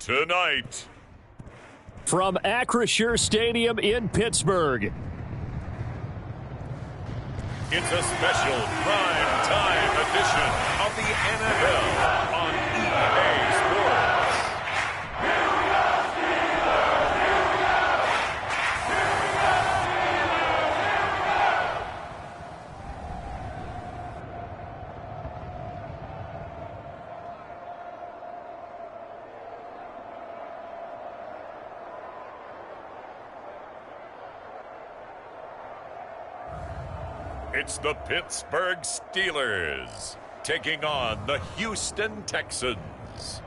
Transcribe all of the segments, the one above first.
tonight. From Acrisure Stadium in Pittsburgh. It's a special prime time edition of the NFL on EA Sports. It's the Pittsburgh Steelers taking on the Houston Texans.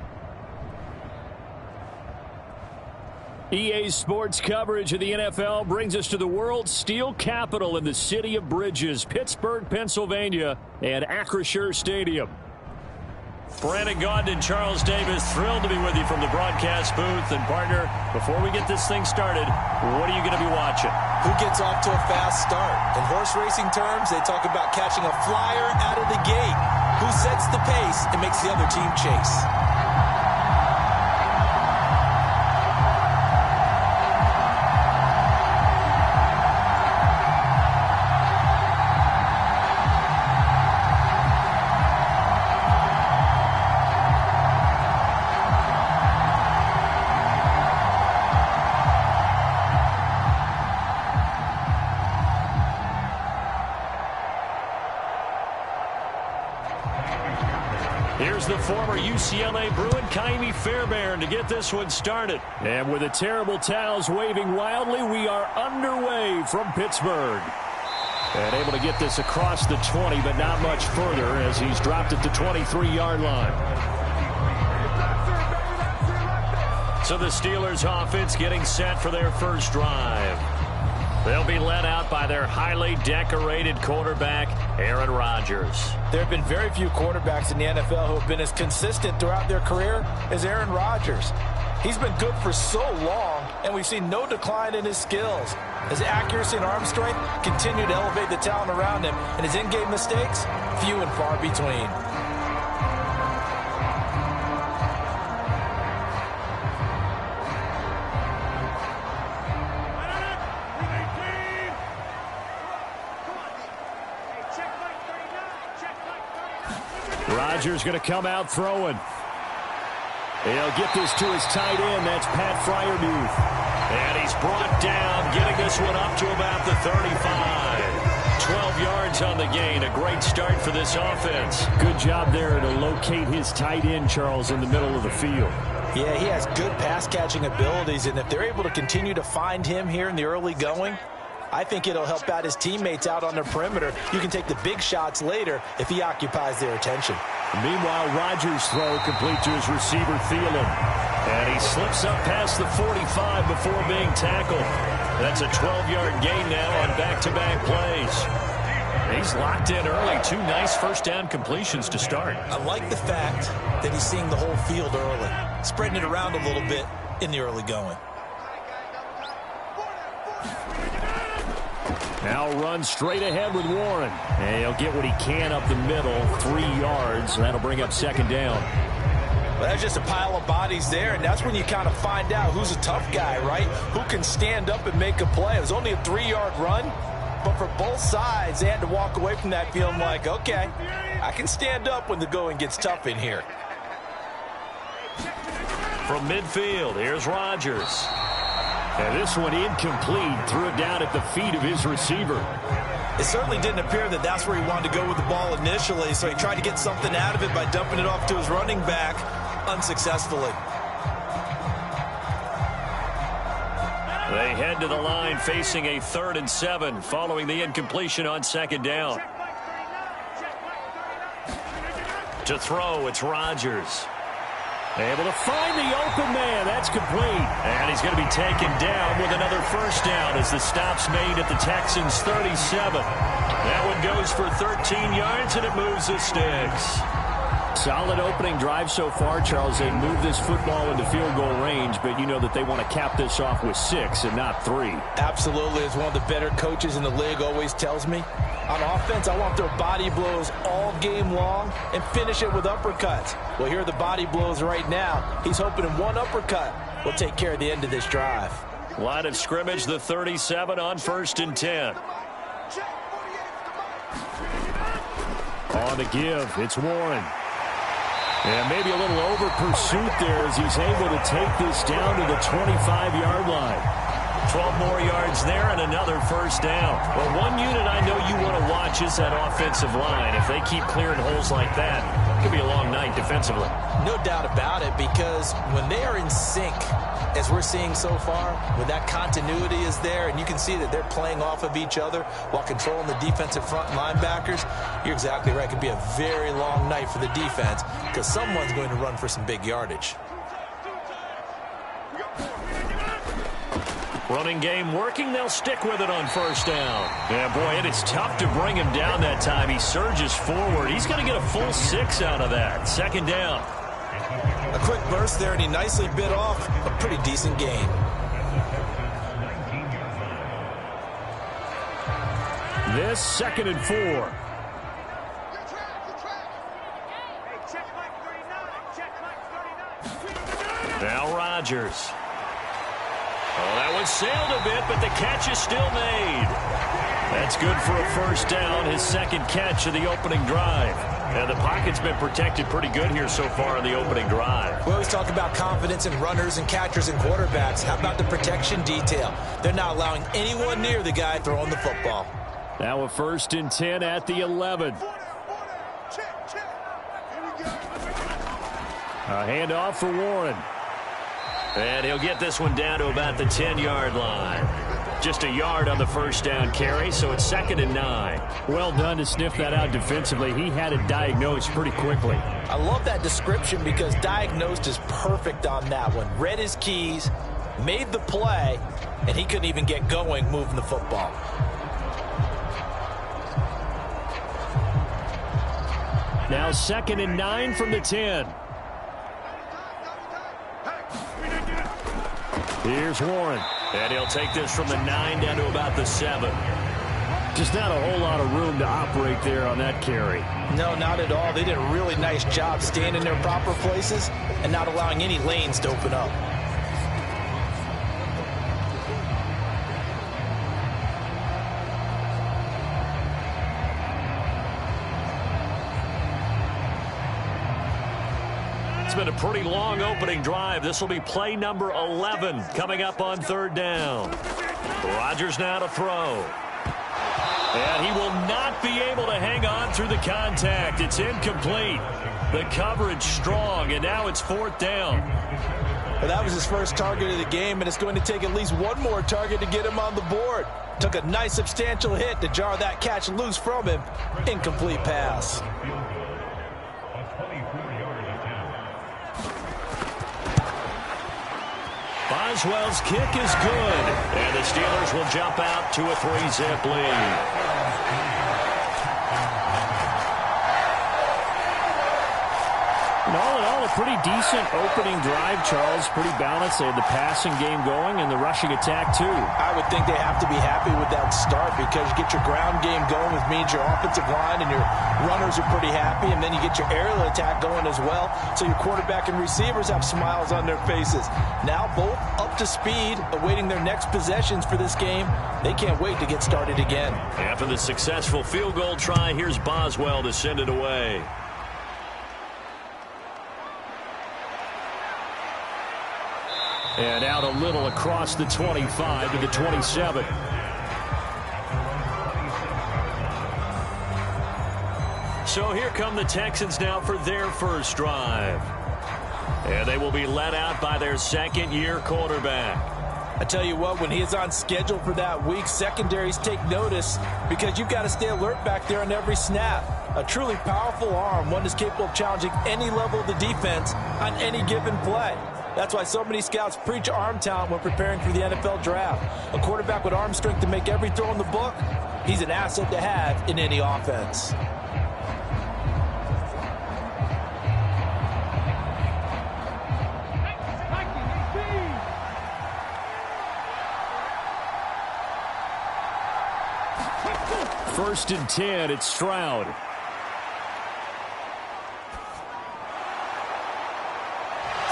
EA Sports coverage of the NFL brings us to the world's steel capital in the city of bridges, Pittsburgh, Pennsylvania, and Acrisure Stadium. Brandon Gaudin and Charles Davis, thrilled to be with you from the broadcast booth. And partner, before we get this thing started, what are you going to be watching? Who gets off to a fast start? In horse racing terms, they talk about catching a flyer out of the gate. Who sets the pace and makes the other team chase? Here's the former UCLA Bruin, Kaimi Fairbairn, to get this one started. And with the terrible towels waving wildly, we are underway from Pittsburgh. And able to get this across the 20, but not much further as he's dropped at the 23-yard line. So the Steelers offense getting set for their first drive. They'll be led out by their highly decorated quarterback, Aaron Rodgers. There have been very few quarterbacks in the NFL who have been as consistent throughout their career as Aaron Rodgers. He's been good for so long, and we've seen no decline in his skills. His accuracy and arm strength continue to elevate the talent around him, and his in-game mistakes, few and far between. Rodgers going to come out throwing. He'll get this to his tight end. That's Pat Freiermuth. And he's brought down, getting this one up to about the 35. 12 yards on the gain. A great start for this offense. Good job there to locate his tight end, Charles, in the middle of the field. Yeah, he has good pass-catching abilities, and if they're able to continue to find him here in the early going, I think it'll help out his teammates out on the perimeter. You can take the big shots later if he occupies their attention. Meanwhile, Rodgers' throw complete to his receiver, Thielen. And he slips up past the 45 before being tackled. That's a 12-yard gain now on back-to-back plays. He's locked in early. Two nice first-down completions to start. I like the fact that he's seeing the whole field early, spreading it around a little bit in the early going. Now run straight ahead with Warren. And he'll get what he can up the middle, 3 yards. That'll bring up second down. Well, that's just a pile of bodies there, and that's when you kind of find out who's a tough guy, right? Who can stand up and make a play. It was only a 3-yard run, but for both sides, they had to walk away from that feeling like, okay, I can stand up when the going gets tough in here. From midfield, here's Rodgers. And this one incomplete, threw it down at the feet of his receiver. It certainly didn't appear that that's where he wanted to go with the ball initially, so he tried to get something out of it by dumping it off to his running back unsuccessfully. They head to the line facing a 3rd and 7 following the incompletion on second down. To throw, it's Rodgers. Able to find the open man. That's complete. And he's going to be taken down with another first down as the stop's made at the Texans' 37. That one goes for 13 yards, and it moves the sticks. Solid opening drive so far, Charles. They moved this football into field goal range, but you know that they want to cap this off with 6 and not 3. Absolutely. As one of the better coaches in the league always tells me, on offense, I want their body blows all game long and finish it with uppercuts. Well, here are the body blows right now. He's hoping in one uppercut will take care of the end of this drive. Line of scrimmage, the 37 on 1st and 10. On the give, it's Warren. And maybe a little over pursuit there as he's able to take this down to the 25-yard line. 12 more yards there and another first down. Well, one unit I know you want to watch is that offensive line. If they keep clearing holes like that, it could be a long night defensively. No doubt about it, because when they are in sync, as we're seeing so far, when that continuity is there and you can see that they're playing off of each other while controlling the defensive front linebackers, you're exactly right. It could be a very long night for the defense because someone's going to run for some big yardage. Running game working. They'll stick with it on first down. Yeah, boy, it is tough to bring him down that time. He surges forward. He's going to get a full 6 out of that. Second down. A quick burst there, and he nicely bit off a pretty decent gain. This 2nd and 4. Now Rodgers. Oh, that one sailed a bit, but the catch is still made. That's good for a first down, his 2nd catch of the opening drive. And the pocket's been protected pretty good here so far in the opening drive. We always talk about confidence in runners and catchers and quarterbacks. How about the protection detail? They're not allowing anyone near the guy throwing the football. Now a 1st and 10 at the 11. A handoff for Warren. And he'll get this one down to about the 10-yard line. Just a yard on the first down carry, so it's 2nd and 9. Well done to sniff that out defensively. He had it diagnosed pretty quickly. I love that description because diagnosed is perfect on that one. Read his keys, made the play, and he couldn't even get going moving the football. Now 2nd and 9 from the 10. Here's Warren. And he'll take this from the 9 down to about the 7. Just not a whole lot of room to operate there on that carry. No, not at all. They did a really nice job staying in their proper places and not allowing any lanes to open up. It's been a pretty long opening drive. This will be play number 11 coming up on 3rd down. Rodgers now to throw. And he will not be able to hang on through the contact. It's incomplete. The coverage strong, and now it's 4th down. Well, that was his first target of the game, and it's going to take at least one more target to get him on the board. Took a nice substantial hit to jar that catch loose from him. Incomplete pass. Boswell's kick is good. And the Steelers will jump out to a 3-zip lead. All in all, a pretty decent opening drive, Charles. Pretty balanced. They had the passing game going and the rushing attack, too. I would think they have to be happy with that start because you get your ground game going, which means your offensive line and your runners are pretty happy, and then you get your aerial attack going as well, so your quarterback and receivers have smiles on their faces. Now both up to speed, awaiting their next possessions for this game. They can't wait to get started again. After the successful field goal try, here's Boswell to send it away. And out a little across the 25 to the 27. So here come the Texans now for their first drive. And they will be led out by their second-year quarterback. I tell you what, when he is on schedule for that week, secondaries take notice because you've got to stay alert back there on every snap. A truly powerful arm, one is capable of challenging any level of the defense on any given play. That's why so many scouts preach arm talent when preparing for the NFL draft. A quarterback with arm strength to make every throw in the book, he's an asset to have in any offense. first and 10. It's Stroud.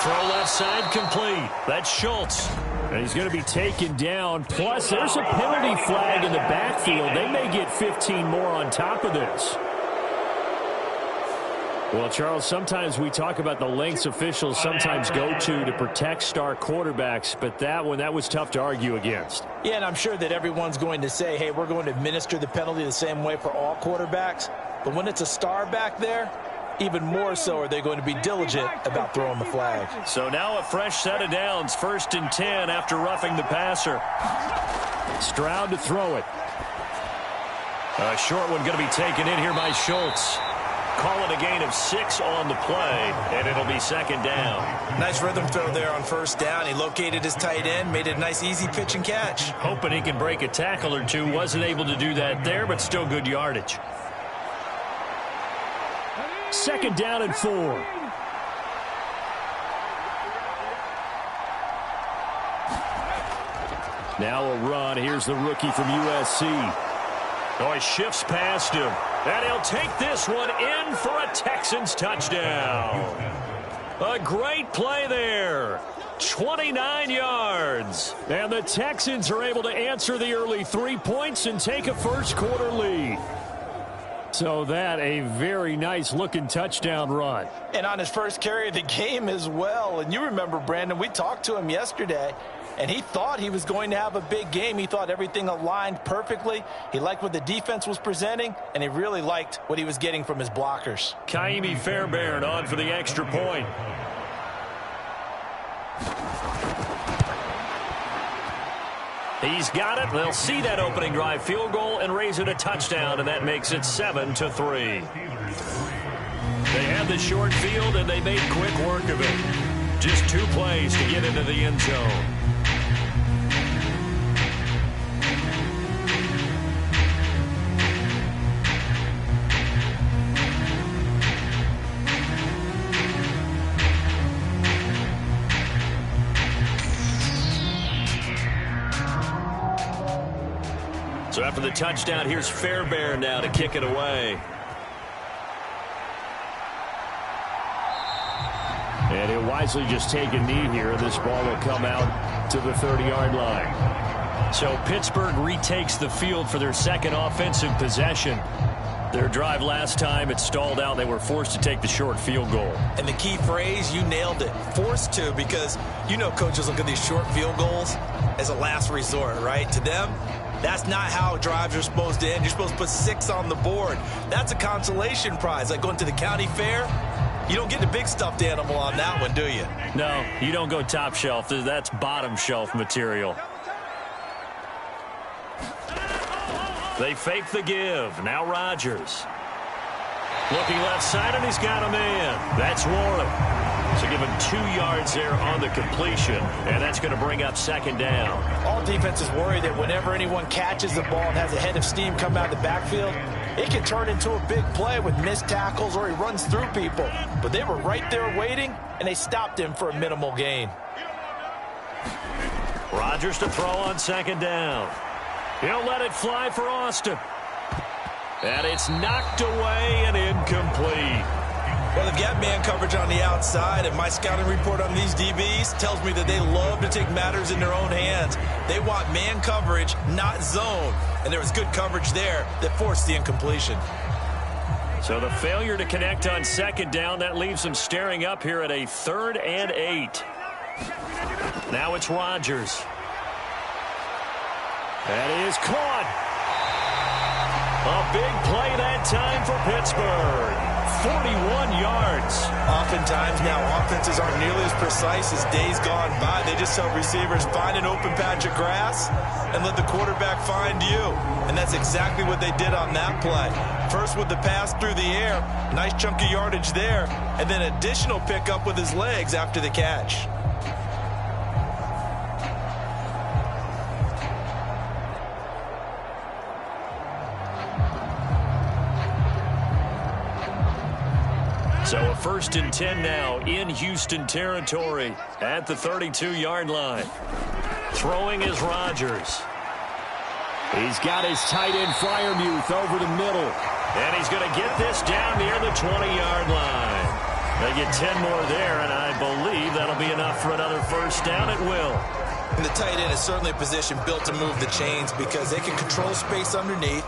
Throw left side complete. That's Schultz. And he's going to be taken down. Plus, there's a penalty flag in the backfield. They may get 15 more on top of this. Well, Charles, sometimes we talk about the lengths officials sometimes go to protect star quarterbacks, but that was tough to argue against. Yeah, and I'm sure that everyone's going to say, hey, we're going to administer the penalty the same way for all quarterbacks. But when it's a star back there, even more so are they going to be diligent about throwing the flag. So now a fresh set of downs, first and 10 after roughing the passer. Stroud to throw it. A short one going to be taken in here by Schultz. Call it a gain of 6 on the play, and it'll be second down. Nice rhythm throw there on first down. He located his tight end, made it a nice easy pitch and catch. Hoping he can break a tackle or two. Wasn't able to do that there, but still good yardage. Second down and 4. Now a run. Here's the rookie from USC. Oh, he shifts past him. And he'll take this one in for a Texans touchdown. A great play there. 29 yards. And the Texans are able to answer the early 3 points and take a first quarter lead. So that a very nice looking touchdown run. And on his first carry of the game as well. And you remember, Brandon, we talked to him yesterday, and he thought he was going to have a big game. He thought everything aligned perfectly. He liked what the defense was presenting, and he really liked what he was getting from his blockers. Kaimi Fairbairn on for the extra point. He's got it. They'll see that opening drive field goal and raise it a touchdown, and that makes it 7-3. They had the short field, and they made quick work of it. Just 2 plays to get into the end zone. So after the touchdown, here's Fairbairn now to kick it away. And he'll wisely just take a knee here. This ball will come out to the 30-yard line. So Pittsburgh retakes the field for their second offensive possession. Their drive last time, it stalled out. They were forced to take the short field goal. And the key phrase, you nailed it, forced to, because you know coaches look at these short field goals as a last resort, right? To them, that's not how drives are supposed to end. You're supposed to put 6 on the board. That's a consolation prize. Like going to the county fair, you don't get the big stuffed animal on that one, do you? No, you don't go top shelf. That's bottom shelf material. They fake the give. Now Rodgers. Looking left side, and he's got a man. That's Warren. So give him 2 yards there on the completion, and that's going to bring up second down. All defenses worry that whenever anyone catches the ball and has a head of steam come out of the backfield, it can turn into a big play with missed tackles or he runs through people. But they were right there waiting, and they stopped him for a minimal gain. Rodgers to throw on second down. He'll let it fly for Austin. And it's knocked away and incomplete. Well, they've got man coverage on the outside, and my scouting report on these DBs tells me that they love to take matters in their own hands. They want man coverage, not zone. And there was good coverage there that forced the incompletion. So the failure to connect on second down, that leaves them staring up here at a 3rd and 8. Now it's Rodgers. That is caught. A big play that time for Pittsburgh. 41 yards. Oftentimes now offenses aren't nearly as precise as days gone by. They just tell receivers, find an open patch of grass and let the quarterback find you. And that's exactly what they did on that play. First with the pass through the air, nice chunk of yardage there, and then additional pickup with his legs after the catch. So a 1st and 10 now in Houston territory at the 32-yard line. Throwing is Rodgers. He's got his tight end Fryermuth over the middle. And he's going to get this down near the 20-yard line. They get 10 more there, and I believe that'll be enough for another first down at will. And the tight end is certainly a position built to move the chains because they can control space underneath.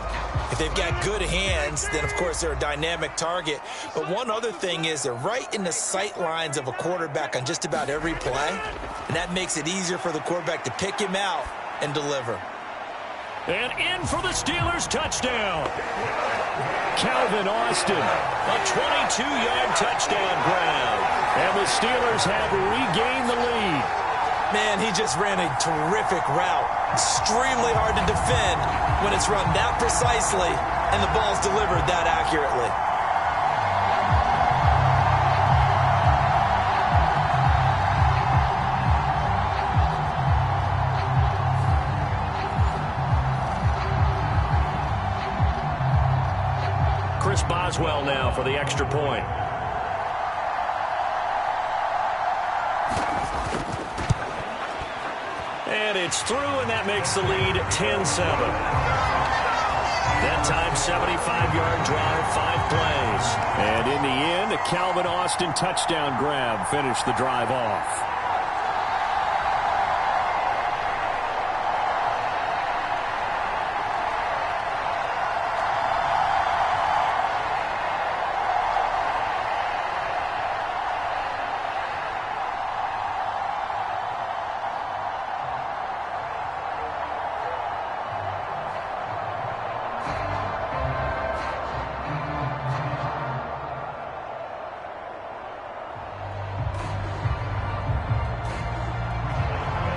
If they've got good hands, then, of course, they're a dynamic target. But one other thing is they're right in the sight lines of a quarterback on just about every play, and that makes it easier for the quarterback to pick him out and deliver. And in for the Steelers touchdown. Calvin Austin, a 22-yard touchdown grab. And the Steelers have regained the lead. Man, he just ran a terrific route. Extremely hard to defend when it's run that precisely and the ball's delivered that accurately. Chris Boswell now for the extra point. And it's through, and that makes the lead 10-7. That time, 75-yard drive, 5 plays. And in the end, a Calvin Austin touchdown grab finished the drive off.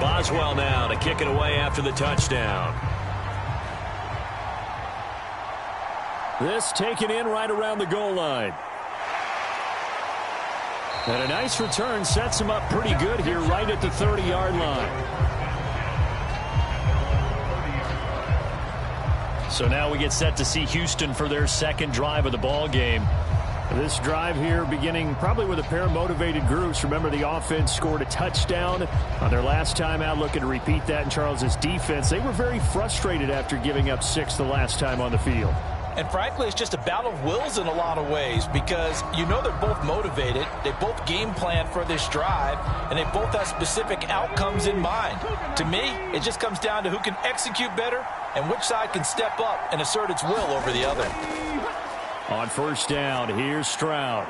Boswell now to kick it away after the touchdown. This taken in right around the goal line. And a nice return sets him up pretty good here right at the 30-yard line. So now we get set to see Houston for their second drive of the ball game. This drive here beginning probably with a pair of motivated groups. Remember, the offense scored a touchdown on their last time out. Looking to repeat that in Charles's defense. They were very frustrated after giving up 6 the last time on the field. And frankly, it's just a battle of wills in a lot of ways because you know they're both motivated. They both game plan for this drive, and they both have specific outcomes in mind. To me, it just comes down to who can execute better and which side can step up and assert its will over the other. On first down, here's Stroud.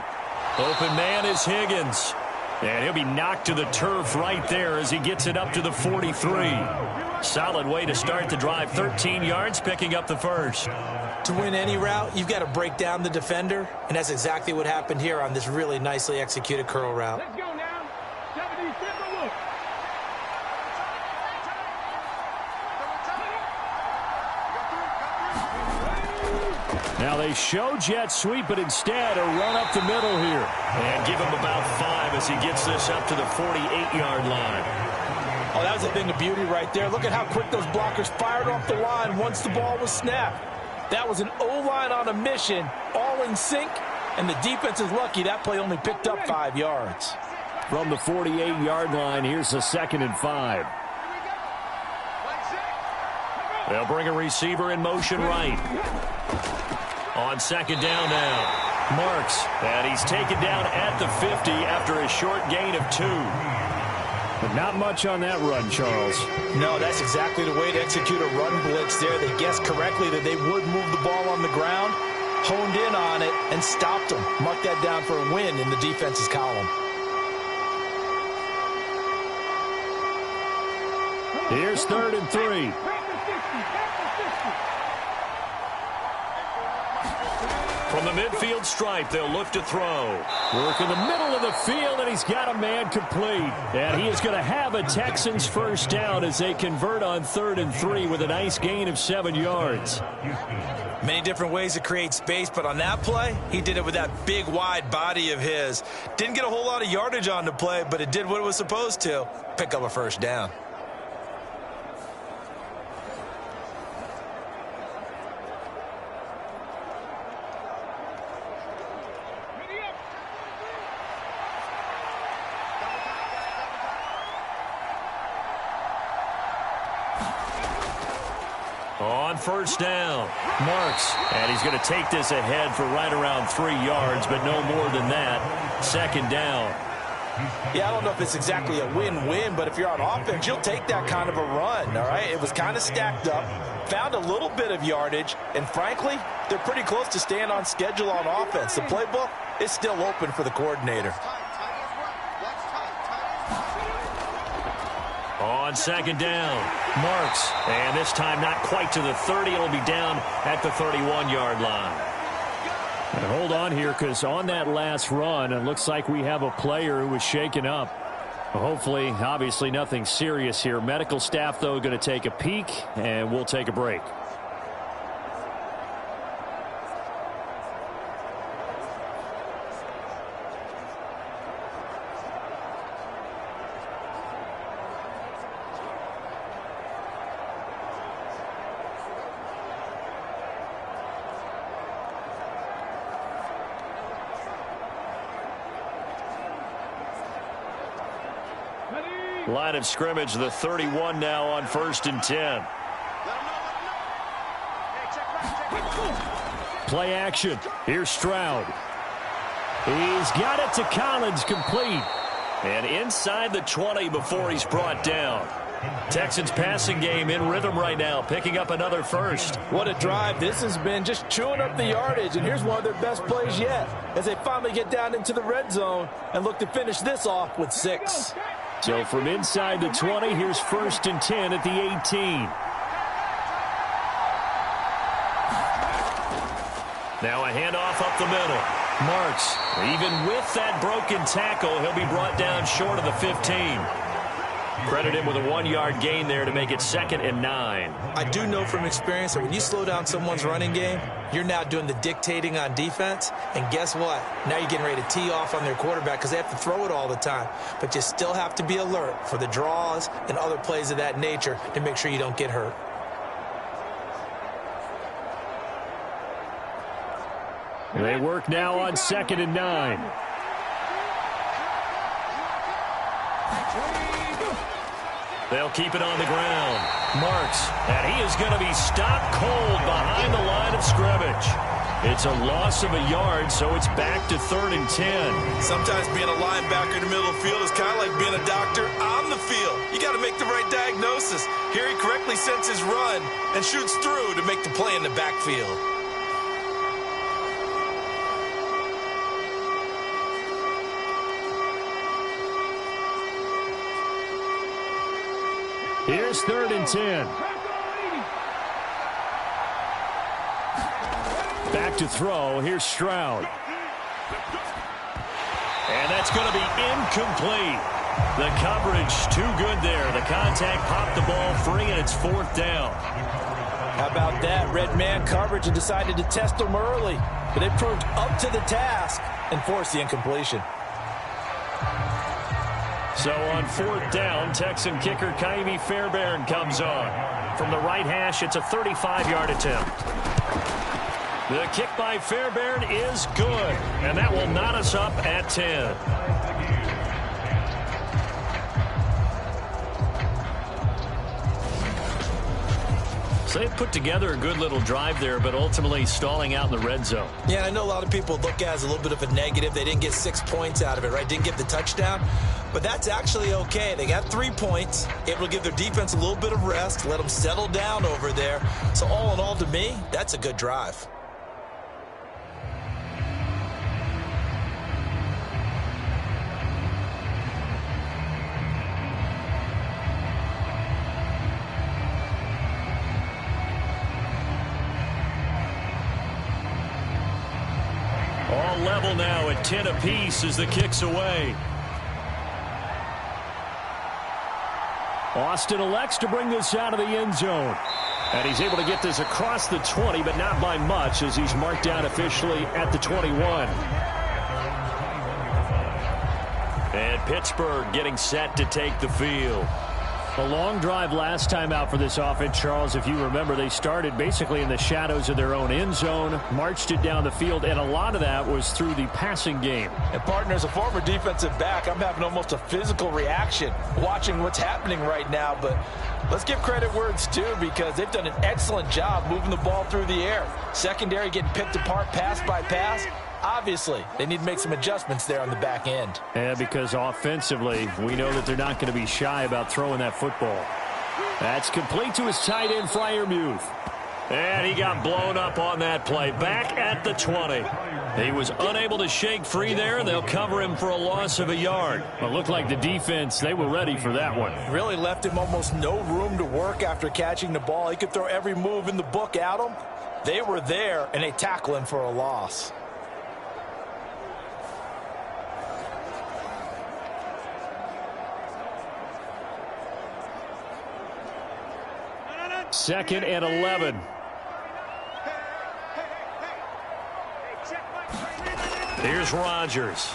Open man is Higgins. And he'll be knocked to the turf right there as he gets it up to the 43. Solid way to start the drive. 13 yards, picking up the first. To win any route, you've got to break down the defender, and that's exactly what happened here on this really nicely executed curl route. Let's go now. 77 look. Now they show jet sweep, but instead a run up the middle here. And give him about 5 as he gets this up to the 48-yard line. Oh, that was a thing of beauty right there. Look at how quick those blockers fired off the line once the ball was snapped. That was an O-line on a mission, all in sync, and the defense is lucky that play only picked up 5 yards. From the 48-yard line, here's a 2nd and 5. They'll bring a receiver in motion right. On second down now, Marks, and he's taken down at the 50 after a short gain of 2. But not much on that run, Charles. No, that's exactly the way to execute a run blitz there. They guessed correctly that they would move the ball on the ground, honed in on it, and stopped them. Mark that down for a win in the defense's column. Here's 3rd and 3. From the midfield stripe, they'll look to throw. Work in the middle of the field, and he's got a man complete. And he is going to have a Texans first down as they convert on 3rd and 3 with a nice gain of 7 yards. Many different ways to create space, but on that play, he did it with that big, wide body of his. Didn't get a whole lot of yardage on the play, but it did what it was supposed to. Pick up a first down. On first down, Marks. And he's going to take this ahead for right around 3 yards, but no more than that. Second down. Yeah, I don't know if it's exactly a win-win, but if you're on offense, you'll take that kind of a run, all right? It was kind of stacked up, found a little bit of yardage, and frankly, they're pretty close to staying on schedule on offense. The playbook is still open for the coordinator. On second down, Marks. And this time not quite to the 30. It'll be down at the 31-yard line. And hold on here, because on that last run, it looks like we have a player who was shaken up. Hopefully, obviously nothing serious here. Medical staff, though, going to take a peek, and we'll take a break. Line of scrimmage, the 31 now on 1st and 10. Play action. Here's Stroud. He's got it to Collins, complete. And inside the 20 before he's brought down. Texans passing game in rhythm right now, picking up another first. What a drive. This has been just chewing up the yardage, and here's one of their best plays yet as they finally get down into the red zone and look to finish this off with 6. So from inside the 20, here's 1st and 10 at the 18. Now a handoff up the middle. Marks, even with that broken tackle, he'll be brought down short of the 15. Credit him with a 1-yard gain there to make it 2nd and 9. I do know from experience that when you slow down someone's running game, you're now doing the dictating on defense. And guess what? Now you're getting ready to tee off on their quarterback because they have to throw it all the time. But you still have to be alert for the draws and other plays of that nature to make sure you don't get hurt. They work now on 2nd and 9. They'll keep it on the ground. Marks, and he is going to be stopped cold behind the line of scrimmage. It's a loss of a yard, so it's back to 3rd and 10. Sometimes being a linebacker in the middle of the field is kind of like being a doctor on the field. You got to make the right diagnosis. Here he correctly senses run and shoots through to make the play in the backfield. Here's 3rd and 10. Back to throw. Here's Stroud. And that's going to be incomplete. The coverage too good there. The contact popped the ball free, and it's 4th down. How about that? Red man coverage and decided to test them early. But they proved up to the task and forced the incompletion. So on 4th down, Texan kicker Kaimi Fairbairn comes on. From the right hash, it's a 35-yard attempt. The kick by Fairbairn is good, and that will knot us up at 10. So they put together a good little drive there, but ultimately stalling out in the red zone. Yeah, I know a lot of people look at it as a little bit of a negative. They didn't get 6 points out of it, right? Didn't get the touchdown. But that's actually okay. They got 3 points, able to give their defense a little bit of rest, let them settle down over there. So all in all, to me, that's a good drive. All level now at 10 apiece as the kick's away. Austin elects to bring this out of the end zone. And he's able to get this across the 20, but not by much as he's marked down officially at the 21. And Pittsburgh getting set to take the field. A long drive last time out for this offense, Charles. If you remember, they started basically in the shadows of their own end zone, marched it down the field, and a lot of that was through the passing game. And, partner, as a former defensive back, I'm having almost a physical reaction watching what's happening right now. But let's give credit where it's due, because they've done an excellent job moving the ball through the air. Secondary getting picked apart pass by pass. Obviously, they need to make some adjustments there on the back end. Yeah, because offensively, we know that they're not going to be shy about throwing that football. That's complete to his tight end, Freiermuth. And he got blown up on that play. Back at the 20. He was unable to shake free there. They'll cover him for a loss of a yard. Well, it looked like the defense, they were ready for that one. Really left him almost no room to work after catching the ball. He could throw every move in the book at him. They were there, and they tackle him for a loss. Second and 11. Here's Rodgers.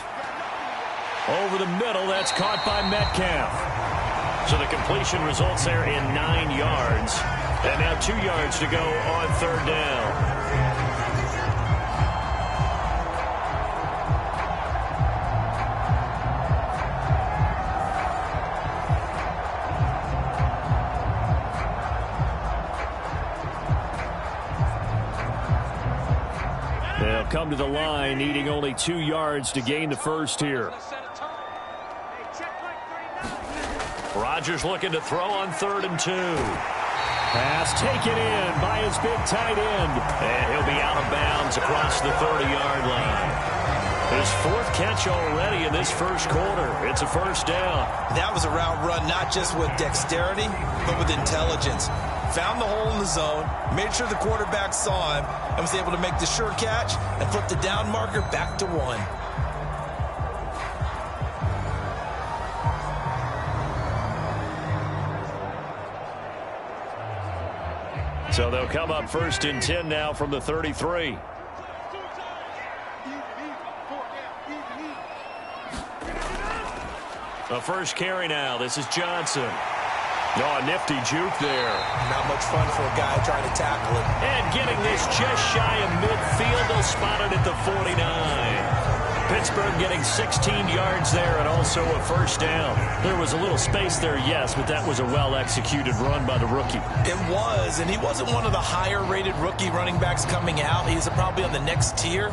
Over the middle, that's caught by Metcalf. So the completion results there in 9 yards. And now 2 yards to go on third down. They'll come to the line, needing only 2 yards to gain the first here. Rodgers looking to throw on 3rd and 2. Pass taken in by his big tight end. And he'll be out of bounds across the 30-yard line. His 4th catch already in this first quarter. It's a first down. That was a route run not just with dexterity, but with intelligence. Found the hole in the zone, made sure the quarterback saw him, and was able to make the sure catch and flip the down marker back to 1. So they'll come up 1st and 10 now from the 33. A first carry now. This is Johnson. Oh, a nifty juke there. Not much fun for a guy trying to tackle it. And getting this just shy of midfield. They'll spot it at the 49. Pittsburgh getting 16 yards there and also a first down. There was a little space there, yes, but that was a well-executed run by the rookie. It was, and he wasn't one of the higher-rated rookie running backs coming out. He's probably on the next tier.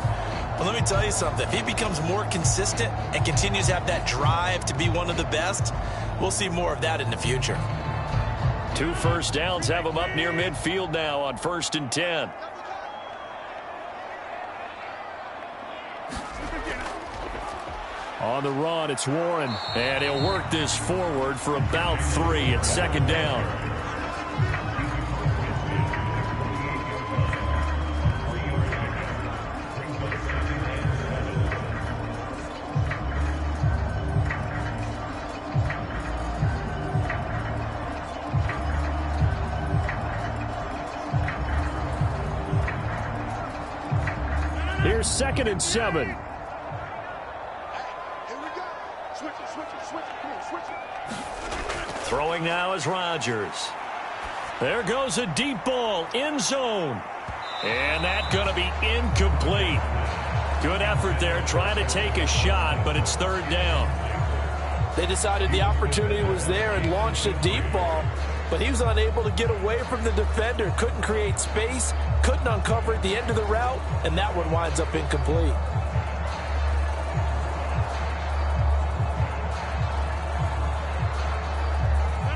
But let me tell you something. If he becomes more consistent and continues to have that drive to be one of the best, we'll see more of that in the future. 2 first downs have him up near midfield now on 1st and 10. On the run, it's Warren. And he'll work this forward for about 3 at 2nd down. Here's 2nd and 7. Throwing now is Rodgers. There goes a deep ball, end zone. And that's going to be incomplete. Good effort there, trying to take a shot, but it's 3rd down. They decided the opportunity was there and launched a deep ball, but he was unable to get away from the defender, couldn't create space, couldn't uncover at the end of the route, and that one winds up incomplete.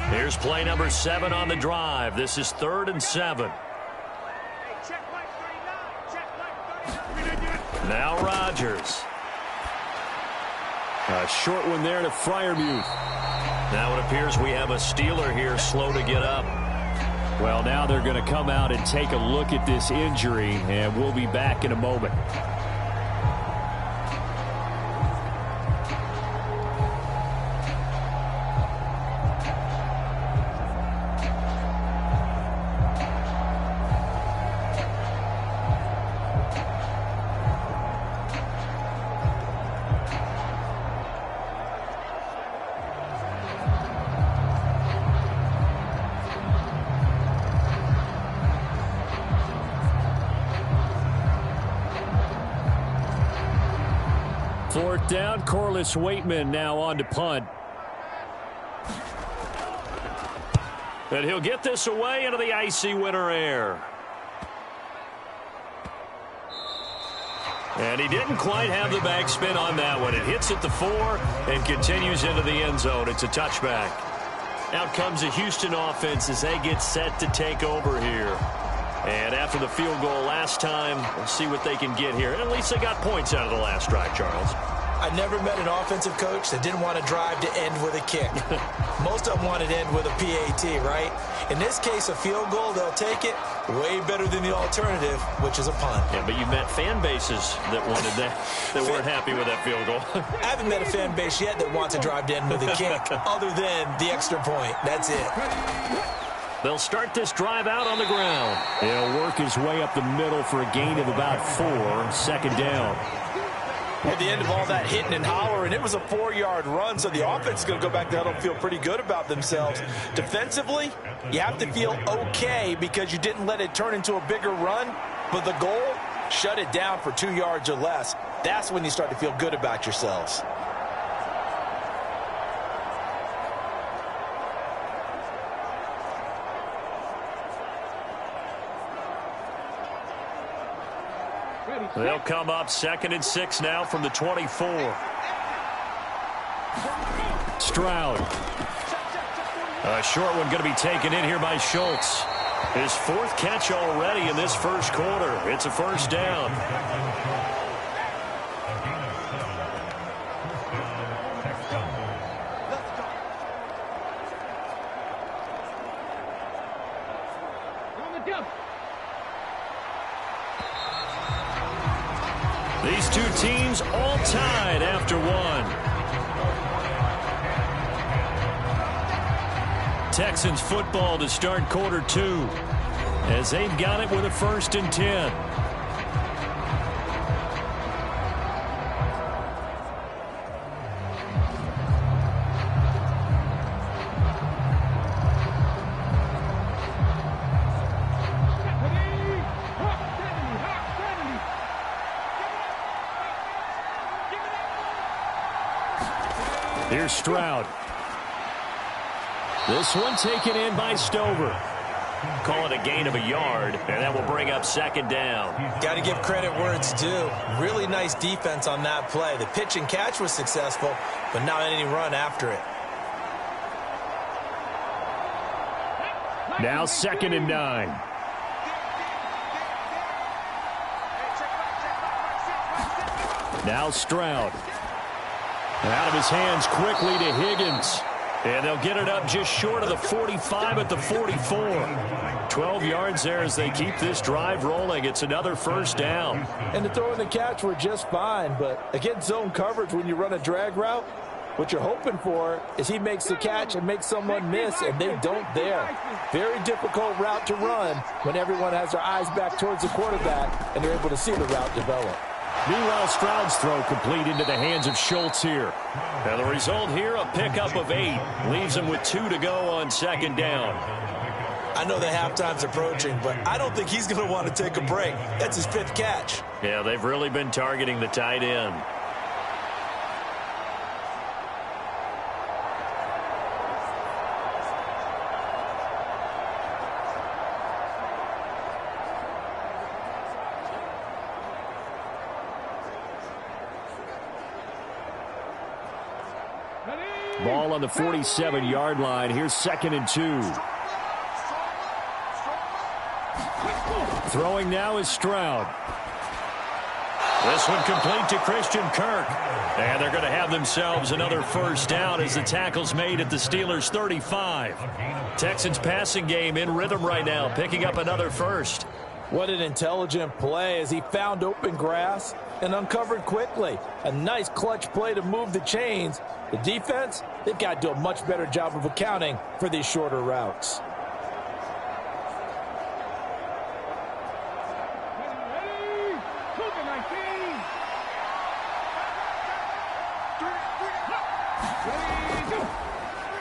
Here's play number 7 on the drive. This is 3rd and 7. Now Rodgers. A short one there to Freiermuth. Now it appears we have a Steeler here slow to get up. Well, now they're going to come out and take a look at this injury, and we'll be back in a moment. brought down. Corliss Waitman now on to punt. And he'll get this away into the icy winter air. And he didn't quite have the backspin on that one. It hits at the 4 and continues into the end zone. It's a touchback. Out comes the Houston offense as they get set to take over here. And after the field goal last time, we'll see what they can get here. At least they got points out of the last drive, Charles. I never met an offensive coach that didn't want to drive to end with a kick. Most of them wanted to end with a PAT, right? In this case, a field goal, they'll take it. Way better than the alternative, which is a punt. Yeah, but you've met fan bases that wanted that, that weren't happy with that field goal. I haven't met a fan base yet that wants to drive to end with a kick, other than the extra point. That's it. They'll start this drive out on the ground. He'll work his way up the middle for a gain of about 4, second down. At the end of all that hitting and hollering, it was a 4-yard run, so the offense is going to go back there and feel pretty good about themselves. Defensively, you have to feel okay because you didn't let it turn into a bigger run, but the goal, shut it down for 2 yards or less. That's when you start to feel good about yourselves. They'll come up 2nd and 6 now from the 24. Stroud. A short one going to be taken in here by Schultz. His 4th catch already in this first quarter. It's a first down. These two teams all tied after 1. Texans football to start quarter 2 as they've got it with a 1st and 10. Here's Stroud. This one taken in by Stover. Call it a gain of a yard, and that will bring up 2nd down. Got to give credit where it's due. Really nice defense on that play. The pitch and catch was successful, but not any run after it. Now 2nd and 9. Now Stroud. Out of his hands quickly to Higgins. And they'll get it up just short of the 45 at the 44. 12 yards there as they keep this drive rolling. It's another first down. And the throw and the catch were just fine, but against zone coverage when you run a drag route, what you're hoping for is he makes the catch and makes someone miss, and they don't there. Very difficult route to run when everyone has their eyes back towards the quarterback and they're able to see the route develop. Meanwhile, Stroud's throw complete into the hands of Schultz here. And the result here, a pickup of 8. Leaves him with 2 to go on 2nd down. I know the halftime's approaching, but I don't think he's going to want to take a break. That's his 5th catch. Yeah, they've really been targeting the tight end. Ball on the 47-yard line. Here's 2nd and 2. Throwing now is Stroud. This one complete to Christian Kirk. And they're going to have themselves another first down as the tackle's made at the Steelers' 35. Texans passing game in rhythm right now, picking up another first. What an intelligent play as he found open grass and uncovered quickly. A nice clutch play to move the chains. The defense, they've got to do a much better job of accounting for these shorter routes.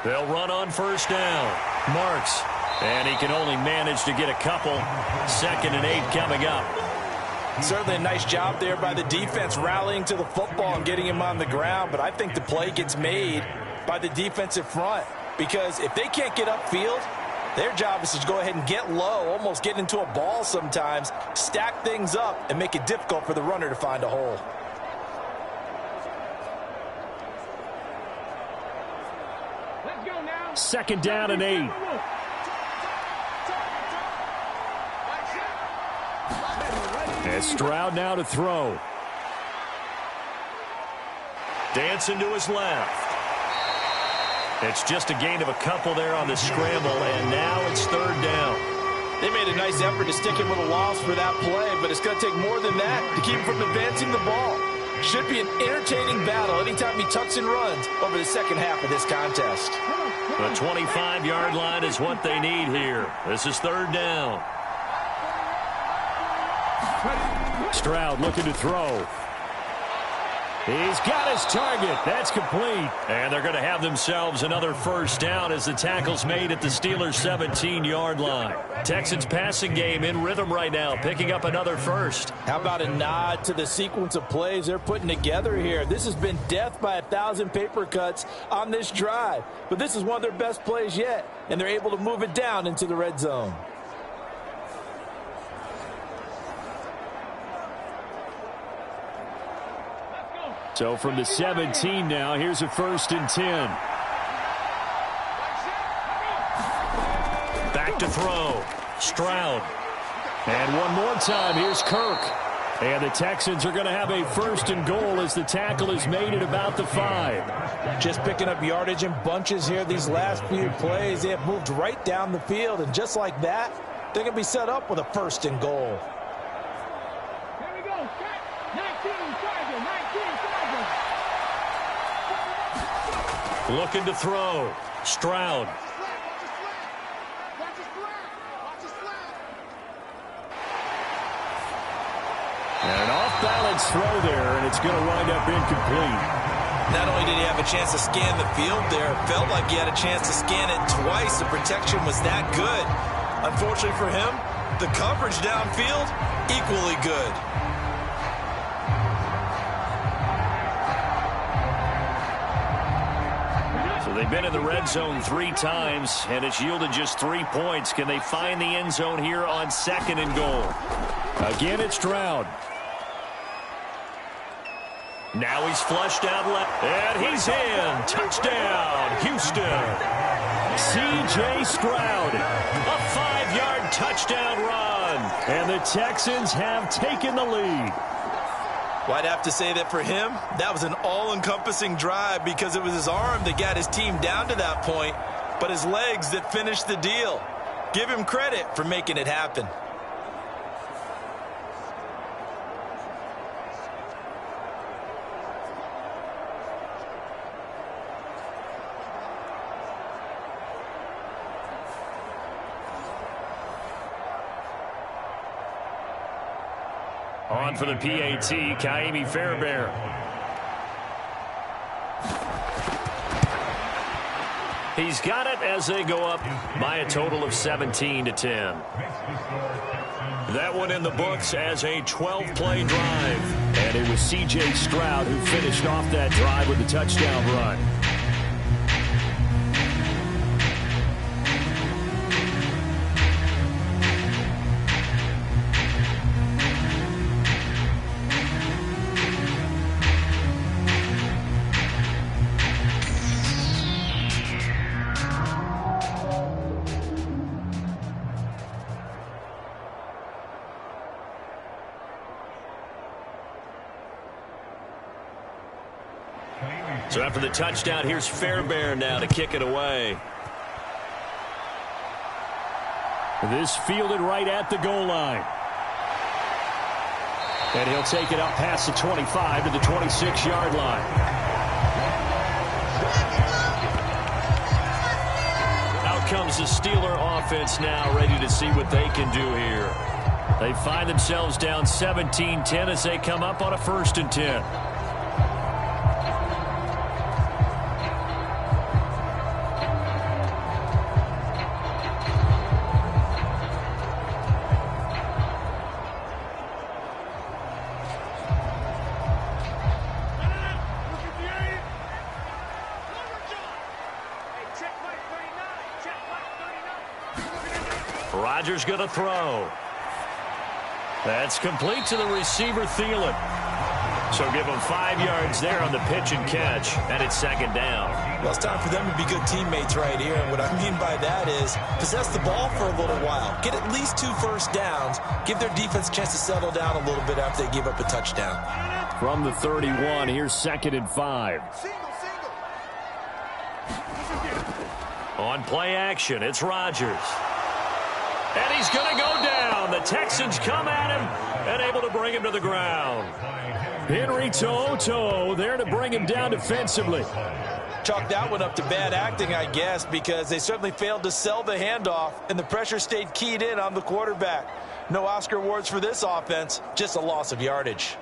They'll run on first down. Marks. And he can only manage to get a couple. 2nd and 8 coming up. Certainly a nice job there by the defense, rallying to the football and getting him on the ground. But I think the play gets made by the defensive front, because if they can't get upfield, their job is to go ahead and get low, almost get into a ball sometimes, stack things up, and make it difficult for the runner to find a hole. Let's go now. 2nd down and 8. And Stroud now to throw. Dancing to his left. It's just a gain of a couple there on the scramble, and now it's 3rd down. They made a nice effort to stick him with a loss for that play, but it's going to take more than that to keep him from advancing the ball. Should be an entertaining battle anytime he tucks and runs over the second half of this contest. The 25-yard line is what they need here. This is 3rd down. Stroud looking to throw. He's got his target. That's complete. And they're going to have themselves another 1st down as the tackle's made at the Steelers' 17-yard line. Texans passing game in rhythm right now, picking up another 1st. How about a nod to the sequence of plays they're putting together here? This has been death by 1,000 paper cuts on this drive. But this is one of their best plays yet, and they're able to move it down into the red zone. So from the 17 now, here's a 1st and 10. Back to throw. Stroud. And one more time, here's Kirk. And the Texans are going to have a 1st and goal as the tackle is made at about the 5. Just picking up yardage in bunches here these last few plays. They have moved right down the field, and just like that, they're going to be set up with a 1st and goal. Here we go. 19, Charger, 19, Charger. Looking to throw. Stroud. And an off-balance throw there, and it's going to wind up incomplete. Not only did he have a chance to scan the field there, it felt like he had a chance to scan it twice. The protection was that good. Unfortunately for him, the coverage downfield, equally good. So they've been in the red zone 3 times, and it's yielded just 3 points. Can they find the end zone here on 2nd and goal? Again, it's Stroud. Now he's flushed out left, and he's in. Touchdown, Houston. C.J. Stroud, A 5-yard touchdown run. and the Texans have taken the lead. Well, I'd have to say that for him, that was an all-encompassing drive because it was his arm that got his team down to that point, but his legs that finished the deal. Give him credit for making it happen. On for the PAT, Kaimi Fairbairn. He's got it as they go up by a total of 17-10. That one in the books as a 12-play drive. And it was C.J. Stroud who finished off that drive with a touchdown run. So after the touchdown, here's Fairbairn now to kick it away. This fielded right at the goal line. And he'll take it up past the 25 to the 26-yard line. Out comes the Steeler offense now, ready to see what they can do here. They find themselves down 17-10 as they come up on a 1st and 10. Rodgers going to throw. That's complete to the receiver, Thielen. So give him 5 yards there on the pitch and catch, and it's second down. Well, it's time for them to be good teammates right here. And what I mean by that is possess the ball for a little while. Get at least 2 first downs. Give their defense a chance to settle down a little bit after they give up a touchdown. From the 31, here's 2nd and 5. On play action, it's Rodgers. And he's going to go down. The Texans come at him and able to bring him to the ground. Henry Toto there to bring him down defensively. Chalk that one up to bad acting, I guess, because they certainly failed to sell the handoff, and the pressure stayed keyed in on the quarterback. No Oscar awards for this offense, just a loss of yardage.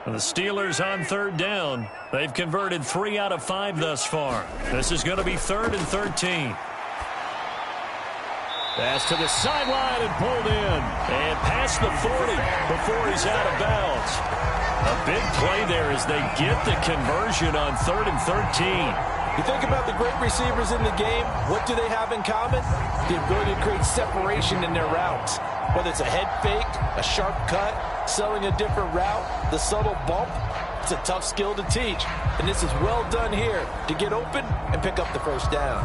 The Steelers on 3rd down. They've converted 3 out of 5 thus far. This is going to be 3rd and 13. Pass to the sideline and pulled in. And past the 40 before he's out of bounds. A big play there as they get the conversion on 3rd and 13. You think about the great receivers in the game, what do they have in common? The ability to create separation in their routes. Whether it's a head fake, a sharp cut, selling a different route, the subtle bump, it's a tough skill to teach. And this is well done here to get open and pick up the first down.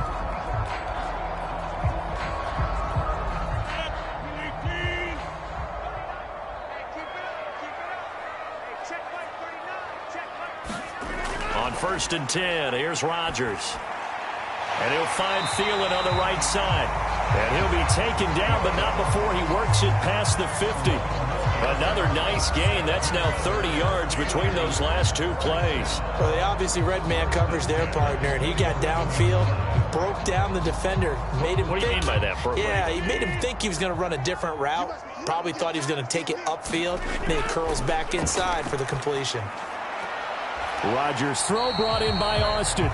On 1st and 10, here's Rodgers. And he'll find Thielen on the right side. And he'll be taken down, but not before he works it past the 50. Another nice gain. That's now 30 yards between those last 2 plays. Well, they obviously read man coverage their partner, and he got downfield, broke down the defender, made him What do you mean by that, Bert? Yeah, he made him think he was going to run a different route. Probably thought he was going to take it upfield, and then it curls back inside for the completion. Rodgers' throw brought in by Austin.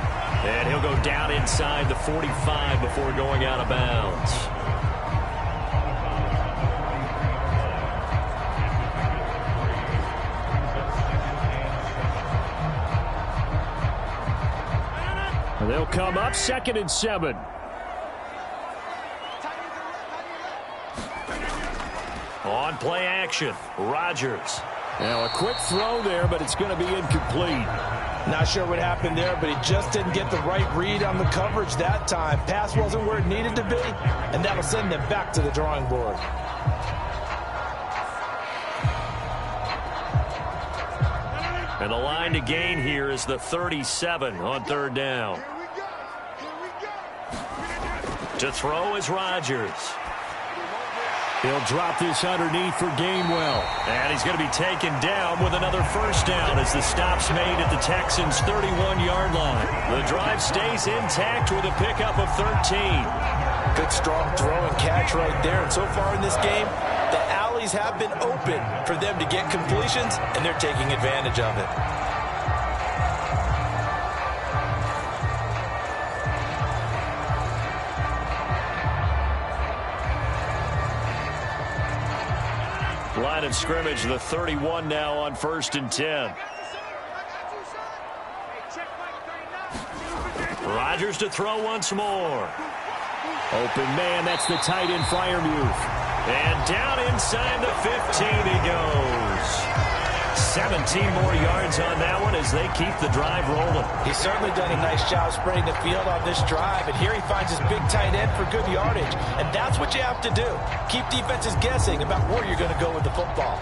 And he'll go down inside the 45 before going out of bounds. And they'll come up 2nd and 7. On play action, Rodgers. Now a quick throw there, but it's going to be incomplete. Not sure what happened there, but he just didn't get the right read on the coverage that time. Pass wasn't where it needed to be, and that'll send them back to the drawing board. And the line to gain here is the 37 on 3rd down. To throw is Rodgers. He'll drop this underneath for Gainwell. And he's going to be taken down with another first down as the stop's made at the Texans' 31-yard line. The drive stays intact with a pickup of 13. Good strong throw and catch right there. And so far in this game, the alleys have been open for them to get completions, and they're taking advantage of it. Line of scrimmage, the 31 now on 1st and 10. Rodgers to throw once more. Open man, that's the tight end Freiermuth. And down inside the 15 he goes. 17 more yards on that one as they keep the drive rolling. He's certainly done a nice job spreading the field on this drive, and here he finds his big tight end for good yardage. And that's what you have to do. Keep defenses guessing about where you're going to go with the football.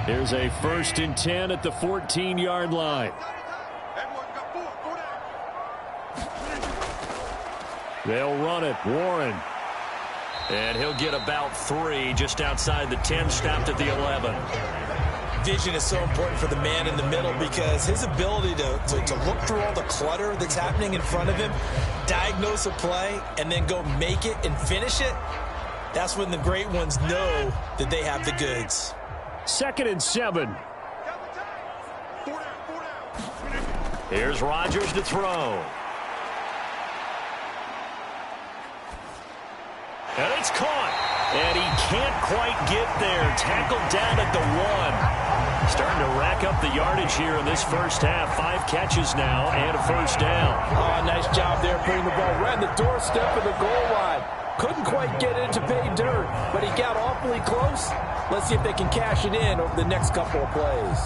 Here's a 1st and 10 at the 14-yard line. They'll run it. Warren. And he'll get about 3 just outside the 10, stopped at the 11. Vision is so important for the man in the middle because his ability to look through all the clutter that's happening in front of him, diagnose a play, and then go make it and finish it, that's when the great ones know that they have the goods. 2nd and 7. Here's Rodgers to throw. And it's caught. And he can't quite get there. Tackled down at the 1. Starting to rack up the yardage here in this first half. 5 catches now and a first down. Oh, nice job there putting the ball right in the doorstep of the goal line. Couldn't quite get it to pay dirt, but he got awfully close. Let's see if they can cash it in over the next couple of plays.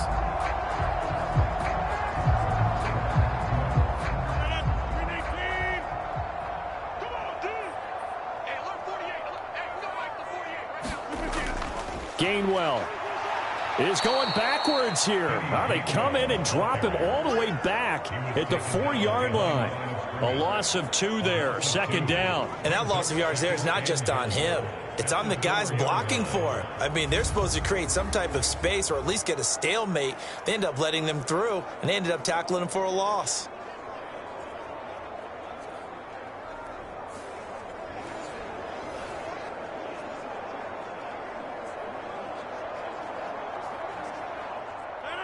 Gainwell is going backwards here. Well, they come in and drop him all the way back at the 4-yard line. A loss of 2 there, 2nd down. And that loss of yards there is not just on him. It's on the guys blocking for him. I mean, they're supposed to create some type of space or at least get a stalemate. They end up letting them through, and they ended up tackling him for a loss.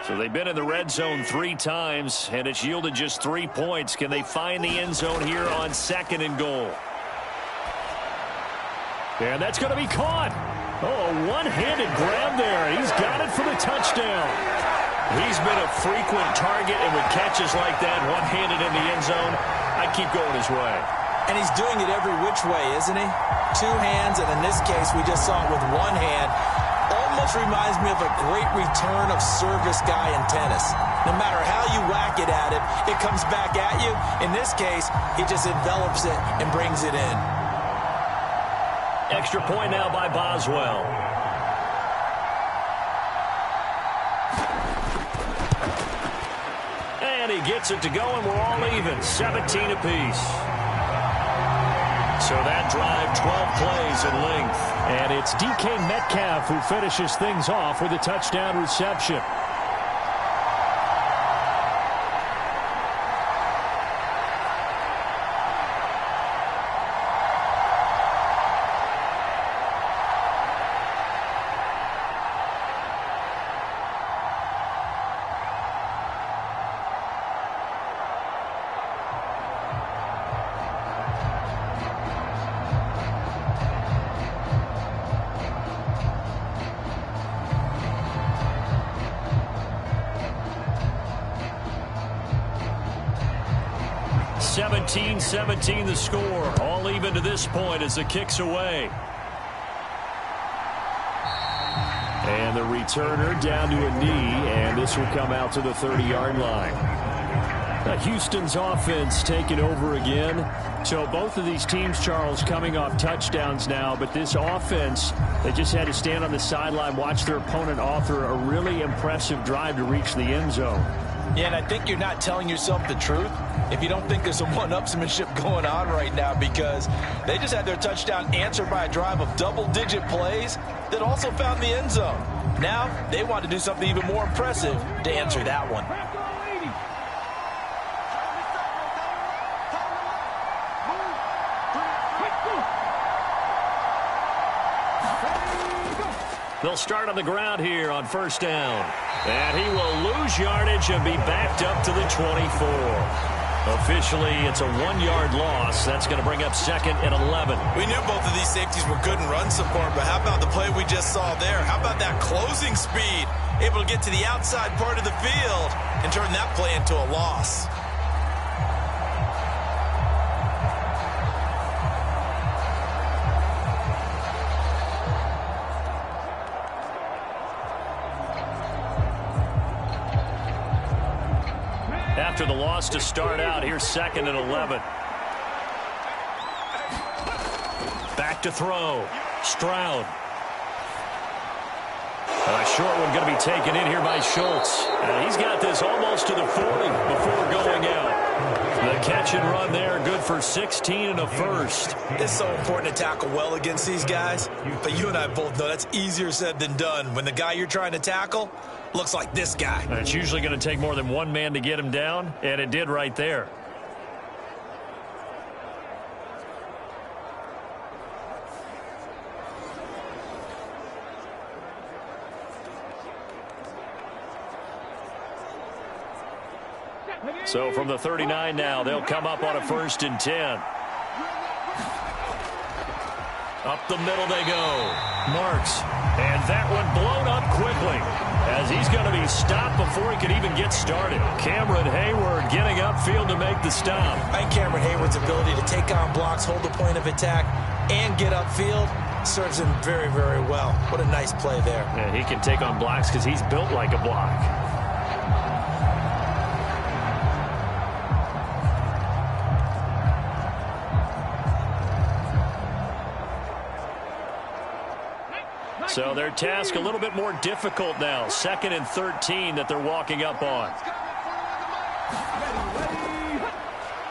So they've been in the red zone 3 times, and it's yielded just 3 points. Can they find the end zone here on 2nd and goal? And that's going to be caught. Oh, a one-handed grab there. He's got it for the touchdown. He's been a frequent target, and with catches like that, one-handed in the end zone, I'd keep going his way. And he's doing it every which way, isn't he? 2 hands, and in this case, we just saw it with 1 hand. Almost reminds me of a great return of service guy in tennis. No matter how you whack it at him, it comes back at you. In this case, he just envelops it and brings it in. Extra point now by Boswell. And he gets it to go, and we're all even. 17 apiece. So that drive, 12 plays in length. And it's DK Metcalf who finishes things off with a touchdown reception. Seventeen the score. All even to this point as the kick's away. And the returner down to a knee, and this will come out to the 30-yard line. Now Houston's offense taking over again. So both of these teams, Charles, coming off touchdowns now, but this offense, they just had to stand on the sideline, watch their opponent author a really impressive drive to reach the end zone. Yeah, and I think you're not telling yourself the truth if you don't think there's some one-upsmanship going on right now, because they just had their touchdown answered by a drive of double-digit plays that also found the end zone. Now they want to do something even more impressive to answer that one. They'll start on the ground here on first down. And he will lose yardage and be backed up to the 24. Officially, it's a 1-yard loss. That's going to bring up 2nd and 11. We knew both of these safeties were good in run support, but how about the play we just saw there? How about that closing speed? Able to get to the outside part of the field and turn that play into a loss. After the loss to start out, here's 2nd and 11. Back to throw. Stroud. A short one going to be taken in here by Schultz. He's got this almost to the 40 before going out. The catch and run there, good for 16 and a first. It's so important to tackle well against these guys, but you and I both know that's easier said than done when the guy you're trying to tackle looks like this guy. And it's usually going to take more than one man to get him down, and it did right there. So from the 39 now, they'll come up on a 1st and 10. Up the middle they go. Marks. And that one blown up quickly as he's going to be stopped before he could even get started. Cameron Hayward getting upfield to make the stop. I think Cameron Hayward's ability to take on blocks, hold the point of attack, and get upfield serves him very, very well. What a nice play there. Yeah, he can take on blocks because he's built like a block. So their task a little bit more difficult now. 2nd and 13 that they're walking up on.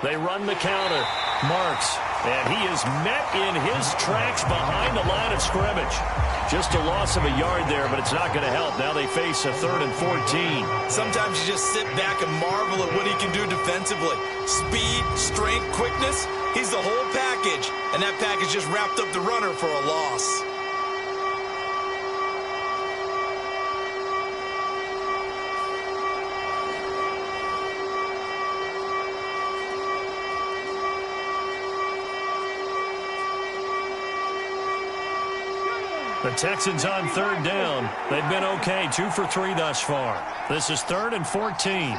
They run the counter. Marks. And he is met in his tracks behind the line of scrimmage. Just a loss of a yard there, but it's not going to help. Now they face a 3rd and 14. Sometimes you just sit back and marvel at what he can do defensively. Speed, strength, quickness. He's the whole package. And that package just wrapped up the runner for a loss. The Texans on 3rd down. They've been okay, 2 for 3 thus far. This is 3rd and 14.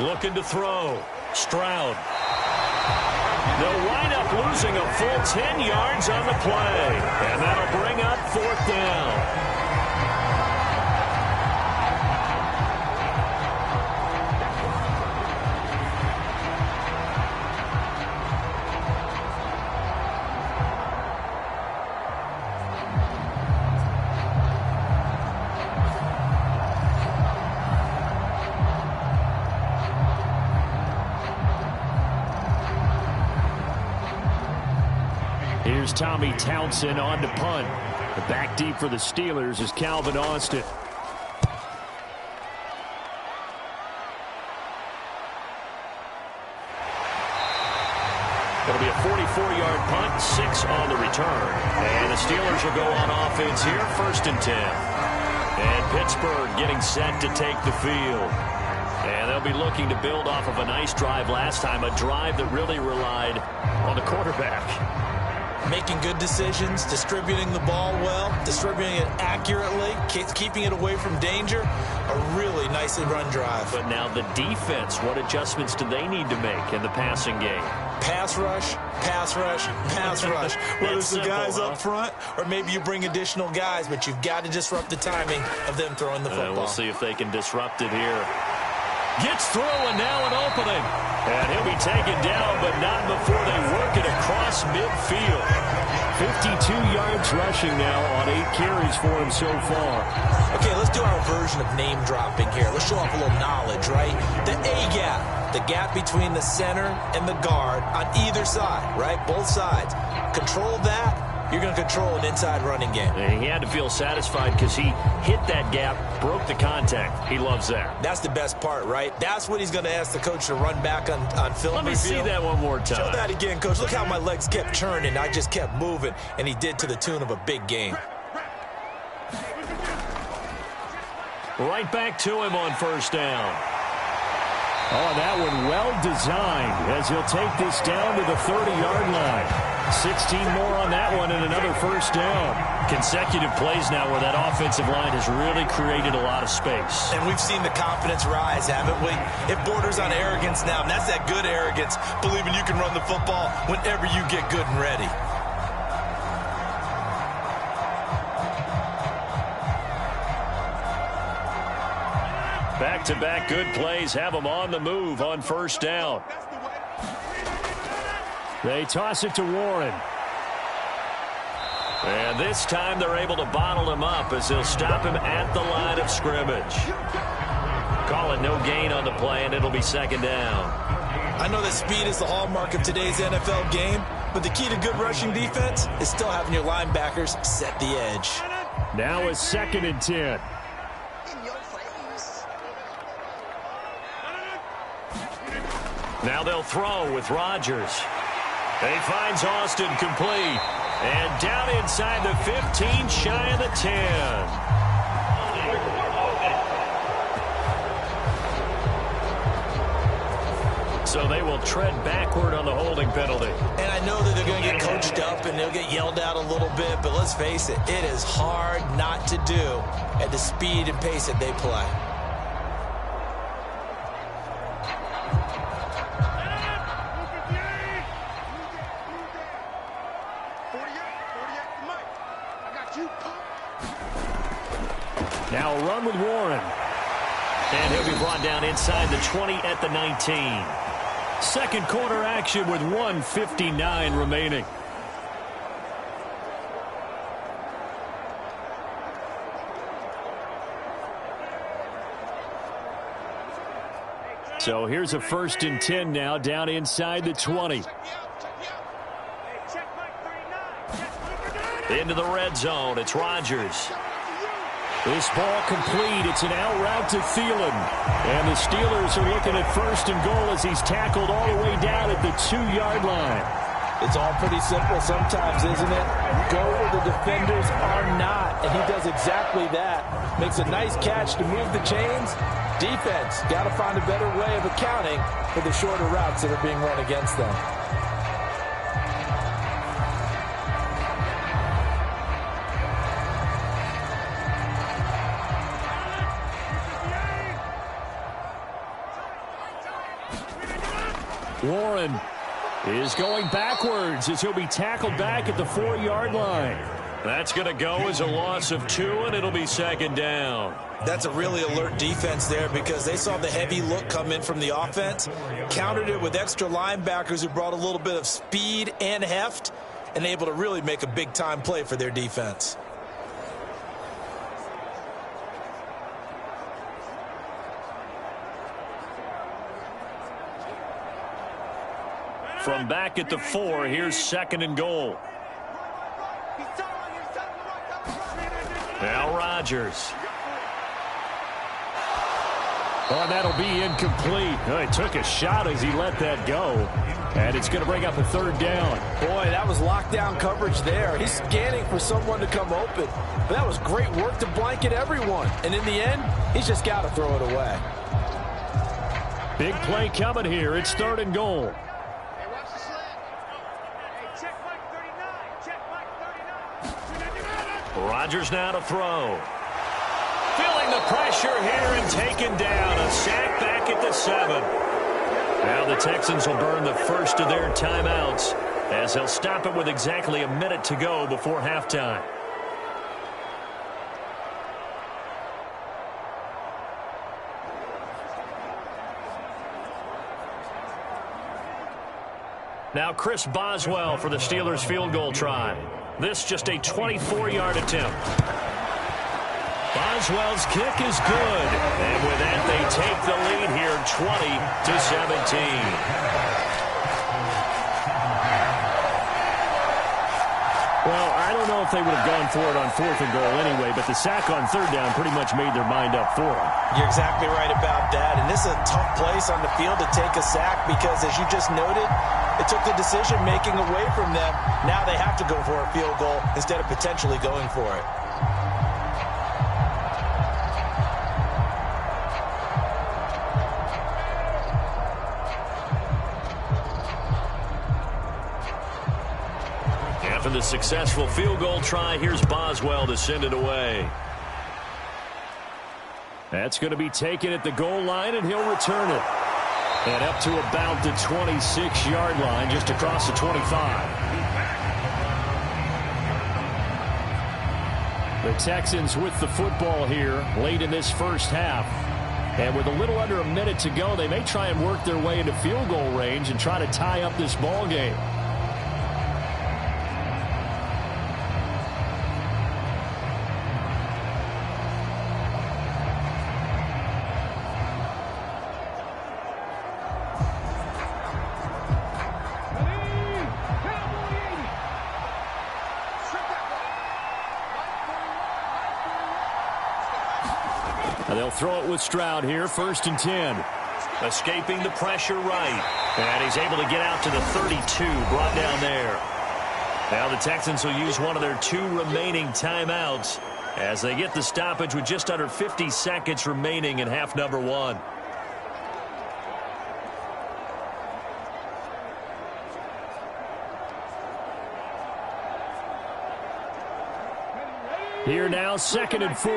Looking to throw. Stroud. They'll wind up losing a full 10 yards on the play. And that'll bring up 4th down. Here's Tommy Townsend on to punt. The back deep for the Steelers is Calvin Austin. It'll be a 44-yard punt, 6 on the return. And the Steelers will go on offense here, 1st and 10. And Pittsburgh getting set to take the field. And they'll be looking to build off of a nice drive last time, a drive that really relied on the quarterback. Making good decisions, distributing the ball well, distributing it accurately, keeping it away from danger. A really nicely run drive. But now the defense, what adjustments do they need to make in the passing game? Pass rush, pass rush, pass rush. Whether it's the guys up front or maybe you bring additional guys, but you've got to disrupt the timing of them throwing the football. We'll see if they can disrupt it here. Gets through and now an opening. And he'll be taken down, but not before they work it across midfield. 52 yards rushing now on 8 carries for him so far. Okay, let's do our version of name dropping here. Let's show off a little knowledge, right? The A gap, the gap between the center and the guard on either side, right? Both sides. Control that. You're going to control an inside running game. And he had to feel satisfied because he hit that gap, broke the contact. He loves that. That's the best part, right? That's what he's going to ask the coach to run back on film. Let me see that one more time. Show that again, coach. Look how my legs kept churning. I just kept moving, and he did to the tune of a big game. Right back to him on 1st down. Oh, that one well designed as he'll take this down to the 30-yard line. 16 more on that one and another 1st down. Consecutive plays now where that offensive line has really created a lot of space. And we've seen the confidence rise, haven't we? It borders on arrogance now, and that's that good arrogance, believing you can run the football whenever you get good and ready. Back-to-back good plays have them on the move on 1st down. They toss it to Warren. And this time they're able to bottle him up as they'll stop him at the line of scrimmage. Call it no gain on the play, and it'll be 2nd down. I know that speed is the hallmark of today's NFL game, but the key to good rushing defense is still having your linebackers set the edge. Now a 2nd and 10. Now they'll throw with Rodgers. He finds Austin complete. And down inside the 15, shy of the 10. will tread backward on the holding penalty. And I know that they're going to get coached up and they'll get yelled at a little bit, but let's face it, it is hard not to do at the speed and pace that they play. Now a run with Warren. And he'll be brought down inside the 20 at the 19. Second quarter action with 1:59 remaining. So here's a 1st and 10 now down inside the 20. Into the red zone. It's Rodgers. This ball complete. It's an out route to Thielen. And the Steelers are looking at 1st and goal as he's tackled all the way down at the 2-yard line. It's all pretty simple sometimes, isn't it? Go where the defenders are not. And he does exactly that. Makes a nice catch to move the chains. Defense, got to find a better way of accounting for the shorter routes that are being run against them. Warren is going backwards as he'll be tackled back at the 4-yard line. That's going to go as a loss of 2, and it'll be 2nd down. That's a really alert defense there because they saw the heavy look come in from the offense, countered it with extra linebackers who brought a little bit of speed and heft, and able to really make a big-time play for their defense. From back at the 4, here's 2nd and goal. Now Rodgers. Oh, that'll be incomplete. Oh, he took a shot as he let that go. And it's going to bring up a 3rd down. Boy, that was lockdown coverage there. He's scanning for someone to come open. But that was great work to blanket everyone. And in the end, he's just got to throw it away. Big play coming here. It's 3rd and goal. Rodgers now to throw. Feeling the pressure here and taken down. A sack back at the 7. Now the Texans will burn the first of their timeouts as they'll stop it with exactly a minute to go before halftime. Now Chris Boswell for the Steelers field goal try. This just a 24-yard attempt. Boswell's kick is good. And with that, they take the lead here 20-17. Well, I don't know if they would have gone for it on 4th and goal anyway, but the sack on 3rd down pretty much made their mind up for them. You're exactly right about that. And this is a tough place on the field to take a sack because, as you just noted, it took the decision-making away from them. Now they have to go for a field goal instead of potentially going for it. After the successful field goal try, here's Boswell to send it away. That's going to be taken at the goal line, and he'll return it. And up to about the 26-yard line, just across the 25. The Texans with the football here late in this first half. And with a little under a minute to go, they may try and work their way into field goal range and try to tie up this ball game. They'll throw it with Stroud here, 1st and 10. Escaping the pressure right. And he's able to get out to the 32, brought down there. Now the Texans will use one of their 2 remaining timeouts as they get the stoppage with just under 50 seconds remaining in half number 1. now 2nd and 4.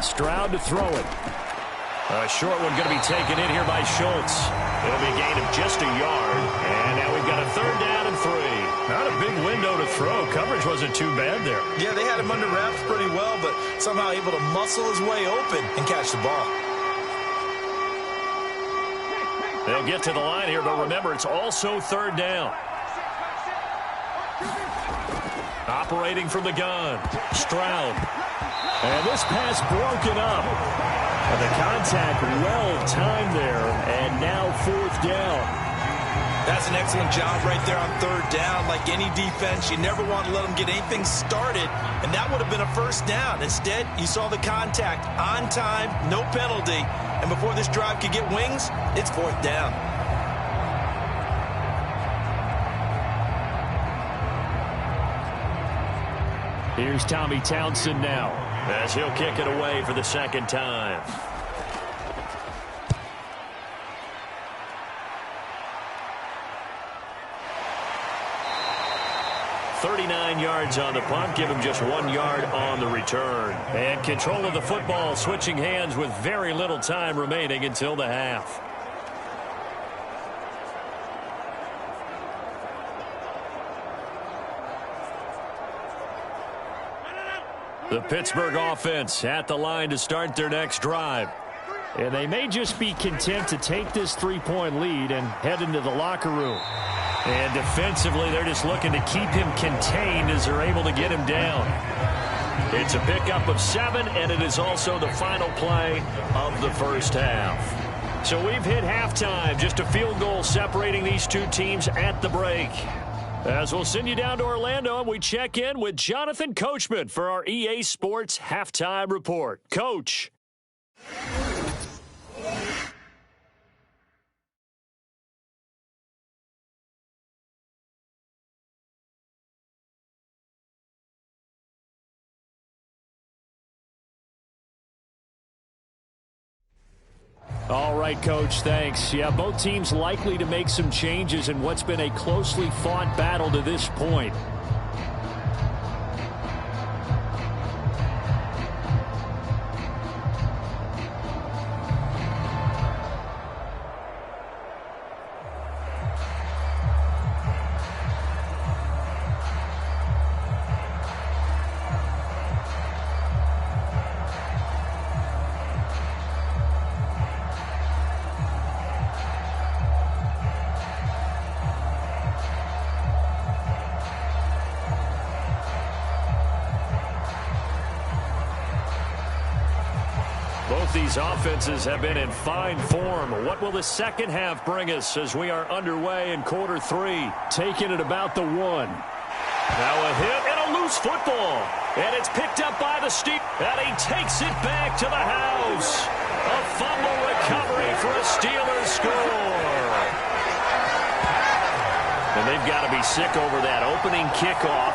Stroud to throw it. A short one going to be taken in here by Schultz. It'll be a gain of just a yard. And now we've got a 3rd down and 3. Not a big window to throw. Coverage wasn't too bad there. Yeah, they had him under wraps pretty well, but somehow able to muscle his way open and catch the ball. They'll get to the line here, but remember, it's also 3rd down. Operating from the gun, Stroud. And this pass broken up. And the contact well timed there, and now 4th down. That's an excellent job right there on 3rd down. Like any defense, you never want to let them get anything started, and that would have been a 1st down. Instead, you saw the contact on time, no penalty, and before this drive could get wings, it's 4th down. Here's Tommy Townsend now, as he'll kick it away for the 2nd time. $39 yards on the punt, give him just 1 yard on the return. And control of the football, switching hands with very little time remaining until the half. The Pittsburgh offense at the line to start their next drive. And they may just be content to take this 3-point lead and head into the locker room. And defensively, they're just looking to keep him contained as they're able to get him down. It's a pickup of 7, and it is also the final play of the first half. So we've hit halftime, just a field goal separating these two teams at the break. As we'll send you down to Orlando, and we check in with Jonathan Coachman for our EA Sports Halftime Report. Coach. All right, Coach, thanks. Yeah, both teams likely to make some changes in what's been a closely fought battle to this point. Both these offenses have been in fine form. What will the second half bring us as we are underway in quarter 3? Taking it about the 1. Now a hit and a loose football. And it's picked up by the Steelers. And he takes it back to the house. A fumble recovery for a Steelers score. And they've got to be sick over that opening kickoff.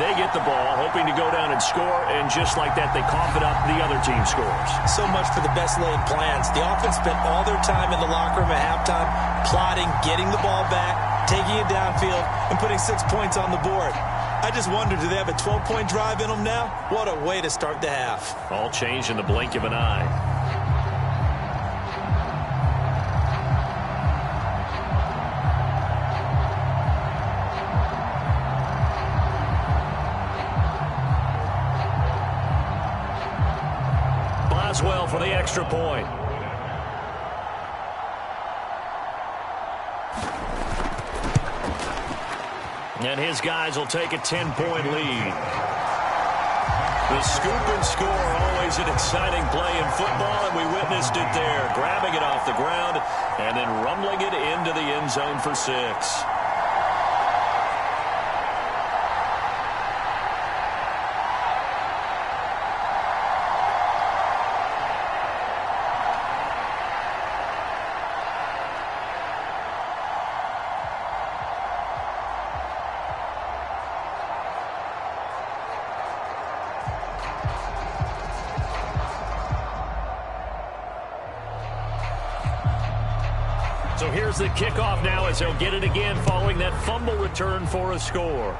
They get the ball, hoping to go down and score, and just like that, they cough it up, the other team scores. So much for the best laid plans. The offense spent all their time in the locker room at halftime, plotting, getting the ball back, taking it downfield, and putting 6 points on the board. I just wonder, do they have a 12-point drive in them now? What a way to start the half. All changed in the blink of an eye. Well for the extra point. And his guys will take a 10-point lead. The scoop and score, always an exciting play in football, and we witnessed it there, grabbing it off the ground and then rumbling it into the end zone for 6. So here's the kickoff now as they'll get it again following that fumble return for a score.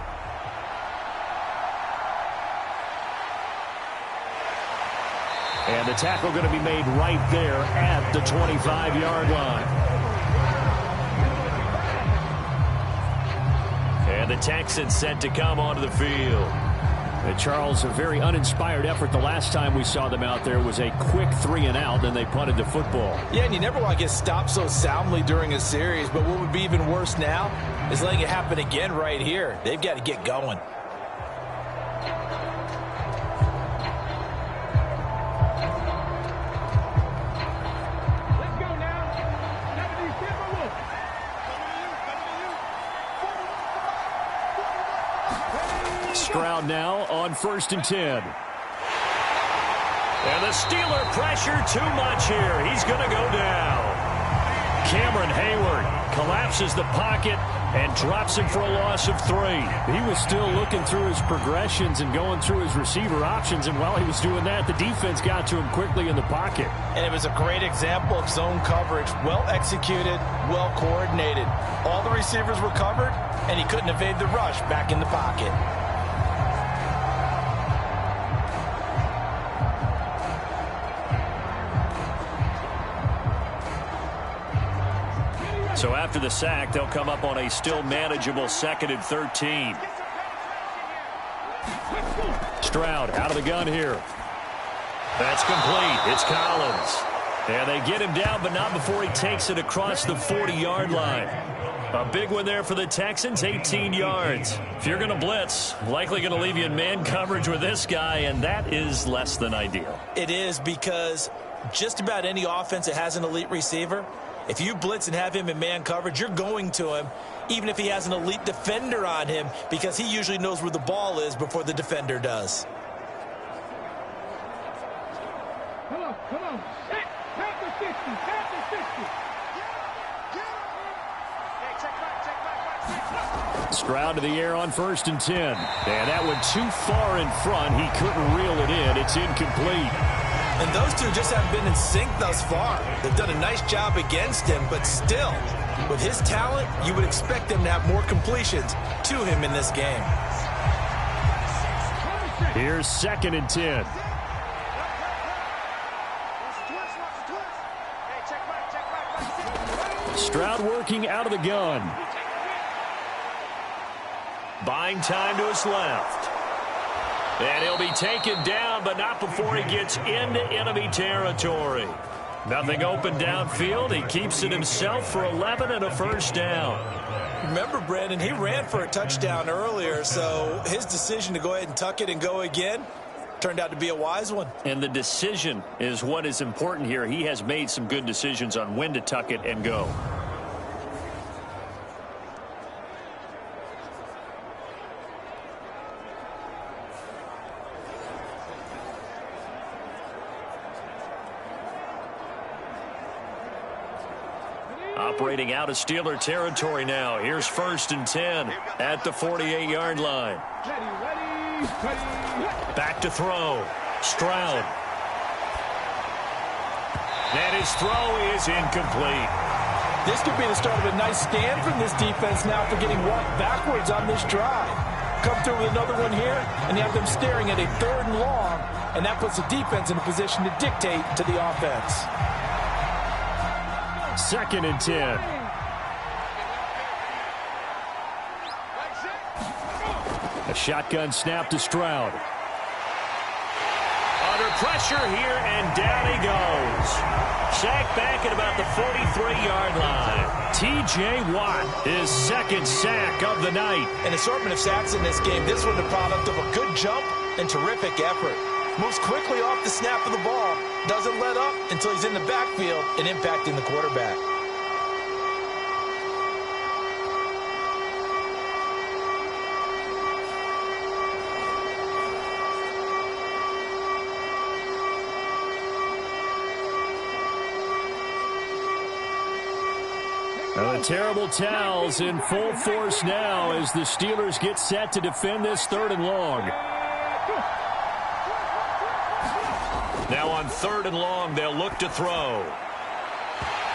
And the tackle going to be made right there at the 25-yard line. And the Texans set to come onto the field. And Charles, a very uninspired effort the last time we saw them out there was a quick 3-and-out, then they punted the football. Yeah, and you never want to get stopped so soundly during a series, but what would be even worse now is letting it happen again right here. They've got to get going. Stroud now on 1st and 10. And the Steeler pressure too much here. He's going to go down. Cameron Hayward collapses the pocket and drops him for a loss of 3. He was still looking through his progressions and going through his receiver options, and while he was doing that, the defense got to him quickly in the pocket. And it was a great example of zone coverage. Well executed, well coordinated. All the receivers were covered, and he couldn't evade the rush back in the pocket. So after the sack, they'll come up on a still manageable 2nd and 13. Stroud out of the gun here. That's complete. It's Collins. And they get him down, but not before he takes it across the 40-yard line. A big one there for the Texans, 18 yards. If you're going to blitz, likely going to leave you in man coverage with this guy, and that is less than ideal. It is, because just about any offense that has an elite receiver, if you blitz and have him in man coverage, you're going to him, even if he has an elite defender on him, because he usually knows where the ball is before the defender does. Come on. Tap the 60. Tap the 60. Stroud to the air on 1st and 10. And that one too far in front. He couldn't reel it in. It's incomplete. And those two just haven't been in sync thus far. They've done a nice job against him, but still, with his talent, you would expect them to have more completions to him in this game. Here's 2nd and 10. Stroud working out of the gun. Buying time to his left. And he'll be taken down, but not before he gets into enemy territory. Nothing open downfield. He keeps it himself for 11 and a 1st down. Remember, Brandon, he ran for a touchdown earlier, so his decision to go ahead and tuck it and go again turned out to be a wise one. And the decision is what is important here. He has made some good decisions on when to tuck it and go. Operating out of Steeler territory now. Here's 1st and 10 at the 48-yard line. Ready. Back to throw. Stroud. And his throw is incomplete. This could be the start of a nice stand from this defense now for getting walked backwards on this drive. Come through with another one here, and you have them staring at a 3rd and long, and that puts the defense in a position to dictate to the offense. 2nd and 10. A shotgun snap to Stroud. Under pressure here, and down he goes. Sacked back at about the 43-yard line. T.J. Watt, his 2nd sack of the night. An assortment of sacks in this game. This one the product of a good jump and terrific effort. Moves quickly off the snap of the ball. Doesn't let up until he's in the backfield and impacting the quarterback. The terrible towels in full force now as the Steelers get set to defend this 3rd and long. Now on 3rd and long, they'll look to throw.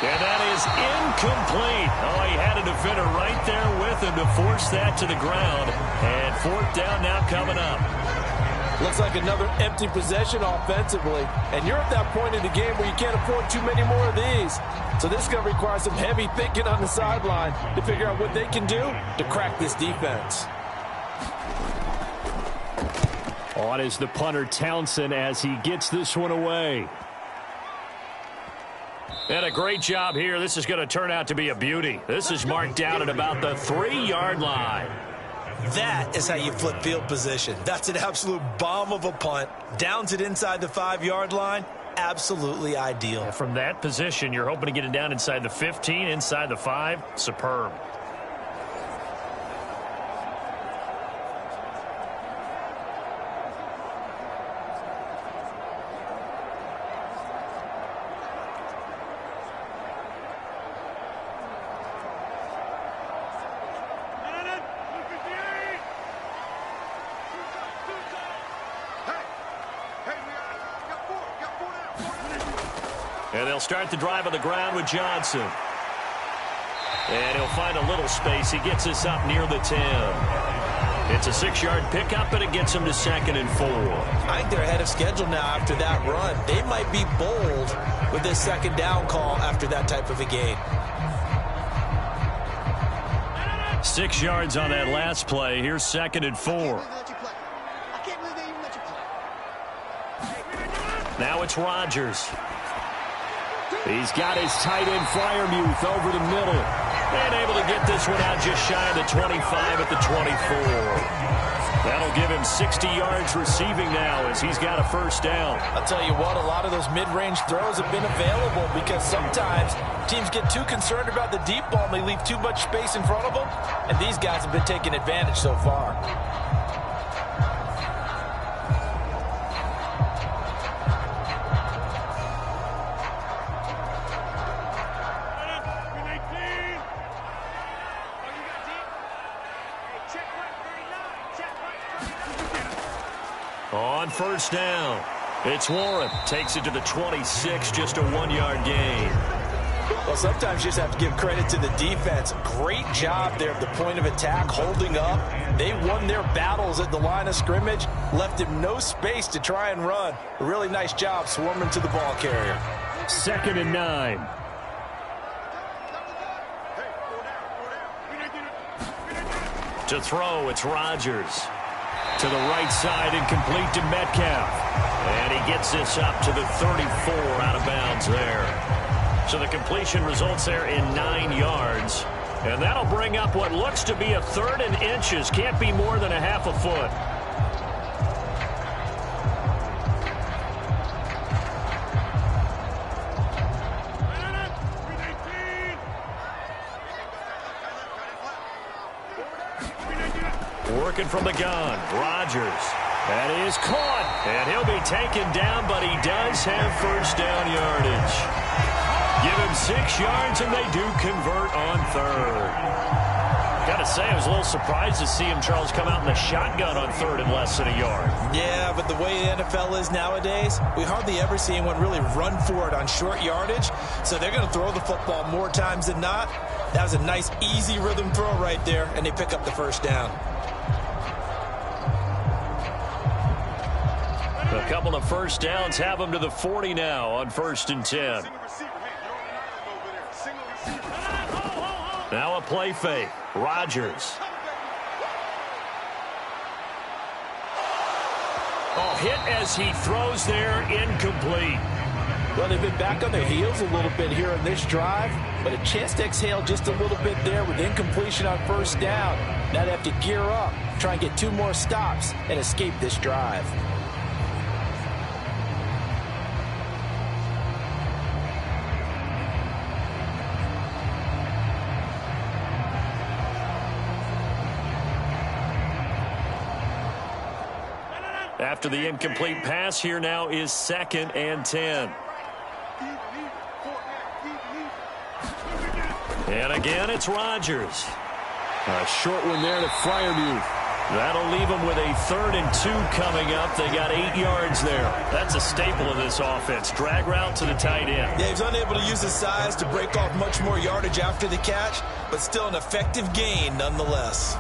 And that is incomplete. Oh, he had a defender right there with him to force that to the ground. And fourth down now coming up. Looks like another empty possession offensively. And you're at that point in the game where you can't afford too many more of these. So this is going to require some heavy thinking on the sideline to figure out what they can do to crack this defense. On is the punter Townsend as he gets this one away. And a great job here. This is going to turn out to be a beauty. This is marked down at about the 3-yard line. That is how you flip field position. That's an absolute bomb of a punt. Downs it inside the 5-yard line. Absolutely ideal. From that position, you're hoping to get it down inside the 15, inside the 5. Superb. And they'll start the drive on the ground with Johnson. And he'll find a little space. He gets us up near the 10. It's a 6-yard pickup, and it gets him to 2nd and 4. I think they're ahead of schedule now after that run. They might be bold with this 2nd down call after that type of a game. 6 yards on that last play. Here's 2nd and 4. Now it's Rodgers. He's got his tight end Freiermuth over the middle. And able to get this one out just shy of the 25 at the 24. That'll give him 60 yards receiving now as he's got a first down. I'll tell you what, a lot of those mid-range throws have been available because sometimes teams get too concerned about the deep ball and they leave too much space in front of them. And these guys have been taking advantage so far. On first down, it's Warren. Takes it to the 26, just a 1-yard gain. Well, sometimes you just have to give credit to the defense. Great job there at the point of attack, holding up. They won their battles at the line of scrimmage, left him no space to try and run. A really nice job swarming to the ball carrier. 2nd and 9. To throw, it's Rodgers. To the right side, incomplete to Metcalf. And he gets this up to the 34, out of bounds there. So the completion results there in 9 yards. And that'll bring up what looks to be a 3rd and inches. Can't be more than a half a foot. Working from the gun, Rodgers. That is caught, and he'll be taken down, but he does have first down yardage. Give him 6 yards, and they do convert on 3rd. Got to say, I was a little surprised to see him, Charles, come out in the shotgun on 3rd and less than a yard. Yeah, but the way the NFL is nowadays, we hardly ever see anyone really run for it on short yardage. So they're going to throw the football more times than not. That was a nice, easy rhythm throw right there, and they pick up the first down. A couple of first downs have them to the 40 now on 1st and 10. Now a play fake. Rodgers. Oh, hit as he throws there, incomplete. Well, they've been back on their heels a little bit here in this drive, but a chance to exhale just a little bit there with incompletion on first down. Now they have to gear up, try and get 2 more stops and escape this drive. After the incomplete pass, here now is 2nd and 10. And again, it's Rodgers. A short one there to Freiermuth. That'll leave them with a 3rd and 2 coming up. They got 8 yards there. That's a staple of this offense. Drag route to the tight end. Yeah, he's unable to use his size to break off much more yardage after the catch, but still an effective gain nonetheless.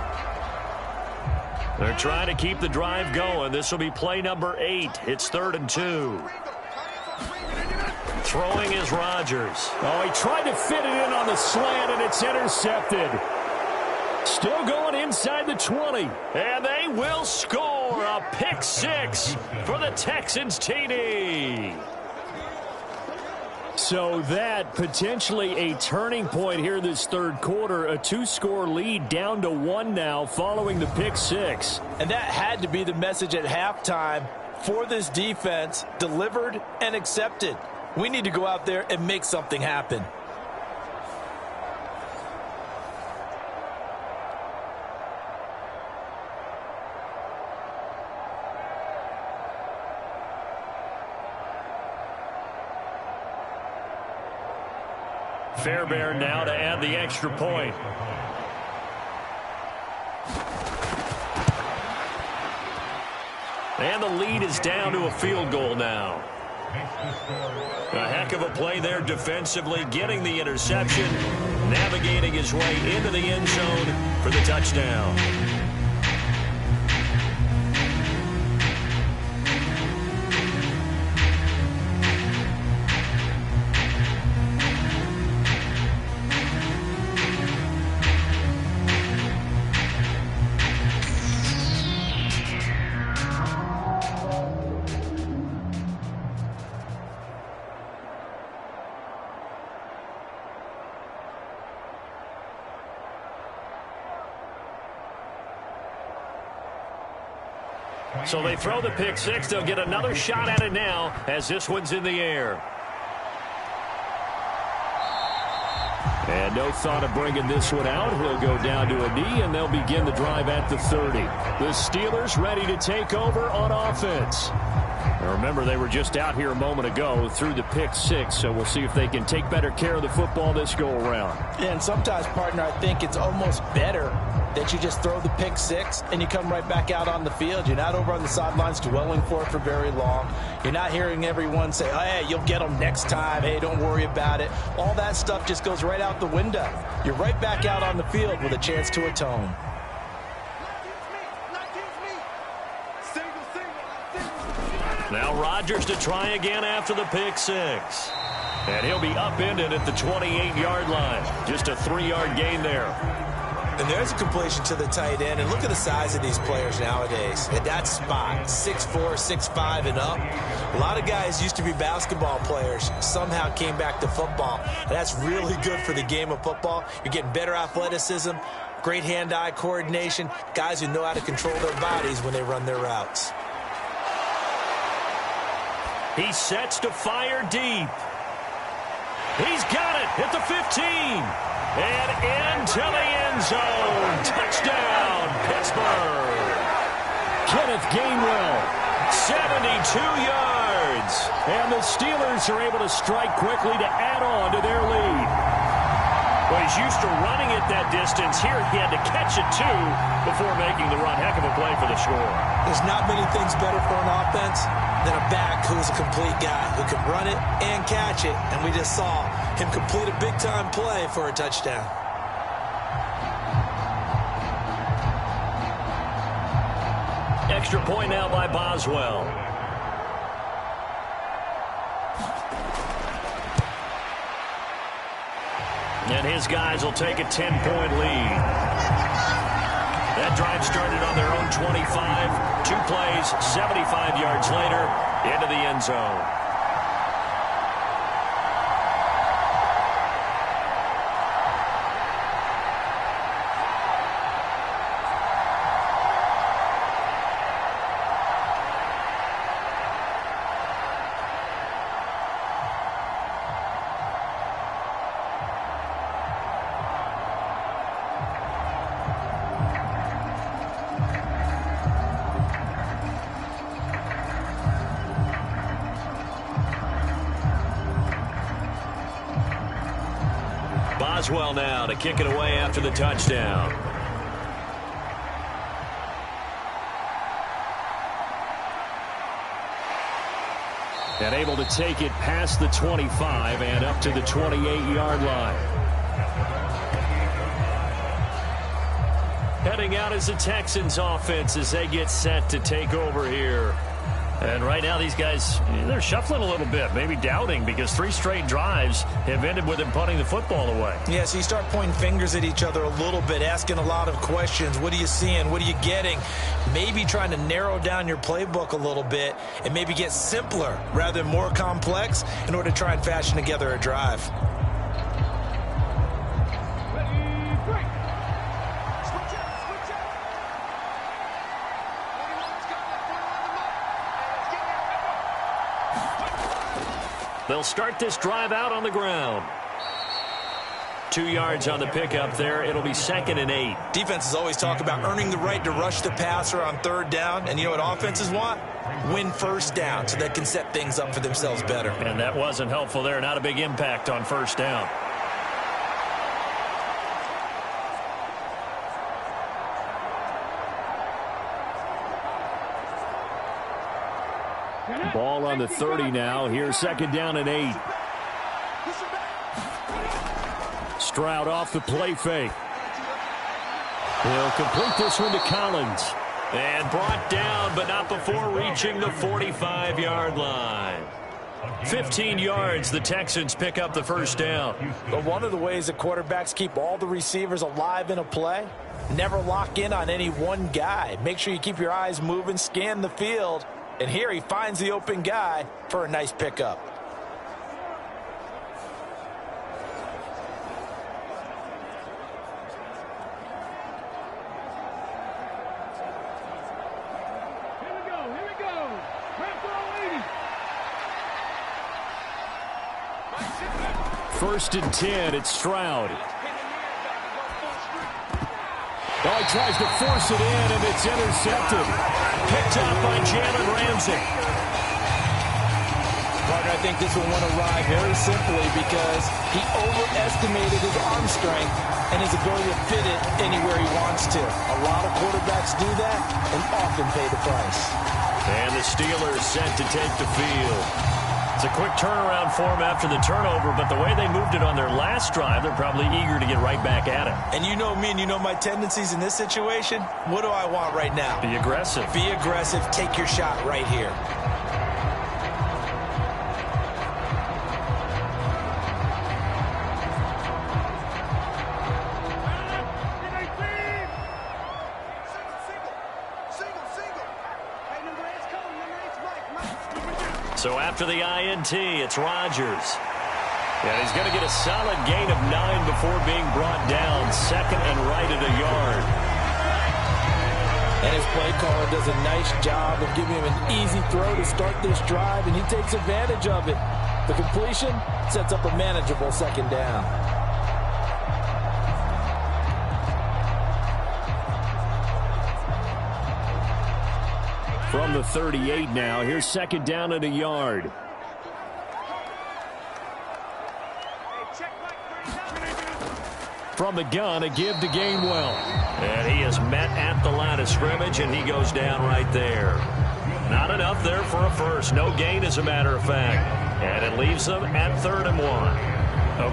They're trying to keep the drive going. This will be play number 8. It's 3rd and 2. Throwing is Rodgers. Oh, he tried to fit it in on the slant, and it's intercepted. Still going inside the 20. And they will score a pick 6 for the Texans TD. So that potentially a turning point here this 3rd quarter. A 2-score lead down to 1 now following the pick 6. And that had to be the message at halftime for this defense. Delivered and accepted. We need to go out there and make something happen. Fairbairn now to add the extra point. And the lead is down to a field goal now. A heck of a play there defensively, getting the interception, navigating his way into the end zone for the touchdown. So they throw the pick 6. They'll get another shot at it now as this one's in the air. And no thought of bringing this one out. He'll go down to a knee, and they'll begin the drive at the 30. The Steelers ready to take over on offense. Now remember, they were just out here a moment ago through the pick 6, so we'll see if they can take better care of the football this go-around. Yeah, and sometimes, partner, I think it's almost better that you just throw the pick 6 and you come right back out on the field. You're not over on the sidelines dwelling for it for very long. You're not hearing everyone say, oh, hey, you'll get them next time. Hey, don't worry about it. All that stuff just goes right out the window. You're right back out on the field with a chance to atone. Now Rodgers to try again after the pick 6. And he'll be upended at the 28-yard line. Just a 3-yard gain there. And there's a completion to the tight end. And look at the size of these players nowadays. At that spot, 6'4", 6'5", and up. A lot of guys used to be basketball players, somehow came back to football. And that's really good for the game of football. You're getting better athleticism, great hand-eye coordination, guys who know how to control their bodies when they run their routes. He sets to fire deep. He's got it at the 15. And into the end zone. Touchdown, Pittsburgh. Kenneth Gainwell. 72 yards. And the Steelers are able to strike quickly to add on to their lead. Well, he's used to running it that distance. Here he had to catch it, too, before making the run. Heck of a play for the score. There's not many things better for an offense than a back who is a complete guy who can run it and catch it. And we just saw him complete a big-time play for a touchdown. Extra point now by Boswell. And his guys will take a 10-point lead. That drive started on their own 25. 2 plays, 75 yards later, into the end zone. Boswell now to kick it away after the touchdown. And able to take it past the 25 and up to the 28-yard line. Heading out is the Texans offense as they get set to take over here. And right now these guys, they're shuffling a little bit, maybe doubting, because 3 straight drives have ended with them punting the football away. Yeah, so you start pointing fingers at each other a little bit, asking a lot of questions. What are you seeing? What are you getting? Maybe trying to narrow down your playbook a little bit and maybe get simpler rather than more complex in order to try and fashion together a drive. They'll start this drive out on the ground. 2 yards on the pickup there. It'll be 2nd and 8. Defenses always talk about earning the right to rush the passer on 3rd down. And you know what offenses want? Win 1st down so they can set things up for themselves better. And that wasn't helpful there. Not a big impact on 1st down. Ball on the 30 now. Here's 2nd down and 8. Stroud off the play fake. He'll complete this one to Collins. And brought down, but not before reaching the 45-yard line. 15 yards, the Texans pick up the 1st down. But one of the ways that quarterbacks keep all the receivers alive in a play, never lock in on any one guy. Make sure you keep your eyes moving, scan the field. And here he finds the open guy for a nice pickup. Here we go. First and 10, it's Stroud. Oh, he tries to force it in, and it's intercepted. Picked up by Jalen Ramsey. Partner, I think this one went awry very simply because he overestimated his arm strength and his ability to fit it anywhere he wants to. A lot of quarterbacks do that and often pay the price. And the Steelers set to take the field. It's a quick turnaround for them after the turnover, but the way they moved it on their last drive, they're probably eager to get right back at it. And you know me and you know my tendencies in this situation. What do I want right now? Be aggressive. Be aggressive. Take your shot right here. So after the INT, it's Rodgers. And he's going to get a solid gain of 9 before being brought down. 2nd and right at a yard. And his play caller does a nice job of giving him an easy throw to start this drive, and he takes advantage of it. The completion sets up a manageable 2nd down. From the 38 now, here's 2nd down and a yard. From the gun, a give to Gainwell. And he is met at the line of scrimmage, and he goes down right there. Not enough there for a first. No gain, as a matter of fact. And it leaves them at 3rd and 1.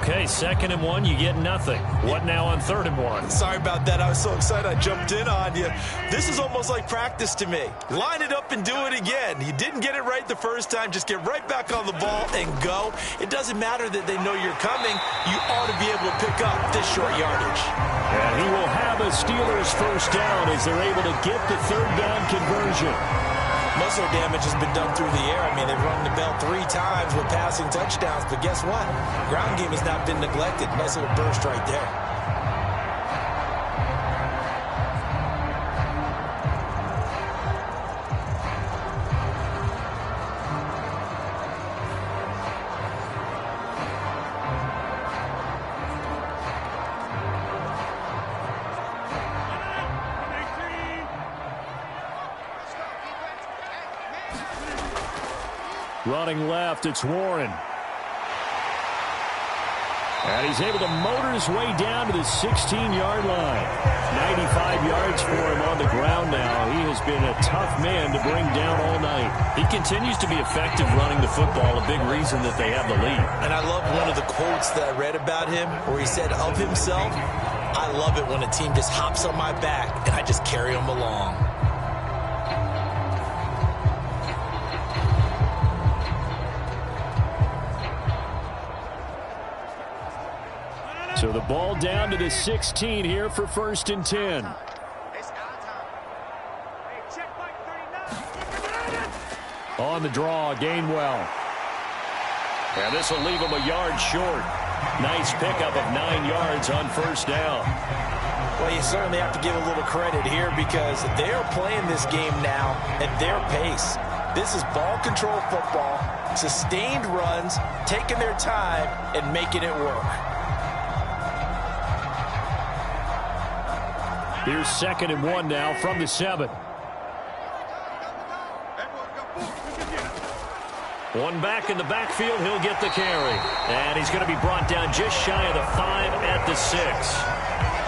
Okay, 2nd and 1, you get nothing. What now on 3rd and 1? Sorry about that. I was so excited I jumped in on you. This is almost like practice to me. Line it up and do it again. You didn't get it right the first time. Just get right back on the ball and go. It doesn't matter that they know you're coming. You ought to be able to pick up this short yardage. And he will have a Steelers 1st down as they're able to get the 3rd down conversion. Most of their damage has been done through the air. I mean, they've rung the bell 3 times with passing touchdowns, but guess what? Ground game has not been neglected. Nice little burst right there. Running left, it's Warren. And he's able to motor his way down to the 16-yard line. 95 yards for him on the ground now. He has been a tough man to bring down all night. He continues to be effective running the football, a big reason that they have the lead. And I love one of the quotes that I read about him where he said of himself, "I love it when a team just hops on my back and I just carry them along." So the ball down to the 16 here for 1st and 10. On the draw, Gainwell. And this will leave him a yard short. Nice pickup of 9 yards on 1st down. Well, you certainly have to give a little credit here because they are playing this game now at their pace. This is ball control football, sustained runs, taking their time, and making it work. Here's 2nd and 1 now from the 7. One back in the backfield. He'll get the carry. And he's going to be brought down just shy of the 5 at the 6.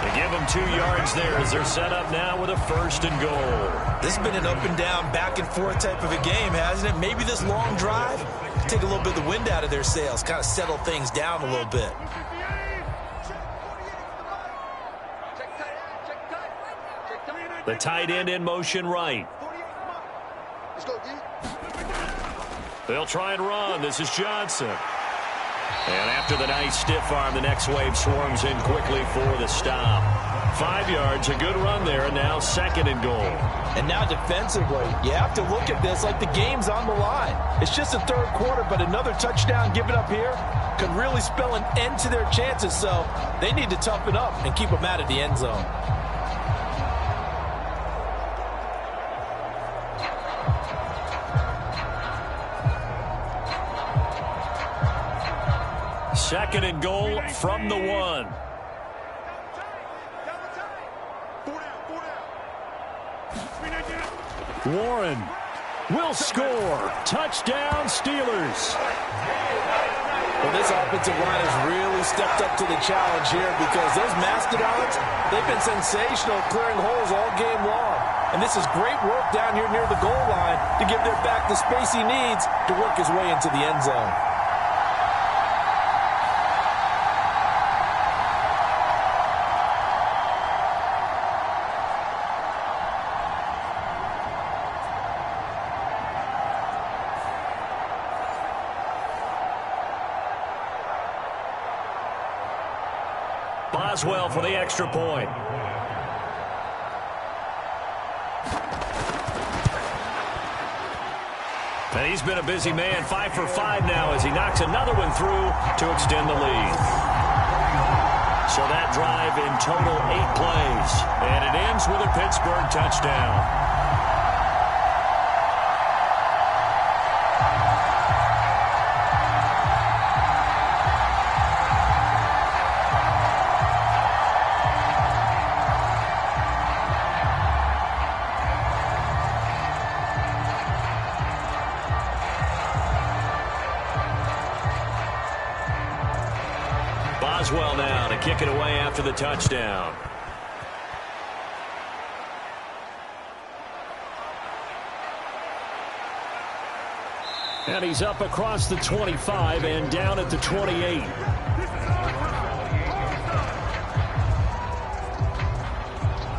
They give him 2 yards there as they're set up now with a 1st and goal. This has been an up and down, back and forth type of a game, hasn't it? Maybe this long drive, take a little bit of the wind out of their sails, kind of settle things down a little bit. The tight end in motion right. They'll try and run. This is Johnson. And after the nice stiff arm, the next wave swarms in quickly for the stop. 5 yards, a good run there, and now 2nd and goal. And now defensively, you have to look at this like the game's on the line. It's just the 3rd quarter, but another touchdown given up here could really spell an end to their chances, so they need to toughen up and keep them out of the end zone. Second and goal from the 1. Warren will score. Touchdown, Steelers. Well, this offensive line has really stepped up to the challenge here because those Mastodons, they've been sensational clearing holes all game long. And this is great work down here near the goal line to give their back the space he needs to work his way into the end zone. Boswell for the extra point. And he's been a busy man, 5 for 5 now as he knocks another one through to extend the lead. So that drive in total 8 plays. And it ends with a Pittsburgh touchdown. Boswell now to kick it away after the touchdown. And he's up across the 25 and down at the 28.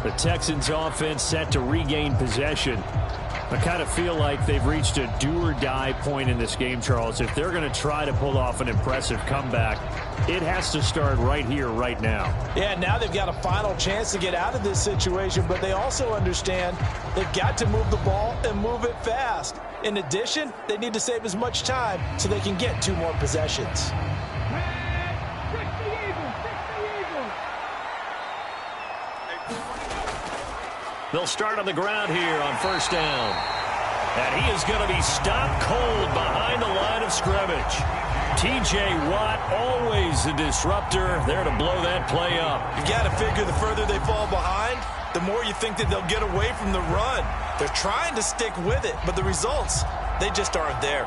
The Texans offense set to regain possession. I kind of feel like they've reached a do-or-die point in this game, Charles. If they're going to try to pull off an impressive comeback, it has to start right here, right now. Yeah, now they've got a final chance to get out of this situation, but they also understand they've got to move the ball and move it fast. In addition, they need to save as much time so they can get 2 more possessions. They'll start on the ground here on 1st down. And he is going to be stopped cold behind the line of scrimmage. T.J. Watt, always a disruptor, there to blow that play up. You got to figure the further they fall behind, the more you think that they'll get away from the run. They're trying to stick with it, but the results, they just aren't there.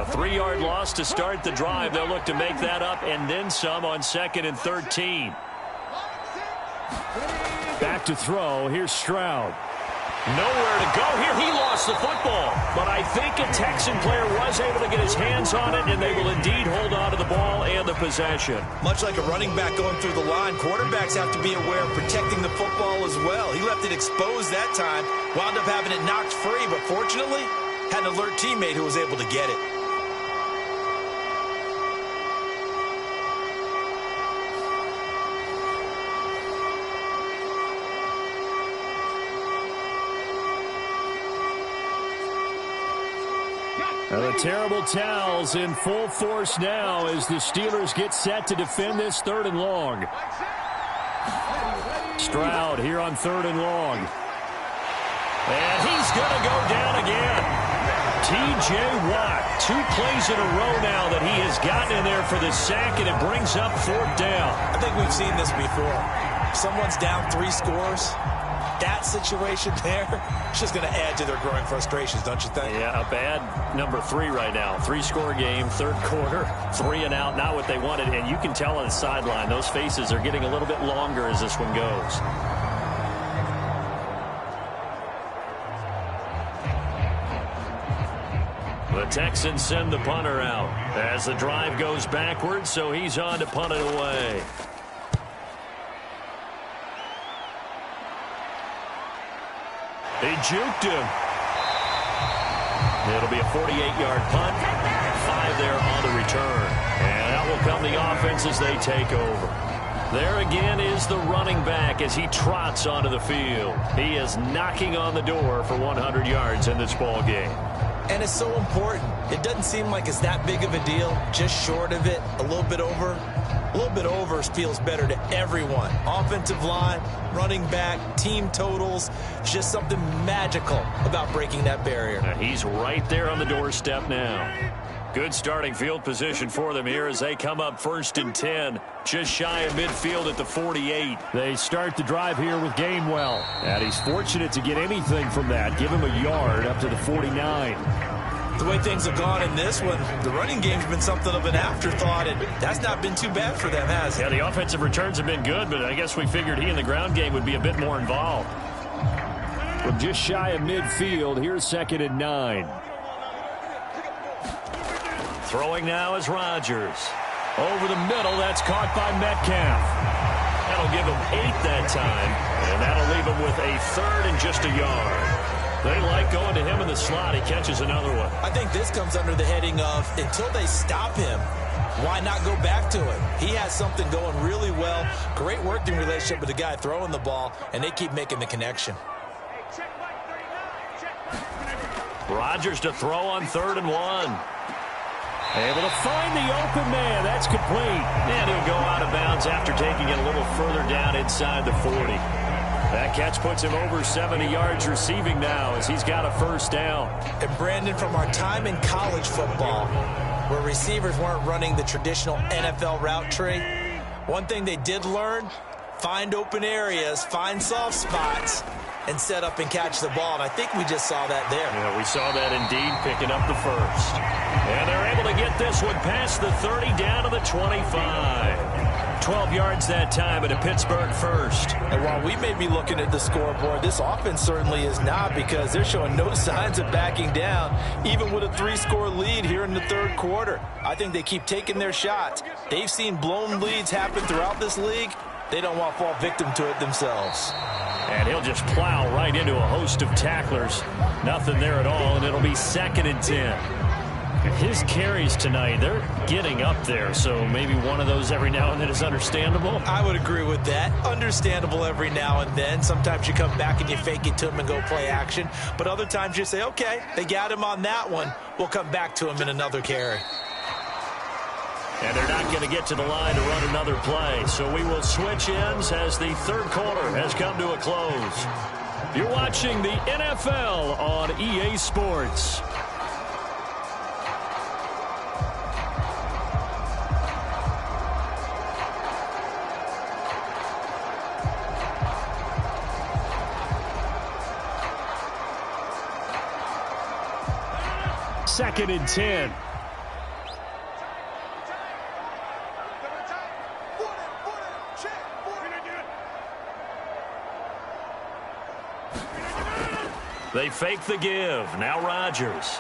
3-yard loss to start the drive. They'll look to make that up and then some on 2nd and 13. Back to throw. Here's Stroud. Nowhere to go here. He lost the football. But I think a Texan player was able to get his hands on it, and they will indeed hold on to the ball and the possession. Much like a running back going through the line, quarterbacks have to be aware of protecting the football as well. He left it exposed that time, wound up having it knocked free, but fortunately had an alert teammate who was able to get it. The terrible towels in full force now as the Steelers get set to defend this 3rd and long. Stroud here on 3rd and long. And he's going to go down again. T.J. Watt, 2 plays in a row now that he has gotten in there for the sack, and it brings up 4th down. I think we've seen this before. Someone's down 3 scores. That situation there, it's just going to add to their growing frustrations, don't you think? Yeah, a bad number 3 right now. 3-score game, 3rd quarter, 3 and out, not what they wanted. And you can tell on the sideline, those faces are getting a little bit longer as this one goes. The Texans send the punter out as the drive goes backwards, so he's on to punt it away. He juked him. It'll be a 48-yard punt. 5 there on the return. And out will come the offense as they take over. There again is the running back as he trots onto the field. He is knocking on the door for 100 yards in this ball game. And it's so important. It doesn't seem like it's that big of a deal. Just short of it, a little bit over. A little bit over feels better to everyone. Offensive line, running back, team totals. Just something magical about breaking that barrier. He's right there on the doorstep now. Good starting field position for them here as they come up 1st and 10. Just shy of midfield at the 48. They start the drive here with Gainwell. And he's fortunate to get anything from that. Give him a yard up to the 49. The way things have gone in this one, the running game's been something of an afterthought, and that's not been too bad for them, has it? Yeah, the offensive returns have been good, but I guess we figured he in the ground game would be a bit more involved. From just shy of midfield, here's 2nd and 9. Throwing now is Rodgers. Over the middle, that's caught by Metcalf. That'll give him 8 that time, and that'll leave him with a 3rd and just a yard. They like going to him in the slot. He catches another one. I think this comes under the heading of until they stop him, why not go back to him? He has something going really well. Great working relationship with the guy throwing the ball, and they keep making the connection. Rodgers to throw on 3rd and 1. Able to find the open man. That's complete. And he'll go out of bounds after taking it a little further down inside the 40. That catch puts him over 70 yards receiving now as he's got a 1st down. And Brandon, from our time in college football, where receivers weren't running the traditional NFL route tree, one thing they did learn, find open areas, find soft spots, and set up and catch the ball. And I think we just saw that there. Yeah, we saw that indeed, picking up the 1st. And they're able to get this one past the 30 down to the 25. 12 yards that time at a Pittsburgh 1st. And while we may be looking at the scoreboard, this offense certainly is not, because they're showing no signs of backing down, even with a 3-score lead here in the 3rd quarter. I think they keep taking their shots. They've seen blown leads happen throughout this league. They don't want to fall victim to it themselves. And he'll just plow right into a host of tacklers. Nothing there at all, and it'll be 2nd and 10. His carries tonight, they're getting up there, so maybe one of those every now and then is understandable. I would agree with that. Understandable every now and then. Sometimes you come back and you fake it to him and go play action. But other times you say, okay, they got him on that one. We'll come back to him in another carry. And they're not going to get to the line to run another play. So we will switch ends as the 3rd quarter has come to a close. You're watching the NFL on EA Sports. Second and 10. They fake the give. Now Rodgers.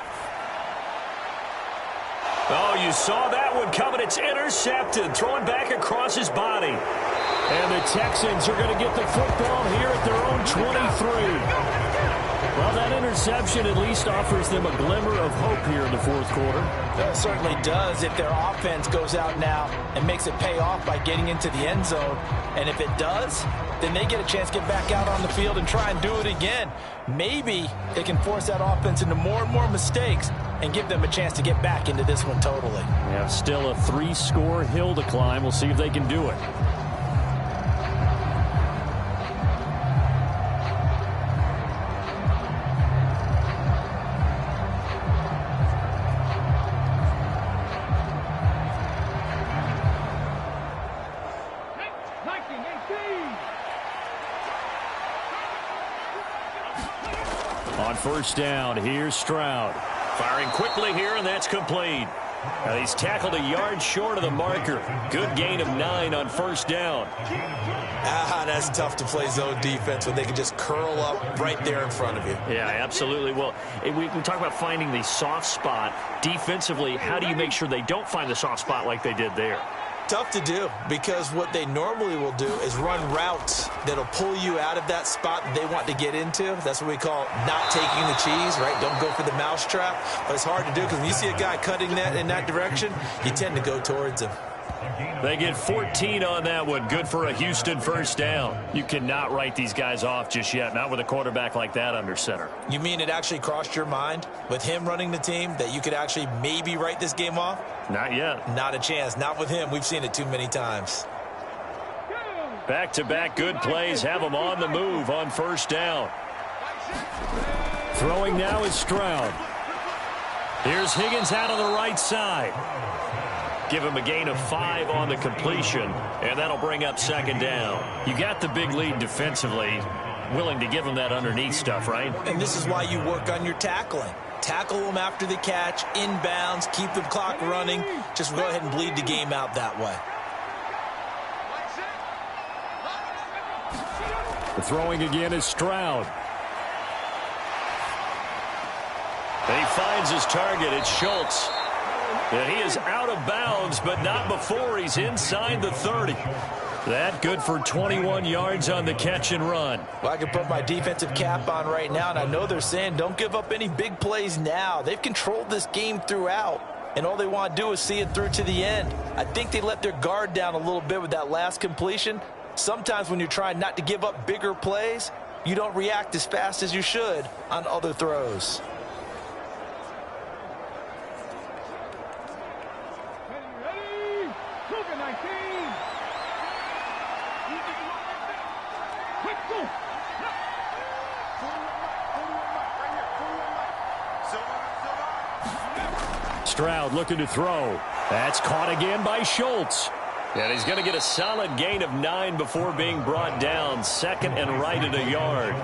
Oh, you saw that one coming. It's intercepted. Throwing back across his body. And the Texans are going to get the football here at their own 23. Well, that interception at least offers them a glimmer of hope here in the fourth quarter. That certainly does if their offense goes out now and makes it pay off by getting into the end zone. And if it does, then they get a chance to get back out on the field and try and do it again. Maybe they can force that offense into more and more mistakes and give them a chance to get back into this one totally. Yeah, still a 3-score hill to climb. We'll see if they can do it. On first down, here's Stroud. Firing quickly here, and that's complete. Now he's tackled a yard short of the marker. Good gain of 9 on first down. That's tough to play zone defense when they can just curl up right there in front of you. Yeah, absolutely. Well, we talk about finding the soft spot. Defensively, how do you make sure they don't find the soft spot like they did there? Tough to do, because what they normally will do is run routes that'll pull you out of that spot that they want to get into. That's what we call not taking the cheese, right? Don't go for the mousetrap. But it's hard to do because when you see a guy cutting that in that direction, you tend to go towards him. They get 14 on that one. Good for a Houston first down. You cannot write these guys off just yet, not with a quarterback like that under center. You mean it actually crossed your mind with him running the team that you could actually maybe write this game off? Not yet. Not a chance. Not with him. We've seen it too many times. Back-to-back good plays have them on the move on first down. Throwing now is Stroud. Here's Higgins out on the right side. Give him a gain of 5 on the completion, and that'll bring up second down. You got the big lead defensively, willing to give him that underneath stuff, right? And this is why you work on your tackling. Tackle them after the catch, inbounds, keep the clock running. Just go ahead and bleed the game out that way. The throwing again is Stroud. He finds his target. It's Schultz. And he is out of bounds, but not before he's inside the 30. That good for 21 yards on the catch and run. Well, I can put my defensive cap on right now, and I know they're saying don't give up any big plays now. They've controlled this game throughout, and all they want to do is see it through to the end. I think they let their guard down a little bit with that last completion. Sometimes when you're trying not to give up bigger plays, you don't react as fast as you should on other throws. Stroud looking to throw. That's caught again by Schultz. And he's going to get a solid gain of 9 before being brought down. Second and right at a yard.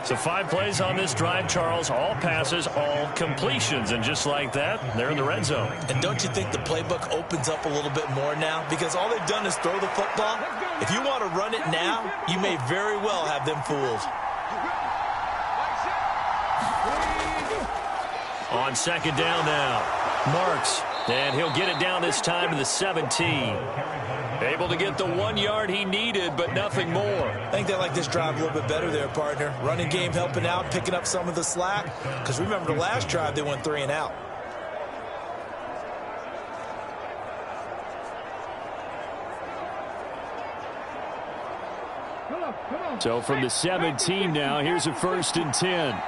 So 5 plays on this drive, Charles. All passes, all completions. And just like that, they're in the red zone. And don't you think the playbook opens up a little bit more now? Because all they've done is throw the football. If you want to run it now, you may very well have them fooled. On second down now. Marks, and he'll get it down this time to the 17. Able to get the 1 yard he needed, but nothing more. I think they like this drive a little bit better there, partner. Running game helping out, picking up some of the slack. Because remember the last drive, they went 3 and out. So from the 17 now, here's a 1st and 10.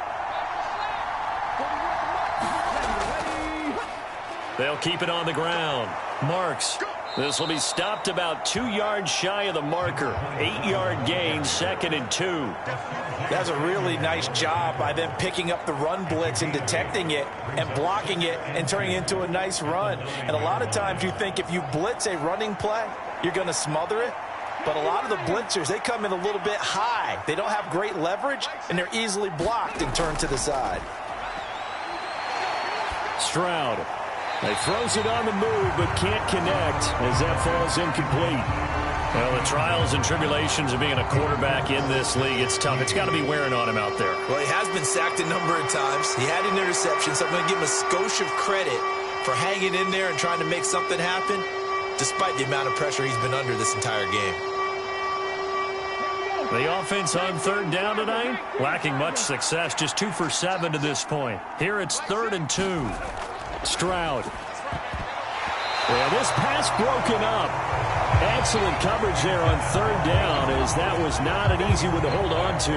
They'll keep it on the ground. Marks. This will be stopped about 2 yards shy of the marker. 8-yard gain, 2nd and 2. That's a really nice job by them picking up the run blitz and detecting it and blocking it and turning it into a nice run. And a lot of times you think if you blitz a running play, you're going to smother it. But a lot of the blitzers, they come in a little bit high. They don't have great leverage, and they're easily blocked and turned to the side. Stroud. He throws it on the move, but can't connect as that falls incomplete. Well, the trials and tribulations of being a quarterback in this league, it's tough. It's got to be wearing on him out there. Well, he has been sacked a number of times. He had an interception, so I'm going to give him a skosh of credit for hanging in there and trying to make something happen, despite the amount of pressure he's been under this entire game. The offense on third down tonight, lacking much success, just 2 for 7 to this point. Here it's 3rd and 2. Stroud. Yeah, this pass broken up. Excellent coverage there on third down, as that was not an easy one to hold on to.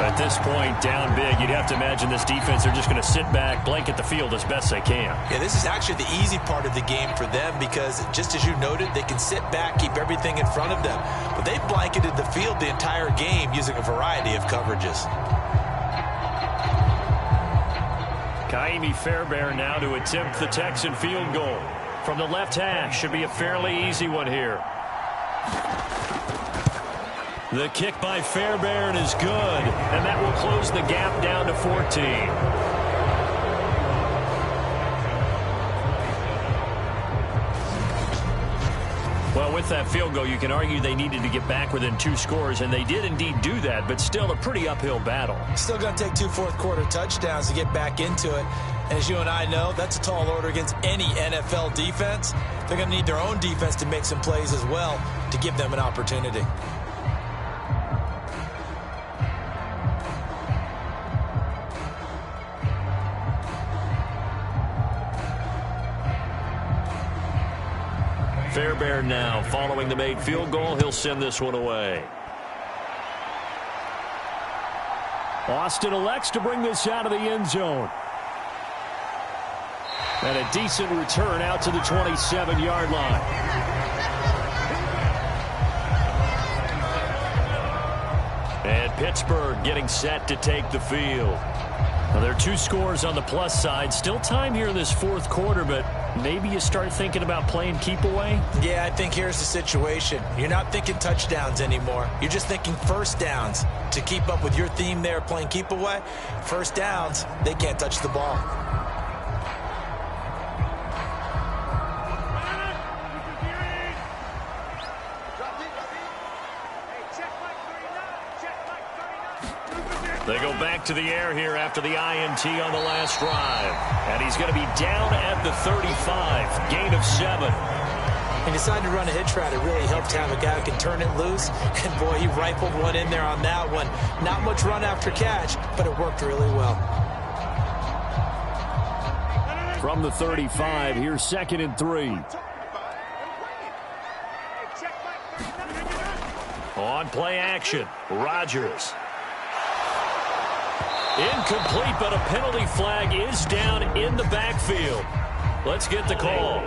At this point, down big, you'd have to imagine this defense, they're just going to sit back, blanket the field as best they can. Yeah, this is actually the easy part of the game for them because, just as you noted, they can sit back, keep everything in front of them. But they've blanketed the field the entire game using a variety of coverages. Kaimi Fairbairn now to attempt the Texan field goal. From the left hash, should be a fairly easy one here. The kick by Fairbairn is good, and that will close the gap down to 14. Well, with that field goal, you can argue they needed to get back within 2 scores, and they did indeed do that, but still a pretty uphill battle. Still going to take 2 fourth-quarter touchdowns to get back into it. And as you and I know, that's a tall order against any NFL defense. They're going to need their own defense to make some plays as well to give them an opportunity. Fairbairn now following the made field goal. He'll send this one away. Austin elects to bring this out of the end zone. And a decent return out to the 27-yard line. And Pittsburgh getting set to take the field. Now, there are 2 scores on the plus side. Still time here in this fourth quarter, but maybe you start thinking about playing keep away? Yeah, I think here's the situation. You're not thinking touchdowns anymore. You're just thinking first downs. To keep up with your theme there, playing keep away, first downs, they can't touch the ball. They go back to the air here after the INT on the last drive. And he's going to be down at the 35. Gain of 7. He decided to run a hitch route. It really helped to have a guy who can turn it loose. And, boy, he rifled one in there on that one. Not much run after catch, but it worked really well. From the 35, here's 2nd and 3. On play action, Rodgers. Incomplete, but a penalty flag is down in the backfield. Let's get the call.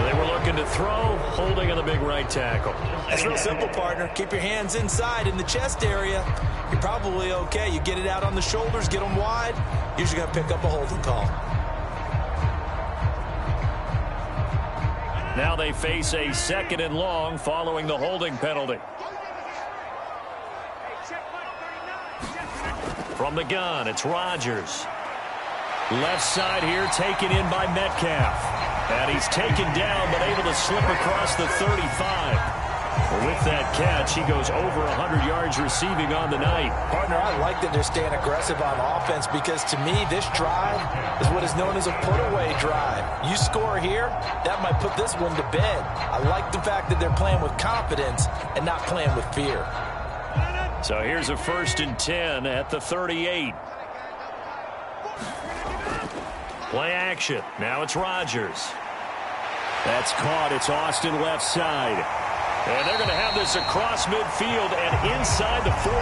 They were looking to throw, holding on the big right tackle. That's real simple, partner. Keep your hands inside in the chest area. You're probably okay. You get it out on the shoulders, get them wide. Usually going to pick up a holding call. Now they face a 2nd and long following the holding penalty. From the gun, it's Rodgers. Left side here taken in by Metcalf. And he's taken down but able to slip across the 35. With that catch, he goes over 100 yards receiving on the night. Partner, I like that they're staying aggressive on offense because, to me, this drive is what is known as a put-away drive. You score here, that might put this one to bed. I like the fact that they're playing with confidence and not playing with fear. So here's a 1st and 10 at the 38. Play action. Now it's Rodgers. That's caught. It's Austin left side. And they're going to have this across midfield and inside the 45.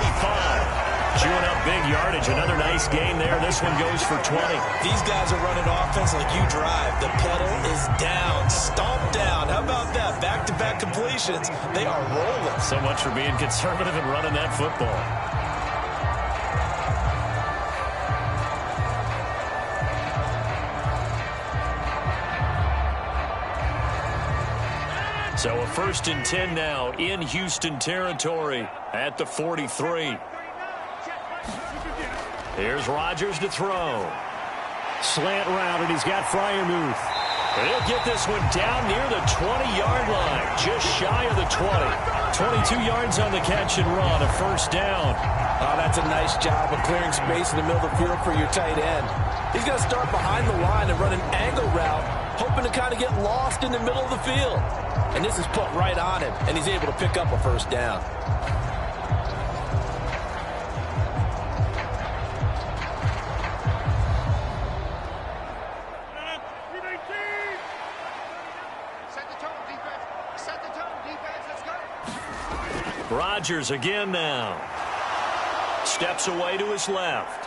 Chewing up big yardage. Another nice gain there. This one goes for 20. These guys are running offense like you drive. The pedal is down. Stomp down. How about that? Back-to-back completions. They are rolling. So much for being conservative and running that football. So a 1st and 10 now in Houston territory at the 43. Here's Rodgers to throw. Slant route, and he's got Freiermuth. And he'll get this one down near the 20-yard line, just shy of the 20. 22 yards on the catch and run, a first down. Oh, that's a nice job of clearing space in the middle of the field for your tight end. He's going to start behind the line and run an angle route, hoping to kind of get lost in the middle of the field. And this is put right on him, and he's able to pick up a first down. Rodgers again now. Steps away to his left.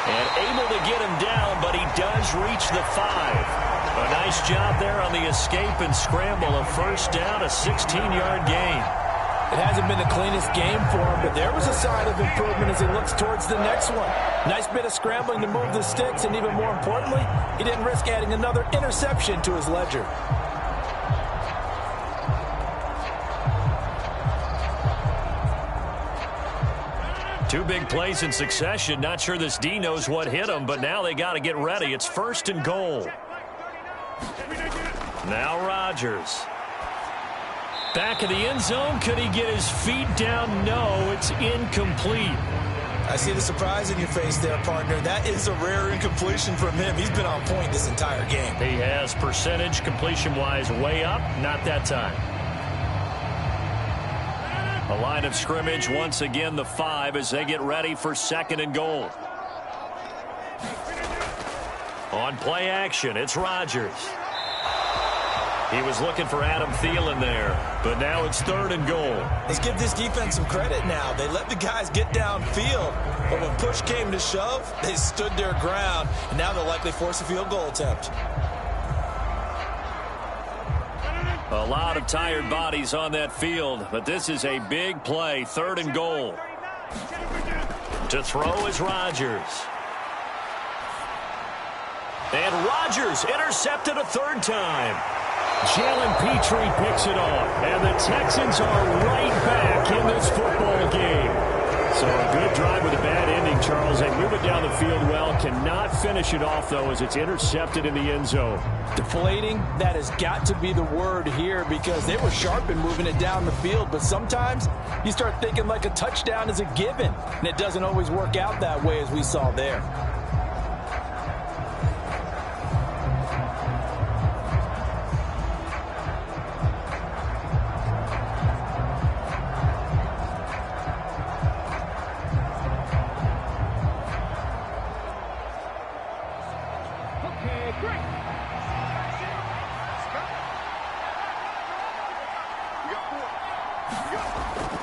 And able to get him down, but he does reach the 5. A nice job there on the escape and scramble. A first down, a 16-yard gain. It hasn't been the cleanest game for him, but there was a sign of improvement as he looks towards the next one. Nice bit of scrambling to move the sticks, and even more importantly, he didn't risk adding another interception to his ledger. Two big plays in succession. Not sure this D knows what hit him, but now they got to get ready. It's first and goal. Now Rodgers. Back of the end zone. Could he get his feet down? No, it's incomplete. I see the surprise in your face there, partner. That is a rare incompletion from him. He's been on point this entire game. He has percentage completion-wise way up. Not that time. A line of scrimmage, once again the 5 as they get ready for second and goal. On play action, it's Rodgers. He was looking for Adam Thielen there, but now it's third and goal. Let's give this defense some credit now. They let the guys get downfield, but when push came to shove, they stood their ground, and now they'll likely force a field goal attempt. A lot of tired bodies on that field, but this is a big play, third and goal. To throw is Rodgers. And Rodgers intercepted a third time. Jalen Petrie picks it off, and the Texans are right back in this football game. So a good drive with a bad ending, Charles. They move it down the field well, cannot finish it off, though, as it's intercepted in the end zone. Deflating, that has got to be the word here because they were sharp in moving it down the field, but sometimes you start thinking like a touchdown is a given, and it doesn't always work out that way as we saw there.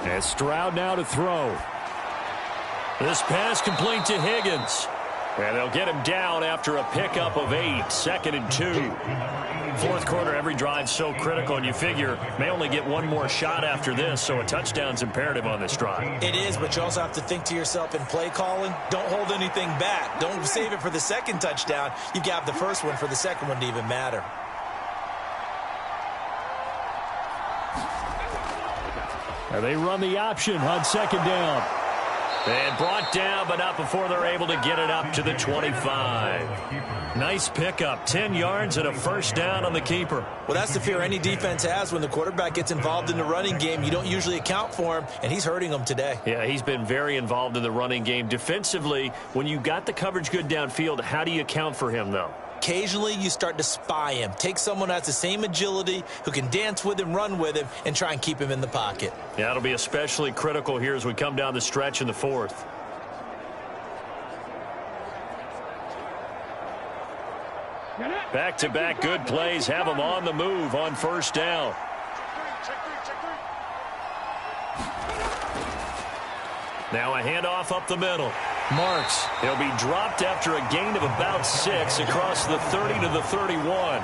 And Stroud now to throw. This pass complete to Higgins. And they'll get him down after a pickup of 8, second and 2. Fourth quarter, every drive's so critical, and you figure may only get one more shot after this, so a touchdown's imperative on this drive. It is, but you also have to think to yourself in play calling, don't hold anything back. Don't save it for the second touchdown. You got the first one for the second one to even matter. And they run the option on second down. And brought down, but not before they're able to get it up to the 25. Nice pickup, 10 yards and a first down on the keeper. Well, that's the fear any defense has when the quarterback gets involved in the running game. You don't usually account for him, and he's hurting them today. Yeah, he's been very involved in the running game. Defensively, when you got the coverage good downfield, how do you account for him, though? Occasionally, you start to spy him. Take someone who has the same agility, who can dance with him, run with him, and try and keep him in the pocket. Yeah, it'll be especially critical here as we come down the stretch in the fourth. Back-to-back good plays have them on the move on first down. Now a handoff up the middle. Marks. He'll be dropped after a gain of about 6 across the 30 to the 31.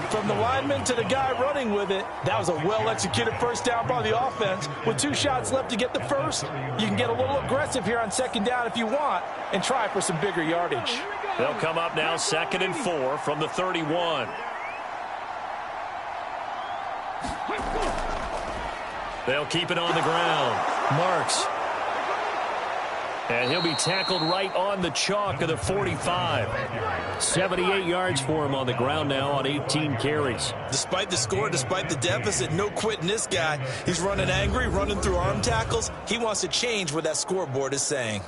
From the lineman to the guy running with it, that was a well-executed first down by the offense. With 2 shots left to get the first, you can get a little aggressive here on second down if you want and try for some bigger yardage. They'll come up now second and 4 from the 31. They'll keep it on the ground. Marks. And he'll be tackled right on the chalk of the 45. 78 yards for him on the ground now on 18 carries. Despite the score, despite the deficit, no quitting this guy. He's running angry, running through arm tackles. He wants to change what that scoreboard is saying.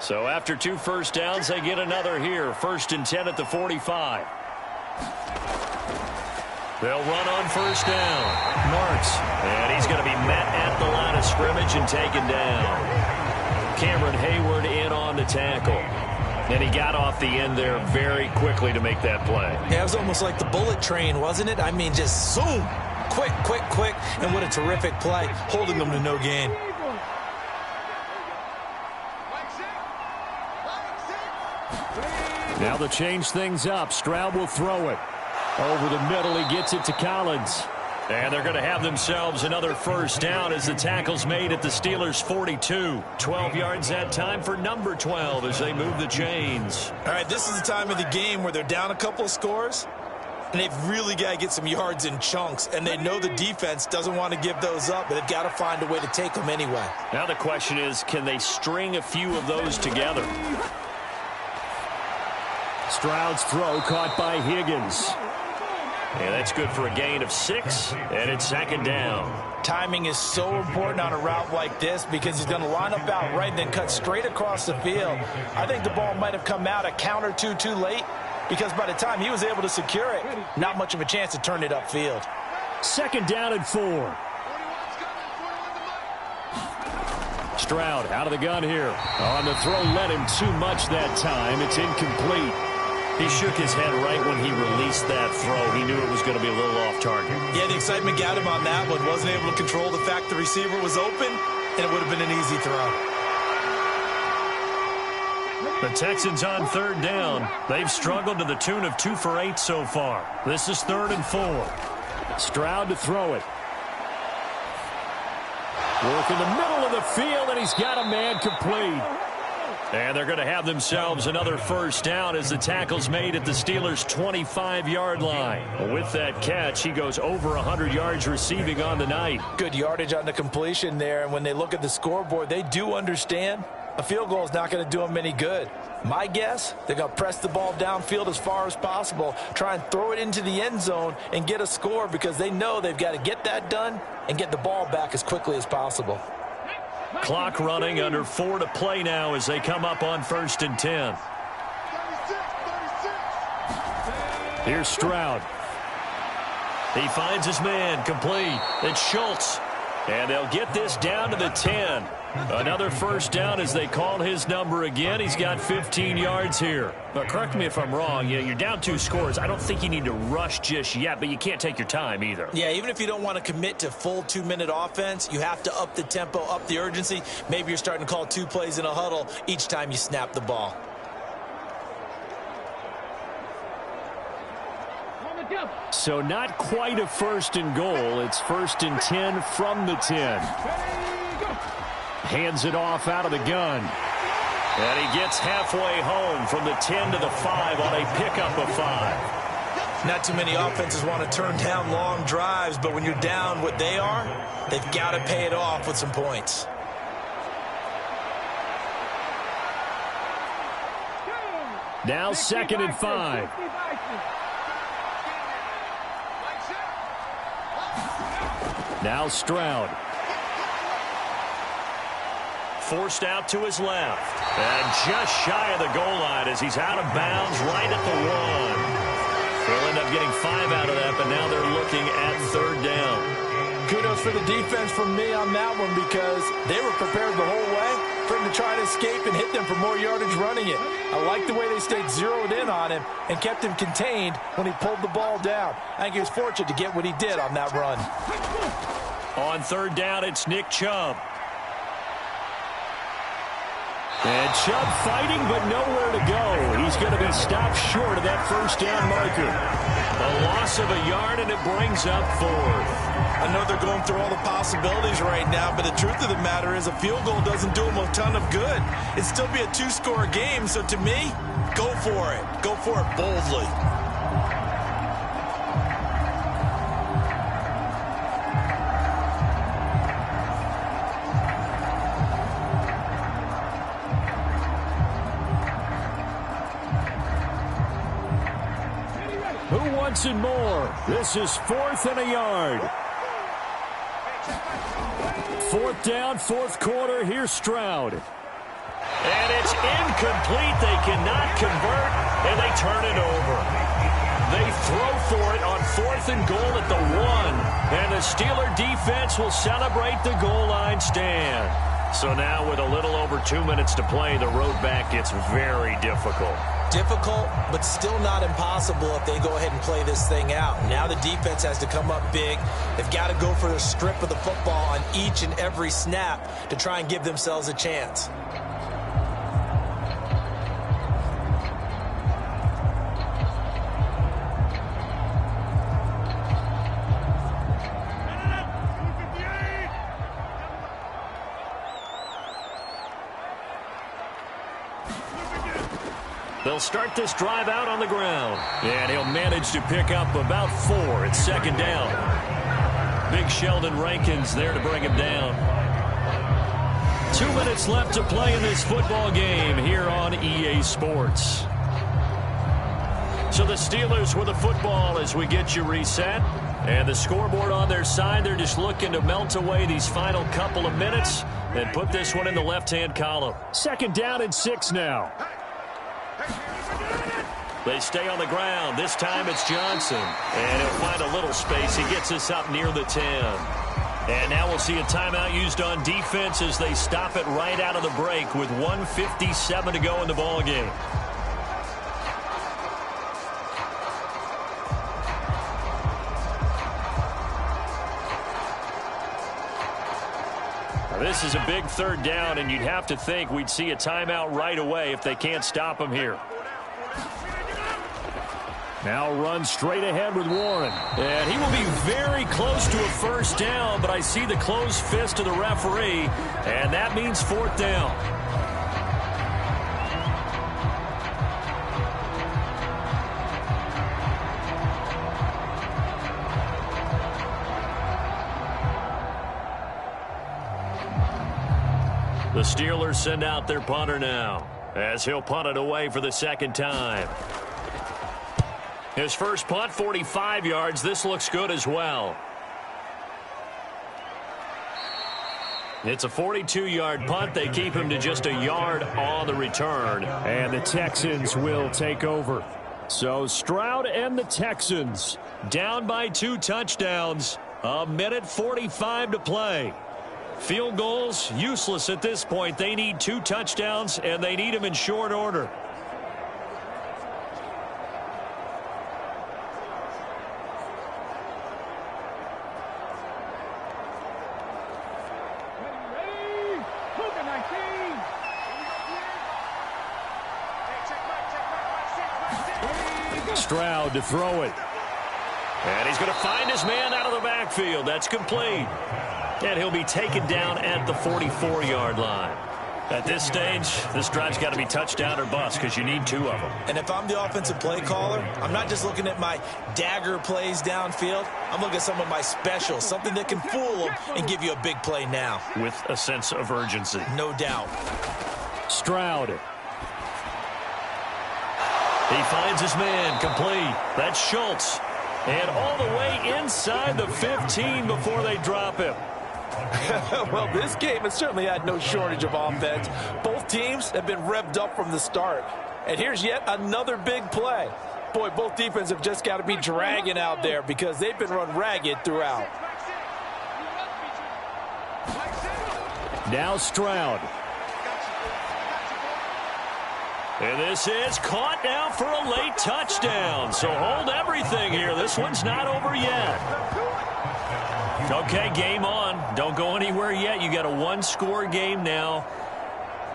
So after 2 first downs, they get another here. 1st and 10 at the 45. They'll run on 1st down. Marks. And he's going to be met at the line of scrimmage and taken down. Cameron Hayward in on the tackle. And he got off the end there very quickly to make that play. Yeah, it was almost like the bullet train, wasn't it? I mean, just zoom. Quick, quick, quick. And what a terrific play, holding them to no gain. Now they'll change things up. Stroud will throw it. Over the middle, he gets it to Collins. And they're going to have themselves another 1st down as the tackle's made at the Steelers' 42. 12 yards that time for number 12 as they move the chains. All right, this is the time of the game where they're down a couple of scores, and they've really got to get some yards in chunks, and they know the defense doesn't want to give those up, but they've got to find a way to take them anyway. Now the question is, can they string a few of those together? Stroud's throw caught by Higgins. And that's good for a gain of 6, and it's 2nd down. Timing is so important on a route like this because he's going to line up out right and then cut straight across the field. I think the ball might have come out a count or two too late because by the time he was able to secure it, not much of a chance to turn it upfield. 2nd down and 4. Stroud out of the gun here. On the throw, led him too much that time. It's incomplete. He shook his head right when he released that throw. He knew it was going to be a little off target. Yeah, the excitement got him on that one. Wasn't able to control the fact the receiver was open, and it would have been an easy throw. The Texans on 3rd down. They've struggled to the tune of 2 for 8 so far. This is 3rd and 4. Stroud to throw it. Work in the middle of the field, and he's got a man complete. And they're going to have themselves another 1st down as the tackle's made at the Steelers' 25-yard line. With that catch, he goes over 100 yards receiving on the night. Good yardage on the completion there, and when they look at the scoreboard, they do understand a field goal is not going to do them any good. My guess, they're going to press the ball downfield as far as possible, try and throw it into the end zone and get a score because they know they've got to get that done and get the ball back as quickly as possible. Clock running, under 4 to play now as they come up on 1st and 10. Here's Stroud. He finds his man, complete. It's Schultz. And they'll get this down to the 10. Another 1st down as they call his number again. He's got 15 yards here. But correct me if I'm wrong. You're down 2 scores. I don't think you need to rush just yet, but you can't take your time either. Yeah, even if you don't want to commit to full 2-minute offense, you have to up the tempo, up the urgency. Maybe you're starting to call 2 plays in a huddle each time you snap the ball. So not quite a 1st and goal. It's 1st and 10 from the 10. Hands it off out of the gun. And he gets halfway home from the 10 to the 5 on a pickup of 5. Not too many offenses want to turn down long drives, but when you're down what they are, they've got to pay it off with some points. Now 2nd and 5. Now Stroud. Forced out to his left. And just shy of the goal line as he's out of bounds right at the 1. They'll end up getting 5 out of that, but now they're looking at 3rd down. Kudos for the defense from me on that one because they were prepared the whole way for him to try to escape and hit them for more yardage running it. I like the way they stayed zeroed in on him and kept him contained when he pulled the ball down. I think he was fortunate to get what he did on that run. On 3rd down, it's Nick Chubb. And Chubb fighting, but nowhere to go. He's going to be stopped short of that first down marker. A loss of a yard, and it brings up 4th. I know they're going through all the possibilities right now, but the truth of the matter is a field goal doesn't do them a ton of good. It'd still be a 2-score game, so to me, go for it. Go for it boldly. Who wants it more? This is 4th and a yard. 4th down, 4th quarter. Here's Stroud. And it's incomplete. They cannot convert, and they turn it over. They throw for it on 4th and goal at the 1. And the Steeler defense will celebrate the goal line stand. So now with a little over 2 minutes to play, the road back gets very difficult. Difficult, but still not impossible if they go ahead and play this thing out. Now the defense has to come up big. They've got to go for the strip of the football on each and every snap to try and give themselves a chance. They'll start this drive out on the ground. And he'll manage to pick up about 4 at 2nd down. Big Sheldon Rankins there to bring him down. 2 minutes left to play in this football game here on EA Sports. So the Steelers with the football as we get you reset. And the scoreboard on their side, they're just looking to melt away these final couple of minutes and put this one in the left-hand column. 2nd down and 6 now. They stay on the ground. This time it's Johnson. And he'll find a little space. He gets us up near the 10. And now we'll see a timeout used on defense as they stop it right out of the break with 1:57 to go in the ballgame. This is a big 3rd down, and you'd have to think we'd see a timeout right away if they can't stop him here. Now run straight ahead with Warren. And he will be very close to a 1st down, but I see the closed fist of the referee, and that means 4th down. The Steelers send out their punter now, as he'll punt it away for the 2nd time. His first punt, 45 yards. This looks good as well. It's a 42-yard punt. They keep him to just a yard on the return. And the Texans will take over. So Stroud and the Texans down by 2 touchdowns. 1:45 to play. Field goals, useless at this point. They need 2 touchdowns, and they need them in short order. Stroud to throw it. And he's going to find his man out of the backfield. That's complete. And he'll be taken down at the 44-yard line. At this stage, this drive's got to be touchdown or bust because you need 2 of them. And if I'm the offensive play caller, I'm not just looking at my dagger plays downfield. I'm looking at some of my specials, something that can fool them and give you a big play now. With a sense of urgency. No doubt. Stroud. He finds his man complete. That's Schultz. And all the way inside the 15 before they drop him. Well, this game has certainly had no shortage of offense. Both teams have been revved up from the start. And here's yet another big play. Boy, both defenses have just got to be dragging out there because they've been run ragged throughout. Now Stroud. And this is caught now for a late touchdown. So hold everything here. This one's not over yet. Okay, game on. Don't go anywhere yet. You got a 1-score game now.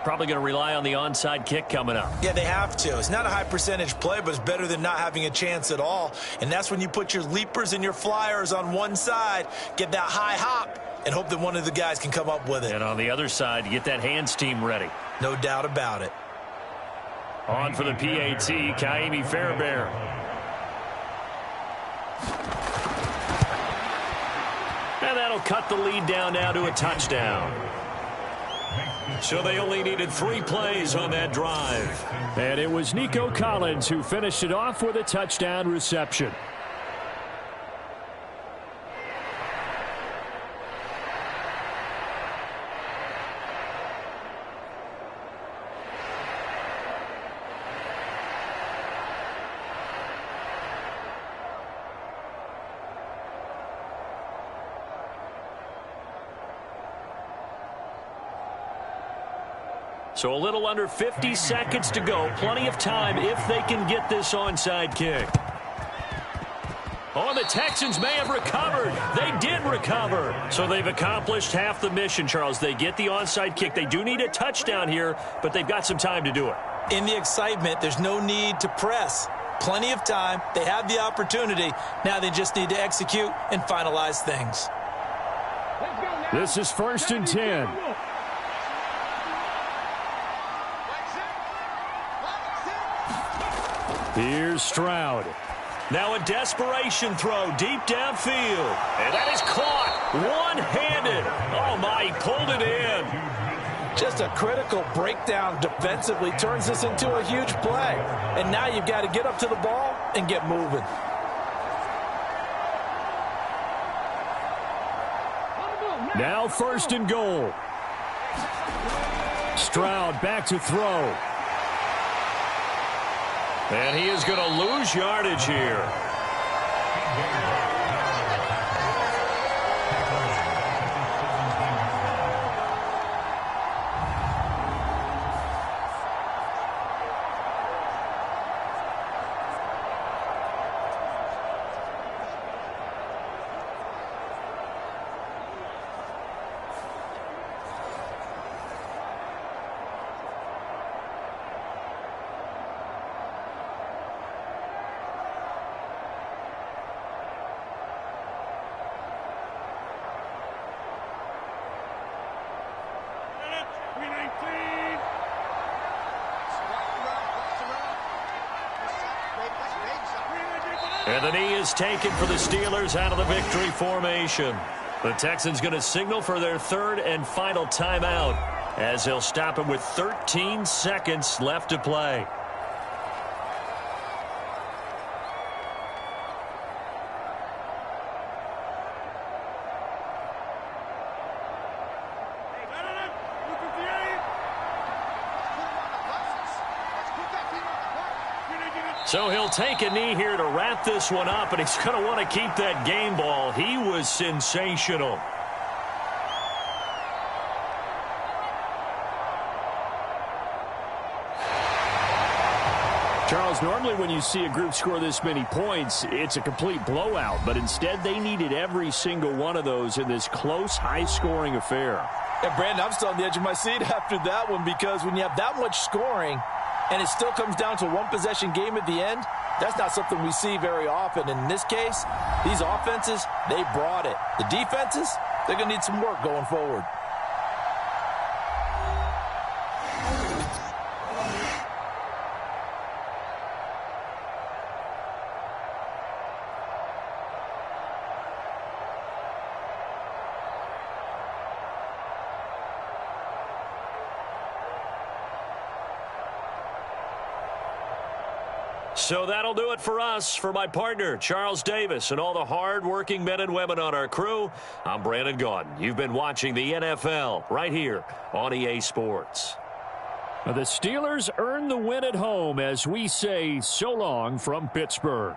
probably going to rely on the onside kick coming up. Yeah, they have to. It's not a high percentage play, but it's better than not having a chance at all. And that's when you put your leapers and your flyers on one side, get that high hop, and hope that one of the guys can come up with it. And on the other side, you get that hands team ready. No doubt about it. On for the PAT, Kaimi Fairbairn. And that'll cut the lead down now to a touchdown. So they only needed 3 plays on that drive. And it was Nico Collins who finished it off with a touchdown reception. So a little under 50 seconds to go. Plenty of time if they can get this onside kick. Oh, the Texans may have recovered. They did recover. So they've accomplished half the mission, Charles. They get the onside kick. They do need a touchdown here, but they've got some time to do it. In the excitement, there's no need to press. Plenty of time. They have the opportunity. Now they just need to execute and finalize things. This is 1st and 10. Here's Stroud. Now a desperation throw deep downfield. And that is caught one-handed. Oh, my, he pulled it in. Just a critical breakdown defensively turns this into a huge play. And now you've got to get up to the ball and get moving. Now 1st and goal. Stroud back to throw. And he is going to lose yardage here. And the knee is taken for the Steelers out of the victory formation. The Texans going to signal for their 3rd and final timeout as they'll stop it with 13 seconds left to play. So he'll take a knee here to wrap this one up, and he's going to want to keep that game ball. He was sensational. Charles, normally when you see a group score this many points, it's a complete blowout. But instead, they needed every single one of those in this close, high-scoring affair. And, Brandon, I'm still on the edge of my seat after that one because when you have that much scoring and it still comes down to a one-possession game at the end, that's not something we see very often. And in this case, these offenses, they brought it. The defenses, they're going to need some work going forward. So that'll do it for us. For my partner, Charles Davis, and all the hard-working men and women on our crew, I'm Brandon Gaudin. You've been watching the NFL right here on EA Sports. The Steelers earn the win at home as we say so long from Pittsburgh.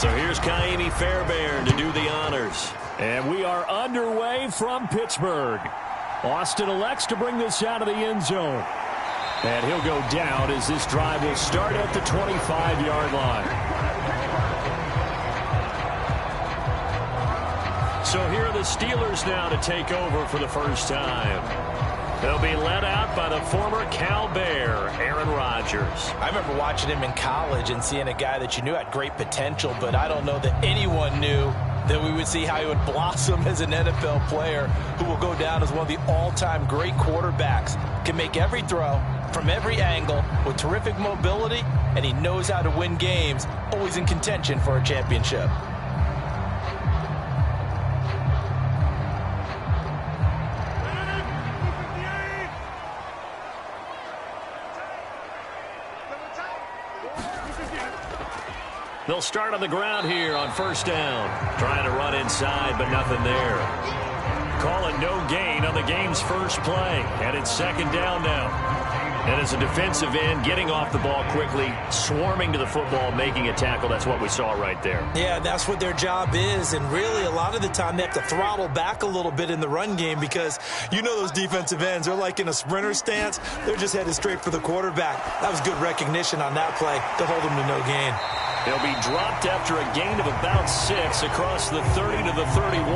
So here's Kaimi Fairbairn to do the honors. And we are underway from Pittsburgh. Austin elects to bring this out of the end zone. And he'll go down as this drive will start at the 25-yard line. So here are the Steelers now to take over for the first time. They'll be led out by the former Cal Bear, Aaron Rodgers. I remember watching him in college and seeing a guy that you knew had great potential, but I don't know that anyone knew that we would see how he would blossom as an NFL player who will go down as one of the all-time great quarterbacks. Can make every throw from every angle with terrific mobility, and he knows how to win games, always in contention for a championship. They'll start on the ground here on first down. Trying to run inside, but nothing there. Call it no gain on the game's first play. And it's second down now. And as a defensive end, getting off the ball quickly, swarming to the football, making a tackle, that's what we saw right there. Yeah, that's what their job is. And really, a lot of the time, they have to throttle back a little bit in the run game because you know those defensive ends, they're like in a sprinter stance. They're just headed straight for the quarterback. That was good recognition on that play to hold them to no gain. He'll be dropped after a gain of about 6 across the 30 to the 31.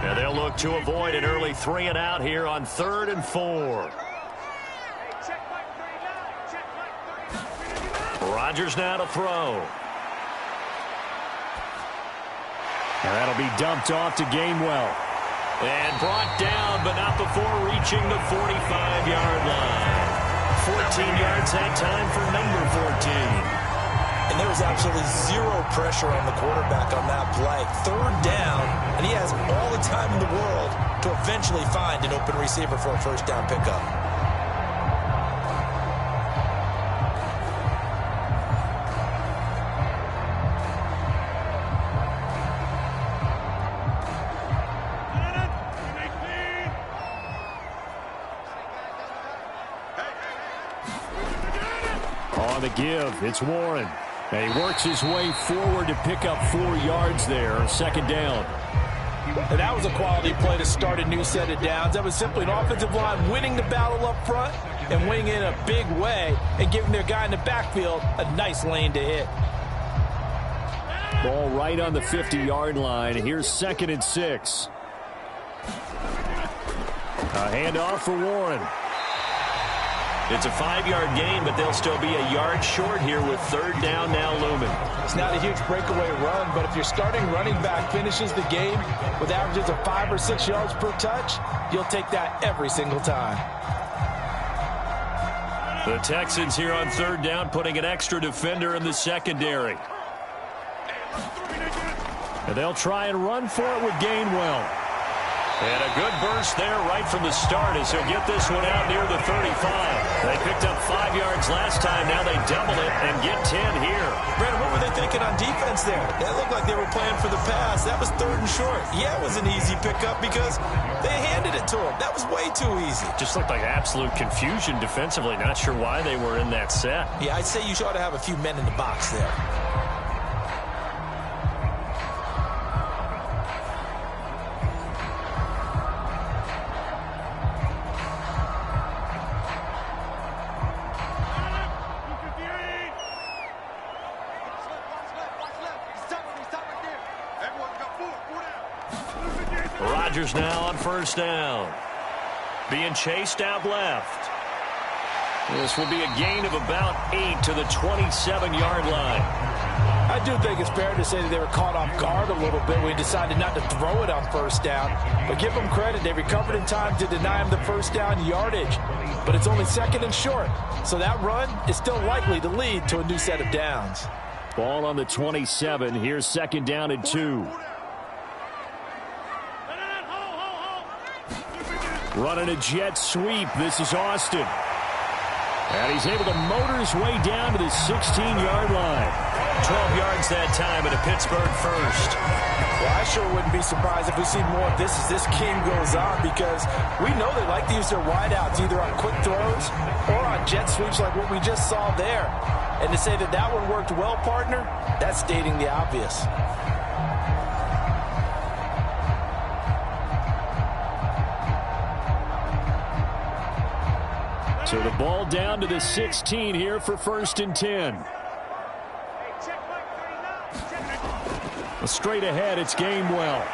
And they'll look to avoid an early 3 and out here on 3rd and 4. Rodgers now to throw. And that'll be dumped off to Gainwell. And brought down, but not before reaching the 45-yard line. 14 yards that time for number 14. And there was absolutely zero pressure on the quarterback on that play. 3rd down, and he has all the time in the world to eventually find an open receiver for a first down pickup. On the give, it's Warren. And he works his way forward to pick up 4 yards there, second down. And that was a quality play to start a new set of downs. That was simply an offensive line winning the battle up front and winning it in a big way and giving their guy in the backfield a nice lane to hit. Ball right on the 50-yard line. Here's 2nd and 6. A handoff for Warren. It's a 5-yard gain, but they'll still be a yard short here with 3rd down now looming. It's not a huge breakaway run, but if your starting running back finishes the game with averages of 5 or 6 yards per touch, you'll take that every single time. The Texans here on 3rd down, putting an extra defender in the secondary. And they'll try and run for it with Gainwell. And a good burst there right from the start as he'll get this one out near the 35. They picked up 5 yards last time. Now they double it and get 10 here. Brandon, what were they thinking on defense there? That looked like they were playing for the pass. That was 3rd and short. Yeah, it was an easy pickup because they handed it to him. That was way too easy. Just looked like absolute confusion defensively. Not sure why they were in that set. Yeah, I'd say you ought to have a few men in the box there. Rodgers now on 1st down. Being chased out left. This will be a gain of about 8 to the 27-yard line. I do think it's fair to say that they were caught off guard a little bit when he decided not to throw it on 1st down. But give them credit. They recovered in time to deny him the 1st down yardage. But it's only 2nd and short. So that run is still likely to lead to a new set of downs. Ball on the 27. Here's 2nd down and 2. Running a jet sweep. This is Austin. And he's able to motor his way down to the 16-yard line. 12 yards that time, and a Pittsburgh first. Well, I sure wouldn't be surprised if we see more of this as this game goes on, because we know they like to use their wideouts either on quick throws or on jet sweeps like what we just saw there. And to say that that one worked well, partner, that's stating the obvious. So the ball down to the 16 here for 1st and 10. Straight ahead, it's Gainwell.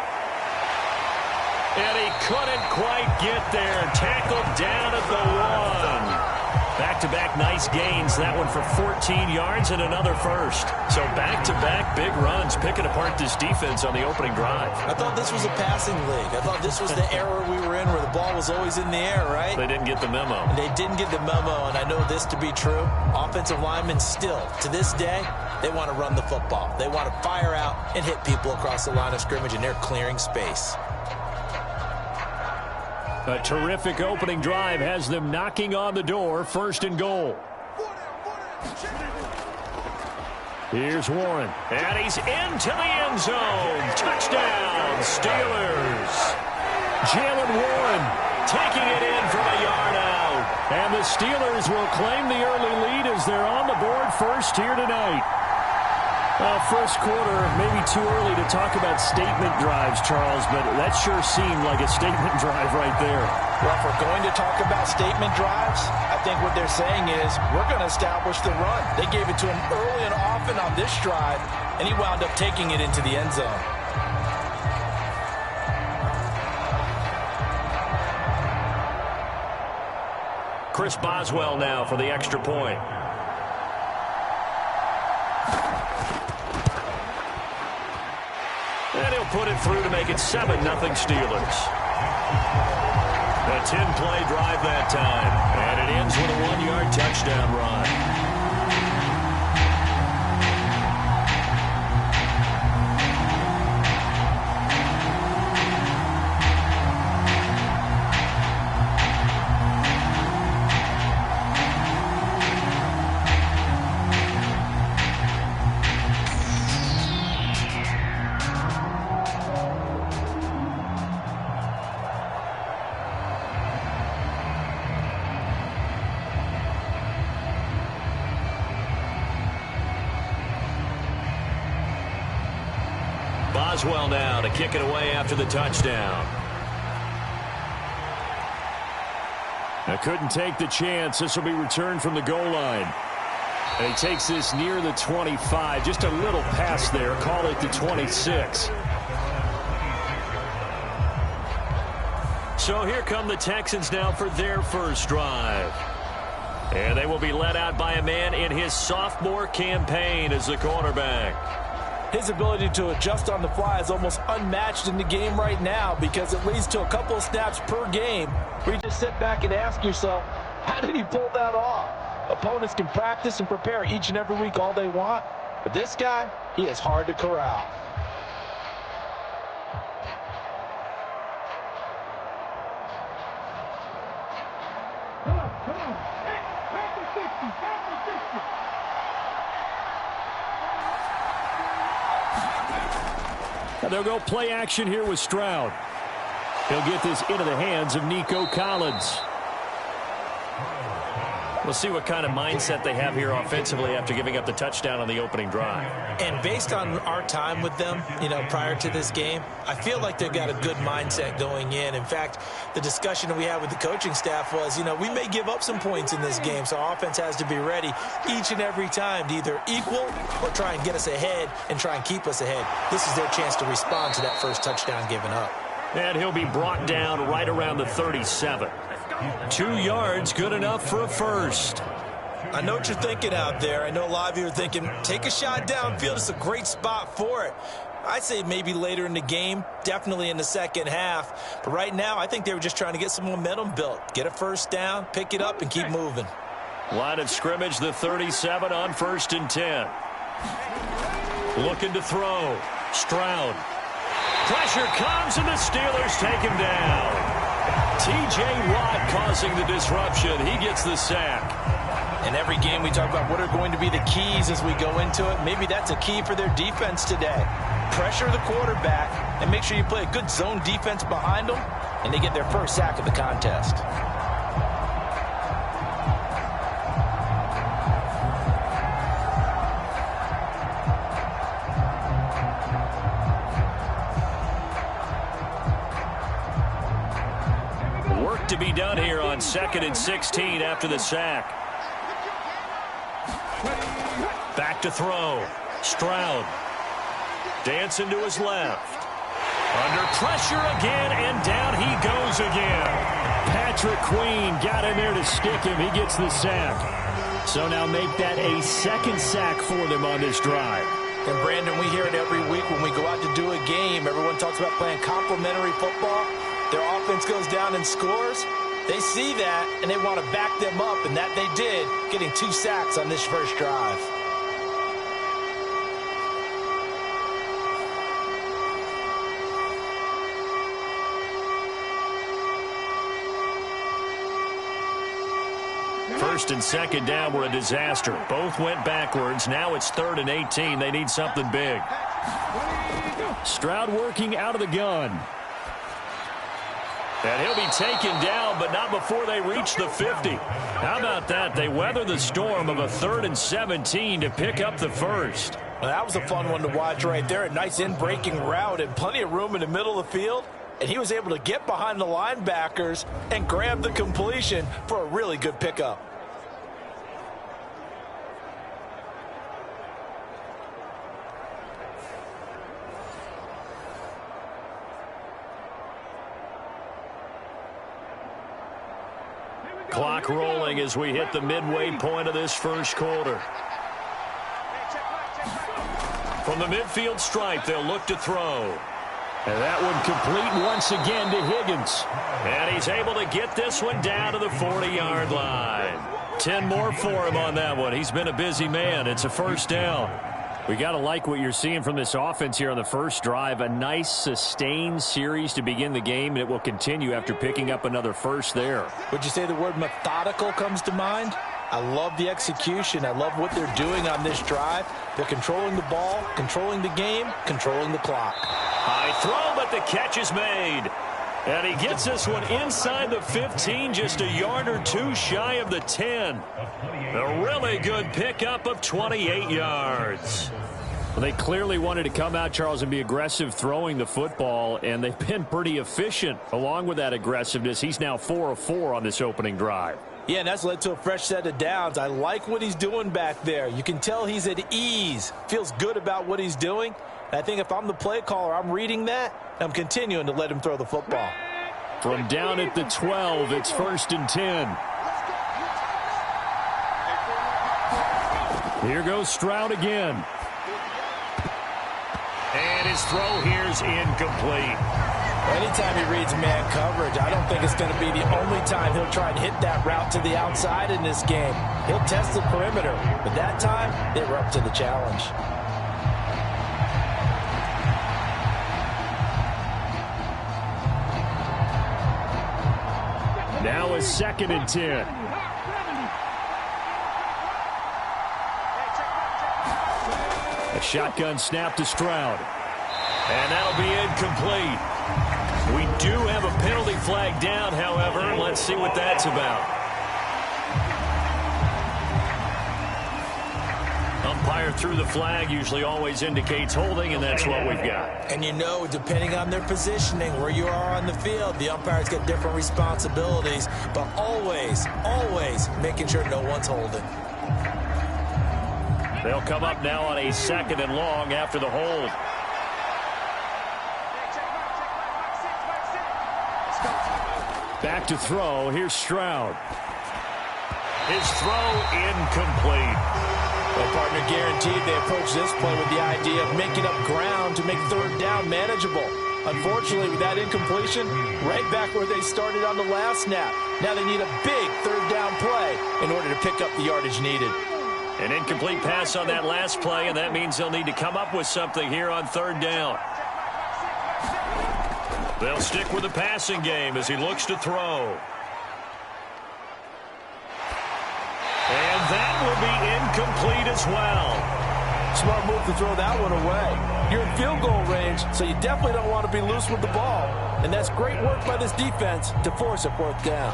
And he couldn't quite get there. Tackled down at the 1. Back-to-back nice gains. That one for 14 yards and another first. So back-to-back big runs, picking apart this defense on the opening drive. I thought this was a passing league. I thought this was the era we were in where the ball was always in the air, right? They didn't get the memo. They didn't get the memo, and I know this to be true. Offensive linemen still, to this day, they want to run the football. They want to fire out and hit people across the line of scrimmage, and they're clearing space. A terrific opening drive has them knocking on the door. 1st and goal. Here's Warren. And he's into the end zone. Touchdown, Steelers. Jalen Warren taking it in from a yard out. And the Steelers will claim the early lead as they're on the board first here tonight. First quarter, maybe too early to talk about statement drives, Charles, but that sure seemed like a statement drive right there. Well, if we're going to talk about statement drives, I think what they're saying is we're going to establish the run. They gave it to him early and often on this drive, and he wound up taking it into the end zone. Chris Boswell now for the extra point. And he'll put it through to make it 7-0 Steelers. A 10-play drive that time. And it ends with a 1-yard touchdown run. Boswell now to kick it away after the touchdown. I couldn't take the chance. This will be returned from the goal line. And he takes this near the 25. Just a little pass there. Call it the 26. So here come the Texans now for their first drive. And they will be led out by a man in his sophomore campaign as the quarterback. His ability to adjust on the fly is almost unmatched in the game right now, because it leads to a couple of snaps per game where you just sit back and ask yourself, how did he pull that off? Opponents can practice and prepare each and every week all they want, but this guy, he is hard to corral. Come on. Back to 60, back to 60. They'll go play action here with Stroud. He'll get this into the hands of Nico Collins. We'll see what kind of mindset they have here offensively after giving up the touchdown on the opening drive. And based on our time with them, prior to this game, I feel like they've got a good mindset going in. In fact, the discussion that we had with the coaching staff was, we may give up some points in this game, so our offense has to be ready each and every time to either equal or try and get us ahead and try and keep us ahead. This is their chance to respond to that first touchdown given up. And he'll be brought down right around the 37. 2 yards, good enough for a first. I know what you're thinking out there. I know a lot of you are thinking, take a shot downfield. It's a great spot for it. I'd say maybe later in the game, definitely in the second half. But right now, I think they were just trying to get some momentum built. Get a first down, pick it up, and keep moving. Line of scrimmage, the 37 on 1st and 10. Looking to throw. Stroud. Pressure comes, and the Steelers take him down. T.J. Watt causing the disruption. He gets the sack. In every game we talk about what are going to be the keys as we go into it. Maybe that's a key for their defense today. Pressure the quarterback and make sure you play a good zone defense behind them, and they get their first sack of the contest. Work to be done here on 2nd and 16 after the sack. Back to throw. Stroud. Dancing to his left. Under pressure again, and down he goes again. Patrick Queen got in there to stick him. He gets the sack. So now make that a second sack for them on this drive. And Brandon, we hear it every week when we go out to do a game. Everyone talks about playing complementary football. Their offense goes down and scores. They see that, and they want to back them up, and that they did, getting 2 sacks on this first drive. First and second down were a disaster. Both went backwards. Now it's 3rd and 18. They need something big. Stroud working out of the gun. And he'll be taken down, but not before they reach the 50. How about that? They weather the storm of a 3rd and 17 to pick up the first. Well, that was a fun one to watch right there. A nice in-breaking route and plenty of room in the middle of the field. And he was able to get behind the linebackers and grab the completion for a really good pickup. Clock rolling as we hit the midway point of this first quarter. From the midfield stripe, they'll look to throw. And that one complete once again to Higgins. And he's able to get this one down to the 40-yard line. 10 more for him on that one. He's been a busy man. It's a first down. We got to like what you're seeing from this offense here on the first drive. A nice sustained series to begin the game, and it will continue after picking up another first there. Would you say the word methodical comes to mind? I love the execution. I love what they're doing on this drive. They're controlling the ball, controlling the game, controlling the clock. High throw, but the catch is made. And he gets this one inside the 15, just a yard or two shy of the 10. A really good pickup of 28 yards. Well, they clearly wanted to come out, Charles, and be aggressive throwing the football, and they've been pretty efficient along with that aggressiveness. He's now 4 of 4 on this opening drive. Yeah, and that's led to a fresh set of downs. I like what he's doing back there. You can tell he's at ease, feels good about what he's doing. And I think if I'm the play caller, I'm reading that, and I'm continuing to let him throw the football. From down at the 12, it's 1st and 10. Here goes Stroud again. And his throw here's incomplete. Anytime he reads man coverage, I don't think it's going to be the only time he'll try and hit that route to the outside in this game. He'll test the perimeter, but that time, they were up to the challenge. Now it's 2nd and 10. A shotgun snap to Stroud. And that'll be incomplete. We do have a penalty flag down, however. Let's see what that's about. Umpire threw the flag, usually always indicates holding, and that's what we've got. And you know, depending on their positioning, where you are on the field, the umpires get different responsibilities, but always, always making sure no one's holding. They'll come up now on a 2nd and long after the hold. Back to throw. Here's Stroud. His throw incomplete. Well, partner, guaranteed they approach this play with the idea of making up ground to make 3rd down manageable. Unfortunately, with that incompletion, right back where they started on the last snap. Now they need a big 3rd down play in order to pick up the yardage needed. An incomplete pass on that last play, and that means they'll need to come up with something here on 3rd down. They'll stick with the passing game as he looks to throw. And will be incomplete as well. Smart move to throw that one away. You're in field goal range, so you definitely don't want to be loose with the ball. And that's great work by this defense to force a 4th down.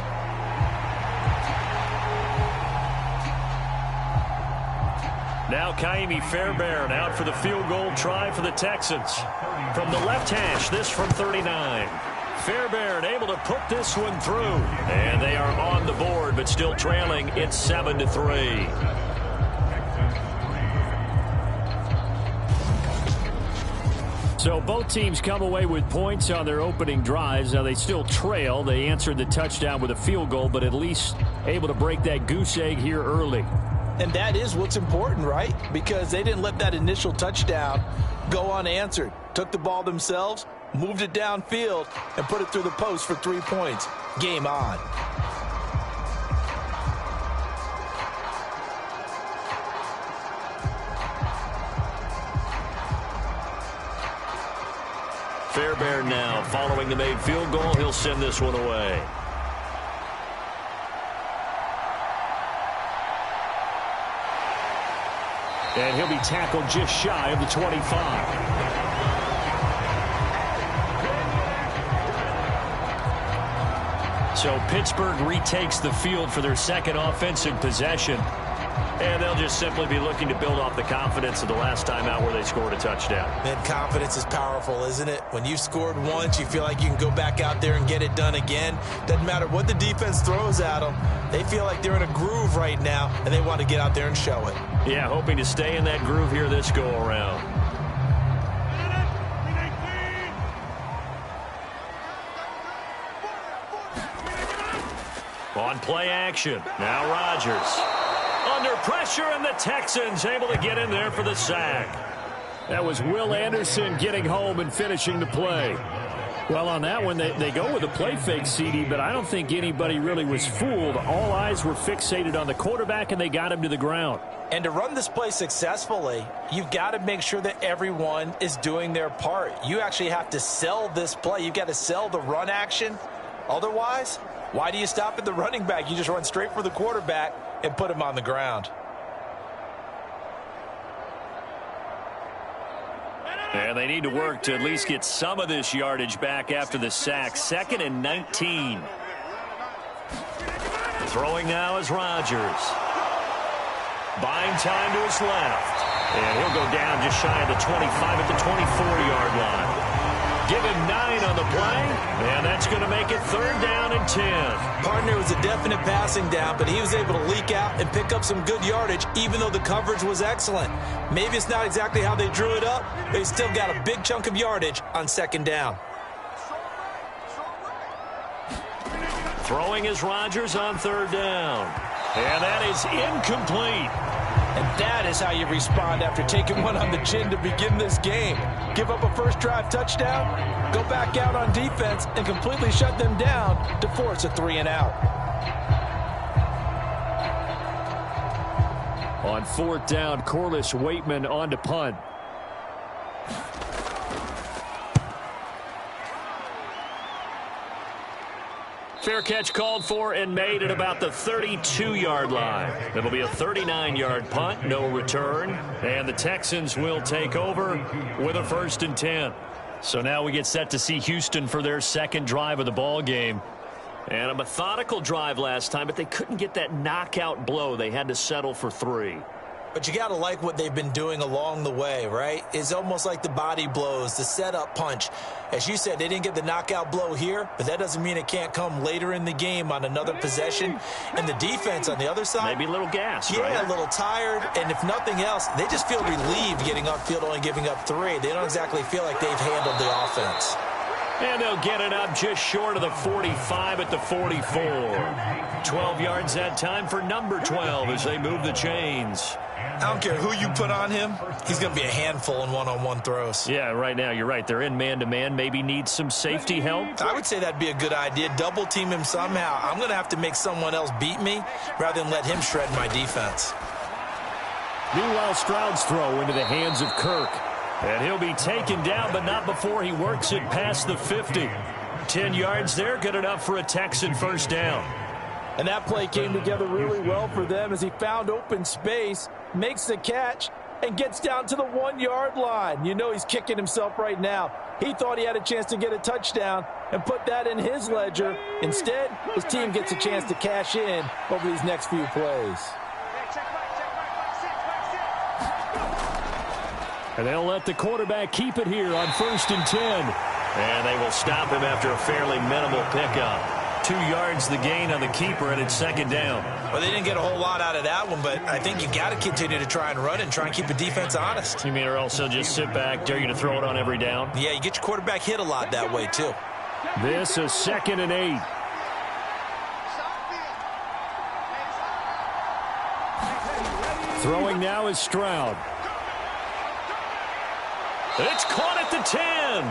Now Kaimi Fairbairn out for the field goal try for the Texans. From the left hash, this from 39. Fairbairn able to put this one through. And they are on the board, but still trailing. It's 7-3. So both teams come away with points on their opening drives. Now they still trail. They answered the touchdown with a field goal, but at least able to break that goose egg here early. And that is what's important, right? Because they didn't let that initial touchdown go unanswered. Took the ball themselves, moved it downfield, and put it through the post for 3 points. Game on. Fairbairn now following the made field goal. He'll send this one away. And he'll be tackled just shy of the 25. So Pittsburgh retakes the field for their second offensive possession. And they'll just simply be looking to build off the confidence of the last time out where they scored a touchdown. Man, confidence is powerful, isn't it? When you've scored once, you feel like you can go back out there and get it done again. Doesn't matter what the defense throws at them. They feel like they're in a groove right now, and they want to get out there and show it. Yeah, hoping to stay in that groove here this go-around. On play action. Now Rodgers. Under pressure, and the Texans able to get in there for the sack. That was Will Anderson getting home and finishing the play. Well, on that one, they go with a play fake, CD, but I don't think anybody really was fooled. All eyes were fixated on the quarterback, and they got him to the ground. And to run this play successfully, you've got to make sure that everyone is doing their part. You actually have to sell this play. You've got to sell the run action. Otherwise, why do you stop at the running back? You just run straight for the quarterback and put him on the ground. And they need to work to at least get some of this yardage back after the sack. 2nd and 19. Throwing now is Rodgers. Buying time to his left. And he'll go down just shy of the 25 at the 24-yard line. Give him 9 on the play, and that's going to make it 3rd down and 10. Partner was a definite passing down, but he was able to leak out and pick up some good yardage, even though the coverage was excellent. Maybe it's not exactly how they drew it up, but he still got a big chunk of yardage on 2nd down. Throwing is Rodgers on 3rd down. And that is incomplete. And that is how you respond after taking one on the chin to begin this game. Give up a first drive touchdown, go back out on defense, and completely shut them down to force a 3-and-out. On 4th down, Corliss Waitman on to punt. Fair catch called for and made at about the 32-yard line. It'll be a 39-yard punt, no return. And the Texans will take over with a 1st and 10. So now we get set to see Houston for their second drive of the ball game. And a methodical drive last time, but they couldn't get that knockout blow. They had to settle for 3. But you got to like what they've been doing along the way, right? It's almost like the body blows, the setup punch. As you said, they didn't get the knockout blow here, but that doesn't mean it can't come later in the game on another possession. And the defense on the other side, maybe a little gassed, yeah, right? A little tired. And if nothing else, they just feel relieved getting upfield, only giving up 3. They don't exactly feel like they've handled the offense. And they'll get it up just short of the 45 at the 44. 12 yards that time for number 12 as they move the chains. I don't care who you put on him. He's going to be a handful in one-on-one throws. Yeah, right now, you're right. They're in man-to-man. Maybe need some safety help. I would say that'd be a good idea. Double team him somehow. I'm going to have to make someone else beat me rather than let him shred my defense. Meanwhile, Stroud's throw into the hands of Kirk. And he'll be taken down, but not before he works it past the 50. 10 yards there, good enough for a Texan 1st down. And that play came together really well for them as he found open space, makes the catch, and gets down to the 1-yard line. You know he's kicking himself right now. He thought he had a chance to get a touchdown and put that in his ledger. Instead, his team gets a chance to cash in over these next few plays. And they'll let the quarterback keep it here on 1st and 10. And they will stop him after a fairly minimal pickup. 2 yards the gain on the keeper, and it's 2nd down. Well, they didn't get a whole lot out of that one, but I think you got to continue to try and run and try and keep the defense honest. You mean or else they'll just sit back, dare you to throw it on every down? Yeah, you get your quarterback hit a lot that way, too. This is 2nd and 8. Throwing now is Stroud. It's caught at the 10.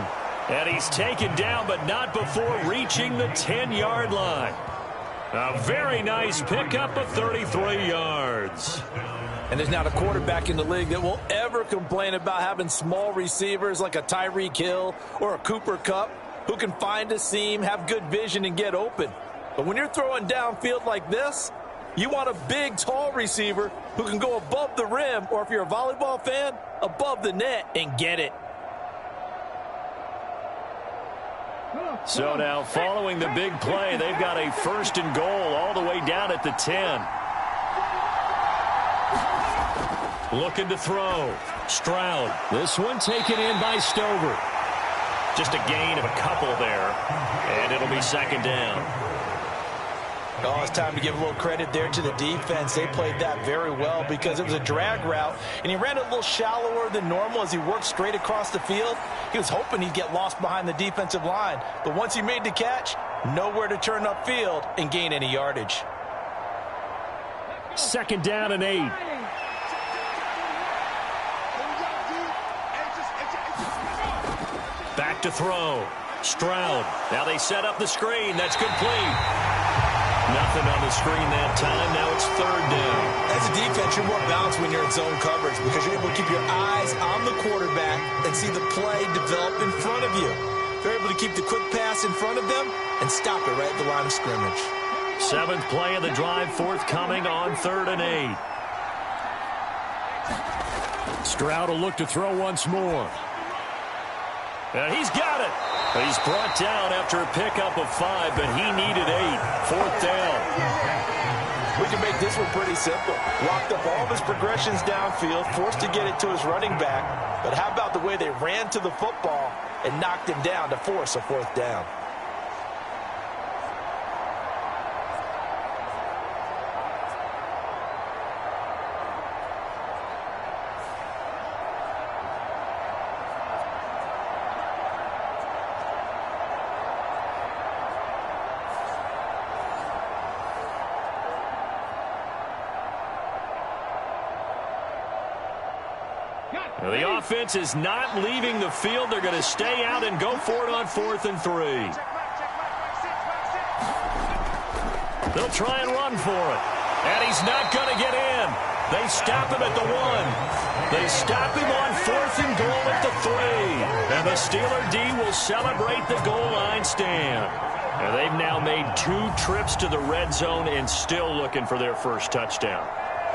And he's taken down, but not before reaching the 10-yard line. A very nice pickup of 33 yards. And there's not a quarterback in the league that will ever complain about having small receivers like a Tyreek Hill or a Cooper Kupp who can find a seam, have good vision, and get open. But when you're throwing downfield like this, you want a big, tall receiver who can go above the rim, or if you're a volleyball fan, above the net and get it. So now, following the big play, they've got a 1st and goal all the way down at the 10. Looking to throw. Stroud. This one taken in by Stover. Just a gain of a couple there, and it'll be 2nd down. Oh, it's time to give a little credit there to the defense. They played that very well because it was a drag route, and he ran a little shallower than normal as he worked straight across the field. He was hoping he'd get lost behind the defensive line, but once he made the catch, nowhere to turn upfield and gain any yardage. 2nd down and 8. Back to throw. Stroud. Now they set up the screen. That's complete. Nothing on the screen that time. Now it's 3rd down. As a defense, you're more balanced when you're in zone coverage because you're able to keep your eyes on the quarterback and see the play develop in front of you. They're able to keep the quick pass in front of them and stop it right at the line of scrimmage. 7th play of the drive forthcoming on 3rd and 8. Stroud will look to throw once more. And he's got it. He's brought down after a pickup of 5, but he needed 8. 4th down. We can make this one pretty simple. Locked up all of his progressions downfield, forced to get it to his running back. But how about the way they ran to the football and knocked him down to force a 4th down? Well, the offense is not leaving the field. They're going to stay out and go for it on 4th and 3. They'll try and run for it. And he's not going to get in. They stop him at the 1. They stop him on 4th and goal at the 3. And the Steeler D will celebrate the goal line stand. And they've now made 2 trips to the red zone and still looking for their first touchdown.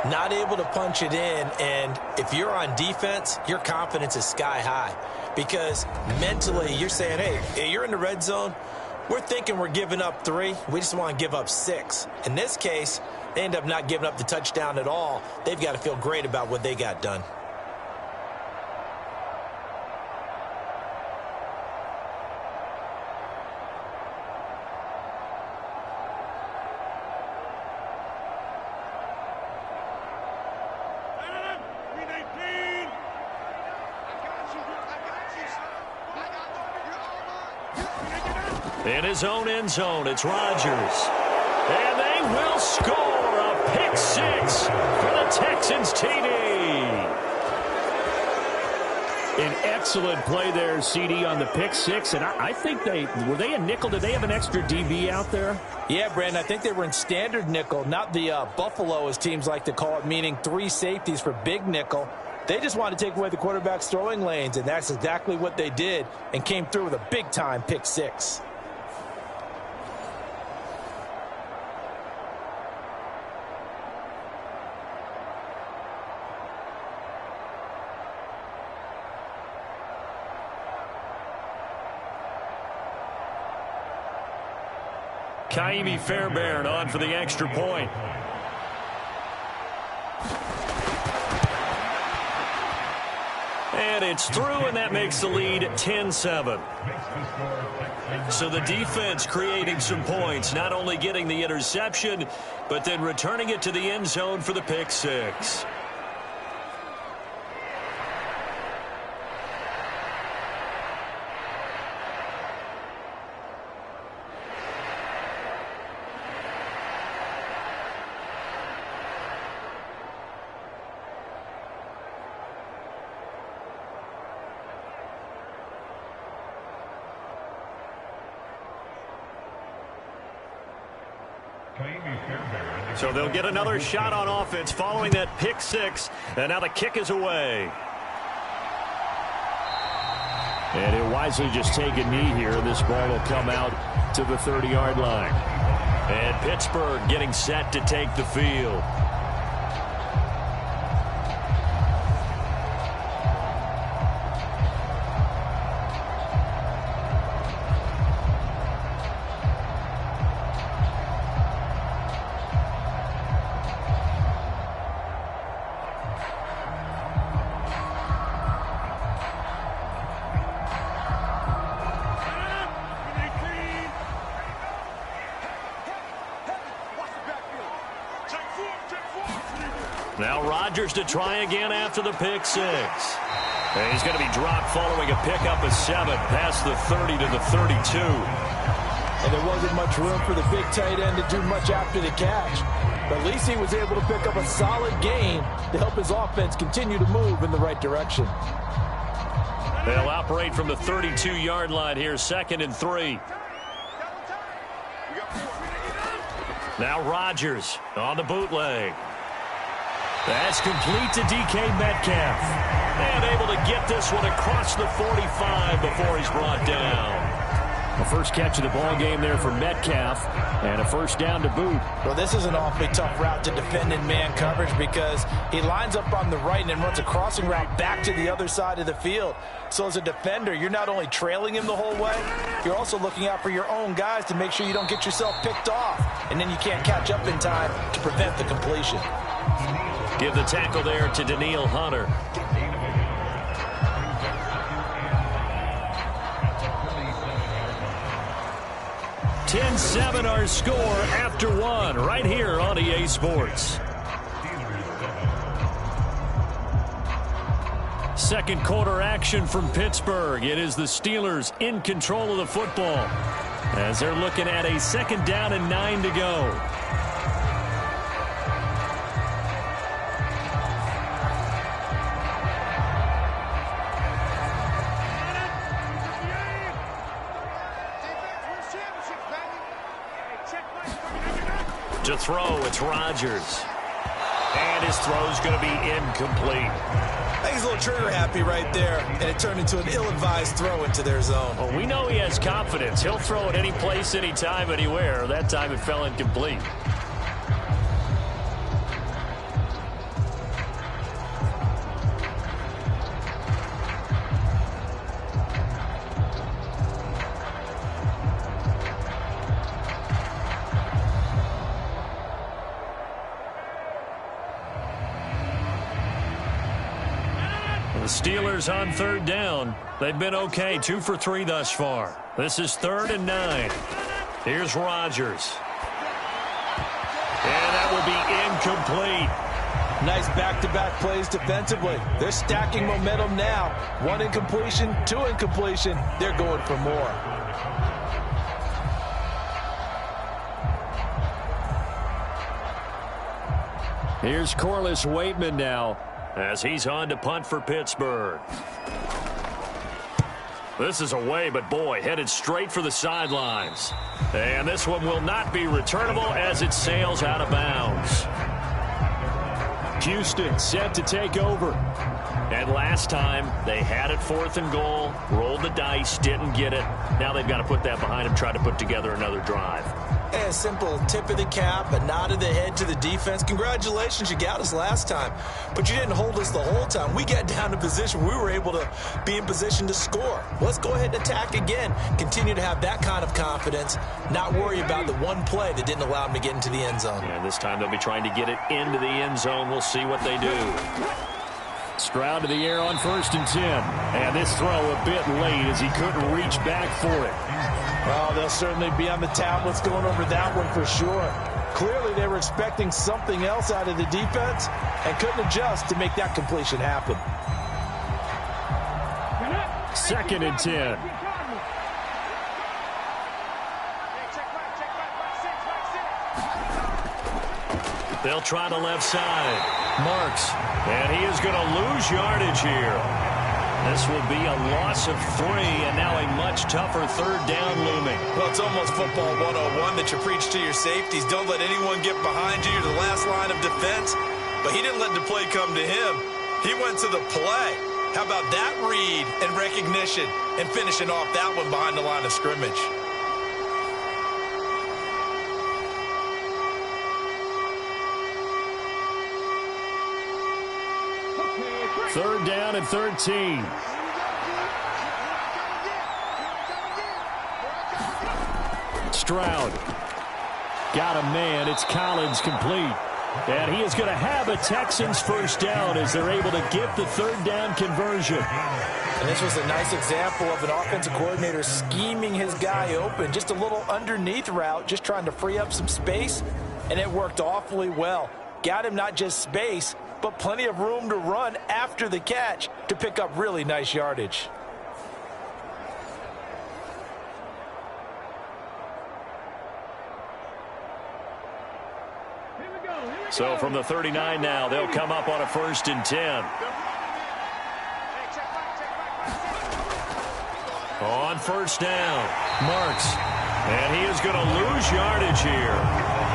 Not able to punch it in, and if you're on defense, your confidence is sky high because mentally you're saying, hey, you're in the red zone. We're thinking we're giving up 3. We just want to give up 6. In this case, they end up not giving up the touchdown at all. They've got to feel great about what they got done. In his own end zone, it's Rodgers. And they will score a pick 6 for the Texans TD. An excellent play there, CD, on the pick 6. And I think were they a nickel? Did they have an extra DB out there? Yeah, Brandon, I think they were in standard nickel, not the Buffalo, as teams like to call it, meaning 3 safeties for big nickel. They just wanted to take away the quarterback's throwing lanes, and that's exactly what they did and came through with a big-time pick 6. Kaimi Fairbairn on for the extra point. And it's through, and that makes the lead 10-7. So the defense creating some points, not only getting the interception, but then returning it to the end zone for the pick six. So they'll get another shot on offense following that pick six, and now the kick is away. And he'll wisely just take a knee here. This ball will come out to the 30-yard line. And Pittsburgh getting set to take the field. Now Rodgers to try again after the pick six. And he's going to be dropped following a pickup of 7 past the 30 to the 32. And there wasn't much room for the big tight end to do much after the catch. But at least he was able to pick up a solid gain to help his offense continue to move in the right direction. They'll operate from the 32-yard line here, 2nd and 3. Now Rodgers on the bootleg. That's complete to DK Metcalf. And able to get this one across the 45 before he's brought down. The first catch of the ball game there for Metcalf, and a first down to boot. Well, this is an awfully tough route to defend in man coverage because he lines up on the right and then runs a crossing route back to the other side of the field. So as a defender, you're not only trailing him the whole way, you're also looking out for your own guys to make sure you don't get yourself picked off. And then you can't catch up in time to prevent the completion. Give the tackle there to Daniil Hunter. (10-7) our score after 1 right here on EA Sports. Second quarter action from Pittsburgh. It is the Steelers in control of the football as they're looking at a 2nd down and 9 to go. To throw, it's Rodgers. And his throw's going to be incomplete. I think he's a little trigger happy right there, and it turned into an ill-advised throw into their zone. Well, we know he has confidence. He'll throw it any place, anytime, anywhere. That time it fell incomplete. The Steelers on 3rd down. They've been okay, 2 for 3 thus far. This is 3rd and 9. Here's Rodgers. And that will be incomplete. Nice back-to-back plays defensively. They're stacking momentum now. 1 incompletion, 2 incompletion. They're going for more. Here's Corliss Waitman now, as he's on to punt for Pittsburgh. This is away, but boy, headed straight for the sidelines. And this one will not be returnable as it sails out of bounds. Houston set to take over. And last time, they had it 4th and goal, rolled the dice, didn't get it. Now they've got to put that behind them, try to put together another drive. A simple tip of the cap, a nod of the head to the defense. Congratulations, you got us last time. But you didn't hold us the whole time. We got down to position. We were able to be in position to score. Let's go ahead and attack again. Continue to have that kind of confidence. Not worry about the one play that didn't allow them to get into the end zone. And this time they'll be trying to get it into the end zone. We'll see what they do. Stroud to the air on 1st and 10. And this throw a bit late as he couldn't reach back for it. Well, they'll certainly be on the tablets going over that one for sure. Clearly, they were expecting something else out of the defense and couldn't adjust to make that completion happen. 2nd and 10. They'll try the left side. Marks. And he is going to lose yardage here. This will be a loss of 3, and now a much tougher 3rd down looming. Well, it's almost football 101 that you preach to your safeties. Don't let anyone get behind you. You're the last line of defense. But he didn't let the play come to him. He went to the play. How about that read and recognition and finishing off that one behind the line of scrimmage? Third down and 13. Stroud. Got a man. It's Collins complete. And he is going to have a Texans first down as they're able to get the 3rd down conversion. And this was a nice example of an offensive coordinator scheming his guy open. Just a little underneath route, just trying to free up some space. And it worked awfully well. Got him not just space, but plenty of room to run after the catch to pick up really nice yardage. So from the 39 now, they'll come up on a 1st and 10. On 1st down, Marks. And he is going to lose yardage here.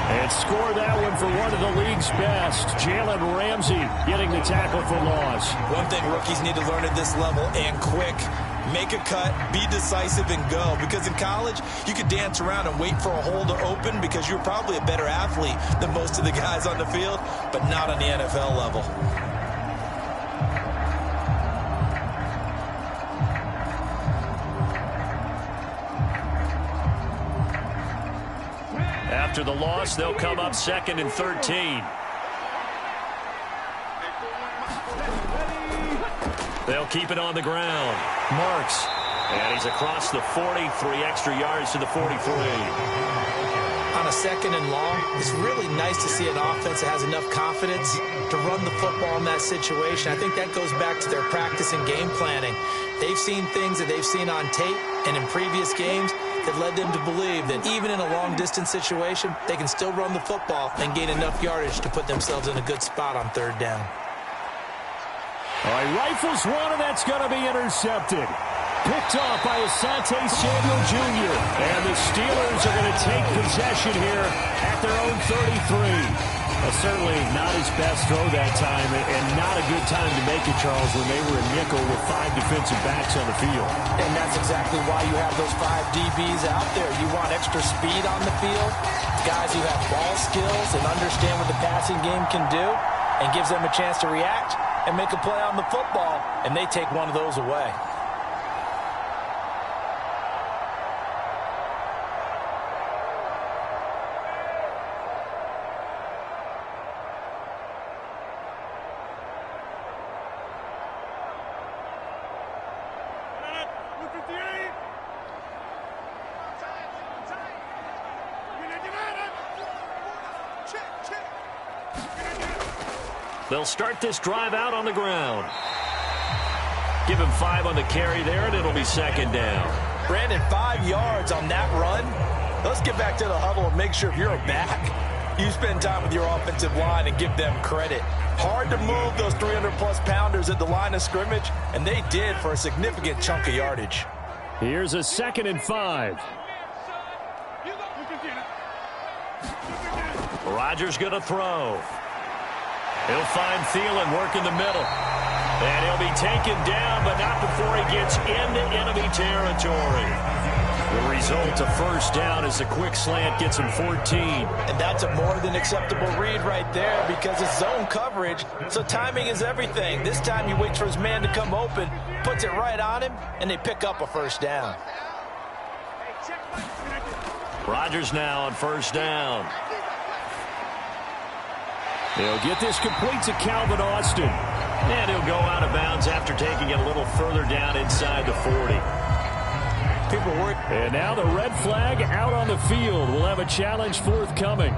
And score that one for one of the league's best. Jalen Ramsey getting the tackle for loss. One thing rookies need to learn at this level, and quick. Make a cut, be decisive, and go. Because in college, you could dance around and wait for a hole to open because you're probably a better athlete than most of the guys on the field, but not on the NFL level. After the loss, they'll come up 2nd and 13. They'll keep it on the ground. Marks. And he's across the 40, 3 extra yards to the 43. On a 2nd and long, it's really nice to see an offense that has enough confidence to run the football in that situation. I think that goes back to their practice and game planning. They've seen things that they've seen on tape and in previous games that led them to believe that even in a long-distance situation, they can still run the football and gain enough yardage to put themselves in a good spot on 3rd down. All right, rifles one, and that's going to be intercepted. Picked off by Asante Samuel Jr. And the Steelers are going to take possession here at their own 33. Certainly not his best throw that time, and not a good time to make it, Charles, when they were a nickel with 5 defensive backs on the field. And that's exactly why you have those 5 DBs out there. You want extra speed on the field, guys who have ball skills and understand what the passing game can do, and gives them a chance to react and make a play on the football, and they take one of those away. They'll start this drive out on the ground. Give him 5 on the carry there, and it'll be 2nd down. Brandon, 5 yards on that run. Let's get back to the huddle and make sure if you're a back, you spend time with your offensive line and give them credit. Hard to move those 300-plus pounders at the line of scrimmage, and they did for a significant chunk of yardage. Here's a 2nd and 5. Rodgers going to throw. He'll find Thielen working the middle. And he'll be taken down, but not before he gets into enemy territory. The result of first down is a quick slant gets him 14. And that's a more than acceptable read right there because it's zone coverage, so timing is everything. This time he waits for his man to come open, puts it right on him, and they pick up a first down. Rodgers now on first down. He'll get this complete to Calvin Austin. And he'll go out of bounds after taking it a little further down inside the 40. People worried. And now the red flag out on the field. We'll have a challenge forthcoming.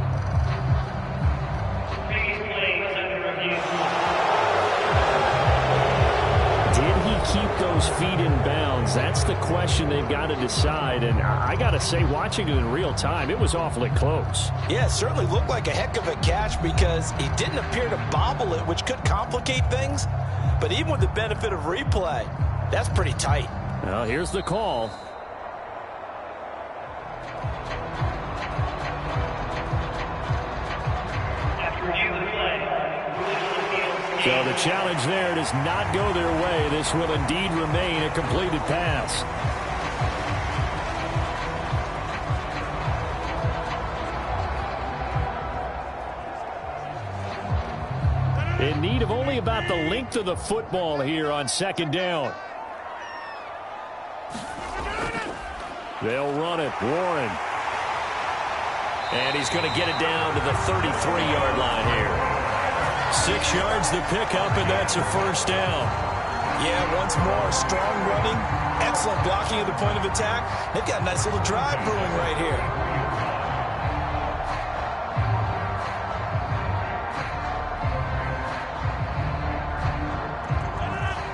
Did he keep those feet in bounds? That's the question they've got to decide. And I got to say, watching it in real time, it was awfully close. Yeah, it certainly looked like a heck of a catch because he didn't appear to bobble it, which could complicate things. But even with the benefit of replay, that's pretty tight. Well, here's the call. So the challenge there does not go their way. This will indeed remain a completed pass. In need of only about the length of the football here on second down. They'll run it. Warren. And he's going to get it down to the 33-yard line here. 6 yards the pickup, and that's a first down. Yeah, once more, strong running, excellent blocking at the point of attack. They've got a nice little drive brewing right here.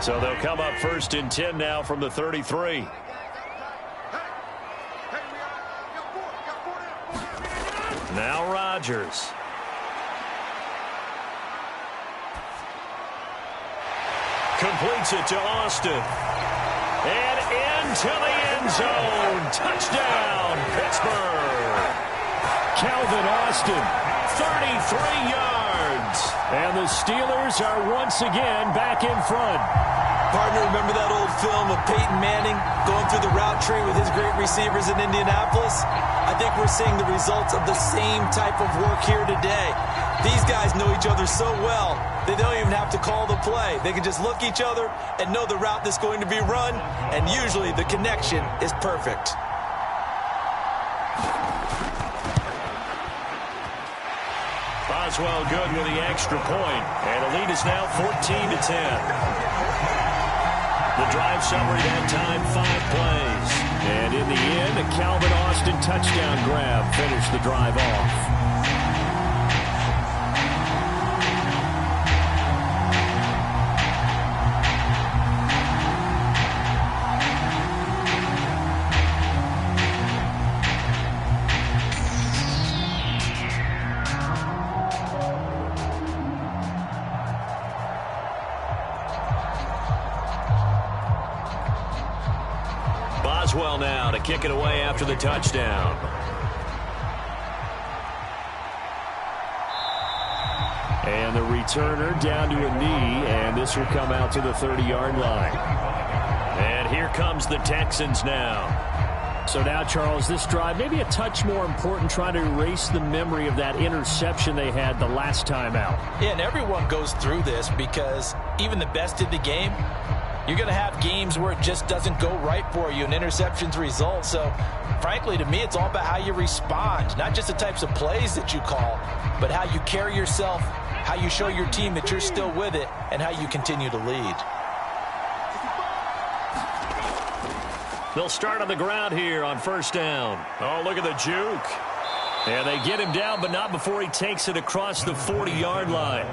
So they'll come up first and 10 now from the 33. Now Rodgers. Completes it to Austin. And into the end zone. Touchdown, Pittsburgh. Calvin Austin, 33 yards. And the Steelers are once again back in front. Partner, remember that old film of Peyton Manning going through the route tree with his great receivers in Indianapolis? I think we're seeing the results of the same type of work here today. These guys know each other so well, they don't even have to call the play. They can just look each other and know the route that's going to be run, and usually the connection is perfect. Boswell good with the extra point, and the lead is now 14-10. The drive summary that time, 5 plays. And in the end, a Calvin Austin touchdown grab finished the drive off. Boswell now to kick it away after the touchdown. And the returner down to a knee, and this will come out to the 30-yard line. And here comes the Texans now. So now, Charles, this drive maybe a touch more important, trying to erase the memory of that interception they had the last time out. Yeah, and everyone goes through this because even the best in the game, you're going to have games where it just doesn't go right for you and interceptions result. So, frankly, to me, it's all about how you respond, not just the types of plays that you call, but how you carry yourself, how you show your team that you're still with it, and how you continue to lead. They'll start on the ground here on first down. Oh, look at the juke. And they get him down, but not before he takes it across the 40-yard line.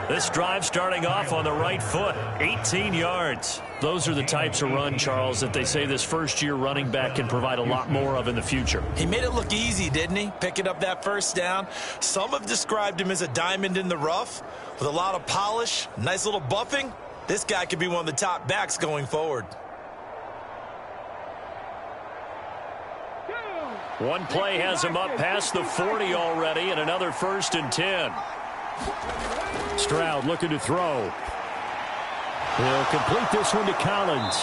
This drive starting off on the right foot, 18 yards. Those are the types of run, Charles, that they say this first-year running back can provide a lot more of in the future. He made it look easy, didn't he? Picking up that first down. Some have described him as a diamond in the rough with a lot of polish, nice little buffing. This guy could be one of the top backs going forward. One play has him up past the 40 already, and another first and 10. Stroud looking to throw. He'll complete this one to Collins.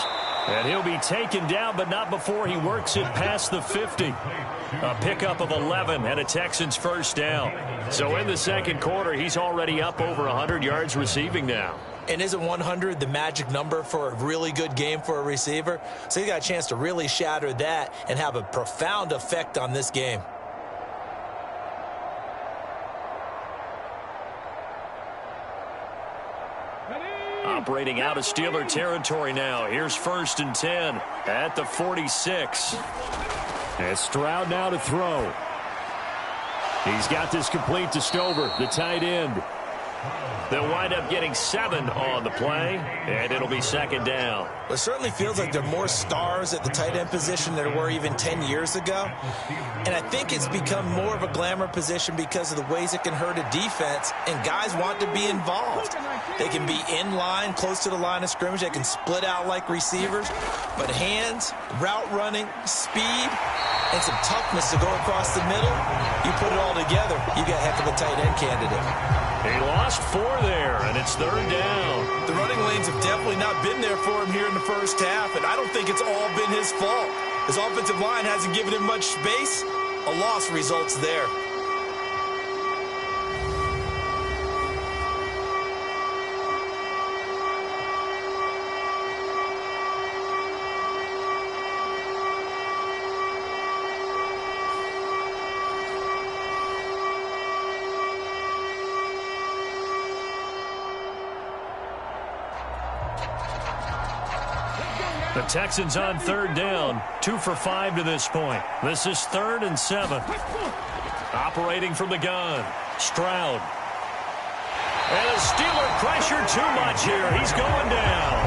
And he'll be taken down, but not before he works it past the 50. A pickup of 11 and a Texans first down. So in the second quarter, he's already up over 100 yards receiving now. And isn't 100 the magic number for a really good game for a receiver? So he got a chance to really shatter that and have a profound effect on this game. Operating out of Steeler territory now. Here's 1st and 10 at the 46. And Stroud now to throw. He's got this complete to Stover, the tight end. They'll wind up getting 7 on the play, and it'll be second down. It certainly feels like there are more stars at the tight end position than there were even 10 years ago. And I think it's become more of a glamour position because of the ways it can hurt a defense, and guys want to be involved. They can be in line, close to the line of scrimmage. They can split out like receivers. But hands, route running, speed, and some toughness to go across the middle, you put it all together, you got a heck of a tight end candidate. He lost 4 there, and it's 3rd down. The running lanes have definitely not been there for him here in the first half, and I don't think it's all been his fault. His offensive line hasn't given him much space. A loss results there. The Texans on 3rd down, 2 for 5 to this point. This is 3rd and 7. Operating from the gun, Stroud. And a Steeler pressure too much here. He's going down.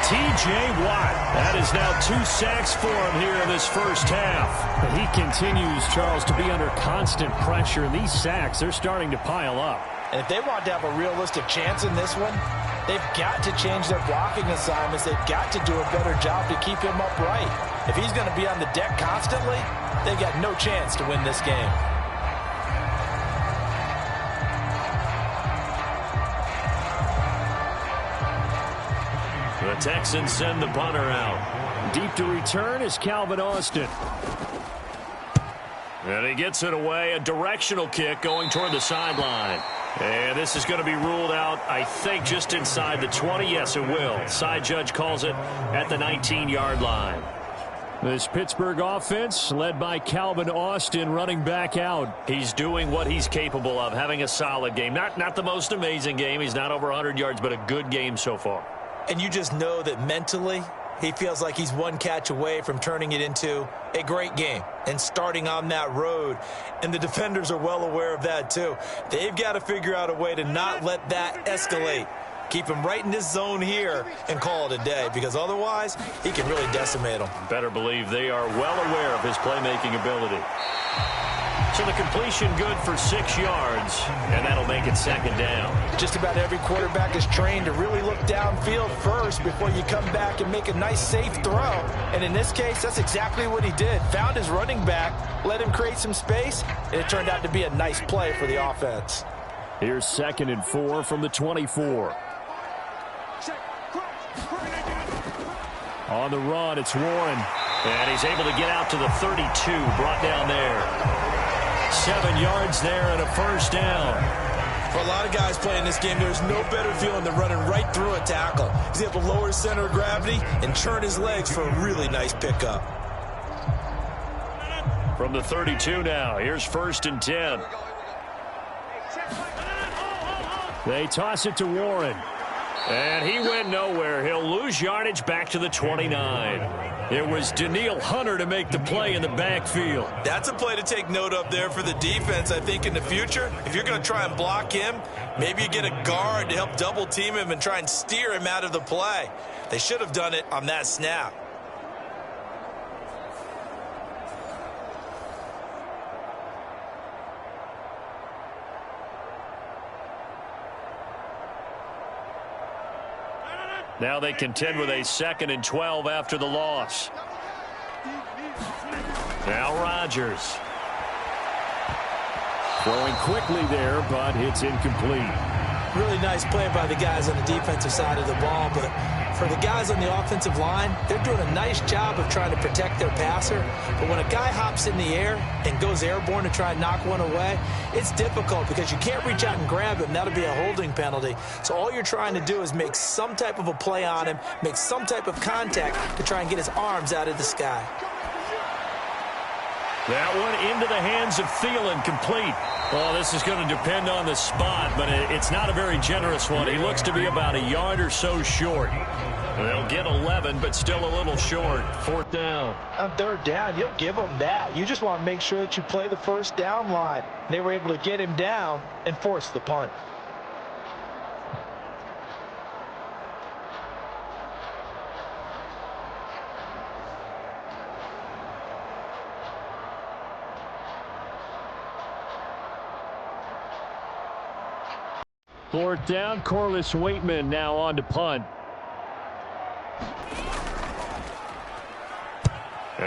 T.J. Watt. That is now 2 sacks for him here in this first half. But he continues, Charles, to be under constant pressure. And these sacks, they're starting to pile up. And if they want to have a realistic chance in this one, they've got to change their blocking assignments. They've got to do a better job to keep him upright. If he's going to be on the deck constantly, they've got no chance to win this game. The Texans send the punter out. Deep to return is Calvin Austin. And he gets it away. A directional kick going toward the sideline. And this is going to be ruled out, I think, just inside the 20. Yes, it will. Side judge calls it at the 19-yard line. This Pittsburgh offense, led by Calvin Austin, running back out. He's doing what he's capable of, having a solid game. Not the most amazing game. He's not over 100 yards, but a good game so far. And you just know that mentally, he feels like he's one catch away from turning it into a great game and starting on that road. And the defenders are well aware of that, too. They've got to figure out a way to not let that escalate. Keep him right in this zone here and call it a day, because otherwise he can really decimate them. Better believe they are well aware of his playmaking ability. So the completion good for 6 yards, and that'll make it second down. Just about every quarterback is trained to really look downfield first before you come back and make a nice, safe throw. And in this case, that's exactly what he did. Found his running back, let him create some space, and it turned out to be a nice play for the offense. Here's 2nd and 4 from the 24. On the run, it's Warren. And he's able to get out to the 32, brought down there. 7 yards there and a first down. For a lot of guys playing this game, there's no better feeling than running right through a tackle. He's able to lower his center of gravity and turn his legs for a really nice pickup. From the 32 now, here's 1st and 10. They toss it to Warren. And he went nowhere. He'll lose yardage back to the 29. It was Danielle Hunter to make the play in the backfield. That's a play to take note of there for the defense, I think, in the future. If you're going to try and block him, maybe you get a guard to help double team him and try and steer him out of the play. They should have done it on that snap. Now they contend with a 2nd and 12 after the loss. Now Rodgers. Throwing quickly there, but it's incomplete. Really nice play by the guys on the defensive side of the ball, but for the guys on the offensive line, they're doing a nice job of trying to protect their passer. But when a guy hops in the air and goes airborne to try and knock one away, it's difficult because you can't reach out and grab him. That'll be a holding penalty. So all you're trying to do is make some type of a play on him, make some type of contact to try and get his arms out of the sky. That one into the hands of Thielen, complete. Well, this is going to depend on the spot, but it's not a very generous one. He looks to be about a yard or so short. They'll get 11, but still a little short. Fourth down. On third down, you'll give them that. You just want to make sure that you play the first down line. They were able to get him down and force the punt. Fourth down, Corliss Waitman now on to punt.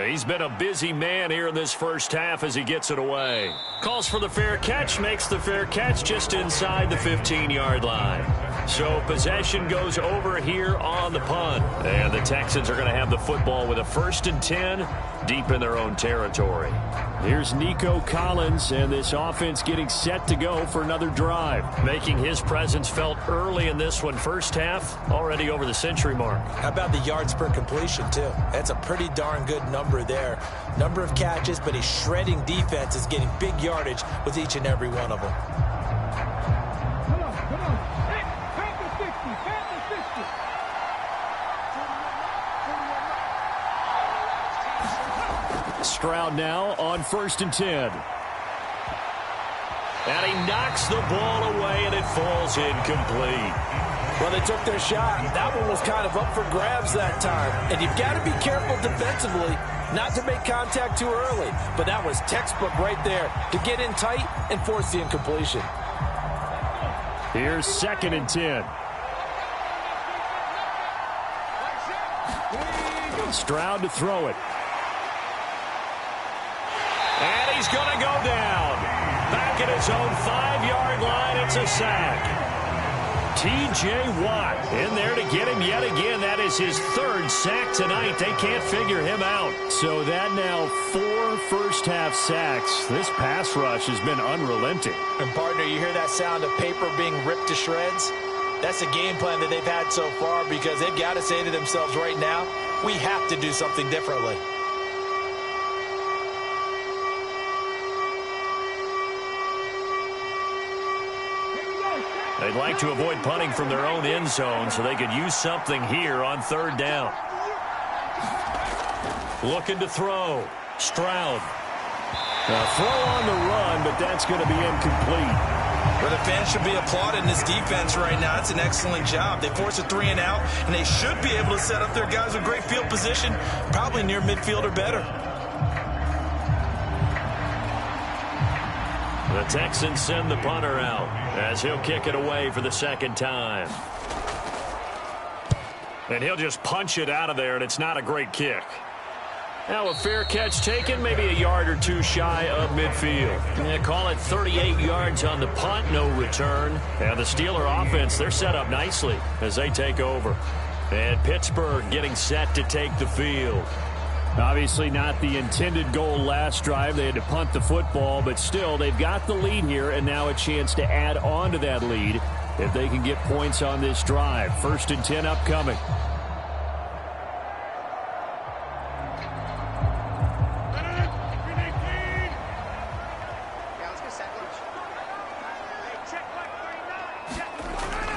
He's been a busy man here in this first half as he gets it away. Calls for the fair catch, makes the fair catch just inside the 15-yard line. So possession goes over here on the punt. And the Texans are going to have the football with a 1st and 10 deep in their own territory. Here's Nico Collins, and this offense getting set to go for another drive. Making his presence felt early in this one. First half, already over the century mark. How about the yards per completion, too? That's a pretty darn good number there. Number of catches, but he's shredding defense, is getting big yardage with each and every one of them. Come on. Hey, half the 60, half the 60. Stroud now on 1st and 10. And he knocks the ball away, and it falls incomplete. Well, they took their shot. That one was kind of up for grabs that time. And you've got to be careful defensively not to make contact too early. But that was textbook right there to get in tight and force the incompletion. Here's 2nd and 10. Stroud to throw it. And he's going to go down. Back at his own 5-yard line, it's a sack. T.J. Watt in there to get him yet again. That is his 3rd sack tonight. They can't figure him out. So that now 4 first-half sacks. This pass rush has been unrelenting. And, partner, you hear that sound of paper being ripped to shreds? That's the game plan that they've had so far because they've got to say to themselves right now, we have to do something differently. They'd like to avoid punting from their own end zone so they could use something here on 3rd down. Looking to throw. Stroud. A throw on the run, but that's going to be incomplete. Well, the fans should be applauding this defense right now. It's an excellent job. They force a 3 and out, and they should be able to set up their guys with great field position, probably near midfield or better. The Texans send the punter out as he'll kick it away for the 2nd time. And he'll just punch it out of there, and it's not a great kick. Now a fair catch taken, maybe a yard or two shy of midfield. Yeah, call it 38 yards on the punt, no return. And the Steeler offense, they're set up nicely as they take over. And Pittsburgh getting set to take the field. Obviously not the intended goal last drive. They had to punt the football, but still they've got the lead here and now a chance to add on to that lead if they can get points on this drive. 1st and 10 upcoming.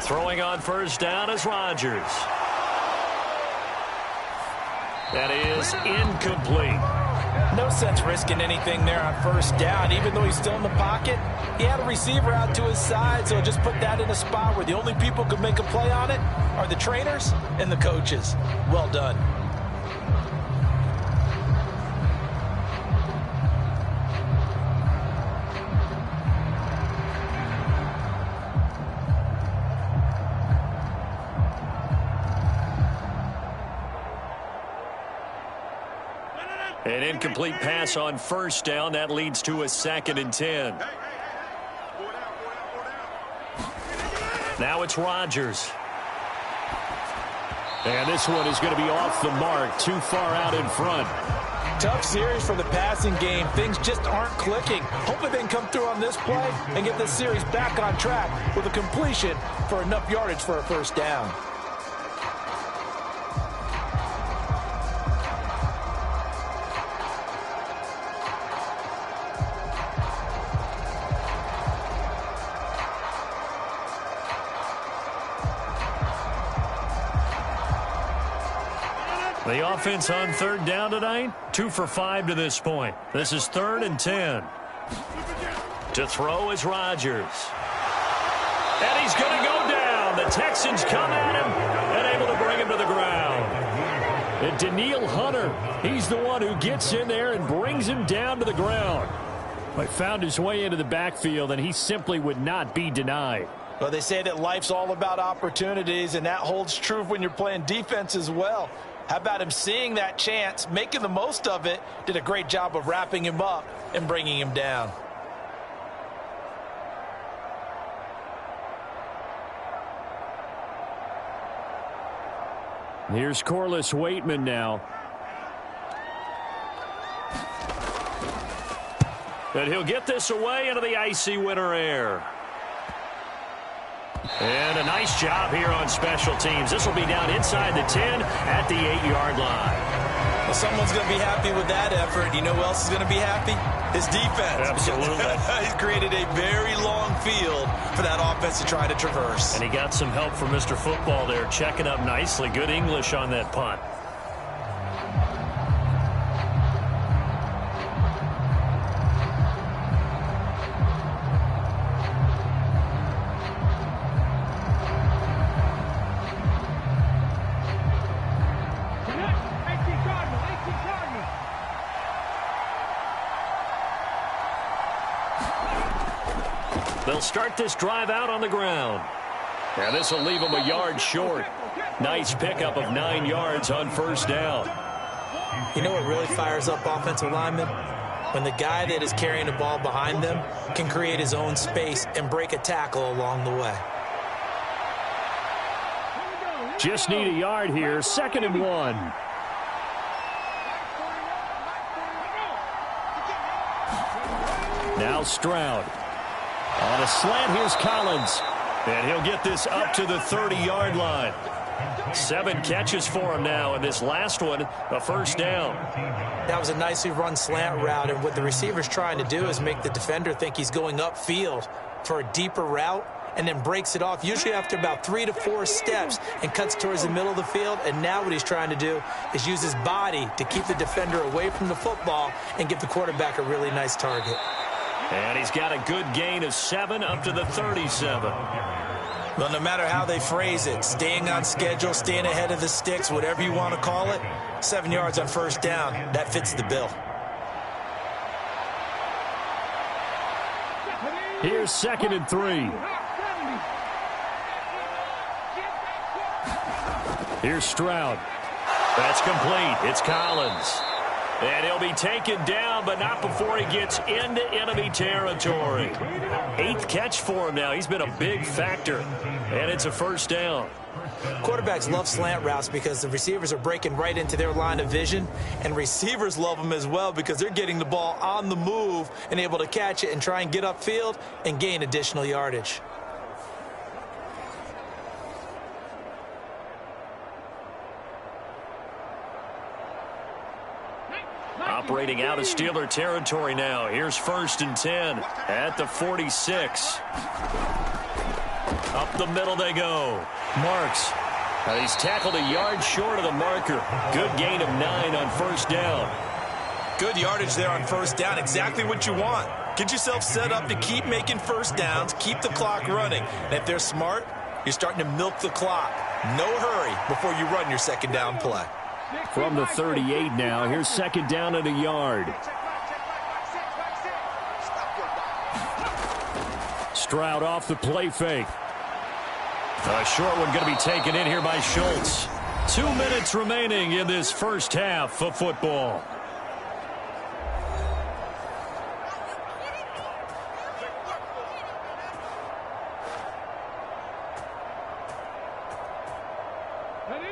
Throwing on 1st down is Rodgers. That is incomplete. No sense risking anything there on 1st down. Even though he's still in the pocket, he had a receiver out to his side, so just put that in a spot where the only people who can make a play on it are the trainers and the coaches. Well done. An incomplete pass on 1st down. That leads to a 2nd and 10. Now it's Rodgers. And this one is going to be off the mark, too far out in front. Tough series for the passing game. Things just aren't clicking. Hopefully they can come through on this play and get this series back on track with a completion for enough yardage for a first down. The offense on third down tonight, 2 for 5 to this point. This is 3rd and 10. To throw is Rodgers. And he's going to go down. The Texans come at him and able to bring him to the ground. And Danielle Hunter, he's the one who gets in there and brings him down to the ground. But found his way into the backfield, and he simply would not be denied. Well, they say that life's all about opportunities, and that holds true when you're playing defense as well. How about him seeing that chance, making the most of it, did a great job of wrapping him up and bringing him down. Here's Corliss Waitman now. And he'll get this away into the icy winter air. And a nice job here on special teams. This will be down inside the 10 at the 8-yard line. Well, someone's going to be happy with that effort. You know who else is going to be happy? His defense. Absolutely. He's created a very long field for that offense to try to traverse. And he got some help from Mr. Football there, checking up nicely. Good English on that punt. They'll start this drive out on the ground. And this will leave them a yard short. Nice pickup of 9 yards on first down. You know what really fires up offensive linemen? When the guy that is carrying the ball behind them can create his own space and break a tackle along the way. Just need a yard here. 2nd and 1. Now Stroud. On a slant, here's Collins. And he'll get this up to the 30-yard line. 7 catches for him now, and this last one, a first down. That was a nicely run slant route, and what the receiver's trying to do is make the defender think he's going upfield for a deeper route, and then breaks it off, usually after about 3 to 4 steps, and cuts towards the middle of the field. And now what he's trying to do is use his body to keep the defender away from the football and give the quarterback a really nice target. And he's got a good gain of 7 up to the 37. Well, no matter how they phrase it, staying on schedule, staying ahead of the sticks, whatever you want to call it, 7 yards on first down, that fits the bill. Here's 2nd and 3. Here's Stroud. That's complete. It's Collins. And he'll be taken down, but not before he gets into enemy territory. 8th catch for him now. He's been a big factor. And it's a first down. Quarterbacks love slant routes because the receivers are breaking right into their line of vision. And receivers love them as well because they're getting the ball on the move and able to catch it and try and get upfield and gain additional yardage. Operating out of Steeler territory now. Here's 1st and 10 at the 46. Up the middle they go. Marks. He's tackled a yard short of the marker. Good gain of 9 on first down. Good yardage there on first down. Exactly what you want. Get yourself set up to keep making first downs, keep the clock running. And if they're smart, you're starting to milk the clock. No hurry before you run your second down play. From the 38 now, here's 2nd down and a yard. Stroud off the play fake. A short one going to be taken in here by Schultz. 2 minutes remaining in this first half of football.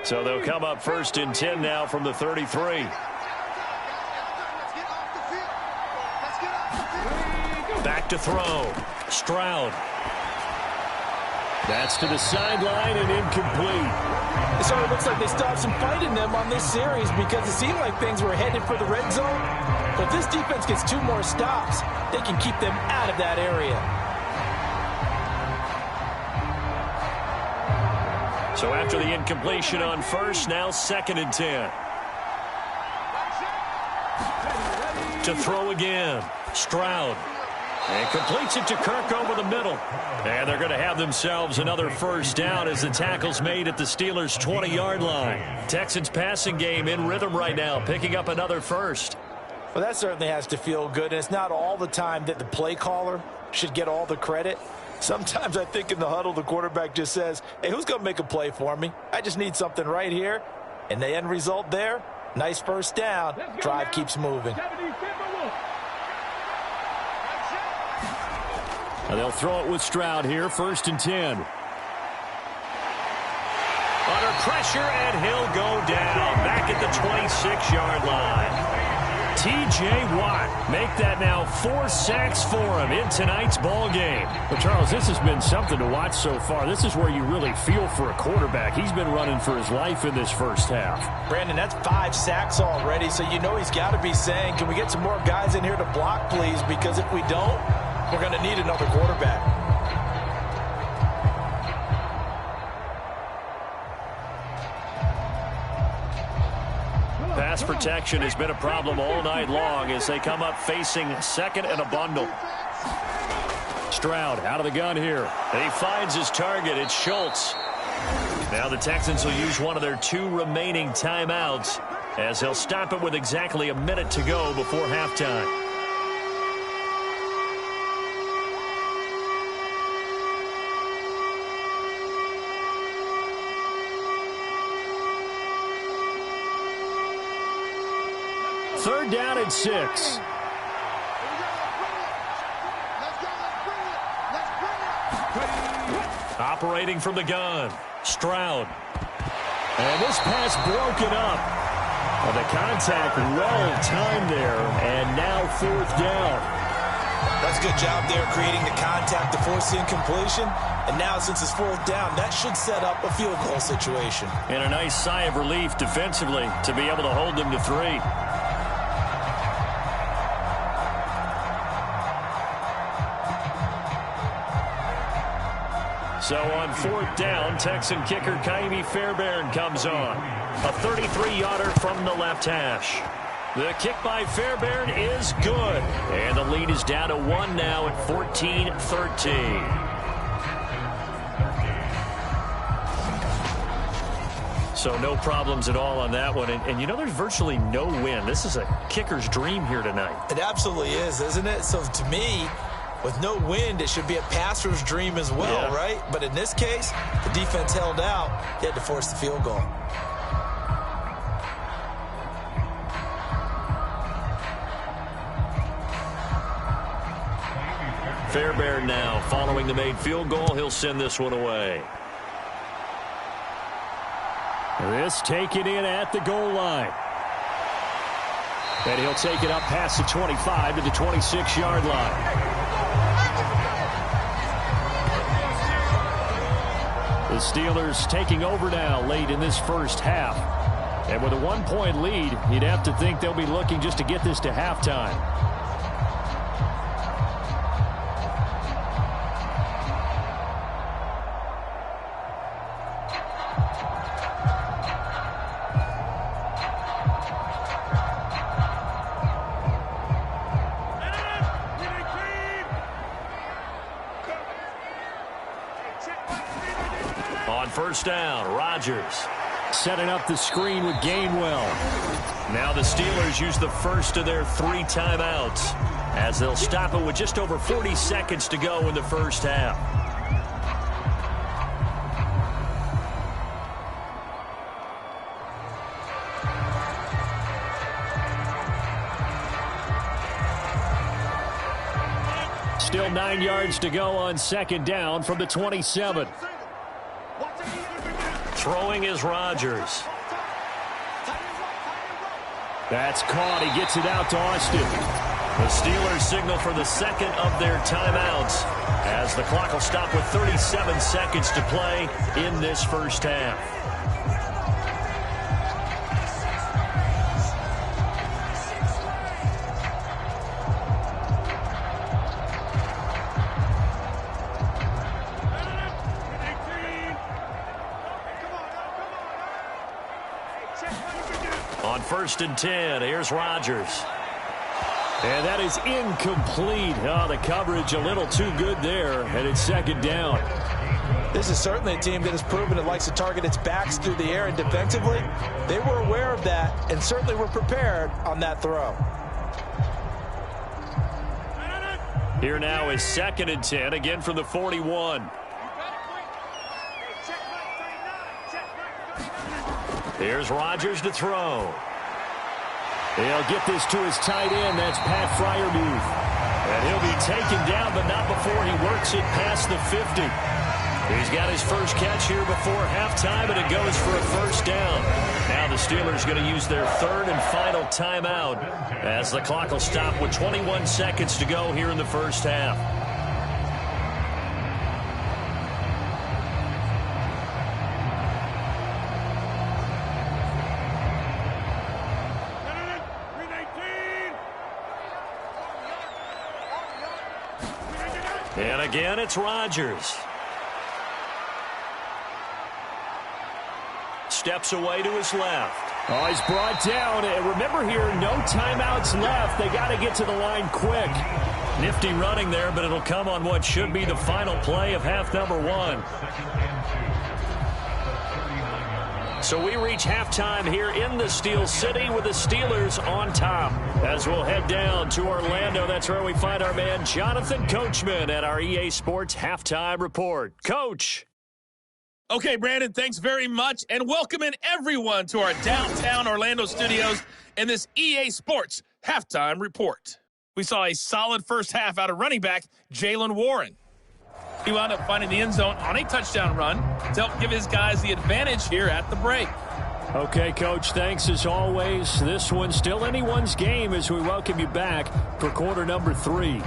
So they'll come up 1st and 10 now from the 33. Back to throw. Stroud. That's to the sideline and incomplete. It sort of looks like they still have some fight in them on this series because it seemed like things were headed for the red zone. But if this defense gets 2 more stops, they can keep them out of that area. So after the incompletion on 1st, now 2nd and 10. To throw again. Stroud. And completes it to Kirk over the middle. And they're going to have themselves another 1st down as the tackle's made at the Steelers' 20-yard line. Texans passing game in rhythm right now, picking up another 1st. Well, that certainly has to feel good. And it's not all the time that the play caller should get all the credit. Sometimes I think in the huddle, the quarterback just says, hey, who's going to make a play for me? I just need something right here. And the end result there, nice 1st down. Drive keeps moving. They'll throw it with Stroud here, 1st and 10. Under pressure, and he'll go down back at the 26-yard line. T.J. Watt make that now 4 sacks for him in tonight's ball game. Well, Charles, this has been something to watch so far. This is where you really feel for a quarterback. He's been running for his life in this 1st half. Brandon, that's 5 sacks already, so you know he's got to be saying, can we get some more guys in here to block, please? Because if we don't, we're going to need another quarterback. Pass protection has been a problem all night long as they come up facing 2nd and a bundle. Stroud out of the gun here. And he finds his target. It's Schultz. Now the Texans will use one of their 2 remaining timeouts as they'll stop it with exactly a minute to go before halftime. Third down and 6. Operating from the gun. Stroud. And this pass broken up. Well, the contact well timed there, and now 4th down. That's a good job there creating the contact to force the incompletion. And now since it's 4th down, that should set up a field goal situation. And a nice sigh of relief defensively to be able to hold them to 3. So on 4th down, Texan kicker Kaimi Fairbairn comes on. A 33-yarder from the left hash. The kick by Fairbairn is good. And the lead is down to 1 now at 14-13. So no problems at all on that one. And you know, there's virtually no wind. This is a kicker's dream here tonight. It absolutely is, isn't it? So to me, with no wind, it should be a passer's dream as well, right? But in this case, the defense held out. They had to force the field goal. Fairbairn now following the made field goal. He'll send this one away. This taken in at the goal line. And he'll take it up past the 25 to the 26-yard line. The Steelers taking over now late in this 1st half. And with a 1-point lead, you'd have to think they'll be looking just to get this to halftime. On 1st down, Rodgers. Setting up the screen with Gainwell. Now the Steelers use the 1st of their 3 timeouts as they'll stop it with just over 40 seconds to go in the 1st half. Still 9 yards to go on 2nd down from the 27. Throwing is Rodgers. That's caught. He gets it out to Austin. The Steelers signal for the second of their timeouts as the clock will stop with 37 seconds to play in this first half. On 1st and 10, here's Rodgers. And that is incomplete. Oh, the coverage a little too good there, and it's second down. This is certainly a team that has proven it likes to target its backs through the air, and defensively, they were aware of that and certainly were prepared on that throw. Here now is 2nd and 10, again from the 41. Here's Rodgers to throw. He'll get this to his tight end. That's Pat Freiermuth. And he'll be taken down, but not before he works it past the 50. He's got his first catch here before halftime, and it goes for a first down. Now the Steelers going to use their third and final timeout as the clock will stop with 21 seconds to go here in the first half. And again, it's Rodgers. Steps away to his left. Oh, he's brought down. Remember here, no timeouts left. They got to get to the line quick. Nifty running there, but it'll come on what should be the final play of half number 1. So we reach halftime here in the Steel City with the Steelers on top. As we'll head down to Orlando, that's where we find our man Jonathan Coachman at our EA Sports Halftime Report. Coach. Okay, Brandon, thanks very much, and welcome in everyone to our downtown Orlando studios and this EA Sports Halftime Report. We saw a solid first half out of running back Jaylen Warren. He wound up finding the end zone on a touchdown run to help give his guys the advantage here at the break. Okay, Coach, thanks as always. This one's still anyone's game as we welcome you back for quarter number 3.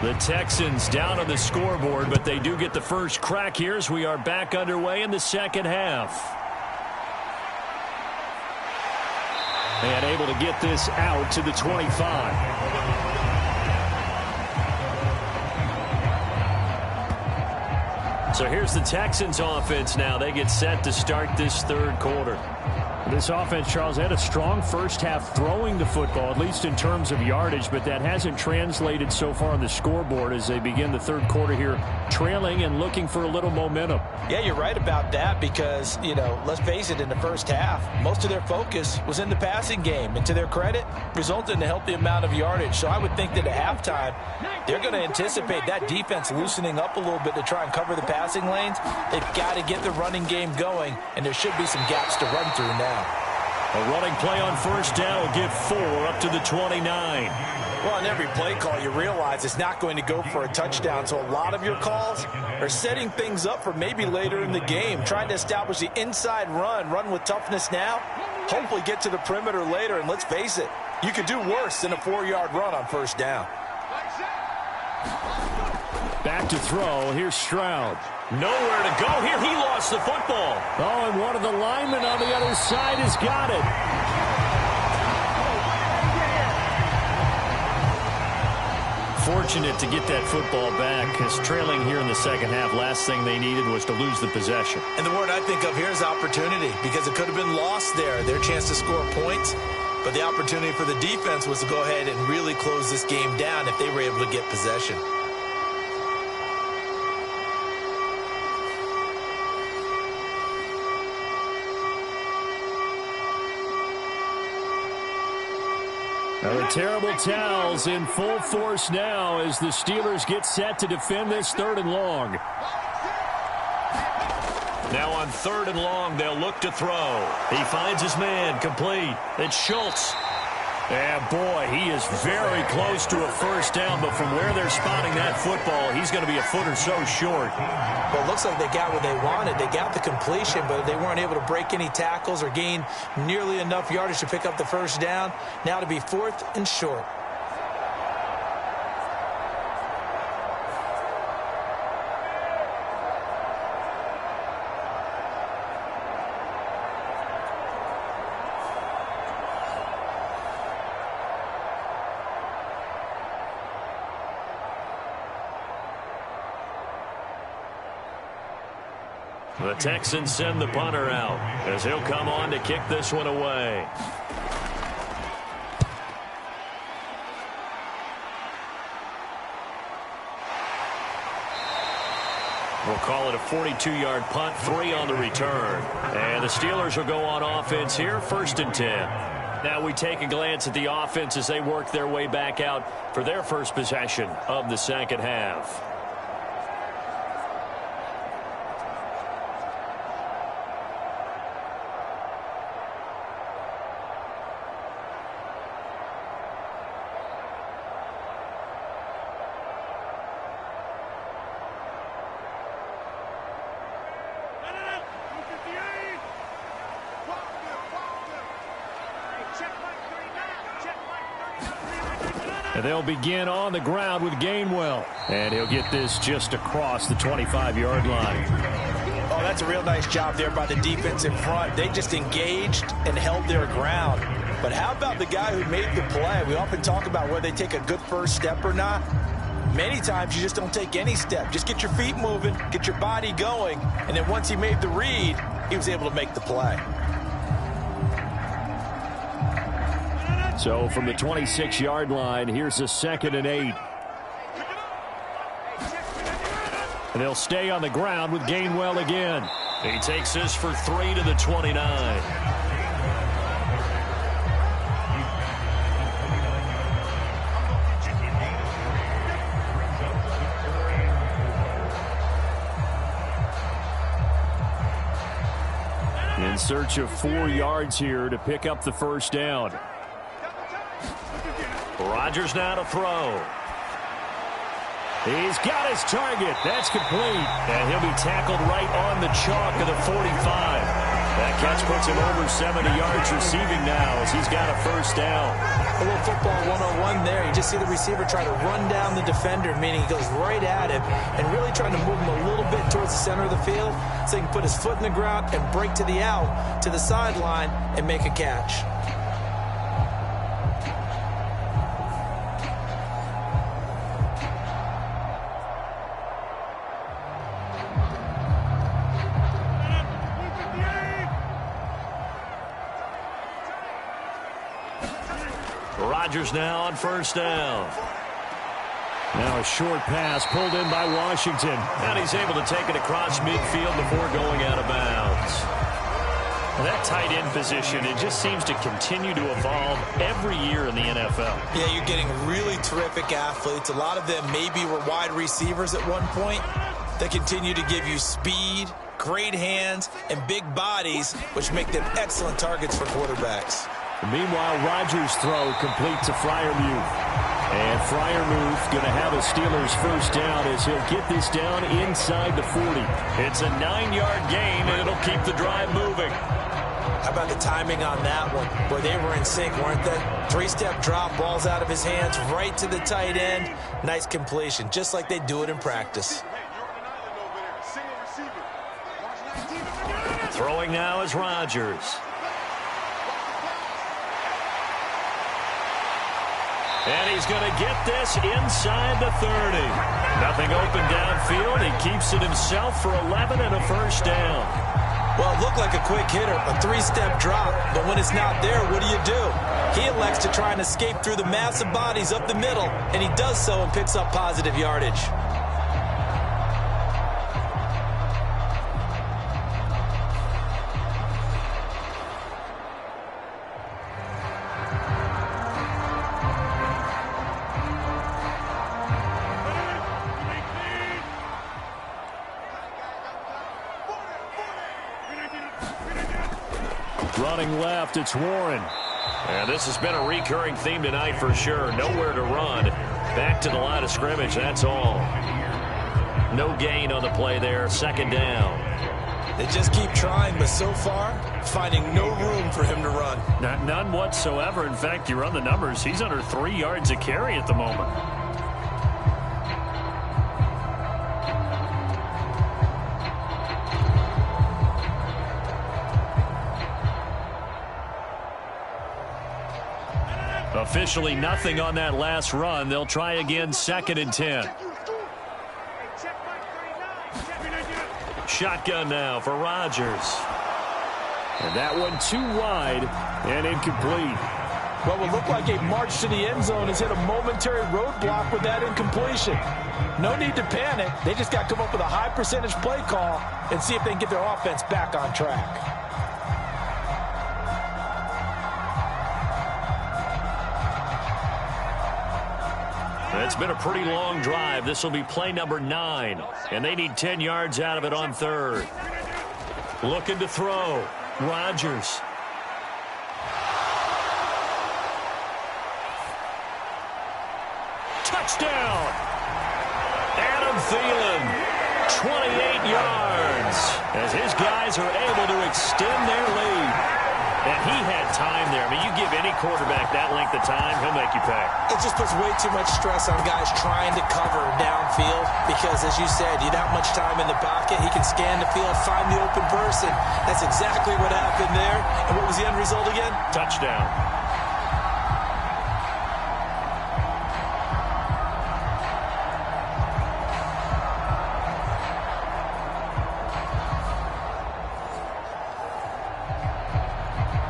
The Texans down on the scoreboard, but they do get the first crack here as we are back underway in the second half. And able to get this out to the 25. So here's the Texans offense now. They get set to start this third quarter. This offense, Charles, had a strong first half throwing the football, at least in terms of yardage, but that hasn't translated so far on the scoreboard as they begin the third quarter here, trailing and looking for a little momentum. Yeah, you're right about that because, let's face it, in the first half, most of their focus was in the passing game, and to their credit, resulted in a healthy amount of yardage. So I would think that at halftime, they're going to anticipate that defense loosening up a little bit to try and cover the passing lanes. They've got to get the running game going, and there should be some gaps to run through now. A running play on first down will give 4 up to the 29. Well, on every play call, you realize it's not going to go for a touchdown. So a lot of your calls are setting things up for maybe later in the game, trying to establish the inside run with toughness now, hopefully get to the perimeter later. And let's face it, you could do worse than a 4-yard run on first down. Back to throw. Here's Stroud. Nowhere to go here. He lost the football. Oh, and one of the linemen on the other side has got it. Fortunate to get that football back, because trailing here in the second half, last thing they needed was to lose the possession. And the word I think of here is opportunity, because it could have been lost there, their chance to score points. But the opportunity for the defense was to go ahead and really close this game down if they were able to get possession. Now the terrible towels in full force now as the Steelers get set to defend this 3rd and long. Now on 3rd and long, they'll look to throw. He finds his man, complete. It's Schultz. And boy, he is very close to a first down, but from where they're spotting that football, he's going to be a foot or so short. Well, it looks like they got what they wanted. They got the completion, but they weren't able to break any tackles or gain nearly enough yardage to pick up the first down. Now to be 4th and short. The Texans send the punter out as he'll come on to kick this one away. We'll call it a 42-yard punt, 3 on the return. And the Steelers will go on offense here, 1st and 10. Now we take a glance at the offense as they work their way back out for their first possession of the second half. And they'll begin on the ground with Gainwell. And he'll get this just across the 25-yard line. Oh, that's a real nice job there by the defense in front. They just engaged and held their ground. But how about the guy who made the play? We often talk about whether they take a good first step or not. Many times you just don't take any step. Just get your feet moving, get your body going, and then once he made the read, he was able to make the play. So from the 26-yard line, here's a 2nd and 8. And they'll stay on the ground with Gainwell again. He takes this for 3 to the 29. In search of 4 yards here to pick up the first down. Rodgers now to throw. He's got his target. That's complete. And he'll be tackled right on the chalk of the 45. That catch puts him over 70 yards receiving now as he's got a first down. A little football 101 there. You just see the receiver try to run down the defender, meaning he goes right at him and really trying to move him a little bit towards the center of the field so he can put his foot in the ground and break to the out, to the sideline, and make a catch. Rodgers now on first down. Now a short pass pulled in by Washington. And he's able to take it across midfield before going out of bounds. That tight end position, it just seems to continue to evolve every year in the NFL. Yeah, you're getting really terrific athletes. A lot of them maybe were wide receivers at one point. They continue to give you speed, great hands, and big bodies, which make them excellent targets for quarterbacks. Meanwhile, Rodgers' throw complete to Freiermuth. And Freiermuth going to have a Steelers first down as he'll get this down inside the 40. It's a 9-yard gain, and it'll keep the drive moving. How about the timing on that one? Boy, they were in sync, weren't they? 3-step drop, ball's out of his hands, right to the tight end. Nice completion, just like they do it in practice. Throwing now is Rodgers. And he's going to get this inside the 30. Nothing open downfield. He keeps it himself for 11 and a first down. Well, it looked like a quick hitter, a 3-step drop. But when it's not there, what do? He elects to try and escape through the massive bodies up the middle, and he does so and picks up positive yardage. Running left, it's Warren. And this has been a recurring theme tonight for sure. Nowhere to run. Back to the line of scrimmage, that's all. No gain on the play there. Second down. They just keep trying, but so far, finding no room for him to run. None whatsoever. In fact, you run the numbers, he's under 3 yards a carry at the moment. Officially nothing on that last run. They'll try again, 2nd and 10. Shotgun now for Rodgers. And that one too wide and incomplete. What will look like a march to the end zone has hit a momentary roadblock with that incompletion. No need to panic. They just got to come up with a high percentage play call and see if they can get their offense back on track. It's been a pretty long drive. This will be play number 9. And they need 10 yards out of it on 3rd. Looking to throw. Rodgers. Touchdown. Adam Thielen. 28 yards. As his guys are able to extend their lead. And he had time there. I mean, you give any quarterback that length of time, he'll make you pay. It just puts way too much stress on guys trying to cover downfield because, as you said, you have that much time in the pocket. He can scan the field, find the open person. That's exactly what happened there. And what was the end result again? Touchdown.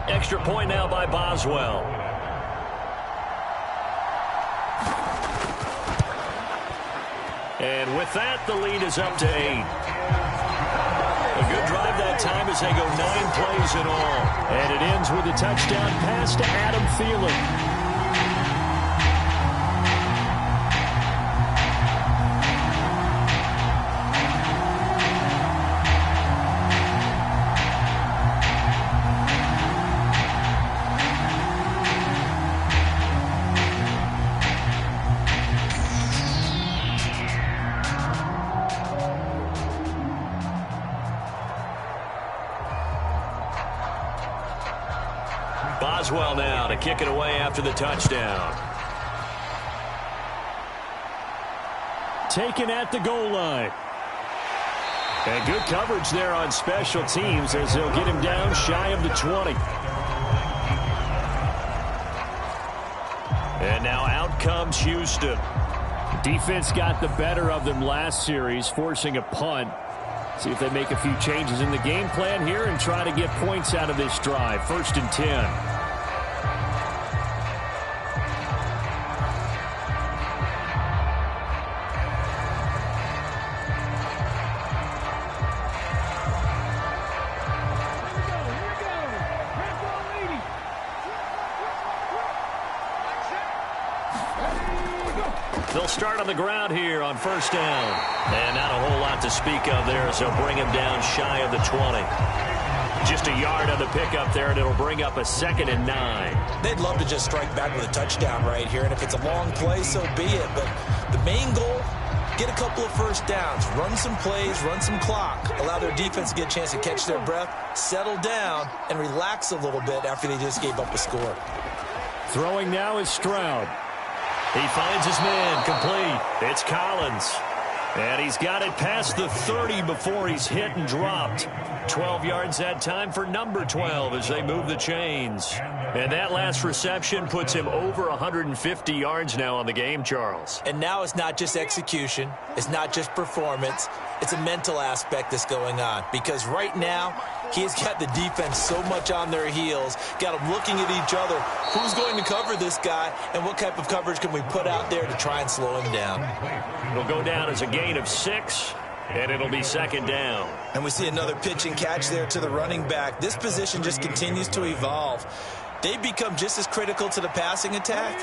Extra point now by Boswell. And with that, the lead is up to 8. A good drive that time as they go 9 plays in all. And it ends with a touchdown pass to Adam Thielen. Boswell now to kick it away after the touchdown. Taken at the goal line. And good coverage there on special teams as they'll get him down shy of the 20. And now out comes Houston. Defense got the better of them last series, forcing a punt. See if they make a few changes in the game plan here and try to get points out of this drive. 1st and 10. They'll start on the ground here on 1st down. And not a whole lot to speak of there as they'll bring him down shy of the 20. Just a yard on the pickup there, and it'll bring up a 2nd and 9. They'd love to just strike back with a touchdown right here, and if it's a long play, so be it. But the main goal, get a couple of 1st downs, run some plays, run some clock, allow their defense to get a chance to catch their breath, settle down, and relax a little bit after they just gave up a score. Throwing now is Stroud. He finds his man, complete. It's Collins. And he's got it past the 30 before he's hit and dropped. 12 yards that time for number 12 as they move the chains. And that last reception puts him over 150 yards now on the game, Charles. And now it's not just execution. It's not just performance. It's a mental aspect that's going on. Because right now, he's got the defense so much on their heels, got them looking at each other. Who's going to cover this guy, and what type of coverage can we put out there to try and slow him down? It'll go down as a gain of 6, and it'll be 2nd down. And we see another pitch and catch there to the running back. This position just continues to evolve. They've become just as critical to the passing attack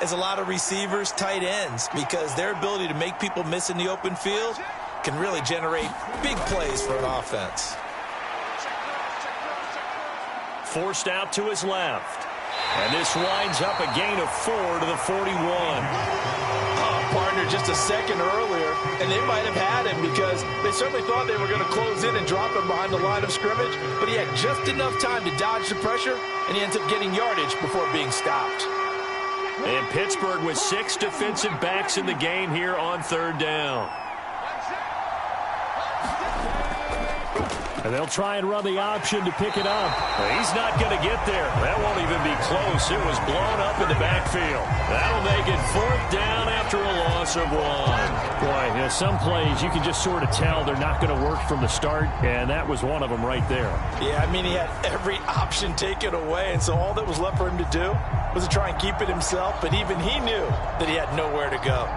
as a lot of receivers, tight ends, because their ability to make people miss in the open field can really generate big plays for an offense. forced out to his left. And this winds up a gain of 4 to the 41. Partner, just a second earlier, and they might have had him because they certainly thought they were going to close in and drop him behind the line of scrimmage, but he had just enough time to dodge the pressure, and he ends up getting yardage before being stopped. And Pittsburgh with 6 defensive backs in the game here on 3rd down. And they'll try and run the option to pick it up. He's not going to get there. That won't even be close. It was blown up in the backfield. That'll make it 4th down after a loss of 1. Boy, you know, some plays you can just sort of tell they're not going to work from the start, and that was one of them right there. Yeah, I mean, he had every option taken away, and so all that was left for him to do was to try and keep it himself, but even he knew that he had nowhere to go.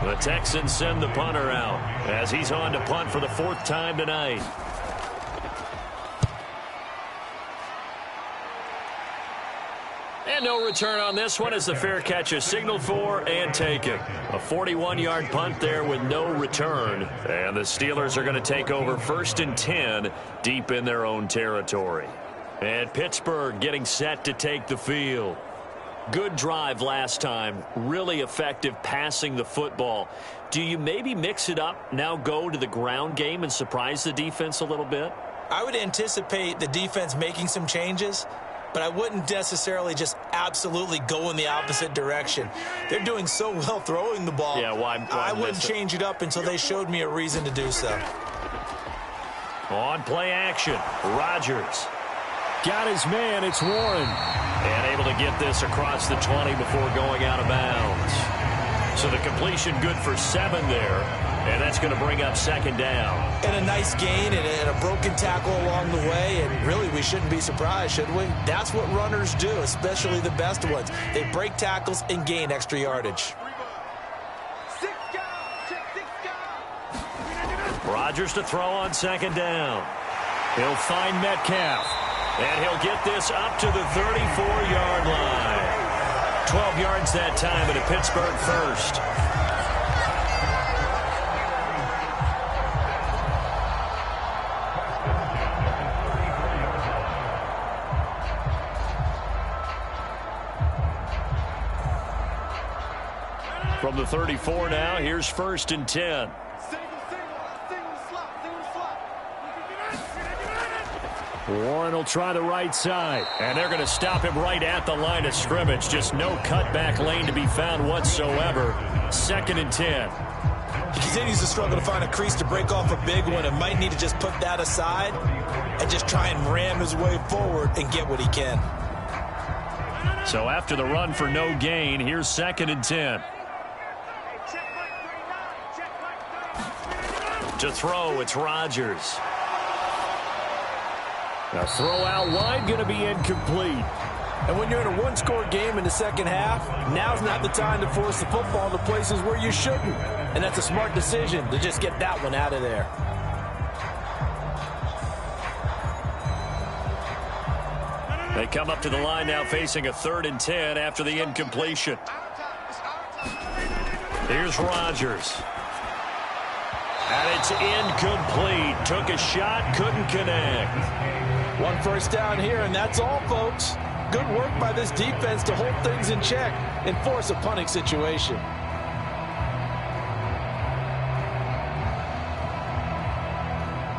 The Texans send the punter out as he's on to punt for the 4th time tonight. And no return on this one as the fair catch is signaled for and taken. A 41-yard punt there with no return. And the Steelers are going to take over 1st and 10 deep in their own territory. And Pittsburgh getting set to take the field. Good drive last time. Really effective passing the football. Do you maybe mix it up, now go to the ground game and surprise the defense a little bit? I would anticipate the defense making some changes, but I wouldn't necessarily just absolutely go in the opposite direction. They're doing so well throwing the ball. Yeah, why I wouldn't change it up until they showed me a reason to do so. On play action, Rodgers. Got his man, it's Warren. And able to get this across the 20 before going out of bounds. So the completion good for 7 there. And that's going to bring up 2nd down. And a nice gain and a broken tackle along the way. And really, we shouldn't be surprised, should we? That's what runners do, especially the best ones. They break tackles and gain extra yardage. Rodgers to throw on 2nd down. He'll find Metcalf. And he'll get this up to the 34-yard line. 12 yards that time at a Pittsburgh 1st. From the 34 now, here's 1st and 10. Warren will try the right side. And they're going to stop him right at the line of scrimmage. Just no cutback lane to be found whatsoever. 2nd and 10. He continues to struggle to find a crease to break off a big one and might need to just put that aside and just try and ram his way forward and get what he can. So after the run for no gain, here's 2nd and 10. To throw, it's Rodgers. A throw out wide going to be incomplete. And when you're in a one-score game in the second half, now's not the time to force the football to places where you shouldn't. And that's a smart decision to just get that one out of there. They come up to the line now facing a 3rd and 10 after the incompletion. Here's Rodgers. And it's incomplete. Took a shot, couldn't connect. 1 first down here, and that's all, folks. Good work by this defense to hold things in check and force a punting situation.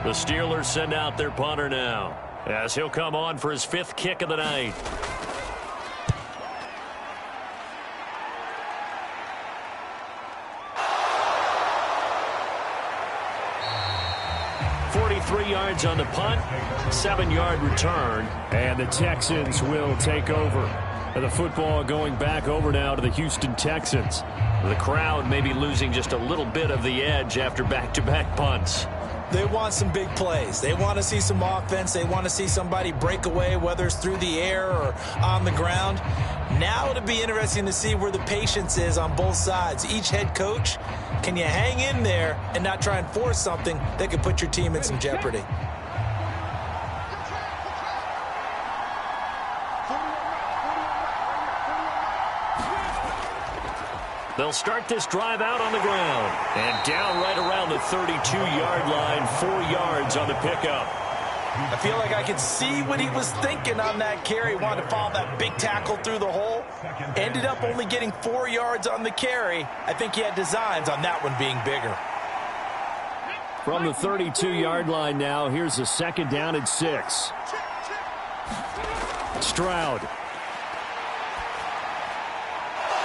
The Steelers send out their punter now as he'll come on for his 5th kick of the night. Yards on the punt, 7-yard return. And the Texans will take over. The football going back over now to the Houston Texans. The crowd may be losing just a little bit of the edge after back-to-back punts. They want some big plays. They want to see some offense. They want to see somebody break away, whether it's through the air or on the ground. Now it'll be interesting to see where the patience is on both sides. Each head coach, can you hang in there and not try and force something that could put your team in some jeopardy? They'll start this drive out on the ground. And down right around the 32-yard line, 4 yards on the pickup. I feel like I could see what he was thinking on that carry. Wanted to follow that big tackle through the hole. Ended up only getting 4 yards on the carry. I think he had designs on that one being bigger. From the 32-yard line now, here's a 2nd down and 6. Stroud.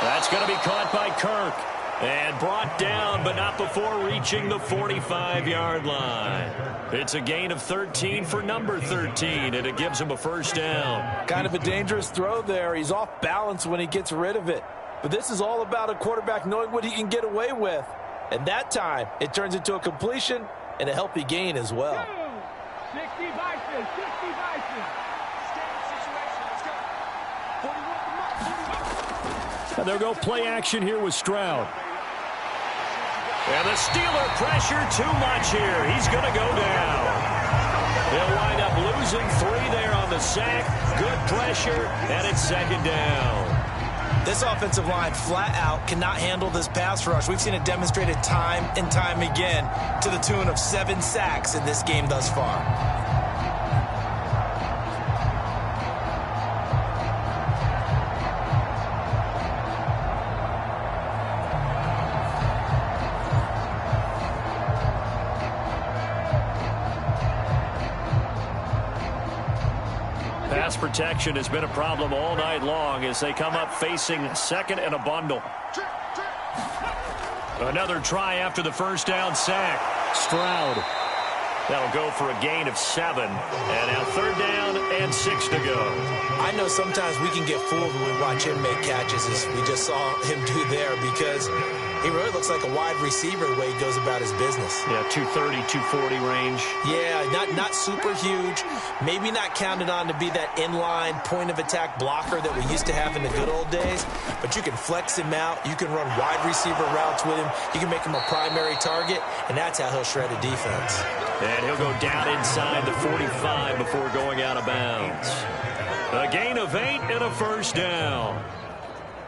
That's going to be caught by Kirk. And brought down, but not before reaching the 45-yard line. It's a gain of 13 for number 13, and it gives him a 1st down. Kind of a dangerous throw there. He's off balance when he gets rid of it. But this is all about a quarterback knowing what he can get away with. And that time, it turns into a completion and a healthy gain as well. 60 Bison, 60 Bison. And they'll go play action here with Stroud. And the Steeler pressure too much here. He's going to go down. They'll wind up losing 3 there on the sack. Good pressure, and it's 2nd down. This offensive line flat out cannot handle this pass rush. We've seen it demonstrated time and time again to the tune of 7 sacks in this game thus far. Pass protection has been a problem all night long as they come up facing 2nd and a bundle. Another try after the 1st down sack. Stroud. That'll go for a gain of 7. And now 3rd down and 6 to go. I know sometimes we can get fooled when we watch him make catches, as we just saw him do there, because he really looks like a wide receiver the way he goes about his business. Yeah, 230, 240 range. Yeah, not super huge. Maybe not counted on to be that inline point-of-attack blocker that we used to have in the good old days. But you can flex him out. You can run wide receiver routes with him. You can make him a primary target, and that's how he'll shred a defense. And he'll go down inside the 45 before going out of bounds. A gain of 8 and a 1st down.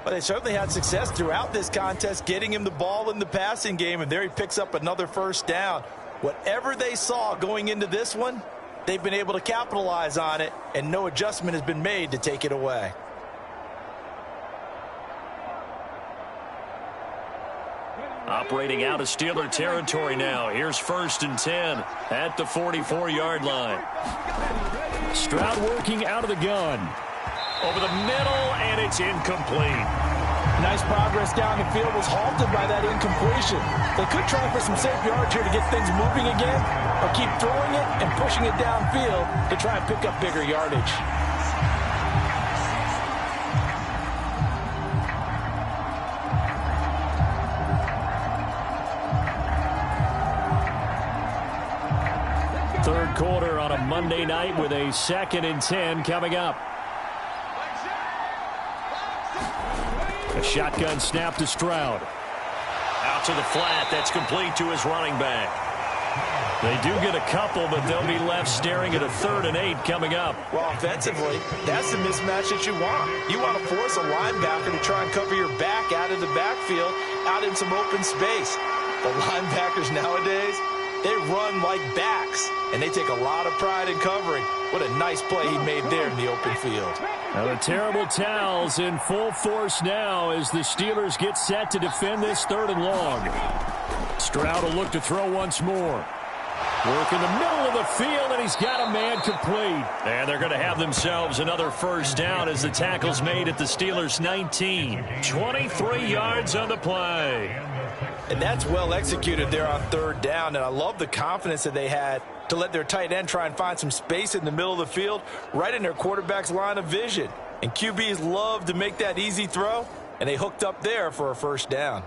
Well, they certainly had success throughout this contest getting him the ball in the passing game, and there he picks up another 1st down. Whatever they saw going into this one, they've been able to capitalize on it, and no adjustment has been made to take it away. Operating out of Steeler territory now. Here's 1st and 10 at the 44-yard line. Stroud working out of the gun. Over the middle, and it's incomplete. Nice progress down the field, was halted by that incompletion. They could try for some safe yards here to get things moving again, or keep throwing it and pushing it downfield to try and pick up bigger yardage. Third quarter on a Monday night with a 2nd and 10 coming up. A shotgun snap to Stroud. Out to the flat. That's complete to his running back. They do get a couple, but they'll be left staring at a 3rd and 8 coming up. Well, offensively, that's the mismatch that you want. You want to force a linebacker to try and cover your back out of the backfield, out in some open space. The linebackers nowadays, they run like backs, and they take a lot of pride in covering. What a nice play he made there in the open field. Now the terrible towels in full force now as the Steelers get set to defend this 3rd and long. Stroud will look to throw once more. Work in the middle of the field, and he's got a man complete. And they're going to have themselves another 1st down as the tackle's made at the Steelers' 19. 23 yards on the play. And that's well executed there on 3rd down, and I love the confidence that they had to let their tight end try and find some space in the middle of the field, right in their quarterback's line of vision. And QBs love to make that easy throw, and they hooked up there for a 1st down.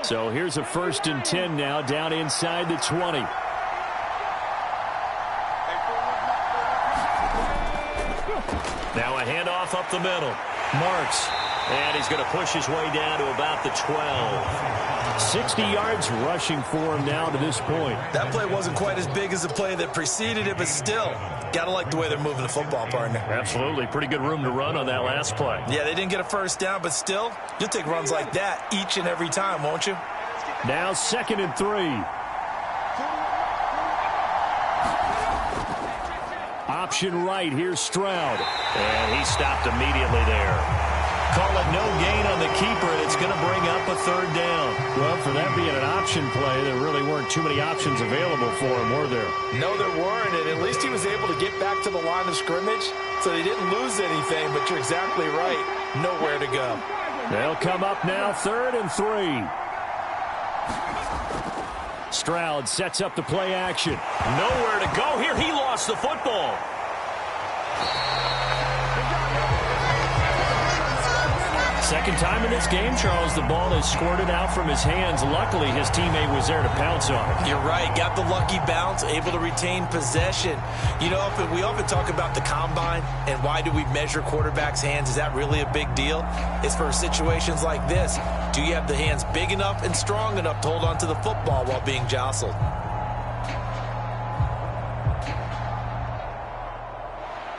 So here's a 1st and 10 now, down inside the 20. Now a handoff up the middle. Marks And he's going to push his way down to about the 12. 60 yards rushing for him now to this point. That play wasn't quite as big as the play that preceded it, but still, got to like the way they're moving the football, partner. Absolutely. Pretty good room to run on that last play. Yeah, they didn't get a first down, but still, you'll take runs like that each and every time, won't you? Now 2nd and 3. Option right. Here's Stroud. And he stopped immediately there. Call it no gain on the keeper, and it's going to bring up a 3rd down. Well, for that being an option play, there really weren't too many options available for him, were there? No, there weren't, and at least he was able to get back to the line of scrimmage, so he didn't lose anything, but you're exactly right. Nowhere to go. They'll come up now 3rd and 3. Stroud sets up the play action. Nowhere to go here. He lost the football. Second time in this game, Charles, the ball is squirted out from his hands. Luckily, his teammate was there to pounce on it. You're right. Got the lucky bounce, able to retain possession. You know, we often talk about the combine and why do we measure quarterbacks' hands. Is that really a big deal? It's for situations like this. Do you have the hands big enough and strong enough to hold on to the football while being jostled?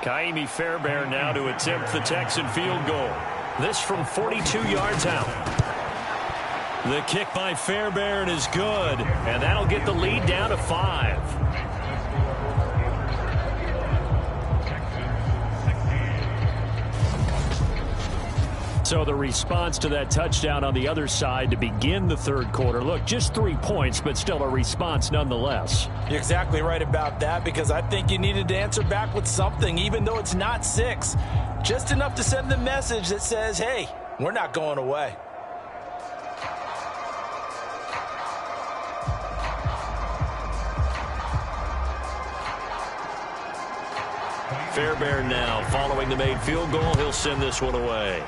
Kaimi Fairbairn now to attempt the Texan field goal. This from 42 yards out. The kick by Fairbairn is good, and that'll get the lead down to 5. So the response to that touchdown on the other side to begin the 3rd quarter. Look, just 3 points, but still a response nonetheless. You're exactly right about that, because I think you needed to answer back with something, even though it's not 6. Just enough to send the message that says, hey, we're not going away. Fairbairn now following the made field goal. He'll send this one away.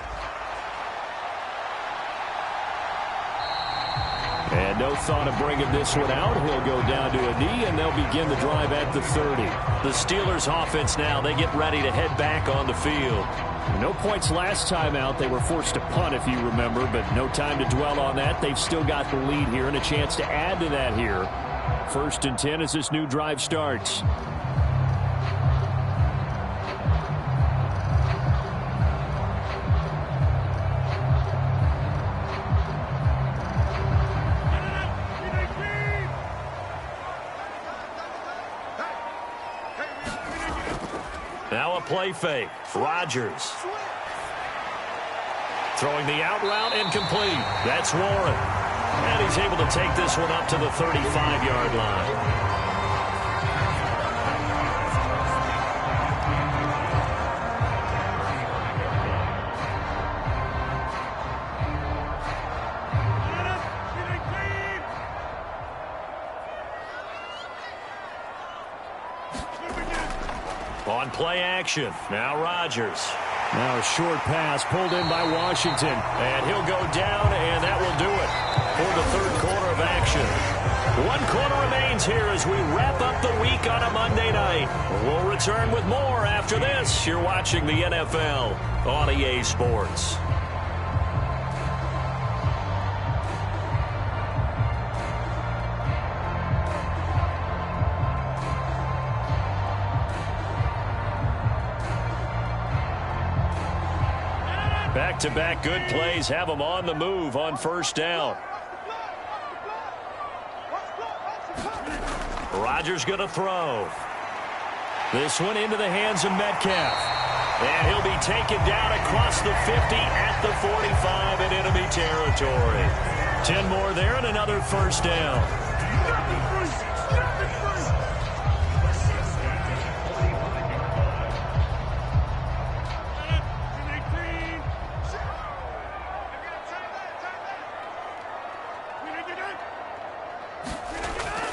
And no thought of bringing this one out. He'll go down to a knee, and they'll begin the drive at the 30. The Steelers offense now, they get ready to head back on the field. No points last time out. They were forced to punt, if you remember, but no time to dwell on that. They've still got the lead here and a chance to add to that here. 1st and 10 as this new drive starts. Now a play fake. Rodgers. Throwing the out route incomplete. That's Warren. And he's able to take this one up to the 35-yard line. On play action. Now Rodgers. Now a short pass pulled in by Washington. And he'll go down, and that will do it for the 3rd quarter of action. 1 quarter remains here as we wrap up the week on a Monday night. We'll return with more after this. You're watching the NFL on EA Sports. Back-to-back good plays have them on the move on 1st down. Rodgers going to throw. This one into the hands of Metcalf. And he'll be taken down across the 50 at the 45 in enemy territory. 10 more there and another 1st down.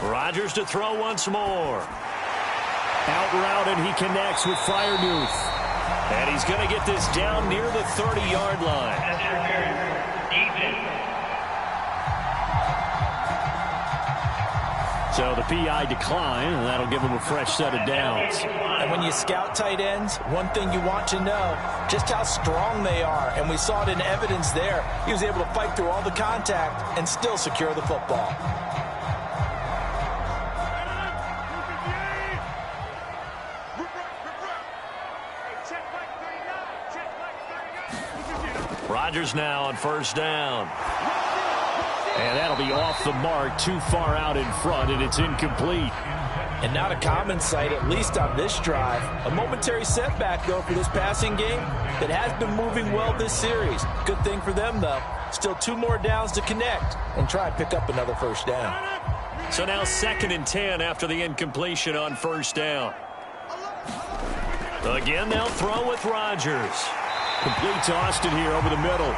Rodgers to throw once more. Out route, and he connects with Freiermuth. And he's going to get this down near the 30-yard line. So So the PI decline, and that'll give him a fresh set of downs. And when you scout tight ends, one thing you want to know, just how strong they are. And we saw it in evidence there. He was able to fight through all the contact and still secure the football. Rodgers now on first down. And that'll be off the mark, too far out in front, and it's incomplete. And not a common sight, at least on this drive. A momentary setback, though, for this passing game that has been moving well this series. Good thing for them, though. Still 2 more downs to connect and try and pick up another first down. So now 2nd and 10 after the incompletion on first down. Again, they'll throw with Rodgers. Complete to Austin here over the middle.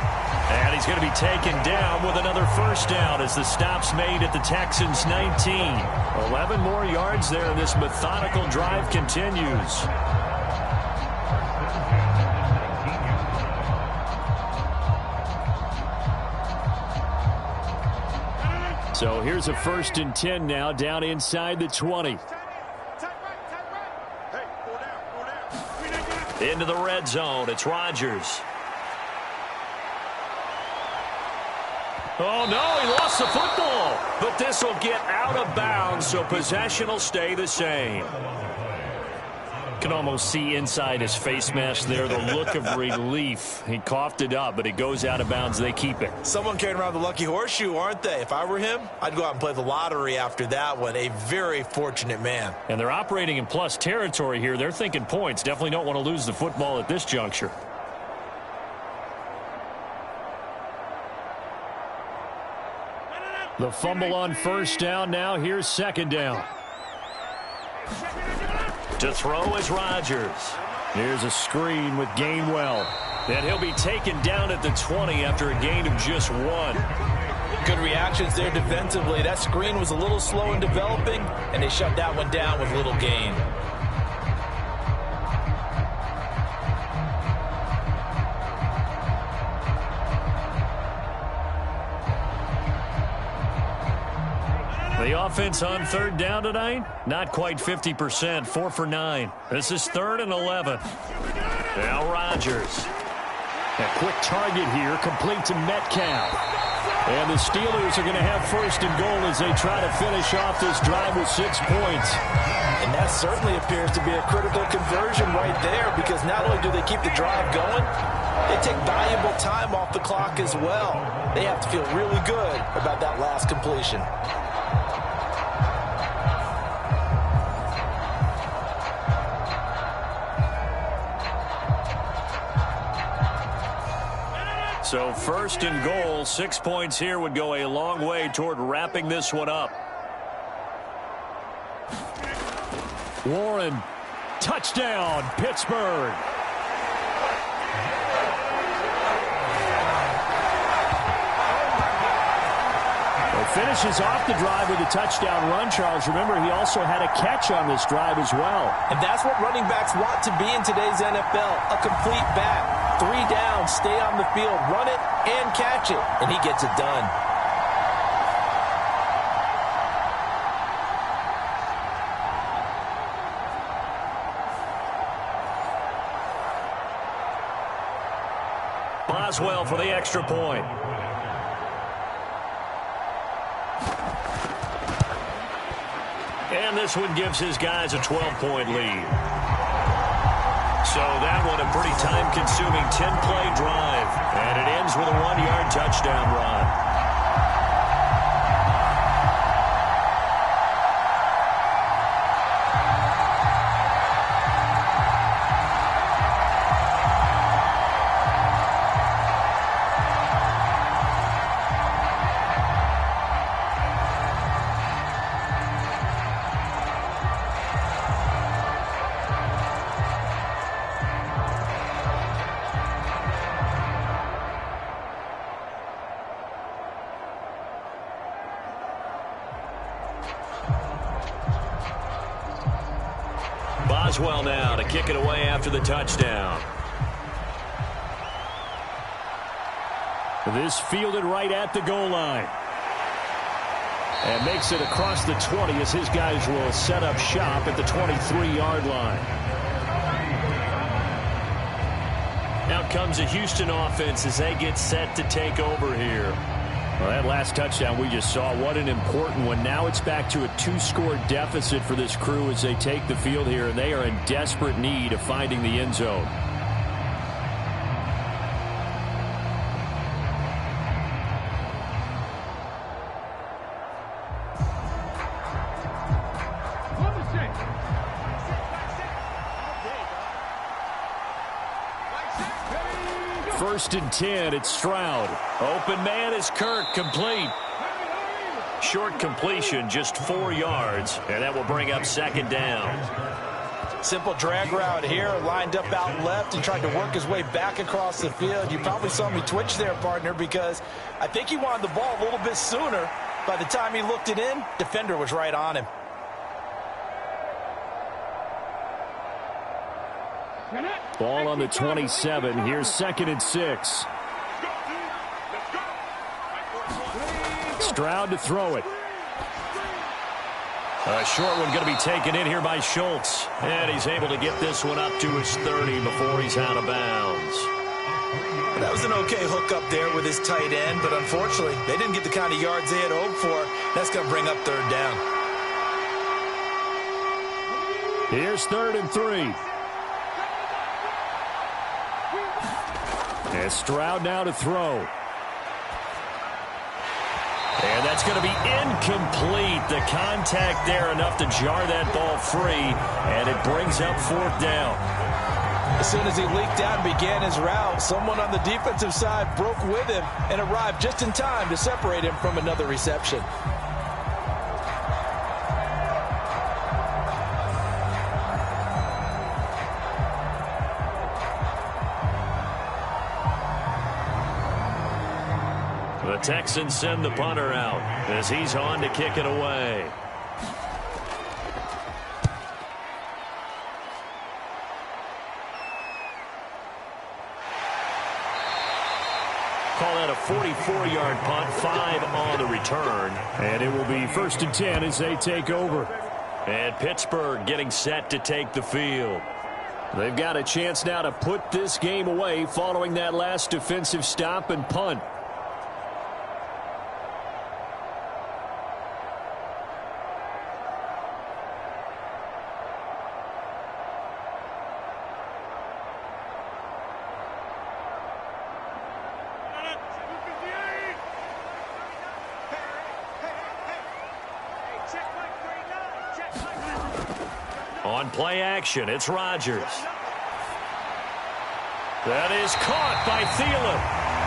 And he's going to be taken down with another first down as the stop's made at the Texans' 19. 11 more yards there, and this methodical drive continues. So here's a 1st and 10 now, down inside the 20. Into the red zone, it's Rodgers. Oh, no, he lost the football. But this will get out of bounds, so possession will stay the same. Can almost see inside his face mask there the look of relief. He coughed it up, but it goes out of bounds. They keep it. Someone carrying around the lucky horseshoe, aren't they? If I were him, I'd go out and play the lottery after that one. A very fortunate man. And they're operating in plus territory here. They're thinking points. Definitely don't want to lose the football at this juncture. The fumble on first down now. Here's 2nd down. To throw is Rodgers. Here's a screen with Gainwell. And he'll be taken down at the 20 after a gain of just 1. Good reactions there defensively. That screen was a little slow in developing, and they shut that one down with little gain. The offense on 3rd down tonight, not quite 50%, 4 for 9. This is 3rd and 11. Now Rodgers. A quick target here, complete to Metcalf. And the Steelers are going to have 1st and goal as they try to finish off this drive with 6 points. And that certainly appears to be a critical conversion right there, because not only do they keep the drive going, they take valuable time off the clock as well. They have to feel really good about that last completion. So 1st and goal, 6 points here would go a long way toward wrapping this one up. Warren, touchdown, Pittsburgh. Finishes off the drive with a touchdown run, Charles. Remember, he also had a catch on this drive as well. And that's what running backs want to be in today's NFL, a complete back. 3 down, stay on the field, run it, and catch it. And he gets it done. Boswell for the extra point. And this one gives his guys a 12-point lead. So that one a pretty time-consuming 10-play drive. And it ends with a 1-yard touchdown run. Boswell now to kick it away after the touchdown. This fielded right at the goal line. And makes it across the 20 as his guys will set up shop at the 23-yard line. Out comes the Houston offense as they get set to take over here. Well, that last touchdown we just saw, what an important one. Now it's back to a 2-score deficit for this crew as they take the field here, and they are in desperate need of finding the end zone. First and 10, it's Stroud. Open man is Kirk, complete. Short completion, just 4 yards, and that will bring up second down. Simple drag route here, lined up out left and tried to work his way back across the field. You probably saw me twitch there, partner, because I think he wanted the ball a little bit sooner. By the time he looked it in, defender was right on him. Ball on the 27. Here's second and 6. Stroud to throw it. A short one going to be taken in here by Schultz. And he's able to get this one up to his 30 before he's out of bounds. That was an okay hook up there with his tight end, but unfortunately, they didn't get the kind of yards they had hoped for. That's going to bring up third down. Here's third and 3. And Stroud now to throw. And that's going to be incomplete. The contact there enough to jar that ball free, and it brings up fourth down. As soon as he leaked out and began his route, someone on the defensive side broke with him and arrived just in time to separate him from another reception. The Texans send the punter out as he's on to kick it away. Call that a 44-yard punt, 5 on the return. And it will be first and 10 as they take over. And Pittsburgh getting set to take the field. They've got a chance now to put this game away following that last defensive stop and punt. On play action, it's Rodgers. That is caught by Thielen.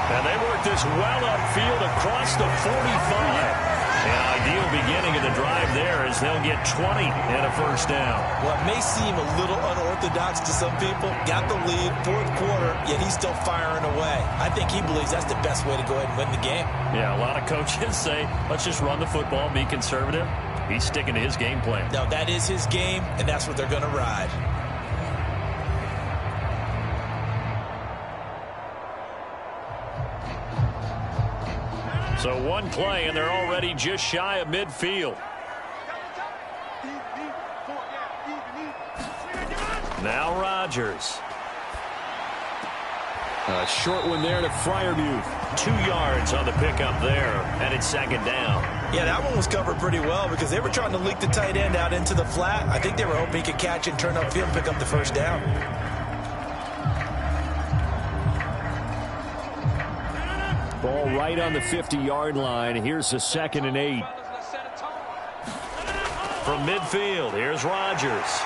And they work this well upfield across the 45. An ideal beginning of the drive there as they'll get 20 and a first down. Well, it may seem a little unorthodox to some people. Got the lead, fourth quarter, yet he's still firing away. I think he believes that's the best way to go ahead and win the game. Yeah, a lot of coaches say, let's just run the football, be conservative. He's sticking to his game plan. No, that is his game, and that's what they're going to ride. So one play, and they're already just shy of midfield. Now Rodgers. A short one there to Freiermuth. 2 yards on the pickup there, and it's second down. Yeah, that one was covered pretty well because they were trying to leak the tight end out into the flat. I think they were hoping he could catch it and turn upfield and pick up the first down. Ball right on the 50-yard line. Here's the second and 8. From midfield, here's Rodgers.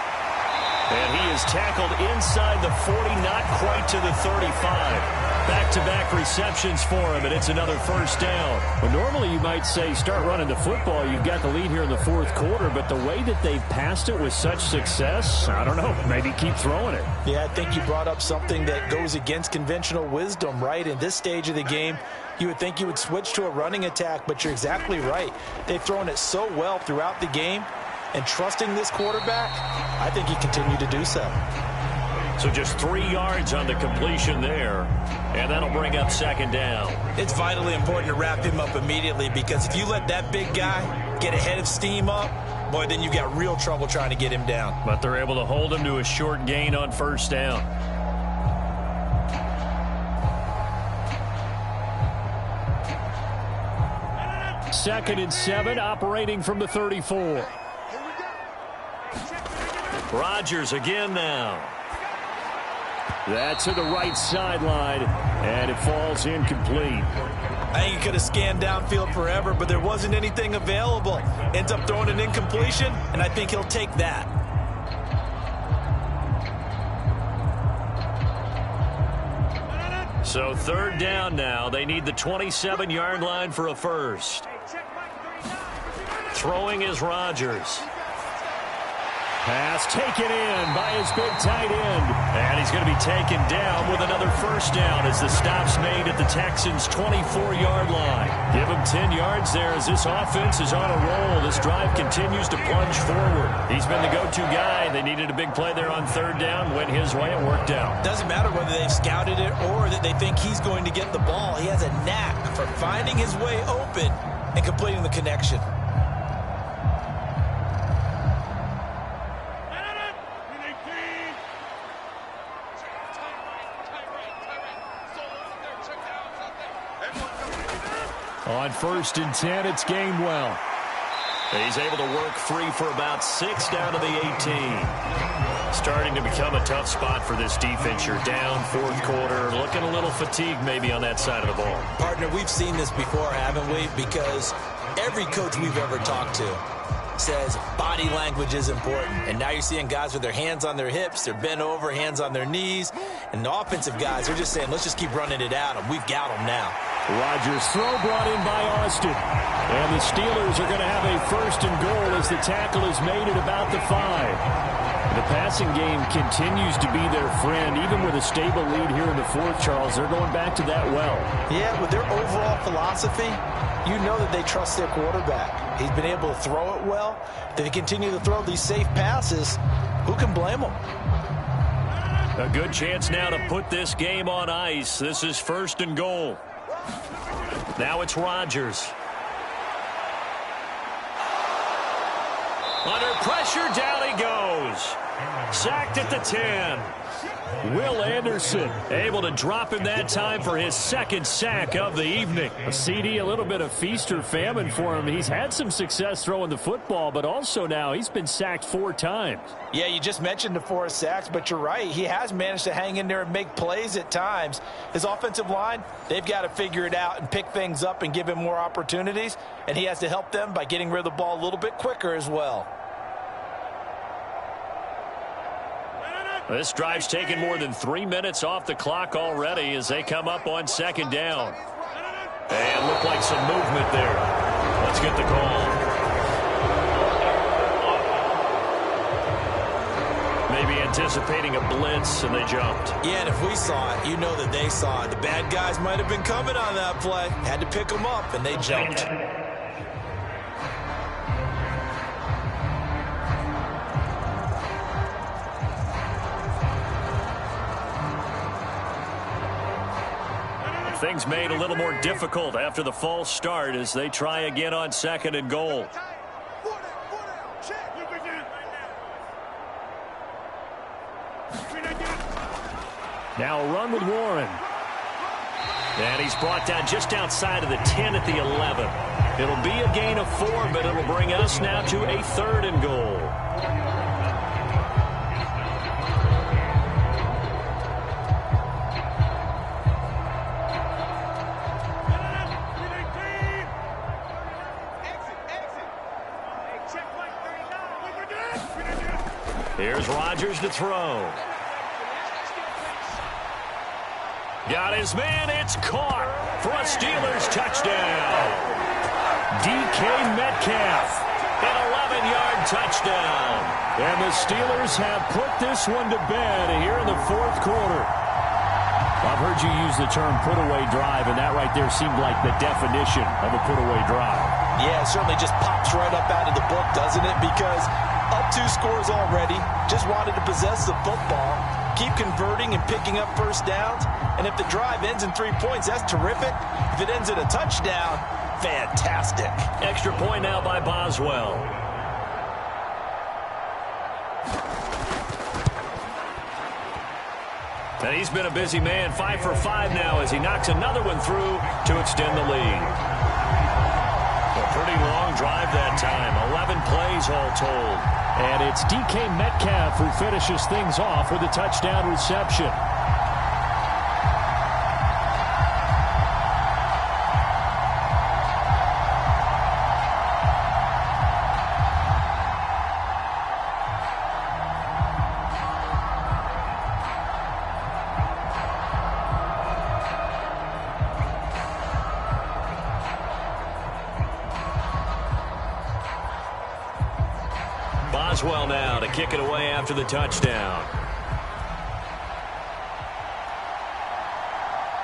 And he is tackled inside the 40, not quite to the 35. Back-to-back receptions for him, and it's another first down. Well, normally you might say start running the football. You've got the lead here in the fourth quarter, but the way that they've passed it with such success, I don't know, maybe keep throwing it. Yeah, I think you brought up something that goes against conventional wisdom, right? In this stage of the game, you would think you would switch to a running attack, but you're exactly right. They've thrown it so well throughout the game, and trusting this quarterback, I think he continued to do so. So just 3 yards on the completion there, and that'll bring up second down. It's vitally important to wrap him up immediately because if you let that big guy get a head of steam up, boy, then you've got real trouble trying to get him down. But they're able to hold him to a short gain on first down. Second and 7, operating from the 34. Rodgers again now. That's to the right sideline, and it falls incomplete. I think he could have scanned downfield forever, but there wasn't anything available. Ends up throwing an incompletion, and I think he'll take that. So third down now. They need the 27-yard line for a first. Throwing is Rodgers. Pass taken in by his big tight end. And he's going to be taken down with another first down as the stop's made at the Texans' 24-yard line. Give him 10 yards there as this offense is on a roll. This drive continues to plunge forward. He's been the go-to guy. They needed a big play there on third down. Went his way and worked out. Doesn't matter whether they've scouted it or that they think he's going to get the ball. He has a knack for finding his way open and completing the connection. On first and 10, it's Gainwell. He's able to work free for about 6 down to the 18. Starting to become a tough spot for this defense. You're down fourth quarter, looking a little fatigued maybe on that side of the ball. Partner, we've seen this before, haven't we? Because every coach we've ever talked to says body language is important. And now you're seeing guys with their hands on their hips, they're bent over, hands on their knees. And the offensive guys are just saying, let's just keep running it at them. We've got them now. Rodgers' throw brought in by Austin. And the Steelers are going to have a first and goal as the tackle is made at about the 5. The passing game continues to be their friend. Even with a stable lead here in the fourth, Charles, they're going back to that well. Yeah, with their overall philosophy, you know that they trust their quarterback. He's been able to throw it well. They continue to throw these safe passes. Who can blame them? A good chance now to put this game on ice. This is first and goal. Now it's Rodgers. Under pressure, down he goes. Sacked at the 10. Will Anderson able to drop him that time for his second sack of the evening. A CD, a little bit of feast or famine for him. He's had some success throwing the football, but also now he's been sacked 4 times. Yeah, you just mentioned the 4 sacks, but you're right. He has managed to hang in there and make plays at times. His offensive line, they've got to figure it out and pick things up and give him more opportunities, and he has to help them by getting rid of the ball a little bit quicker as well. This drive's taken more than 3 minutes off the clock already as they come up on second down. And look like some movement there. Let's get the call. Maybe anticipating a blitz, and they jumped. Yeah, and if we saw it, you know that they saw it. The bad guys might have been coming on that play. Had to pick them up, and they jumped. Things made a little more difficult after the false start as they try again on second and goal. Now a run with Warren. And he's brought down just outside of the 10 at the 11. It'll be a gain of 4, but it'll bring us now to a third and goal. Here's Rodgers to throw. Got his man. It's caught for a Steelers touchdown. DK Metcalf, an 11-yard touchdown. And the Steelers have put this one to bed here in the fourth quarter. I've heard you use the term put-away drive, and that right there seemed like the definition of a put-away drive. Yeah, it certainly just pops right up out of the book, doesn't it? Because up 2 scores already, just wanted to possess the football, keep converting and picking up first downs. And if the drive ends in 3 points, that's terrific. If it ends in a touchdown, fantastic. Extra point now by Boswell. And he's been a busy man, 5 for 5 now as he knocks another one through to extend the lead. A pretty long drive that time, 11 plays all told. And it's DK Metcalf who finishes things off with a touchdown reception. Boswell now to kick it away after the touchdown.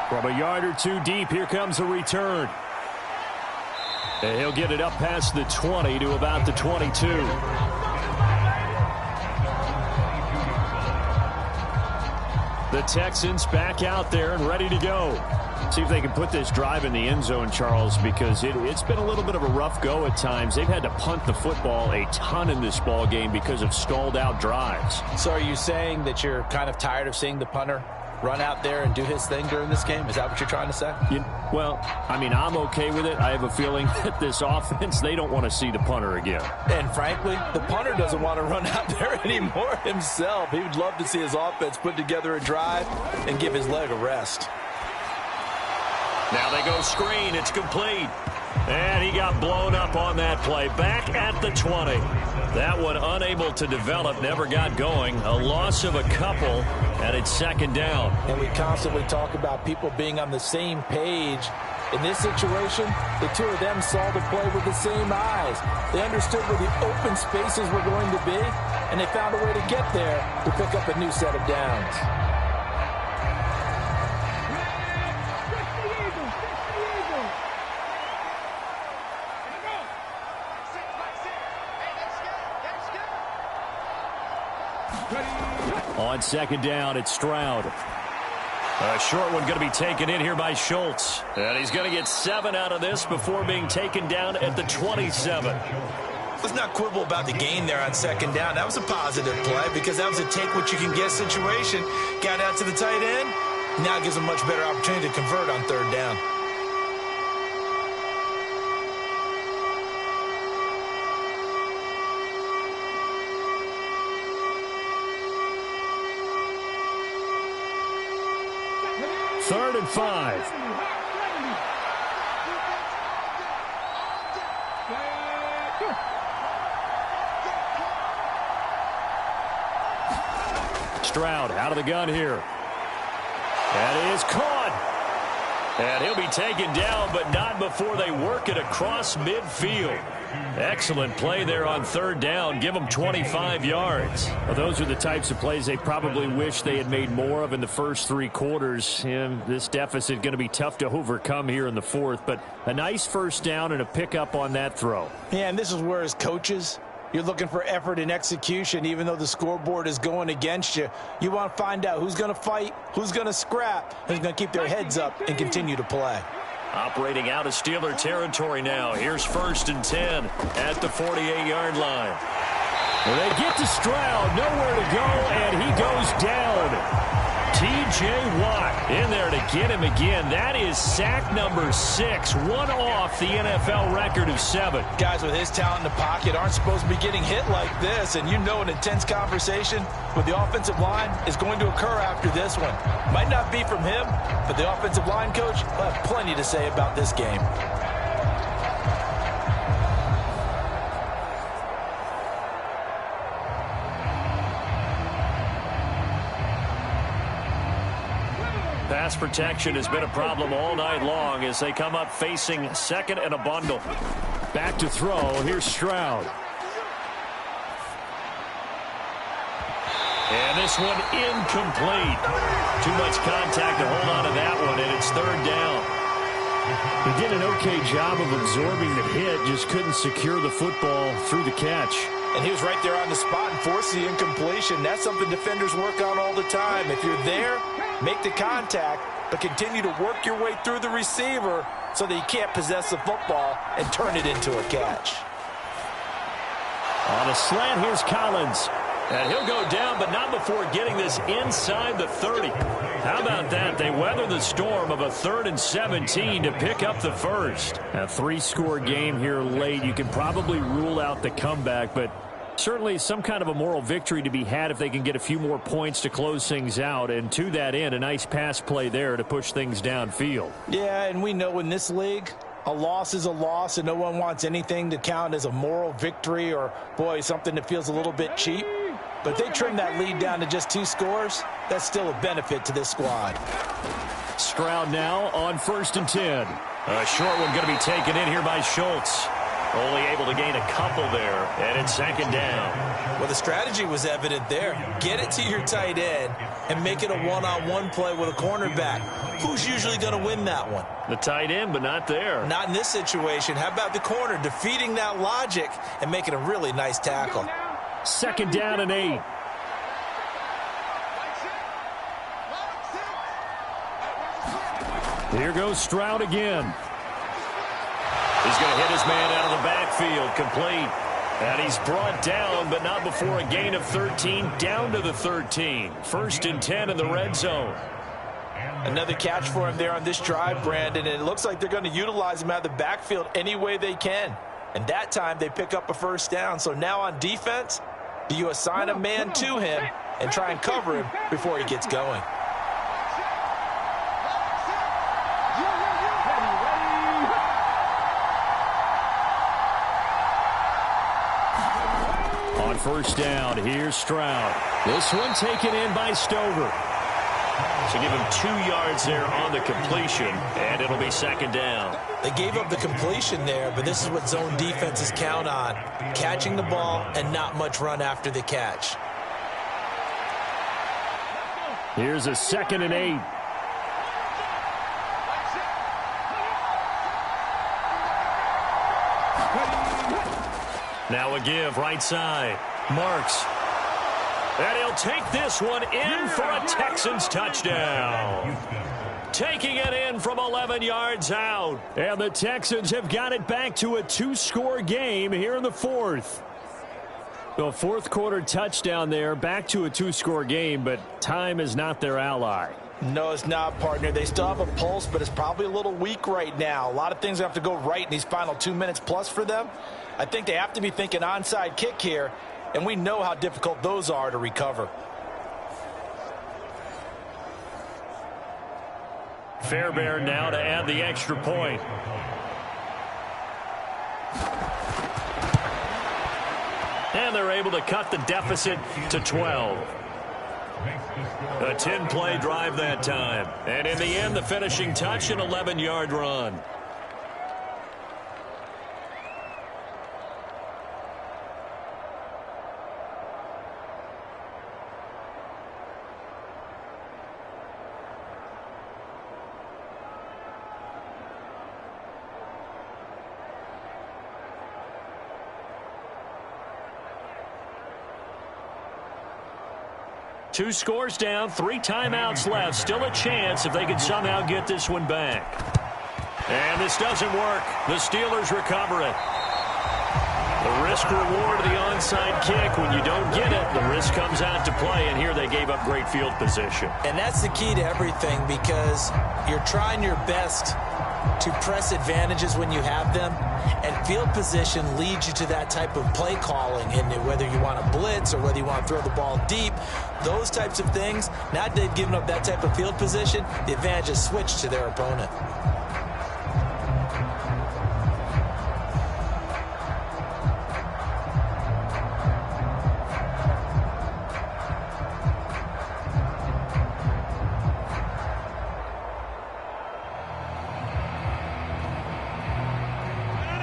From a yard or two deep, here comes a return. And he'll get it up past the 20 to about the 22. The Texans back out there and ready to go. See if they can put this drive in the end zone, Charles, because it's been a little bit of a rough go at times. They've had to punt the football a ton in this ball game because of stalled out drives. So are you saying that you're kind of tired of seeing the punter run out there and do his thing during this game? Is that what you're trying to say? Well, I mean, I'm okay with it. I have a feeling that this offense, they don't want to see the punter again. And frankly, the punter doesn't want to run out there anymore himself. He would love to see his offense put together a drive and give his leg a rest. Now they go screen. It's complete. And he got blown up on that play. Back at the 20. That one unable to develop, never got going. A loss of a couple, and it's second down. And we constantly talk about people being on the same page. In this situation, the two of them saw the play with the same eyes. They understood where the open spaces were going to be, and they found a way to get there to pick up a new set of downs. On second down, it's Stroud. A short one going to be taken in here by Schultz. And he's going to get 7 out of this before being taken down at the 27. Let's not quibble about the gain there on second down. That was a positive play because that was a take-what-you-can-get situation. Got out to the tight end. Now it gives a much better opportunity to convert on third down. Third and 5. Stroud out of the gun here. That is caught. And he'll be taken down, but not before they work it across midfield. Excellent play there on third down. Give them 25 yards. Well, those are the types of plays they probably wish they had made more of in the first 3 quarters. And this deficit going to be tough to overcome here in the fourth. But a nice first down and a pickup on that throw. Yeah, and this is where as coaches, you're looking for effort and execution. Even though the scoreboard is going against you, you want to find out who's going to fight, who's going to scrap, who's going to keep their heads up and continue to play. Operating out of Steeler territory now. Here's 1st and 10 at the 48-yard line. Well, they get to Stroud, nowhere to go, and he goes down. T.J. Watt in there to get him again. That is sack number 6, one off the NFL record of 7. Guys with his talent in the pocket aren't supposed to be getting hit like this, and you know an intense conversation with the offensive line is going to occur after this one. Might not be from him, but the offensive line coach will have plenty to say about this game. Pass protection has been a problem all night long as they come up facing second and a bundle. Back to throw. Here's Stroud. And this one incomplete. Too much contact to hold on to that one, and it's third down. He did an okay job of absorbing the hit, just couldn't secure the football through the catch. And he was right there on the spot and forced the incompletion. That's something defenders work on all the time. If you're there, make the contact, but continue to work your way through the receiver so that you can't possess the football and turn it into a catch. On a slant, here's Collins. And he'll go down, but not before getting this inside the 30. How about that? They weather the storm of a 3rd and 17 to pick up the first. A 3-score game here late. You can probably rule out the comeback, but certainly some kind of a moral victory to be had if they can get a few more points to close things out. And to that end, a nice pass play there to push things downfield. Yeah, and we know in this league, a loss is a loss, and no one wants anything to count as a moral victory or, boy, something that feels a little bit cheap. But they trim that lead down to just 2 scores. That's still a benefit to this squad. Stroud now on 1st and 10. A short one going to be taken in here by Schultz. Only able to gain a couple there, and it's 2nd down. Well, the strategy was evident there. Get it to your tight end and make it a one-on-one play with a cornerback. Who's usually going to win that one? The tight end, but not there. Not in this situation. How about the corner defeating that logic and making a really nice tackle? 2nd down and 8. Here goes Stroud again. He's going to hit his man out of the backfield, complete. And he's brought down, but not before a gain of 13, down to the 13. 1st and 10 in the red zone. Another catch for him there on this drive, Brandon, and it looks like they're going to utilize him out of the backfield any way they can. And that time they pick up a 1st down. So now on defense, do you assign a man to him and try and cover him before he gets going? On 1st down, here's Stroud. This one taken in by Stover. So give him 2 yards there on the completion, and it'll be 2nd down. They gave up the completion there, but this is what zone defenses count on. Catching the ball and not much run after the catch. Here's a 2nd and 8. Now a give, right side. Marks. And he'll take this one in for a Texans touchdown. Taking it in from 11 yards out. And the Texans have got it back to a 2-score game here in the 4th. The 4th quarter touchdown there, back to a 2-score game, but time is not their ally. No, it's not, partner. They still have a pulse, but it's probably a little weak right now. A lot of things have to go right in these final 2 minutes plus for them. I think they have to be thinking onside kick here, and we know how difficult those are to recover. Fairbairn now to add the extra point. And they're able to cut the deficit to 12. A 10-play drive that time. And in the end, the finishing touch, an 11-yard run. Two scores down, 3 timeouts left. Still a chance if they can somehow get this one back. And this doesn't work. The Steelers recover it. The risk-reward of the onside kick. When you don't get it, the risk comes out to play, and here they gave up great field position. And that's the key to everything, because you're trying your best to press advantages when you have them, and field position leads you to that type of play calling. And whether you want to blitz or whether you want to throw the ball deep, those types of things, now that they've given up that type of field position, the advantage is switched to their opponent.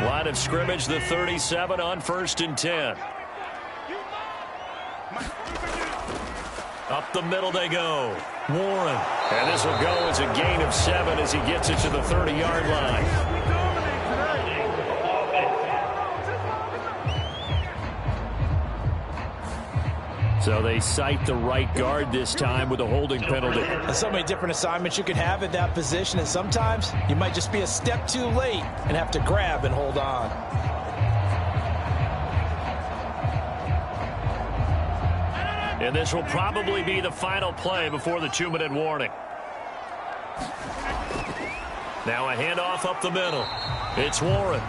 Line of scrimmage, the 37 on 1st and 10. Up the middle they go. Warren. And this will go as a gain of 7 as he gets it to the 30-yard line. So they cite the right guard this time with a holding penalty. There's so many different assignments you can have at that position, and sometimes you might just be a step too late and have to grab and hold on. And this will probably be the final play before the 2-minute warning. Now a handoff up the middle. It's Warren.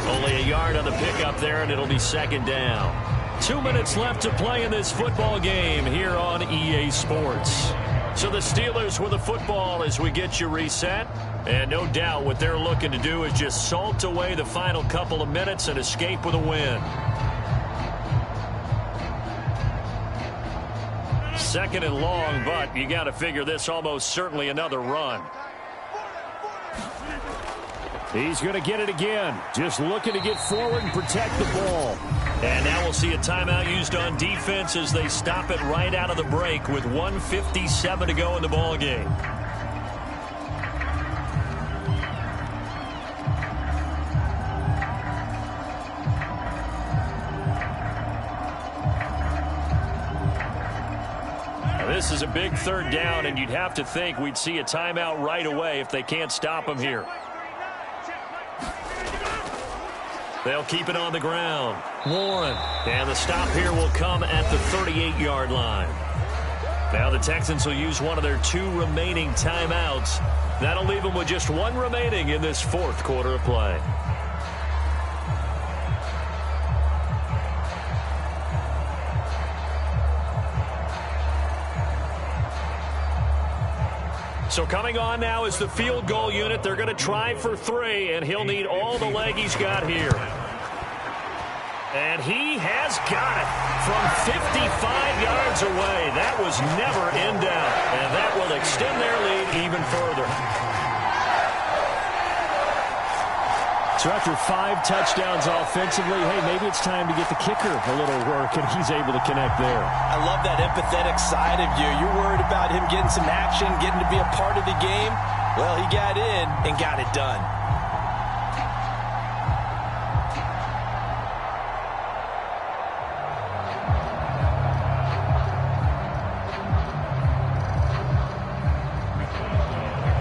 Only a yard on the pickup there, and it'll be second down. 2 minutes left to play in this football game here on EA Sports. So the Steelers with the football as we get you reset. And no doubt what they're looking to do is just salt away the final couple of minutes and escape with a win. Second and long, but you got to figure this almost certainly another run. He's going to get it again. Just looking to get forward and protect the ball. And now we'll see a timeout used on defense as they stop it right out of the break with 1:57 to go in the ball game. This is a big third down, and you'd have to think we'd see a timeout right away if they can't stop him here. They'll keep it on the ground. Warren. And the stop here will come at the 38-yard line. Now the Texans will use one of their 2 remaining timeouts. That'll leave them with just 1 remaining in this fourth quarter of play. So coming on now is the field goal unit. They're going to try for 3, and he'll need all the leg he's got here. And he has got it from 55 yards away. That was never in doubt, and that will extend their lead even further. So after 5 touchdowns offensively, hey, maybe it's time to get the kicker a little work, and he's able to connect there. I love that empathetic side of you. You're worried about him getting some action, getting to be a part of the game. Well, he got in and got it done.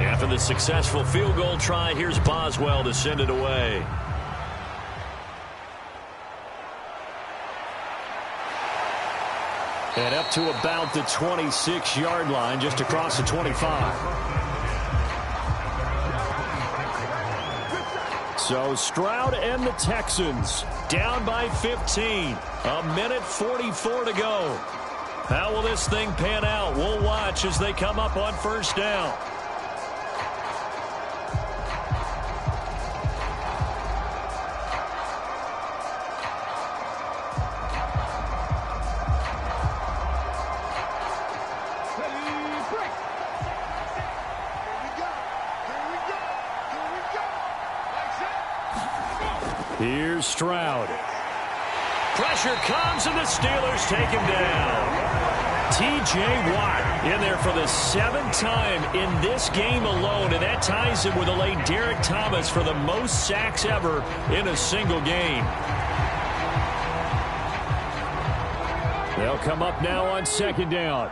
After the successful field goal try, here's Boswell to send it away. And up to about the 26-yard line, just across the 25. So Stroud and the Texans down by 15. A minute 44 to go. How will this thing pan out? We'll watch as they come up on first down. Here's Stroud. Pressure comes, and the Steelers take him down. T.J. Watt in there for the 7th time in this game alone, and that ties him with the late Derek Thomas for the most sacks ever in a single game. They'll come up now on second down.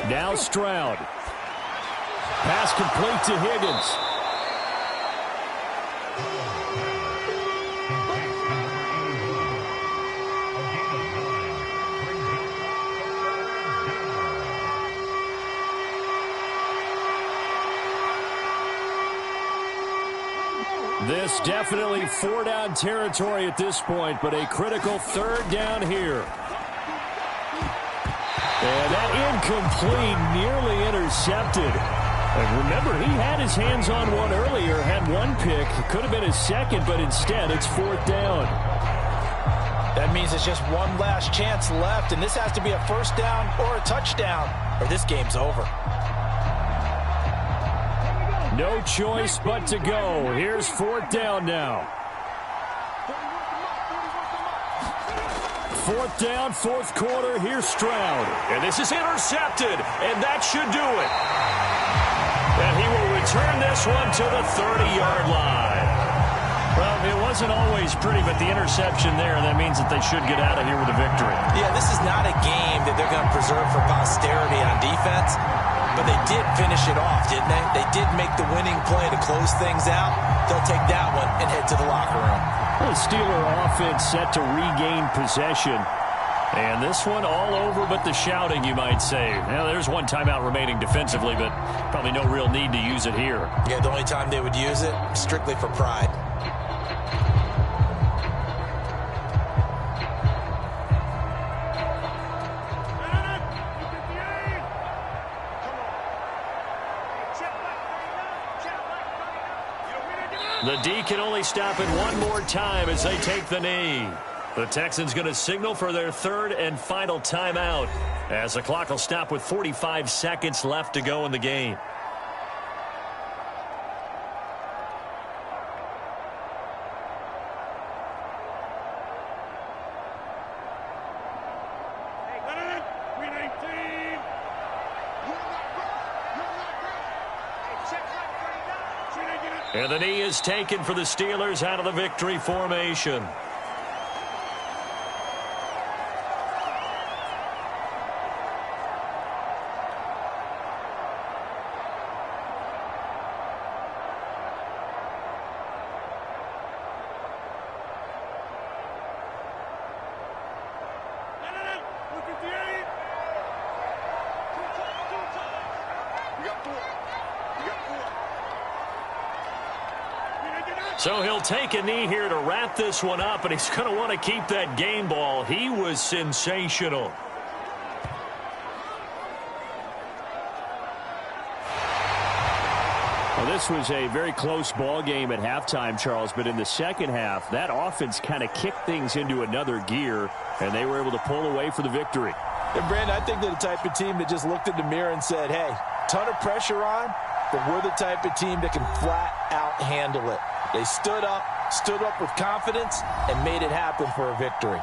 Now Stroud. Pass complete to Higgins. This definitely 4-down territory at this point, but a critical 3rd down here. And that incomplete, nearly intercepted. And remember, he had his hands on one earlier, had 1 pick. It could have been his 2nd, but instead it's 4th down. That means it's just one last chance left, and this has to be a 1st down or a touchdown, or this game's over. No choice but to go. Here's 4th down now. 4th down, 4th quarter. Here's Stroud. And this is intercepted, and that should do it. And he will return this one to the 30-yard line. Well, it wasn't always pretty, but the interception there, that means that they should get out of here with a victory. Yeah, this is not a game that they're going to preserve for posterity on defense, but they did finish it off, didn't they? They did make the winning play to close things out. They'll take that one and head to the locker room. The Steeler offense set to regain possession. And this one all over but the shouting, you might say. Now, there's one timeout remaining defensively, but probably no real need to use it here. Yeah, the only time they would use it, strictly for pride. The D can only stop it one more time as they take the knee. The Texans going to signal for their third and final timeout as the clock will stop with 45 seconds left to go in the game. And the knee is taken for the Steelers out of the victory formation. So he'll take a knee here to wrap this one up, and he's going to want to keep that game ball. He was sensational. Well, this was a very close ball game at halftime, Charles, but in the second half, that offense kind of kicked things into another gear, and they were able to pull away for the victory. And, Brandon, I think they're the type of team that just looked in the mirror and said, hey, ton of pressure on, but we're the type of team that can flat out handle it. They stood up with confidence, and made it happen for a victory.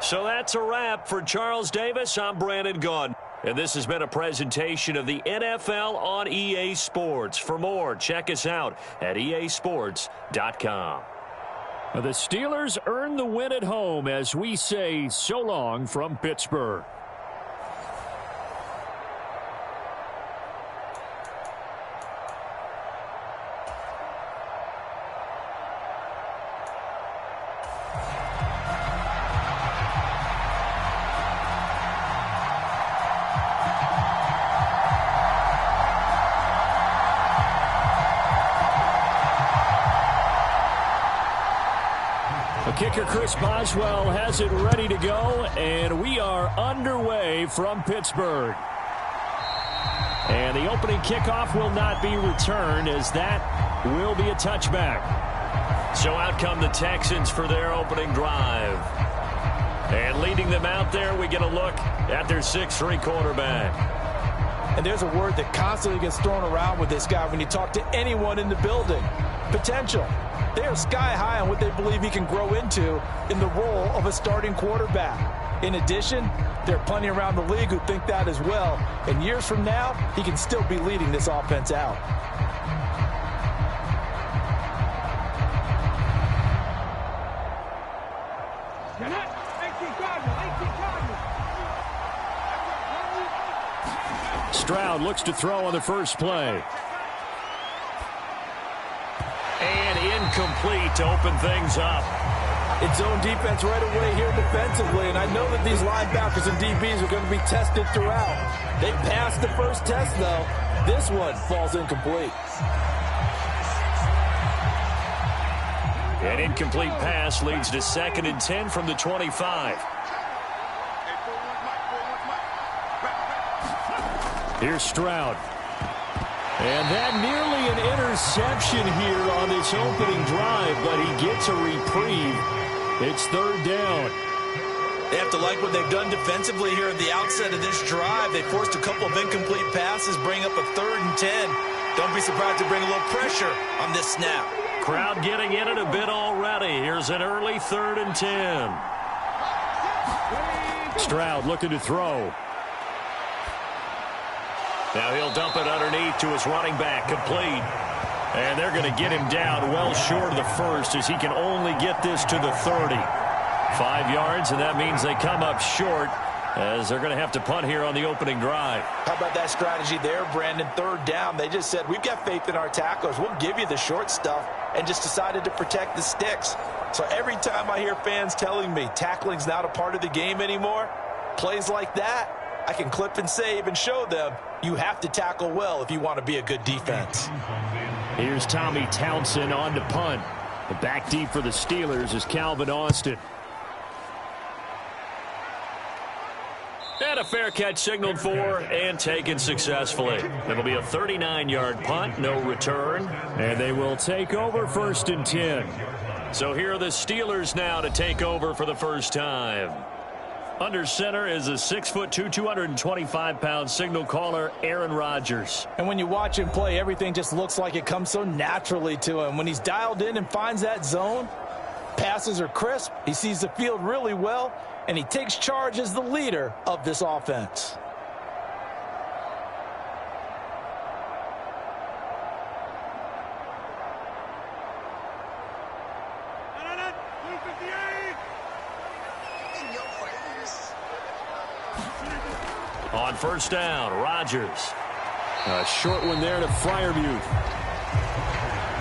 So that's a wrap for Charles Davis. I'm Brandon Gaudin. And this has been a presentation of the NFL on EA Sports. For more, check us out at easports.com. The Steelers earn the win at home as we say so long from Pittsburgh. Kicker Chris Boswell has it ready to go, and we are underway from Pittsburgh. And the opening kickoff will not be returned, as that will be a touchback. So out come the Texans for their opening drive. And leading them out there, we get a look at their 6'3" quarterback. And there's a word that constantly gets thrown around with this guy when you talk to anyone in the building. Potential. They are sky high on what they believe he can grow into in the role of a starting quarterback. In addition, there are plenty around the league who think that as well. And years from now, he can still be leading this offense out. Stroud looks to throw on the first play. And incomplete to open things up. It's zone defense right away here defensively, and I know that these linebackers and DBs are going to be tested throughout. They passed the first test, though. This one falls incomplete. An incomplete pass leads to 2nd and 10 from the 25. Here's Stroud. And that nearly an interception here on this opening drive, but he gets a reprieve. It's 3rd down. They have to like what they've done defensively here at the outset of this drive. They forced a couple of incomplete passes, bring up a 3rd and 10. Don't be surprised to bring a little pressure on this snap. Crowd getting in it a bit already. Here's an early 3rd and 10. Stroud looking to throw. Now he'll dump it underneath to his running back, complete. And they're going to get him down well short of the first as he can only get this to the 30. 5 yards, and that means they come up short as they're going to have to punt here on the opening drive. How about that strategy there, Brandon? 3rd down. They just said, we've got faith in our tacklers. We'll give you the short stuff, and just decided to protect the sticks. So every time I hear fans telling me tackling's not a part of the game anymore, plays like that, I can clip and save and show them you have to tackle well if you want to be a good defense. Here's Tommy Townsend on to punt. The back deep for the Steelers is Calvin Austin. And a fair catch signaled for and taken successfully. It'll be a 39-yard punt, no return. And they will take over 1st and 10. So here are the Steelers now to take over for the first time. Under center is a 6'2", 225-pound signal caller, Aaron Rodgers. And when you watch him play, everything just looks like it comes so naturally to him. When he's dialed in and finds that zone, passes are crisp, he sees the field really well, and he takes charge as the leader of this offense. On 1st down, Rodgers. A short one there to Freiermuth.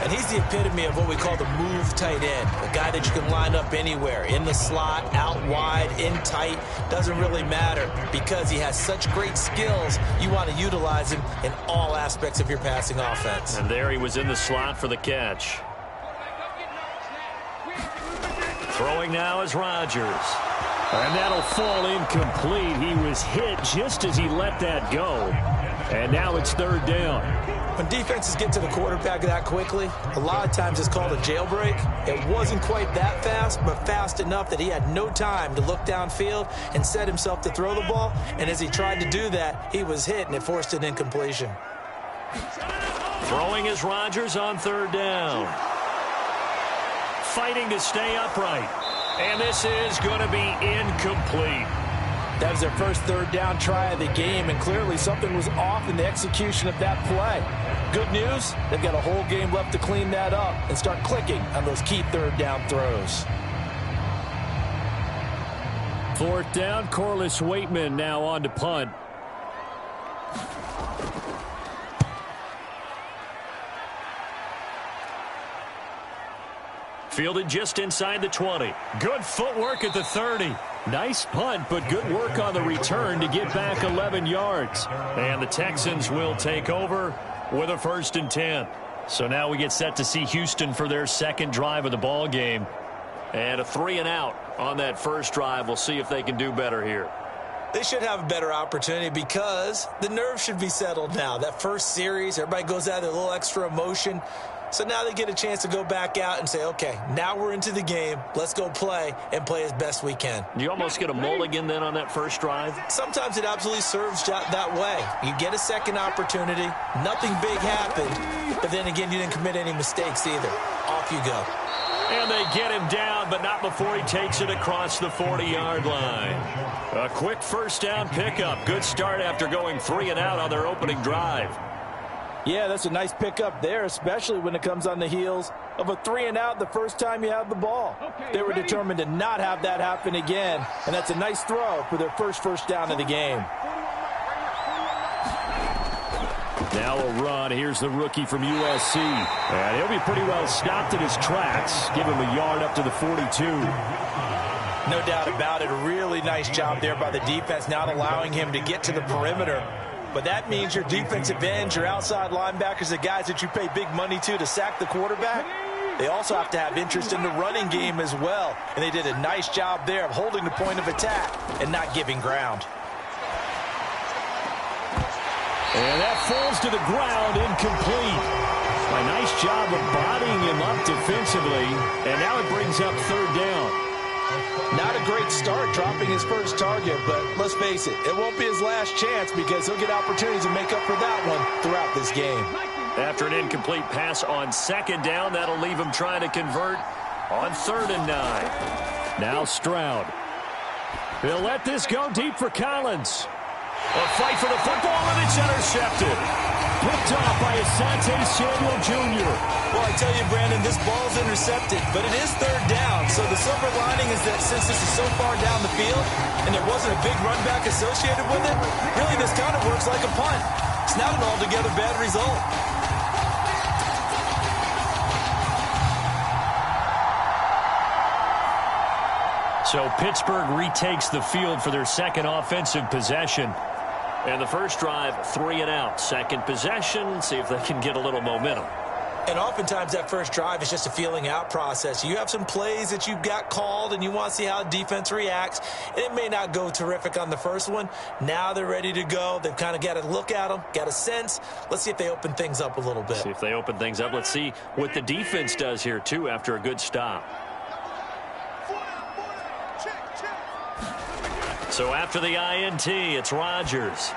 And he's the epitome of what we call the move tight end. A guy that you can line up anywhere. In the slot, out wide, in tight. Doesn't really matter because he has such great skills. You want to utilize him in all aspects of your passing offense. And there he was in the slot for the catch. Throwing now is Rodgers. And that'll fall incomplete. He was hit just as he let that go. And now it's 3rd down. When defenses get to the quarterback that quickly, a lot of times it's called a jailbreak. It wasn't quite that fast, but fast enough that he had no time to look downfield and set himself to throw the ball. And as he tried to do that, he was hit, and it forced an incompletion. Throwing is Rodgers on 3rd down. Fighting to stay upright. And this is going to be incomplete. That was their first 3rd down try of the game, and clearly something was off in the execution of that play. Good news, they've got a whole game left to clean that up and start clicking on those key 3rd down throws. 4th down, Corliss Waitman now on to punt. Fielded just inside the 20. Good footwork at the 30. Nice punt, but good work on the return to get back 11 yards. And the Texans will take over with a 1st and 10. So now we get set to see Houston for their 2nd drive of the ball game. And a 3-and-out on that first drive. We'll see if they can do better here. They should have a better opportunity because the nerves should be settled now. That first series, everybody goes out with a little extra emotion. So now they get a chance to go back out and say, okay, now we're into the game. Let's go play and play as best we can. You almost get a mulligan then on that first drive? Sometimes it absolutely serves that way. You get a second opportunity. Nothing big happened. But then again, you didn't commit any mistakes either. Off you go. And they get him down, but not before he takes it across the 40-yard line. A quick 1st down pickup. Good start after going 3-and-out on their opening drive. Yeah, that's a nice pickup there, especially when it comes on the heels of a 3-and-out the first time you have the ball. They were determined to not have that happen again, and that's a nice throw for their first down of the game. Now a run. Here's the rookie from USC. And he'll be pretty well stopped in his tracks. Give him a yard up to the 42. No doubt about it. A really nice job there by the defense, not allowing him to get to the perimeter. But that means your defensive ends, your outside linebackers, the guys that you pay big money to sack the quarterback, they also have to have interest in the running game as well. And they did a nice job there of holding the point of attack and not giving ground. And that falls to the ground, incomplete. A nice job of bodying him up defensively. And now it brings up 3rd down. Not a great start dropping his first target, but let's face it, it won't be his last chance because he'll get opportunities to make up for that one throughout this game. After an incomplete pass on 2nd down, that'll leave him trying to convert on 3rd and 9. Now Stroud. They'll let this go deep for Collins. A fight for the football, and it's intercepted. Picked off by Asante Samuel Jr. Well, I tell you, Brandon, this ball's intercepted, but it is third down. So the silver lining is that since this is so far down the field and there wasn't a big run back associated with it, really this kind of works like a punt. It's not an altogether bad result. So Pittsburgh retakes the field for their second offensive possession. And the first drive, 3 and out. Second possession, see if they can get a little momentum. And oftentimes that first drive is just a feeling out process. You have some plays that you've got called and you want to see how defense reacts. And it may not go terrific on the first one. Now they're ready to go. They've kind of got to look at them, got a sense. Let's see if they open things up a little bit. See if they open things up. Let's see what the defense does here, too, after a good stop. So after the INT, it's Rodgers.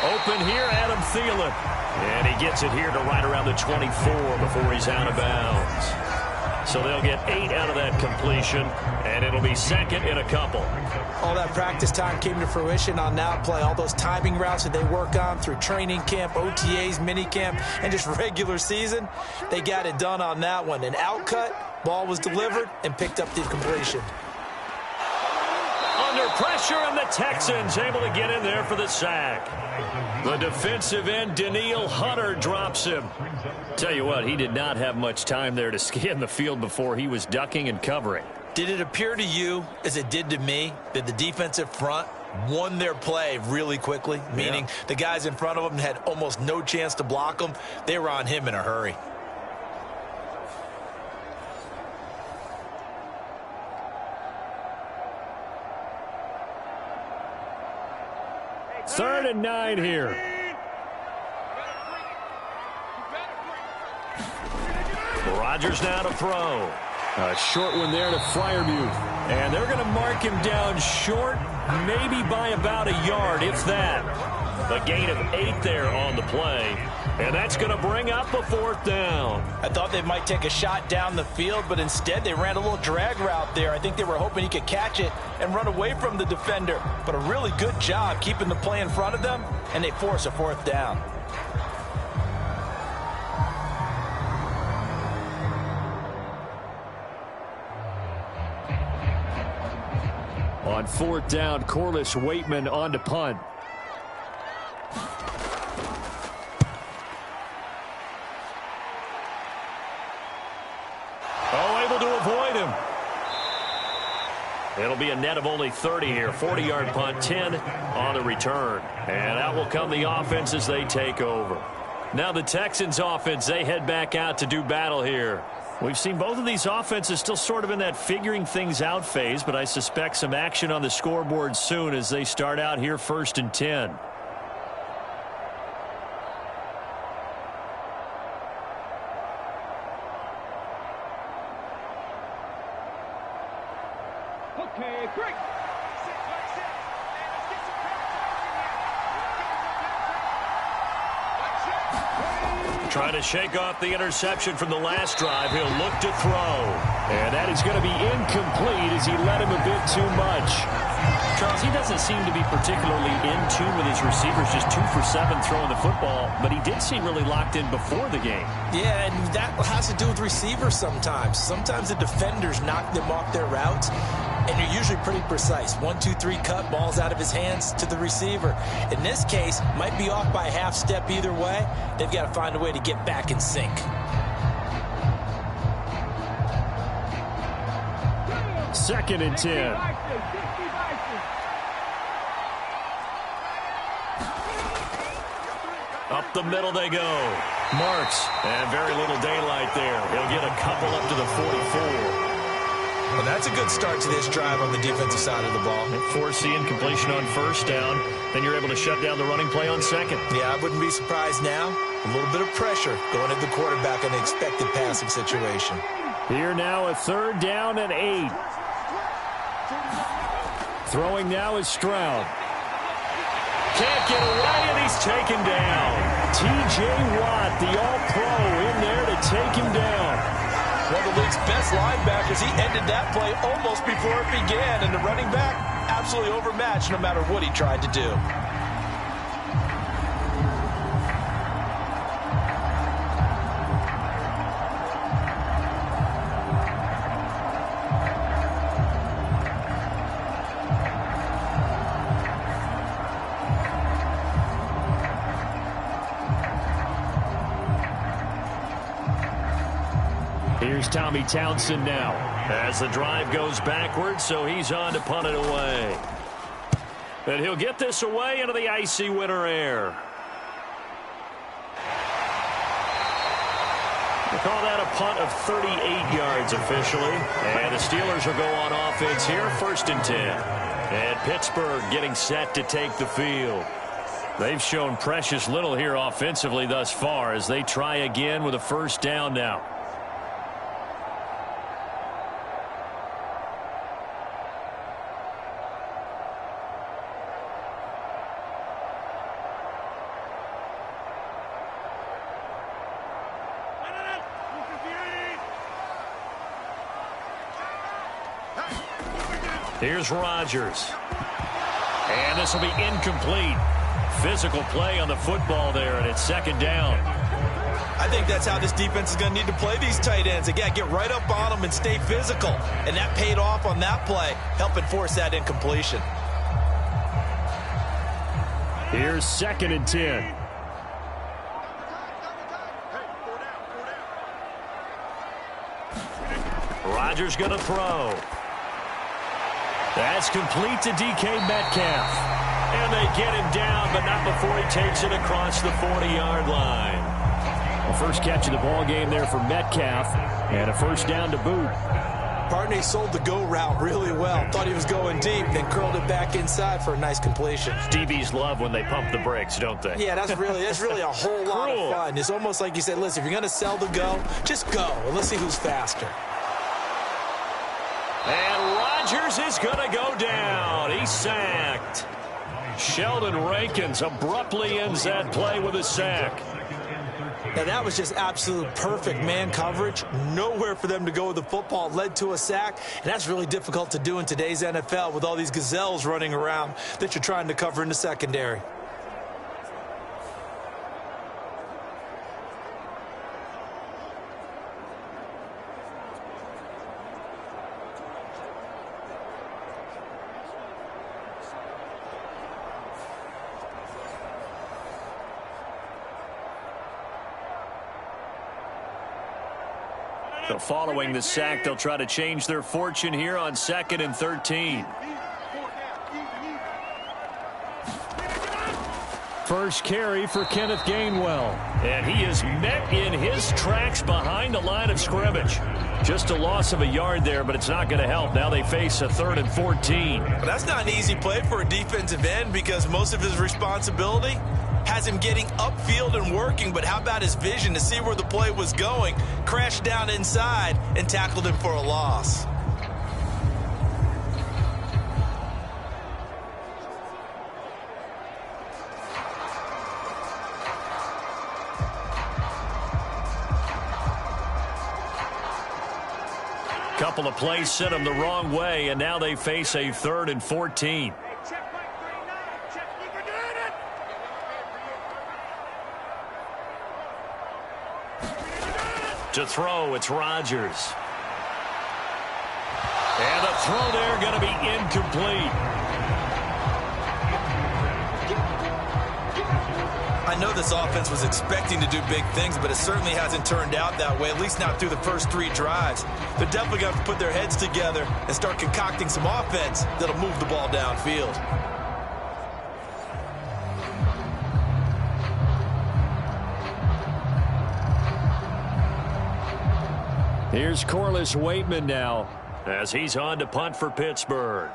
Open here, Adam Thielen. And he gets it here to right around the 24 before he's out of bounds. So they'll get 8 out of that completion, and it'll be second in a couple. All that practice time came to fruition on that play. All those timing routes that they work on through training camp, OTAs, minicamp, and just regular season, they got it done on that one. An outcut, ball was delivered, and picked up the completion. Under pressure, and the Texans able to get in there for the sack. The defensive end, Danielle Hunter, drops him. Tell you what, he did not have much time there to scan the field before he was ducking and covering. Did it appear to you, as it did to me, that the defensive front won their play really quickly? Meaning the guys in front of them had almost no chance to block him. They were on him in a hurry. Third and 9 here. Rodgers now to throw. A short one there to Freiermuth. And they're going to mark him down short, maybe by about a yard, if that. A gain of 8 there on the play. And that's going to bring up a 4th down. I thought they might take a shot down the field, but instead they ran a little drag route there. I think they were hoping he could catch it and run away from the defender. But a really good job keeping the play in front of them, and they force a 4th down. On 4th down, Corliss Waitman on to punt. It'll be a net of only 30 here. 40-yard punt, 10 on the return. And out will come the offense as they take over. Now the Texans offense, they head back out to do battle here. We've seen both of these offenses still sort of in that figuring things out phase, but I suspect some action on the scoreboard soon as they start out here 1st and 10. Okay, great. Trying to shake off the interception from the last drive. He'll look to throw. And that is going to be incomplete as he led him a bit too much. Charles, he doesn't seem to be particularly in tune with his receivers, just 2 for 7 throwing the football, but he did seem really locked in before the game. Yeah, and that has to do with receivers sometimes. Sometimes the defenders knock them off their routes, and you're usually pretty precise. 1, 2, 3 cut, balls out of his hands to the receiver. In this case, might be off by a half step either way. They've got to find a way to get back in sync. Second and 10. Up the middle they go. Marks, and very little daylight there. He'll get a couple up to the 44. Well, that's a good start to this drive on the defensive side of the ball. Force the incompletion on 1st down. Then you're able to shut down the running play on 2nd. Yeah, I wouldn't be surprised now. A little bit of pressure going at the quarterback in an expected passing situation. Here now a 3rd down and 8. Throwing now is Stroud. Can't get away, and he's taken down. T.J. Watt, the All-Pro, in there to take him down. One of the league's best linebackers. He ended that play almost before it began, and the running back absolutely overmatched no matter what he tried to do. Here's Tommy Townsend now as the drive goes backwards, so he's on to punt it away. And he'll get this away into the icy winter air. We'll call that a punt of 38 yards officially. And the Steelers will go on offense here, 1st and 10. And Pittsburgh getting set to take the field. They've shown precious little here offensively thus far as they try again with a 1st down now. Here's Rodgers. And this will be incomplete. Physical play on the football there, and it's 2nd down. I think that's how this defense is going to need to play these tight ends. Again, get right up on them and stay physical. And that paid off on that play, helping force that incompletion. Here's 2nd and 10. Rodgers going to throw. That's complete to DK Metcalf. And they get him down, but not before he takes it across the 40-yard line. The first catch of the ball game there for Metcalf, and a 1st down to boot. Partner, he sold the go route really well. Thought he was going deep, then curled it back inside for a nice completion. DBs love when they pump the brakes, don't they? Yeah, that's really a whole lot of fun. It's almost like you said, listen, if you're going to sell the go, just go, and let's see who's faster. And Rodgers is going to go down. He's sacked. Sheldon Rankins abruptly ends that play with a sack. Now, that was just absolute perfect man coverage. Nowhere for them to go with the football. Led to a sack, and that's really difficult to do in today's NFL with all these gazelles running around that you're trying to cover in the secondary. So following the sack, they'll try to change their fortune here on 2nd and 13. First carry for Kenneth Gainwell. And he is met in his tracks behind the line of scrimmage. Just a loss of a yard there, but it's not going to help. Now they face a 3rd and 14. Well, that's not an easy play for a defensive end because most of his responsibility has him getting upfield and working, but how about his vision to see where the play was going, crashed down inside, and tackled him for a loss. Couple of plays sent them the wrong way, and now they face a 3rd and 14. To throw, it's Rodgers. And the throw there going to be incomplete. I know this offense was expecting to do big things, but it certainly hasn't turned out that way, at least not through the first 3 drives. They're definitely going to have to put their heads together and start concocting some offense that'll move the ball downfield. Here's Corliss Waitman now as he's on to punt for Pittsburgh.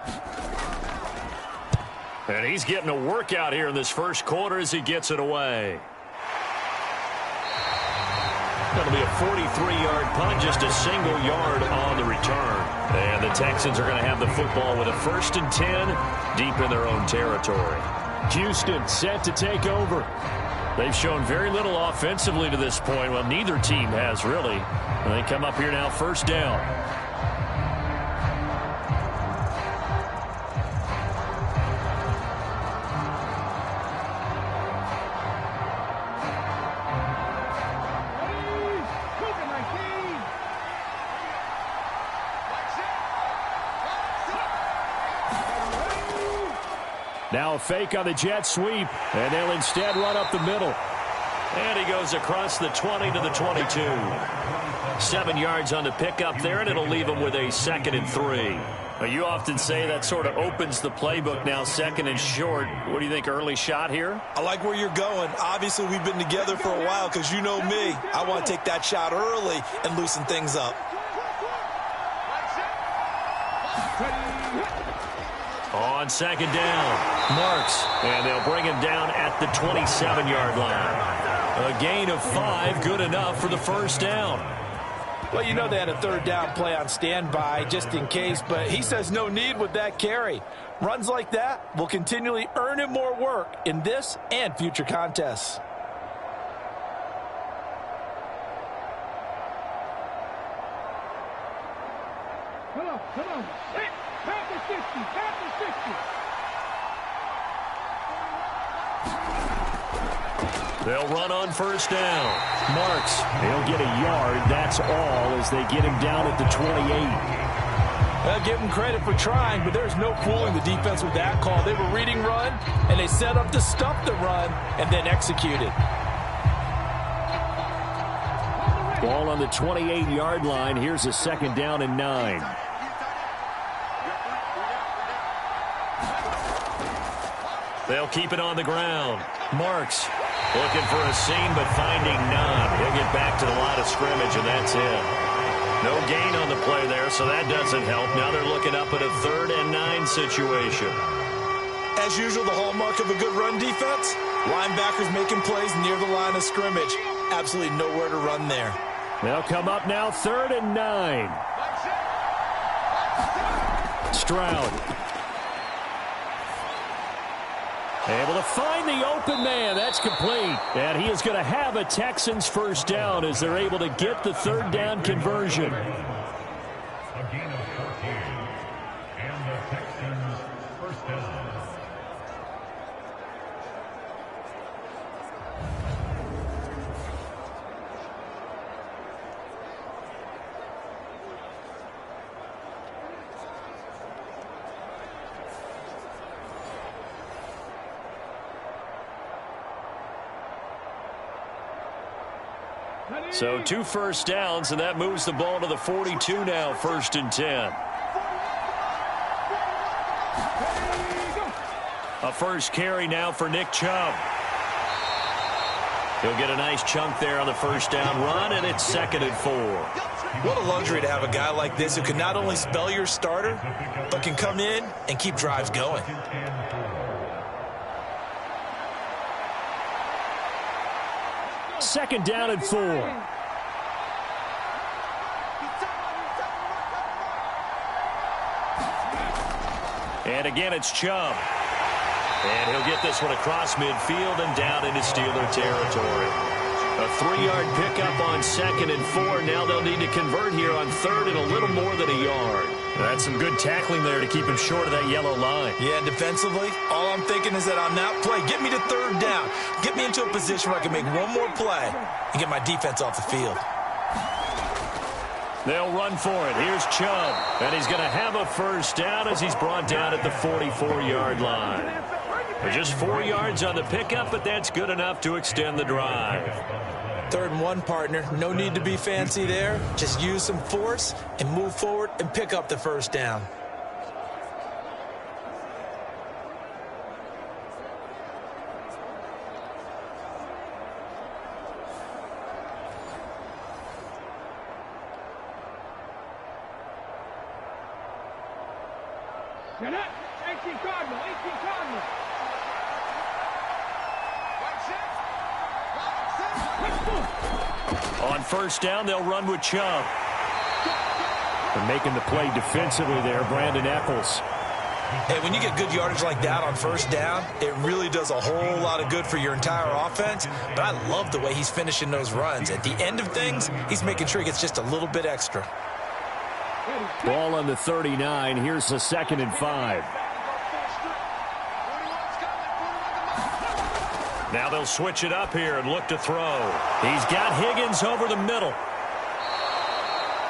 And he's getting a workout here in this first quarter as he gets it away. That'll be a 43-yard punt, just a single yard on the return. And the Texans are going to have the football with a 1st and 10 deep in their own territory. Houston set to take over. They've shown very little offensively to this point. Well, neither team has, really. And they come up here now, first down. Now a fake on the jet sweep, and they'll instead run up the middle. And he goes across the 20 to the 22. 7 yards on the pickup there, and it'll leave him with a 2nd and 3. You often say that sort of opens the playbook now, 2nd and short. What do you think, early shot here? I like where you're going. Obviously, we've been together for a while because you know me. I want to take that shot early and loosen things up. On 2nd down, Marks, and they'll bring him down at the 27-yard line. A gain of 5, good enough for the first down. Well, you know they had a 3rd down play on standby just in case, but he says no need with that carry. Runs like that will continually earn him more work in this and future contests. Come on. Hit. Tap the 60. Tap the 60. They'll run on first down. Marks, he'll get a yard. That's all as they get him down at the 28. I'll give him credit for trying, but there's no fooling the defense with that call. They were reading run, and they set up to stop the run and then executed. Ball on the 28-yard line. Here's a 2nd down and 9. They'll keep it on the ground. Marks looking for a seam, but finding none. He'll get back to the line of scrimmage, and that's it. No gain on the play there, so that doesn't help. Now they're looking up at a 3rd and 9 situation. As usual, the hallmark of a good run defense, linebackers making plays near the line of scrimmage. Absolutely nowhere to run there. They'll come up now, 3rd and 9. Stroud. Able to find the open man. That's complete. And he is going to have a Texans first down as they're able to get the 3rd down conversion. A gain of 14. And the Texans first down. So 2 first downs, and that moves the ball to the 42 now, 1st and 10. A first carry now for Nick Chubb. He'll get a nice chunk there on the first down run, and it's 2nd and 4. What a luxury to have a guy like this who can not only spell your starter, but can come in and keep drives going. Second down and 4. And again, it's Chubb. And he'll get this one across midfield and down into Steeler territory. A 3-yard pickup on 2nd and 4. Now they'll need to convert here on 3rd and a little more than a yard. That's some good tackling there to keep him short of that yellow line. Yeah, defensively, all I'm thinking is that on that play, get me to 3rd down. Get me into a position where I can make one more play and get my defense off the field. They'll run for it. Here's Chubb. And he's going to have a first down as he's brought down at the 44-yard line. Just 4 yards on the pickup, but that's good enough to extend the drive. 3rd and 1, partner. No need to be fancy there. Just use some force and move forward and pick up the first down. Get up. 18 Cardinal. 18 Cardinal. On first down, they'll run with Chubb. They're making the play defensively there, Brandon Eccles. Hey, when you get good yardage like that on first down, it really does a whole lot of good for your entire offense. But I love the way he's finishing those runs. At the end of things, he's making sure he gets just a little bit extra. Ball on the 39. Here's the 2nd and 5. Now they'll switch it up here and look to throw. He's got Higgins over the middle.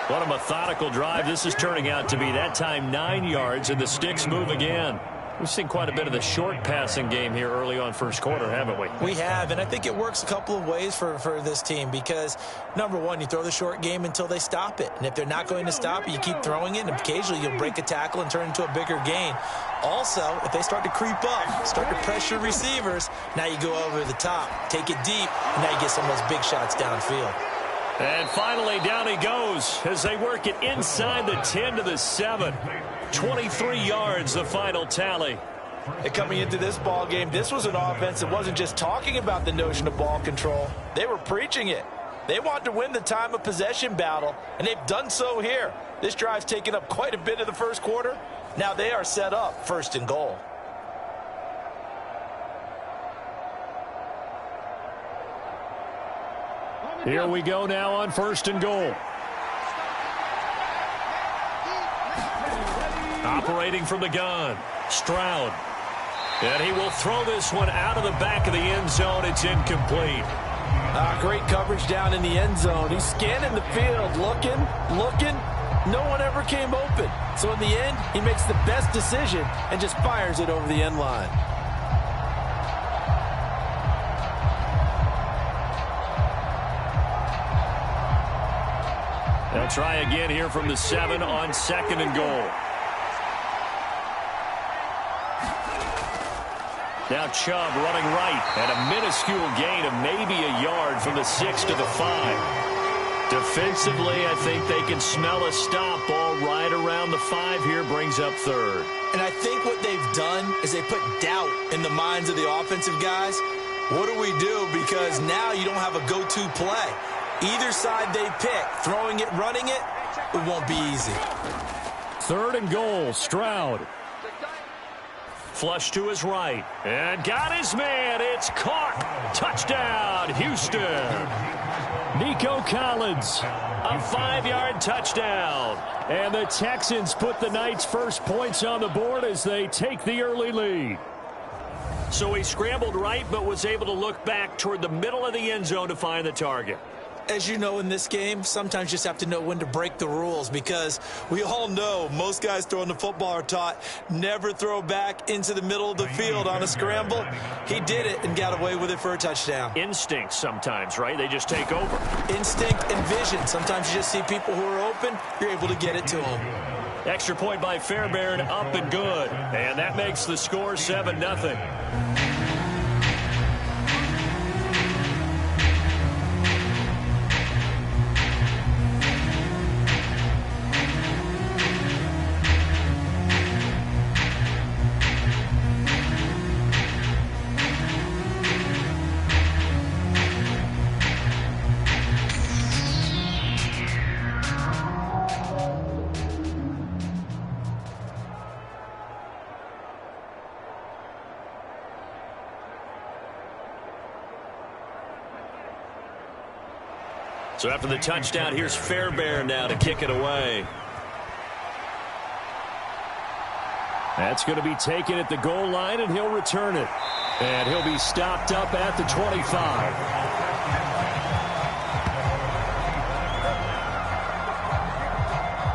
What a methodical drive this is turning out to be. That time 9 yards, and the sticks move again. We've seen quite a bit of the short passing game here early on first quarter, haven't we? We have, and I think it works a couple of ways for this team because, number one, you throw the short game until they stop it. And if they're not going to stop it, you keep throwing it, and occasionally you'll break a tackle and turn it into a bigger gain. Also, if they start to creep up, start to pressure receivers, now you go over the top, take it deep, and now you get some of those big shots downfield. And finally, down he goes as they work it inside the 10 to the 7. 23 yards, the final tally. And coming into this ball game, this was an offense that wasn't just talking about the notion of ball control. They were preaching it. They wanted to win the time of possession battle, and they've done so here. This drive's taken up quite a bit of the first quarter. Now they are set up 1st and goal. Here we go now on 1st and goal. Operating from the gun, Stroud. And he will throw this one out of the back of the end zone. It's incomplete. Great coverage down in the end zone. He's scanning the field, looking. No one ever came open. So in the end, he makes the best decision and just fires it over the end line. They'll try again here from the 7 on 2nd and goal. Now Chubb running right, and a minuscule gain of maybe a yard from the 6 to the 5. Defensively, I think they can smell a stop. Ball right around the 5 here, brings up 3rd. And I think what they've done is they put doubt in the minds of the offensive guys. What do we do? Because now you don't have a go-to play. Either side they pick, throwing it, running it, it won't be easy. 3rd and goal, Stroud. Flush to his right. And got his man. It's caught. Touchdown, Houston. Nico Collins, a 5-yard touchdown. And the Texans put the night's first points on the board as they take the early lead. So he scrambled right, but was able to look back toward the middle of the end zone to find the target. As you know, in this game, sometimes you just have to know when to break the rules because we all know most guys throwing the football are taught never throw back into the middle of the field on a scramble. He did it and got away with it for a touchdown. Instinct sometimes, right? They just take over. Instinct and vision. Sometimes you just see people who are open, you're able to get it to them. Extra point by Fairbairn, up and good. And that makes the score 7-0. So after the touchdown, here's Fairbairn now to kick it away. That's going to be taken at the goal line, and he'll return it. And he'll be stopped up at the 25.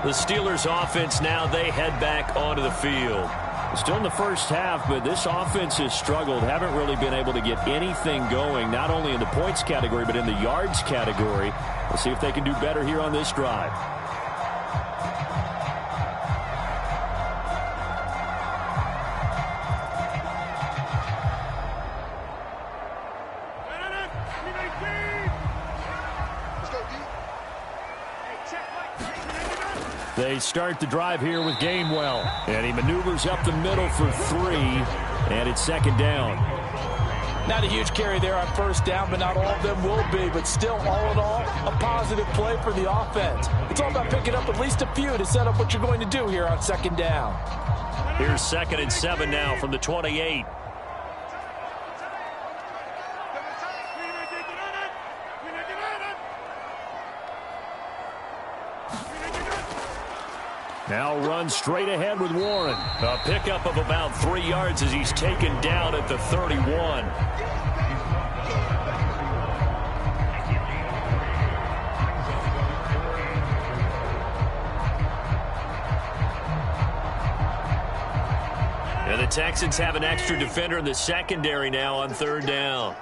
The Steelers offense now, they head back onto the field. Still in the first half, but this offense has struggled. Haven't really been able to get anything going, not only in the points category, but in the yards category. We'll see if they can do better here on this drive. They start the drive here with Gainwell. And he maneuvers up the middle for 3. And it's 2nd down. Not a huge carry there on first down, but not all of them will be. But still, all in all, a positive play for the offense. It's all about picking up at least a few to set up what you're going to do here on second down. Here's 2nd and 7 now from the 28. Now runs straight ahead with Warren. A pickup of about 3 yards as he's taken down at the 31. And the Texans have an extra defender in the secondary now on 3rd down.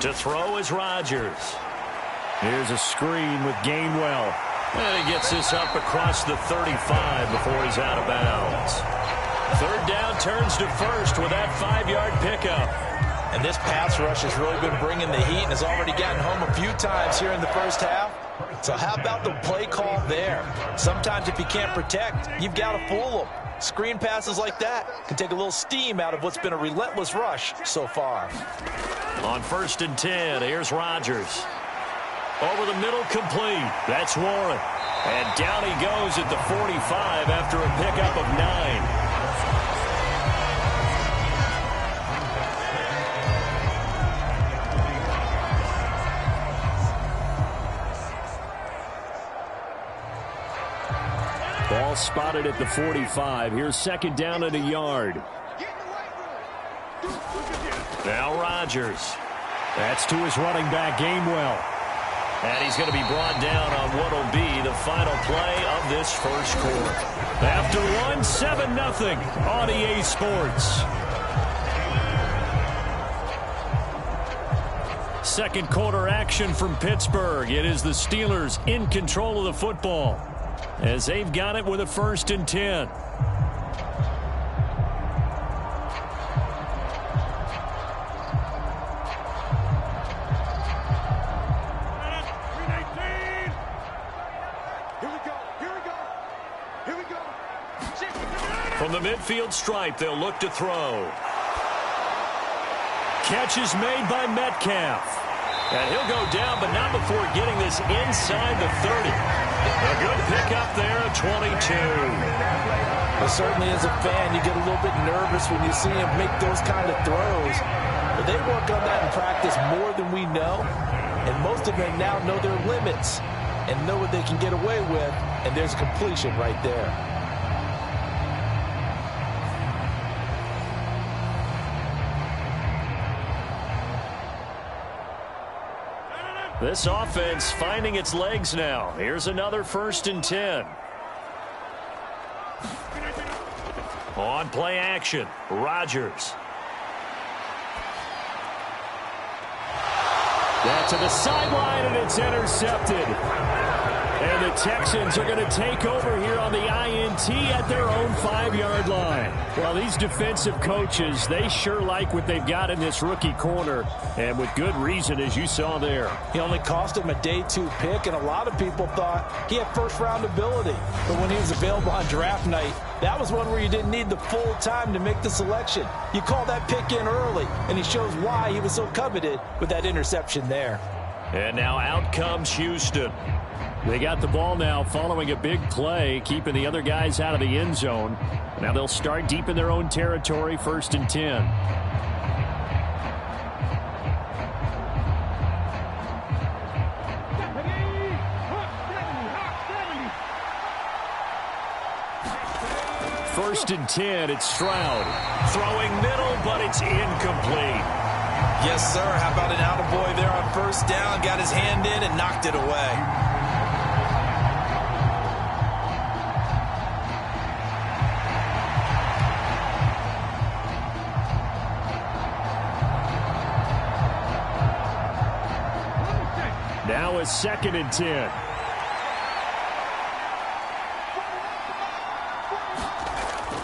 To throw is Rodgers. Here's a screen with Gainwell. And he gets this up across the 35 before he's out of bounds. 3rd down, turns to first with that 5-yard pickup. And this pass rush has really been bringing the heat and has already gotten home a few times here in the first half. So how about the play call there? Sometimes if you can't protect, you've got to fool them. Screen passes like that can take a little steam out of what's been a relentless rush so far. On 1st and 10, here's Rodgers. Over the middle, complete. That's Warren. And down he goes at the 45 after a pickup of 9. Ball spotted at the 45. Here's 2nd down and a yard. Now Rodgers. That's to his running back, Gainwell. And he's going to be brought down on what will be the final play of this first quarter. After one, 7-0 on EA Sports. Second quarter action from Pittsburgh. It is the Steelers in control of the football as they've got it with a 1st and 10. From the midfield stripe, they'll look to throw. Catch is made by Metcalf. And he'll go down, but not before getting this inside the 30. A good pickup there at 22. Well, certainly as a fan, you get a little bit nervous when you see him make those kind of throws. But they work on that in practice more than we know. And most of them now know their limits and know what they can get away with. And there's completion right there. This offense finding its legs now. Here's another 1st and 10. On play action, Rodgers. That to the sideline, and it's intercepted. And the Texans are going to take over here on the INT at their own 5-yard line. Well, these defensive coaches, they sure like what they've got in this rookie corner, and with good reason, as you saw there. He only cost him a day 2 pick, and a lot of people thought he had first-round ability. But when he was available on draft night, that was one where you didn't need the full time to make the selection. You call that pick in early, and he shows why he was so coveted with that interception there. And now out comes Houston. They got the ball now following a big play, keeping the other guys out of the end zone. Now they'll start deep in their own territory, 1st and 10. First and 10, it's Stroud. Throwing middle, but it's incomplete. Yes, sir. How about an attaboy there on first down? Got his hand in and knocked it away. Now it's 2nd and 10.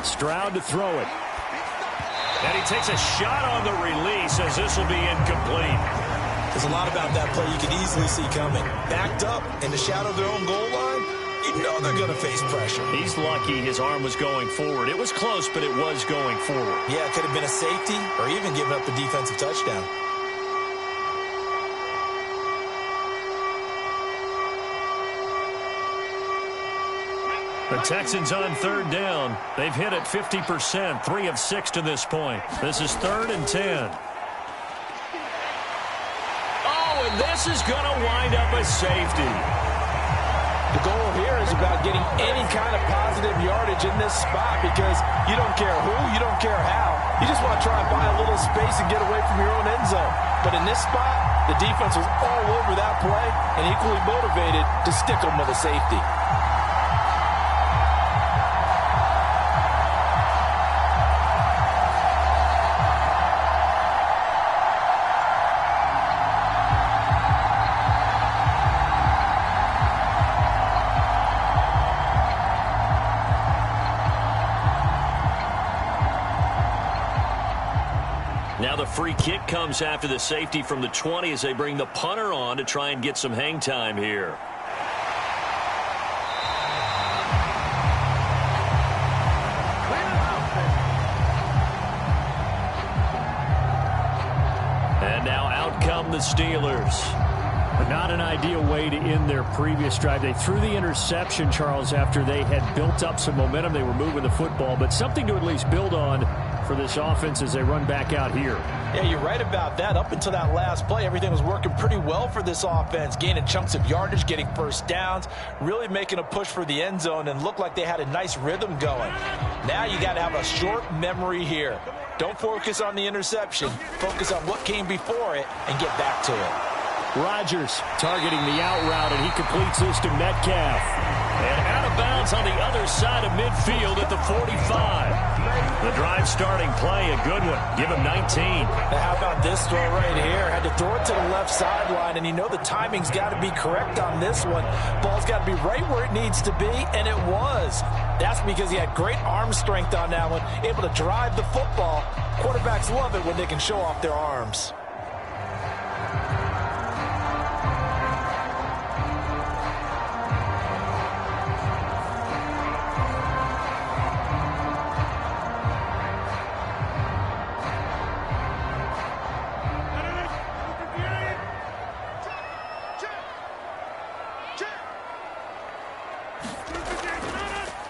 Stroud to throw it. And he takes a shot on the release as this will be incomplete. There's a lot about that play you could easily see coming. Backed up in the shadow of their own goal line, you You know they're going to face pressure. He's lucky his arm was going forward. It was close, but it was going forward. Yeah, it could have been a safety or even giving up a defensive touchdown. The Texans on third down. They've hit it 50%, 3 of 6 to this point. This is 3rd and 10. Oh, and this is going to wind up a safety. The goal here is about getting any kind of positive yardage in this spot because you don't care who, you don't care how. You just want to try and buy a little space and get away from your own end zone. But in this spot, the defense was all over that play and equally motivated to stick them with a safety. Now the free kick comes after the safety from the 20 as they bring the punter on to try and get some hang time here. And now out come the Steelers. But not an ideal way to end their previous drive. They threw the interception, Charles, after they had built up some momentum. They were moving the football, but something to at least build on for this offense as they run back out here. Yeah, you're right about that. Up until that last play, everything was working pretty well for this offense, gaining chunks of yardage, getting first downs, really making a push for the end zone, and looked like they had a nice rhythm going. Now you got to have a short memory here. Don't focus on the interception. Focus on what came before it and get back to it. Rodgers targeting the out route, and he completes this to Metcalf. And out of bounds on the other side of midfield at the 45. The drive starting play, a good one. Give him 19. Now how about this throw right here? Had to throw it to the left sideline, and you know the timing's got to be correct on this one. Ball's got to be right where it needs to be, and it was. That's because he had great arm strength on that one, able to drive the football. Quarterbacks love it when they can show off their arms.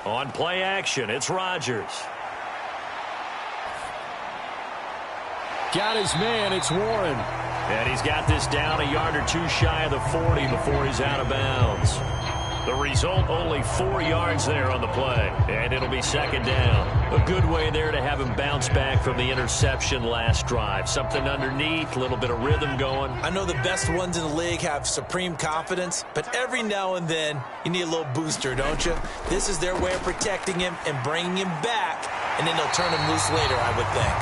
On play action, it's Rodgers. Got his man, it's Warren. And he's got this down a yard or two shy of the 40 before he's out of bounds. The result, only 4 yards there on the play. And it'll be second down. A good way there to have him bounce back from the interception last drive. Something underneath, a little bit of rhythm going. I know the best ones in the league have supreme confidence, but every now and then you need a little booster, don't you? This is their way of protecting him and bringing him back, and then they'll turn him loose later, I would think.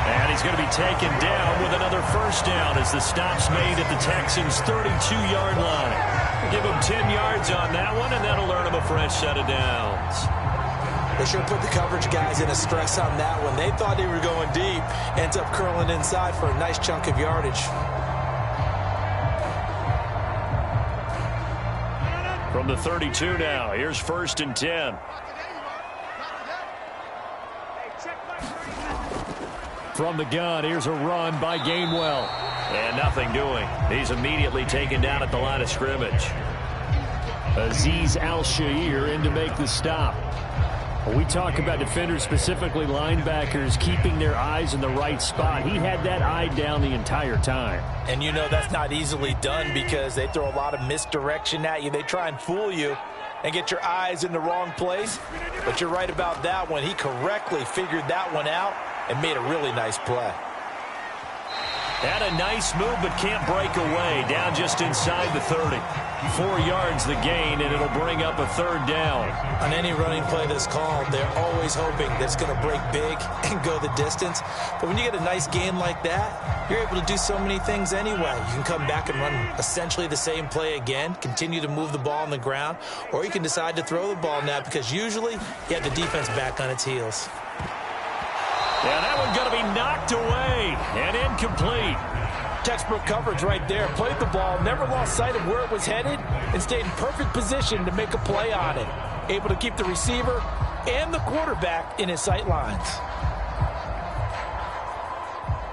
And he's going to be taken down with another first down as the stop's made at the Texans' 32-yard line. Give him 10 yards on that one, and that'll earn him a fresh set of downs. They sure put the coverage guys in a stress on that one. They thought they were going deep. Ends up curling inside for a nice chunk of yardage. From the 32 now, here's 1st and 10. From the gun, here's a run by Gainwell. And nothing doing. He's immediately taken down at the line of scrimmage. Azeez Al-Shaair in to make the stop. When we talk about defenders, specifically linebackers, keeping their eyes in the right spot, he had that eye down the entire time. And you know that's not easily done because they throw a lot of misdirection at you. They try and fool you and get your eyes in the wrong place. But you're right about that one. He correctly figured that one out and made a really nice play. Had a nice move, but can't break away. Down just inside the 30. 4 yards the gain, and it'll bring up a 3rd down. On any running play that's called, they're always hoping that it's going to break big and go the distance. But when you get a nice gain like that, you're able to do so many things anyway. You can come back and run essentially the same play again, continue to move the ball on the ground, or you can decide to throw the ball now because usually you have the defense back on its heels. Yeah, that one's going to be knocked away and incomplete. Textbook coverage right there. Played the ball, never lost sight of where it was headed, and stayed in perfect position to make a play on it. Able to keep the receiver and the quarterback in his sight lines.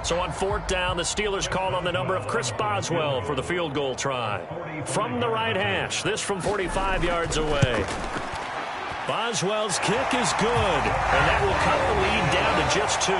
So on 4th down, the Steelers called on the number of Chris Boswell for the field goal try. From the right hash, this from 45 yards away. Boswell's kick is good, and that will cut the lead down to just 2.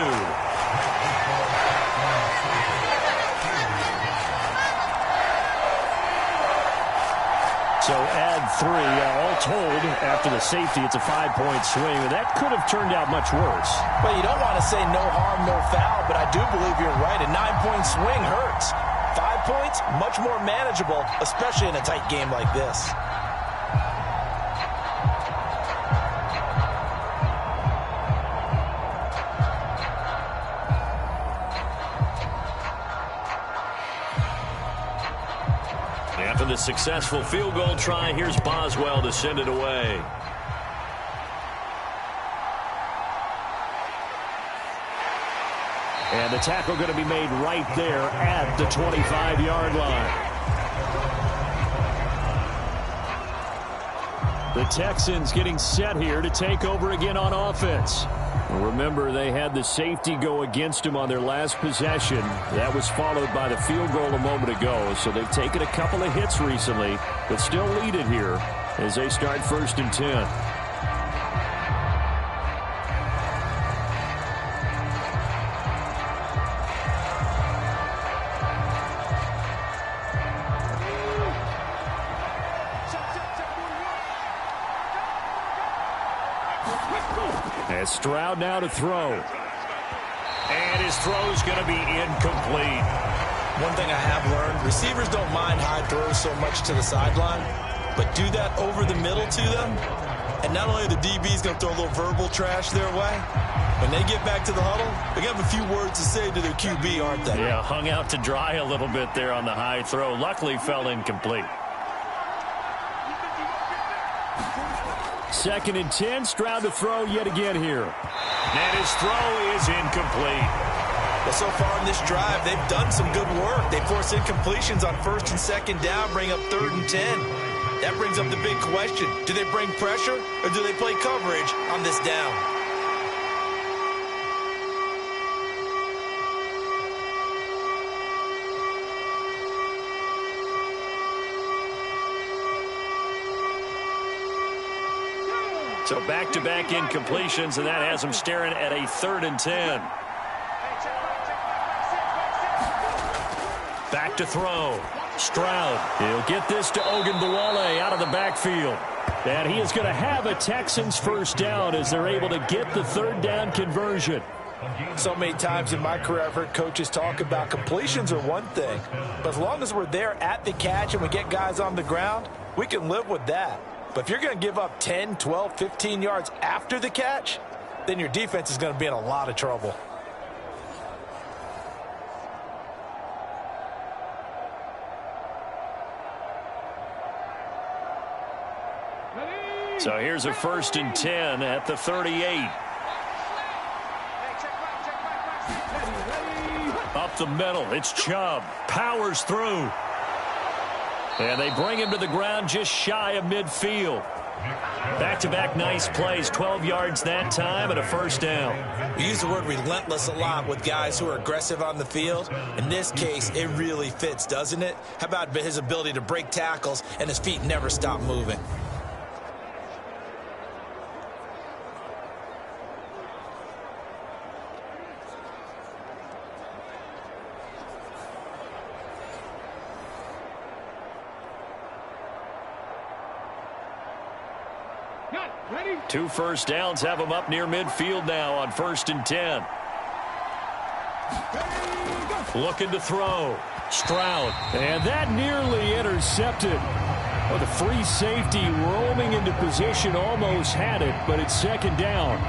So add 3, all told, after the safety, it's a 5-point swing. And that could have turned out much worse. Well, you don't want to say no harm, no foul, but I do believe you're right. A 9-point swing hurts. 5 points, much more manageable, especially in a tight game like this. After the successful field goal try, here's Boswell to send it away. And the tackle going to be made right there at the 25-yard line. The Texans getting set here to take over again on offense. Remember, they had the safety go against them on their last possession. That was followed by the field goal a moment ago. So they've taken a couple of hits recently, but still lead it here as they start 1st and 10. As Stroud now to throw. And his throw is going to be incomplete. One thing I have learned, receivers don't mind high throws so much to the sideline, but do that over the middle to them, and not only are the DBs going to throw a little verbal trash their way, when they get back to the huddle, they have a few words to say to their QB, aren't they? Yeah, hung out to dry a little bit there on the high throw. Luckily fell incomplete. 2nd and 10, Stroud to throw yet again here. And his throw is incomplete. Well, so far in this drive, they've done some good work. They force incompletions on 1st and 2nd down, bring up 3rd and 10. That brings up the big question. Do they bring pressure or do they play coverage on this down? So back-to-back incompletions, and that has them staring at a 3rd and 10. Back to throw. Stroud. He'll get this to Ogunbowale out of the backfield. And he is going to have a Texans 1st down as they're able to get the 3rd down conversion. So many times in my career, I've heard coaches talk about completions are one thing, but as long as we're there at the catch and we get guys on the ground, we can live with that. But if you're going to give up 10, 12, 15 yards after the catch, then your defense is going to be in a lot of trouble. So here's a 1st and 10 at the 38. Up the middle, it's Chubb. Powers through. And they bring him to the ground just shy of midfield. Back-to-back nice plays, 12 yards that time and a 1st down. We use the word relentless a lot with guys who are aggressive on the field. In this case, it really fits, doesn't it? How about his ability to break tackles and his feet never stop moving? Two 1st downs have them up near midfield now on 1st and 10. Looking to throw. Stroud. And that nearly intercepted. Well, the free safety roaming into position almost had it, but it's 2nd down.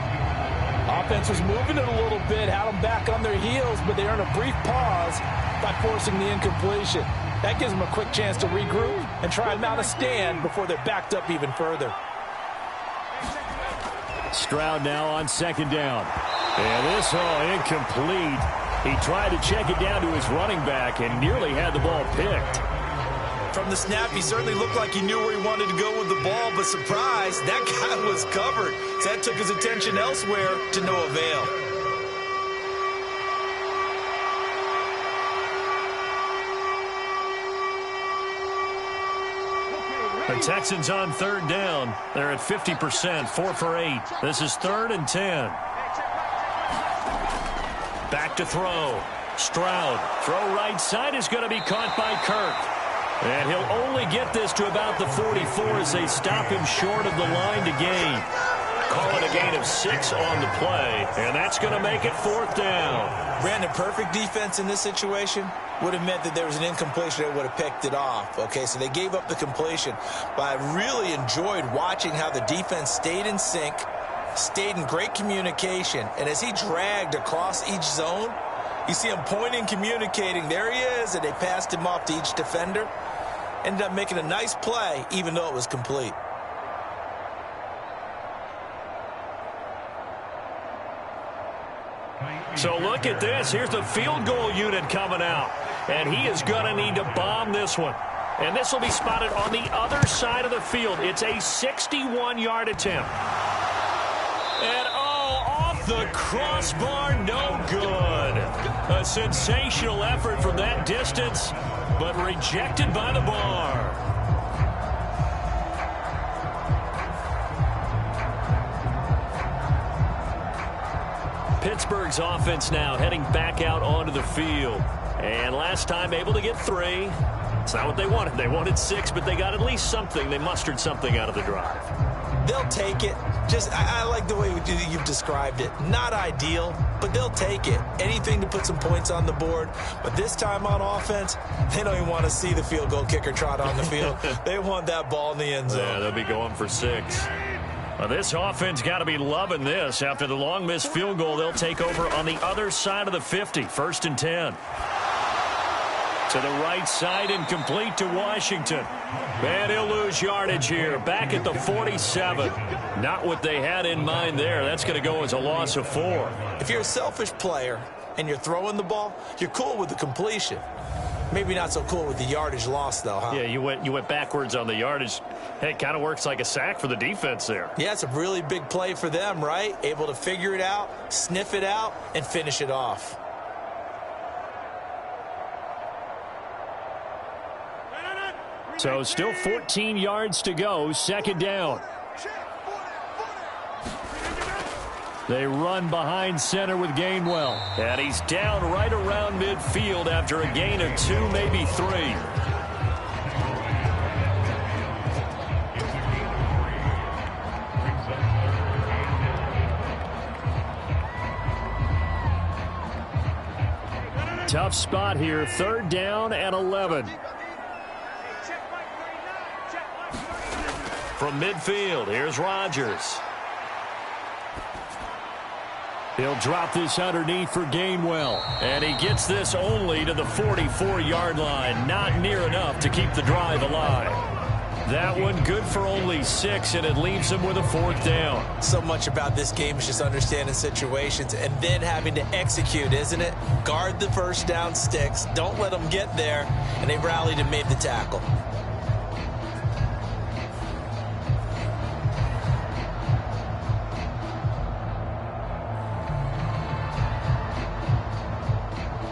Offense was moving it a little bit, had them back on their heels, but they earned a brief pause by forcing the incompletion. That gives them a quick chance to regroup and try and mount a stand before they're backed up even further. Stroud now on 2nd down. And this, incomplete. He tried to check it down to his running back and nearly had the ball picked. From the snap, he certainly looked like he knew where he wanted to go with the ball, but surprise, that guy was covered. So that took his attention elsewhere to no avail. The Texans on third down. They're at 50%, 4 for 8. This is 3rd and 10. Back to throw. Stroud. Throw right side is going to be caught by Kirk. And he'll only get this to about the 44 as they stop him short of the line to gain. Call it a gain of 6 on the play, and that's going to make it 4th down. Brandon, perfect defense in this situation would have meant that there was an incompletion that would have picked it off. Okay, so they gave up the completion, but I really enjoyed watching how the defense stayed in sync, stayed in great communication, and as he dragged across each zone, you see him pointing, communicating. There he is, and they passed him off to each defender. Ended up making a nice play, even though it was complete. So look at this. Here's the field goal unit coming out. And he is going to need to bomb this one. And this will be spotted on the other side of the field. It's a 61-yard attempt. And, off the crossbar, no good. A sensational effort from that distance, but rejected by the bar. Pittsburgh's offense now heading back out onto the field. And last time able to get 3. It's not what they wanted. They wanted 6, but they got at least something. They mustered something out of the drive. They'll take it. I like the way you've described it. Not ideal, but they'll take it. Anything to put some points on the board. But this time on offense, they don't even want to see the field goal kicker trot on the field. They want that ball in the end zone. Yeah, they'll be going for 6. Well, this offense got to be loving this. After the long missed field goal, they'll take over on the other side of the 50. 1st and 10. To the right side and complete to Washington. And he'll lose yardage here. Back at the 47. Not what they had in mind there. That's going to go as a loss of 4. If you're a selfish player and you're throwing the ball, you're cool with the completion. Maybe not so cool with the yardage loss, though, huh? Yeah, you went backwards on the yardage. Hey, it kind of works like a sack for the defense there. Yeah, it's a really big play for them, right? Able to figure it out, sniff it out, and finish it off. So still 14 yards to go, 2nd down. They run behind center with Gainwell. And he's down right around midfield after a gain of 2, maybe 3. Tough spot here, 3rd down and 11. From midfield, here's Rodgers. He'll drop this underneath for Gainwell. And he gets this only to the 44-yard line. Not near enough to keep the drive alive. That one good for only 6, and it leaves him with a 4th down. So much about this game is just understanding situations and then having to execute, isn't it? Guard the 1st down sticks. Don't let them get there. And they rallied and made the tackle.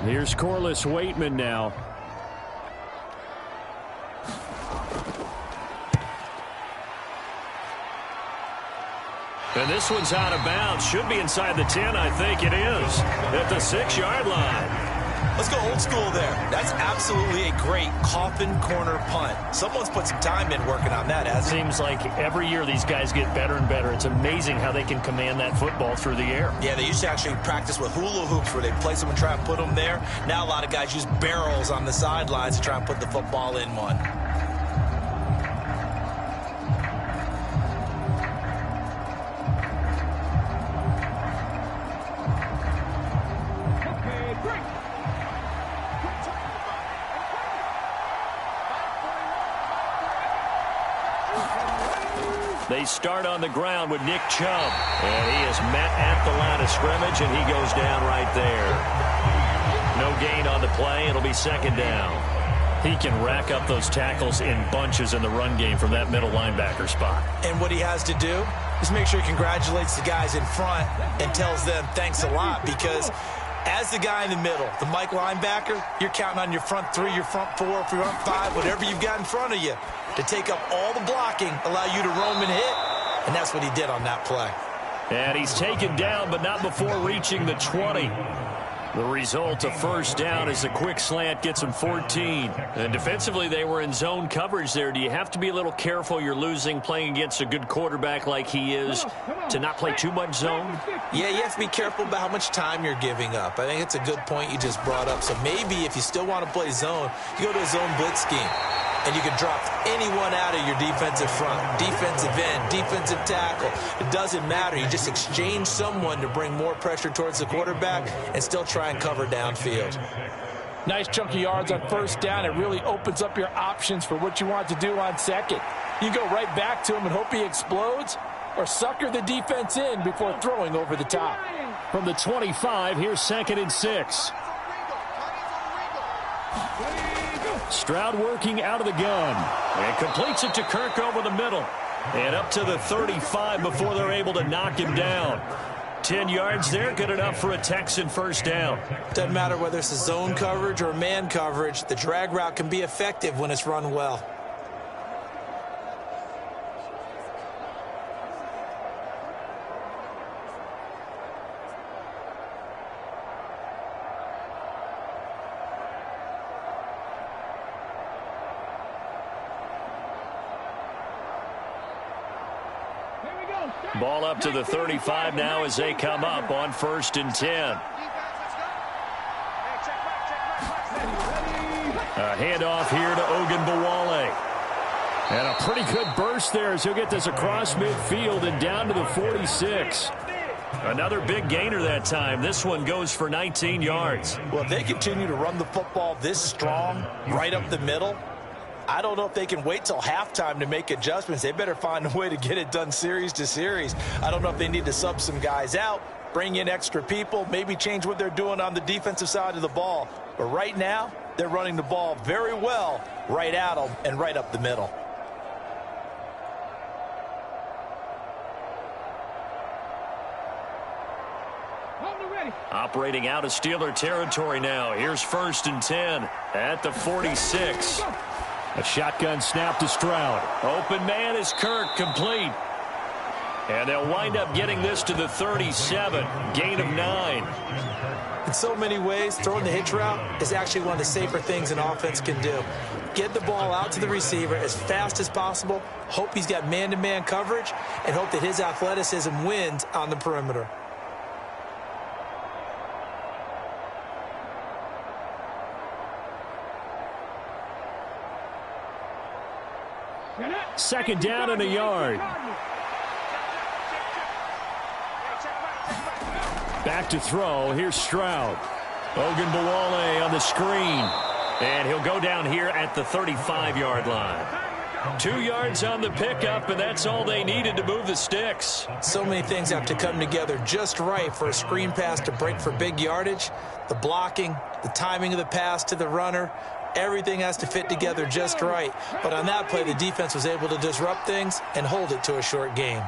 Here's Corliss Waitman now. And this one's out of bounds. Should be inside the 10, I think it is. At the 6-yard line. Let's go old school there. That's absolutely a great coffin corner punt. Someone's put some time in working on that, hasn't it? Seems like every year these guys get better and better. It's amazing how they can command that football through the air. Yeah, they used to actually practice with hula hoops where they place them and try and put them there. Now a lot of guys use barrels on the sidelines to try and put the football in one. They start on the ground with Nick Chubb. And he is met at the line of scrimmage, and he goes down right there. No gain on the play. It'll be second down. He can rack up those tackles in bunches in the run game from that middle linebacker spot. And what he has to do is make sure he congratulates the guys in front and tells them thanks a lot, because as the guy in the middle, the Mike linebacker, you're counting on your front three, your front four, front five, whatever you've got in front of you to take up all the blocking, allow you to roam and hit, and that's what he did on that play. And he's taken down, but not before reaching the 20. The result, a first down, as a quick slant gets him 14. And defensively, they were in zone coverage there. Do you have to be a little careful you're losing playing against a good quarterback like he is to not play too much zone? Yeah, you have to be careful about how much time you're giving up. I think it's a good point you just brought up. So maybe if you still want to play zone, you go to a zone blitz scheme. And you can drop anyone out of your defensive front, defensive end, defensive tackle. It doesn't matter. You just exchange someone to bring more pressure towards the quarterback and still try and cover downfield. Nice chunk of yards on first down. It really opens up your options for what you want to do on second. You go right back to him and hope he explodes, or sucker the defense in before throwing over the top. From the 25, here's 2nd and 6. Stroud working out of the gun. And completes it to Kirk over the middle. And up to the 35 before they're able to knock him down. 10 yards there, good enough for a Texan first down. Doesn't matter whether it's a zone coverage or man coverage, the drag route can be effective when it's run well. Ball up to the 35 now as they come up on 1st and 10. A handoff here to Ogunbowale. And a pretty good burst there as he'll get this across midfield and down to the 46. Another big gainer that time. This one goes for 19 yards. Well, if they continue to run the football this strong, right up the middle, I don't know if they can wait till halftime to make adjustments. They better find a way to get it done series to series. I don't know if they need to sub some guys out, bring in extra people, maybe change what they're doing on the defensive side of the ball. But right now, they're running the ball very well right at them and right up the middle. Operating out of Steeler territory now. Here's 1st and 10 at the 46. A shotgun snap to Stroud. Open man is Kirk, complete. And they'll wind up getting this to the 37. Gain of 9. In so many ways, throwing the hitch route is actually one of the safer things an offense can do. Get the ball out to the receiver as fast as possible, hope he's got man-to-man coverage, and hope that his athleticism wins on the perimeter. Second down and a yard. Back to throw. Here's Stroud. Ogunbowale on the screen. And he'll go down here at the 35-yard line. 2 yards on the pickup, and that's all they needed to move the sticks. So many things have to come together just right for a screen pass to break for big yardage. The blocking, the timing of the pass to the runner, everything has to fit together just right. But on that play, the defense was able to disrupt things and hold it to a short gain.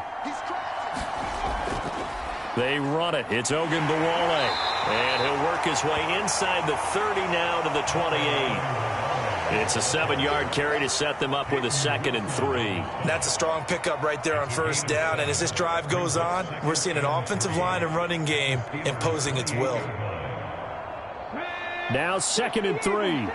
They run it. It's Ogunbowale. And he'll work his way inside the 30 now to the 28. It's a 7-yard carry to set them up with a 2nd and 3. That's a strong pickup right there on first down. And as this drive goes on, we're seeing an offensive line and running game imposing its will. Now 2nd and 3.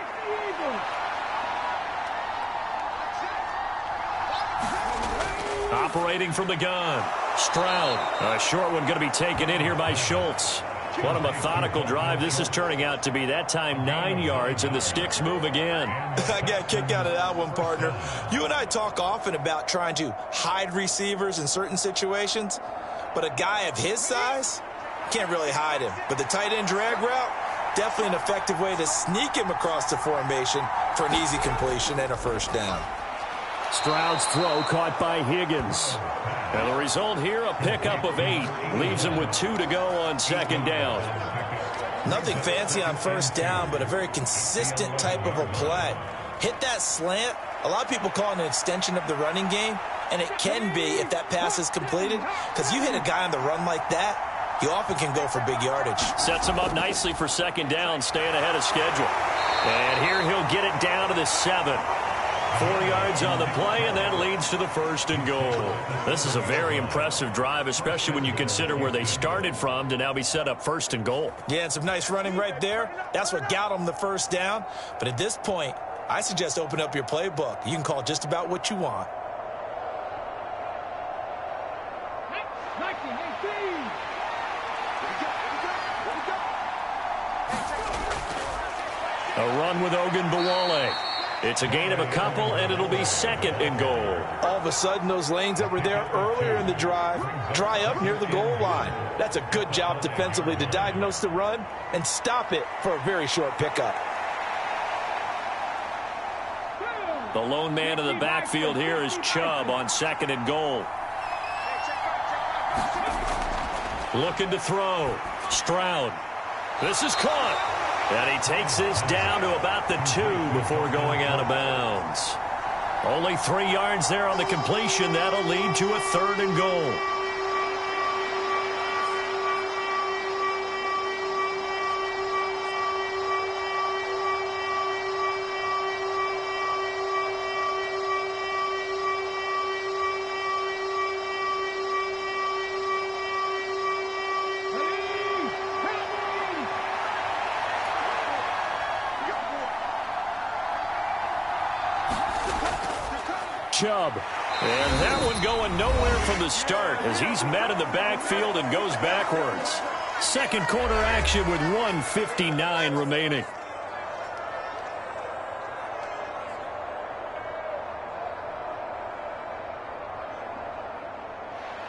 Operating from the gun. Stroud. A short one going to be taken in here by Schultz. What a methodical drive this is turning out to be. That time 9 yards, and the sticks move again. I got a kick out of that one, partner. You and I talk often about trying to hide receivers in certain situations, but a guy of his size can't really hide him. But the tight end drag route, definitely an effective way to sneak him across the formation for an easy completion and a first down. Stroud's throw caught by Higgins. And the result here, a pickup of 8. Leaves him with 2 to go on second down. Nothing fancy on first down, but a very consistent type of a play. Hit that slant. A lot of people call it an extension of the running game, and it can be if that pass is completed, because you hit a guy on the run like that, you often can go for big yardage. Sets him up nicely for second down, staying ahead of schedule. And here he'll get it down to the 7. 4 yards on the play, and that leads to the 1st and goal. This is a very impressive drive, especially when you consider where they started from to now be set up 1st and goal. Yeah, and some nice running right there. That's what got them the first down. But at this point, I suggest open up your playbook. You can call just about what you want. A run with Ogunbowale. It's a gain of a couple, and it'll be 2nd and goal. All of a sudden, those lanes that were there earlier in the drive dry up near the goal line. That's a good job defensively to diagnose the run and stop it for a very short pickup. The lone man in the backfield here is Chubb on 2nd and goal. Looking to throw. Stroud. This is caught. And he takes this down to about the 2 before going out of bounds. Only 3 yards there on the completion. That'll lead to a 3rd and goal. Chubb. And that one going nowhere from the start as he's met in the backfield and goes backwards. Second quarter action with 1:59 remaining.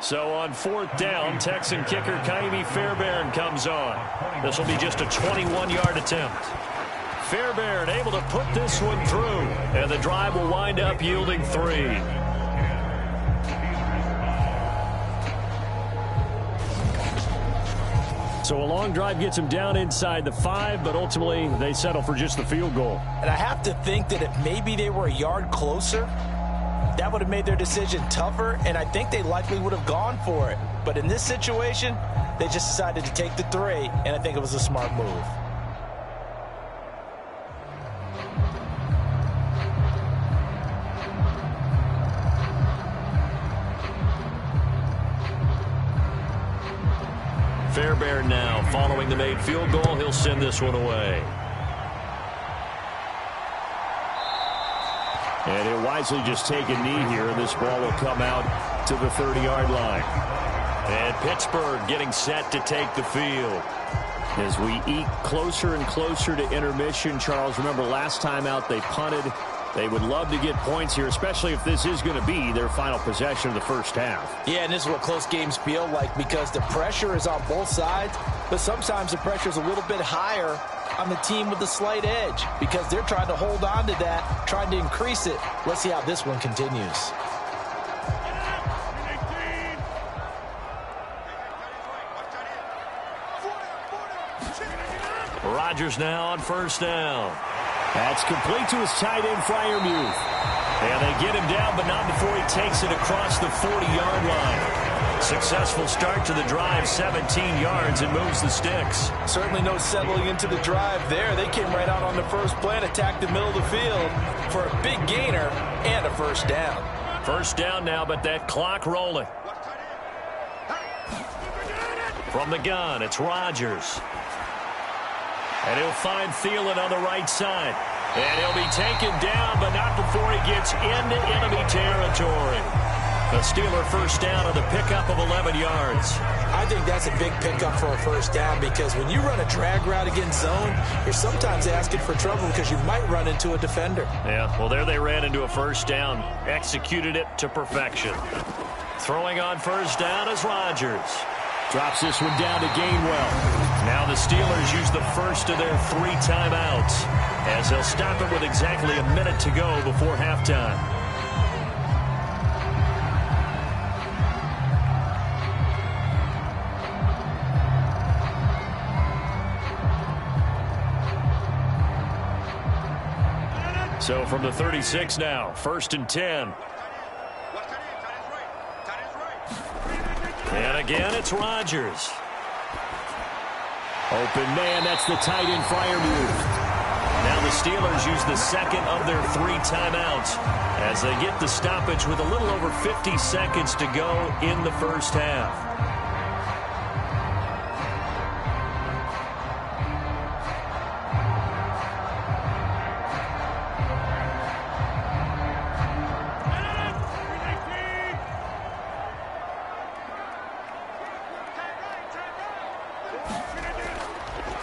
So on 4th down, Texan kicker Kaimi Fairbairn comes on. This will be just a 21-yard attempt. Fairbairn able to put this one through, and the drive will wind up yielding 3. So a long drive gets him down inside the 5, but ultimately they settle for just the field goal. And I have to think that if maybe they were a yard closer, that would have made their decision tougher, and I think they likely would have gone for it. But in this situation, they just decided to take the 3, and I think it was a smart move. Fairbairn now following the made field goal. He'll send this one away. And he'll wisely just take a knee here, and this ball will come out to the 30-yard line. And Pittsburgh getting set to take the field. As we eke closer and closer to intermission, Charles, remember last time out they punted. They would love to get points here, especially if this is going to be their final possession of the first half. Yeah, and this is what close games feel like because the pressure is on both sides, but sometimes the pressure is a little bit higher on the team with the slight edge because they're trying to hold on to that, trying to increase it. Let's see how this one continues. Rodgers now on 1st down. That's complete to his tight end, Freiermuth. And they get him down, but not before he takes it across the 40-yard line. Successful start to the drive, 17 yards, and moves the sticks. Certainly no settling into the drive there. They came right out on the first play and attacked the middle of the field for a big gainer and a 1st down. 1st down now, but that clock rolling. From the gun, it's Rodgers. And he'll find Thielen on the right side. And he'll be taken down, but not before he gets into enemy territory. A Steeler 1st down on the pickup of 11 yards. I think that's a big pickup for a 1st down because when you run a drag route against zone, you're sometimes asking for trouble because you might run into a defender. Yeah, well, there they ran into a 1st down. Executed it to perfection. Throwing on 1st down is Rodgers. Drops this one down to Gainwell. Now the Steelers use the first of their 3 timeouts as they'll stop it with exactly a minute to go before halftime. So from the 36 now, 1st and 10. And again, it's Rodgers. Open man, that's the tight end Freiermuth. Now the Steelers use the second of their 3 timeouts as they get the stoppage with a little over 50 seconds to go in the first half.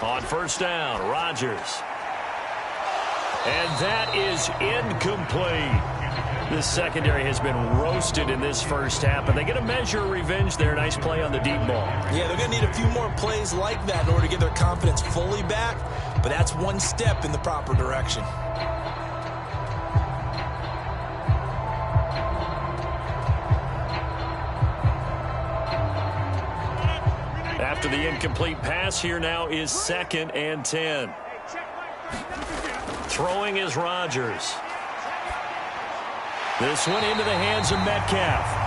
On first down, Rodgers. And that is incomplete. This secondary has been roasted in this first half, but they get a measure of revenge there. Nice play on the deep ball. Yeah, they're going to need a few more plays like that in order to get their confidence fully back, but that's one step in the proper direction. After the incomplete pass, here now is 2nd and 10. Throwing is Rodgers. This one into the hands of Metcalf.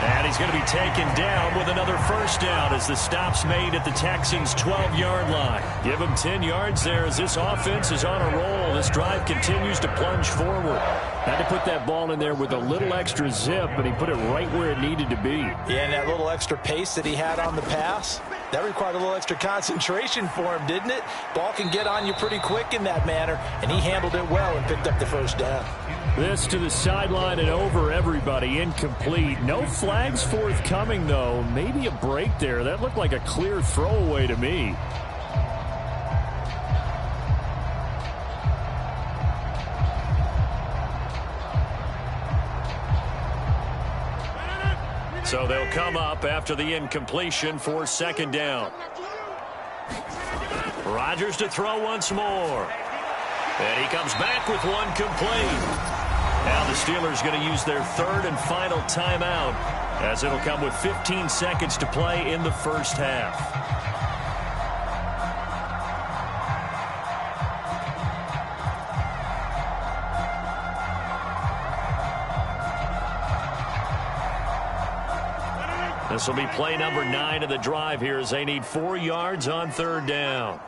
And he's going to be taken down with another first down as the stop's made at the Texans' 12-yard line. Give him 10 yards there as this offense is on a roll. This drive continues to plunge forward. Had to put that ball in there with a little extra zip, but he put it right where it needed to be. Yeah, and that little extra pace that he had on the pass, that required a little extra concentration for him, didn't it? Ball can get on you pretty quick in that manner, and he handled it well and picked up the first down. This to the sideline and over everybody. Incomplete. No flags forthcoming, though. Maybe a break there. That looked like a clear throwaway to me. So they'll come up after the incompletion for 2nd down. Rodgers to throw once more. And he comes back with one complete. Now the Steelers going to use their 3rd and final timeout as it'll come with 15 seconds to play in the first half. This will be play number 9 of the drive here as they need 4 yards on 3rd down.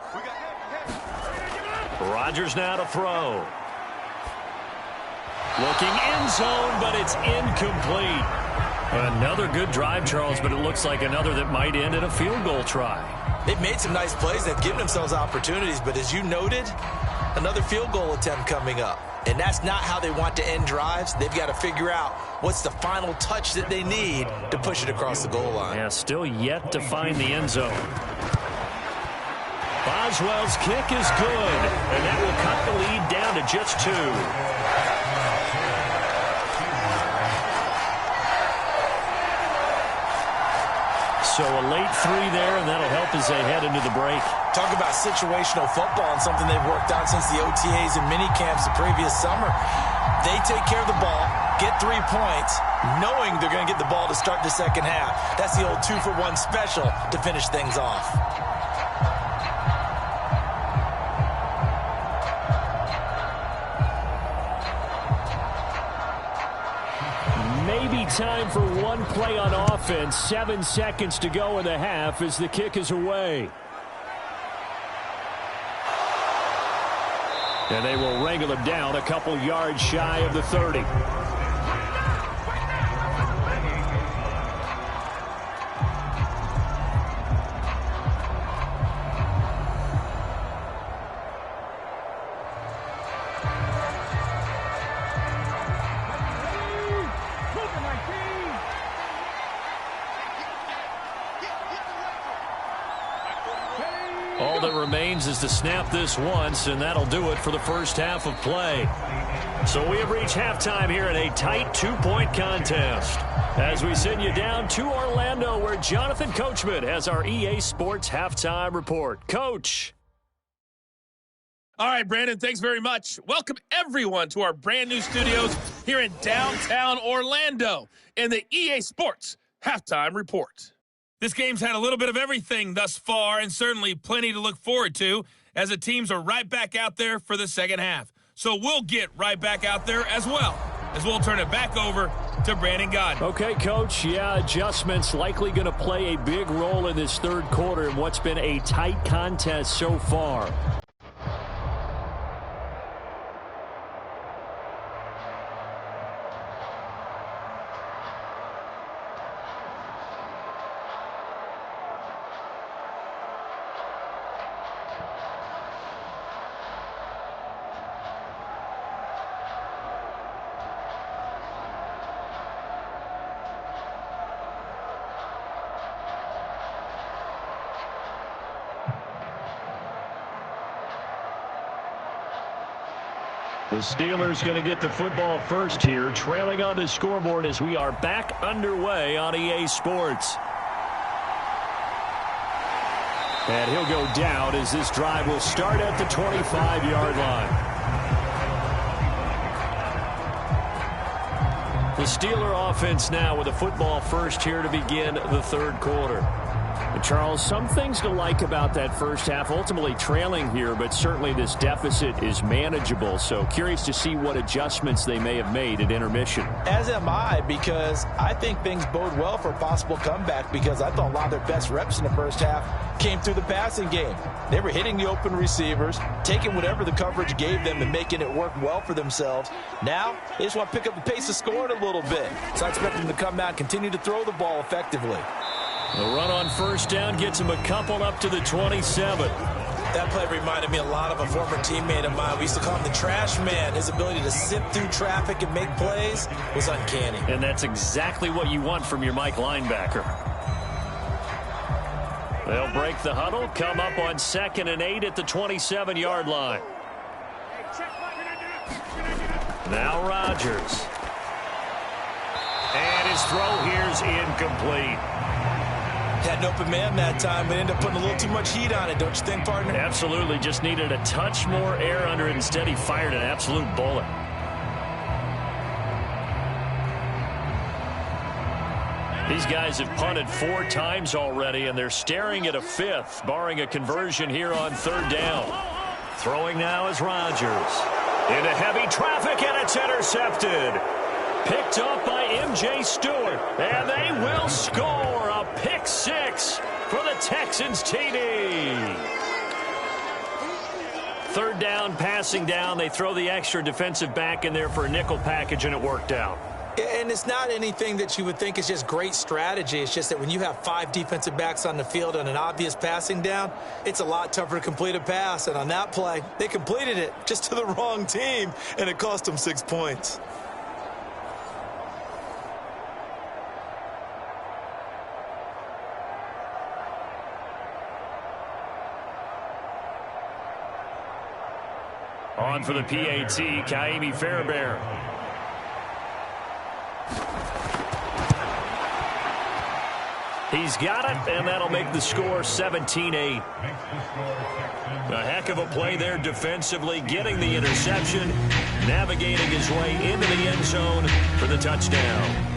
Rodgers now to throw. Looking end zone, but it's incomplete. Another good drive, Charles, but it looks like another that might end in a field goal try. They've made some nice plays. They've given themselves opportunities, but as you noted, another field goal attempt coming up. And that's not how they want to end drives. They've got to figure out what's the final touch that they need to push it across the goal line. Yeah, still yet to find the end zone. Boswell's kick is good, and that will cut the lead down to just 2. So a late 3 there, and that'll help as they head into the break. Talk about situational football and something they've worked on since the OTAs and mini camps the previous summer. They take care of the ball, get 3 points, knowing they're going to get the ball to start the second half. That's the old 2-for-1 special to finish things off. Maybe time for one play on offense. 7 seconds to go in the half as the kick is away. And they will wrangle him down a couple yards shy of the 30. All that remains is to snap this once, and that'll do it for the first half of play. So we have reached halftime here in a tight 2-point contest as we send you down to Orlando, where Jonathan Coachman has our EA Sports halftime report. Coach. All right, Brandon, thanks very much. Welcome, everyone, to our brand-new studios here in downtown Orlando in the EA Sports halftime report. This game's had a little bit of everything thus far, and certainly plenty to look forward to as the teams are right back out there for the second half. So we'll get right back out there as well, as we'll turn it back over to Brandon Gaudin. Okay, Coach. Yeah, adjustments likely going to play a big role in this third quarter in what's been a tight contest so far. The Steelers going to get the football first here, trailing on the scoreboard as we are back underway on EA Sports. And he'll go down as this drive will start at the 25-yard line. The Steeler offense now with a football first here to begin the third quarter. And Charles, some things to like about that first half, ultimately trailing here, but certainly this deficit is manageable. So curious to see what adjustments they may have made at intermission. As am I, because I think things bode well for a possible comeback, because I thought a lot of their best reps in the first half came through the passing game. They were hitting the open receivers, taking whatever the coverage gave them and making it work well for themselves. Now, they just want to pick up the pace of scoring a little bit. So I expect them to come out and continue to throw the ball effectively. The run on first down gets him a couple up to the 27. That play reminded me a lot of a former teammate of mine. We used to call him the trash man. His ability to sift through traffic and make plays was uncanny. And that's exactly what you want from your Mike linebacker. They'll break the huddle, come up on 2nd and 8 at the 27-yard line. Now Rodgers. And his throw here's incomplete. Had an open man that time, but ended up putting a little too much heat on it, don't you think, partner? Absolutely. Just needed a touch more air under it. Instead, he fired an absolute bullet. These guys have punted 4 times already, and they're staring at a 5th, barring a conversion here on 3rd down. Throwing now is Rodgers. Into heavy traffic, and it's intercepted. Picked up by M.J. Stewart, and they will score a pick 6 for the Texans TD. 3rd down, passing down. They throw the extra defensive back in there for a nickel package, and it worked out. And it's not anything that you would think is just great strategy. It's just that when you have 5 defensive backs on the field and an obvious passing down, it's a lot tougher to complete a pass. And on that play, they completed it just to the wrong team, and it cost them 6 points. On for the PAT, Kaimi Fairbairn. He's got it, and that'll make the score 17-8. A heck of a play there defensively, getting the interception, navigating his way into the end zone for the touchdown.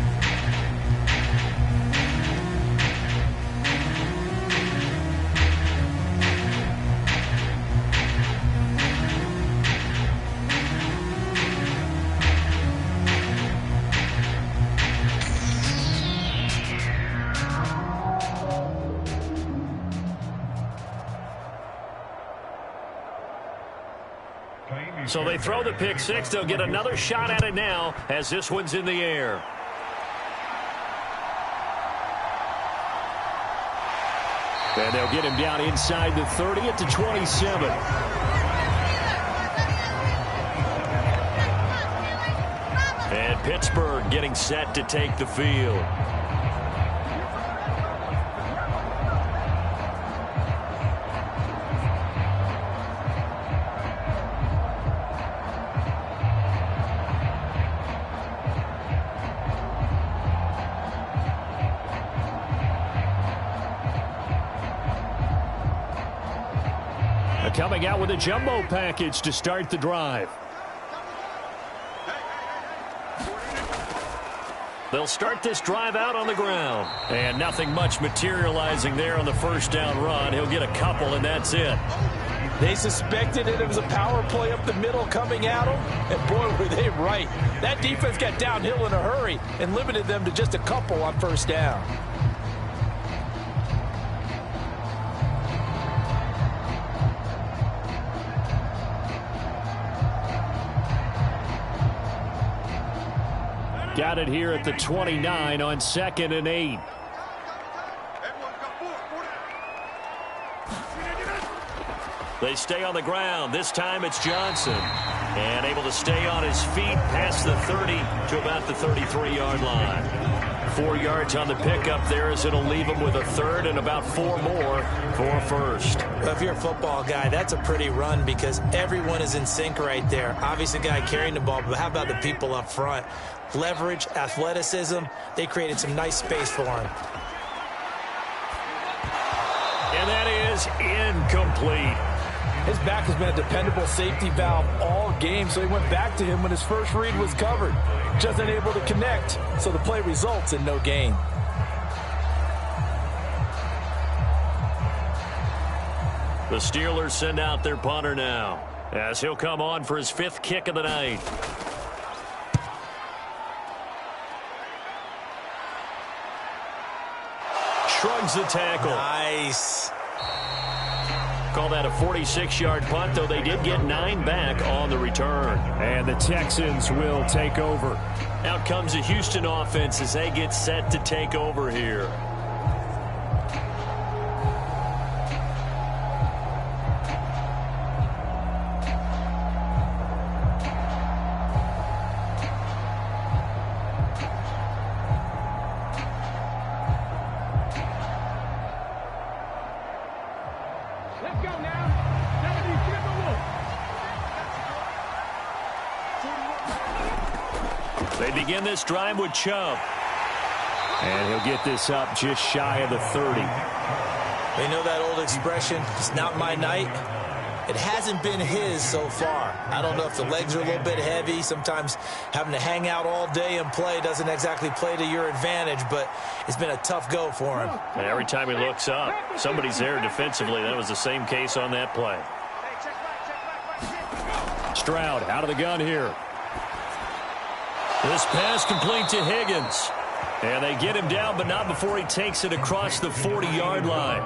So they throw the pick 6. They'll get another shot at it now as this one's in the air. And they'll get him down inside the 30 at the 27. And Pittsburgh getting set to take the field. Coming out with a jumbo package to start the drive. They'll start this drive out on the ground. And nothing much materializing there on the first down run. He'll get a couple, and that's it. They suspected it was a power play up the middle coming at them, and boy, were they right. That defense got downhill in a hurry and limited them to just a couple on first down. Got it here at the 29 on 2nd and 8. They stay on the ground. This time it's Johnson. And able to stay on his feet past the 30 to about the 33-yard line. 4 yards on the pickup there as it'll leave him with a third and about 4 more for first. Well, if you're a football guy, that's a pretty run because everyone is in sync right there. Obviously, the guy carrying the ball, but how about the people up front? Leverage, athleticism, they created some nice space for him. And that is incomplete. His back has been a dependable safety valve all game, so he went back to him when his first read was covered. Just unable to connect, so the play results in no gain. The Steelers send out their punter now as he'll come on for his 5th kick of the night. Shrugs the tackle. Nice. Call that a 46-yard punt, though they did get 9 back on the return. And the Texans will take over. Out comes the Houston offense as they get set to take over here. They begin this drive with Chubb. And he'll get this up just shy of the 30. They know that old expression, it's not my night. It hasn't been his so far. I don't know if the legs are a little bit heavy. Sometimes having to hang out all day and play doesn't exactly play to your advantage, but it's been a tough go for him. And every time he looks up, somebody's there defensively. That was the same case on that play. Stroud out of the gun here. This pass complete to Higgins. And they get him down, but not before he takes it across the 40-yard line.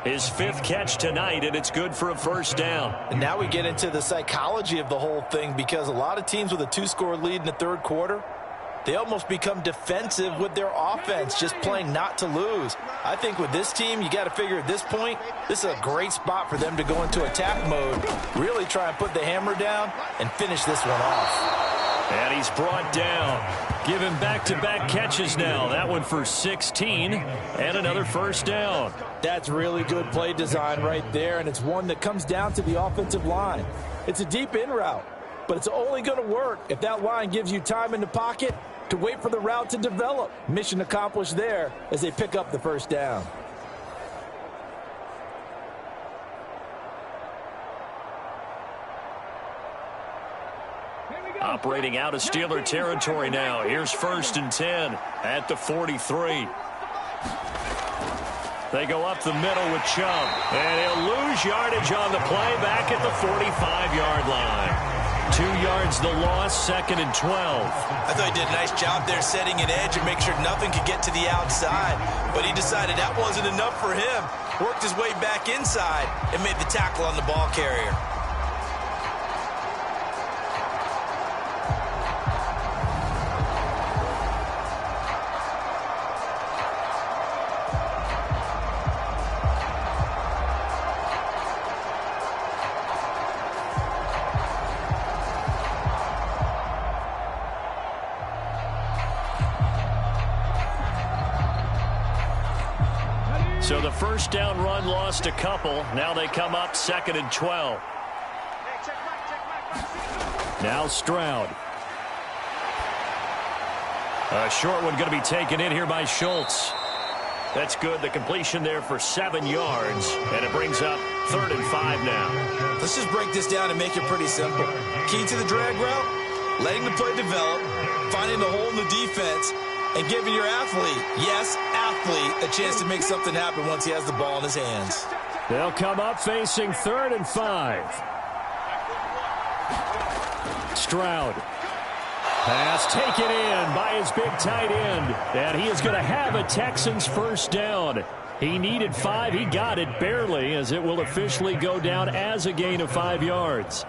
His 5th catch tonight, and it's good for a first down. And now we get into the psychology of the whole thing because a lot of teams with a 2-score lead in the third quarter, they almost become defensive with their offense, just playing not to lose. I think with this team, you got to figure at this point, this is a great spot for them to go into attack mode, really try and put the hammer down and finish this one off. And he's brought down. Give him back-to-back catches now. That one for 16 and another first down. That's really good play design right there, and it's one that comes down to the offensive line. It's a deep in route, but it's only going to work if that line gives you time in the pocket to wait for the route to develop. Mission accomplished there as they pick up the first down. Operating out of Steeler territory now. Here's 1st and 10 at the 43. They go up the middle with Chubb. And he'll lose yardage on the play back at the 45-yard line. 2 yards the loss, 2nd and 12. I thought he did a nice job there setting an edge and make sure nothing could get to the outside. But he decided that wasn't enough for him. Worked his way back inside and made the tackle on the ball carrier. So the first down run lost a couple. Now they come up 2nd and 12. Now Stroud. A short one going to be taken in here by Schultz. That's good. The completion there for 7 yards. And it brings up 3rd and 5 now. Let's just break this down and make it pretty simple. Key to the drag route, letting the play develop, finding the hole in the defense, and giving your athlete, yes, athlete, a chance to make something happen once he has the ball in his hands. They'll come up facing 3rd and 5. Stroud. Pass taken in by his big tight end. And he is going to have a Texans first down. He needed 5. He got it barely, as it will officially go down as a gain of 5 yards.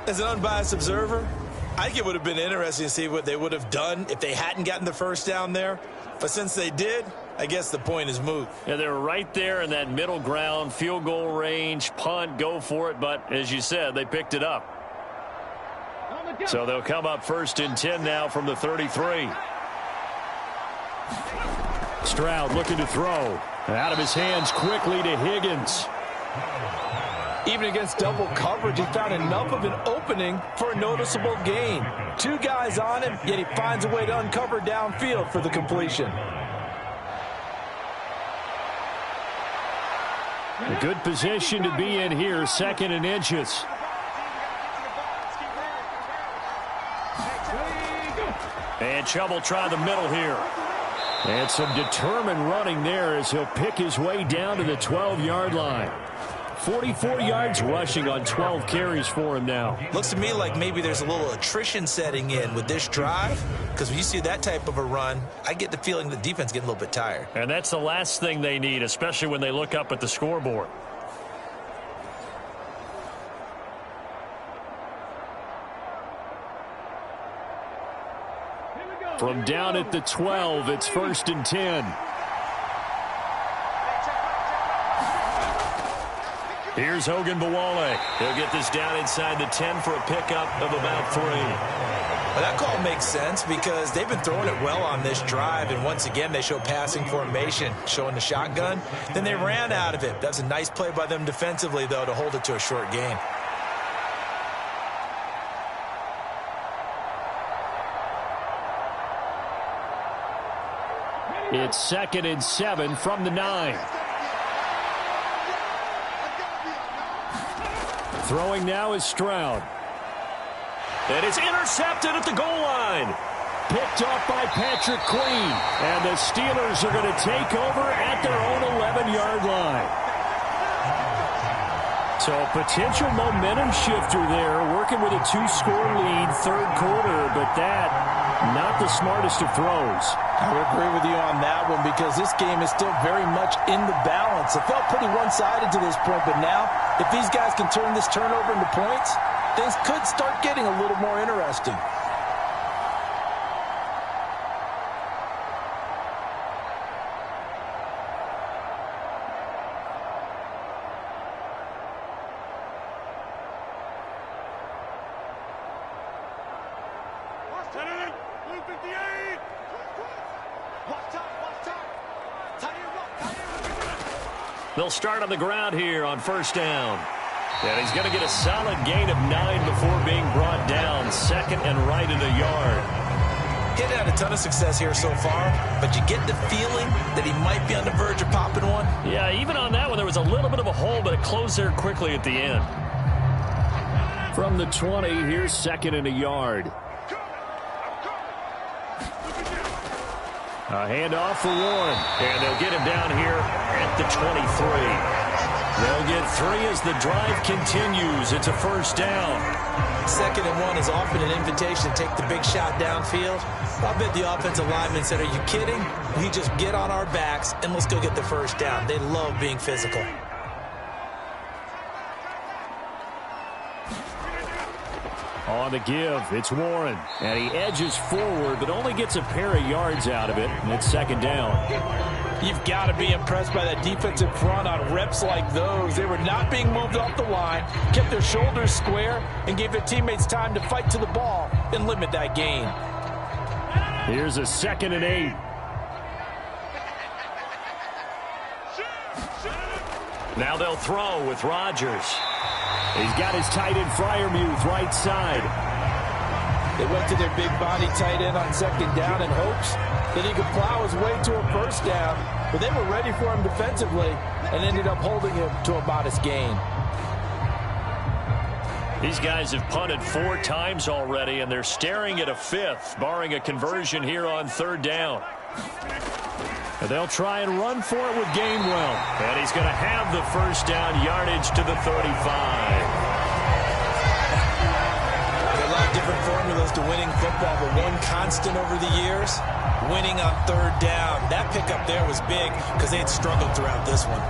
As an unbiased observer, I think it would have been interesting to see what they would have done if they hadn't gotten the first down there. But since they did, I guess the point is moot. Yeah, they're right there in that middle ground, field goal range, punt, go for it. But as you said, they picked it up. So they'll come up 1st and 10 now from the 33. Stroud looking to throw. Out of his hands quickly to Higgins. Even against double coverage, he found enough of an opening for a noticeable gain. 2 guys on him, yet he finds a way to uncover downfield for the completion. A good position to be in here, 2nd and inches. And Chubb will try the middle here. And some determined running there as he'll pick his way down to the 12-yard line. 44 yards rushing on 12 carries for him now. Looks to me like maybe there's a little attrition setting in with this drive, because when you see that type of a run, I get the feeling the defense getting a little bit tired. And that's the last thing they need, especially when they look up at the scoreboard. From down at the 12, it's 1st and 10. Here's Hogan Bawale. He'll get this down inside the 10 for a pickup of about 3. Well, that call makes sense because they've been throwing it well on this drive, and once again they show passing formation, showing the shotgun. Then they ran out of it. That's a nice play by them defensively, though, to hold it to a short gain. It's 2nd and 7 from the 9. Throwing now is Stroud. And it's intercepted at the goal line. Picked off by Patrick Queen. And the Steelers are going to take over at their own 11-yard line. So a potential momentum shifter there, working with a 2-score lead, 3rd quarter, but that, not the smartest of throws. I would agree with you on that one because this game is still very much in the balance. It felt pretty one-sided to this point, but now, if these guys can turn this turnover into points, things could start getting a little more interesting. They'll start on the ground here on 1st down. And he's going to get a solid gain of 9 before being brought down. 2nd and right in a yard. He's had a ton of success here so far, but you get the feeling that he might be on the verge of popping one. Yeah, even on that one, there was a little bit of a hole, but it closed there quickly at the end. From the 20, here's 2nd and a yard. A handoff for Warren, and they'll get him down here at the 23. They'll get 3 as the drive continues. It's a 1st down. 2nd and 1 is often an invitation to take the big shot downfield. I bet the offensive lineman said, are you kidding? We just get on our backs and let's go get the 1st down. They love being physical. On the give, it's Warren. And he edges forward, but only gets a pair of yards out of it. And it's 2nd down. You've got to be impressed by that defensive front on reps like those. They were not being moved off the line, kept their shoulders square, and gave their teammates time to fight to the ball and limit that gain. Here's a 2nd and 8. Now they'll throw with Rodgers. He's got his tight end Freiermuth right side. They went to their big body tight end on 2nd down in hopes that he could plow his way to a 1st down. But they were ready for him defensively and ended up holding him to a modest gain. These guys have punted 4 times already, and they're staring at a 5th, barring a conversion here on 3rd down. And they'll try and run for it with Gainwell. And he's going to have the first down yardage to the 35. There are a lot of different formulas to winning football, but one constant over the years, winning on 3rd down. That pickup there was big because they had struggled throughout this one.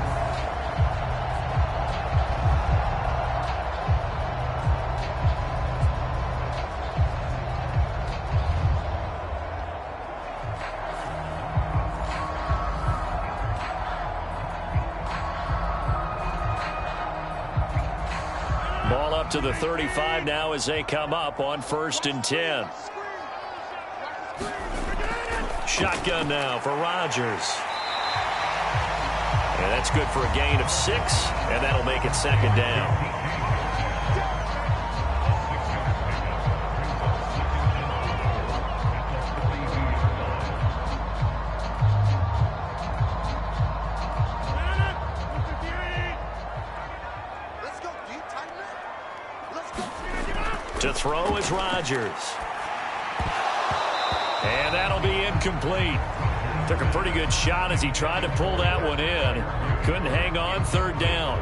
Ball up to the 35 now as they come up on 1st and 10. Shotgun now for Rodgers. And that's good for a gain of 6, and that'll make it 2nd down. To throw is Rodgers. And that'll be incomplete. Took a pretty good shot as he tried to pull that one in. Couldn't hang on 3rd down.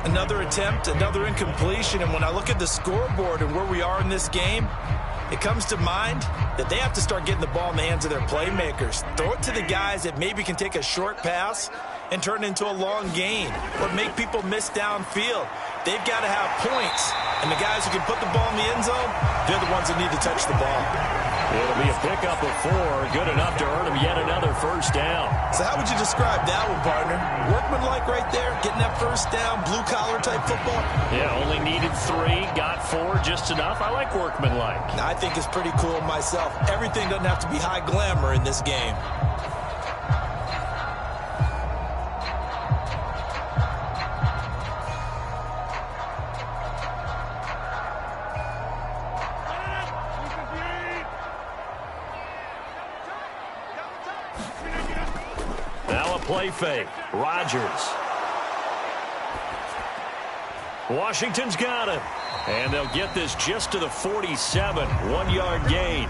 Another attempt, another incompletion, and when I look at the scoreboard and where we are in this game, it comes to mind that they have to start getting the ball in the hands of their playmakers. Throw it to the guys that maybe can take a short pass and turn it into a long gain or make people miss downfield. They've got to have points, and the guys who can put the ball in the end zone, they're the ones that need to touch the ball. It'll be a pickup of 4, good enough to earn him yet another first down. So how would you describe that one, partner? Workmanlike right there, getting that first down, blue-collar type football? Yeah, only needed 3, got 4, just enough. I like workmanlike. I think it's pretty cool myself. Everything doesn't have to be high glamour in this game. Play fake. Rodgers. Washington's got it. And they'll get this just to the 47. 1-yard gain.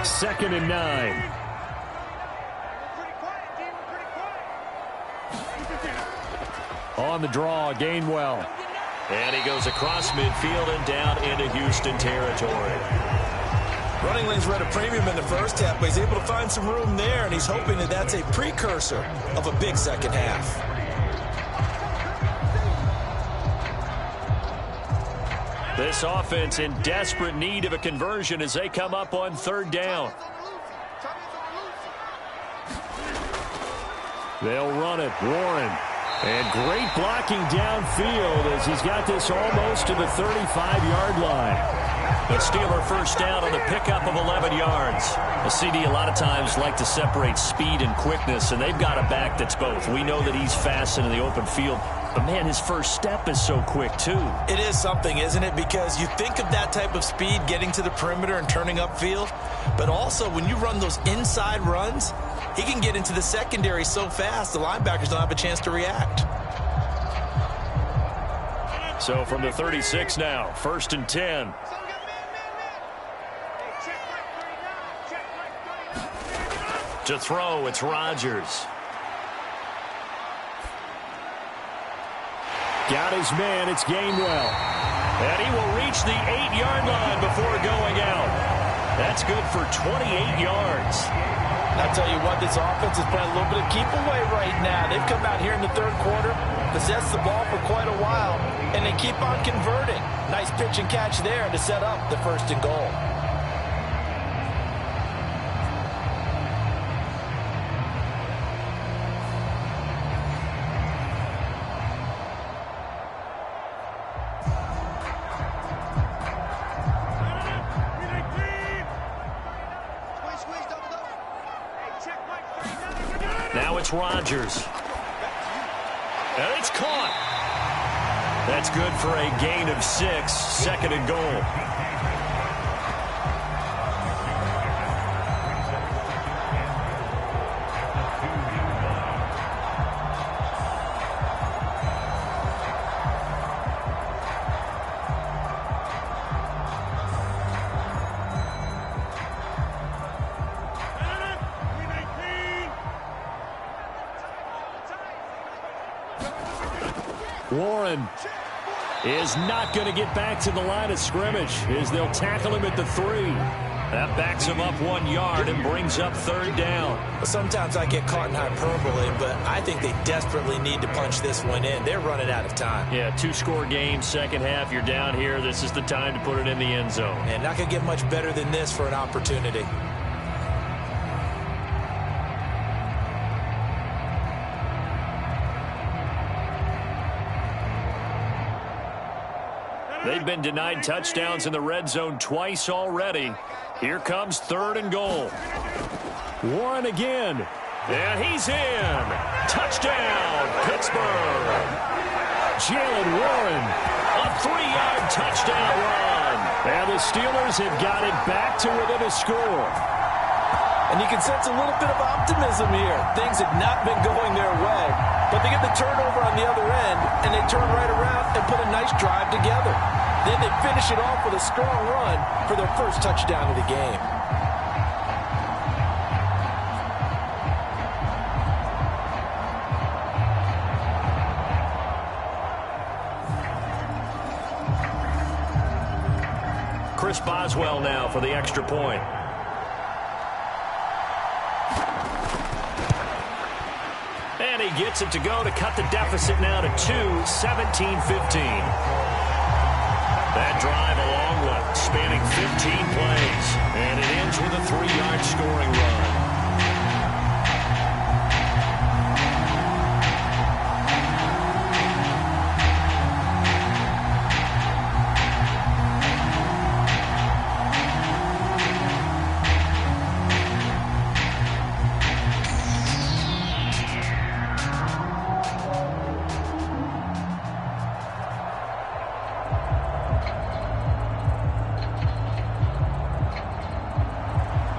Second and 9. On the draw, Gainwell. And he goes across midfield and down into Houston territory. Running lanes were at a premium in the first half, but he's able to find some room there, and he's hoping that that's a precursor of a big second half. This offense in desperate need of a conversion as they come up on 3rd down. They'll run it. Warren. And great blocking downfield as he's got this almost to the 35-yard line. The Steeler first down on the pickup of 11 yards. The CD a lot of times like to separate speed and quickness, and they've got a back that's both. We know that he's fast in the open field, but, man, his first step is so quick, too. It is something, isn't it? Because you think of that type of speed getting to the perimeter and turning upfield, but also when you run those inside runs, he can get into the secondary so fast the linebackers don't have a chance to react. So from the 36 now, 1st and 10. To throw, it's Rodgers. Got his man, it's Gainwell. And he will reach the 8-yard line before going out. That's good for 28 yards. I'll tell you what, this offense is playing a little bit of keep away right now. They've come out here in the 3rd quarter, possessed the ball for quite a while, and they keep on converting. Nice pitch and catch there to set up the 1st and goal. Now it's Rodgers. And it's caught. That's good for a gain of 6, 2nd and goal. Warren is not going to get back to the line of scrimmage as they'll tackle him at the 3. That backs him up 1 yard and brings up 3rd down. Sometimes I get caught in hyperbole, but I think they desperately need to punch this one in. They're running out of time. Yeah, 2-score game, second half, you're down here. This is the time to put it in the end zone. And not going to get much better than this for an opportunity. They've been denied touchdowns in the red zone twice already. Here comes 3rd and goal. Warren again. And he's in. Touchdown, Pittsburgh. Jalen Warren, a 3-yard touchdown run. And the Steelers have got it back to within a score. And you can sense a little bit of optimism here. Things have not been going their way. But they get the turnover on the other end, and they turn right around and put a nice drive together. Then they finish it off with a strong run for their first touchdown of the game. Chris Boswell now for the extra point. And he gets it to go to cut the deficit now to 2, 17-15. That drive a long one, spanning 15 plays. And it ends with a 3-yard scoring run.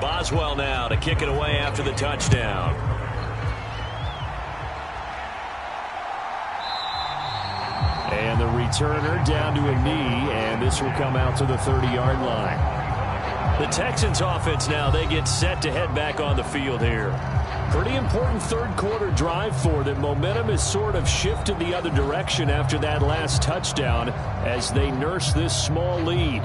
Boswell now to kick it away after the touchdown. And the returner down to a knee, and this will come out to the 30-yard line. The Texans offense now, they get set to head back on the field here. Pretty important third-quarter drive for them. Momentum has sort of shifted the other direction after that last touchdown as they nurse this small lead.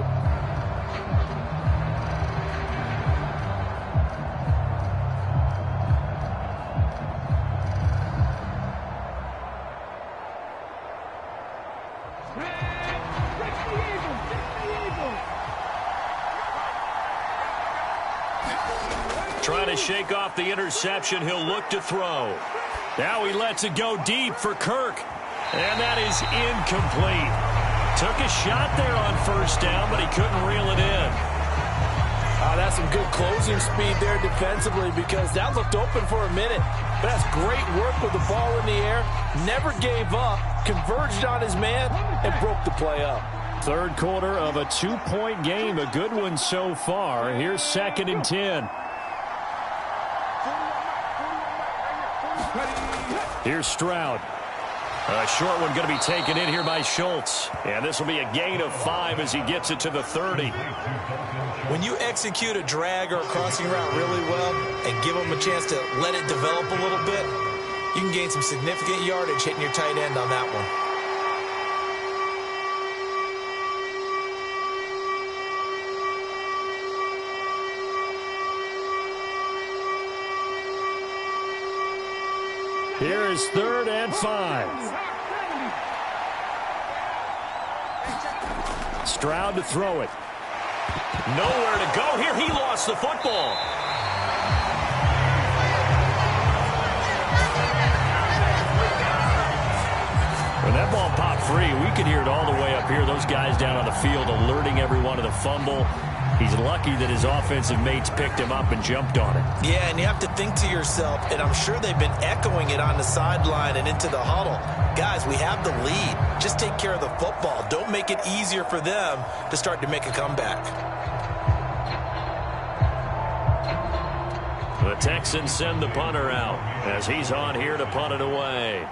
Trying to shake off the interception. He'll look to throw. Now he lets it go deep for Kirk. And that is incomplete. Took a shot there on first down, but he couldn't reel it in. That's some good closing speed there defensively because that looked open for a minute. But that's great work with the ball in the air. Never gave up, converged on his man, and broke the play up. Third quarter of a 2-point game. A good one so far. Here's 2nd and 10. Here's Stroud. A short one going to be taken in here by Schultz. And this will be a gain of 5 as he gets it to the 30. When you execute a drag or a crossing route really well and give them a chance to let it develop a little bit, you can gain some significant yardage hitting your tight end on that one. Here is 3rd and 5. Stroud to throw it. Nowhere to go here. He lost the football. When that ball popped free, we could hear it all the way up here. Those guys down on the field alerting everyone of the fumble. He's lucky that his offensive mates picked him up and jumped on it. Yeah, and you have to think to yourself, and I'm sure they've been echoing it on the sideline and into the huddle. Guys, we have the lead. Just take care of the football. Don't make it easier for them to start to make a comeback. The Texans send the punter out as he's on here to punt it away.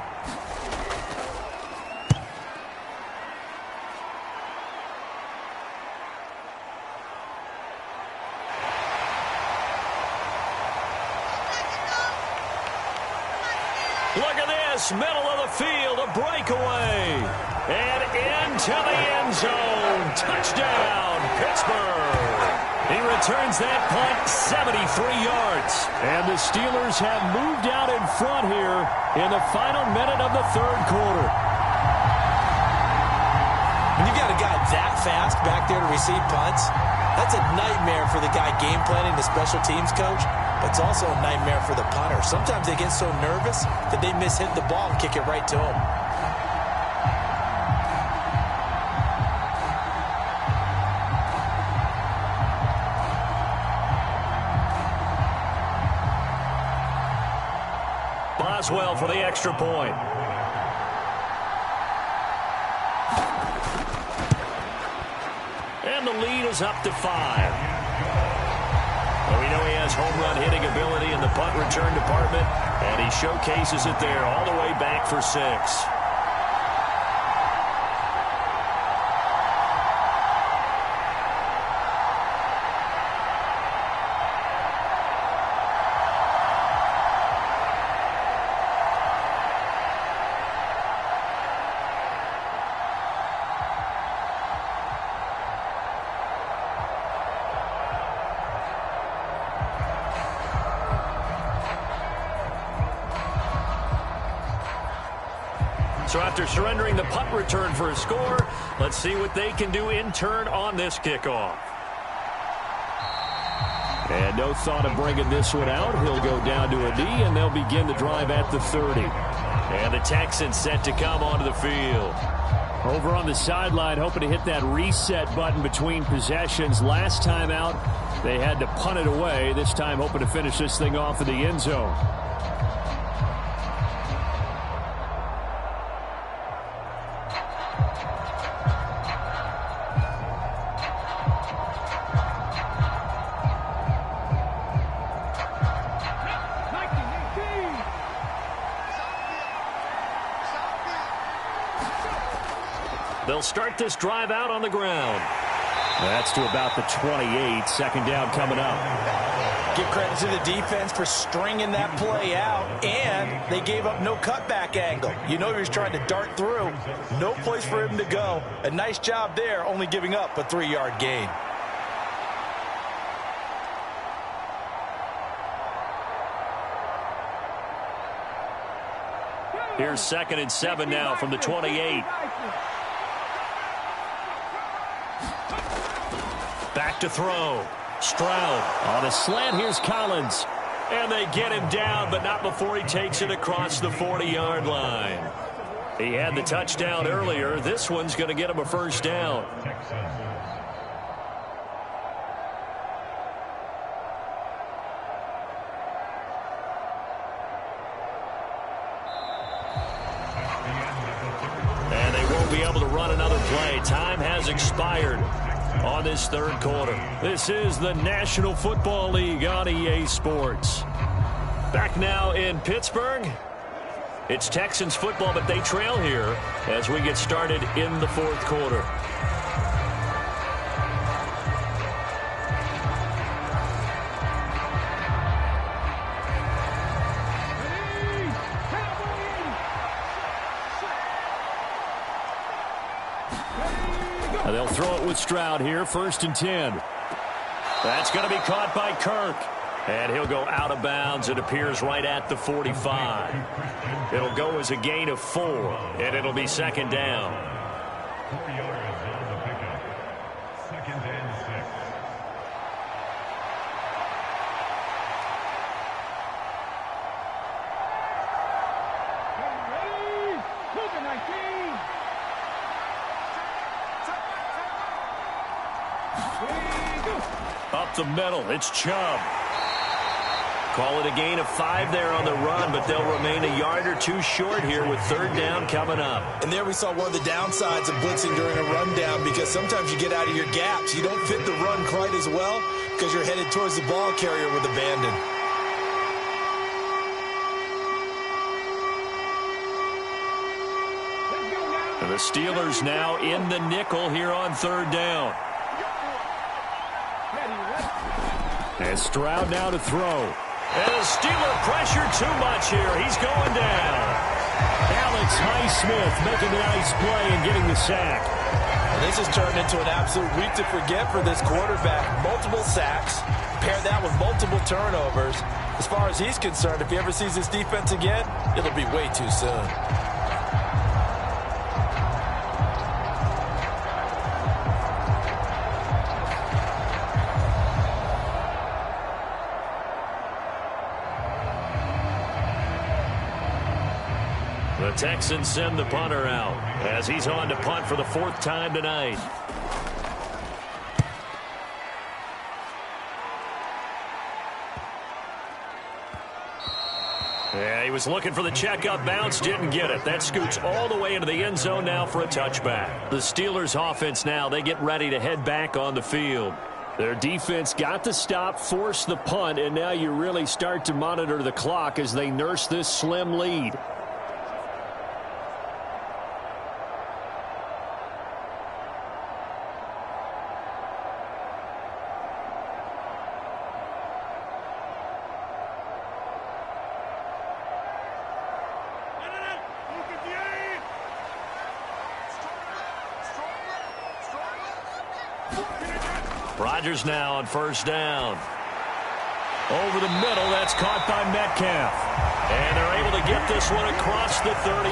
Look at this, middle of the field, a breakaway. And into the end zone. Touchdown, Pittsburgh. He returns that punt 73 yards. And the Steelers have moved out in front here in the final minute of the third quarter. When you got a guy that fast back there to receive punts, that's a nightmare for the guy game planning, the special teams coach. But it's also a nightmare for the punter. Sometimes they get so nervous that they mishit the ball and kick it right to him. Boswell for the extra point. And the lead is up to 5. Well, we know he has home run hitting ability in the punt return department, and he showcases it there all the way back for 6. So after surrendering the punt return for a score, let's see what they can do in turn on this kickoff. And no thought of bringing this one out. He'll go down to a knee, and they'll begin the drive at the 30. And the Texans set to come onto the field. Over on the sideline, hoping to hit that reset button between possessions. Last time out, they had to punt it away. This time, hoping to finish this thing off in the end zone. They'll start this drive out on the ground. That's to about the 28. Second down coming up. Give credit to the defense for stringing that play out, and they gave up no cutback angle. You know he was trying to dart through. No place for him to go. A nice job there, only giving up a 3-yard gain. Here's 2nd and 7 now from the 28. Back to throw. Stroud on a slant. Here's Collins. And they get him down, but not before he takes it across the 40-yard line. He had the touchdown earlier. This one's going to get him a first down. And they won't be able to run another play. Time has expired on this third quarter. This is the National Football League on EA Sports. Back now in Pittsburgh. It's Texans football, but they trail here as we get started in the fourth quarter. They'll throw it with Stroud here, 1st and 10. That's going to be caught by Kirk. And he'll go out of bounds. It appears right at the 45. It'll go as a gain of 4, and it'll be 2nd down. 4 yards on the pickup. 2nd and 6. Up the middle, it's Chubb. Call it a gain of 5 there on the run, but they'll remain a yard or 2 short here with 3rd down coming up. And there we saw one of the downsides of blitzing during a rundown, because sometimes you get out of your gaps. You don't fit the run quite as well because you're headed towards the ball carrier with abandon. And the Steelers now in the nickel here on 3rd down. And Stroud now to throw. And the Steeler pressure too much here. He's going down. Alex Highsmith making a nice play and getting the sack. This has turned into an absolute week to forget for this quarterback. Multiple sacks. Pair that with multiple turnovers. As far as he's concerned, if he ever sees this defense again, it'll be way too soon. The Texans send the punter out as he's on to punt for the 4th time tonight. Yeah, he was looking for the checkup bounce, didn't get it. That scoots all the way into the end zone now for a touchback. The Steelers offense now, they get ready to head back on the field. Their defense got the stop, forced the punt, and now you really start to monitor the clock as they nurse this slim lead. Rodgers now on 1st down. Over the middle, that's caught by Metcalf. And they're able to get this one across the 35.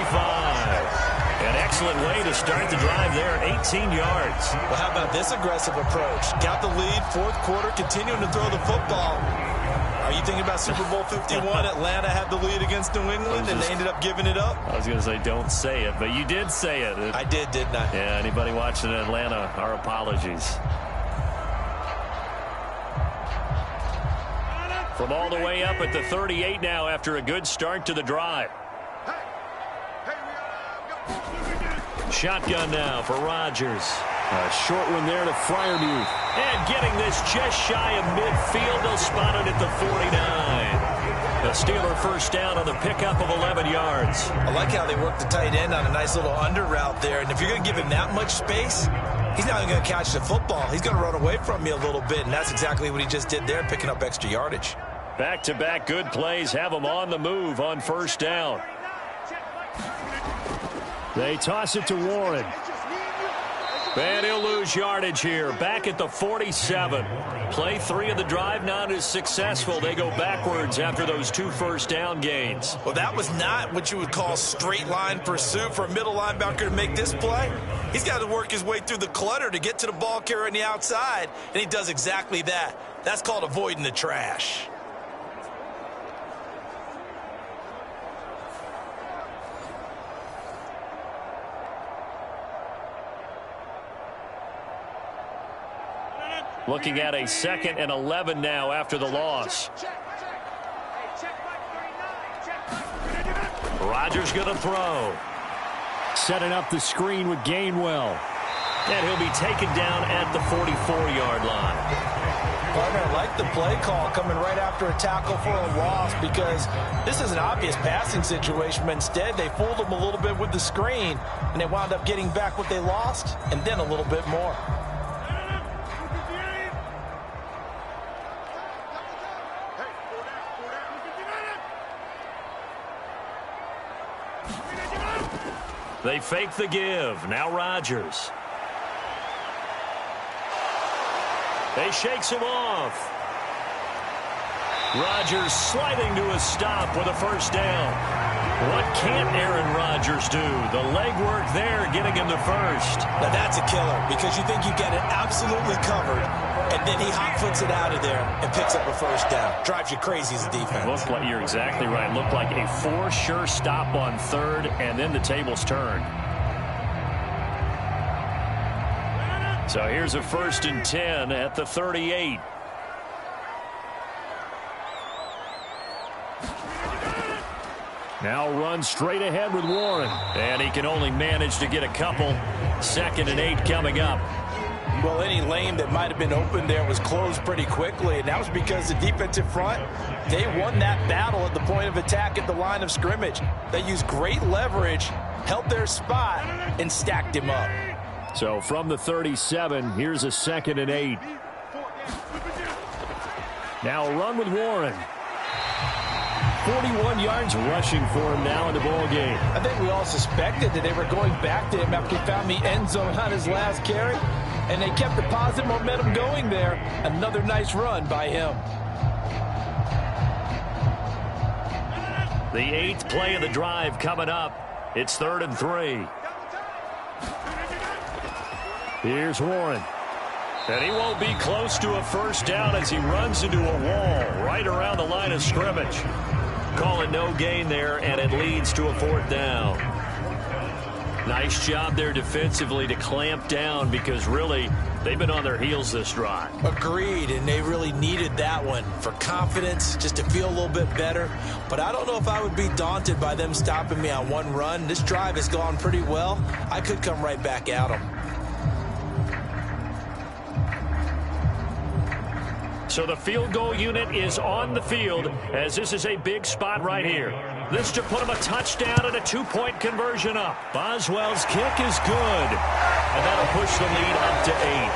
An excellent way to start the drive there, 18 yards. Well, how about this aggressive approach? Got the lead, 4th quarter, continuing to throw the football. Are you thinking about Super Bowl 51? Atlanta had the lead against New England, and they ended up giving it up? I was going to say don't say it, but you did say it. I did, didn't I? Yeah, anybody watching in Atlanta, our apologies. From all the way up at the 38 now after a good start to the drive. Shotgun now for Rodgers. A short one there to Freiermuth. And getting this just shy of midfield. They'll spot it at the 49. The Steeler 1st down on the pickup of 11 yards. I like how they work the tight end on a nice little under route there. And if you're going to give him that much space, he's not even going to catch the football. He's going to run away from you a little bit. And that's exactly what he just did there, picking up extra yardage. Back-to-back good plays have them on the move on 1st down. They toss it to Warren. And he'll lose yardage here. Back at the 47. Play 3 of the drive not as successful. They go backwards after those 2 1st down gains. Well, that was not what you would call straight line pursuit for a middle linebacker to make this play. He's got to work his way through the clutter to get to the ball carrier on the outside, and he does exactly that. That's called avoiding the trash. Looking at a 2nd and 11 now after the loss. Rodgers going to throw. Setting up the screen with Gainwell. And he'll be taken down at the 44-yard line. Partner, I like the play call coming right after a tackle for a loss because this is an obvious passing situation, but instead they fooled them a little bit with the screen, and they wound up getting back what they lost and then a little bit more. They fake the give. Now Rodgers. They shakes him off. Rodgers sliding to a stop with a 1st down. What can't Aaron Rodgers do? The legwork there getting him the 1st. Now that's a killer because you think you get it absolutely covered, and then he hot-foots it out of there and picks up a 1st down. Drives you crazy as a defense. Looked like, you're exactly right. Looked like a for-sure stop on 3rd, and then the tables turned. So here's a 1st and 10 at the 38. Now run straight ahead with Warren. And he can only manage to get a couple. 2nd and 8 coming up. Well, any lane that might have been open there was closed pretty quickly, and that was because the defensive front, they won that battle at the point of attack at the line of scrimmage. They used great leverage, held their spot, and stacked him up. So from the 37, here's a 2nd and 8. Now a run with Warren. 41 yards rushing for him now in the ball game. I think we all suspected that they were going back to him after he found the end zone on his last carry, and they kept the positive momentum going there. Another nice run by him. The 8th play of the drive coming up. It's 3rd and 3. Here's Warren. And he won't be close to a first down as he runs into a wall right around the line of scrimmage. Call it no gain there, and it leads to a 4th down. Nice job there defensively to clamp down because really they've been on their heels this drive. Agreed, and they really needed that one for confidence, just to feel a little bit better. But I don't know if I would be daunted by them stopping me on one run. This drive has gone pretty well. I could come right back at them. So the field goal unit is on the field as this is a big spot right here. This to put him a touchdown and a 2-point conversion up. Boswell's kick is good. And that'll push the lead up to 8.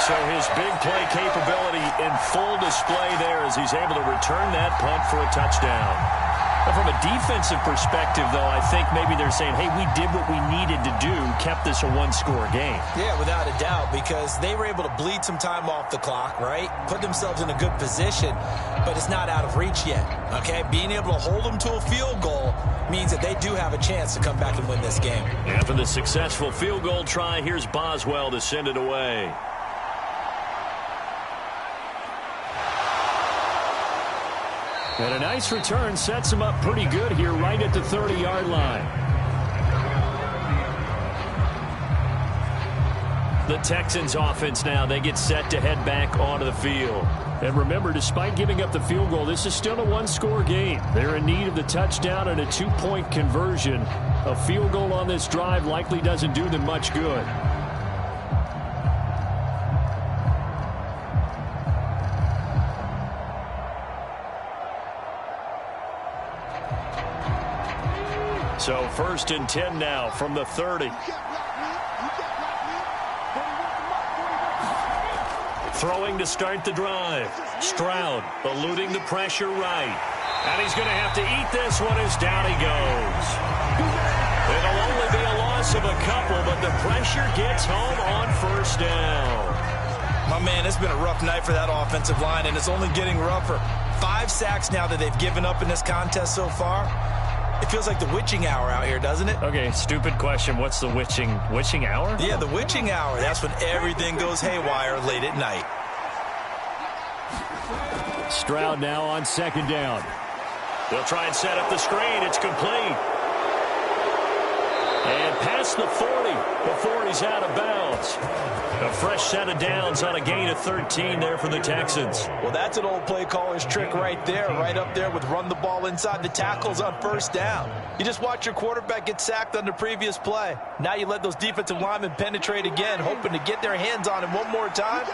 So his big play capability in full display there as he's able to return that punt for a touchdown. From a defensive perspective, though, I think maybe they're saying, hey, we did what we needed to do, kept this a one-score game. Yeah, without a doubt, because they were able to bleed some time off the clock, right? Put themselves in a good position, but it's not out of reach yet, okay? Being able to hold them to a field goal means that they do have a chance to come back and win this game. After the successful field goal try, here's Boswell to send it away. And a nice return sets him up pretty good here right at the 30-yard line. The Texans offense now, they get set to head back onto the field. And remember, despite giving up the field goal, this is still a one-score game. They're in need of the touchdown and a 2-point conversion. A field goal on this drive likely doesn't do them much good. So 1st and 10 now from the 30. Throwing to start the drive. Stroud eluding the pressure right. And he's going to have to eat this one as down he goes. It'll only be a loss of a couple, but the pressure gets home on 1st down. My man, it's been a rough night for that offensive line, and it's only getting rougher. 5 sacks now that they've given up in this contest so far. It feels like the witching hour out here, doesn't it? Okay, stupid question. What's the witching hour? Yeah, the witching hour. That's when everything goes haywire late at night. Stroud now on 2nd down. They'll try and set up the screen. It's complete. And past the 40 before he's out of bounds. A fresh set of downs on a gain of 13 there for the Texans. Well, that's an old play caller's trick right there. Right up there with run the ball inside the tackles on 1st down. You just watch your quarterback get sacked on the previous play. Now you let those defensive linemen penetrate again, hoping to get their hands on him one more time.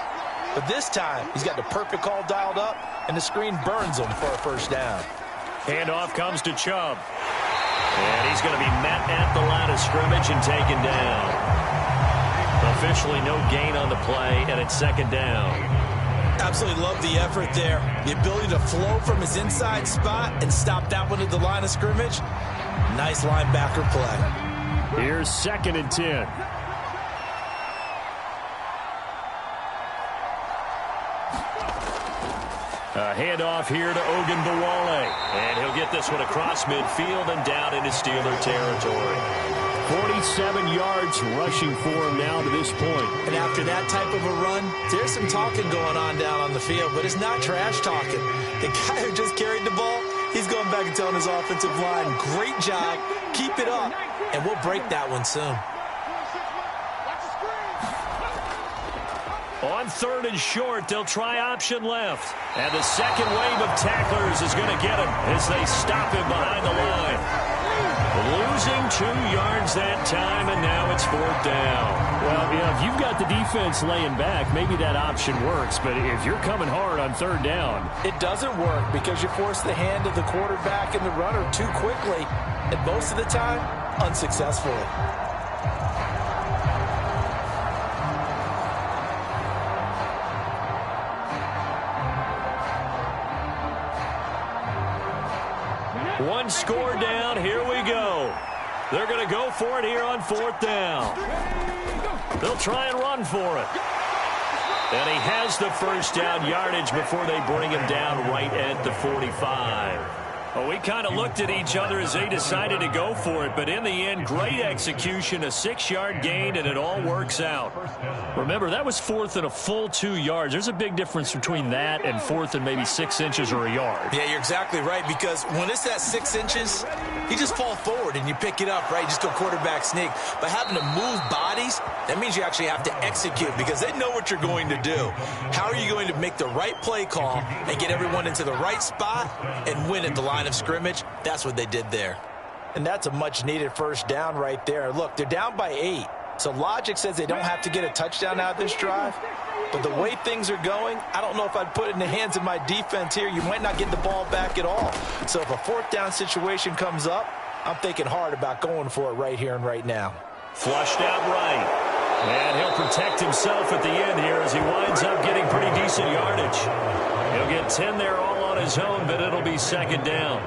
But this time, he's got the perfect call dialed up, and the screen burns him for a 1st down. Handoff comes to Chubb. And he's going to be met at the line of scrimmage and taken down. Officially no gain on the play, and it's 2nd down. Absolutely love the effort there. The ability to flow from his inside spot and stop that one at the line of scrimmage. Nice linebacker play. Here's 2nd and 10. A handoff here to Ogunbowale. And he'll get this one across midfield and down into Steeler territory. 47 yards rushing for him now to this point. And after that type of a run, there's some talking going on down on the field, but it's not trash talking. The guy who just carried the ball, he's going back and telling his offensive line, great job, keep it up, and we'll break that one soon. On 3rd and short, they'll try option left. And the second wave of tacklers is going to get him as they stop him behind the line. Losing 2 yards that time, and now it's 4th down. Well, yeah, if you've got the defense laying back, maybe that option works. But if you're coming hard on 3rd down, it doesn't work because you force the hand of the quarterback and the runner too quickly, and most of the time, unsuccessfully. One score down. Here we go. They're going to go for it here on 4th down. They'll try and run for it. And he has the first down yardage before they bring him down right at the 45. Well, we kind of looked at each other as they decided to go for it, but in the end, great execution, a 6-yard gain, and it all works out. Remember, that was 4th and a full 2 yards. There's a big difference between that and 4th and maybe 6 inches or a yard. Yeah, you're exactly right, because when it's at 6 inches, you just fall forward and you pick it up, right? You just go quarterback sneak. But having to move bodies, that means you actually have to execute because they know what you're going to do. How are you going to make the right play call and get everyone into the right spot and win at the line of scrimmage? That's what they did there. And that's a much-needed first down right there. Look, they're down by 8. So logic says they don't have to get a touchdown out of this drive. But the way things are going, I don't know if I'd put it in the hands of my defense here. You might not get the ball back at all. So if a 4th down situation comes up, I'm thinking hard about going for it right here and right now. Flushed out right. And he'll protect himself at the end here as he winds up getting pretty decent yardage. He'll get 10 there all on his own, but it'll be 2nd down.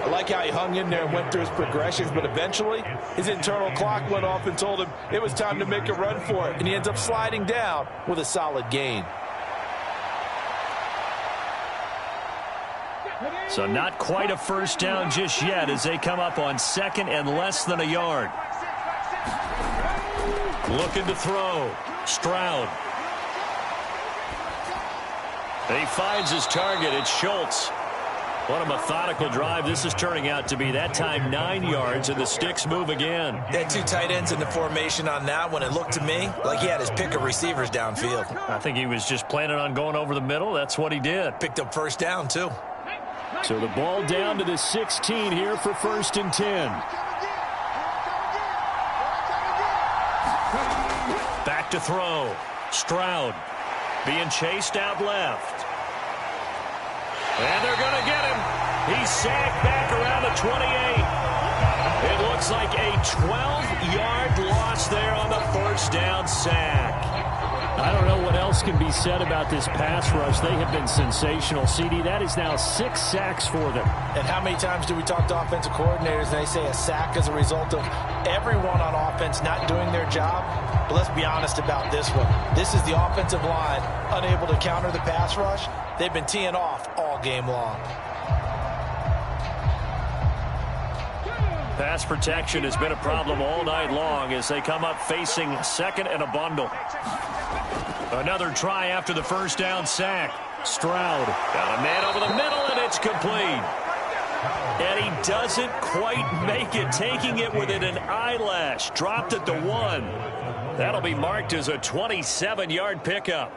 I like how he hung in there and went through his progressions, but eventually his internal clock went off and told him it was time to make a run for it, and he ends up sliding down with a solid gain. So not quite a first down just yet as they come up on 2nd and less than a yard. Looking to throw. Stroud. He finds his target. It's Schultz. What a methodical drive this is turning out to be. That time 9 yards, and the sticks move again. They had 2 tight ends in the formation on that one. It looked to me like he had his pick of receivers downfield. I think he was just planning on going over the middle. That's what he did. Picked up first down, too. So the ball down to the 16 here for 1st and 10. Back to throw. Stroud being chased out left. And they're going to get him. He's sacked back around the 28. It looks like a 12-yard loss there on the first down sack. I don't know what else can be said about this pass rush. They have been sensational. CD, that is now 6 sacks for them. And how many times do we talk to offensive coordinators and they say a sack is a result of everyone on offense not doing their job? But let's be honest about this one. This is the offensive line unable to counter the pass rush. They've been teeing off all game long. Pass protection has been a problem all night long as they come up facing 2nd and a bundle. Another try after the first down sack. Stroud got a man over the middle, and it's complete. And he doesn't quite make it, taking it within an eyelash. Dropped at the 1. That'll be marked as a 27-yard pickup.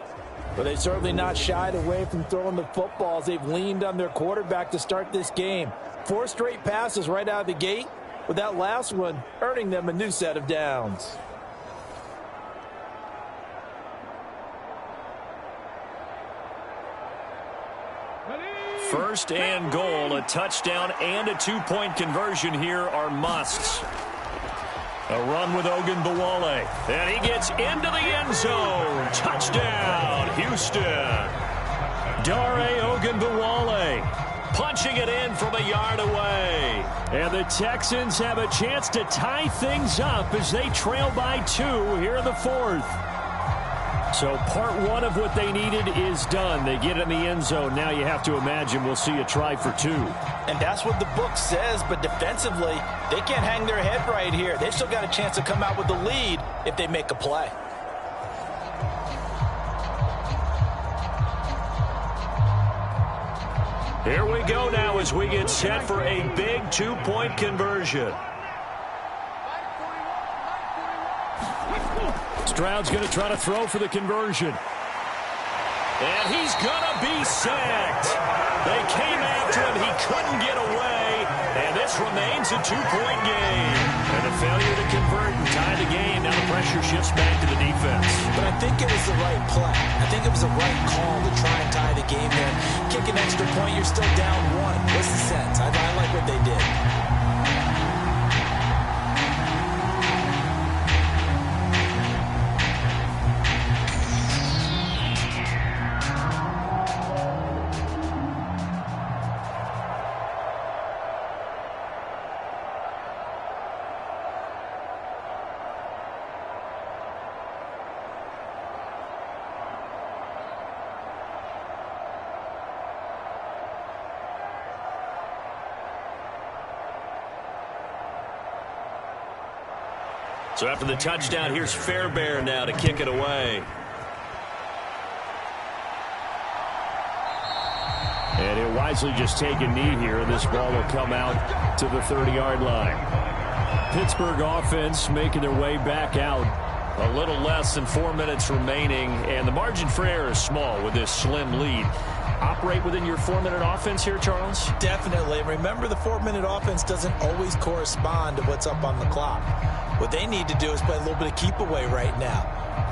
But they've certainly not shied away from throwing the footballs. They've leaned on their quarterback to start this game. 4 straight passes right out of the gate, with that last one earning them a new set of downs. First and goal, a touchdown and a 2-point conversion here are musts. A run with Ogunbowale, and he gets into the end zone. Touchdown, Houston. Dare Ogunbowale punching it in from a yard away. And the Texans have a chance to tie things up as they trail by 2 here in the 4th. So part 1 of what they needed is done. They get in the end zone. Now you have to imagine we'll see a try for 2. And that's what the book says, but defensively, they can't hang their head right here. They've still got a chance to come out with the lead if they make a play. Here we go now as we get set for a big 2-point conversion. Stroud's going to try to throw for the conversion. And he's going to be sacked. They came after him. He couldn't get away. And this remains a 2-point game. And a failure to convert and tie the game. Now the pressure shifts back to the defense. But I think it was the right play. I think it was the right call to try and tie the game there. Kick an extra point, you're still down 1. What's the sense? I like what they did. So after the touchdown, here's Fairbairn now to kick it away. And he'll wisely just take a knee here, and this ball will come out to the 30-yard line. Pittsburgh offense making their way back out. A little less than 4 minutes remaining, and the margin for error is small with this slim lead. Operate within your 4-minute offense here, Charles? Definitely. Remember, the 4-minute offense doesn't always correspond to what's up on the clock. What they need to do is play a little bit of keep away right now.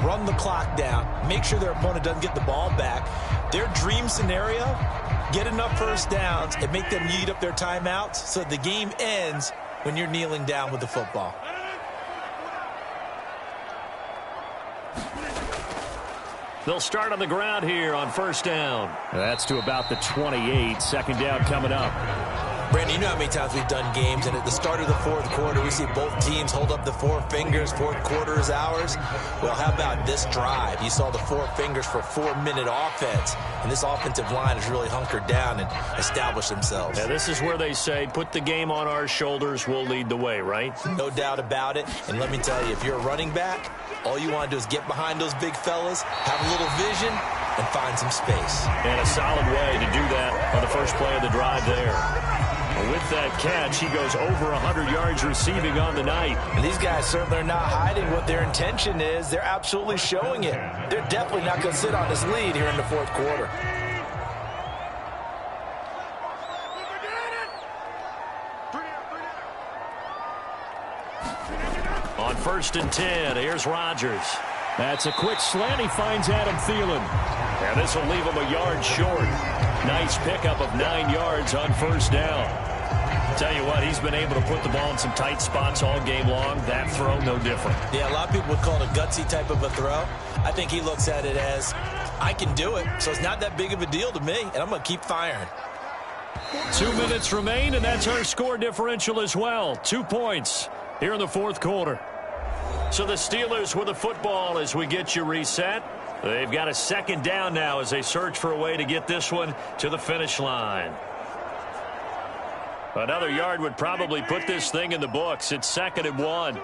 Run the clock down. Make sure their opponent doesn't get the ball back. Their dream scenario, get enough first downs and make them eat up their timeouts so the game ends when you're kneeling down with the football. They'll start on the ground here on first down. That's to about the 28. Second down coming up. Brandon, you know how many times we've done games, and at the start of the fourth quarter, we see both teams hold up the four fingers. Fourth quarter is ours. Well, how about this drive? You saw the four fingers for 4-minute offense, and this offensive line has really hunkered down and established themselves. Yeah, this is where they say, put the game on our shoulders, we'll lead the way, right? No doubt about it. And let me tell you, if you're a running back, all you want to do is get behind those big fellas, have a little vision, and find some space. And a solid way to do that on the first play of the drive there. With that catch, he goes over 100 yards receiving on the night. And these guys certainly are not hiding what their intention is. They're absolutely showing it. They're definitely not going to sit on this lead here in the fourth quarter. On 1st and 10, here's Rodgers. That's a quick slant. He finds Adam Thielen. And this will leave him a yard short. Nice pickup of 9 yards on first down. Tell you what, he's been able to put the ball in some tight spots all game long. That throw, no different. Yeah, a lot of people would call it a gutsy type of a throw. I think he looks at it as, I can do it, so it's not that big of a deal to me, and I'm going to keep firing. 2 minutes remain, and that's our score differential as well. 2 points here in the fourth quarter. So the Steelers with the football as we get you reset. They've got a second down now as they search for a way to get this one to the finish line. Another yard would probably put this thing in the books. It's 2nd and 1.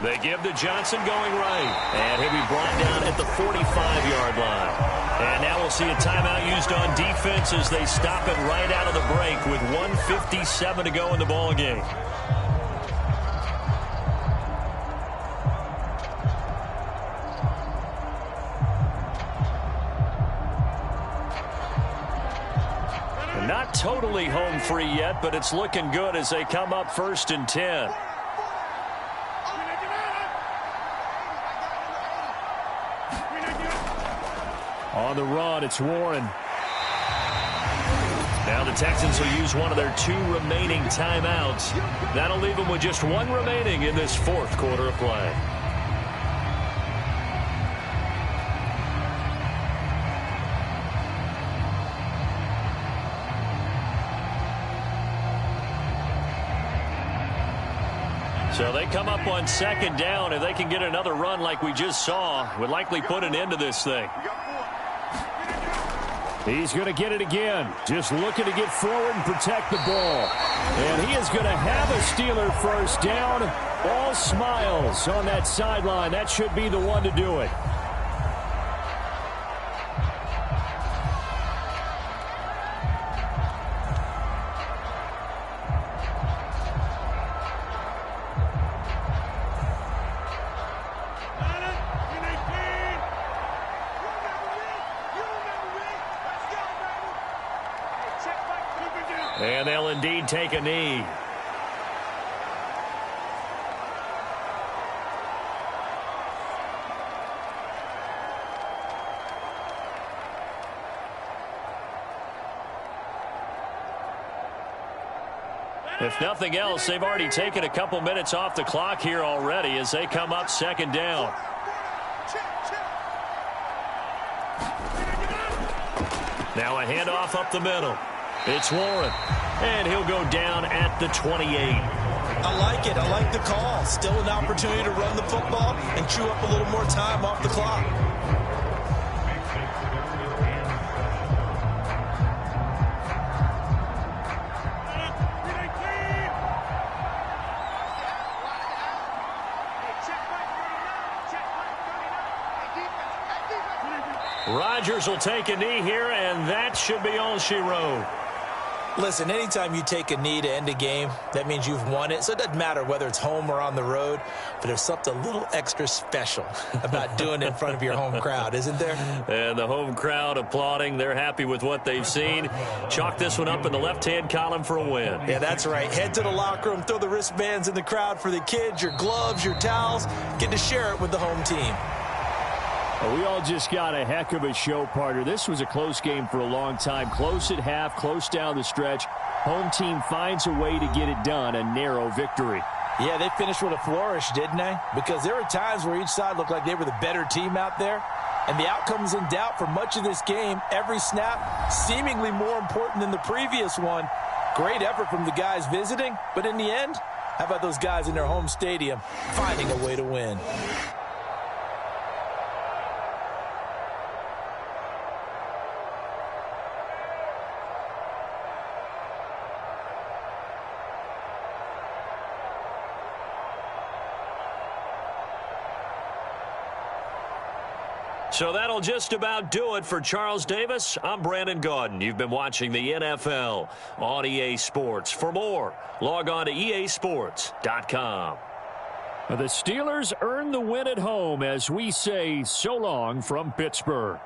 They give to Johnson going right. And he'll be brought down at the 45-yard line. And now we'll see a timeout used on defense as they stop it right out of the break with 1:57 to go in the ball game. Not totally home free yet, but it's looking good as they come up 1st and 10. On the run, it's Warren. Now the Texans will use one of their 2 remaining timeouts. That'll leave them with just 1 remaining in this fourth quarter of play. So they come up on 2nd down. If they can get another run like we just saw, would likely put an end to this thing. He's going to get it again. Just looking to get forward and protect the ball. And he is going to have a Steeler first down. All smiles on that sideline. That should be the one to do it. And they'll indeed take a knee. If nothing else, they've already taken a couple minutes off the clock here already as they come up 2nd down. Now a handoff up the middle. It's Warren, and he'll go down at the 28. I like it. I like the call. Still an opportunity to run the football and chew up a little more time off the clock. Rodgers will take a knee here, and that should be all she wrote. Listen, anytime you take a knee to end a game, that means you've won it. So it doesn't matter whether it's home or on the road, but there's something a little extra special about doing it in front of your home crowd, isn't there? And the home crowd applauding. They're happy with what they've seen. Chalk this one up in the left-hand column for a win. Yeah, that's right. Head to the locker room, throw the wristbands in the crowd for the kids, your gloves, your towels. Get to share it with the home team. We all just got a heck of a show, partner. This was a close game for a long time. Close at half, close down the stretch. Home team finds a way to get it done, a narrow victory. Yeah, they finished with a flourish, didn't they? Because there were times where each side looked like they were the better team out there. And the outcome was in doubt for much of this game. Every snap seemingly more important than the previous one. Great effort from the guys visiting. But in the end, how about those guys in their home stadium finding a way to win? So that'll just about do it for Charles Davis. I'm Brandon Gaudin. You've been watching the NFL on EA Sports. For more, log on to easports.com. The Steelers earn the win at home as we say so long from Pittsburgh.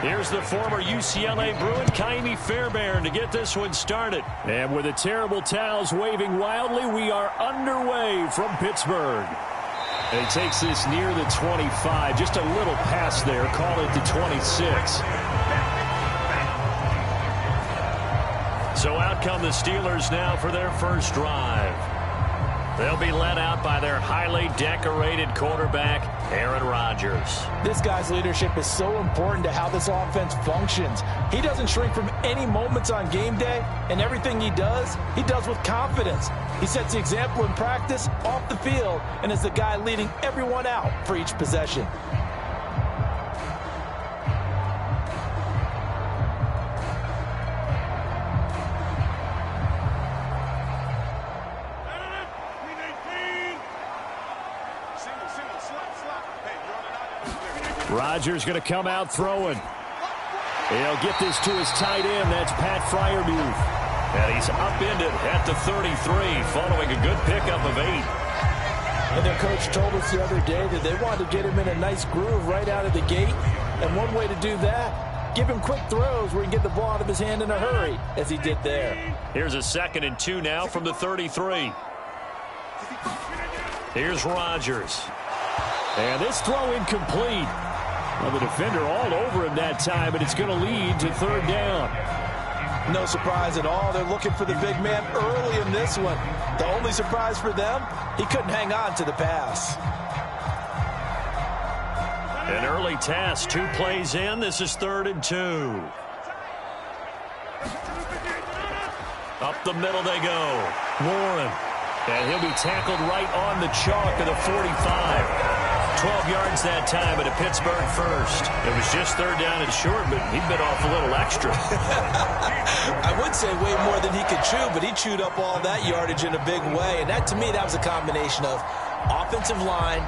Here's the former UCLA Bruin, Kaimi Fairbairn, to get this one started. And with the terrible towels waving wildly, we are underway from Pittsburgh. And he takes this near the 25, just a little past there, call it the 26. So out come the Steelers now for their first drive. They'll be led out by their highly decorated quarterback, Aaron Rodgers. This guy's leadership is so important to how this offense functions. He doesn't shrink from any moments on game day, and everything he does with confidence. He sets the example in practice, off the field, and is the guy leading everyone out for each possession. Rodgers going to come out throwing. He'll get this to his tight end. That's Pat Freiermuth. And he's upended at the 33 following a good pickup of 8. And their coach told us the other day that they wanted to get him in a nice groove right out of the gate. And one way to do that, give him quick throws where he can get the ball out of his hand in a hurry, as he did there. Here's a 2nd and 2 now from the 33. Here's Rodgers. And this throw incomplete. Well, the defender all over him that time, but it's going to lead to 3rd down. No surprise at all. They're looking for the big man early in this one. The only surprise for them, he couldn't hang on to the pass. An early task, 2 plays in. This is 3rd and 2. Up the middle they go. Warren. And he'll be tackled right on the chalk of the 45. 12 yards that time, but a Pittsburgh first. It was just 3rd down and short, but he bit off a little extra. I would say way more than he could chew, but he chewed up all that yardage in a big way. And that, to me, that was a combination of offensive line,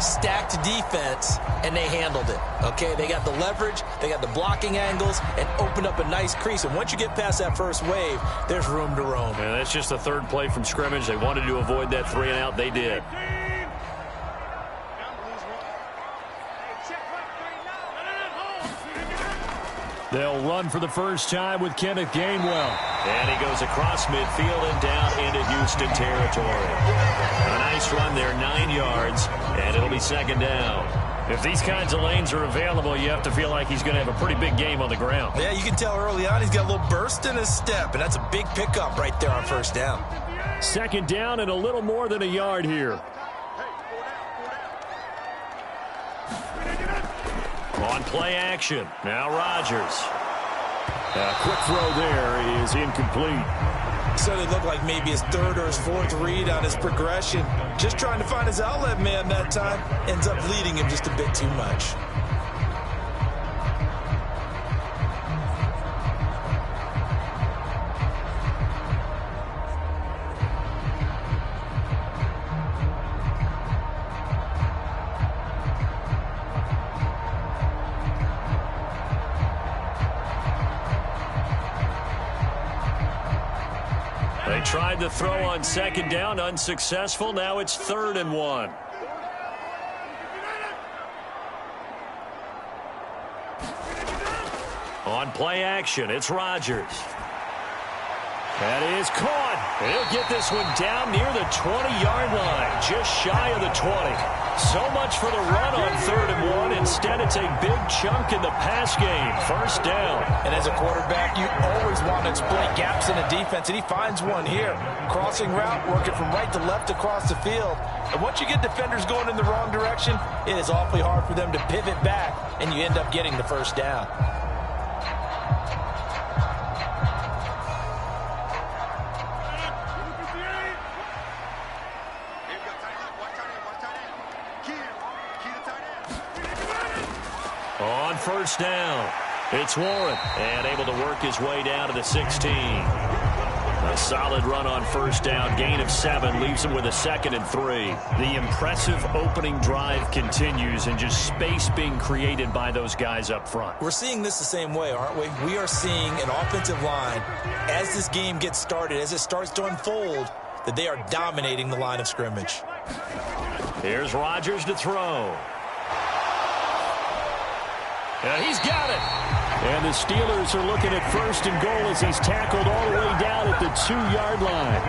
stacked defense, and they handled it. Okay, they got the leverage, they got the blocking angles, and opened up a nice crease. And once you get past that first wave, there's room to roam. And that's just the 3rd play from scrimmage. They wanted to avoid that 3 and out. They did. They'll run for the first time with Kenneth Gainwell. And he goes across midfield and down into Houston territory. A nice run there, 9 yards, and it'll be 2nd down. If these kinds of lanes are available, you have to feel like he's going to have a pretty big game on the ground. Yeah, you can tell early on he's got a little burst in his step, and that's a big pickup right there on 1st down. 2nd down and a little more than a yard here. On play action. Now Rodgers. A quick throw there is incomplete. So it looked like maybe his 3rd or his 4th read on his progression. Just trying to find his outlet man that time. Ends up leading him just a bit too much. They tried to throw on 2nd down, unsuccessful. Now it's 3rd and 1. On play action, it's Rodgers. That is caught. He'll get this one down near the 20-yard line, just shy of the 20. So much for the run on 3rd and 1. Instead, it's a big chunk in the pass game. 1st down. And as a quarterback, you always want to exploit gaps in a defense, and he finds one here. Crossing route, working from right to left across the field. And once you get defenders going in the wrong direction, it is awfully hard for them to pivot back, and you end up getting the 1st down. On 1st down, it's Warren, and able to work his way down to the 16. A solid run on 1st down, gain of 7, leaves him with a 2nd and 3. The impressive opening drive continues, and just space being created by those guys up front. We're seeing this the same way, aren't we? We are seeing an offensive line, as this game gets started, as it starts to unfold, that they are dominating the line of scrimmage. Here's Rodgers to throw. And he's got it. And the Steelers are looking at 1st and goal as he's tackled all the way down at the 2-yard line.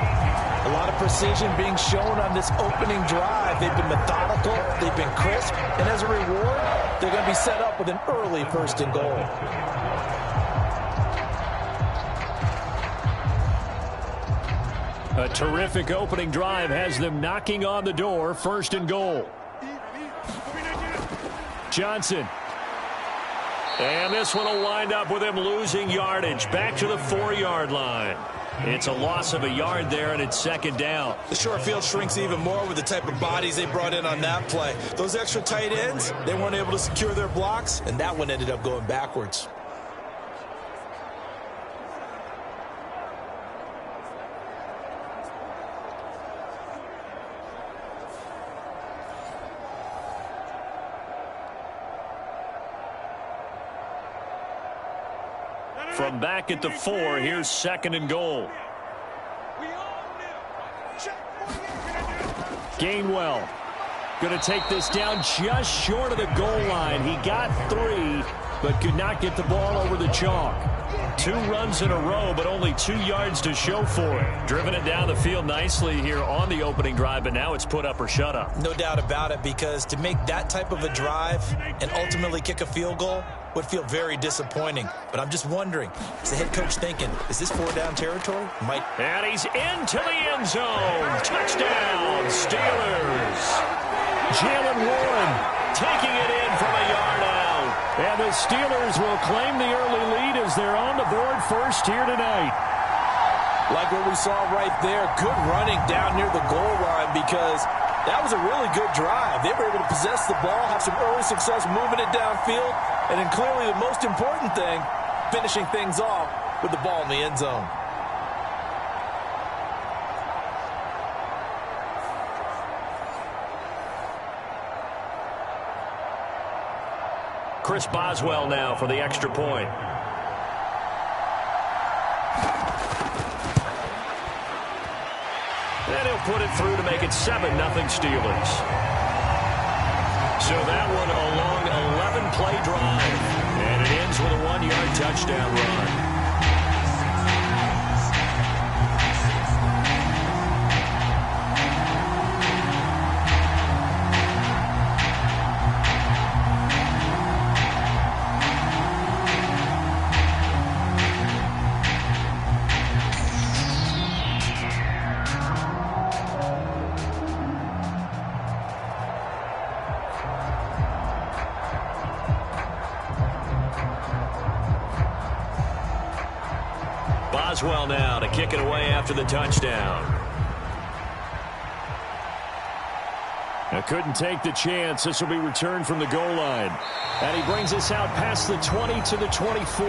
A lot of precision being shown on this opening drive. They've been methodical, they've been crisp, and as a reward, they're going to be set up with an early 1st and goal. A terrific opening drive has them knocking on the door. 1st and goal. Johnson. And this one will wind up with him losing yardage. Back to the 4-yard line. It's a loss of a yard there, and it's 2nd down. The short field shrinks even more with the type of bodies they brought in on that play. Those extra tight ends, they weren't able to secure their blocks, and that one ended up going backwards. From back at the 4, here's 2nd and goal. Gainwell going to take this down just short of the goal line. He got 3, but could not get the ball over the chalk. 2 runs in a row, but only 2 yards to show for it. Driven it down the field nicely here on the opening drive, but now it's put up or shut up. No doubt about it, because to make that type of a drive and ultimately kick a field goal would feel very disappointing. But I'm just wondering, is the head coach thinking, is this 4-down territory? And he's into the end zone. Touchdown, Steelers. Jalen Warren taking it in from a yard out. And the Steelers will claim the early lead as they're on the board first here tonight. Like what we saw right there, good running down near the goal line, because that was a really good drive. They were able to possess the ball, have some early success moving it downfield, and then clearly the most important thing, finishing things off with the ball in the end zone. Chris Boswell now for the extra point. And he'll put it through to make it 7-0 Steelers. So that one a long 11-play drive. And it ends with a 1-yard touchdown run. Boswell now to kick it away after the touchdown. I couldn't take the chance. This will be returned from the goal line. And he brings us out past the 20 to the 24.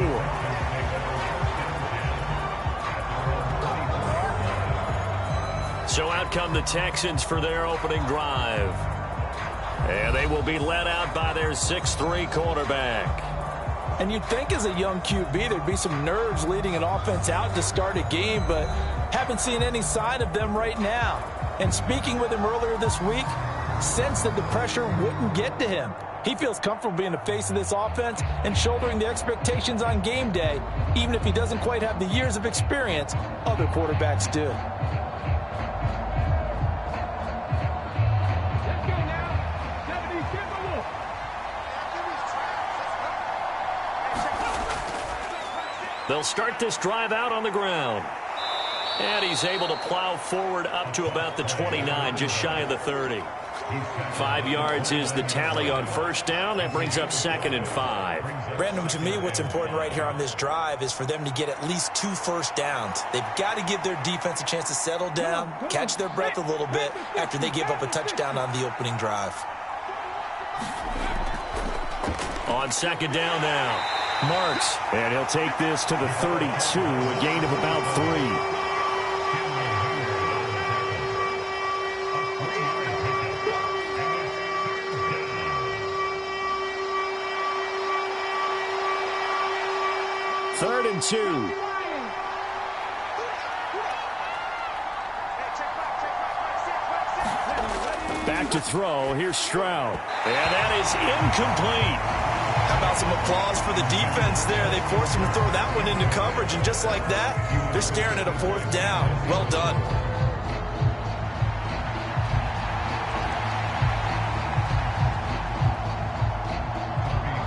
So out come the Texans for their opening drive. And they will be led out by their 6'3" quarterback. And you'd think as a young QB there'd be some nerves leading an offense out to start a game, but haven't seen any sign of them right now. And speaking with him earlier this week, sensed that the pressure wouldn't get to him. He feels comfortable being the face of this offense and shouldering the expectations on game day, even if he doesn't quite have the years of experience other quarterbacks do. They'll start this drive out on the ground. And he's able to plow forward up to about the 29, just shy of the 30. 5 yards is the tally on first down. That brings up 2nd and 5. Brandon, to me, what's important right here on this drive is for them to get at least 2 first downs. They've got to give their defense a chance to settle down, catch their breath a little bit after they give up a touchdown on the opening drive. On 2nd down now. Marks, and he'll take this to the 32, a gain of about 3. Third and 2. Back to throw. Here's Stroud. And that is incomplete. How about some applause for the defense there? They forced him to throw that one into coverage, and just like that, they're staring at a 4th down. Well done.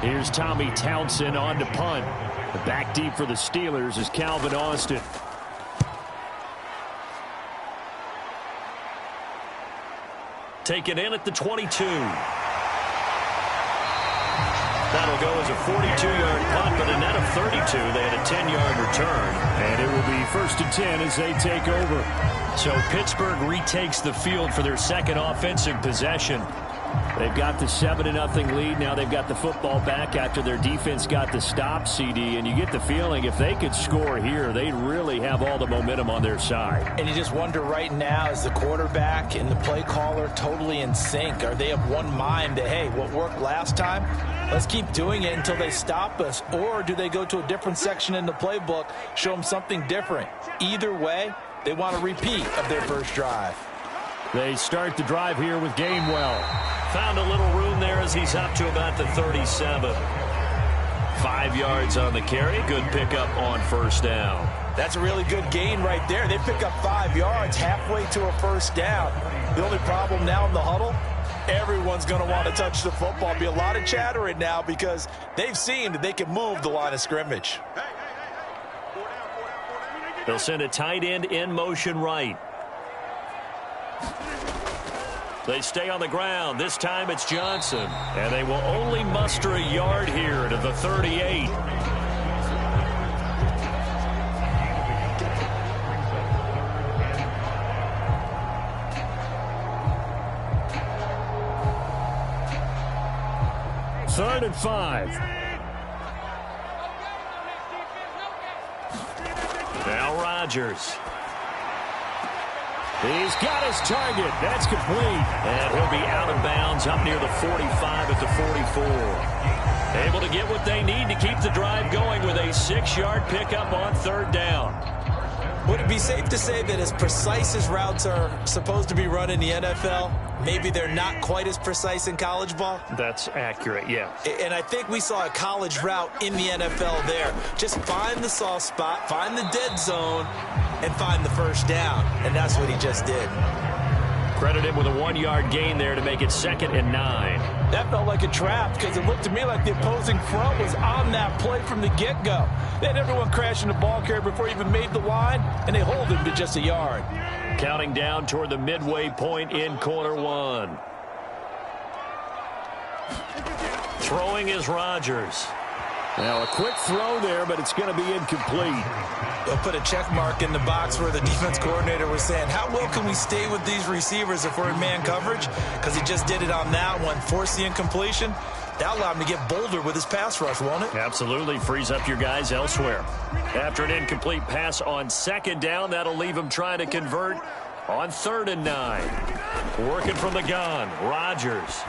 Here's Tommy Townsend on to punt. The back deep for the Steelers is Calvin Austin. taken in at the 22. That'll go as a 42-yard punt, but a net of 32. They had a 10-yard return. And it will be 1st and 10 as they take over. So Pittsburgh retakes the field for their second offensive possession. They've got the 7-0 lead. Now they've got the football back after their defense got the stop, CD. And you get the feeling if they could score here, they'd really have all the momentum on their side. And you just wonder right now, is the quarterback and the play caller totally in sync? Are they of one mind that, hey, what worked last time, let's keep doing it until they stop us? Or do they go to a different section in the playbook, show them something different? Either way, they want a repeat of their first drive. They start the drive here with Gainwell. Found a little room there as he's up to about the 37. 5 yards on the carry. Good pickup on first down. That's a really good gain right there. They pick up 5 yards halfway to a first down. The only problem now in the huddle, everyone's going to want to touch the football. Be a lot of chattering now because they've seen that they can move the line of scrimmage. They'll send a tight end in motion right. They stay on the ground. This time it's Johnson. And they will only muster a yard here to the 38. Third and 5. Now Rodgers. He's got his target. That's complete. And he'll be out of bounds up near the 45 at the 44. Able to get what they need to keep the drive going with a 6-yard pickup on third down. Would it be safe to say that as precise as routes are supposed to be run in the NFL, maybe they're not quite as precise in college ball? That's accurate, yeah. And I think we saw a college route in the NFL there. Just find the soft spot, find the dead zone, and find the first down. And that's what he just did. Credit him with a 1-yard gain there to make it 2nd and 9. That felt like a trap because it looked to me like the opposing front was on that play from the get-go. They had everyone crashing the ball carrier before he even made the line, and they hold him to just a yard. Counting down toward the midway point in quarter one. Throwing is Rodgers. Now a quick throw there, but it's going to be incomplete. They'll put a check mark in the box where the defense coordinator was saying, how well can we stay with these receivers if we're in man coverage? Because he just did it on that one, forced the incompletion. That'll allow him to get bolder with his pass rush, won't it? Absolutely. Frees up your guys elsewhere. After an incomplete pass on 2nd down, that'll leave him trying to convert on 3rd and 9. Working from the gun, Rodgers.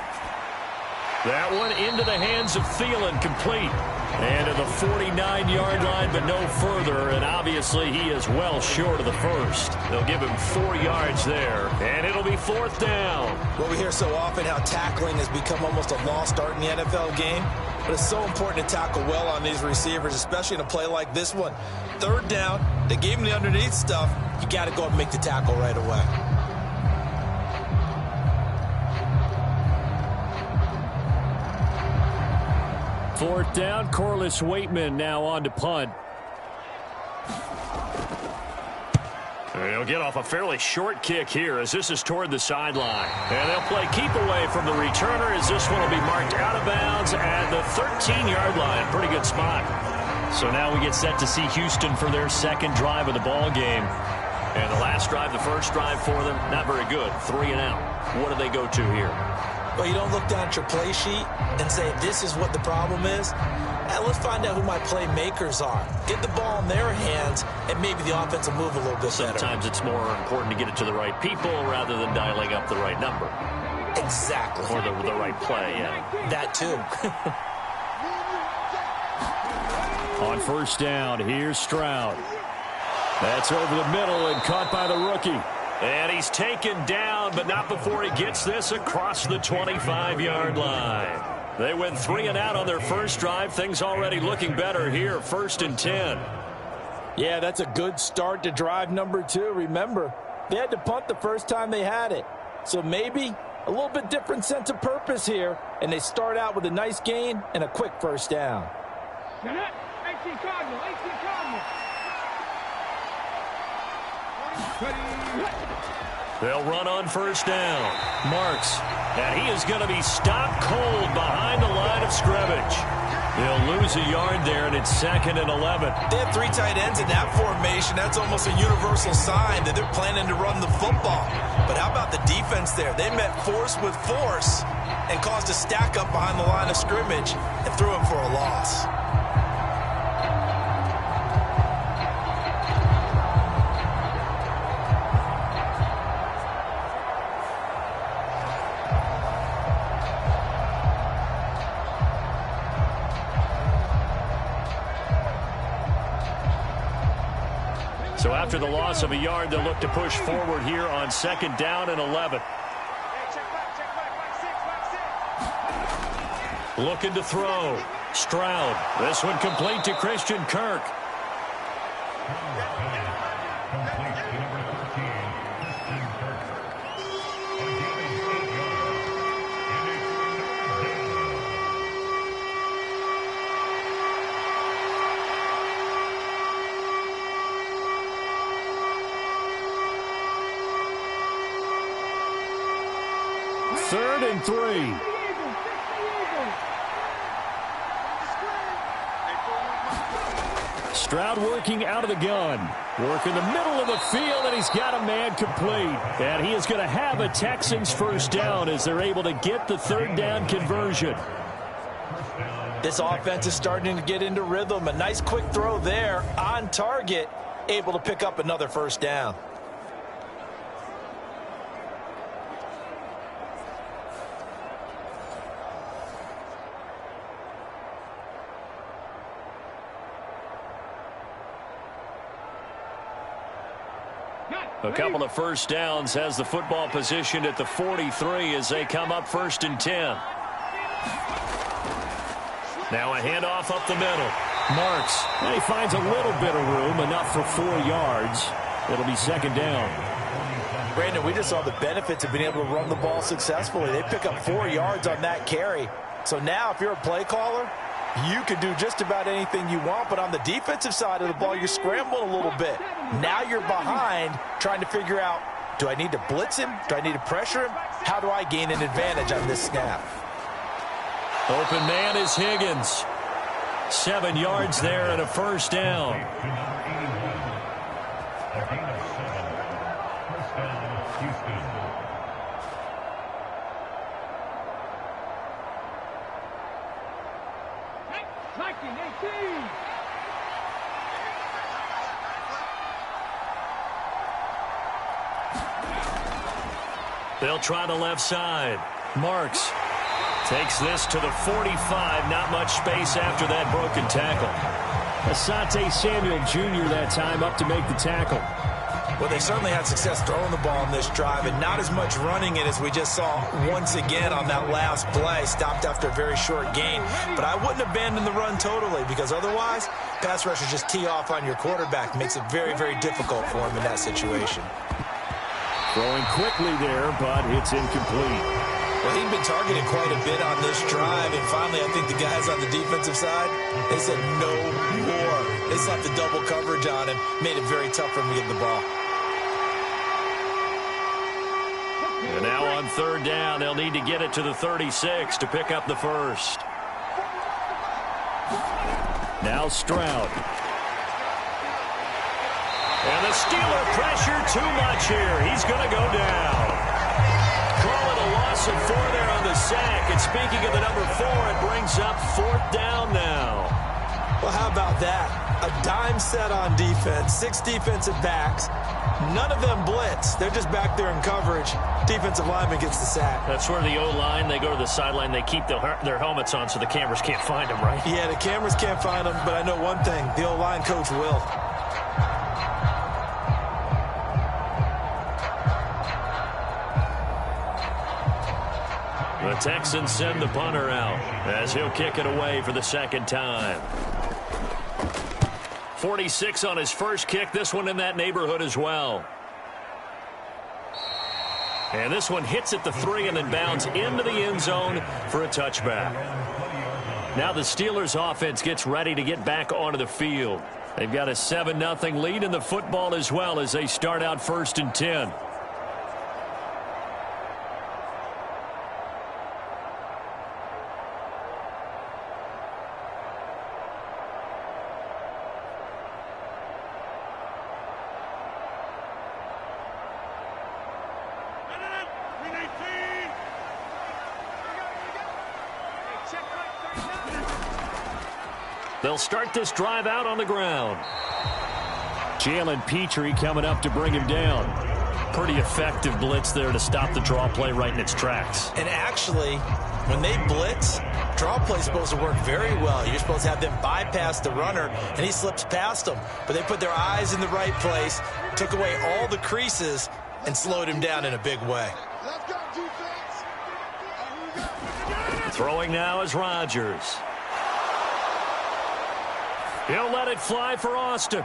That one into the hands of Thielen, complete. And to the 49-yard line, but no further. And obviously, he is well short of the first. They'll give him 4 yards there. And it'll be 4th down. Well, we hear so often how tackling has become almost a lost art in the NFL game. But it's so important to tackle well on these receivers, especially in a play like this one. 3rd down, they gave him the underneath stuff. You got to go and make the tackle right away. Fourth down, Corliss Waitman now on to punt. They'll get off a fairly short kick here as this is toward the sideline. And they'll play keep away from the returner as this one will be marked out of bounds at the 13-yard line. Pretty good spot. So now we get set to see Houston for their 2nd drive of the ball game. And the last drive, the first drive for them, not very good. 3 and out. What do they go to here? Well, you don't look down at your play sheet and say, this is what the problem is. Let's find out who my playmakers are. Get the ball in their hands, and maybe the offense will move a little bit better. Sometimes it's more important to get it to the right people rather than dialing up the right number. Exactly. Or the right play, yeah. That too. On first down, here's Stroud. That's over the middle and caught by the rookie. And he's taken down, but not before he gets this across the 25-yard line. They went 3 and out on their first drive. Things already looking better here, 1st and 10. Yeah, that's a good start to drive number 2. Remember, they had to punt the first time they had it. So maybe a little bit different sense of purpose here, and they start out with a nice gain and a quick first down. 18 Cardinal, 18 Cardinal. They'll run on first down. Marks, and he is going to be stopped cold behind the line of scrimmage. They'll lose a yard there, and it's 2nd and 11. They have 3 tight ends in that formation. That's almost a universal sign that they're planning to run the football. But how about the defense there? They met force with force and caused a stack up behind the line of scrimmage and threw him for a loss. So after the loss of a yard, they'll look to push forward here on 2nd down and 11. Looking to throw. Stroud. This one complete to Christian Kirk. Third and 3. Stroud working out of the gun. Working the middle of the field, and he's got a man complete. And he is going to have a Texans first down as they're able to get the 3rd down conversion. This offense is starting to get into rhythm. A nice quick throw there on target, able to pick up another first down. A couple of first downs has the football positioned at the 43 as they come up 1st and 10. Now a handoff up the middle. Marks. And he finds a little bit of room, enough for 4 yards. It'll be 2nd down. Brandon, we just saw the benefits of being able to run the ball successfully. They pick up 4 yards on that carry. So now if you're a play caller, you can do just about anything you want, but on the defensive side of the ball, you're scrambling a little bit. Now you're behind, trying to figure out, do I need to blitz him? Do I need to pressure him? How do I gain an advantage on this snap? Open man is Higgins. 7 yards there and a first down. They'll try the left side. Marks takes this to the 45. Not much space after that broken tackle. Asante Samuel Jr. that time up to make the tackle. Well, they certainly had success throwing the ball in this drive, and not as much running it as we just saw once again on that last play. Stopped after a very short gain. But I wouldn't abandon the run totally, because otherwise, pass rushers just tee off on your quarterback. Makes it very, very difficult for him in that situation. Throwing quickly there, but it's incomplete. Well, he'd been targeted quite a bit on this drive, and finally I think the guys on the defensive side, they said no more. They slapped the double coverage on him, made it very tough for him to get the ball. And now on 3rd down, they'll need to get it to the 36 to pick up the first. Now Stroud. And the Steeler pressure too much here. He's going to go down. Call it a loss of 4 there on the sack. And speaking of the number 4, it brings up 4th down now. Well, how about that? A dime set on defense, 6 defensive backs. None of them blitz. They're just back there in coverage. Defensive lineman gets the sack. That's where the O-line, they go to the sideline, they keep their helmets on so the cameras can't find them, right? Yeah, the cameras can't find them, but I know one thing. The O-line coach will. The Texans send the punter out as he'll kick it away for the 2nd time. 46 on his first kick. This one in that neighborhood as well. And this one hits at the 3 and then bounds into the end zone for a touchback. Now the Steelers offense gets ready to get back onto the field. They've got a 7-0 lead in the football as well as they start out 1st and 10. They'll start this drive out on the ground. Jalen Petrie coming up to bring him down. Pretty effective blitz there to stop the draw play right in its tracks. And actually, when they blitz, draw play is supposed to work very well. You're supposed to have them bypass the runner, and he slips past them. But they put their eyes in the right place, took away all the creases, and slowed him down in a big way. Throwing now is Rodgers. He'll let it fly for Austin.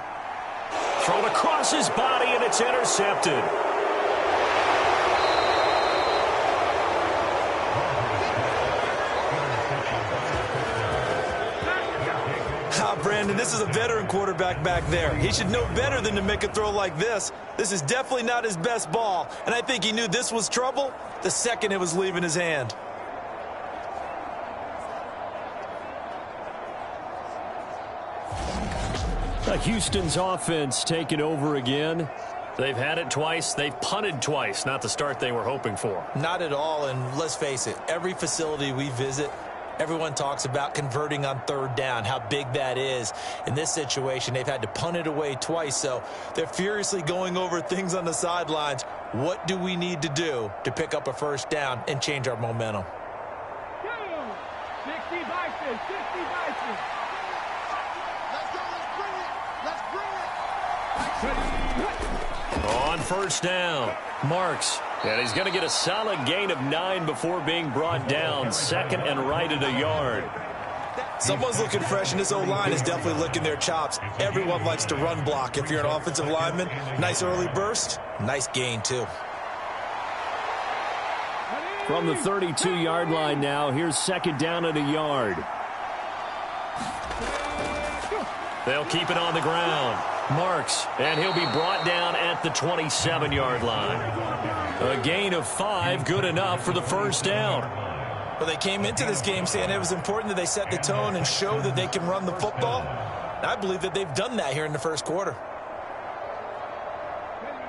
Thrown across his body, and it's intercepted. Brandon, this is a veteran quarterback back there. He should know better than to make a throw like this. This is definitely not his best ball, and I think he knew this was trouble the second it was leaving his hand. Houston's offense taking over again. They've had it twice. They've punted twice. Not the start they were hoping for. Not at all, and let's face it, every facility we visit, everyone talks about converting on third down, how big that is. In this situation, they've had to punt it away twice, so they're furiously going over things on the sidelines. What do we need to do to pick up a first down and change our momentum? 60 vices, 60 vices. On first down, Marks. And he's going to get a solid gain of 9 before being brought down. Second and right at a yard. Someone's looking fresh, and this O-line is definitely licking their chops. Everyone likes to run block. If you're an offensive lineman, nice early burst, nice gain too. From the 32-yard line now, here's second down at a yard. They'll keep it on the ground. Marks, and he'll be brought down at the 27-yard line. A gain of 5, good enough for the first down. Well, they came into this game saying it was important that they set the tone and show that they can run the football. And I believe that they've done that here in the first quarter.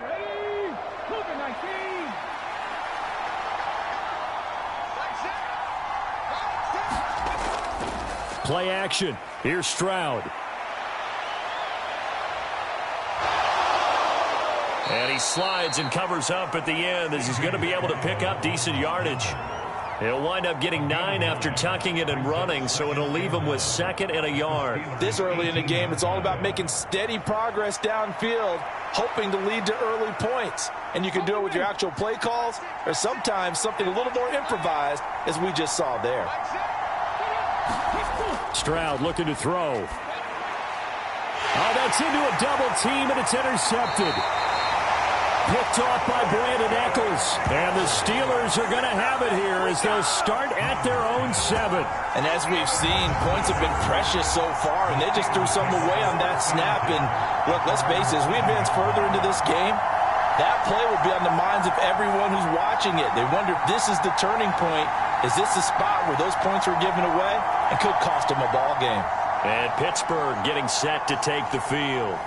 Ready? Moving 19. Play action. Here's Stroud. And he slides and covers up at the end as he's going to be able to pick up decent yardage. He'll wind up getting 9 after tucking it and running, so it'll leave him with second and a yard. This early in the game, it's all about making steady progress downfield, hoping to lead to early points. And you can do it with your actual play calls or sometimes something a little more improvised, as we just saw there. Stroud looking to throw. Oh, that's into a double team, and it's intercepted. Picked off by Brandon Echols. And the Steelers are going to have it here as they'll start at their own 7. And as we've seen, points have been precious so far, and they just threw some away on that snap. And look, let's face it, as we advance further into this game, that play will be on the minds of everyone who's watching it. They wonder if this is the turning point. Is this the spot where those points were given away and could cost them a ball game? And Pittsburgh getting set to take the field.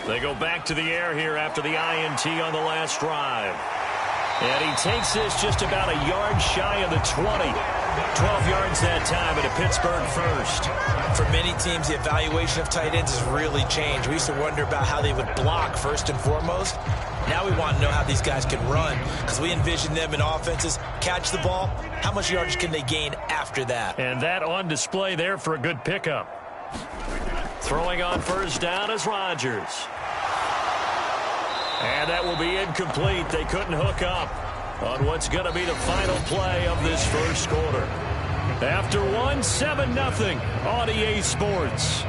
They go back to the air here after the INT on the last drive. And he takes this just about a yard shy of the 20. 12 yards that time at a Pittsburgh first. For many teams, the evaluation of tight ends has really changed. We used to wonder about how they would block first and foremost. Now we want to know how these guys can run, because we envision them in offenses catch the ball. How much yardage can they gain after that? And that on display there for a good pickup. Throwing on first down is Rodgers. And that will be incomplete. They couldn't hook up on what's going to be the final play of this first quarter. After 7-0 on EA Sports.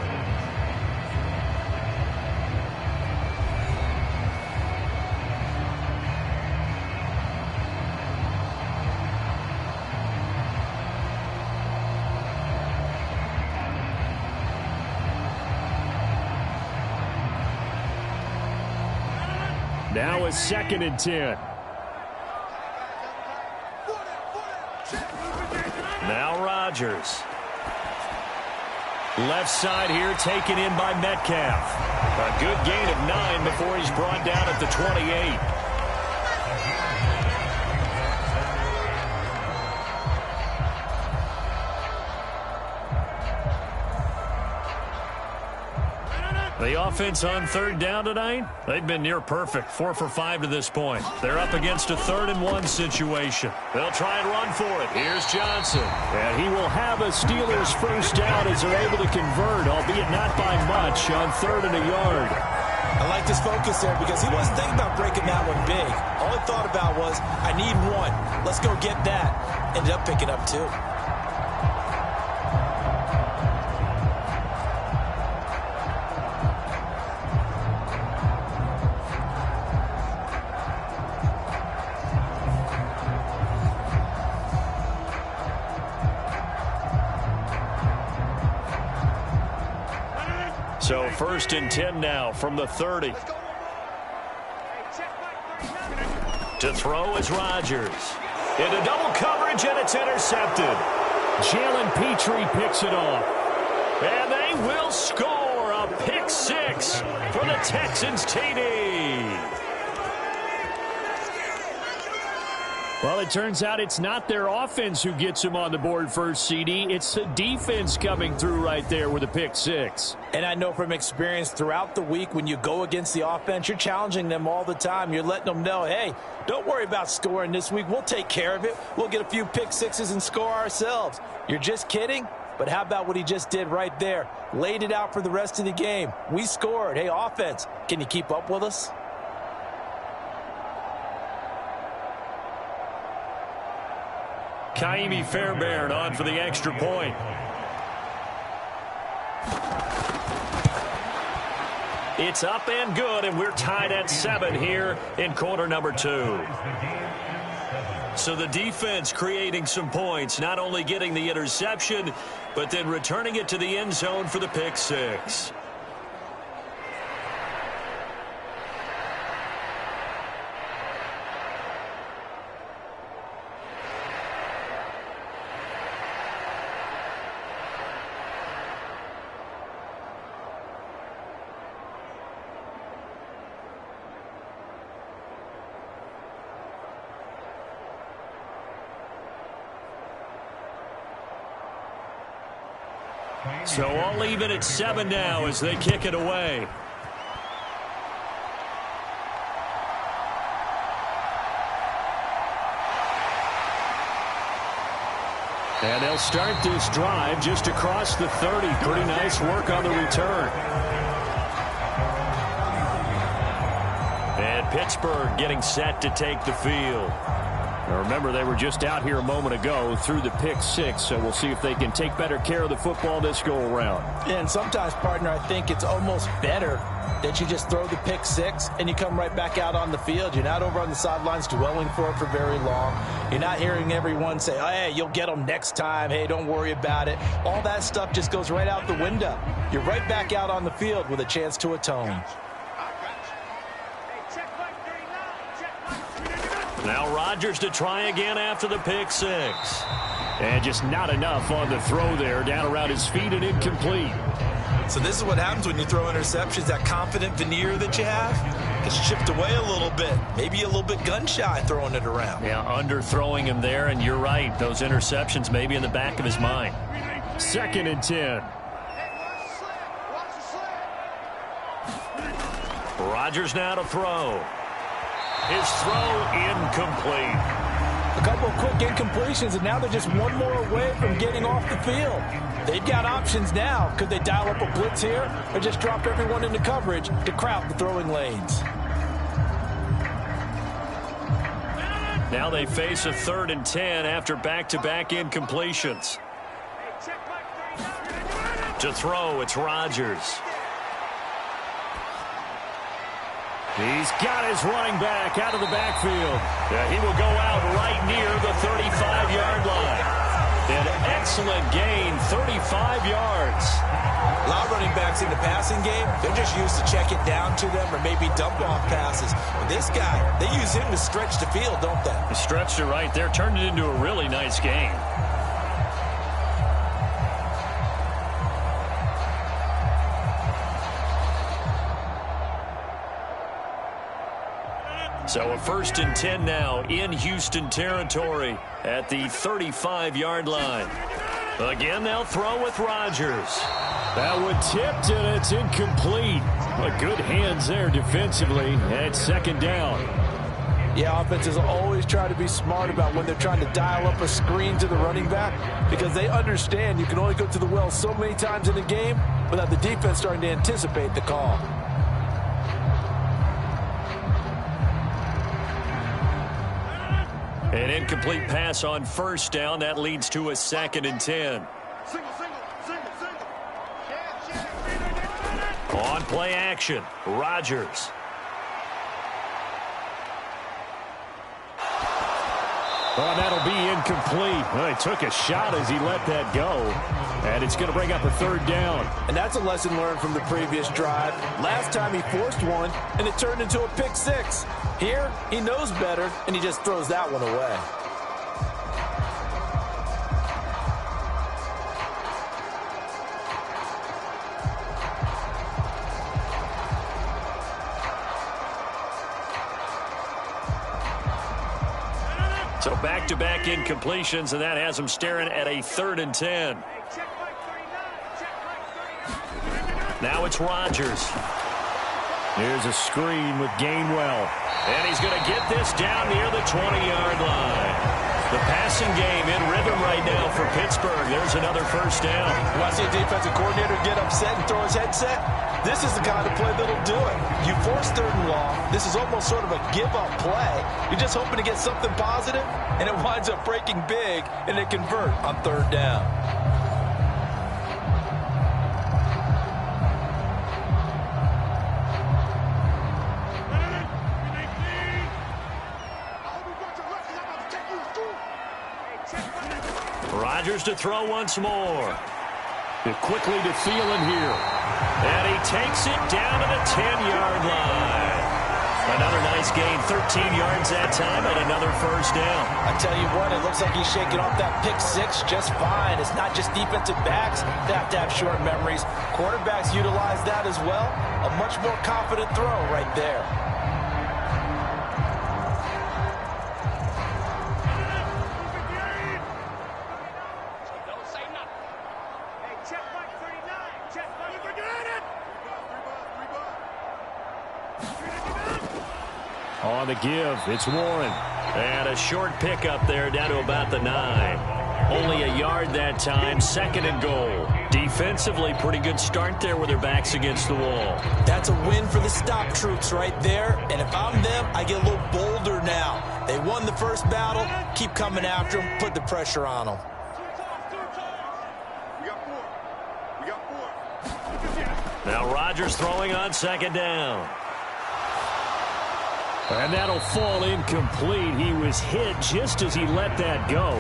Now a 2nd and 10. Now Rodgers. Left side here taken in by Metcalf. A good gain of 9 before he's brought down at the 28. The offense on third down tonight, they've been near perfect. 4 for 5 to this point. They're up against a 3rd-and-1 situation. They'll try and run for it. Here's Johnson. And he will have a Steelers first down as they're able to convert, albeit not by much, on 3rd and a yard. I like this focus there because he wasn't thinking about breaking that one big. All he thought about was, I need 1. Let's go get that. Ended up picking up 2. So 1st and 10 now from the 30. To throw is Rodgers. Into double coverage, and it's intercepted. Jalen Petrie picks it off. And they will score a pick 6 for the Texans TD. Well, it turns out it's not their offense who gets him on the board first, CD. It's the defense coming through right there with a pick 6. And I know from experience throughout the week, when you go against the offense, you're challenging them all the time. You're letting them know, hey, don't worry about scoring this week. We'll take care of it. We'll get a few pick 6s and score ourselves. You're just kidding? But how about what he just did right there? Laid it out for the rest of the game. We scored. Hey, offense, can you keep up with us? Kaimi Fairbairn on for the extra point. It's up and good, and we're tied at 7 here in quarter number 2. So the defense creating some points, not only getting the interception, but then returning it to the end zone for the pick 6. So all even at 7 now as they kick it away. And they'll start this drive just across the 30. Pretty nice work on the return. And Pittsburgh getting set to take the field. Now remember, they were just out here a moment ago through the pick 6, so we'll see if they can take better care of the football this go-around. And sometimes, partner, I think it's almost better that you just throw the pick 6 and you come right back out on the field. You're not over on the sidelines dwelling for it for very long. You're not hearing everyone say, oh, hey, you'll get them next time. Hey, don't worry about it. All that stuff just goes right out the window. You're right back out on the field with a chance to atone. Now Rodgers to try again after the pick 6. And just not enough on the throw there. Down around his feet and incomplete. So this is what happens when you throw interceptions. That confident veneer that you have gets chipped away a little bit. Maybe a little bit gun-shy throwing it around. Yeah, underthrowing him there, and you're right. Those interceptions may be in the back of his mind. 2nd and 10. Rodgers now to throw. His throw incomplete. A couple of quick incompletions, and now they're just one more away from getting off the field. They've got options now. Could they dial up a blitz here or just drop everyone into coverage to crowd the throwing lanes? Now they face a 3rd and 10 after back-to-back incompletions. To throw, it's Rodgers. He's got his running back out of the backfield. Yeah, he will go out right near the 35-yard line. An excellent gain, 35 yards. A lot of running backs in the passing game, they're just used to check it down to them or maybe dump off passes. But this guy, they use him to stretch the field, don't they? He stretched it right there, turned it into a really nice game. So a 1st and 10 now in Houston territory at the 35-yard line. Again, they'll throw with Rodgers. That one tipped, and it's incomplete. But good hands there defensively at 2nd down. Yeah, offenses always try to be smart about when they're trying to dial up a screen to the running back because they understand you can only go to the well so many times in a game without the defense starting to anticipate the call. An incomplete pass on 1st down. That leads to a 2nd and 10. On play action, Rodgers. Oh, that'll be incomplete. Well, he took a shot as he let that go. And it's going to bring up a 3rd down. And that's a lesson learned from the previous drive. Last time he forced one, and it turned into a pick 6. Here, he knows better, and he just throws that one away. So back-to-back incompletions, and that has him staring at a 3rd and 10. Now it's Rodgers. Here's a screen with Gainwell. And he's going to get this down near the 20-yard line. The passing game in rhythm right now for Pittsburgh. There's another 1st down. You want to see a defensive coordinator get upset and throw his headset? This is the kind of play that'll do it. You force 3rd and long. This is almost sort of a give-up play. You're just hoping to get something positive, and it winds up breaking big, and they convert on 3rd down. Rodgers to throw once more. They're quickly to Thielen here. And he takes it down to the 10-yard line. Another nice gain, 13 yards that time, and another 1st down. I tell you what, it looks like he's shaking off that pick 6 just fine. It's not just defensive backs that have to have short memories. Quarterbacks utilize that as well. A much more confident throw right there. On the give, it's Warren. And a short pickup there down to about the 9. Only a yard that time, 2nd and goal. Defensively, pretty good start there with their backs against the wall. That's a win for the stop troops right there. And if I'm them, I get a little bolder now. They won the first battle. Keep coming after them. Put the pressure on them. Now Rodgers throwing on 2nd down. And that'll fall incomplete. He was hit just as he let that go.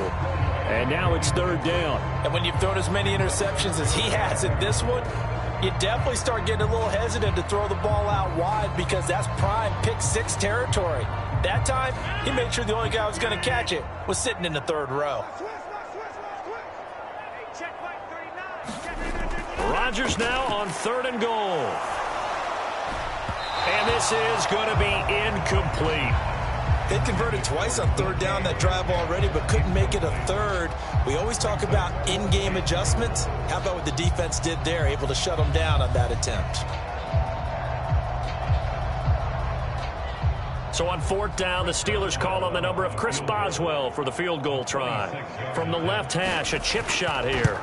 And now it's 3rd down. And when you've thrown as many interceptions as he has in this one, you definitely start getting a little hesitant to throw the ball out wide because that's prime pick 6 territory. That time, he made sure the only guy who was going to catch it was sitting in the 3rd row. Rodgers now on 3rd and goal. And this is going to be incomplete. They converted twice on 3rd down that drive already, but couldn't make it a 3rd. We always talk about in-game adjustments. How about what the defense did there, able to shut them down on that attempt? So on 4th down, the Steelers call on the number of Chris Boswell for the field goal try. From the left hash, a chip shot here.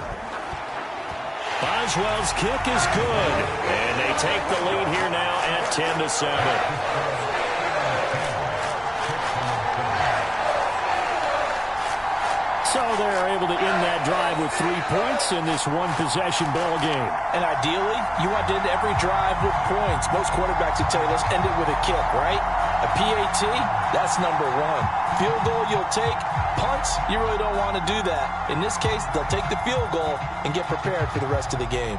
Boswell's kick is good, and they take the lead here now at 10-7. So they're able to end that drive with 3 points in this one-possession ball game. And ideally, you want to end every drive with points. Most quarterbacks would tell you, let's end it with a kick, right? A PAT, that's number 1. Field goal you'll take. Punts, you really don't want to do that. In this case, they'll take the field goal and get prepared for the rest of the game.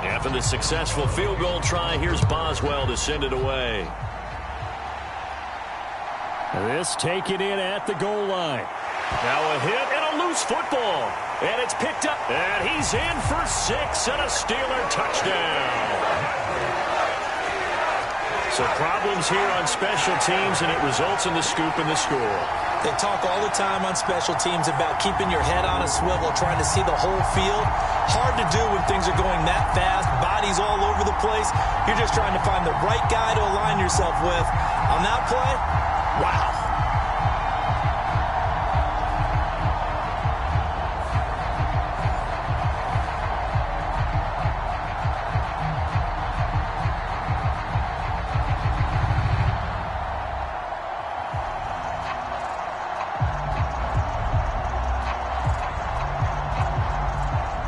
After the successful field goal try, here's Boswell to send it away. This taken in at the goal line. Now a hit and a loose football. And it's picked up. And he's in for 6 and a Steeler touchdown. So problems here on special teams, and it results in the scoop and the score. They talk all the time on special teams about keeping your head on a swivel, trying to see the whole field. Hard to do when things are going that fast, bodies all over the place. You're just trying to find the right guy to align yourself with. On that play, wow.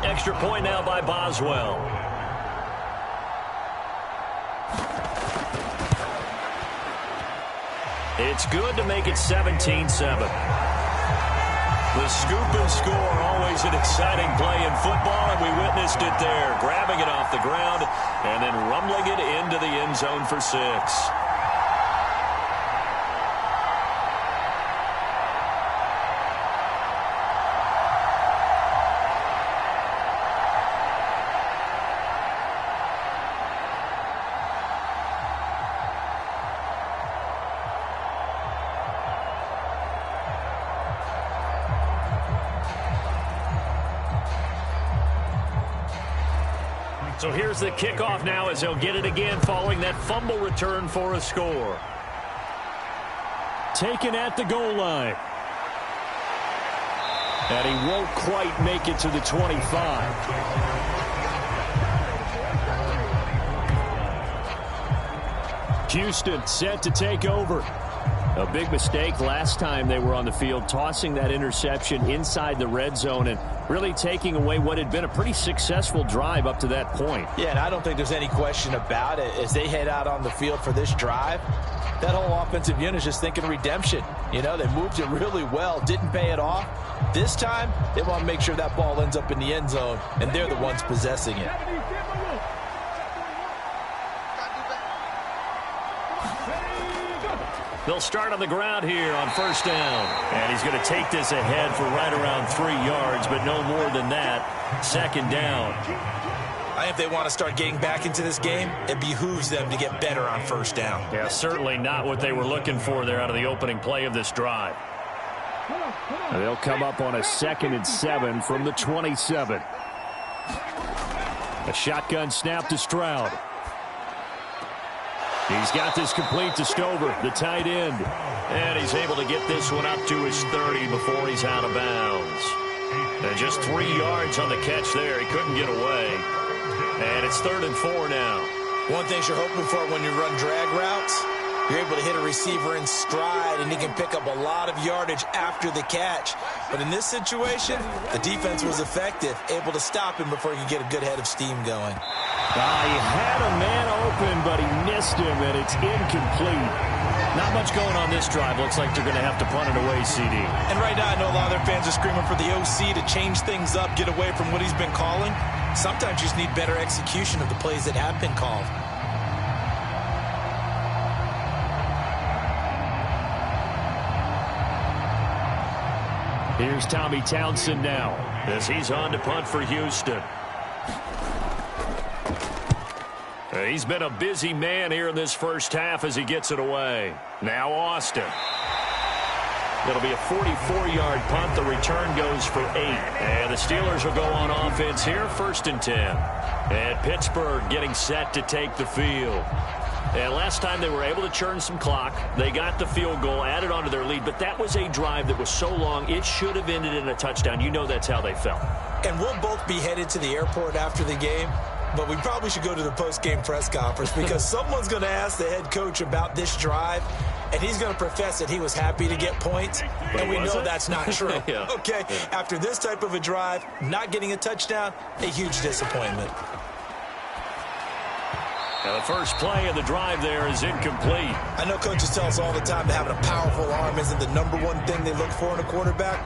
Extra point now by Boswell. It's good to make it 17-7. The scoop and score, always an exciting play in football, and we witnessed it there, grabbing it off the ground and then rumbling it into the end zone for 6. So here's the kickoff now as they'll get it again following that fumble return for a score. Taken at the goal line. And he won't quite make it to the 25. Houston set to take over. A big mistake last time they were on the field, tossing that interception inside the red zone and really taking away what had been a pretty successful drive up to that point. Yeah, and I don't think there's any question about it. As they head out on the field for this drive, that whole offensive unit is just thinking redemption. You know, they moved it really well, didn't pay it off. This time, they want to make sure that ball ends up in the end zone, and they're the ones possessing it. They'll start on the ground here on first down. And he's going to take this ahead for right around 3 yards, but no more than that. Second down. I think if they want to start getting back into this game, it behooves them to get better on first down. Yeah, certainly not what they were looking for there out of the opening play of this drive. And they'll come up on a 2nd and 7 from the 27. A shotgun snap to Stroud. He's got this complete to Stover, the tight end. And he's able to get this one up to his 30 before he's out of bounds. And just 3 yards on the catch there. He couldn't get away. And it's 3rd and 4 now. One thing you're hoping for when you run drag routes, you're able to hit a receiver in stride, and he can pick up a lot of yardage after the catch. But in this situation, the defense was effective, able to stop him before he could get a good head of steam going. He had a man open, but he missed him, and it's incomplete. Not much going on this drive. Looks like they're going to have to punt it away, CD. And right now, I know a lot of their fans are screaming for the OC to change things up, get away from what he's been calling. Sometimes you just need better execution of the plays that have been called. Here's Tommy Townsend now as he's on to punt for Houston. He's been a busy man here in this first half as he gets it away. Now Austin. It'll be a 44-yard punt. The return goes for 8. And the Steelers will go on offense here, 1st and 10. And Pittsburgh getting set to take the field. And last time they were able to churn some clock. They got the field goal, added onto their lead. But that was a drive that was so long, it should have ended in a touchdown. You know that's how they felt. And we'll both be headed to the airport after the game. But we probably should go to the post-game press conference because someone's going to ask the head coach about this drive, and he's going to profess that he was happy to get points, and we know that's not true. Yeah. Okay, after this type of a drive, not getting a touchdown, a huge disappointment. Now the first play of the drive there is incomplete. I know coaches tell us all the time that having a powerful arm isn't the #1 thing they look for in a quarterback,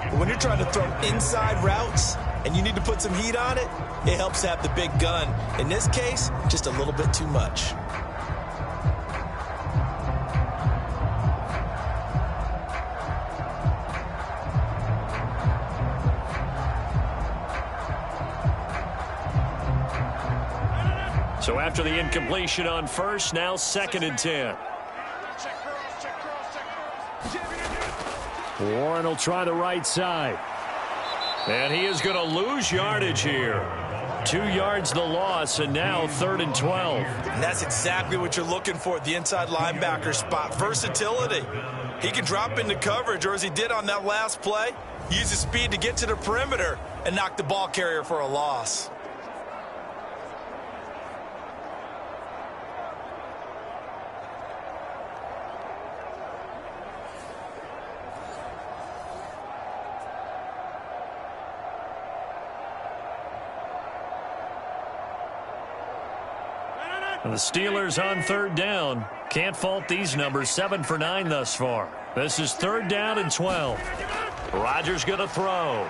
but when you're trying to throw inside routes and you need to put some heat on it, it helps have the big gun. In this case, just a little bit too much. So after the incompletion on first, now 2nd and 10. Warren will try the right side. And he is going to lose yardage here. 2 yards the loss, and now 3rd and 12. And that's exactly what you're looking for, the inside linebacker spot. Versatility. He can drop into coverage, or as he did on that last play, use his speed to get to the perimeter and knock the ball carrier for a loss. And the Steelers on 3rd down. Can't fault these numbers. 7 for 9 thus far. This is 3rd down and 12. Rodgers going to throw.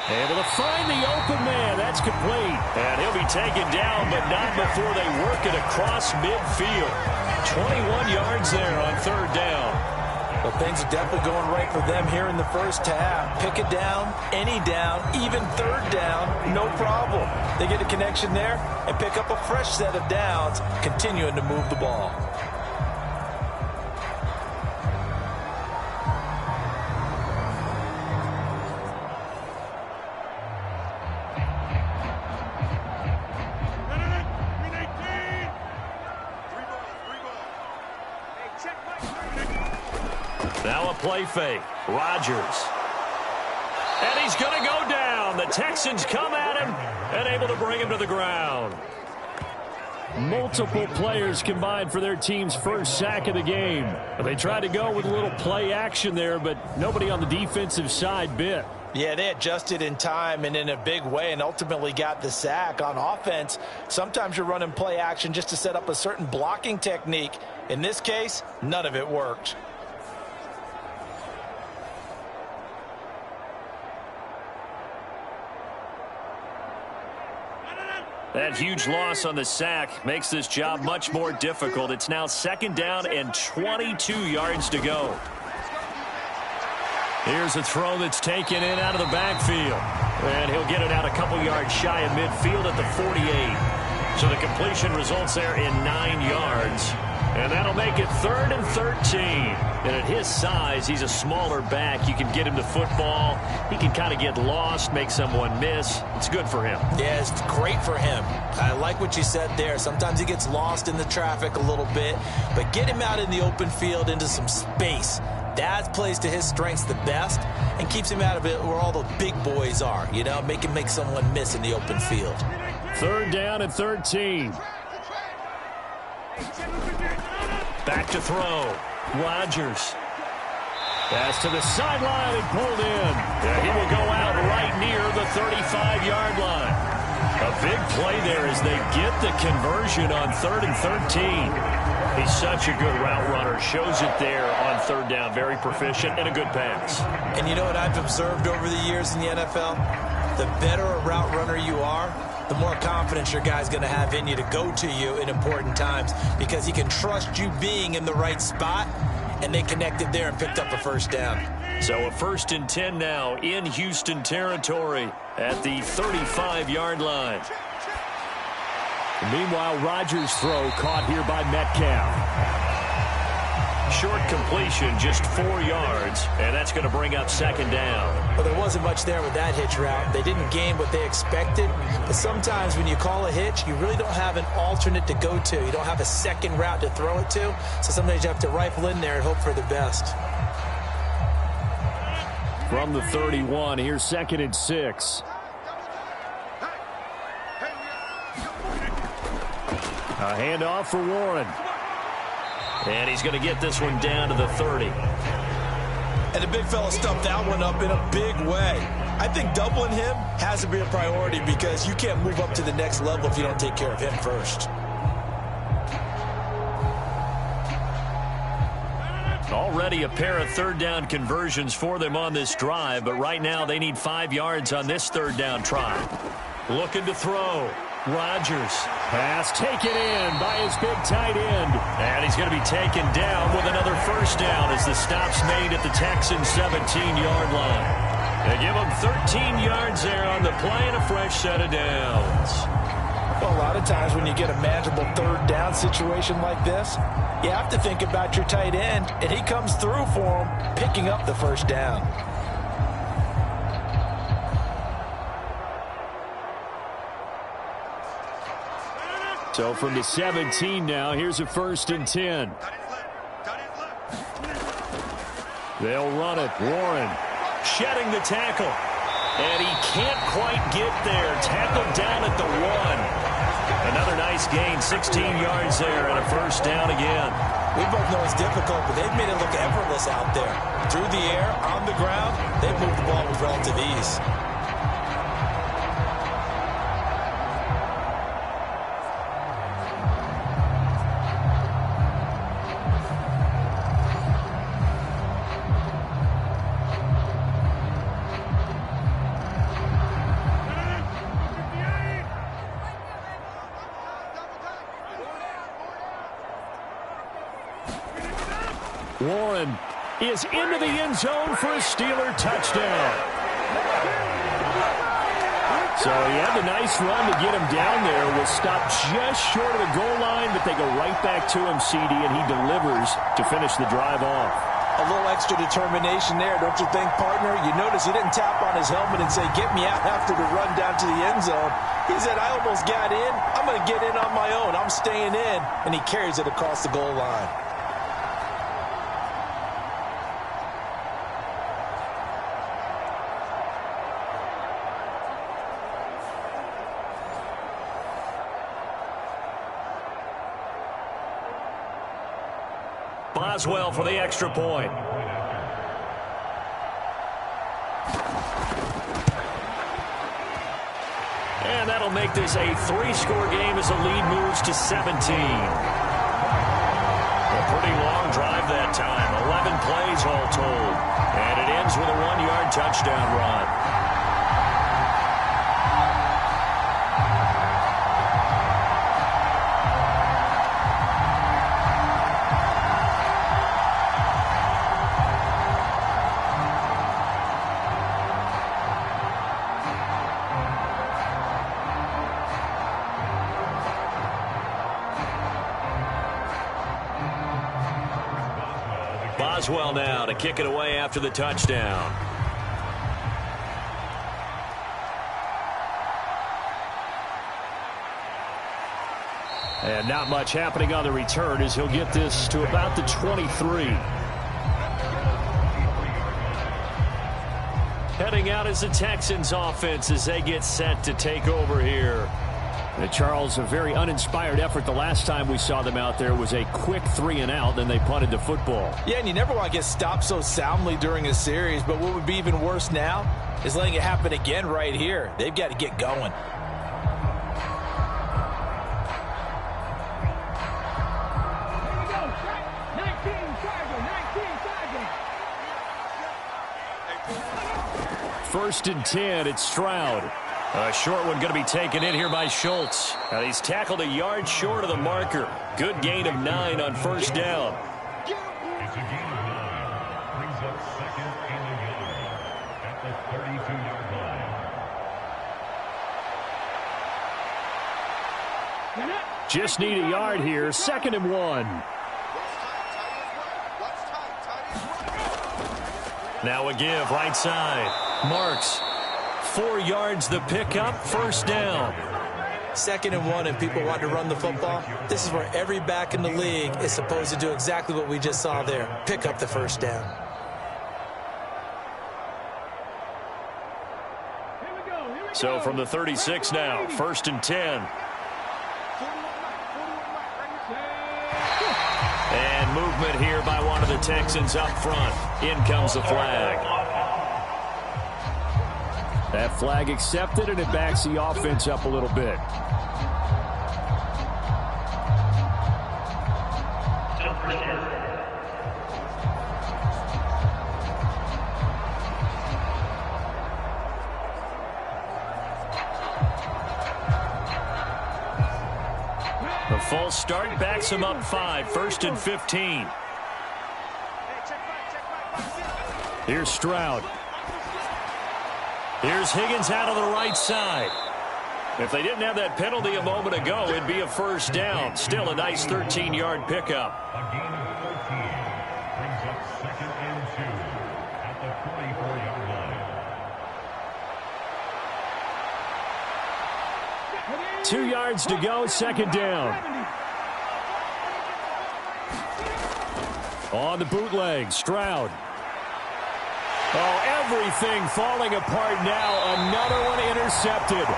Able to find the open man. That's complete. And he'll be taken down, but not before they work it across midfield. 21 yards there on 3rd down. Well, things are definitely going right for them here in the first half. Pick it down, any down, even 3rd down, no problem. They get a connection there and pick up a fresh set of downs, continuing to move the ball. Now a play fake. Rodgers. And he's going to go down. The Texans come at him and able to bring him to the ground. Multiple players combined for their team's first sack of the game. They tried to go with a little play action there, but nobody on the defensive side bit. Yeah, they adjusted in time and in a big way and ultimately got the sack. On offense, sometimes you're running play action just to set up a certain blocking technique. In this case, none of it worked. That huge loss on the sack makes this job much more difficult. It's now 2nd down and 22 yards to go. Here's a throw that's taken in out of the backfield. And he'll get it out a couple yards shy of midfield at the 48. So the completion results there in 9 yards. And that'll make it 3rd and 13. And at his size, he's a smaller back. You can get him to football. He can kind of get lost, make someone miss. It's good for him. Yeah, it's great for him. I like what you said there. Sometimes he gets lost in the traffic a little bit. But get him out in the open field into some space. That plays to his strengths the best and keeps him out of it where all the big boys are. You know, make him make someone miss in the open field. 3rd down and 13. Back to throw. Rodgers. Pass to the sideline and pulled in. Yeah, he will go out right near the 35-yard line. A big play there as they get the conversion on 3rd and 13. He's such a good route runner. Shows it there on 3rd down. Very proficient and a good pass. And you know what I've observed over the years in the NFL? The better a route runner you are, the more confidence your guy's going to have in you to go to you in important times because he can trust you being in the right spot, and they connected there and picked up a 1st down. So a 1st and 10 now in Houston territory at the 35-yard line. Meanwhile, Rodgers' throw caught here by Metcalf. Short completion, just 4 yards, and that's going to bring up 2nd down. Well, there wasn't much there with that hitch route. They didn't gain what they expected, but sometimes when you call a hitch, you really don't have an alternate to go to. You don't have a second route to throw it to, so sometimes you have to rifle in there and hope for the best. From the 31, here's 2nd and 6. A handoff for Warren. And he's going to get this one down to the 30. And the big fella stuffed that one up in a big way. I think doubling him has to be a priority because you can't move up to the next level if you don't take care of him first. Already a pair of 3rd down conversions for them on this drive, but right now they need 5 yards on this 3rd down try. Looking to throw. Rodgers. Pass taken in by his big tight end. And he's going to be taken down with another 1st down as the stop's made at the Texans' 17-yard line. They give him 13 yards there on the play and a fresh set of downs. Well, a lot of times when you get a manageable third down situation like this, you have to think about your tight end, and he comes through for him, picking up the first down. So from the 17 now, here's a 1st and 10. They'll run it. Warren shedding the tackle. And he can't quite get there. Tackled down at the 1. Another nice gain, 16 yards there, and a first down again. We both know it's difficult, but they've made it look effortless out there. Through the air, on the ground, they've moved the ball with relative ease. Warren is into the end zone for a Steeler touchdown. So he had the nice run to get him down there. Was stopped just short of the goal line, but they go right back to him, CD, and he delivers to finish the drive off. A little extra determination there, don't you think, partner? You notice he didn't tap on his helmet and say, get me out after the run down to the end zone. He said, I almost got in. I'm going to get in on my own. I'm staying in. And he carries it across the goal line. Boswell for the extra point. And that'll make this a 3-score game as the lead moves to 17. A pretty long drive that time. 11 plays all told. And it ends with a 1-yard touchdown run. Boswell now to kick it away after the touchdown. And not much happening on the return as he'll get this to about the 23. Heading out is the Texans offense as they get set to take over here. Charles, a very uninspired effort. The last time we saw them out there was a quick 3-and-out, then they punted the football. Yeah, and you never want to get stopped so soundly during a series, but what would be even worse now is letting it happen again right here. They've got to get going. First and 10, it's Stroud. A short one going to be taken in here by Schultz. And he's tackled a yard short of the marker. Good gain of 9 on first down. It's a gain of 9. Brings up second and 11 at the 32-yard line. Just need a yard here. 2nd and 1. Now a give right side. Marks. 4 yards the pickup, first down. 2nd and 1 and people want to run the football. This is where every back in the league is supposed to do exactly what we just saw there. Pick up the first down. So from the 36 now, 1st and 10. And movement here by one of the Texans up front. In comes the flag. That flag accepted, and it backs the offense up a little bit. A false start backs him up 5, 1st and 15. Here's Higgins out of the right side. If they didn't have that penalty a moment ago, it'd be a first down. Still a nice 13-yard pickup. A gain of 13 brings up 2nd and 2 at the 44-yard line. 2 yards to go, second down. On the bootleg, Stroud. Oh, everything falling apart now. Another one intercepted.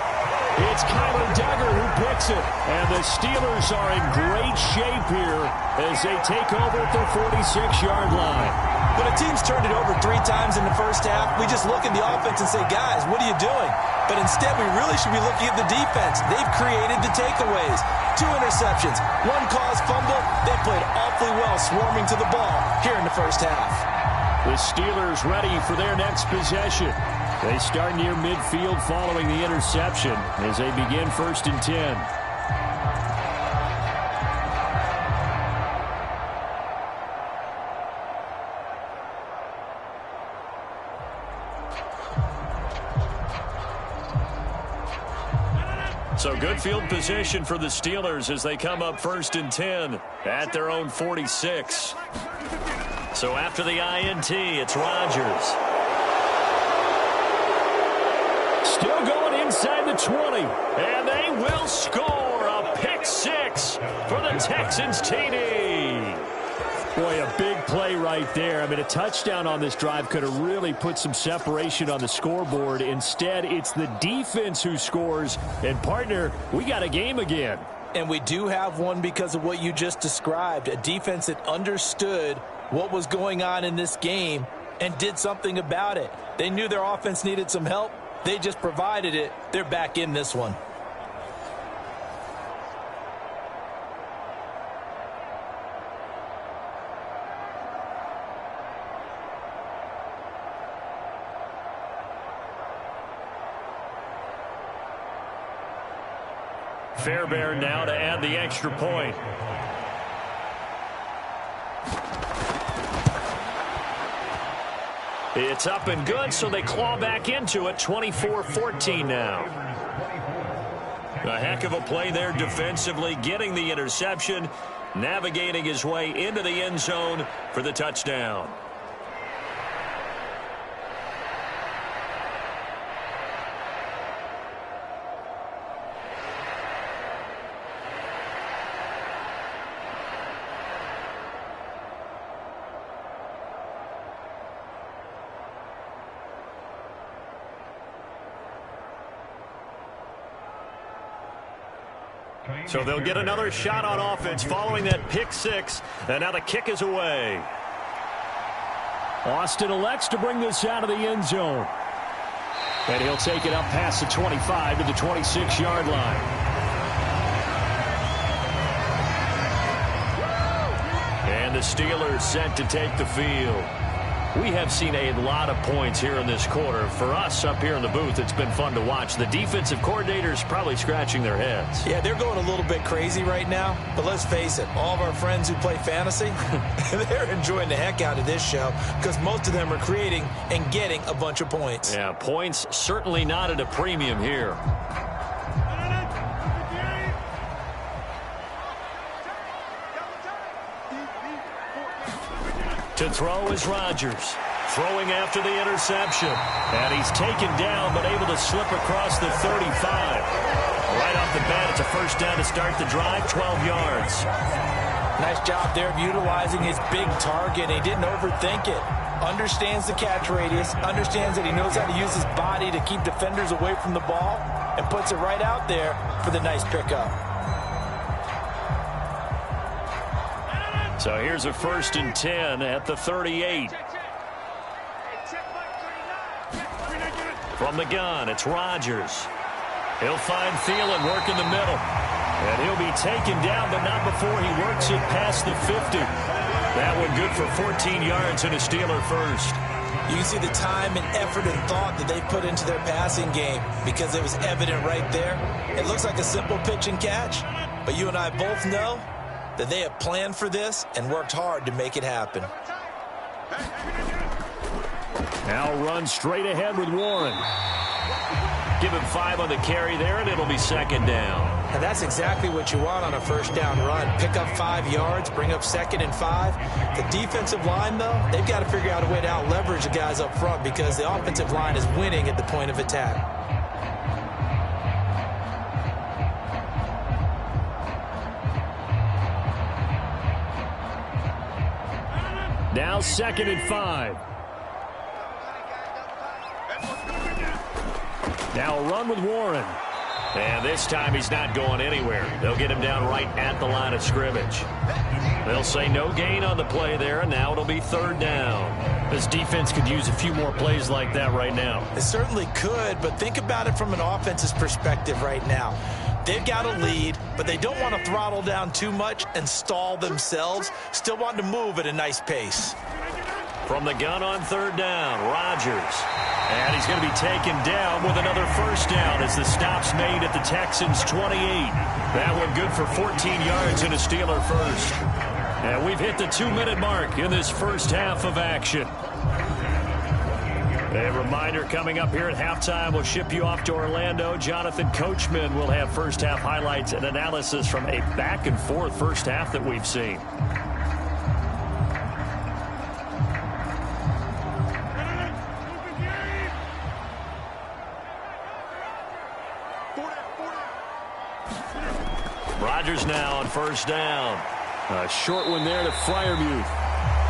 It's Kyler Duggar who picks it. And the Steelers are in great shape here as they take over at their 46-yard line. When a team's turned it over 3 times in the first half, we just look at the offense and say, guys, what are you doing? But instead, we really should be looking at the defense. They've created the takeaways. 2 interceptions, 1 caused fumble. They played awfully well swarming to the ball here in the first half. The Steelers ready for their next possession. They start near midfield following the interception as they begin 1st and 10. So good field position for the Steelers as they come up 1st and 10 at their own 46. So after the INT, it's Rodgers. Still going inside the 20. And they will score a pick 6 for the Texans TD. Boy, a big play right there. I mean, a touchdown on this drive could have really put some separation on the scoreboard. Instead, it's the defense who scores. And, partner, we got a game again. And we do have one because of what you just described. A defense that understood what was going on in this game and did something about it. They knew their offense needed some help. They just provided it. They're back in this one. Fairbairn now to add the extra point. It's up and good, so they claw back into it. 24-14 now. A heck of a play there defensively, getting the interception, navigating his way into the end zone for the touchdown. So they'll get another shot on offense following that pick 6, and now the kick is away. Austin elects to bring this out of the end zone. And he'll take it up past the 25 to the 26-yard line. And the Steelers set to take the field. We have seen a lot of points here in this quarter. For us up here in the booth, it's been fun to watch. The defensive coordinators probably scratching their heads. Yeah, they're going a little bit crazy right now. But let's face it, all of our friends who play fantasy, they're enjoying the heck out of this show because most of them are creating and getting a bunch of points. Yeah, points certainly not at a premium here. To throw is Rodgers. Throwing after the interception. And he's taken down but able to slip across the 35. Right off the bat, it's a first down to start the drive, 12 yards. Nice job there of utilizing his big target. He didn't overthink it. Understands the catch radius. Understands that he knows how to use his body to keep defenders away from the ball. And puts it right out there for the nice pickup. So here's a 1st and 10 at the 38. From the gun, it's Rodgers. He'll find Thielen work in the middle. And he'll be taken down, but not before he works it past the 50. That one good for 14 yards and a Steeler first. You can see the time and effort and thought that they put into their passing game because it was evident right there. It looks like a simple pitch and catch, but you and I both know that they have planned for this and worked hard to make it happen. Now run straight ahead with Warren. Give him 5 on the carry there, and it'll be second down. And that's exactly what you want on a first down run. Pick up 5 yards, bring up 2nd and 5. The defensive line, though, they've got to figure out a way to out-leverage the guys up front because the offensive line is winning at the point of attack. Now 2nd and 5. Now a run with Warren. And this time he's not going anywhere. They'll get him down right at the line of scrimmage. They'll say no gain on the play there, and now it'll be 3rd down. This defense could use a few more plays like that right now. It certainly could, but think about it from an offense's perspective right now. They've got a lead, but they don't want to throttle down too much and stall themselves. Still want to move at a nice pace. From the gun on 3rd down, Rodgers. And he's going to be taken down with another first down as the stop's made at the Texans' 28. That one good for 14 yards and a Steeler first. And we've hit the 2-minute mark in this first half of action. A reminder coming up here at halftime, we'll ship you off to Orlando. Jonathan Coachman will have first half highlights and analysis from a back-and-forth first half that we've seen. Rodgers now on first down. A short one there to Freiermuth.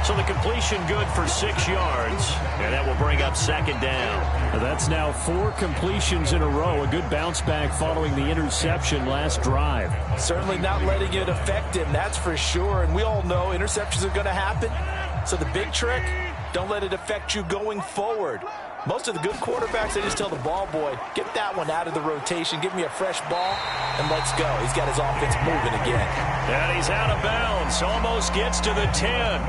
So the completion good for 6 yards, and that will bring up 2nd down. That's now 4 completions in a row. A good bounce back following the interception last drive. Certainly not letting it affect him, that's for sure. And we all know interceptions are going to happen. So the big trick, don't let it affect you going forward. Most of the good quarterbacks, they just tell the ball boy, get that one out of the rotation, give me a fresh ball, and let's go. He's got his offense moving again. And he's out of bounds, almost gets to the 10.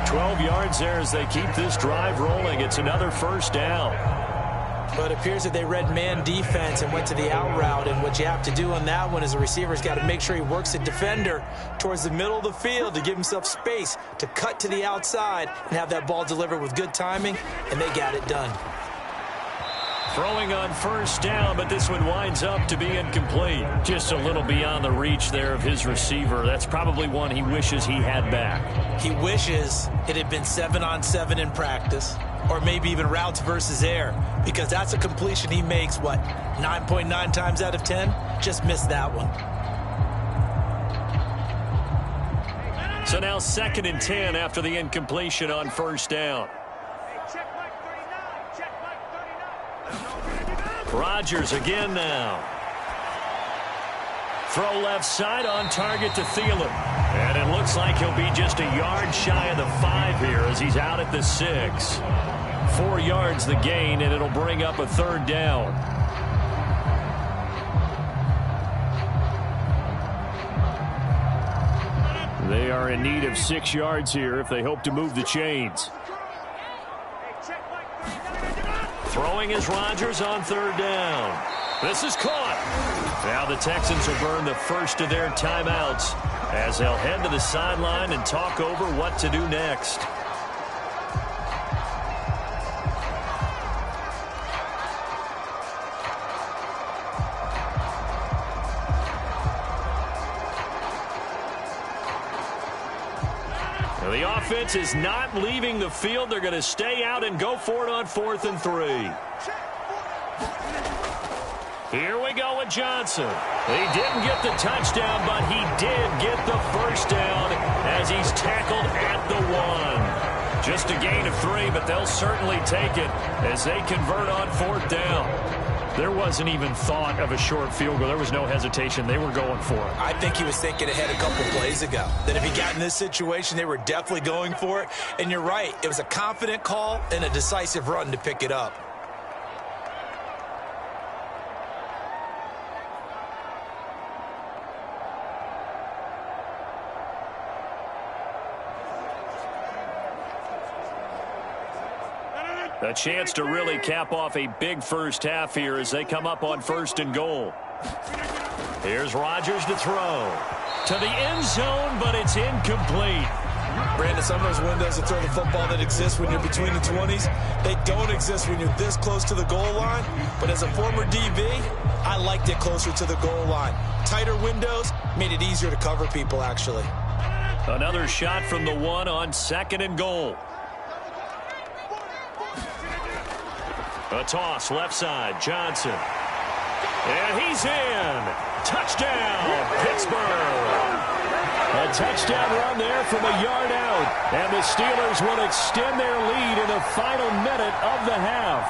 12 yards there as they keep this drive rolling. It's another first down. But it appears that they read man defense and went to the out route, and what you have to do on that one is the receiver's got to make sure he works the defender towards the middle of the field to give himself space to cut to the outside and have that ball delivered with good timing, and they got it done. Throwing on first down, but this one winds up to be incomplete. Just a little beyond the reach there of his receiver. That's probably one he wishes he had back. He wishes it had been 7-on-7 in practice, or maybe even routes versus air, because that's a completion he makes, 9.9 times out of 10? Just missed that one. So now 2nd and 10 after the incompletion on first down. Rodgers again now. Throw left side on target to Thielen. And it looks like he'll be just a yard shy of the 5 here as he's out at the 6. 4 yards the gain, and it'll bring up a 3rd down. They are in need of 6 yards here if they hope to move the chains. Throwing is Rodgers on 3rd down. This is caught. Now the Texans will burn the first of their timeouts as they'll head to the sideline and talk over what to do next. The offense is not leaving the field. They're going to stay out and go for it on 4th and 3. Here we go with Johnson. He didn't get the touchdown, but he did get the first down as he's tackled at the 1. Just a gain of 3, but they'll certainly take it as they convert on 4th down. There wasn't even thought of a short field goal. There was no hesitation. They were going for it. I think he was thinking ahead a couple plays ago, that if he got in this situation, they were definitely going for it. And you're right. It was a confident call and a decisive run to pick it up. A chance to really cap off a big first half here as they come up on 1st and goal. Here's Rodgers to throw. To the end zone, but it's incomplete. Brandon, some of those windows to throw the football that exist when you're between the 20s, they don't exist when you're this close to the goal line. But as a former DB, I liked it closer to the goal line. Tighter windows made it easier to cover people, actually. Another shot from the 1 on 2nd and goal. A toss left side, Johnson. And he's in. Touchdown, Pittsburgh. A touchdown run there from a yard out. And the Steelers will extend their lead in the final minute of the half.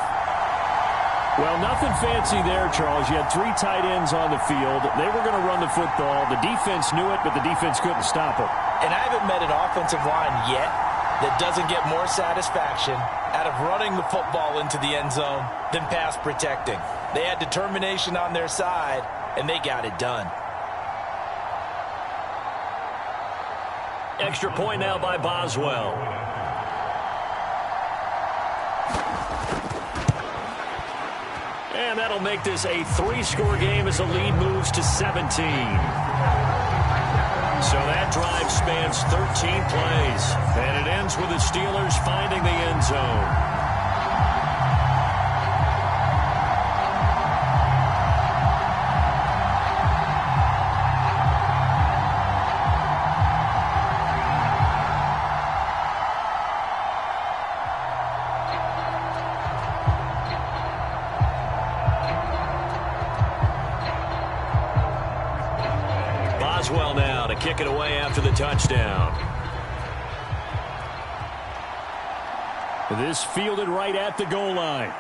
Well, nothing fancy there, Charles. You had 3 tight ends on the field. They were going to run the football. The defense knew it, but the defense couldn't stop them. And I haven't met an offensive line yet that doesn't get more satisfaction out of running the football into the end zone than pass protecting. They had determination on their side, and they got it done. Extra point now by Boswell. And that'll make this a 3-score game as the lead moves to 17. So that drive spans 13 plays. And it ends with the Steelers finding the end zone. Boswell now to kick it away after the touchdown. This fielded right at the goal line.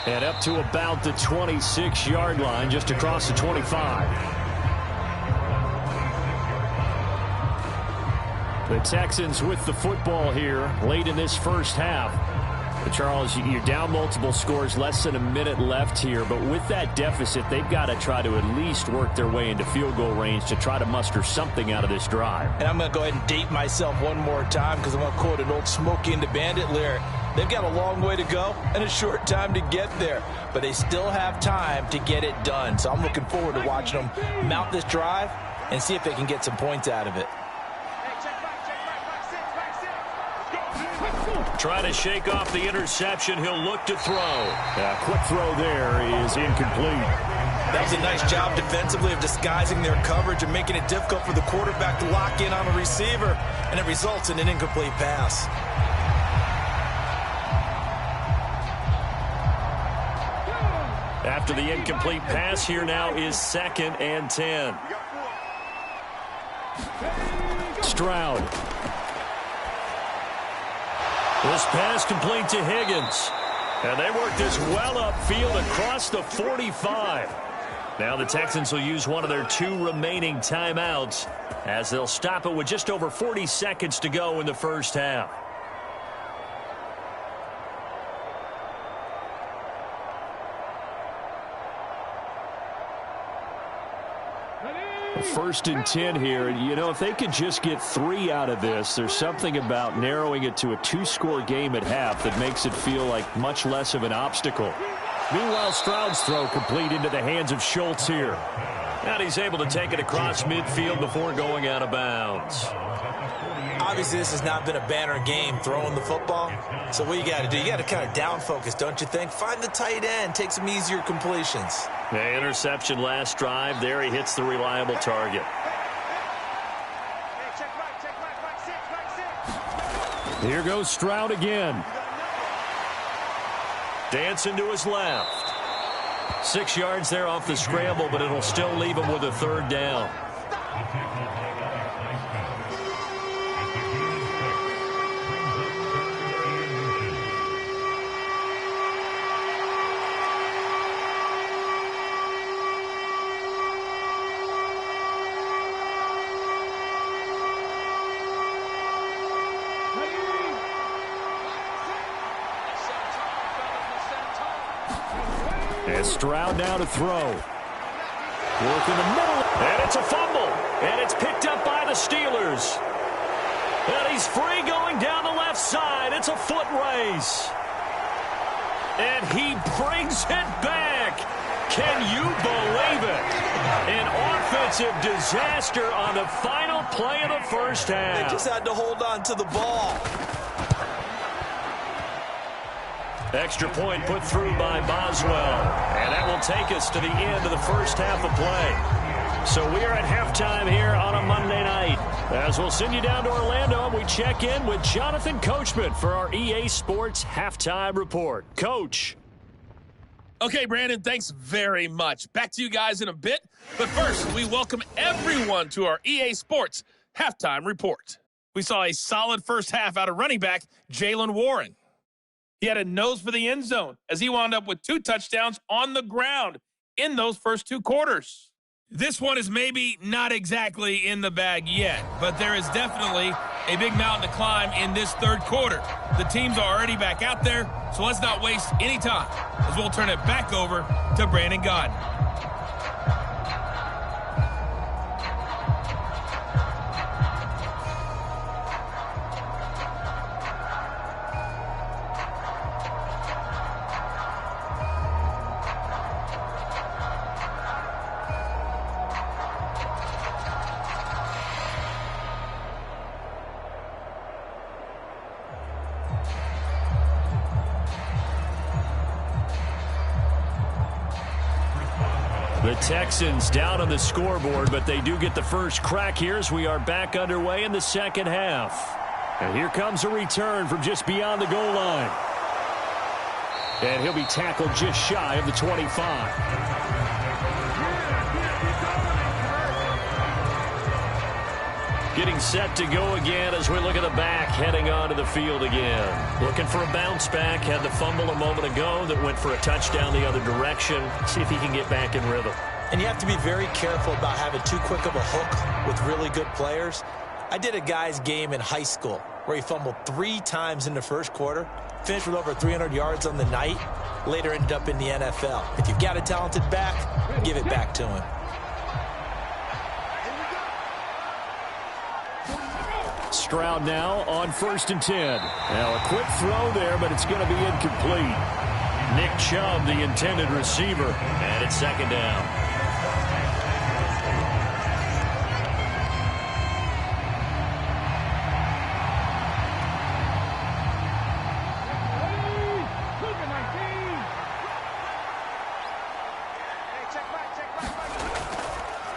And up to about the 26-yard line, just across the 25. The Texans with the football here late in this first half. But Charles, you're down multiple scores, less than a minute left here. But with that deficit, they've got to try to at least work their way into field goal range to try to muster something out of this drive. And I'm going to go ahead and date myself one more time because I want to quote an old Smokey and the Bandit lyric. They've got a long way to go and a short time to get there. But they still have time to get it done. So I'm looking forward to watching them mount this drive and see if they can get some points out of it. Trying to shake off the interception. He'll look to throw. Quick throw there is incomplete. That was a nice job defensively of disguising their coverage and making it difficult for the quarterback to lock in on a receiver, and it results in an incomplete pass. After the incomplete pass, here now is 2nd and 10. Stroud. This pass complete to Higgins. And they work this well upfield across the 45. Now the Texans will use one of their 2 remaining timeouts as they'll stop it with just over 40 seconds to go in the first half. First and 10 here. You know, if they could just get 3 out of this, there's something about narrowing it to a 2-score game at half that makes it feel like much less of an obstacle. Meanwhile, Stroud's throw complete into the hands of Schultz here. And he's able to take it across midfield before going out of bounds. Obviously, this has not been a banner game throwing the football. So what you got to do, you got to kind of down focus, don't you think? Find the tight end, take some easier completions. The interception last drive. There he hits the reliable target. Here goes Stroud again. Dancing to his left. 6 yards there off the scramble, but it'll still leave him with a 3rd down. And Stroud now to throw. Work in the middle. And it's a fumble. And it's picked up by the Steelers. And he's free going down the left side. It's a foot race. And he brings it back. Can you believe it? An offense offensive disaster on the final play of the first half. They just had to hold on to the ball. Extra point put through by Boswell. And that will take us to the end of the first half of play. So we are at halftime here on a Monday night. As we'll send you down to Orlando, and we check in with Jonathan Coachman for our EA Sports Halftime Report. Coach. Okay, Brandon, thanks very much. Back to you guys in a bit. But first, we welcome everyone to our EA Sports Halftime Report. We saw a solid first half out of running back Jaylen Warren. He had a nose for the end zone as he wound up with 2 touchdowns on the ground in those first 2 quarters. This one is maybe not exactly in the bag yet, but there is definitely a big mountain to climb in this third quarter. The teams are already back out there, so let's not waste any time as we'll turn it back over to Brandon Gaudin. The Texans down on the scoreboard, but they do get the first crack here as we are back underway in the second half. And here comes a return from just beyond the goal line. And he'll be tackled just shy of the 25. Getting set to go again as we look at the back heading onto the field again. Looking for a bounce back. Had the fumble a moment ago that went for a touchdown the other direction. See if he can get back in rhythm. And you have to be very careful about having too quick of a hook with really good players. I did a guy's game in high school where he fumbled 3 times in the first quarter, finished with over 300 yards on the night, later ended up in the NFL. If you've got a talented back, give it back to him. Stroud now on 1st and 10. Now a quick throw there, but it's going to be incomplete. Nick Chubb, the intended receiver, and it's 2nd down.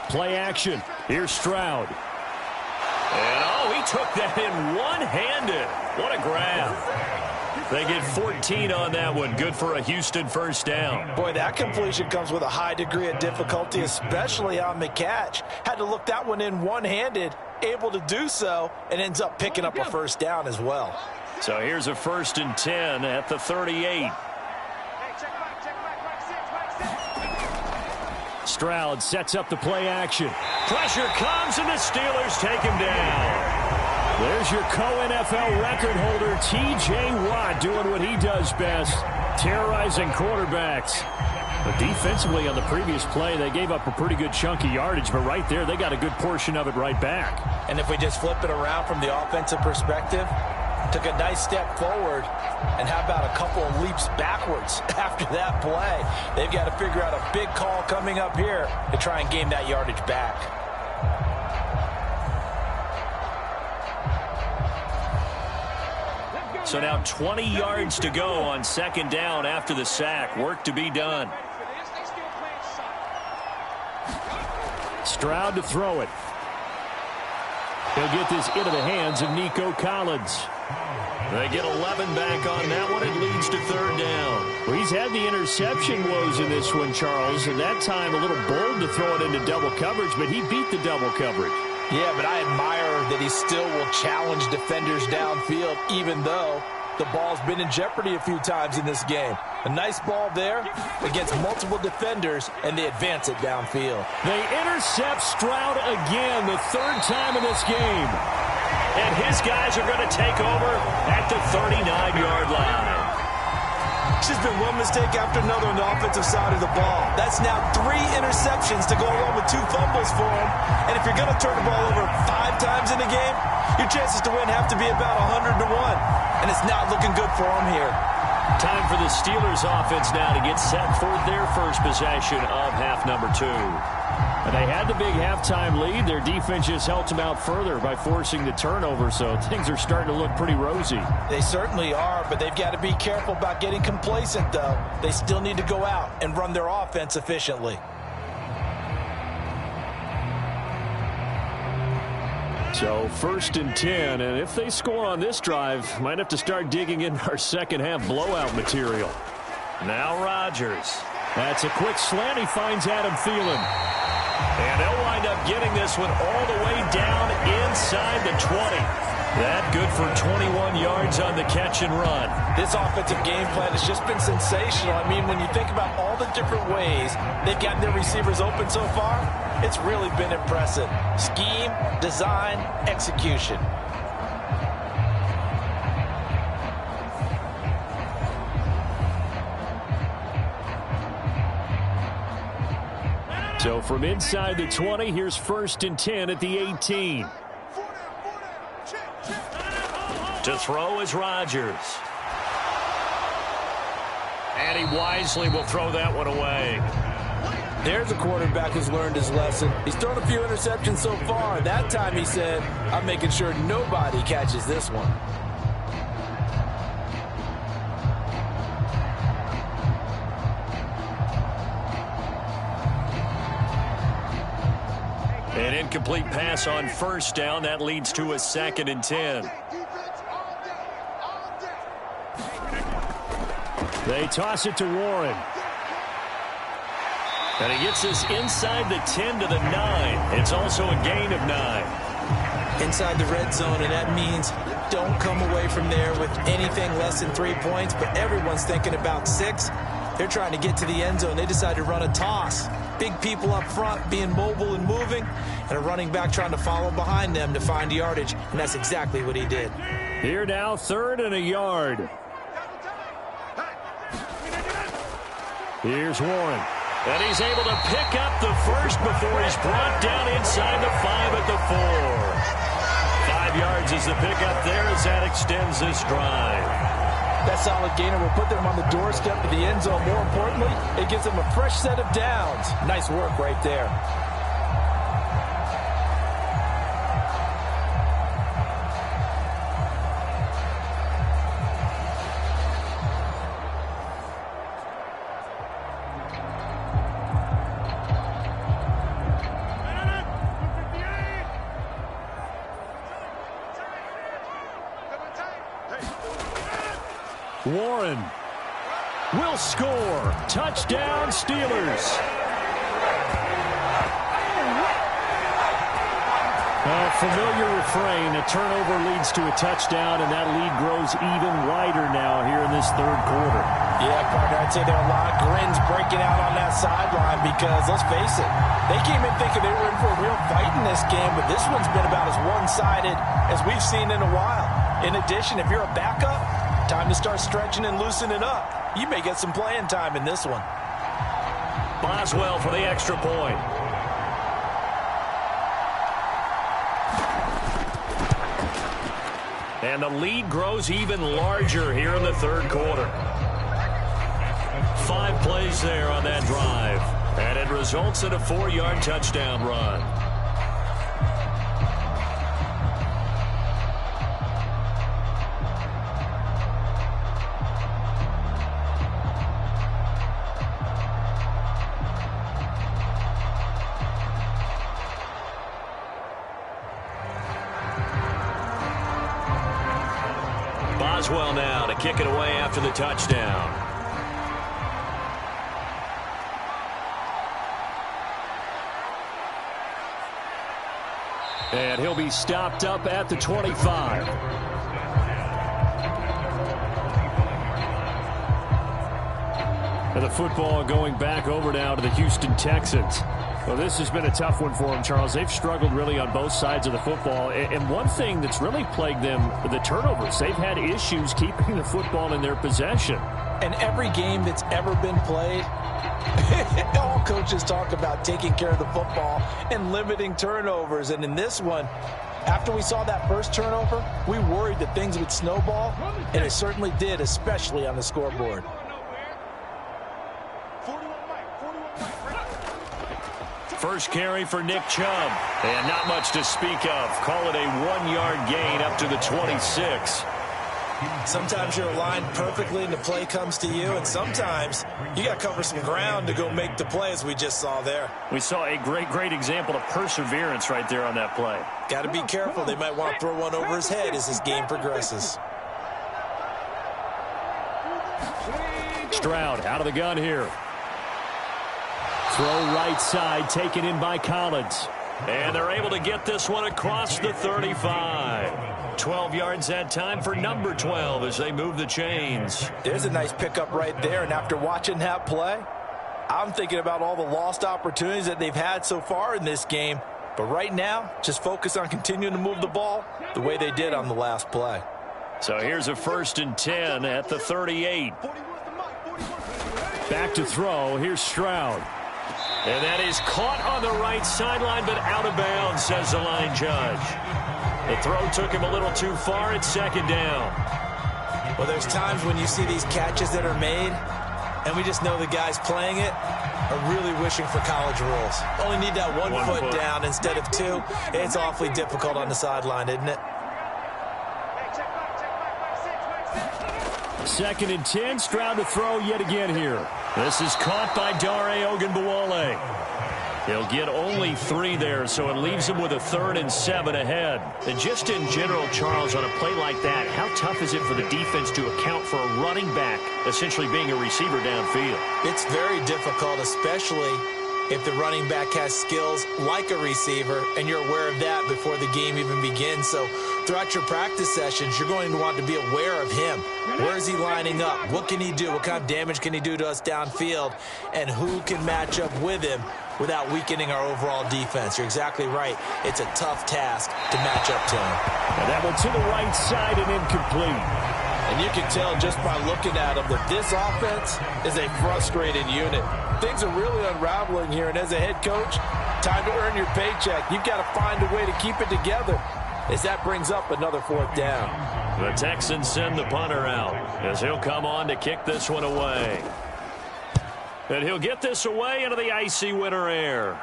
Play action. Here's Stroud. And he took that in one-handed. What a grab. They get 14 on that one. Good for a Houston first down. Boy, that completion comes with a high degree of difficulty, especially on the catch. Had to look that one in one-handed, able to do so, and ends up picking up a first down as well. So here's a 1st and 10 at the 38. Stroud sets up the play action. Pressure comes, and the Steelers take him down. There's your co-NFL record holder, T.J. Watt, doing what he does best, terrorizing quarterbacks. But defensively on the previous play, they gave up a pretty good chunk of yardage, but right there, they got a good portion of it right back. And if we just flip it around from the offensive perspective, took a nice step forward, and how about a couple of leaps backwards after that play? They've got to figure out a big call coming up here to try and gain that yardage back. So now 20 yards to go on 2nd down after the sack. Work to be done. Stroud to throw it. He'll get this into the hands of Nico Collins. They get 11 back on that one. It leads to 3rd down. Well, he's had the interception woes in this one, Charles, and that time a little bold to throw it into double coverage, but he beat the double coverage. Yeah, but I admire that he still will challenge defenders downfield, even though the ball's been in jeopardy a few times in this game. A nice ball there against multiple defenders, and they advance it downfield. They intercept Stroud again, the 3rd time in this game. And his guys are going to take over at the 39-yard line. It's just been one mistake after another on the offensive side of the ball. That's now 3 interceptions to go along with 2 fumbles for him. And if you're going to turn the ball over 5 times in the game, your chances to win have to be about 100 to 1. And it's not looking good for him here. Time for the Steelers offense now to get set for their first possession of half number 2. And they had the big halftime lead. Their defense just helped them out further by forcing the turnover, so things are starting to look pretty rosy. They certainly are, but they've got to be careful about getting complacent, though. They still need to go out and run their offense efficiently. So 1st and 10, and if they score on this drive, might have to start digging in our second half blowout material. Now Rodgers. That's a quick slant. He finds Adam Thielen. And they'll wind up getting this one all the way down inside the 20. That good for 21 yards on the catch and run. This offensive game plan has just been sensational. I mean, when you think about all the different ways they've gotten their receivers open so far, it's really been impressive. Scheme, design, execution. So from inside the 20, here's 1st and 10 at the 18. To throw is Rodgers. And he wisely will throw that one away. There's a quarterback who's learned his lesson. He's thrown a few interceptions so far. That time he said, I'm making sure nobody catches this one. An incomplete pass on 1st down. That leads to a 2nd and 10. They toss it to Warren. And he gets this inside the 10 to the 9. It's also a gain of 9. Inside the red zone, and that means don't come away from there with anything less than 3 points, but everyone's thinking about 6. They're trying to get to the end zone. They decide to run a toss. Big people up front being mobile and moving, and a running back trying to follow behind them to find yardage, and that's exactly what he did. Here now, 3rd and a yard. Here's Warren. And he's able to pick up the first before he's brought down inside the 5 at the 4. 5 yards is the pickup there as that extends this drive. That solid gainer will put them on the doorstep of the end zone. More importantly, it gives them a fresh set of downs. Nice work right there. Warren will score. Touchdown, Steelers. A familiar refrain. A turnover leads to a touchdown, and that lead grows even wider now here in this 3rd quarter. Yeah, partner, I'd say there are a lot of grins breaking out on that sideline because, let's face it, they came in thinking they were in for a real fight in this game, but this one's been about as one-sided as we've seen in a while. In addition, if you're a backup, time to start stretching and loosening up. You may get some playing time in this one. Boswell for the extra point. And the lead grows even larger here in the 3rd quarter. 5 plays there on that drive. And it results in a 4-yard touchdown run. Boswell now to kick it away after the touchdown. And he'll be stopped up at the 25. And the football going back over now to the Houston Texans. Well, this has been a tough one for them, Charles. They've struggled really on both sides of the football. And one thing that's really plagued them, the turnovers. They've had issues keeping the football in their possession. And every game that's ever been played, all coaches talk about taking care of the football and limiting turnovers. And in this one, after we saw that first turnover, we worried that things would snowball, and it certainly did, especially on the scoreboard. First carry for Nick Chubb. And not much to speak of. Call it a 1-yard gain up to the 26. Sometimes you're aligned perfectly and the play comes to you, and sometimes you got to cover some ground to go make the play, as we just saw there. We saw a great example of perseverance right there on that play. Got to be careful. They might want to throw one over his head as this game progresses. Stroud out of the gun here. Throw right side, taken in by Collins. And they're able to get this one across the 35. 12 yards that time for number 12 as they move the chains. There's a nice pickup right there, and after watching that play, I'm thinking about all the lost opportunities that they've had so far in this game. But right now, just focus on continuing to move the ball the way they did on the last play. So here's a 1st and 10 at the 38. Back to throw. Here's Stroud. And that is caught on the right sideline, but out of bounds, says the line judge. The throw took him a little too far. It's 2nd down. Well, there's times when you see these catches that are made, and we just know the guys playing it are really wishing for college rules. Only need that one foot down instead of 2. It's awfully difficult on the sideline, isn't it? 2nd and 10. Stroud to throw yet again here. This is caught by Dare Ogunbowale. He'll get only 3 there, so it leaves him with a 3rd and 7 ahead. And just in general, Charles, on a play like that, how tough is it for the defense to account for a running back essentially being a receiver downfield? It's very difficult, especially if the running back has skills like a receiver, and you're aware of that before the game even begins. So throughout your practice sessions, you're going to want to be aware of him. Where is he lining up? What can he do? What kind of damage can he do to us downfield? And who can match up with him without weakening our overall defense? You're exactly right. It's a tough task to match up to him. And that one to the right side and incomplete. And you can tell just by looking at him that this offense is a frustrated unit. Things are really unraveling here, and as a head coach, time to earn your paycheck. You've got to find a way to keep it together as that brings up another 4th down. The Texans send the punter out as he'll come on to kick this one away. And he'll get this away into the icy winter air.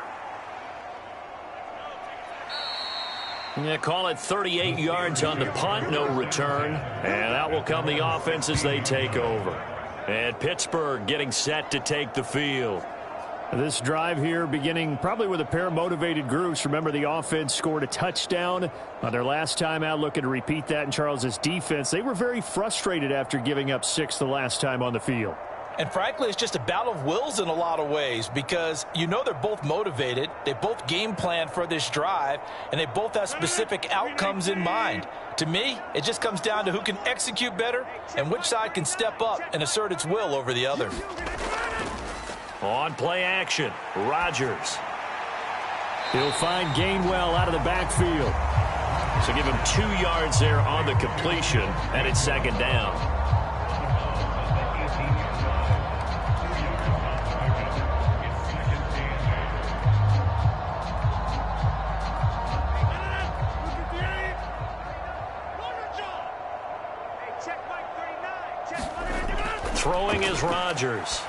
Yeah, call it 38 yards on the punt, no return. And out will come the offense as they take over. And Pittsburgh getting set to take the field. This drive here beginning probably with a pair of motivated groups. Remember, the offense scored a touchdown on their last time out, looking to repeat that in Charles's defense. They were very frustrated after giving up 6 the last time on the field. And frankly, it's just a battle of wills in a lot of ways, because you know they're both motivated, they both game plan for this drive, and they both have specific outcomes in mind. To me, it just comes down to who can execute better and which side can step up and assert its will over the other. On play action, Rodgers. He'll find Gainwell out of the backfield. So give him 2 yards there on the completion, and it's 2nd down. Throwing is Rodgers.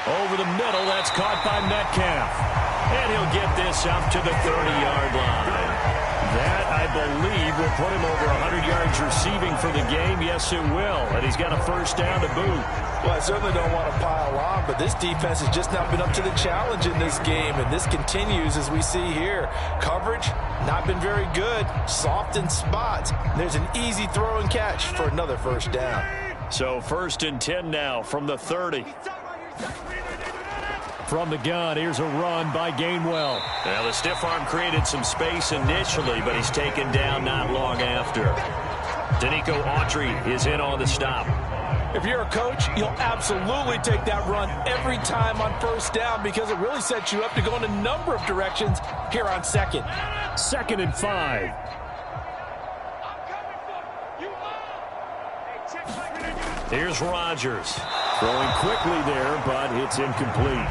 Over the middle, that's caught by Metcalf. And he'll get this up to the 30-yard line. That, I believe, will put him over 100 yards receiving for the game. Yes, it will. And he's got a 1st down to boot. Well, I certainly don't want to pile on, but this defense has just not been up to the challenge in this game, and this continues as we see here. Coverage, not been very good. Soft in spots. There's an easy throw and catch for another 1st down. So 1st and 10 now from the 30. From the gun, here's a run by Gainwell. Now, the stiff arm created some space initially, but he's taken down not long after. Danico Autry is in on the stop. If you're a coach, you'll absolutely take that run every time on 1st down, because it really sets you up to go in a number of directions here on 2nd. 2nd and 5. Here's Rodgers. Throwing quickly there, but it's incomplete.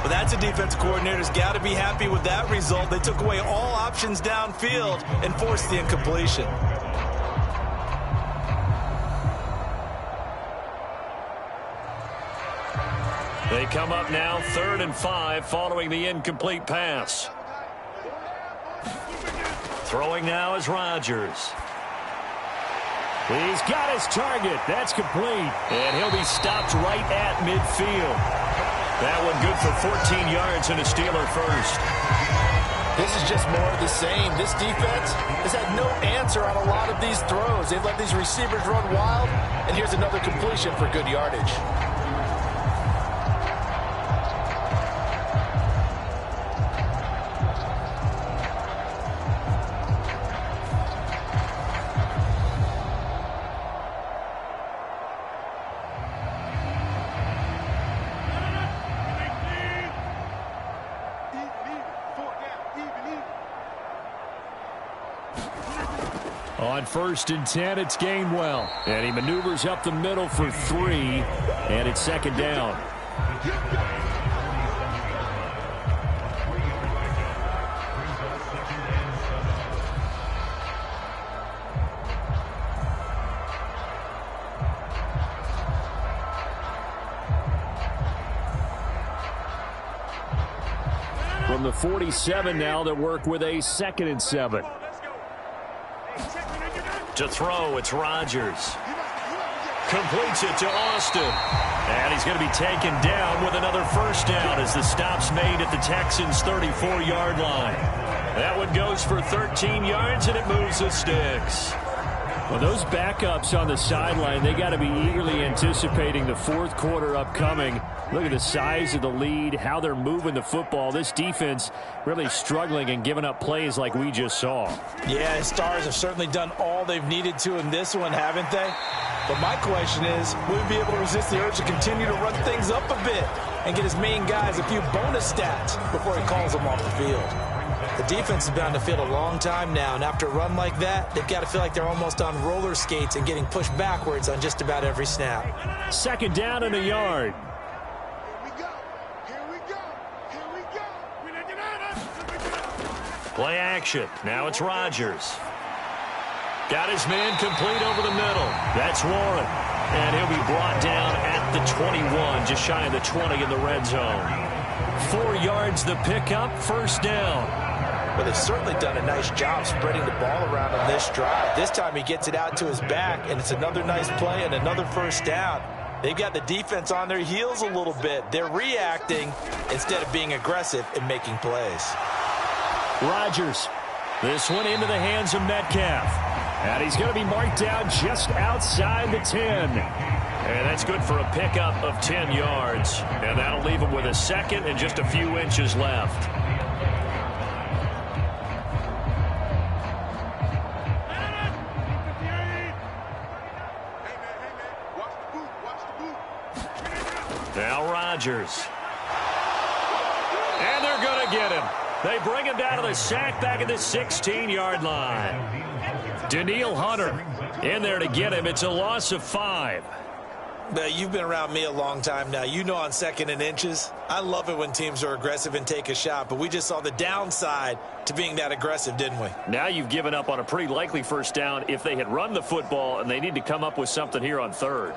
Well, that's a defense coordinator's got to be happy with that result. They took away all options downfield and forced the incompletion. They come up now 3rd and 5 following the incomplete pass. Throwing now is Rodgers. He's got his target. That's complete. And he'll be stopped right at midfield. That one good for 14 yards and a Steeler first. This is just more of the same. This defense has had no answer on a lot of these throws. They've let these receivers run wild, and here's another completion for good yardage. On 1st and 10, it's Gainwell. And he maneuvers up the middle for 3. And it's 2nd down. From the 47 now, they work with a 2nd and 7. To throw, it's Rodgers. Completes it to Austin. And he's going to be taken down with another first down as the stop's made at the Texans' 34-yard line. That one goes for 13 yards, and it moves the sticks. Well, those backups on the sideline, they got to be eagerly anticipating the 4th quarter upcoming. Look at the size of the lead, how they're moving the football. This defense really struggling and giving up plays like we just saw. Yeah, Stars have certainly done all they've needed to in this one, haven't they? But my question is, will we be able to resist the urge to continue to run things up a bit and get his main guys a few bonus stats before he calls them off the field? The defense has been on the field a long time now, and after a run like that, they've got to feel like they're almost on roller skates and getting pushed backwards on just about every snap. 2nd down and a yard. Play action. Now it's Rodgers. Got his man complete over the middle. That's Warren. And he'll be brought down at the 21, just shy of the 20 in the red zone. 4 yards the pickup, first down. Well, they've certainly done a nice job spreading the ball around on this drive. This time he gets it out to his back, and it's another nice play and another first down. They've got the defense on their heels a little bit. They're reacting instead of being aggressive and making plays. Rodgers. This one into the hands of Metcalf. And he's going to be marked down just outside the 10. And that's good for a pickup of 10 yards. And that'll leave him with a second and just a few inches left. Now Rodgers. And they're going to get him. They bring him down to the sack back at the 16-yard line. Danielle Hunter in there to get him. It's a loss of 5. Now, you've been around me a long time now. You know on 2nd and inches, I love it when teams are aggressive and take a shot, but we just saw the downside to being that aggressive, didn't we? Now you've given up on a pretty likely first down if they had run the football, and they need to come up with something here on 3rd.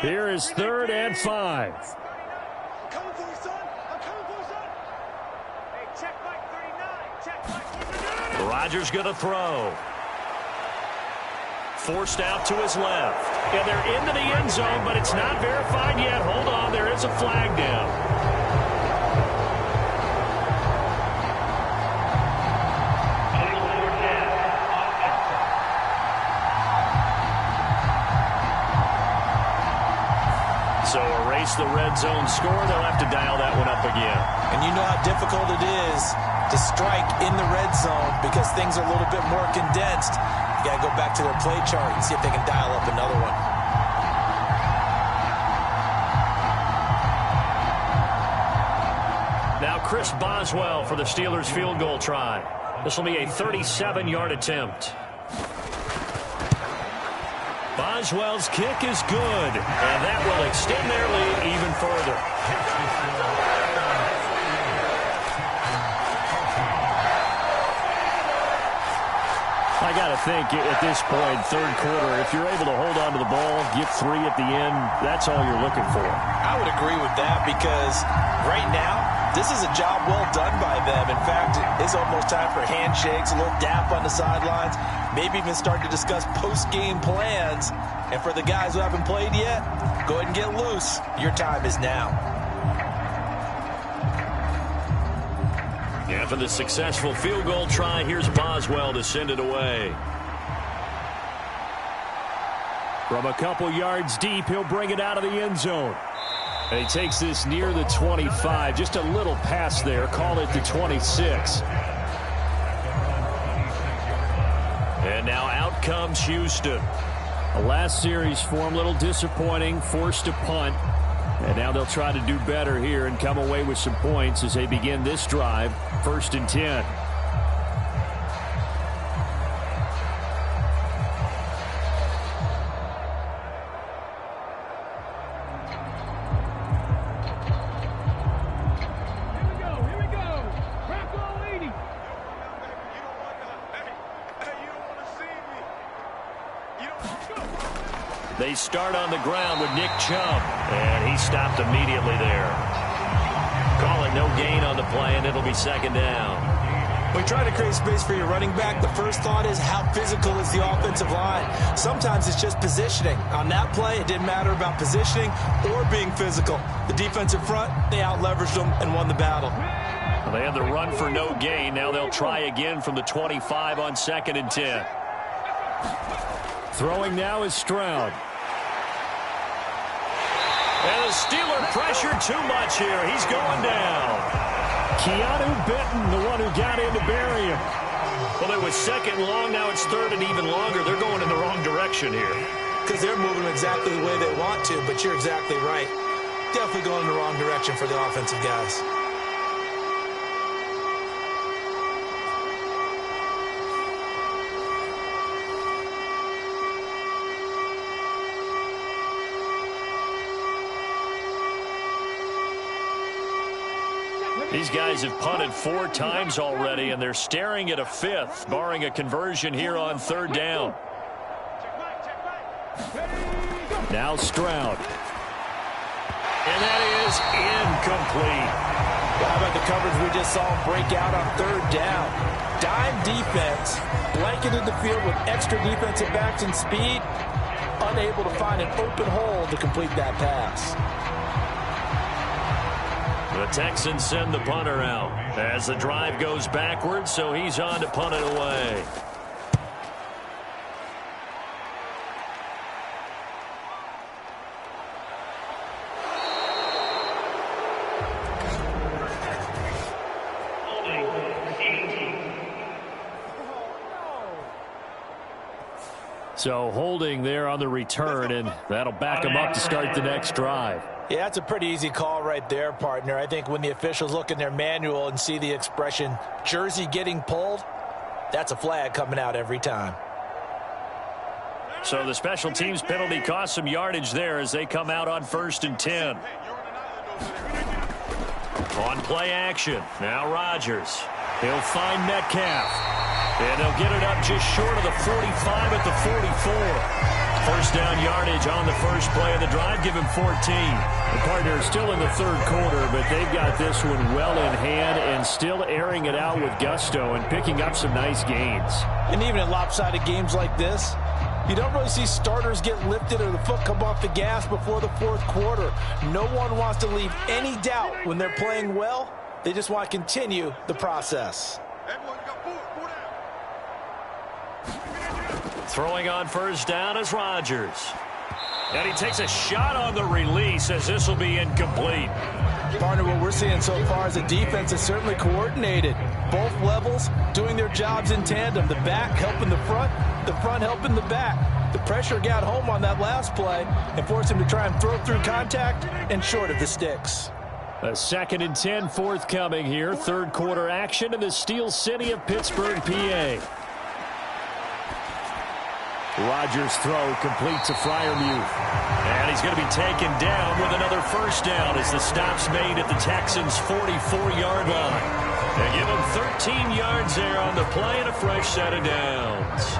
Here is 3rd and 5. I'm coming for you, son. I'm coming for you, son. Hey, check Mike 39. Check Mike 39. Rodgers going to throw. Forced out to his left. And they're into the end zone, but it's not verified yet. Hold on, there is a flag down. So erase the red zone score. They'll have to dial that one up again. And you know how difficult it is to strike in the red zone because things are a little bit more condensed. You got to go back to their play chart and see if they can dial up another one. Now Chris Boswell for the Steelers field goal try. This will be a 37-yard attempt. Boswell's kick is good, and that will extend their lead even further. I got to think at this point, third quarter, if you're able to hold on to the ball, get 3 at the end, that's all you're looking for. I would agree with that because right now, this is a job well done by them. In fact, it's almost time for handshakes, a little dap on the sidelines, maybe even start to discuss post-game plans. And for the guys who haven't played yet, go ahead and get loose. Your time is now. After the successful field goal try, here's Boswell to send it away. From a couple yards deep, he'll bring it out of the end zone. And he takes this near the 25. Just a little pass there. Call it the 26. And now out comes Houston. The last series for him, a little disappointing. Forced to punt. And now they'll try to do better here and come away with some points as they begin this drive. 1st and 10. They start on the ground with Nick Chubb, and he stopped immediately there. Call it no gain on the play, and it'll be 2nd down. When you try to create space for your running back, the first thought is how physical is the offensive line. Sometimes it's just positioning. On that play, it didn't matter about positioning or being physical. The defensive front, they out-leveraged them and won the battle. Well, they had the run for no gain. Now they'll try again from the 25 on 2nd and 10. Throwing now is Stroud. And the Steeler pressure too much here. He's going down. Keanu Benton, the one who got in to bury him. Well, it was 2nd and long. Now it's 3rd and even longer. They're going in the wrong direction here. Because they're moving exactly the way they want to, but you're exactly right. Definitely going in the wrong direction for the offensive guys. These guys have punted 4 times already, and they're staring at a 5th, barring a conversion here on 3rd down. Now Stroud. And that is incomplete. How about the coverage we just saw break out on 3rd down? Dime defense, blanketed the field with extra defensive backs and speed, unable to find an open hole to complete that pass. The Texans send the punter out as the drive goes backwards, so he's on to punt it away. So holding there on the return, and that'll back them up to start the next drive. Yeah, that's a pretty easy call right there, partner. I think when the officials look in their manual and see the expression jersey getting pulled, that's a flag coming out every time. So the special teams penalty cost some yardage there as they come out on 1st and 10. On play action, now Rodgers. He'll find Metcalf. And they'll get it up just short of the 45 at the 44. 1st down yardage on the first play of the drive. Give him 14. The partner is still in the 3rd quarter, but they've got this one well in hand and still airing it out with gusto and picking up some nice gains. And even in lopsided games like this, you don't really see starters get lifted or the foot come off the gas before the 4th quarter. No one wants to leave any doubt when they're playing well. They just want to continue the process. Throwing on 1st down is Rodgers. And he takes a shot on the release as this will be incomplete. Partner, what we're seeing so far is the defense is certainly coordinated. Both levels doing their jobs in tandem. The back helping the front helping the back. The pressure got home on that last play and forced him to try and throw through contact and short of the sticks. A 2nd and 10 forthcoming here. 3rd quarter action in the Steel City of Pittsburgh, PA. Rodgers' throw complete to Freiermuth. And he's going to be taken down with another 1st down as the stop's made at the Texans' 44-yard line. They give him 13 yards there on the play and a fresh set of downs.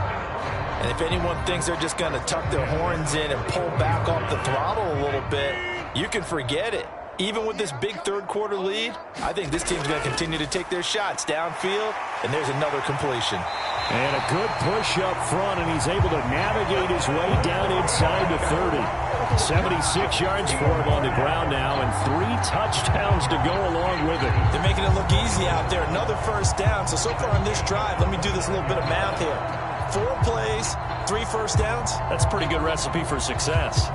And if anyone thinks they're just going to tuck their horns in and pull back off the throttle a little bit, you can forget it. Even with this big third-quarter lead, I think this team's going to continue to take their shots downfield, and there's another completion. And a good push up front, and he's able to navigate his way down inside the 30. 76 yards for him on the ground now, and 3 touchdowns to go along with it. They're making it look easy out there. Another first down. So far on this drive, let me do this little bit of math here. 4 plays, 3 first downs. That's a pretty good recipe for success.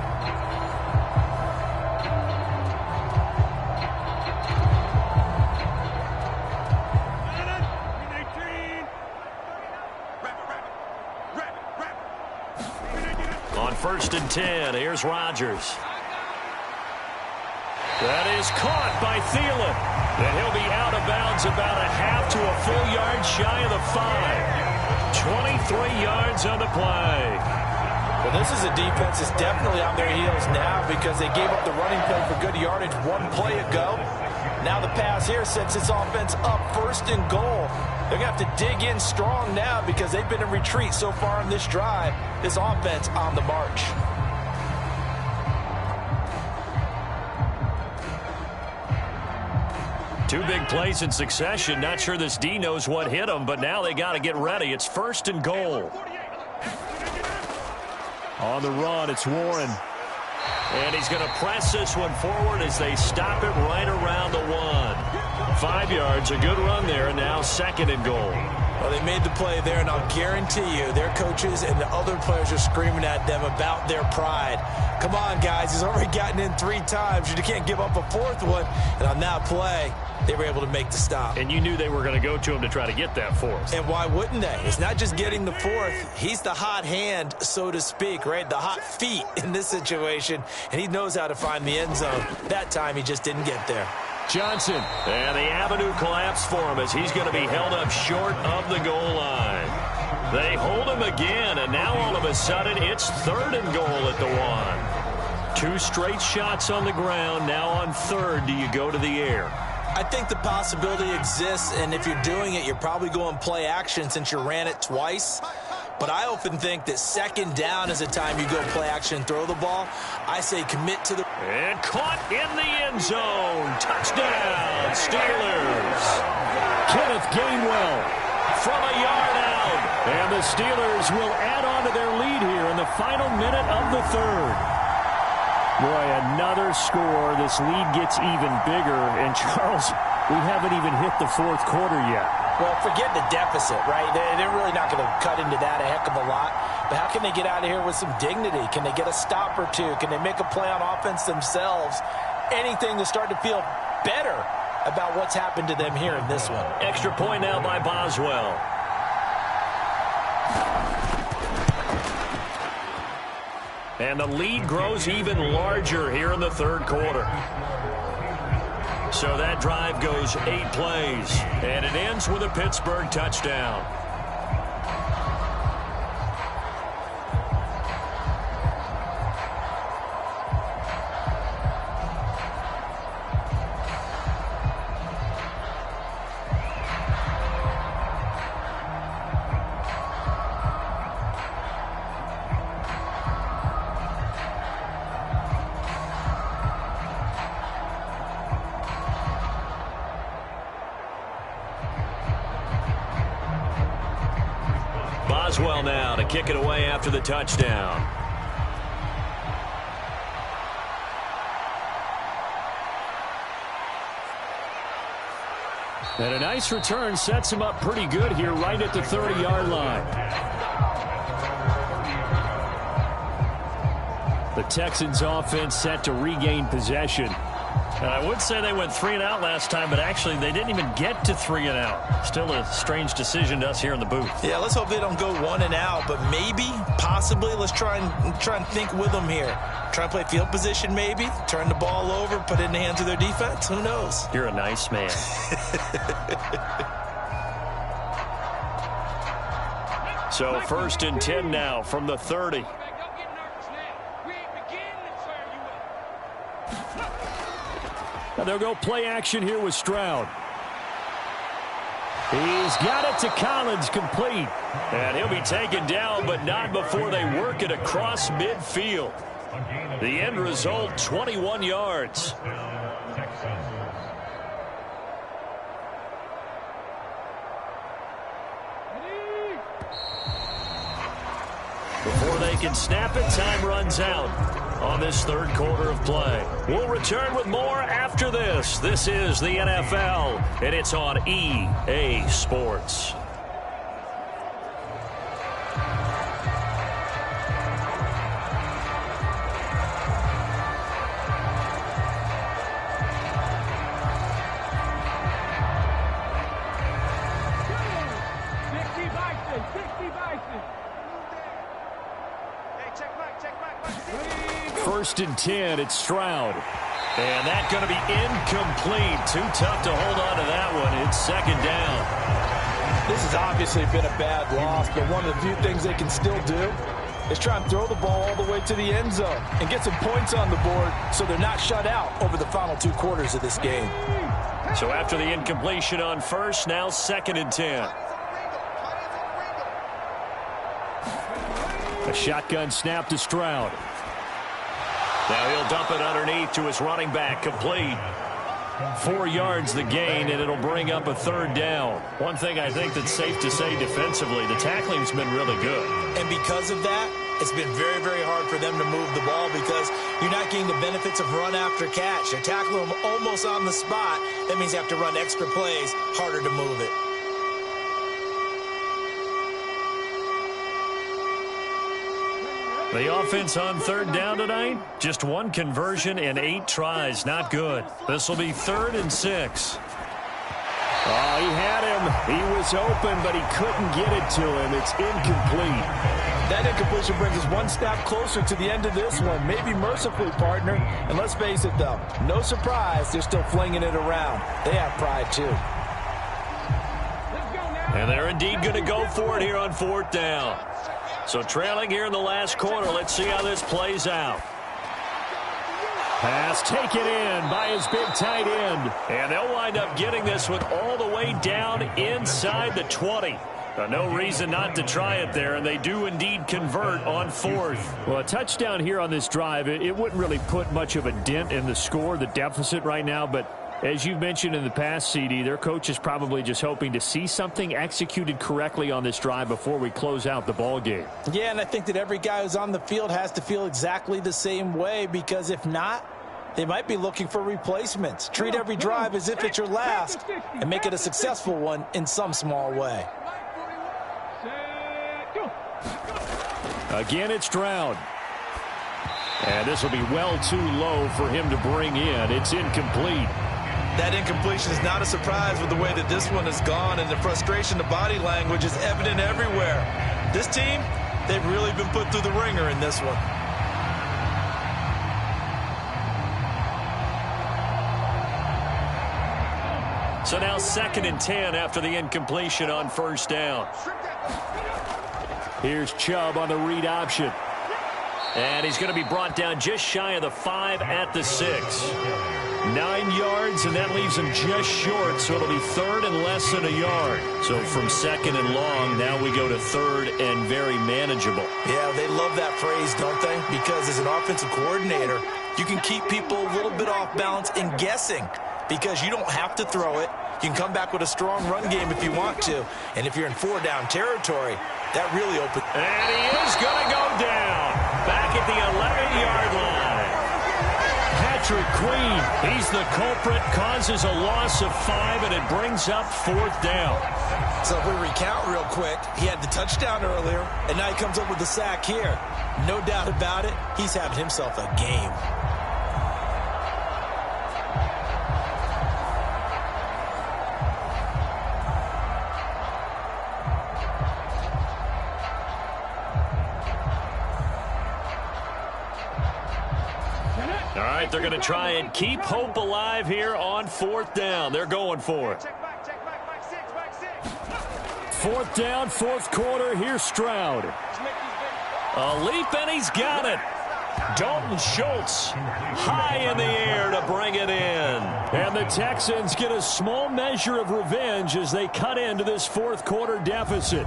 On 1st and 10, here's Rodgers. That is caught by Thielen. And he'll be out of bounds about a half to a full yard shy of the 5. 23 yards on the play. Well, this is a defense that's definitely on their heels now because they gave up the running play for good yardage 1 play ago. Now the pass here sets this offense up 1st and goal. They're going to have to dig in strong now because they've been in retreat so far in this drive. This offense on the march. Two big plays in succession. Not sure this D knows what hit him, but now they got to get ready. It's 1st and goal. On the run, it's Warren. And he's going to press this one forward as they stop it right around the 1. 5 yards, a good run there, and now 2nd and goal. Well, they made the play there, and I'll guarantee you their coaches and the other players are screaming at them about their pride. Come on, guys. He's already gotten in 3 times. You can't give up a 4th one. And on that play, they were able to make the stop. And you knew they were going to go to him to try to get that 4th. And why wouldn't they? It's not just getting the 4th. He's the hot hand, so to speak, right? The hot feet in this situation. And he knows how to find the end zone. That time, he just didn't get there. Johnson. And the avenue collapsed for him as he's going to be held up short of the goal line. They hold him again, and now all of a sudden it's 3rd and goal at the 1. 2 straight shots on the ground. Now on 3rd, do you go to the air? I think the possibility exists, and if you're doing it, you're probably going play action since you ran it twice. But I often think that 2nd down is a time you go play action and throw the ball. I say commit to the... And caught in the end zone. Touchdown, Steelers. Kenneth Gainwell from a yard out. And the Steelers will add on to their lead here in the final minute of the 3rd. Boy, another score. This lead gets even bigger. And, Charles, we haven't even hit the 4th quarter yet. Well, forget the deficit, right? They're really not going to cut into that a heck of a lot. But how can they get out of here with some dignity? Can they get a stop or 2? Can they make a play on offense themselves? Anything to start to feel better about what's happened to them here in this one. Extra point now by Boswell. And the lead grows even larger here in the 3rd quarter. So that drive goes 8 plays, and it ends with a Pittsburgh touchdown. Boswell now to kick it away after the touchdown. And a nice return sets him up pretty good here right at the 30-yard line. The Texans offense set to regain possession. And I would say they went 3 and out last time, but actually they didn't even get to 3 and out. Still a strange decision to us here in the booth. Yeah, let's hope they don't go 1 and out, but maybe, possibly, let's try and think with them here. Try and play field position maybe, turn the ball over, put it in the hands of their defense. Who knows? You're a nice man. So 1st and 10 now from the 30. Now they'll go play action here with Stroud. He's got it to Collins, complete. And he'll be taken down, but not before they work it across midfield. The end result, 21 yards. Before they can snap it, time runs out on this third quarter of play. We'll return with more after this. This is the NFL, and it's on EA Sports. First and 10, it's Stroud. And that's going to be incomplete. Too tough to hold on to that one. It's second down. This has obviously been a bad loss, but one of the few things they can still do is try and throw the ball all the way to the end zone and get some points on the board so they're not shut out over the final 2 quarters of this game. So after the incompletion on first, now second and 10. A shotgun snap to Stroud. Now he'll dump it underneath to his running back, complete. 4 yards the gain, and it'll bring up a third down. One thing I think that's safe to say defensively, the tackling's been really good. And because of that, it's been very, very hard for them to move the ball because you're not getting the benefits of run after catch. You're tackling them almost on the spot. That means you have to run extra plays, harder to move it. The offense on third down tonight, just 1 conversion and 8 tries. Not good. This will be 3rd and 6. Oh, he had him. He was open, but he couldn't get it to him. It's incomplete. That incompletion brings us 1 step closer to the end of this one. Maybe mercifully, partner. And let's face it, though, no surprise, they're still flinging it around. They have pride, too. And they're indeed going to go for it here on 4th down. So trailing here in the last quarter, let's see how this plays out. Pass taken in by his big tight end. And they'll wind up getting this one all the way down inside the 20. No reason not to try it there, and they do indeed convert on 4th. Well, a touchdown here on this drive, it wouldn't really put much of a dent in the score, the deficit right now, but as you've mentioned in the past, CD, their coach is probably just hoping to see something executed correctly on this drive before we close out the ball game. Yeah, and I think that every guy who's on the field has to feel exactly the same way, because if not, they might be looking for replacements. Treat every drive as if it's your last and make it a successful one in some small way. Again, it's Stroud. And this will be well too low for him to bring in. It's incomplete. That incompletion is not a surprise with the way that this one has gone, and the frustration, the body language is evident everywhere. This team, they've really been put through the ringer in this one. So now 2nd and 10 after the incompletion on 1st down. Here's Chubb on the read option. And he's going to be brought down just shy of the 5 at the 6. 9 yards, and that leaves him just short, so it'll be 3rd and less than a yard. So from 2nd and long, now we go to 3rd and very manageable. Yeah, they love that phrase, don't they? Because as an offensive coordinator, you can keep people a little bit off balance and guessing because you don't have to throw it. You can come back with a strong run game if you want to. And if you're in 4-down territory, that really opens. And he is going to go down back at the 11-yard line. Patrick Queen, he's the culprit, causes a loss of 5, and it brings up 4th down. So if we recount real quick, he had the touchdown earlier, and now he comes up with the sack here. No doubt about it, he's having himself a game. All right, they're going to try and keep hope alive here on 4th down. They're going for it. 4th down, 4th quarter. Here's Stroud. A leap, and he's got it. Dalton Schultz high in the air to bring it in. And the Texans get a small measure of revenge as they cut into this fourth quarter deficit.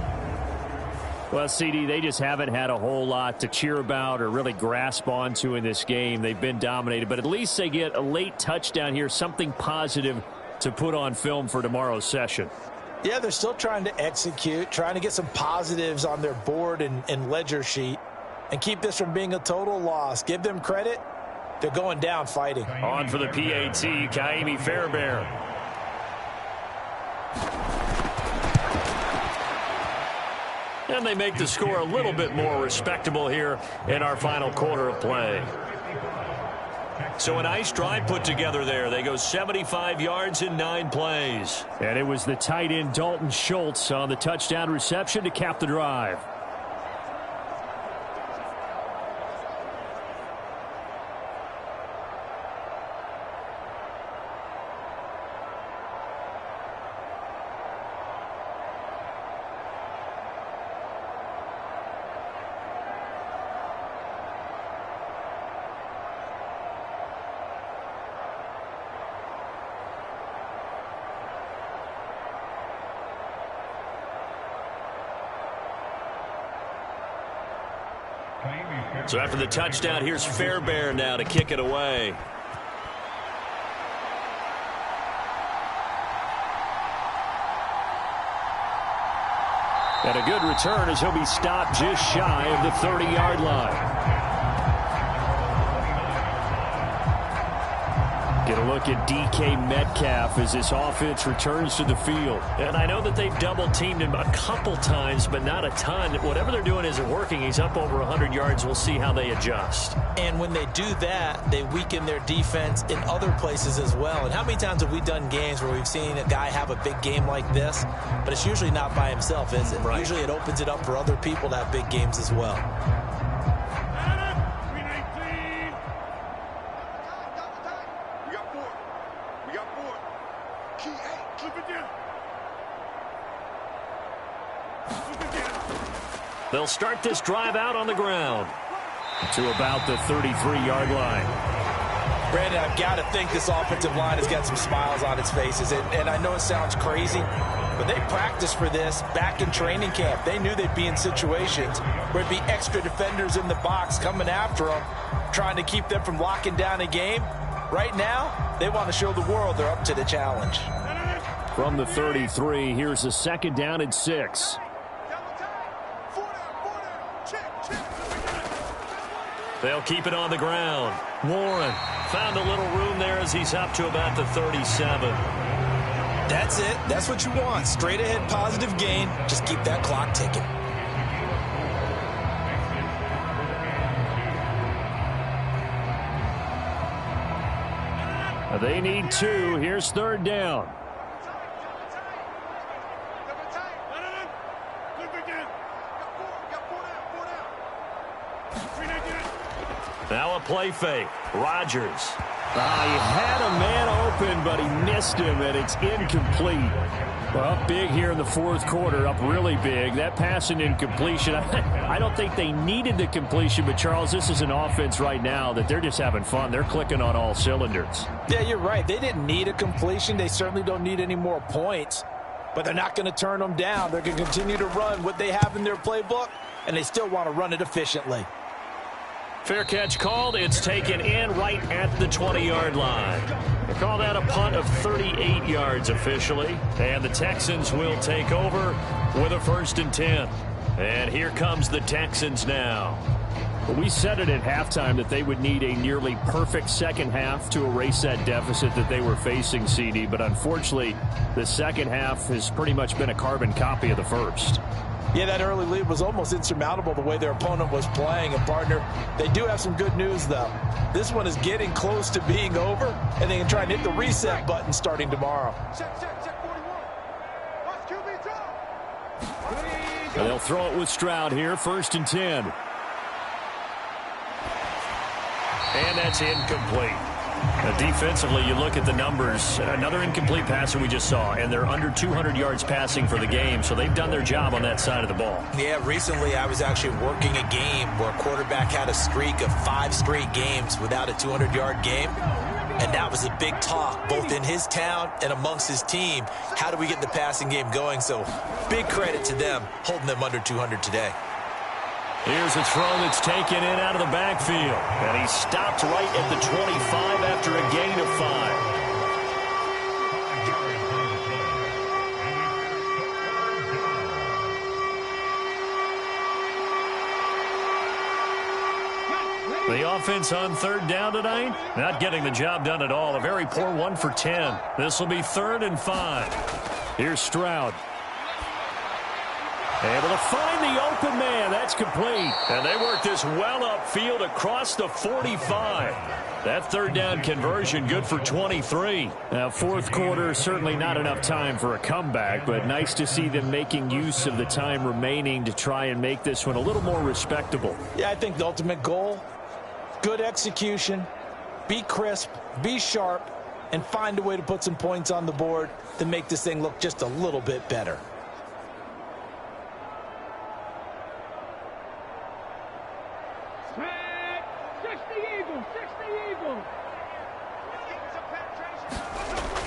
Well, CD, they just haven't had a whole lot to cheer about or really grasp onto in this game. They've been dominated, but at least they get a late touchdown here, something positive to put on film for tomorrow's session. Yeah, they're still trying to execute, trying to get some positives on their board and ledger sheet and keep this from being a total loss. Give them credit. They're going down fighting. On for the PAT, Kaimi Fairbairn. And they make the score a little bit more respectable here in our final quarter of play. So a nice drive put together there. They go 75 yards in 9 plays. And it was the tight end Dalton Schultz on the touchdown reception to cap the drive. So after the touchdown, here's Fairbairn now to kick it away. And a good return as he'll be stopped just shy of the 30-yard line. Get a look at DK Metcalf as this offense returns to the field. And I know that they've double-teamed him a couple times, but not a ton. Whatever they're doing isn't working. He's up over 100 yards. We'll see how they adjust. And when they do that, they weaken their defense in other places as well. And how many times have we done games where we've seen a guy have a big game like this, but it's usually not by himself, is it? Right. Usually it opens it up for other people to have big games as well. They'll start this drive out on the ground to about the 33-yard line. Brandon, I've got to think this offensive line has got some smiles on its faces. And I know it sounds crazy, but they practiced for this back in training camp. They knew they'd be in situations where there'd be extra defenders in the box coming after them, trying to keep them from locking down a game. Right now, they want to show the world they're up to the challenge. From the 33, here's a 2nd down and 6. They'll keep it on the ground. Warren found a little room there as he's up to about the 37. That's it. That's what you want. Straight ahead positive gain. Just keep that clock ticking. They need 2. Here's 3rd down. Now a play fake. Rodgers. He had a man open, but he missed him, and it's incomplete. Well, up big here in the fourth quarter, up really big. That pass and incompletion, I don't think they needed the completion, but, Charles, this is an offense right now that they're just having fun. They're clicking on all cylinders. Yeah, you're right. They didn't need a completion. They certainly don't need any more points, but they're not going to turn them down. They're going to continue to run what they have in their playbook, and they still want to run it efficiently. Fair catch called. It's taken in right at the 20-yard line. They call that a punt of 38 yards officially. And the Texans will take over with a 1st and 10. And here comes the Texans now. We said it at halftime that they would need a nearly perfect second half to erase that deficit that they were facing, CD. But unfortunately, the second half has pretty much been a carbon copy of the first. Yeah, that early lead was almost insurmountable the way their opponent was playing. And, partner, they do have some good news, though. This one is getting close to being over, and they can try and hit the reset button starting tomorrow. Check 41. Watch QB drop. And they'll throw it with Stroud here, 1st and 10. And that's incomplete. Defensively, you look at the numbers. Another incomplete passer we just saw, and they're under 200 yards passing for the game, so they've done their job on that side of the ball. Yeah, recently I was actually working a game where a quarterback had a streak of 5 straight games without a 200-yard game, and that was a big talk, both in his town and amongst his team. How do we get the passing game going? So big credit to them, holding them under 200 today. Here's a throw that's taken in out of the backfield. And he stopped right at the 25 after a gain of 5. The offense on third down tonight, not getting the job done at all. A very poor 1 for 10. This will be 3rd and 5. Here's Stroud. Able to find the open man. That's complete. And they work this well upfield across the 45. That third down conversion good for 23. Now, fourth quarter, certainly not enough time for a comeback, but nice to see them making use of the time remaining to try and make this one a little more respectable. Yeah, I think the ultimate goal, good execution, be crisp, be sharp, and find a way to put some points on the board to make this thing look just a little bit better.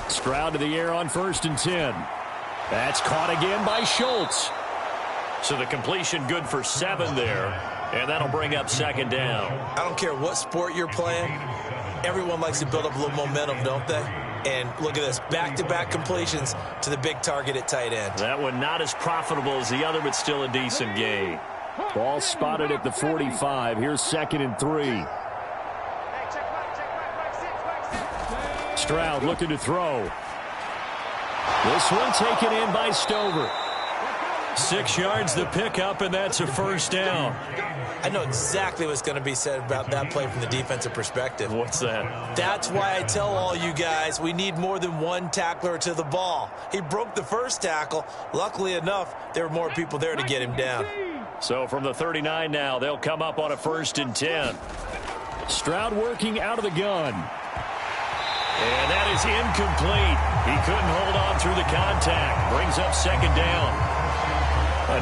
Stroud to the air on 1st and 10. That's caught again by Schultz. So the completion good for 7 there. And that'll bring up 2nd down. I don't care what sport you're playing. Everyone likes to build up a little momentum, don't they? And look at this, back-to-back completions to the big target at tight end. That one not as profitable as the other, but still a decent gain. Ball spotted at the 45. Here's 2nd and 3. Stroud looking to throw. This one taken in by Stover. 6 yards the pickup, and that's a 1st down. I know exactly what's going to be said about that play from the defensive perspective. What's that? That's why I tell all you guys we need more than one tackler to the ball. He broke the first tackle. Luckily enough, there were more people there to get him down. So from the 39 now, they'll come up on a 1st and 10. Stroud working out of the gun. And that is incomplete. He couldn't hold on through the contact. Brings up 2nd down.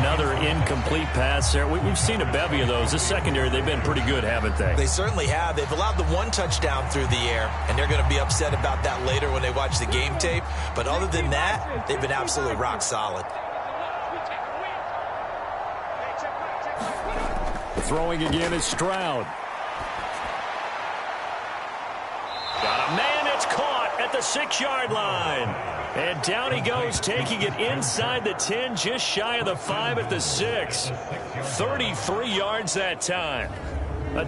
Another incomplete pass there. We've seen a bevy of those. This secondary, they've been pretty good, haven't they? They certainly have. They've allowed the 1 touchdown through the air, and they're going to be upset about that later when they watch the game tape. But other than that, they've been absolutely rock solid. Throwing again is Stroud. Got a man, it's caught at the 6-yard line. And down he goes, taking it inside the 10, just shy of the 5 at the 6. 33 yards that time.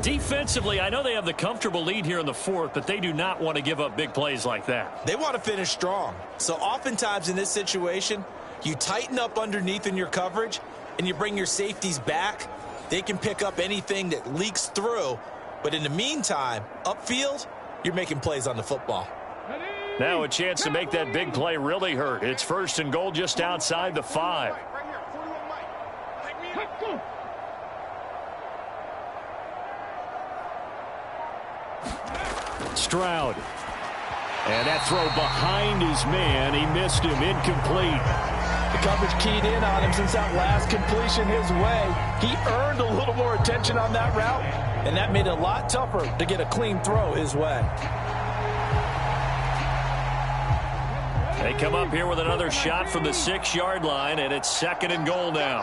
Defensively, I know they have the comfortable lead here in the 4th, but they do not want to give up big plays like that. They want to finish strong. So oftentimes in this situation, you tighten up underneath in your coverage, and you bring your safeties back. They can pick up anything that leaks through. But in the meantime, upfield, you're making plays on the football. Now a chance to make that big play really hurt. It's 1st and goal just outside the 5. Stroud. And that throw behind his man. He missed him. Incomplete. The coverage keyed in on him since that last completion his way. He earned a little more attention on that route, and that made it a lot tougher to get a clean throw his way. They come up here with another shot from the 6-yard line, and it's 2nd and goal now.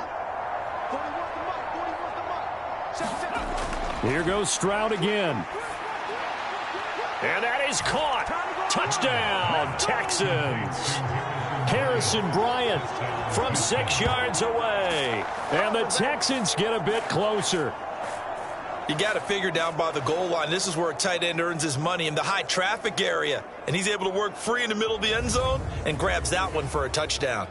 Here goes Stroud again. And that is caught. Touchdown, Texans. Harrison Bryant from 6 yards away. And the Texans get a bit closer. You got to figure down by the goal line. This is where a tight end earns his money, in the high traffic area. And he's able to work free in the middle of the end zone and grabs that one for a touchdown.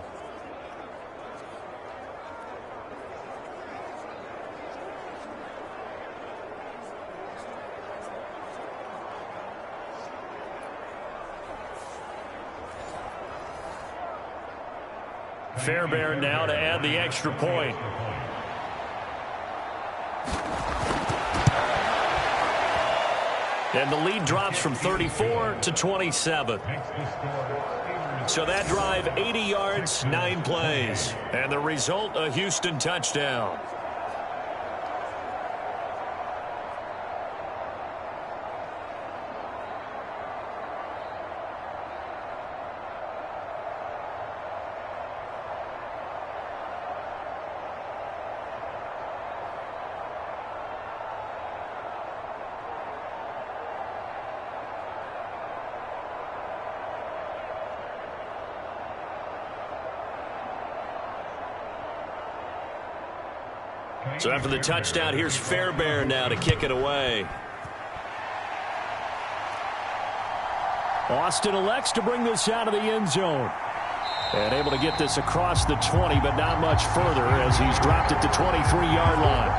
Fairbairn now to add the extra point. And the lead drops from 34 to 27. So that drive, 80 yards, 9 plays. And the result, a Houston touchdown. So after the touchdown, here's Fairbairn now to kick it away. Austin elects to bring this out of the end zone. And able to get this across the 20, but not much further as he's dropped it to 23-yard line.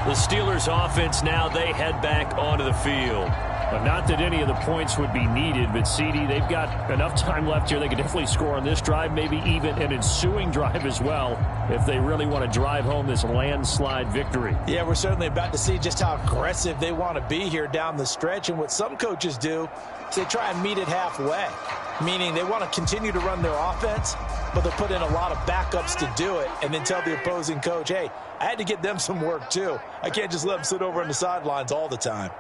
The Steelers offense now, they head back onto the field. Not that any of the points would be needed, but CD, they've got enough time left here. They could definitely score on this drive, maybe even an ensuing drive as well, if they really want to drive home this landslide victory. Yeah, we're certainly about to see just how aggressive they want to be here down the stretch. And what some coaches do is they try and meet it halfway, meaning they want to continue to run their offense, but they'll put in a lot of backups to do it and then tell the opposing coach, hey, I had to get them some work too. I can't just let them sit over on the sidelines all the time.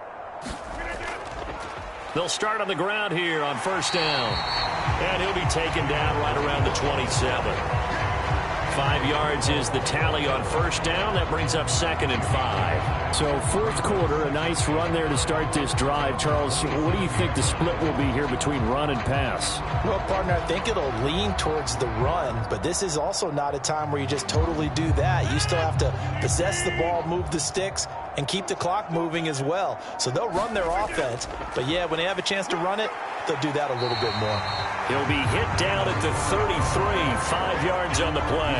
They'll start on the ground here on first down. And he'll be taken down right around the 27. 5 yards is the tally on first down. That brings up 2nd and 5. So fourth quarter, a nice run there to start this drive. Charles, what do you think the split will be here between run and pass? Well, partner, I think it'll lean towards the run, but this is also not a time where you just totally do that. You still have to possess the ball, move the sticks, and keep the clock moving as well. So they'll run their offense, but yeah, when they have a chance to run it, they'll do that a little bit more. He'll be hit down at the 33, 5 yards on the play.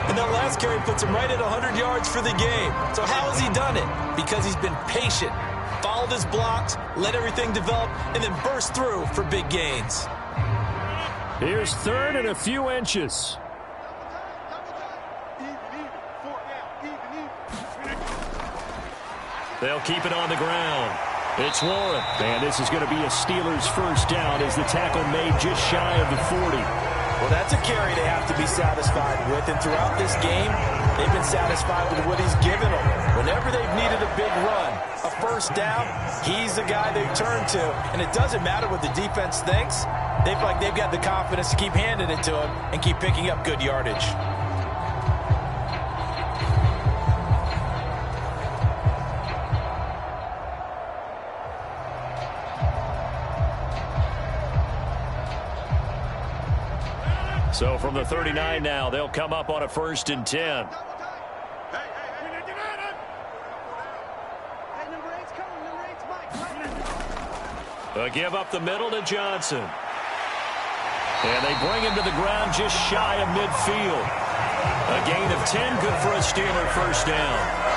And that last carry puts him right at 100 yards for the game. So how has he done it? Because he's been patient, followed his blocks, let everything develop, and then burst through for big gains. Here's 3rd and a few inches. They'll keep it on the ground. It's Warren. And this is going to be a Steelers first down as the tackle made just shy of the 40. Well, that's a carry they have to be satisfied with. And throughout this game, they've been satisfied with what he's given them. Whenever they've needed a big run, a first down, he's the guy they turn to. And it doesn't matter what the defense thinks. They feel like they've got the confidence to keep handing it to him and keep picking up good yardage. So from the 39 now, they'll come up on a 1st and 10. They'll give up the middle to Johnson. And they bring him to the ground just shy of midfield. A gain of 10, good for a Steeler first down.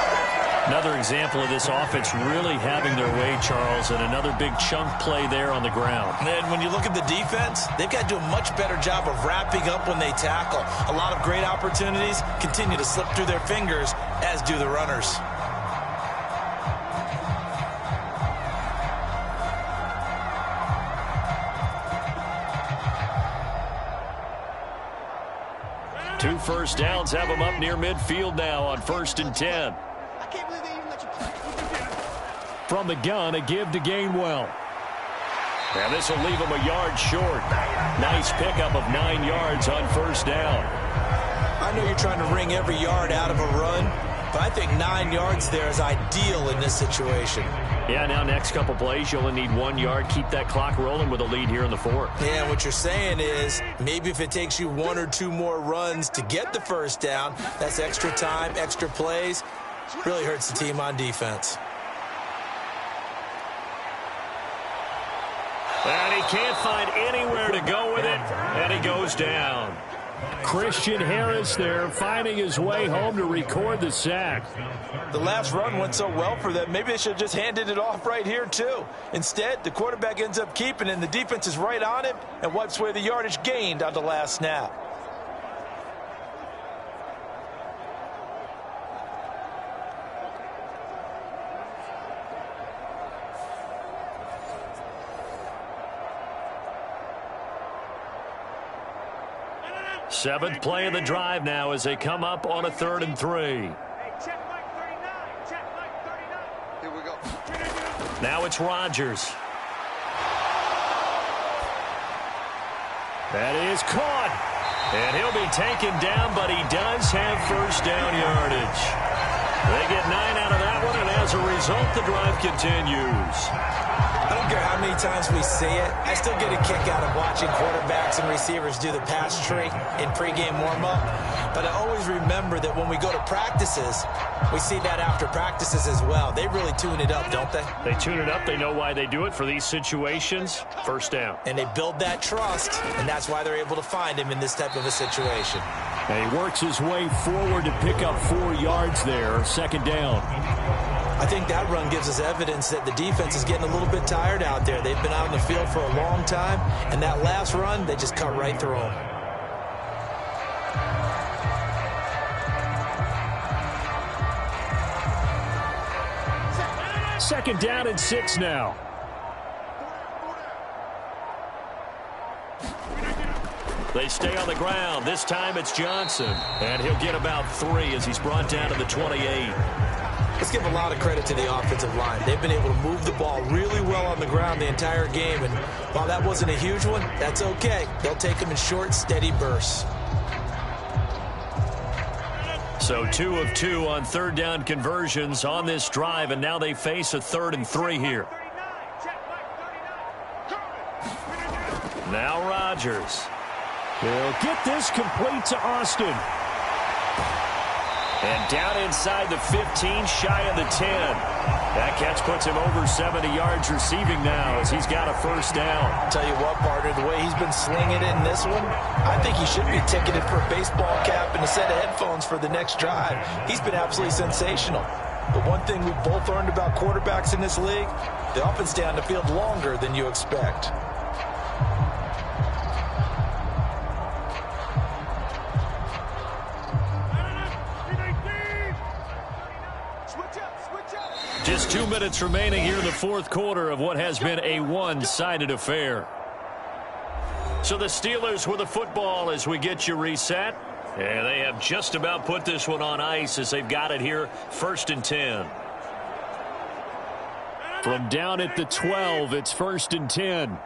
Another example of this offense really having their way, Charles, and another big chunk play there on the ground. And when you look at the defense, they've got to do a much better job of wrapping up when they tackle. A lot of great opportunities continue to slip through their fingers, as do the runners. Two first downs have them up near midfield now on 1st and 10. From the gun, a give to Gainwell. And this will leave him a yard short. Nice pickup of 9 yards on first down. I know you're trying to wring every yard out of a run, but I think 9 yards there is ideal in this situation. Yeah, now next couple plays, you only need 1 yard. Keep that clock rolling with a lead here in the 4th. Yeah, what you're saying is maybe if it takes you 1 or 2 more runs to get the first down, that's extra time, extra plays. Really hurts the team on defense. And he can't find anywhere to go with it, and he goes down. Christian Harris there finding his way home to record the sack. The last run went so well for them, maybe they should have just handed it off right here too. Instead, the quarterback ends up keeping it, and the defense is right on him and wipes away the yardage gained on the last snap. Seventh play of the drive now as they come up on a 3rd and 3. Hey, check Mike 39. Check Mike 39. Here we go. Now it's Rodgers. That is caught. And he'll be taken down, but he does have first down yardage. They get 9 out of that one, and as a result, the drive continues. I don't care how many times we see it. I still get a kick out of watching quarterbacks and receivers do the pass tree in pregame warm-up. But I always remember that when we go to practices, we see that after practices as well. They really tune it up, don't they? They tune it up. They know why they do it for these situations. First down. And they build that trust, and that's why they're able to find him in this type of a situation. And he works his way forward to pick up 4 yards there. Second down. I think that run gives us evidence that the defense is getting a little bit tired out there. They've been out on the field for a long time, and that last run, they just cut right through them. Second down and 6 now. They stay on the ground. This time it's Johnson. And he'll get about 3 as he's brought down to the 28. Let's give a lot of credit to the offensive line. They've been able to move the ball really well on the ground the entire game. And while that wasn't a huge one, that's okay. They'll take them in short, steady bursts. So 2 of 2 on 3rd down conversions on this drive, and now they face a 3rd and 3 here. Now Rodgers. He'll get this complete to Austin. And down inside the 15, shy of the 10. That catch puts him over 70 yards receiving now as he's got a first down. I'll tell you what, partner, the way he's been slinging it in this one, I think he should be ticketed for a baseball cap and a set of headphones for the next drive. He's been absolutely sensational. But one thing we've both learned about quarterbacks in this league, they often stay on the field longer than you expect. Just 2 minutes remaining here in the 4th quarter of what has been a one-sided affair. So the Steelers with the football as we get you reset. And they have just about put this one on ice as they've got it here, 1st and 10. From down at the 12, it's 1st and 10.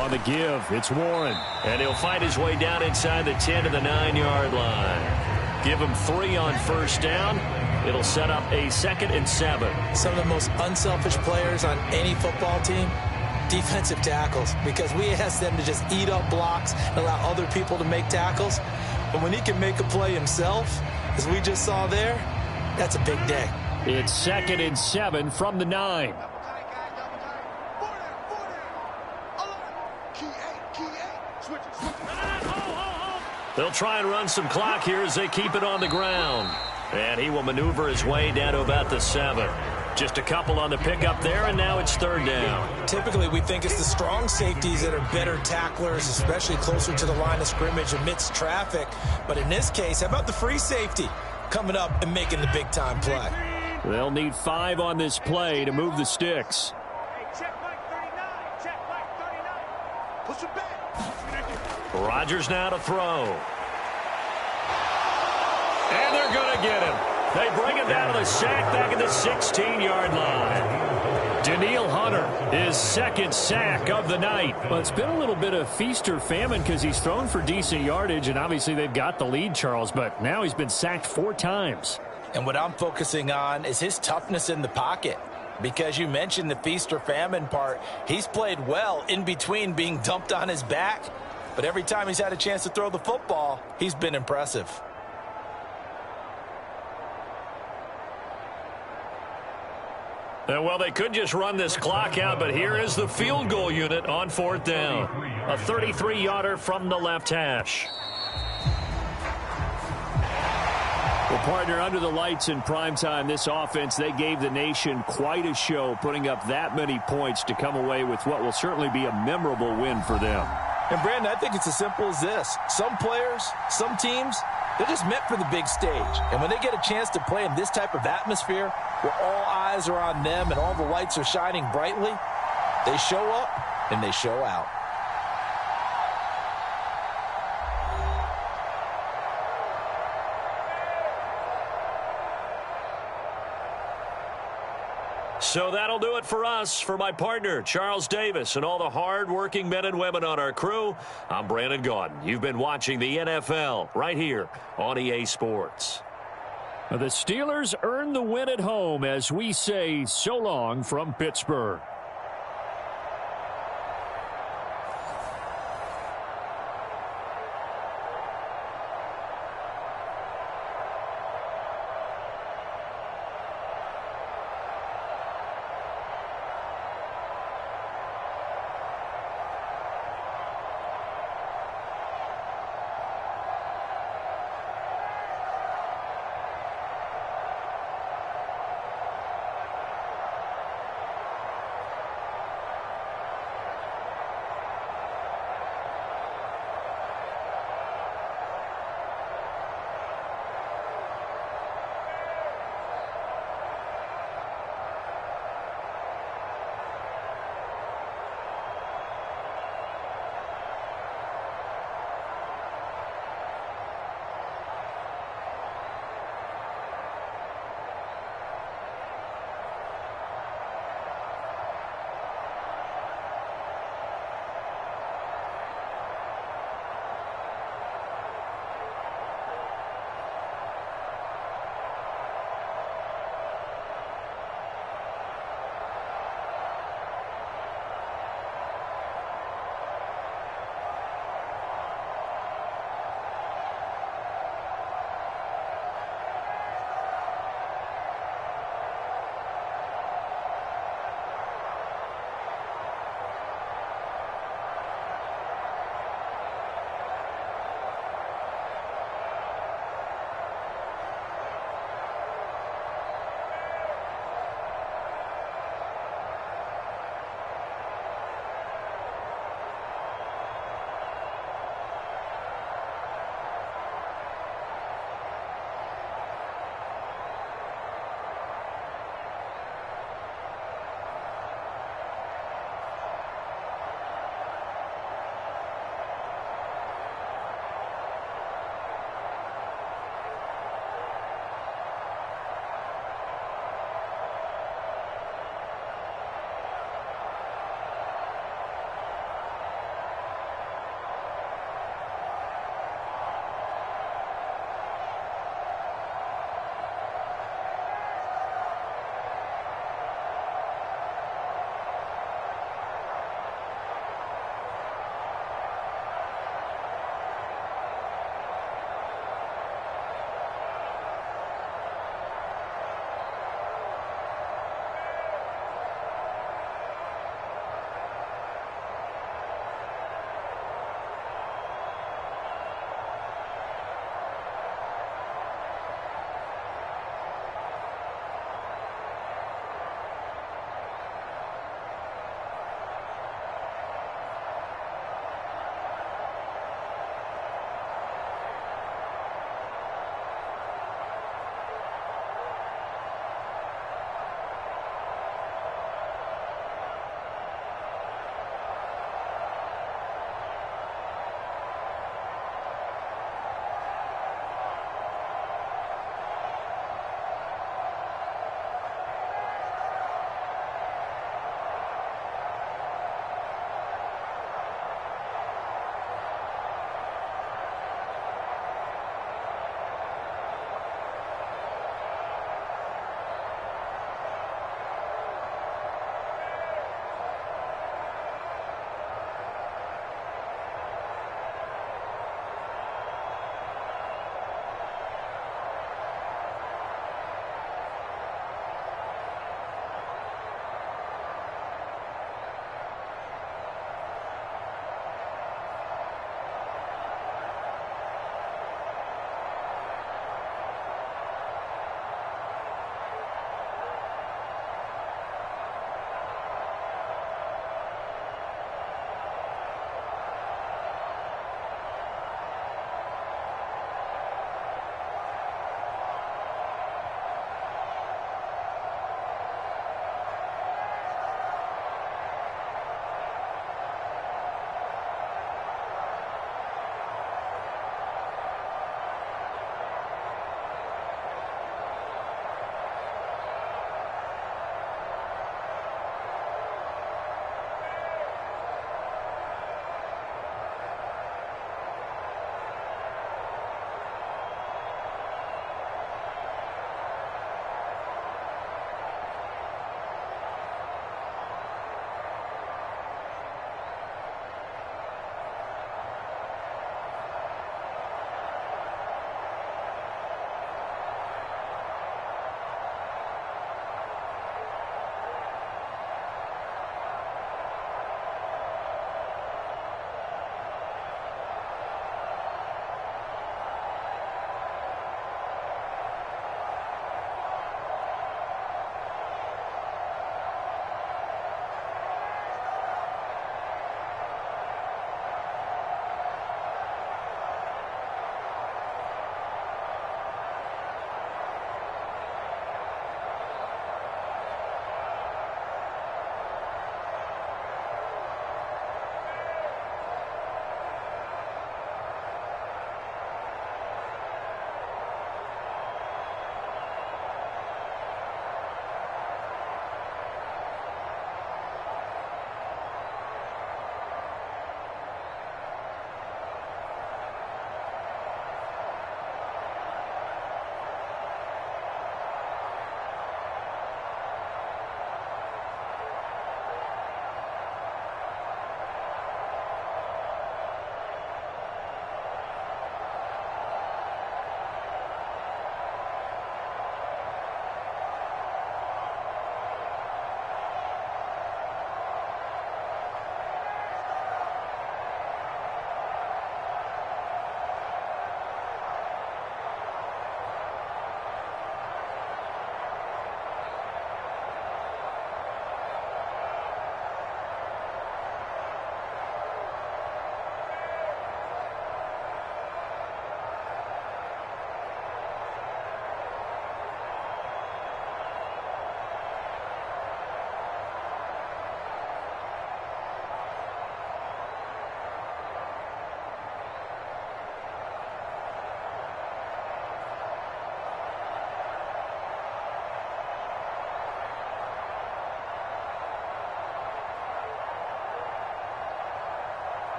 On the give, it's Warren. And he'll fight his way down inside the 10 to the 9-yard line. Give him 3 on first down. It'll set up a 2nd and 7. Some of the most unselfish players on any football team, defensive tackles, because we ask them to just eat up blocks and allow other people to make tackles. But when he can make a play himself, as we just saw there, that's a big day. It's 2nd and 7 from the 9. They'll try and run some clock here as they keep it on the ground. And he will maneuver his way down to about the 7. Just a couple on the pickup there, and now it's 3rd down. Typically, we think it's the strong safeties that are better tacklers, especially closer to the line of scrimmage amidst traffic. But in this case, how about the free safety coming up and making the big-time play? They'll need 5 on this play to move the sticks. Hey, check Mike 39. Check Mike 39. Push it back. Rodgers now to throw. And they're going to get him. They bring him down to the sack back at the 16-yard line. Danielle Hunter, his 2nd sack of the night. Well, it's been a little bit of feast or famine because he's thrown for decent yardage, and obviously they've got the lead, Charles, but now he's been sacked 4 times. And what I'm focusing on is his toughness in the pocket. Because you mentioned the feast or famine part, he's played well in between being dumped on his back. But every time he's had a chance to throw the football, he's been impressive. Well, they could just run this clock out, but here is the field goal unit on 4th down. A 33-yarder from the left hash. Well, partner, under the lights in primetime, this offense, they gave the nation quite a show, putting up that many points to come away with what will certainly be a memorable win for them. And, Brandon, I think it's as simple as this. Some players, some teams, they're just meant for the big stage. And when they get a chance to play in this type of atmosphere where all eyes are on them and all the lights are shining brightly, they show up and they show out. So that'll do it for us. For my partner, Charles Davis, and all the hard-working men and women on our crew, I'm Brandon Gaudin. You've been watching the NFL right here on EA Sports. The Steelers earn the win at home as we say so long from Pittsburgh.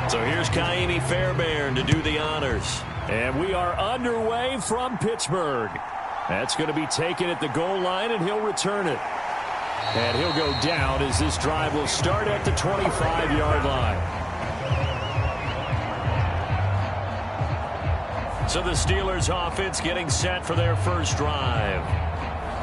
So here's Kaimi Fairbairn to do the honors. And we are underway from Pittsburgh. That's going to be taken at the goal line, and he'll return it. And he'll go down as this drive will start at the 25-yard line. So the Steelers offense getting set for their first drive.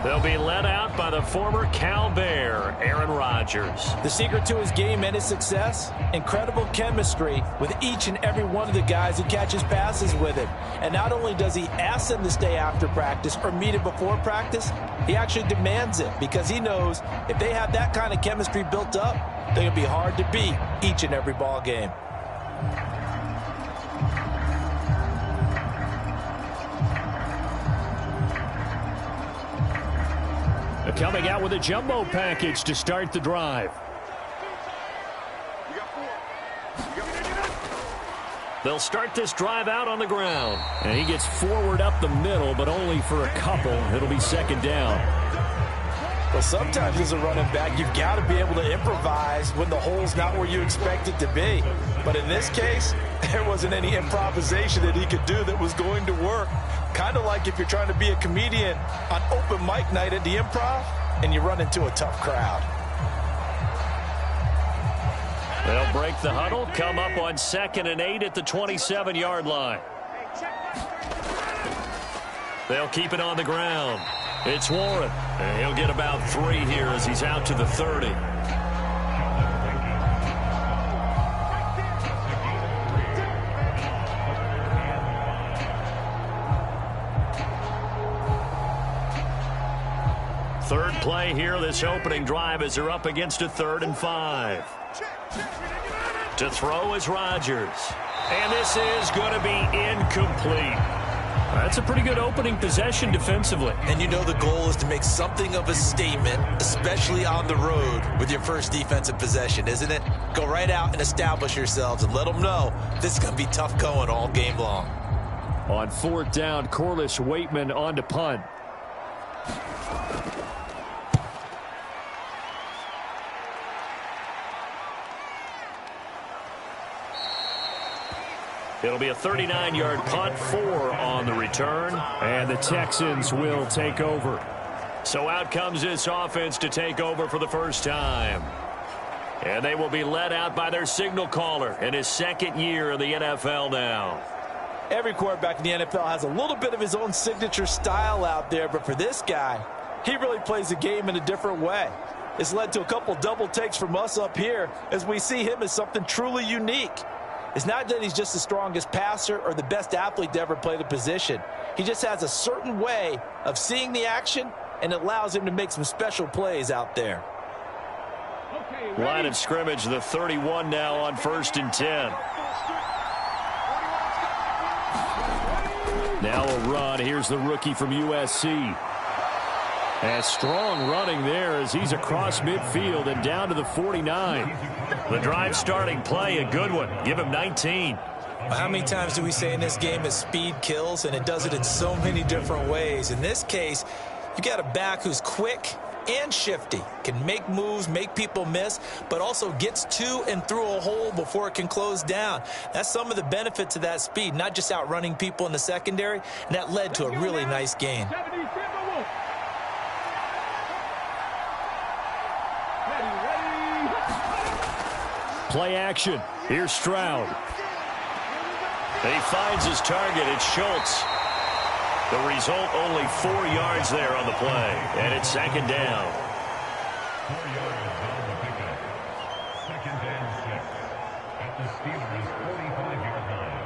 They'll be led out by the former Cal Bear, Aaron Rodgers. The secret to his game and his success, incredible chemistry with each and every one of the guys who catches passes with him. And not only does he ask them to stay after practice or meet him before practice, he actually demands it because he knows if they have that kind of chemistry built up, they're going to be hard to beat each and every ball game. Coming out with a jumbo package to start the drive. They'll start this drive out on the ground. And he gets forward up the middle, but only for a couple. It'll be second down. Well, sometimes as a running back, you've got to be able to improvise when the hole's not where you expect it to be. But in this case, there wasn't any improvisation that he could do that was going to work. Kind of like if you're trying to be a comedian on open mic night at the Improv and you run into a tough crowd. They'll break the huddle, come up on 2nd and 8 at the 27-yard line. They'll keep it on the ground. It's Warren, and he'll get about 3 here as he's out to the 30. Third play here, this opening drive as they're up against a 3rd and 5. To throw is Rodgers. And this is going to be incomplete. That's a pretty good opening possession defensively. And you know the goal is to make something of a statement, especially on the road with your first defensive possession, isn't it? Go right out and establish yourselves and let them know this is going to be tough going all game long. On 4th down, Corliss Waitman on to punt. It'll be a 39-yard punt, 4 on the return, and the Texans will take over. So out comes this offense to take over for the first time. And they will be led out by their signal caller in his 2nd year in the NFL now. Every quarterback in the NFL has a little bit of his own signature style out there, but for this guy, he really plays the game in a different way. It's led to a couple double takes from us up here as we see him as something truly unique. It's not that he's just the strongest passer or the best athlete to ever play the position. He just has a certain way of seeing the action, and it allows him to make some special plays out there. Line of scrimmage, the 31 now on 1st and 10. Now a run. Here's the rookie from USC. And strong running there as he's across midfield and down to the 49. The drive starting play, a good one. Give him 19. How many times do we say in this game that speed kills, and it does it in so many different ways? In this case, you got a back who's quick and shifty, can make moves, make people miss, but also gets to and through a hole before it can close down. That's some of the benefits of that speed, not just outrunning people in the secondary, and that led to a really nice gain. Play action. Here's Stroud. He finds his target. It's Schultz. The result, only 4 yards there on the play. And it's 2nd down. 4 yards on the pickup. 2nd and 6 at the Steelers' 45-yard line.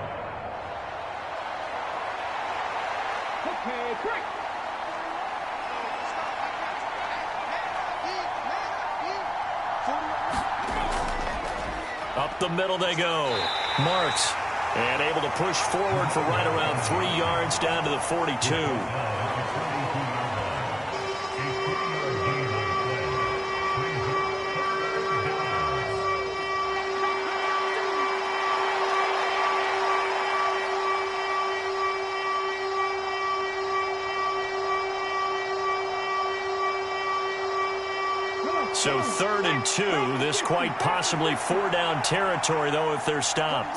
Okay, quick. Up the middle they go. Marks. And able to push forward for right around 3 yards down to the 42. So 3rd and 2. This quite possibly 4-down territory, though, if they're stopped.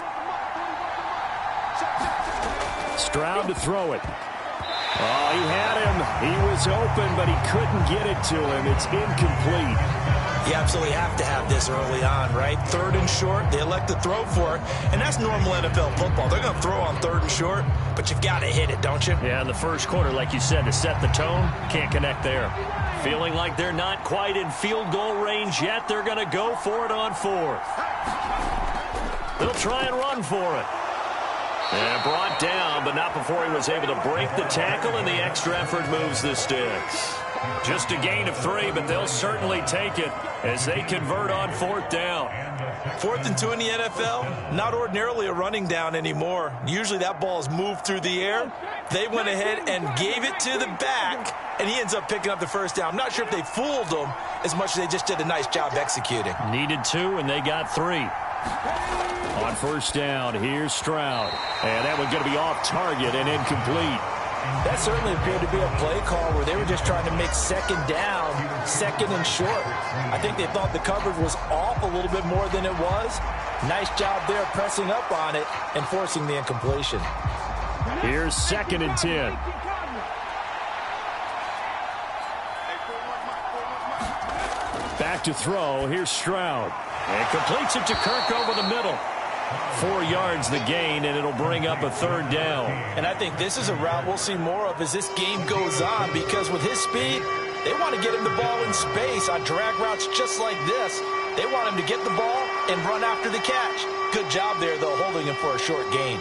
Stroud to throw it. Oh, he had him. He was open, but he couldn't get it to him. It's incomplete. You absolutely have to have this early on, right? 3rd and short, they elect to throw for it, and that's normal NFL football. They're going to throw on 3rd and short, but you've got to hit it, don't you? Yeah, in the first quarter, like you said, to set the tone, can't connect there. Feeling like they're not quite in field goal range yet, they're going to go for it on 4th. They'll try and run for it. And brought down, but not before he was able to break the tackle, and the extra effort moves the sticks. Just a gain of 3, but they'll certainly take it as they convert on 4th down. 4th and 2 in the NFL, not ordinarily a running down anymore. Usually that ball is moved through the air. They went ahead and gave it to the back, and he ends up picking up the first down. I'm not sure if they fooled him as much as they just did a nice job executing. Needed 2, and they got 3. On 1st down, here's Stroud. And that one's going to be off target and incomplete. That certainly appeared to be a play call where they were just trying to make 2nd down, 2nd and short. I think they thought the coverage was off a little bit more than it was. Nice job there pressing up on it and forcing the incompletion. Here's 2nd and 10. Back to throw. Here's Stroud. And completes it to Kirk over the middle. 4 yards the gain, and it'll bring up a 3rd down. And I think this is a route we'll see more of as this game goes on, because with his speed, they want to get him the ball in space on drag routes just like this. They want him to get the ball and run after the catch. Good job there, though, holding him for a short gain.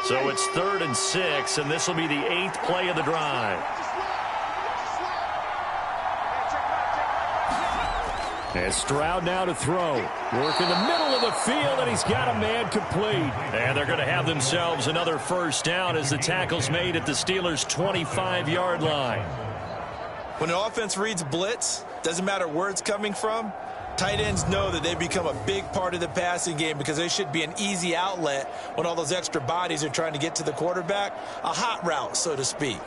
So it's 3rd and 6, and this will be the 8th play of the drive. And Stroud now to throw. Work in the middle of the field, and he's got a man complete. And they're going to have themselves another 1st down as the tackle's made at the Steelers' 25-yard line. When the offense reads blitz, doesn't matter where it's coming from, tight ends know that they become a big part of the passing game because they should be an easy outlet when all those extra bodies are trying to get to the quarterback. A hot route, so to speak.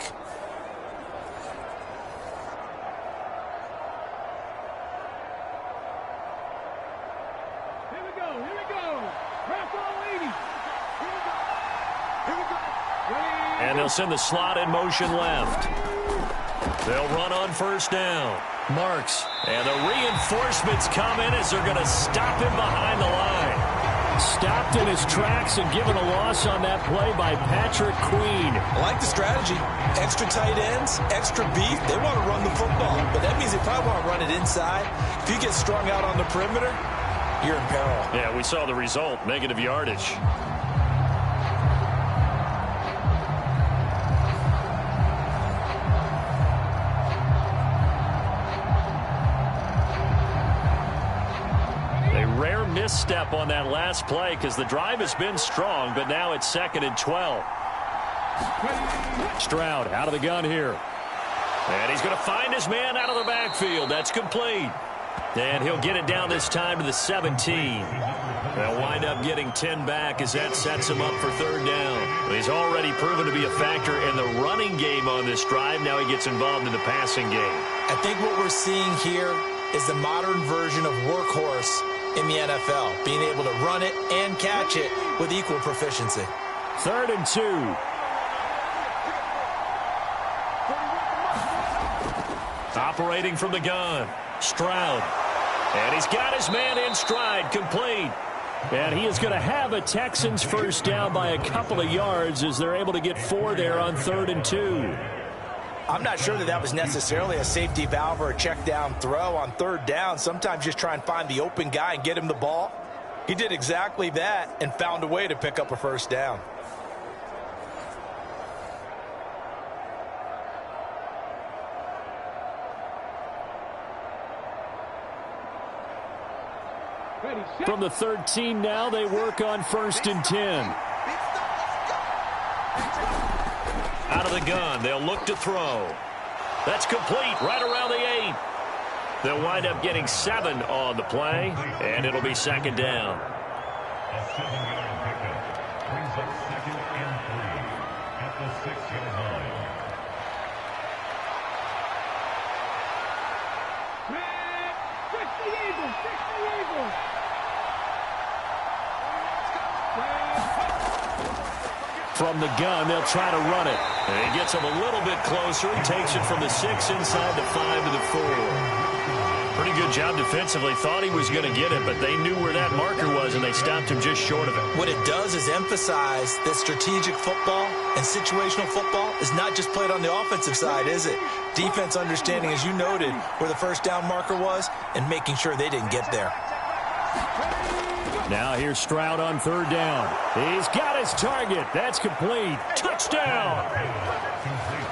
Here we go. Draft all ladies. Here we go. And they'll send the slot in motion left. They'll run on 1st down. Marks, and the reinforcements come in as they're going to stop him behind the line. Stopped in his tracks and given a loss on that play by Patrick Queen. I like the strategy. Extra tight ends, extra beef. They want to run the football, but that means they probably want to run it inside. If you get strung out on the perimeter, you're in peril. Yeah, we saw the result, negative yardage. Misstep on that last play because the drive has been strong, but now it's 2nd and 12. Stroud out of the gun here. And he's going to find his man out of the backfield. That's complete. And he'll get it down this time to the 17. They'll wind up getting 10 back as that sets him up for 3rd down. He's already proven to be a factor in the running game on this drive. Now he gets involved in the passing game. I think what we're seeing here is the modern version of workhorse in the NFL, being able to run it and catch it with equal proficiency. 3rd and 2. Operating from the gun, Stroud. And he's got his man in stride, complete. And he is going to have a Texans 1st down by a couple of yards as they're able to get 4 there on 3rd and 2. I'm not sure that was necessarily a safety valve or a check down throw on 3rd down. Sometimes just try and find the open guy and get him the ball. He did exactly that and found a way to pick up a 1st down. From the 13 now, they work on 1st and 10. Out of the gun, they'll look to throw. That's complete right around the 8. They'll wind up getting 7 on the play, and it'll be second down. A 7-yard pickup brings up 2nd and 3 at the 6-yard line. From the gun, they'll try to run it. And he gets him a little bit closer. He takes it from the 6 inside the 5 to the 4. Pretty good job defensively. Thought he was going to get it, but they knew where that marker was, and they stopped him just short of it. What it does is emphasize that strategic football and situational football is not just played on the offensive side, is it? Defense understanding, as you noted, where the first down marker was and making sure they didn't get there. Now here's Stroud on 3rd down. He's got his target. That's complete. Touchdown!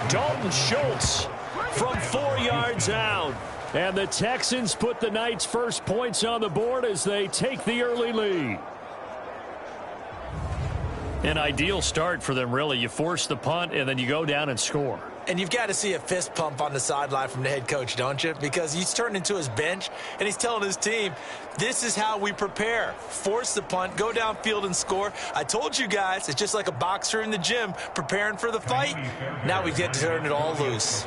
Dalton Schultz from 4 yards out. And the Texans put the night's first points on the board as they take the early lead. An ideal start for them, really. You force the punt, and then you go down and score. And you've got to see a fist pump on the sideline from the head coach, don't you? Because he's turned into his bench, and he's telling his team, this is how we prepare. Force the punt, go downfield and score. I told you guys, it's just like a boxer in the gym preparing for the fight. Now we get to turn it all loose.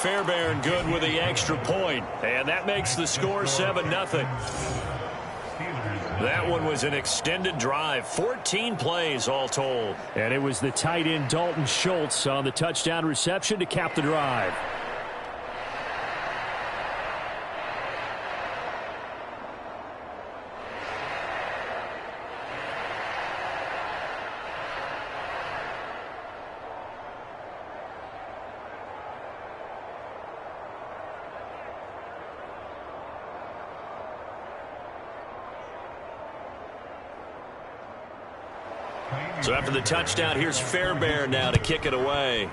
Fairbairn good with the extra point, and that makes the score 7-0. That one was an extended drive, 14 plays all told. And it was the tight end Dalton Schultz on the touchdown reception to cap the drive. So after the touchdown, here's Fairbairn now to kick it away.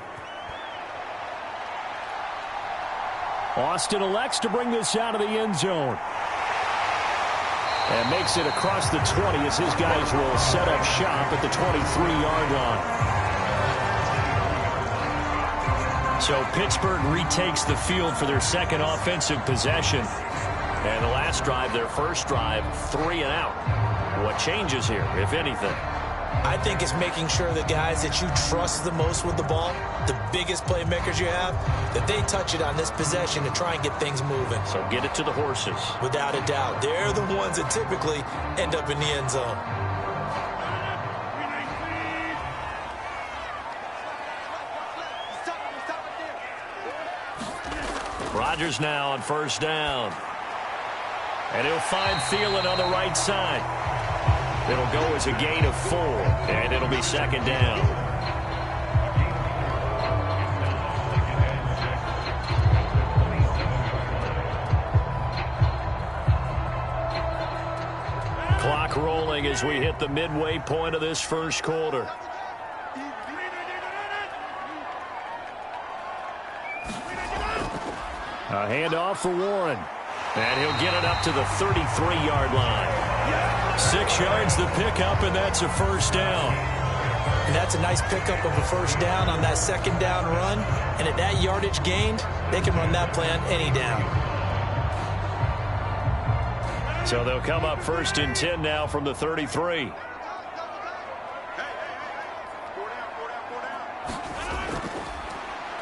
Austin elects to bring this out of the end zone. And makes it across the 20 as his guys will set up shop at the 23-yard line. So Pittsburgh retakes the field for their second offensive possession. And the last drive, their first drive, 3 and out. What changes here, if anything? I think it's making sure the guys that you trust the most with the ball, the biggest playmakers you have, that they touch it on this possession to try and get things moving. So get it to the horses. Without a doubt. They're the ones that typically end up in the end zone. Rodgers now on 1st down. And he'll find Thielen on the right side. It'll go as a gain of 4, and it'll be 2nd down. Clock rolling as we hit the midway point of this first quarter. A handoff for Warren. And he'll get it up to the 33-yard line. 6 yards the pickup, and that's a 1st down. And that's a nice pickup of a 1st down on that 2nd down run. And at that yardage gained, they can run that play on any down. So they'll come up 1st and 10 now from the 33.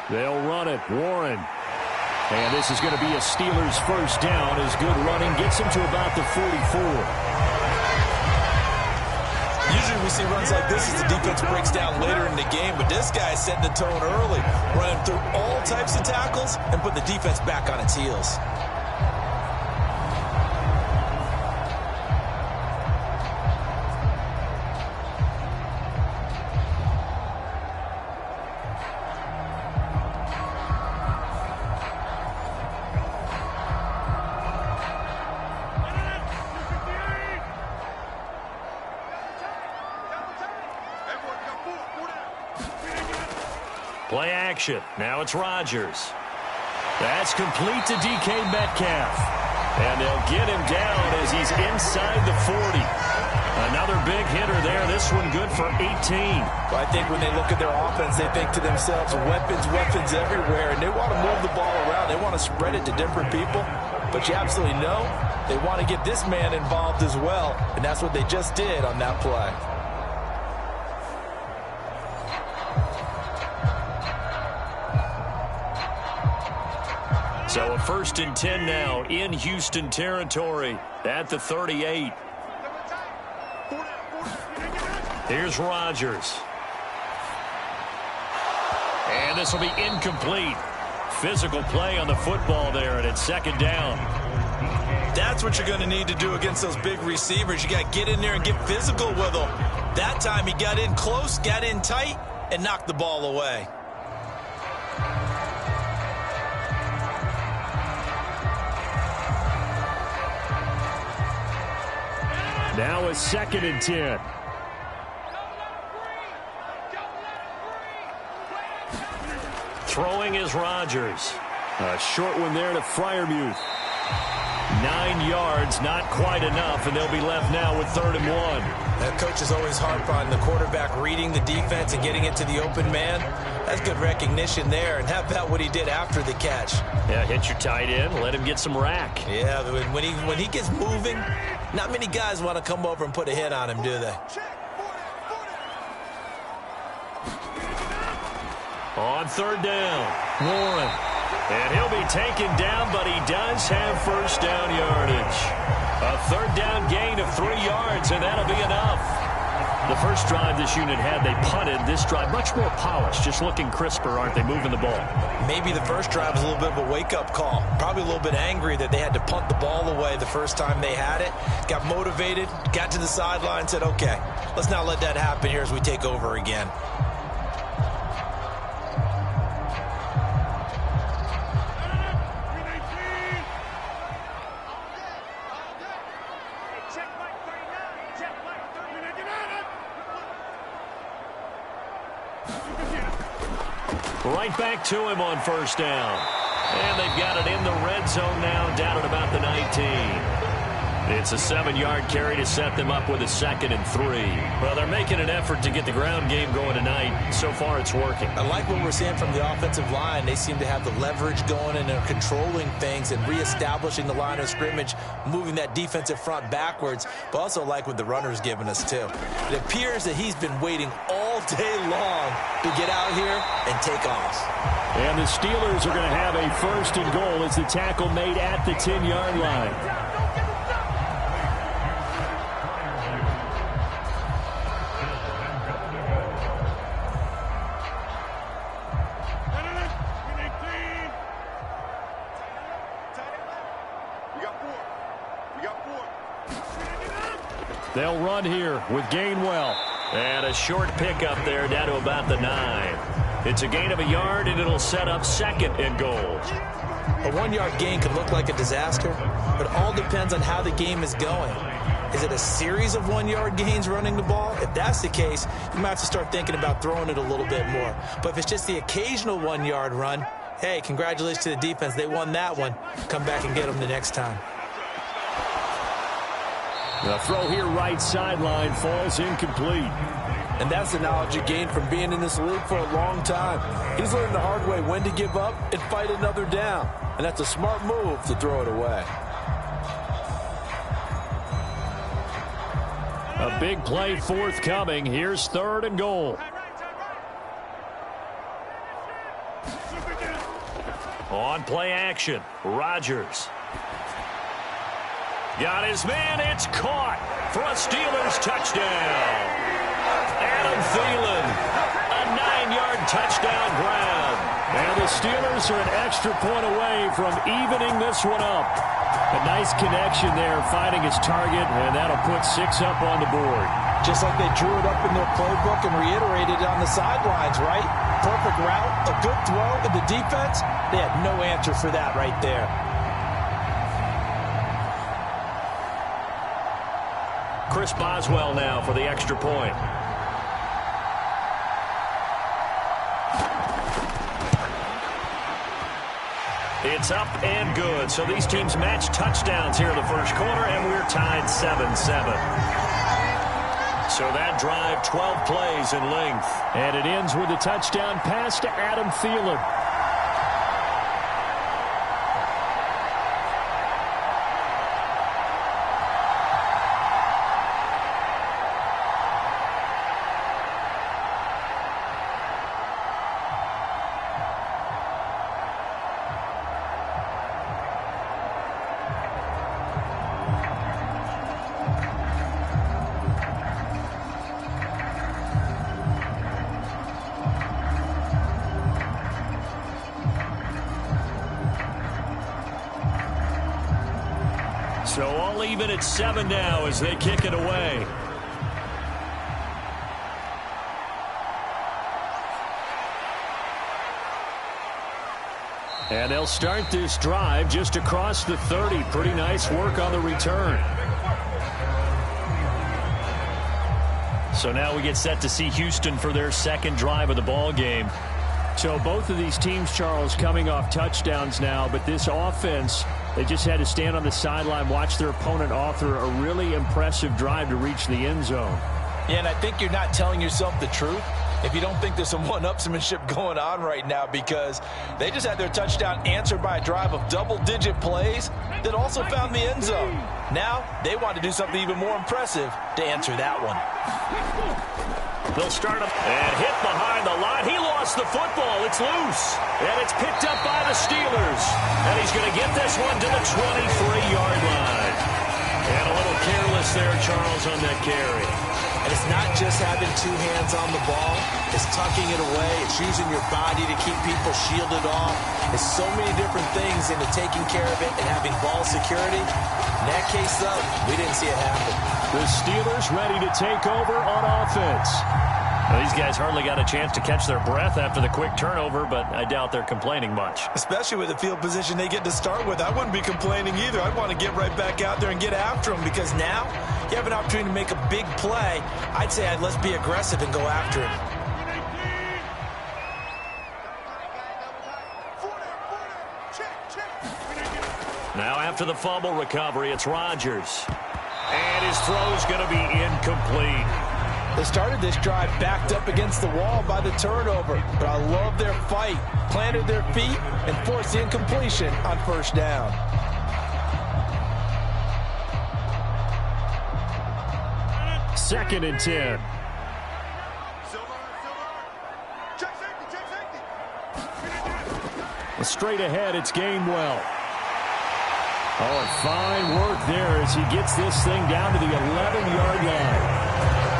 They'll run it. Warren. And this is going to be a Steelers 1st down as good running gets him to about the 44. Usually we see runs like this as the defense breaks down later in the game, but this guy is setting the tone early, running through all types of tackles and putting the defense back on its heels. Play action. Now it's Rodgers. That's complete to DK Metcalf. And they'll get him down as he's inside the 40. Another big hitter there. This one good for 18. Well, I think when they look at their offense, they think to themselves, weapons everywhere, and they want to move the ball around. They want to spread it to different people. But you absolutely know they want to get this man involved as well, and that's what they just did on that play. So a 1st and 10 now in Houston territory at the 38. Here's Rodgers. And this will be incomplete. Physical play on the football there, and it's 2nd down. That's what you're going to need to do against those big receivers. You got to get in there and get physical with them. That time he got in close, got in tight, and knocked the ball away. Now a 2nd and 10. Throwing is Rodgers. A short one there to Freiermuth. 9 yards, not quite enough, and they'll be left now with 3rd and 1. That coach is always harp on the quarterback reading the defense and getting it to the open man. That's good recognition there. And how about what he did after the catch? Yeah, hit your tight end, let him get some rack. Yeah, when he gets moving, not many guys want to come over and put a hit on him, do they? On 3rd down, Warren. And he'll be taken down, but he does have 1st down yardage. A 3rd down gain of 3 yards, and that'll be enough. The first drive this unit had, they punted. This drive, much more polished, just looking crisper, aren't they, moving the ball? Maybe the first drive was a little bit of a wake-up call. Probably a little bit angry that they had to punt the ball away the first time they had it. Got motivated, got to the sideline, said, okay, let's not let that happen here as we take over again. Right back to him on 1st down. And they've got it in the red zone now, down at about the 19. It's a 7-yard carry to set them up with a 2nd and 3. Well, they're making an effort to get the ground game going tonight. So far, it's working. I like what we're seeing from the offensive line. They seem to have the leverage going, and they're controlling things and reestablishing the line of scrimmage, moving that defensive front backwards, but also like what the runner's giving us, too. It appears that he's been waiting all day long to get out here and take off. And the Steelers are going to have a 1st and goal as the tackle made at the 10-yard line. They'll run here with Gainwell. And a short pickup there down to about the 9. It's a gain of a yard, and it'll set up 2nd and goal. A 1-yard gain could look like a disaster, but it all depends on how the game is going. Is it a series of 1-yard gains running the ball? If that's the case, you might have to start thinking about throwing it a little bit more. But if it's just the occasional 1-yard run, hey, congratulations to the defense. They won that one. Come back and get them the next time. The throw here right sideline falls incomplete. And that's the knowledge you gain from being in this league for a long time. He's learned the hard way when to give up and fight another down. And that's a smart move to throw it away. A big play forthcoming. Here's 3rd and goal. On play action, Rodgers. Got his man, it's caught for a Steelers touchdown. Adam Thielen, a 9-yard touchdown grab. And the Steelers are an extra point away from evening this one up. A nice connection there, finding his target, and that'll put 6 up on the board. Just like they drew it up in their playbook and reiterated it on the sidelines, right? Perfect route, a good throw, and the defense, they had no answer for that right there. Chris Boswell now for the extra point. It's up and good. So these teams match touchdowns here in the first quarter, and we're tied 7-7. So that drive, 12 plays in length. And it ends with a touchdown pass to Adam Thielen. So all even at 7 now as they kick it away. And they'll start this drive just across the 30. Pretty nice work on the return. So now we get set to see Houston for their second drive of the ball game. So both of these teams, Charles, coming off touchdowns now, but this offense, they just had to stand on the sideline, watch their opponent author a really impressive drive to reach the end zone. Yeah, and I think you're not telling yourself the truth if you don't think there's some one-upsmanship going on right now, because they just had their touchdown answered by a drive of double-digit plays that also found the end zone. Now they want to do something even more impressive to answer that one. They'll start him and hit behind the line. He lost the football. It's loose. And it's picked up by the Steelers. And he's going to get this one to the 23-yard line. And a little careless there, Charles, on that carry. And it's not just having two hands on the ball. It's tucking it away. It's using your body to keep people shielded off. It's so many different things into taking care of it and having ball security. In that case, though, we didn't see it happen. The Steelers ready to take over on offense. Well, these guys hardly got a chance to catch their breath after the quick turnover, but I doubt they're complaining much. Especially with the field position they get to start with. I wouldn't be complaining either. I'd want to get right back out there and get after them, because now you have an opportunity to make a big play. I'd say let's be aggressive and go after him. Now after the fumble recovery, it's Rodgers. And his throw's going to be incomplete. They started this drive backed up against the wall by the turnover, but I love their fight. Planted their feet and forced the incompletion on first down. Second and 10. Straight ahead, it's Gainwell. Oh, and fine work there as he gets this thing down to the 11-yard line.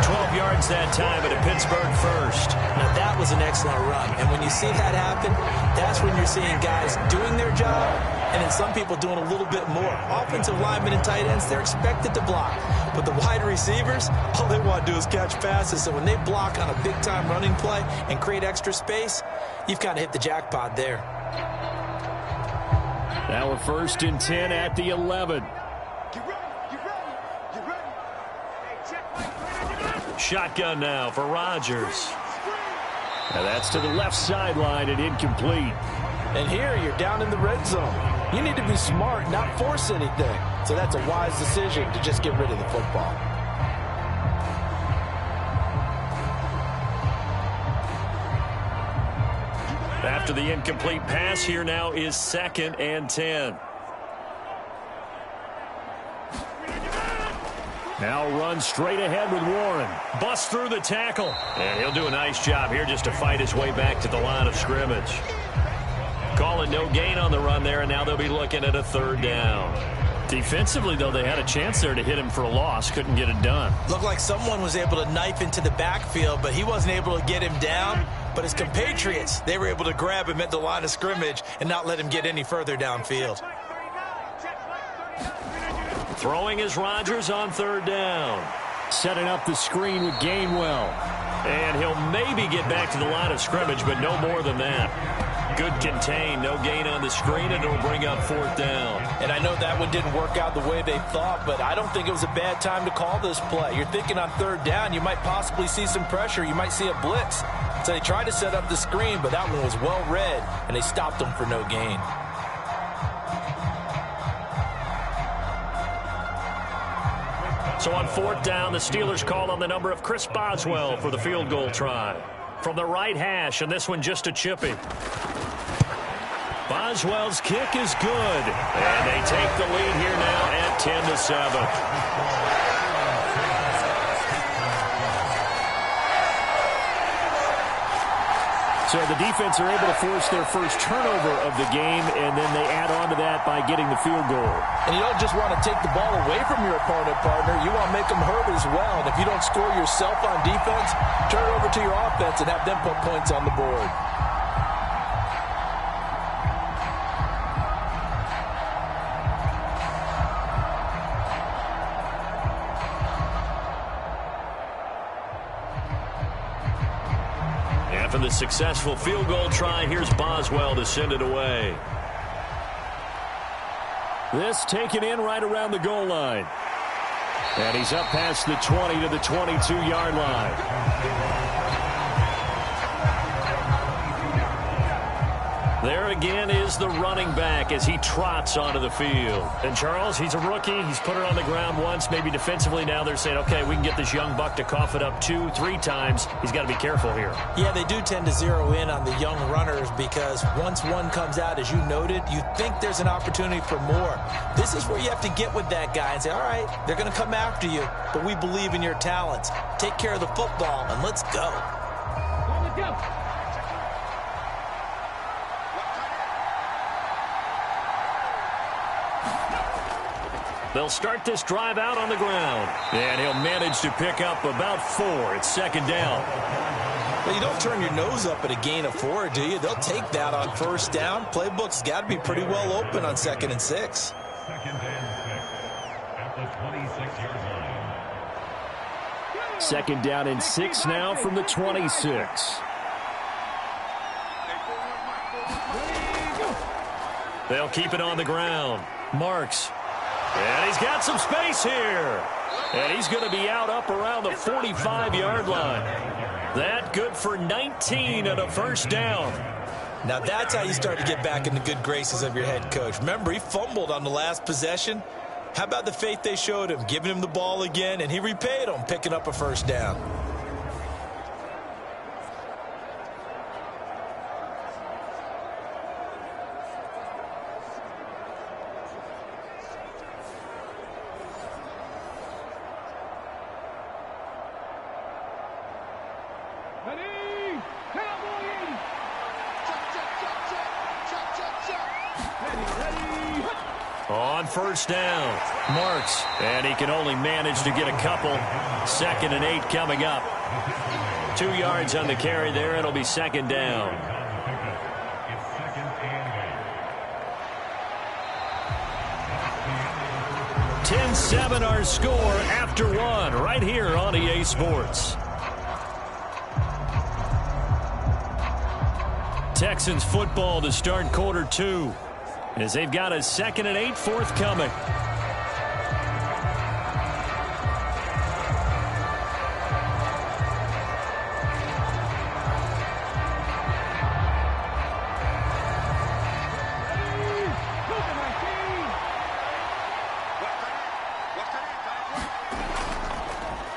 12 yards that time at a Pittsburgh first. Now that was an excellent run. And when you see that happen, that's when you're seeing guys doing their job and then some people doing a little bit more. Offensive linemen and tight ends, they're expected to block. But the wide receivers, all they want to do is catch passes. So when they block on a big-time running play and create extra space, you've kind of hit the jackpot there. Now a first and 10 at the 11. Shotgun now for Rodgers. Now that's to the left sideline and incomplete. And here you're down in the red zone. You need to be smart, not force anything. So that's a wise decision to just get rid of the football. After the incomplete pass, here now is second and 10. Now run straight ahead with Warren. Busts through the tackle. And he'll do a nice job here just to fight his way back to the line of scrimmage. Calling no gain on the run there, and now they'll be looking at a third down. Defensively, though, they had a chance there to hit him for a loss. Couldn't get it done. Looked like someone was able to knife into the backfield, but he wasn't able to get him down. But his compatriots, they were able to grab him at the line of scrimmage and not let him get any further downfield. Throwing is Rodgers on third down. Setting up the screen with Gainwell. And he'll maybe get back to the line of scrimmage, but no more than that. Good contain, no gain on the screen, and it'll bring up fourth down. And I know that one didn't work out the way they thought, but I don't think it was a bad time to call this play. You're thinking on third down, you might possibly see some pressure. You might see a blitz. So they tried to set up the screen, but that one was well read, and they stopped them for no gain. So on 4th down, the Steelers call on the number of Chris Boswell for the field goal try. From the right hash, and this one just a chippy. Boswell's kick is good. And they take the lead here now at 10-7. So the defense are able to force their first turnover of the game, and then they add on to that by getting the field goal. And you don't just want to take the ball away from your opponent, partner. You want to make them hurt as well. And if you don't score yourself on defense, turn it over to your offense and have them put points on the board. After the successful field goal try, here's Boswell to send it away. This taken in right around the goal line. And he's up past the 20 to the 22-yard line. There again is the running back as he trots onto the field. And Charles, he's a rookie. He's put it on the ground once, maybe defensively. Now they're saying, okay, we can get this young buck to cough it up 2-3 times. He's got to be careful here. Yeah, they do tend to zero in on the young runners because once one comes out, as you noted, you think there's an opportunity for more. This is where you have to get with that guy and say, all right, they're going to come after you, but we believe in your talents. Take care of the football, and let's go. Let's go. They'll start this drive out on the ground. And he'll manage to pick up about 4. It's 2nd down. Well, you don't turn your nose up at a gain of 4, do you? They'll take that on 1st down. Playbook's got to be pretty well open on 2nd and 6. 2nd and 6 at the 26-yard line. 2nd down and 6 now from the 26. They'll keep it on the ground. Marks. And he's got some space here. And he's going to be out up around the 45-yard line. That good for 19 and a 1st down. Now that's how you start to get back in the good graces of your head coach. Remember, he fumbled on the last possession. How about the faith they showed him, giving him the ball again, and he repaid them, picking up a 1st down. On 1st down, Marks, and he can only manage to get a couple. 2nd and 8 coming up. 2 yards on the carry there. It'll be 2nd down. 10-7 our score after 1 right here on EA Sports. Texans football to start quarter 2. As they've got a 2nd and 8 forthcoming.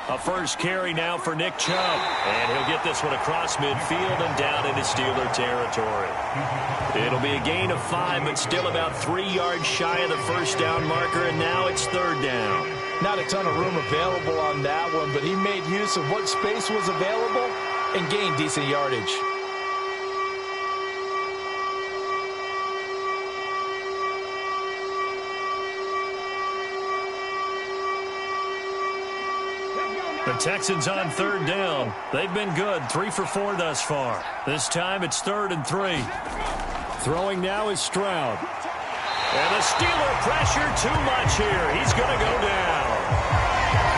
A first carry now for Nick Chubb. And he'll get this one across midfield and down into Steeler territory. It'll be a gain of 5, but still about 3 yards shy of the 1st down marker, and now it's 3rd down. Not a ton of room available on that one, but he made use of what space was available and gained decent yardage. The Texans on 3rd down. They've been good, 3 for 4 thus far. This time it's 3rd and 3. Throwing now is Stroud. And the Steeler pressure too much here. He's going to go down.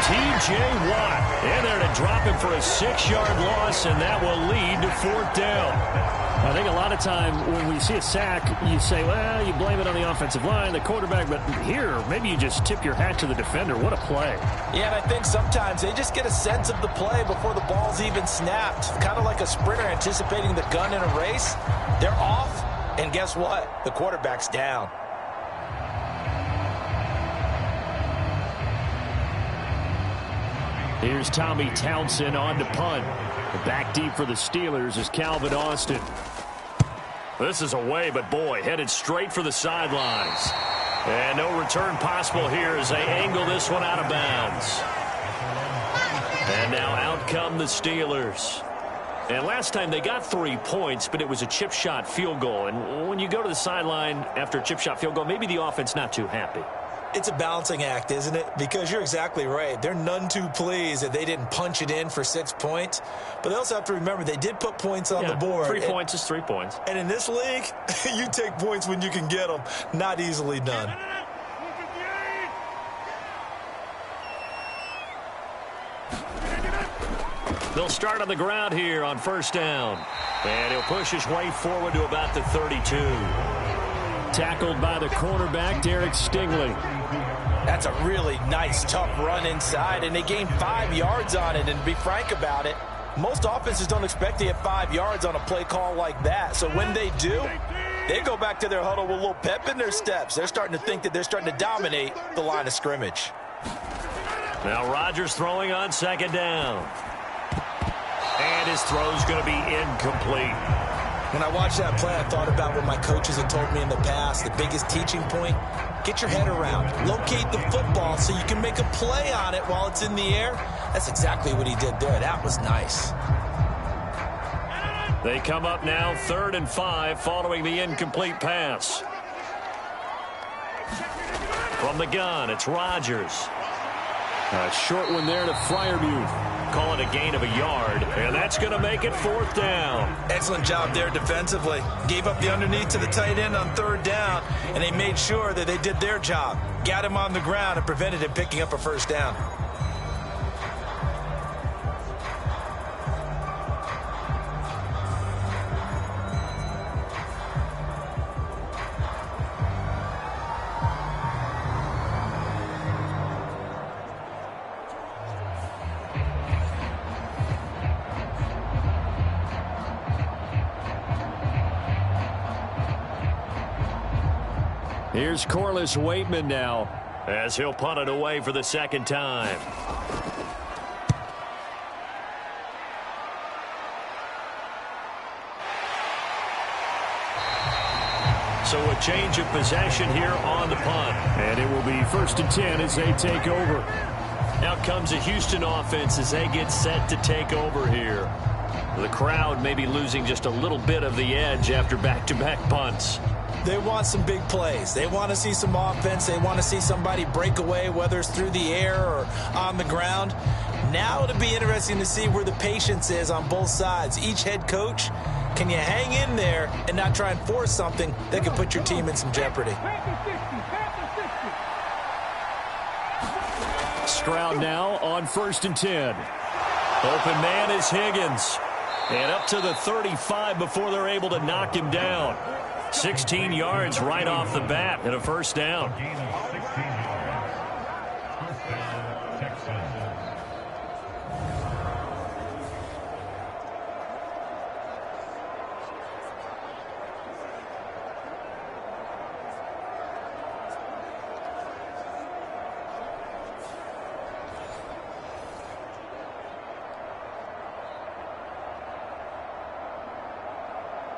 T.J. Watt in there to drop him for a 6-yard loss, and that will lead to 4th down. I think a lot of time when we see a sack, you say, well, you blame it on the offensive line, the quarterback, but here, maybe you just tip your hat to the defender. What a play. Yeah, and I think sometimes they just get a sense of the play before the ball's even snapped. Kind of like a sprinter anticipating the gun in a race. They're off, and guess what? The quarterback's down. Here's Tommy Townsend on to punt. Back deep for the Steelers is Calvin Austin. This is away, but boy, headed straight for the sidelines. And no return possible here as they angle this one out of bounds. And now out come the Steelers. And last time they got 3 points, but it was a chip shot field goal. And when you go to the sideline after a chip shot field goal, maybe the offense not too happy. It's a balancing act, isn't it? Because you're exactly right. They're none too pleased that they didn't punch it in for 6 points. But they also have to remember they did put points on the board. 3 points is 3 points. And in this league, you take points when you can get them. Not easily done. They'll start on the ground here on first down. And he'll push his way forward to about the 32. Tackled by the cornerback, Derek Stingley. That's a really nice, tough run inside, and they gained 5 yards on it. And to be frank about it, most offenses don't expect to get 5 yards on a play call like that. So when they do, they go back to their huddle with a little pep in their steps. They're starting to think that they're starting to dominate the line of scrimmage. Now Rodgers throwing on second down. And his throw's going to be incomplete. When I watched that play, I thought about what my coaches had told me in the past. The biggest teaching point, get your head around. Locate the football so you can make a play on it while it's in the air. That's exactly what he did there. That was nice. They come up now 3rd and 5 following the incomplete pass. From the gun, it's Rodgers. A short one there to Freiermuth. Call it a gain of a yard, and that's going to make it 4th down. Excellent job there defensively. Gave up the underneath to the tight end on 3rd down, and they made sure that they did their job. Got him on the ground and prevented him picking up a first down. Here's Corliss Waitman now as he'll punt it away for the 2nd time. So a change of possession here on the punt. And it will be 1st and 10 as they take over. Out comes a Houston offense as they get set to take over here. The crowd may be losing just a little bit of the edge after back-to-back punts. They want some big plays. They want to see some offense. They want to see somebody break away, whether it's through the air or on the ground. Now it'll be interesting to see where the patience is on both sides. Each head coach, can you hang in there and not try and force something that could put your team in some jeopardy? Stroud now on 1st and 10. Open man is Higgins. And up to the 35 before they're able to knock him down. 16 yards right off the bat and a first down.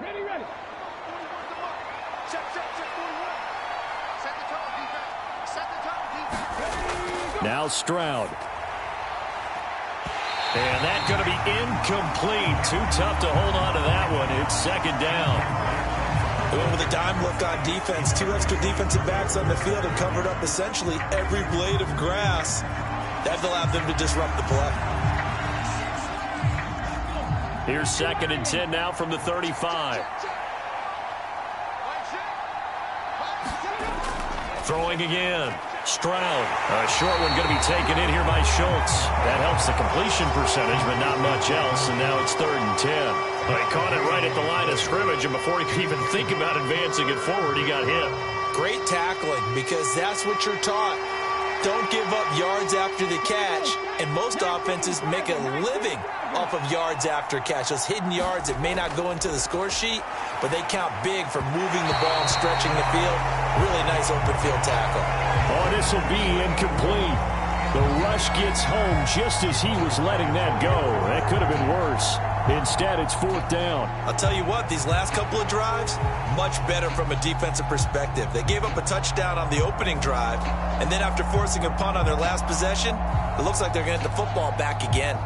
Ready. Now Stroud. And that's going to be incomplete. Too tough to hold on to that one. It's 2nd down. They went with a dime look on defense. 2 extra defensive backs on the field and covered up essentially every blade of grass. That allowed them to disrupt the play. Here's 2nd and 10 now from the 35. Throwing again. Stroud. A short one going to be taken in here by Schultz. That helps the completion percentage, but not much else. And now it's 3rd and 10. They caught it right at the line of scrimmage, and before he could even think about advancing it forward, he got hit. Great tackling, because that's what you're taught. Don't give up yards after the catch. And most offenses make a living off of yards after catch. Those hidden yards that may not go into the score sheet, but they count big for moving the ball and stretching the field. Really nice open field tackle. Oh, this will be incomplete. The rush gets home just as he was letting that go. That could have been worse. Instead, it's 4th down. I'll tell you what, these last couple of drives, much better from a defensive perspective. They gave up a touchdown on the opening drive, and then after forcing a punt on their last possession, it looks like they're going to get the football back again.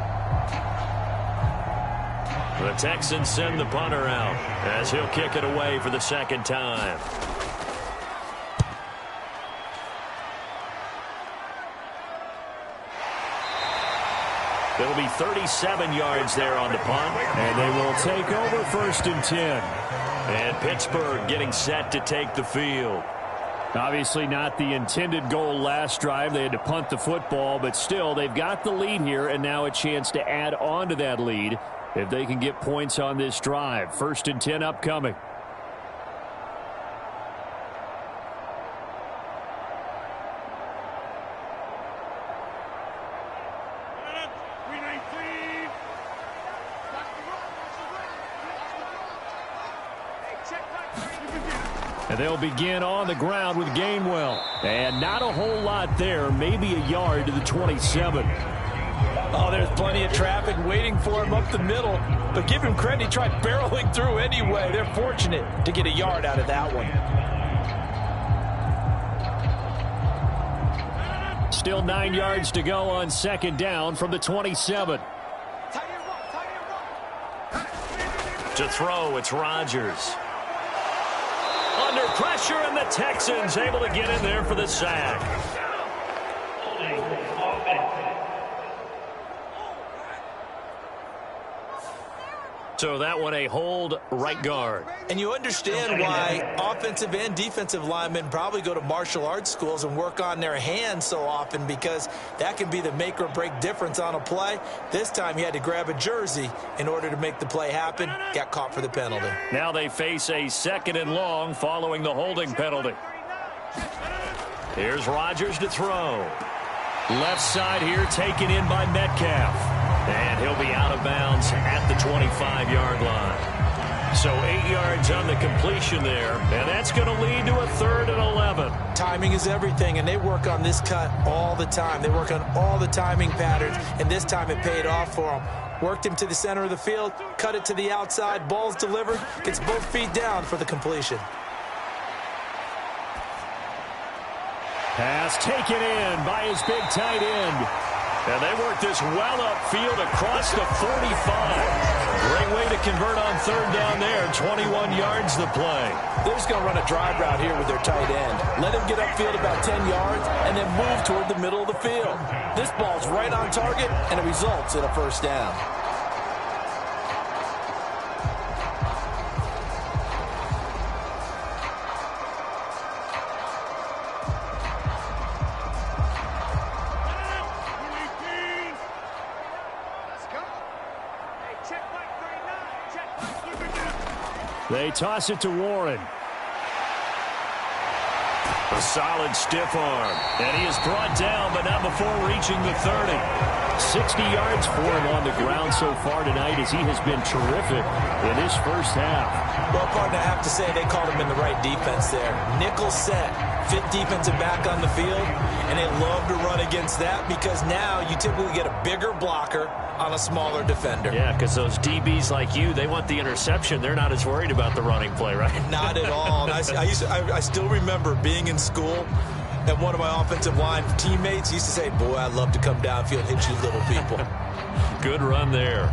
The Texans send the punter out as he'll kick it away for the 2nd time. It'll be 37 yards there on the punt. And they will take over 1st and 10. And Pittsburgh getting set to take the field. Obviously not the intended goal last drive. They had to punt the football, but still they've got the lead here and now a chance to add on to that lead if they can get points on this drive. 1st and 10 upcoming. And they'll begin on the ground with Gainwell. And not a whole lot there, maybe a yard to the 27. Oh, there's plenty of traffic waiting for him up the middle. But give him credit, he tried barreling through anyway. They're fortunate to get a yard out of that one. Still 9 yards to go on 2nd down from the 27. To throw, it's Rodgers. Under pressure, and the Texans able to get in there for the sack. So that one a hold right guard. And you understand why offensive and defensive linemen probably go to martial arts schools and work on their hands so often, because that can be the make or break difference on a play. This time he had to grab a jersey in order to make the play happen. Got caught for the penalty. Now they face a 2nd and long following the holding penalty. Here's Rodgers to throw. Left side here taken in by Metcalf. And he'll be out of bounds at the 25-yard line. So 8 yards on the completion there, and that's going to lead to a 3rd and 11. Timing is everything, and they work on this cut all the time. They work on all the timing patterns, and this time it paid off for them. Worked him to the center of the field, cut it to the outside, ball's delivered, gets both feet down for the completion. Pass taken in by his big tight end. And they work this well upfield across the 45. Great way to convert on 3rd down there. 21 yards the play. They're just going to run a drive route here with their tight end. Let him get upfield about 10 yards and then move toward the middle of the field. This ball's right on target, and it results in a 1st down. They toss it to Warren. A solid stiff arm. And he is brought down, but not before reaching the 30. 60 yards for him on the ground so far tonight, as he has been terrific in this 1st half. Well, partner, I have to say they called him in the right defense there. Nickel set, fit defensive back on the field, and they love to run against that, because now you typically get a bigger blocker on a smaller defender. Yeah, because those DBs like you, they want the interception. They're not as worried about the running play, right? Not at all. And I still remember being in school, and one of my offensive line teammates used to say, boy, I'd love to come downfield and hit you little people. Good run there.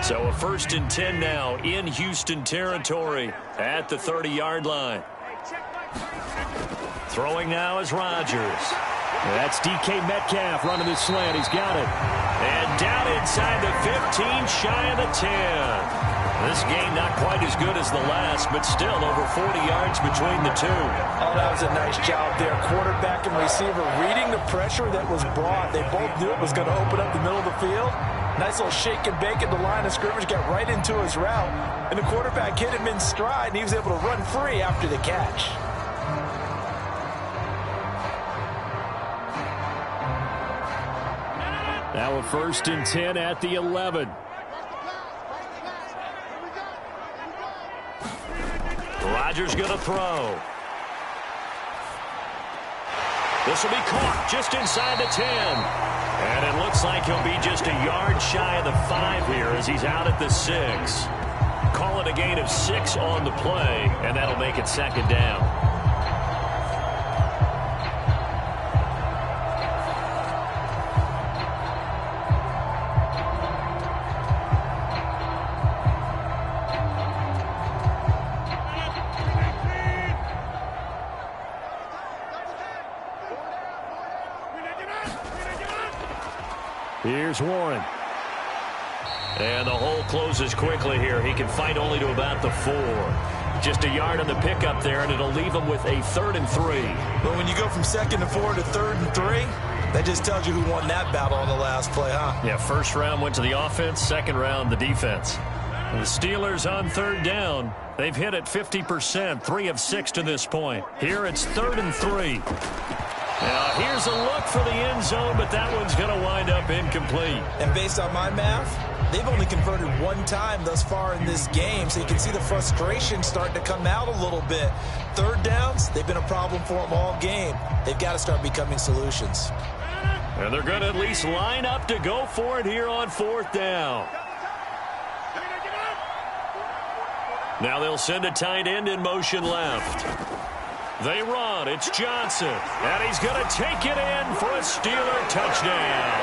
So a 1st and 10 now in Houston territory at the 30-yard line. Throwing now is Rodgers. That's DK Metcalf running the slant. He's got it. And down inside the 15, shy of the 10. This game not quite as good as the last, but still over 40 yards between the two. Oh, that was a nice job there. Quarterback and receiver reading the pressure that was brought. They both knew it was going to open up the middle of the field. Nice little shake and bake at the line of scrimmage, got right into his route. And the quarterback hit him in stride, and he was able to run free after the catch. Now a 1st and 10 at the 11. Rodgers going to throw. This will be caught just inside the 10. And it looks like he'll be just a yard shy of the 5 here as he's out at the 6. Call it a gain of 6 on the play, and that'll make it second down. Here's Warren. And the hole closes quickly here. He can fight only to about the 4. Just a yard on the pickup there, and it'll leave him with a 3rd and 3. But when you go from 2nd and 4 to 3rd and 3, that just tells you who won that battle on the last play, huh? Yeah, first round went to the offense, second round the defense. And the Steelers on 3rd down. They've hit it 50%, 3 of 6 to this point. Here it's 3rd and 3. Now here's a look for the end zone, but that one's going to wind up incomplete. And based on my math, they've only converted 1 time thus far in this game, so you can see the frustration starting to come out a little bit. 3rd downs, they've been a problem for them all game. They've got to start becoming solutions. And they're going to at least line up to go for it here on 4th down. Now they'll send a tight end in motion left. They run. It's Johnson. And he's going to take it in for a Steeler touchdown.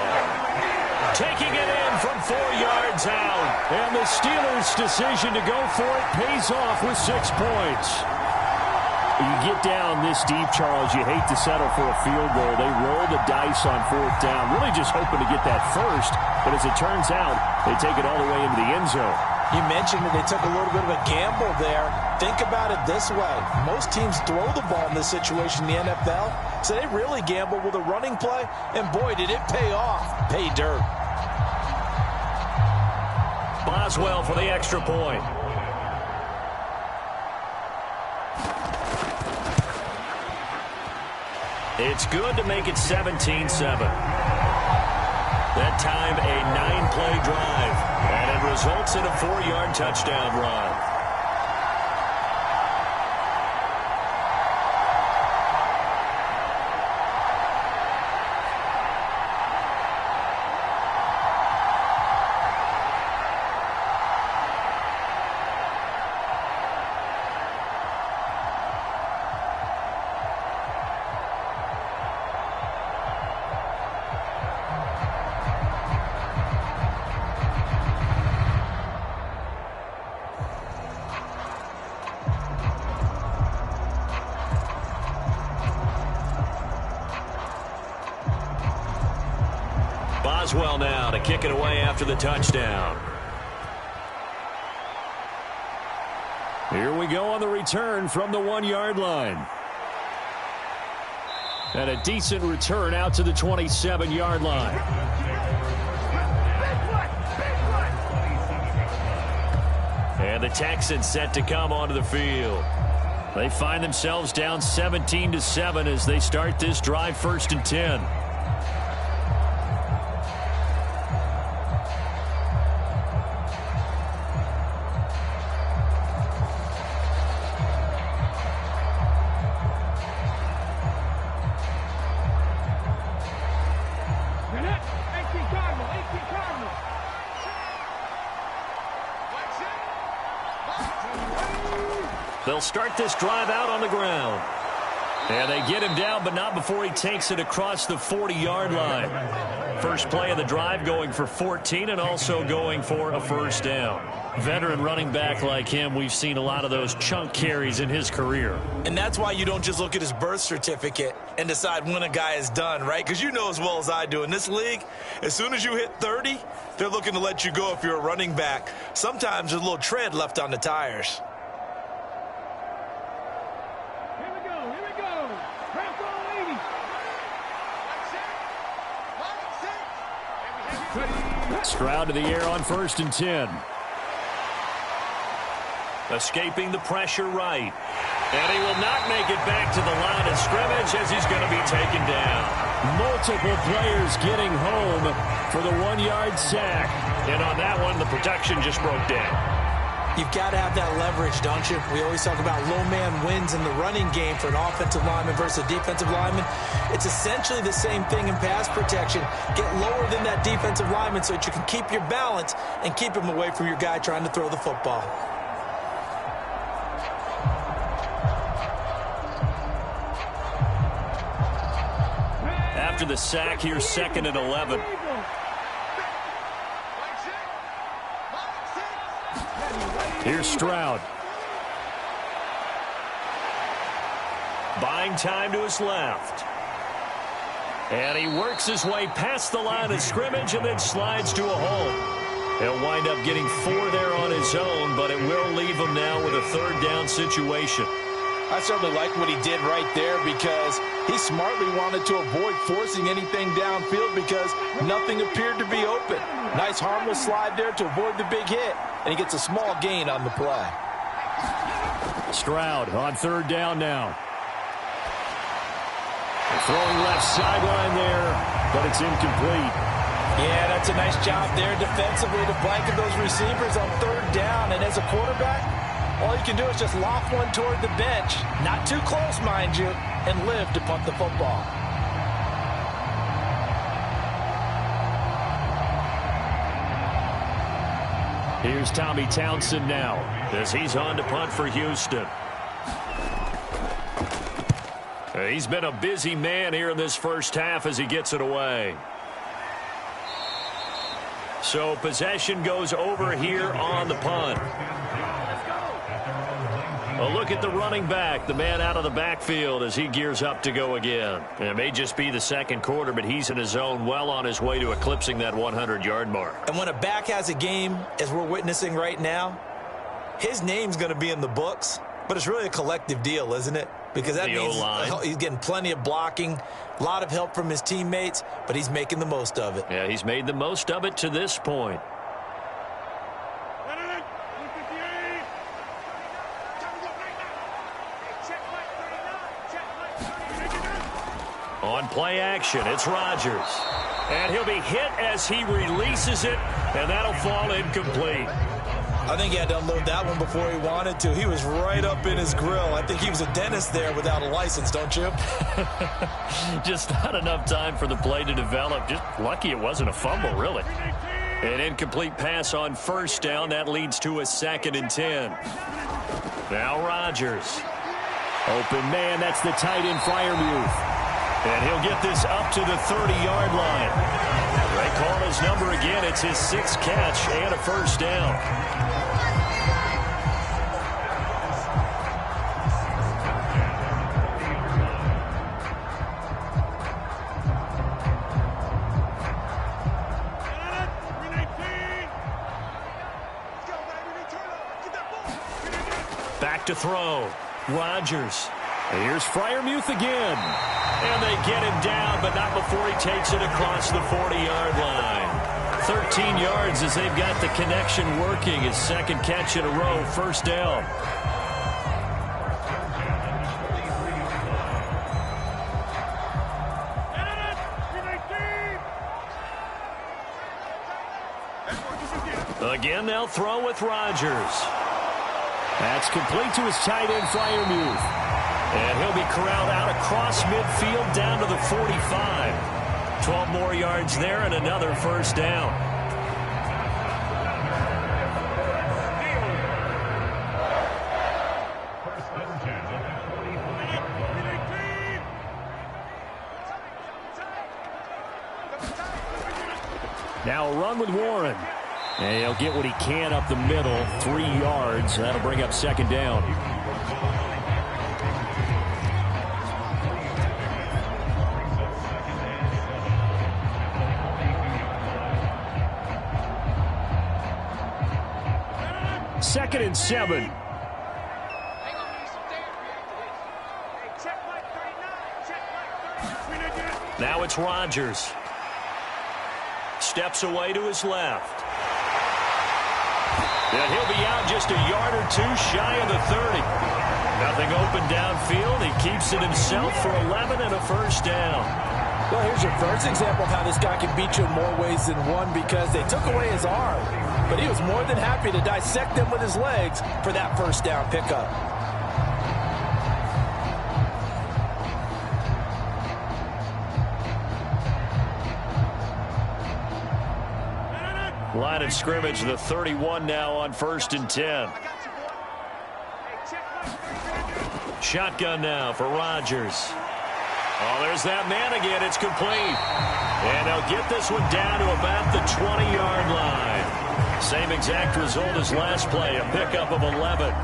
Taking it in from 4 yards out. And the Steelers' decision to go for it pays off with 6 points. You get down this deep, Charles, you hate to settle for a field goal. They roll the dice on 4th down, really just hoping to get that first. But as it turns out, they take it all the way into the end zone. You mentioned that they took a little bit of a gamble there. Think about it this way. Most teams throw the ball in this situation in the NFL, so they really gamble with a running play, and boy, did it pay off. Pay dirt. Boswell for the extra point. It's good to make it 17-7. That time a 9-play drive, and it results in a 4-yard touchdown run. Boswell now to kick it away after the touchdown. Here we go on the return from the 1-yard line. And a decent return out to the 27-yard line. And the Texans set to come onto the field. They find themselves down 17-7 as they start this drive, 1st and 10. They'll start this drive out on the ground. And they get him down, but not before he takes it across the 40-yard line. First play of the drive going for 14 and also going for a 1st down. Veteran running back like him, we've seen a lot of those chunk carries in his career. And that's why you don't just look at his birth certificate and decide when a guy is done, right? Because you know as well as I do, in this league, as soon as you hit 30, they're looking to let you go if you're a running back. Sometimes there's a little tread left on the tires. Stroud to the air on 1st and 10. Escaping the pressure right. And he will not make it back to the line of scrimmage as he's going to be taken down. Multiple players getting home for the 1-yard sack. And on that one, the protection just broke down. You've got to have that leverage, don't you? We always talk about low man wins in the running game for an offensive lineman versus a defensive lineman. It's essentially the same thing in pass protection. Get lower than that defensive lineman so that you can keep your balance and keep him away from your guy trying to throw the football. After the sack, here's 2nd and 11. Here's Stroud. Buying time to his left. And he works his way past the line of scrimmage and then slides to a hole. He'll wind up getting 4 there on his own, but it will leave him now with a 3rd down situation. I certainly like what he did right there because he smartly wanted to avoid forcing anything downfield because nothing appeared to be open. Nice harmless slide there to avoid the big hit, and he gets a small gain on the play. Stroud on 3rd down now. Throwing left sideline there, but it's incomplete. Yeah, that's a nice job there defensively to blanket those receivers on 3rd down, and as a quarterback, all you can do is just loft one toward the bench, not too close, mind you, and live to punt the football. Here's Tommy Townsend now as he's on to punt for Houston. He's been a busy man here in this first half as he gets it away. So possession goes over here on the punt. A look at the running back, the man out of the backfield as he gears up to go again. And it may just be the 2nd quarter, but he's in his zone, well on his way to eclipsing that 100-yard mark. And when a back has a game, as we're witnessing right now, his name's going to be in the books, but it's really a collective deal, isn't it? Because that means he's getting plenty of blocking, a lot of help from his teammates, but he's making the most of it. Yeah, he's made the most of it to this point. On play action, it's Rodgers. And he'll be hit as he releases it, and that'll fall incomplete. I think he had to unload that one before he wanted to. He was right up in his grill. I think he was a dentist there without a license, don't you? Just not enough time for the play to develop. Just lucky it wasn't a fumble, really. An incomplete pass on 1st down. That leads to a 2nd and 10. Now Rodgers. Open man, that's the tight end Freiermuth. And he'll get this up to the 30-yard line. They call his number again. It's his 6th catch and a 1st down. Back to throw. Rodgers. Here's Freiermuth again. And they get him down, but not before he takes it across the 40-yard line. 13 yards as they've got the connection working. His 2nd catch in a row, 1st down. Again, they'll throw with Rodgers. That's complete to his tight end, Freiermuth. And he'll be corralled out across midfield down to the 45. 12 more yards there and another 1st down. Now a run with Warren. And he'll get what he can up the middle, 3 yards. That'll bring up 2nd down. Second and 7. Now it's Rodgers. Steps away to his left. And he'll be out just a yard or two shy of the 30. Nothing open downfield. He keeps it himself for 11 and a 1st down. Well, here's your first example of how this guy can beat you in more ways than one, because they took away his arm, but he was more than happy to dissect them with his legs for that first down pickup. Line of scrimmage, the 31 now on 1st and 10. Shotgun now for Rodgers. Oh, there's that man again. It's complete. And they'll get this one down to about the 20-yard line. Same exact result as last play, a pickup of 11.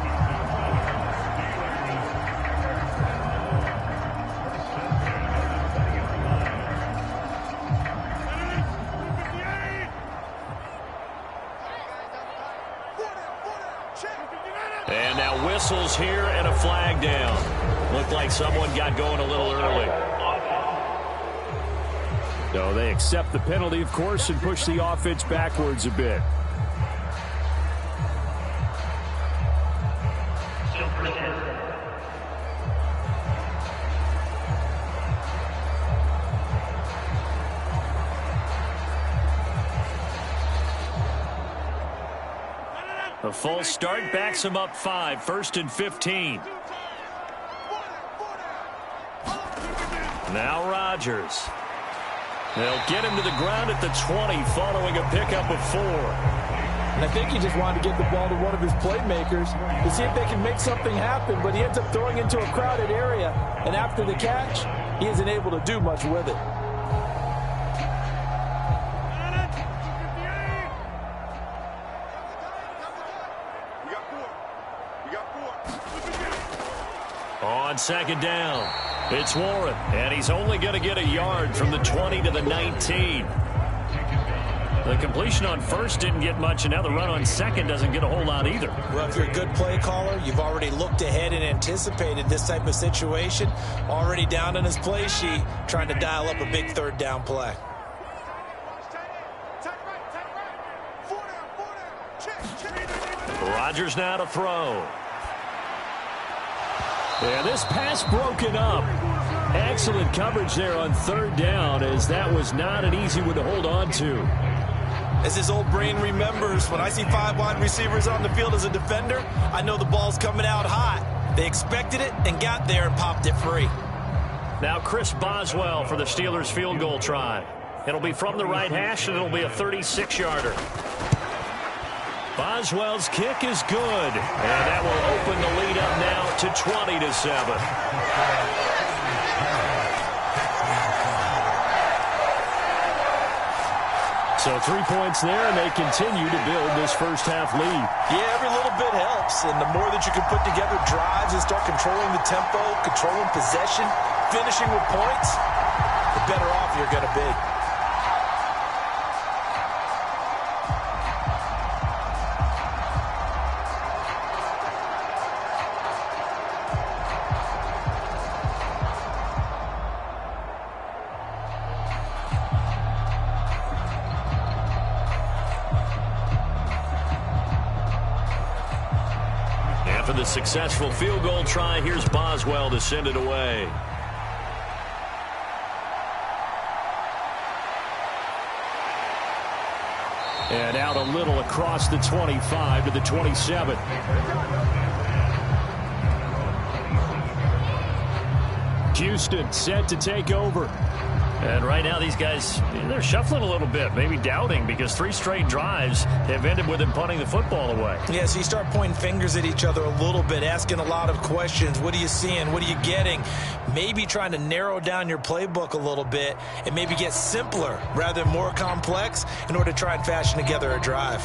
And now whistles here and a flag down. Looked like someone got going a little early. So they accept the penalty, of course, and push the offense backwards a bit. A false start backs him up 5, 1st and 15. Now Rodgers. They'll get him to the ground at the 20 following a pickup of 4. And I think he just wanted to get the ball to one of his playmakers to see if they can make something happen, but he ends up throwing into a crowded area, and after the catch, he isn't able to do much with it. On 2nd down, it's Warren, and he's only going to get a yard from the 20 to the 19. The completion on 1st didn't get much, and now the run on 2nd doesn't get a whole lot either. Well, if you're a good play caller, you've already looked ahead and anticipated this type of situation. Already down on his play sheet, trying to dial up a big 3rd down play. Rodgers now to throw. Yeah, this pass broken up. Excellent coverage there on 3rd down, as that was not an easy one to hold on to. As his old brain remembers, when I see 5 wide receivers on the field as a defender, I know the ball's coming out hot. They expected it and got there and popped it free. Now Chris Boswell for the Steelers field goal try. It'll be from the right hash, and it'll be a 36-yarder. Boswell's kick is good, and that will open the lead up now to 20-7. So 3 points there, and they continue to build this first-half lead. Yeah, every little bit helps, and the more that you can put together drives and start controlling the tempo, controlling possession, finishing with points, the better off you're going to be. For the successful field goal try, here's Boswell to send it away. And out a little across the 25 to the 27. Houston set to take over. And right now these guys, they're shuffling a little bit, maybe doubting, because 3 straight drives have ended with them punting the football away. Yeah, so you start pointing fingers at each other a little bit, asking a lot of questions. What are you seeing? What are you getting? Maybe trying to narrow down your playbook a little bit and maybe get simpler rather than more complex in order to try and fashion together a drive.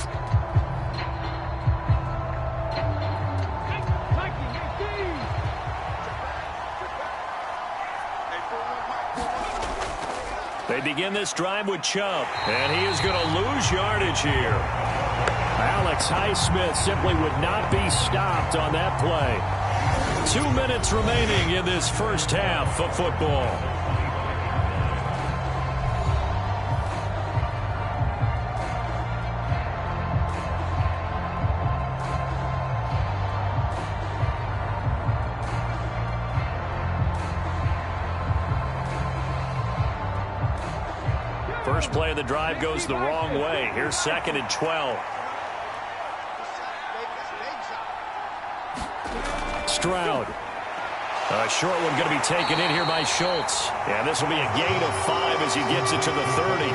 They begin this drive with Chubb, and he is going to lose yardage here. Alex Highsmith simply would not be stopped on that play. 2 minutes remaining in this first half of football. First play of the drive goes the wrong way. Here's 2nd and 12. Stroud. A short one going to be taken in here by Schultz. And this will be a gain of 5 as he gets it to the 30.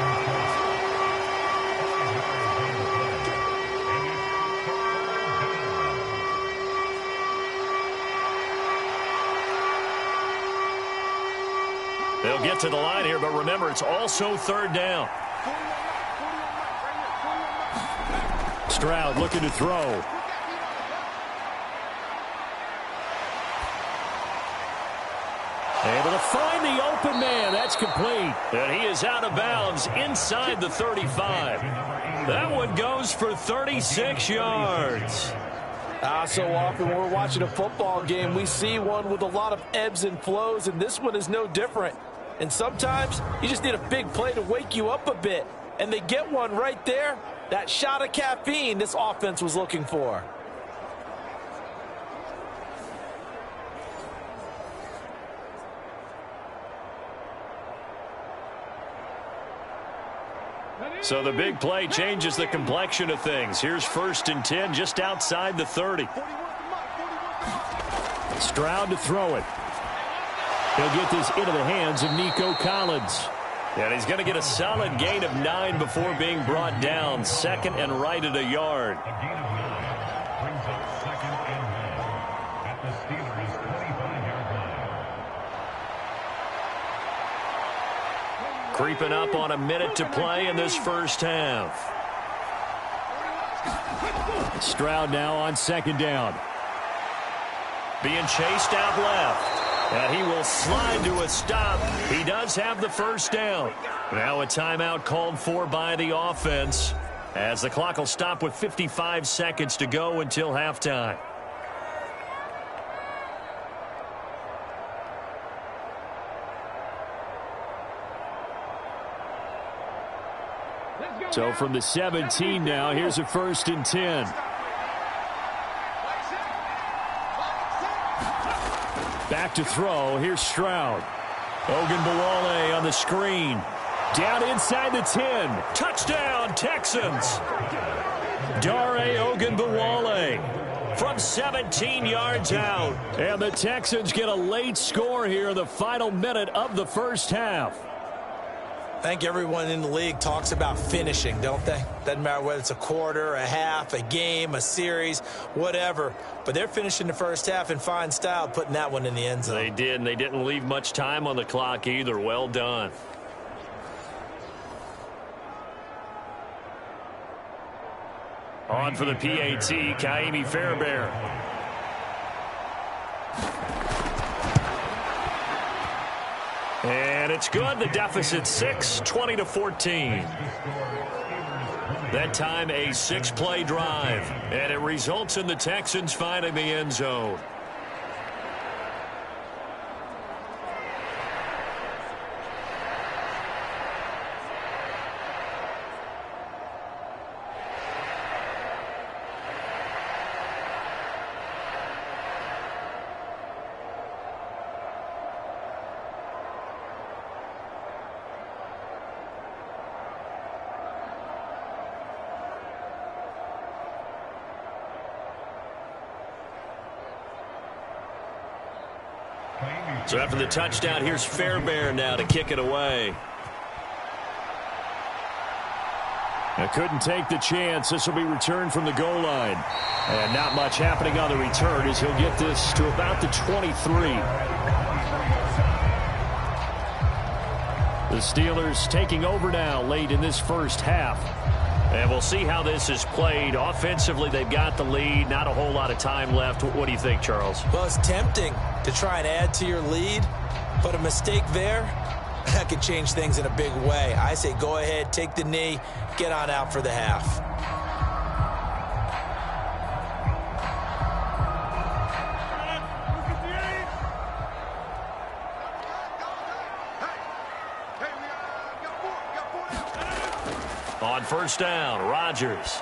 They'll get to the line here, but remember, it's also 3rd down. Stroud looking to throw. Able to find the open man. That's complete. And he is out of bounds inside the 35. That one goes for 36 yards. So often when we're watching a football game, we see one with a lot of ebbs and flows, and this one is no different. And sometimes you just need a big play to wake you up a bit. And they get one right there. That shot of caffeine this offense was looking for. So the big play changes the complexion of things. Here's 1st and 10 just outside the 30. Stroud to throw it. He'll get this into the hands of Nico Collins. And he's going to get a solid gain of 9 before being brought down. 2nd and right at a yard. Creeping up on a minute to play in this first half. Stroud now on 2nd down. Being chased out left. And he will slide to a stop. He does have the 1st down. Now a timeout called for by the offense, as the clock will stop with 55 seconds to go until halftime. So from the 17 now, here's a 1st and 10. Back to throw. Here's Stroud. Ogunbowale on the screen. Down inside the 10. Touchdown, Texans. Dare Ogunbowale from 17 yards out. And the Texans get a late score here in the final minute of the first half. I think everyone in the league talks about finishing, don't they? Doesn't matter whether it's a quarter, a half, a game, a series, whatever. But they're finishing the first half in fine style, putting that one in the end zone. They did, and they didn't leave much time on the clock either. Well done. On for the PAT, Kaimi Fairbairn. And it's good. The deficit 6, 20-14. That time a 6-play drive, and it results in the Texans finding the end zone. So after the touchdown, here's Fairbairn now to kick it away. I couldn't take the chance. This will be returned from the goal line. And not much happening on the return as he'll get this to about the 23. The Steelers taking over now late in this first half. And we'll see how this is played. Offensively, they've got the lead. Not a whole lot of time left. What do you think, Charles? Well, it's tempting to try and add to your lead, but a mistake there, that could change things in a big way. I say go ahead, take the knee, get on out for the half. On first down, Rodgers.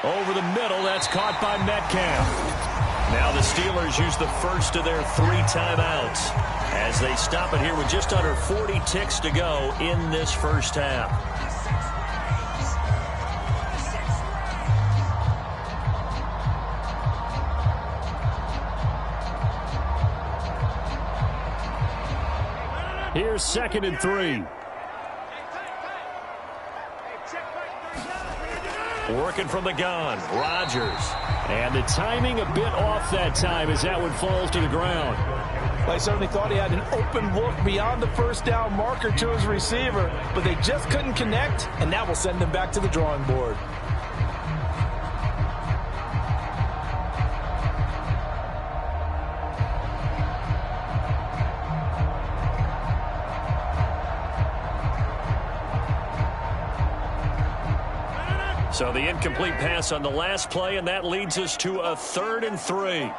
Over the middle, that's caught by Metcalf. Now the Steelers use the first of their 3 timeouts. as they stop it here with just under 40 ticks to go in this first half. Here's 2nd and 3. Working from the gun, Rodgers. And the timing a bit off that time as that one falls to the ground. I certainly thought he had an open look beyond the first down marker to his receiver, but they just couldn't connect, and that will send him back to the drawing board. So the incomplete pass on the last play, and that leads us to a 3rd and 3.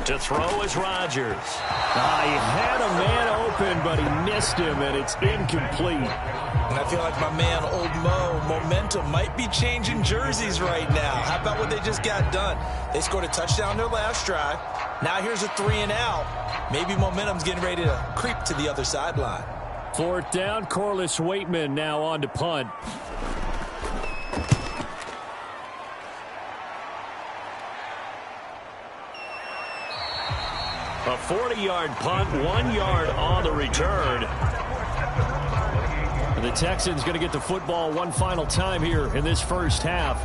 To throw is Rodgers. He had a man open, but he missed him, and it's incomplete. And I feel like my man, Old Mo, momentum might be changing jerseys right now. How about what they just got done? They scored a touchdown their last drive. Now here's a 3 and out. Maybe momentum's getting ready to creep to the other sideline. 4th down, Corliss Waitman now on to punt. A 40-yard punt, 1 yard on the return. And the Texans going to get the football one final time here in this first half.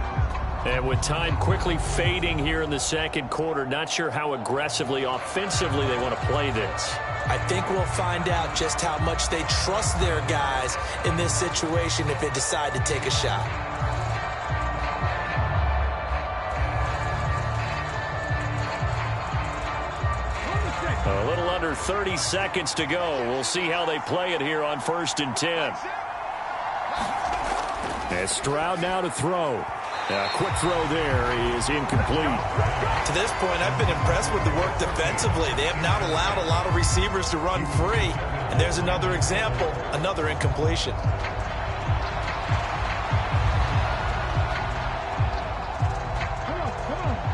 And with time quickly fading here in the second quarter, not sure how aggressively, offensively they want to play this. I think we'll find out just how much they trust their guys in this situation if they decide to take a shot. A little under 30 seconds to go. We'll see how they play it here on 1st and 10. And Stroud now to throw. A quick throw there is incomplete. To this point, I've been impressed with the work defensively. They have not allowed a lot of receivers to run free. And there's another example, another incompletion.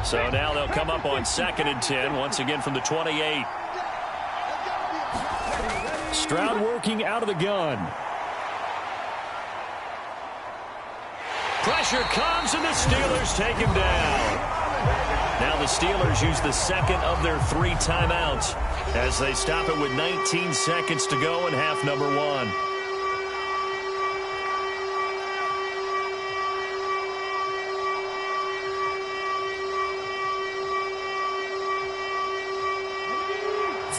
So now they'll come up on 2nd and 10, once again from the 28. Stroud working out of the gun. Pressure comes, and the Steelers take him down. Now the Steelers use the 2nd of their 3 timeouts as they stop it with 19 seconds to go in half number 1.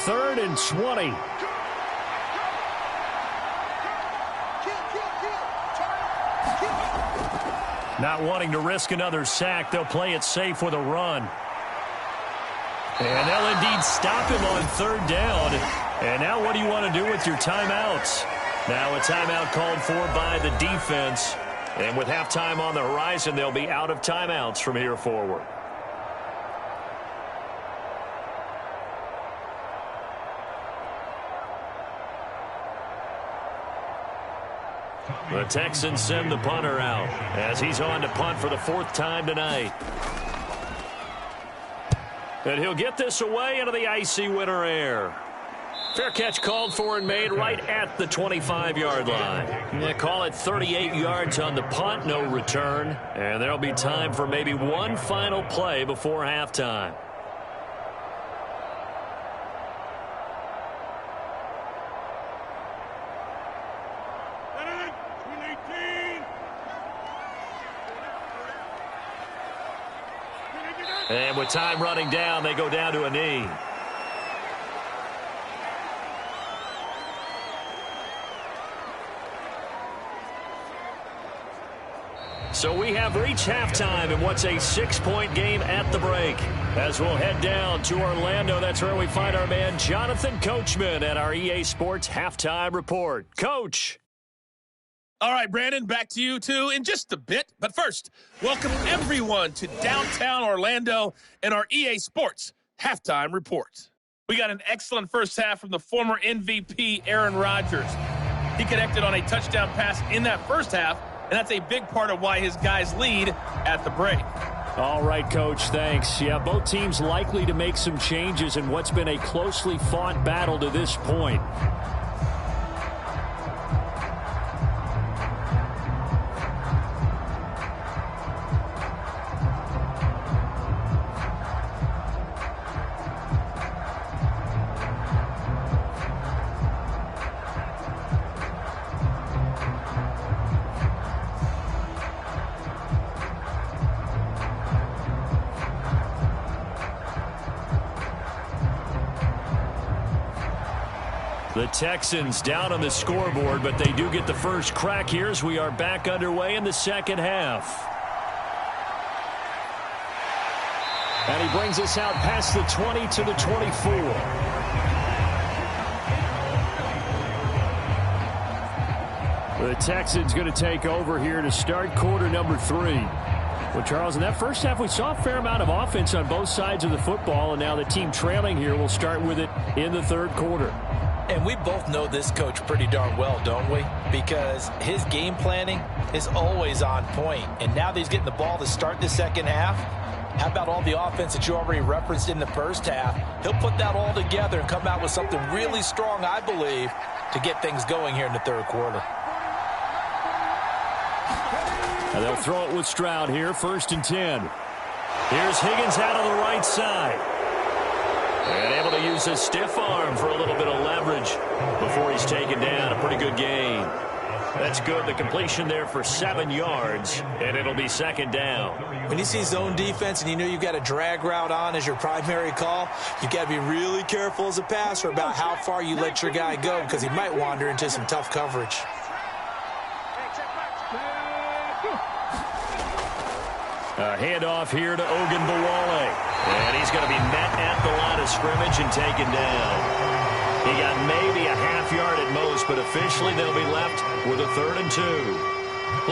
Third and 20. Not wanting to risk another sack, they'll play it safe with a run. And they'll indeed stop him on 3rd down. And now what do you want to do with your timeouts? Now a timeout called for by the defense. And with halftime on the horizon, they'll be out of timeouts from here forward. The Texans send the punter out as he's on to punt for the 4th time tonight. And he'll get this away into the icy winter air. Fair catch called for and made right at the 25-yard line. They call it 38 yards on the punt, no return. And there'll be time for maybe one final play before halftime. And with time running down, they go down to a knee. So we have reached halftime in what's a 6-point game at the break. As we'll head down to Orlando, that's where we find our man Jonathan Coachman at our EA Sports Halftime Report. Coach. All right, Brandon, back to you, too, in just a bit. But first, welcome everyone to downtown Orlando and our EA Sports Halftime Report. We got an excellent first half from the former MVP, Aaron Rodgers. He connected on a touchdown pass in that first half, and that's a big part of why his guys lead at the break. All right, Coach, thanks. Yeah, both teams likely to make some changes in what's been a closely fought battle to this point. The Texans down on the scoreboard, but they do get the first crack here as we are back underway in the second half. And he brings us out past the 20 to the 24. The Texans going to take over here to start quarter number 3. Well, Charles, in that first half, we saw a fair amount of offense on both sides of the football, and now the team trailing here will start with it in the third quarter. And we both know this coach pretty darn well, don't we? Because his game planning is always on point. And now that he's getting the ball to start the second half, how about all the offense that you already referenced in the first half? He'll put that all together and come out with something really strong, I believe, to get things going here in the third quarter. And they'll throw it with Stroud here, 1st and 10. Here's Higgins out on the right side. And able to use his stiff arm for a little bit of leverage before he's taken down. A pretty good gain. That's good. The completion there for 7 yards, and it'll be second down. When you see zone defense and you know you've got a drag route on as your primary call, you've got to be really careful as a passer about how far you let your guy go because he might wander into some tough coverage. A handoff here to Ogunbowale. And he's going to be met at the line of scrimmage and taken down. He got maybe a half yard at most, but officially they'll be left with a 3rd and 2.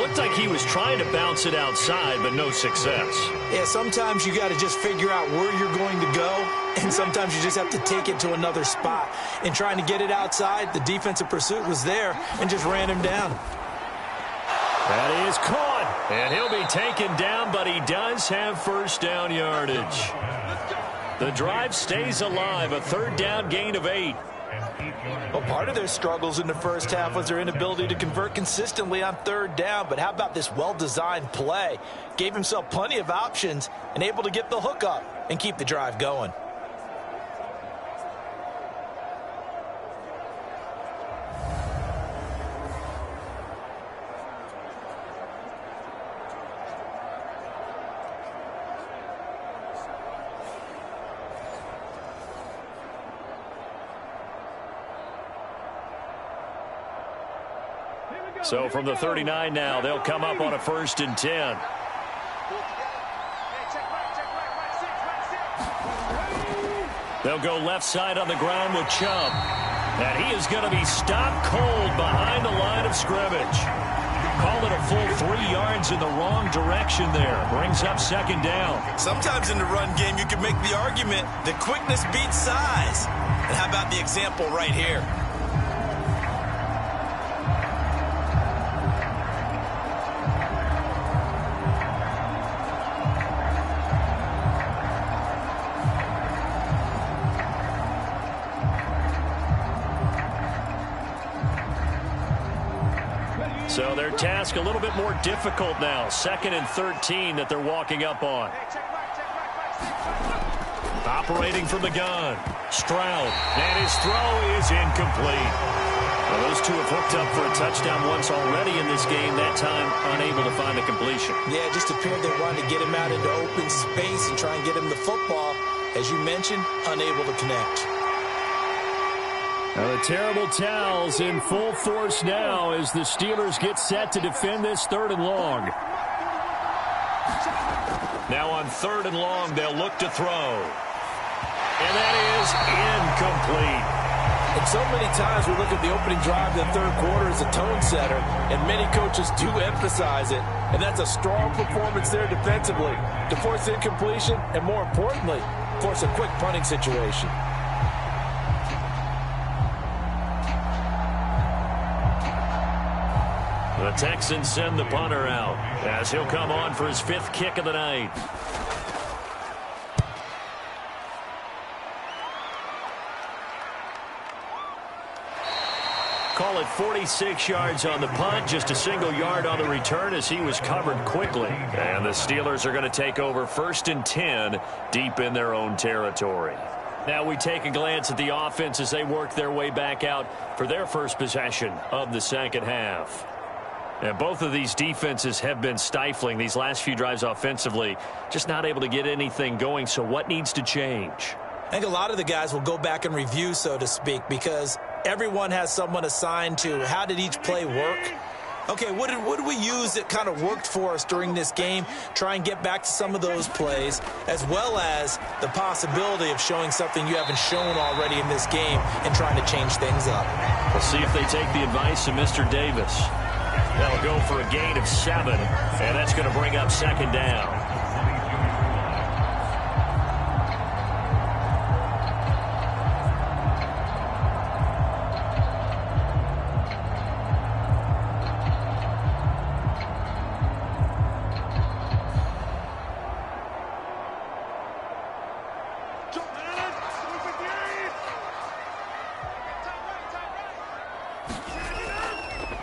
Looked like he was trying to bounce it outside, but no success. Yeah, sometimes you got to just figure out where you're going to go, and sometimes you just have to take it to another spot. In trying to get it outside, the defensive pursuit was there and just ran him down. That is caught. And he'll be taken down, but he does have first down yardage. The drive stays alive, a 3rd down gain of 8. Well, part of their struggles in the first half was their inability to convert consistently on 3rd down. But how about this well-designed play? Gave himself plenty of options and able to get the hook up and keep the drive going. So from the 39 now, they'll come up on a 1st and 10. They'll go left side on the ground with Chubb. And he is going to be stopped cold behind the line of scrimmage. Call it a full 3 yards in the wrong direction there. Brings up second down. Sometimes in the run game, you can make the argument that quickness beats size. And how about the example right here? So their task a little bit more difficult now. 2nd and 13 that they're walking up on. Operating from the gun. Stroud. And his throw is incomplete. Well, those two have hooked up for a touchdown once already in this game. That time unable to find a completion. Yeah, it just appeared they wanted to get him out into open space and try and get him the football. As you mentioned, unable to connect. Now the terrible towels in full force now as the Steelers get set to defend this 3rd and long. Now on 3rd and long, they'll look to throw. And that is incomplete. And so many times we look at the opening drive in the 3rd quarter as a tone setter, and many coaches do emphasize it. And that's a strong performance there defensively to force incompletion and, more importantly, force a quick punting situation. The Texans send the punter out as he'll come on for his 5th kick of the night. Call it 46 yards on the punt, just a single yard on the return as he was covered quickly. And the Steelers are going to take over 1st and 10 deep in their own territory. Now we take a glance at the offense as they work their way back out for their first possession of the second half. And both of these defenses have been stifling these last few drives offensively, just not able to get anything going. So what needs to change? I think a lot of the guys will go back and review, so to speak, because everyone has someone assigned to how did each play work. Okay, what did we use that kind of worked for us during this game? Try and get back to some of those plays, as well as the possibility of showing something you haven't shown already in this game and trying to change things up. We'll see if they take the advice of Mr. Davis. They'll go for a gain of 7, and that's going to bring up 2nd down.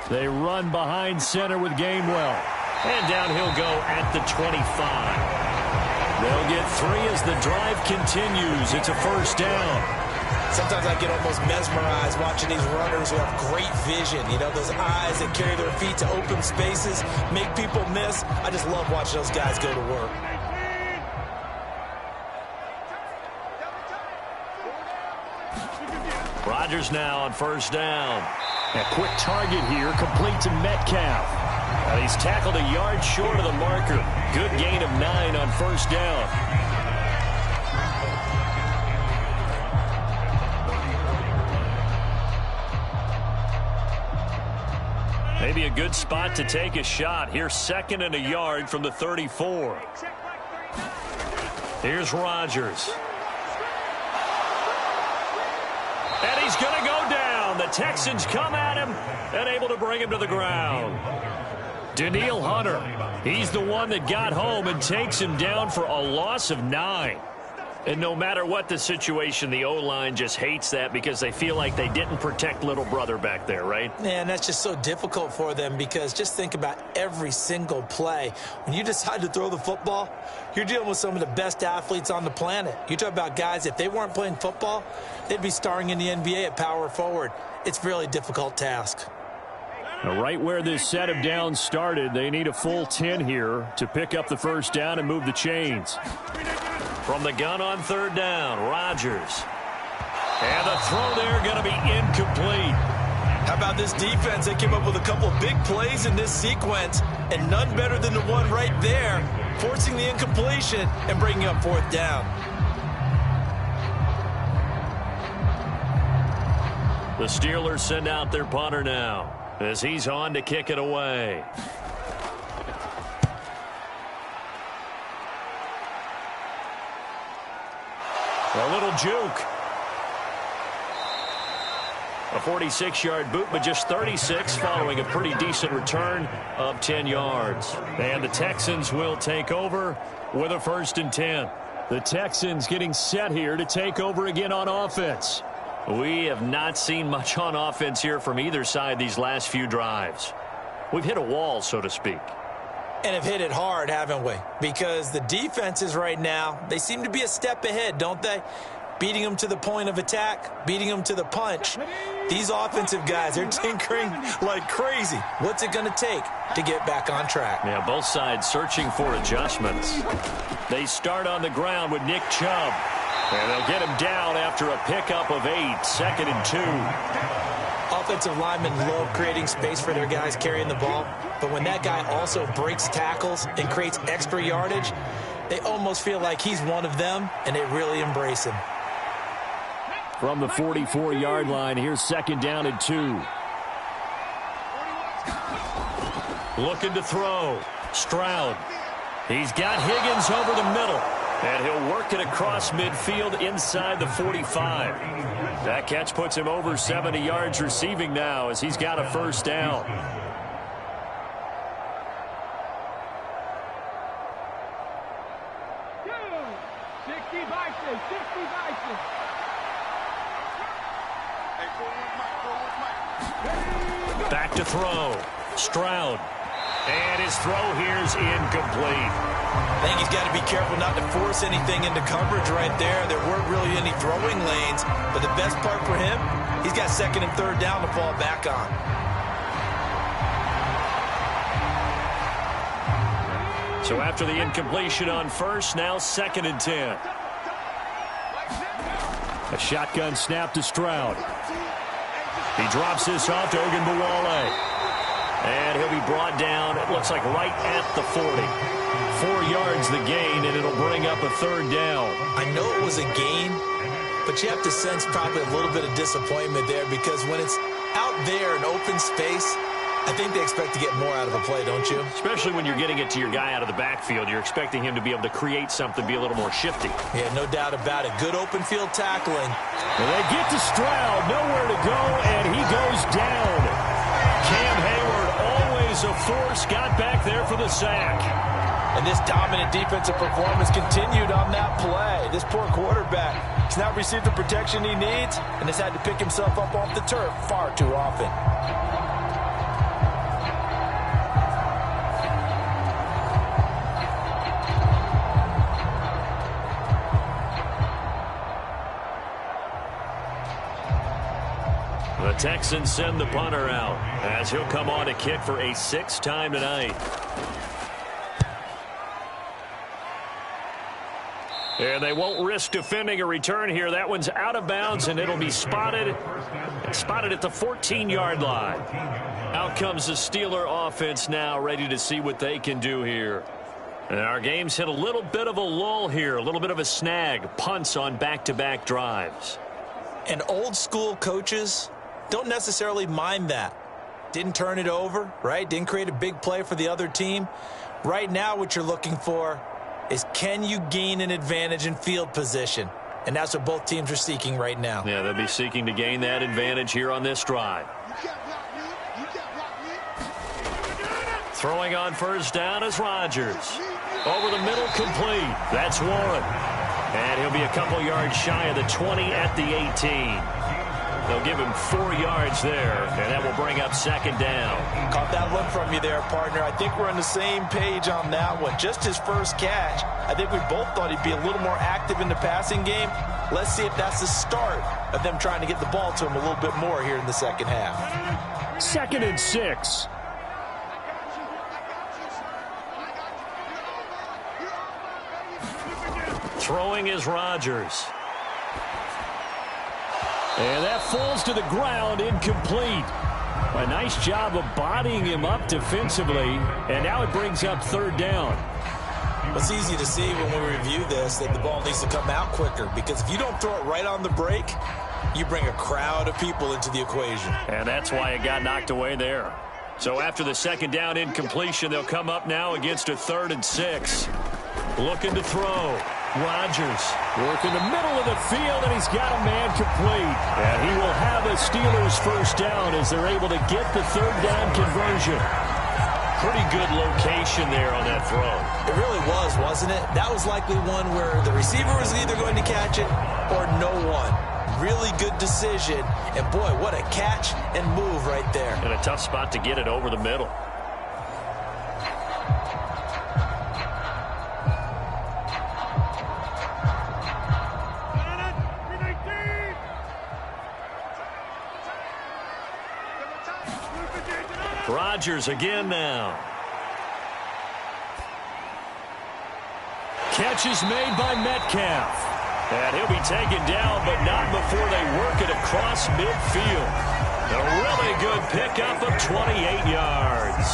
They run behind center with Gainwell. And down he'll go at the 25. They'll get 3 as the drive continues. It's a 1st down. Sometimes I get almost mesmerized watching these runners who have great vision. You know, those eyes that carry their feet to open spaces, make people miss. I just love watching those guys go to work. Rodgers now on 1st down. A quick target here, complete to Metcalf. He's tackled a yard short of the marker. Good gain of 9 on 1st down. Maybe a good spot to take a shot. Here's 2nd and a yard from the 34. Here's Rodgers. And he's going to go down. The Texans come at him and able to bring him to the ground. Danielle Hunter, he's the one that got home and takes him down for a loss of 9. And no matter what the situation, the O-line just hates that because they feel like they didn't protect little brother back there, right? Yeah, and that's just so difficult for them because just think about every single play. When you decide to throw the football, you're dealing with some of the best athletes on the planet. You talk about guys, if they weren't playing football, they'd be starring in the NBA at power forward. It's a really difficult task. Now, right where this set of downs started, they need a full 10 here to pick up the 1st down and move the chains. From the gun on 3rd down, Rodgers. And the throw there going to be incomplete. How about this defense? They came up with a couple of big plays in this sequence, and none better than the one right there, forcing the incompletion and bringing up 4th down. The Steelers send out their punter now as he's on to kick it away. A little juke. A 46-yard boot, but just 36 following a pretty decent return of 10 yards. And the Texans will take over with a 1st and 10. The Texans getting set here to take over again on offense. We have not seen much on offense here from either side these last few drives. We've hit a wall, so to speak. And have hit it hard, haven't we? Because the defenses right now, they seem to be a step ahead, don't they? Beating them to the point of attack, beating them to the punch. These offensive guys, they're tinkering like crazy. What's it going to take to get back on track? Yeah, both sides searching for adjustments. They start on the ground with Nick Chubb. And they'll get him down after a pickup of 8, 2nd and 2. Offensive linemen love creating space for their guys carrying the ball. But when that guy also breaks tackles and creates extra yardage, they almost feel like he's one of them, and they really embrace him. From the 44-yard line, here's 2nd down and 2. Looking to throw. Stroud. He's got Higgins over the middle. And he'll work it across midfield inside the 45. That catch puts him over 70 yards receiving now as he's got a 1st down. Back to throw. Stroud. And his throw here's incomplete. I think he's got to be careful not to force anything into coverage right there. There weren't really any throwing lanes, but the best part for him, he's got second and third down to fall back on. So after the incompletion on first, now 2nd and 10. A shotgun snap to Stroud. He drops this off to Ogunbowale. And he'll be brought down, it looks like right at the 40. 4 yards the gain, and it'll bring up a third down. I know it was a gain, but you have to sense probably a little bit of disappointment there because when it's out there in open space, I think they expect to get more out of a play, don't you? Especially when you're getting it to your guy out of the backfield. You're expecting him to be able to create something, be a little more shifty. Yeah, no doubt about it. Good open field tackling. And they get to Stroud, nowhere to go, and he goes down. Cam Hayward, always a force, got back there for the sack. And this dominant defensive performance continued on that play. This poor quarterback has not received the protection he needs and has had to pick himself up off the turf far too often. The Texans send the punter out as he'll come on to kick for a 6th time tonight. And they won't risk defending a return here. That one's out of bounds, and it'll be spotted at the 14-yard line. Out comes the Steeler offense now, ready to see what they can do here. And our game's hit a little bit of a lull here, a little bit of a snag. Punts on back-to-back drives. And old-school coaches don't necessarily mind that. Didn't turn it over, right? Didn't create a big play for the other team. Right now what you're looking for is can you gain an advantage in field position? And that's what both teams are seeking right now. Yeah, they'll be seeking to gain that advantage here on this drive. Throwing on first down is Rodgers. Over the middle, complete. That's Warren. And he'll be a couple yards shy of the 20 at the 18. They'll give him 4 yards there, and that will bring up 2nd down. Caught that look from you there, partner. I think we're on the same page on that one. Just his first catch, I think we both thought he'd be a little more active in the passing game. Let's see if that's the start of them trying to get the ball to him a little bit more here in the second half. 2nd and 6. Throwing is Rodgers. And that falls to the ground, incomplete. A nice job of bodying him up defensively, and now it brings up 3rd down. It's easy to see when we review this that the ball needs to come out quicker, because if you don't throw it right on the break, you bring a crowd of people into the equation. And that's why it got knocked away there. So after the 2nd down incompletion, they'll come up now against a 3rd and 6. Looking to throw. Rodgers working the middle of the field, and he's got a man complete. And he will have a Steelers first down as they're able to get the 3rd down conversion. Pretty good location there on that throw. It really was, wasn't it? That was likely one where the receiver was either going to catch it or no one. Really good decision. And, boy, what a catch and move right there. And a tough spot to get it over the middle. Rodgers again now. Catch is made by Metcalf. And he'll be taken down, but not before they work it across midfield. A really good pickup of 28 yards.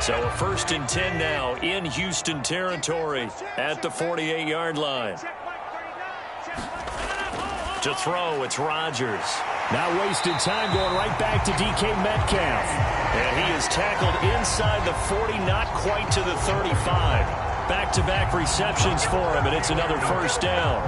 So a 1st and 10 now in Houston territory at the 48-yard line. To throw, it's Rodgers. Not wasting time, going right back to DK Metcalf. And he is tackled inside the 40, not quite to the 35. back-to-back receptions for him, and it's another first down.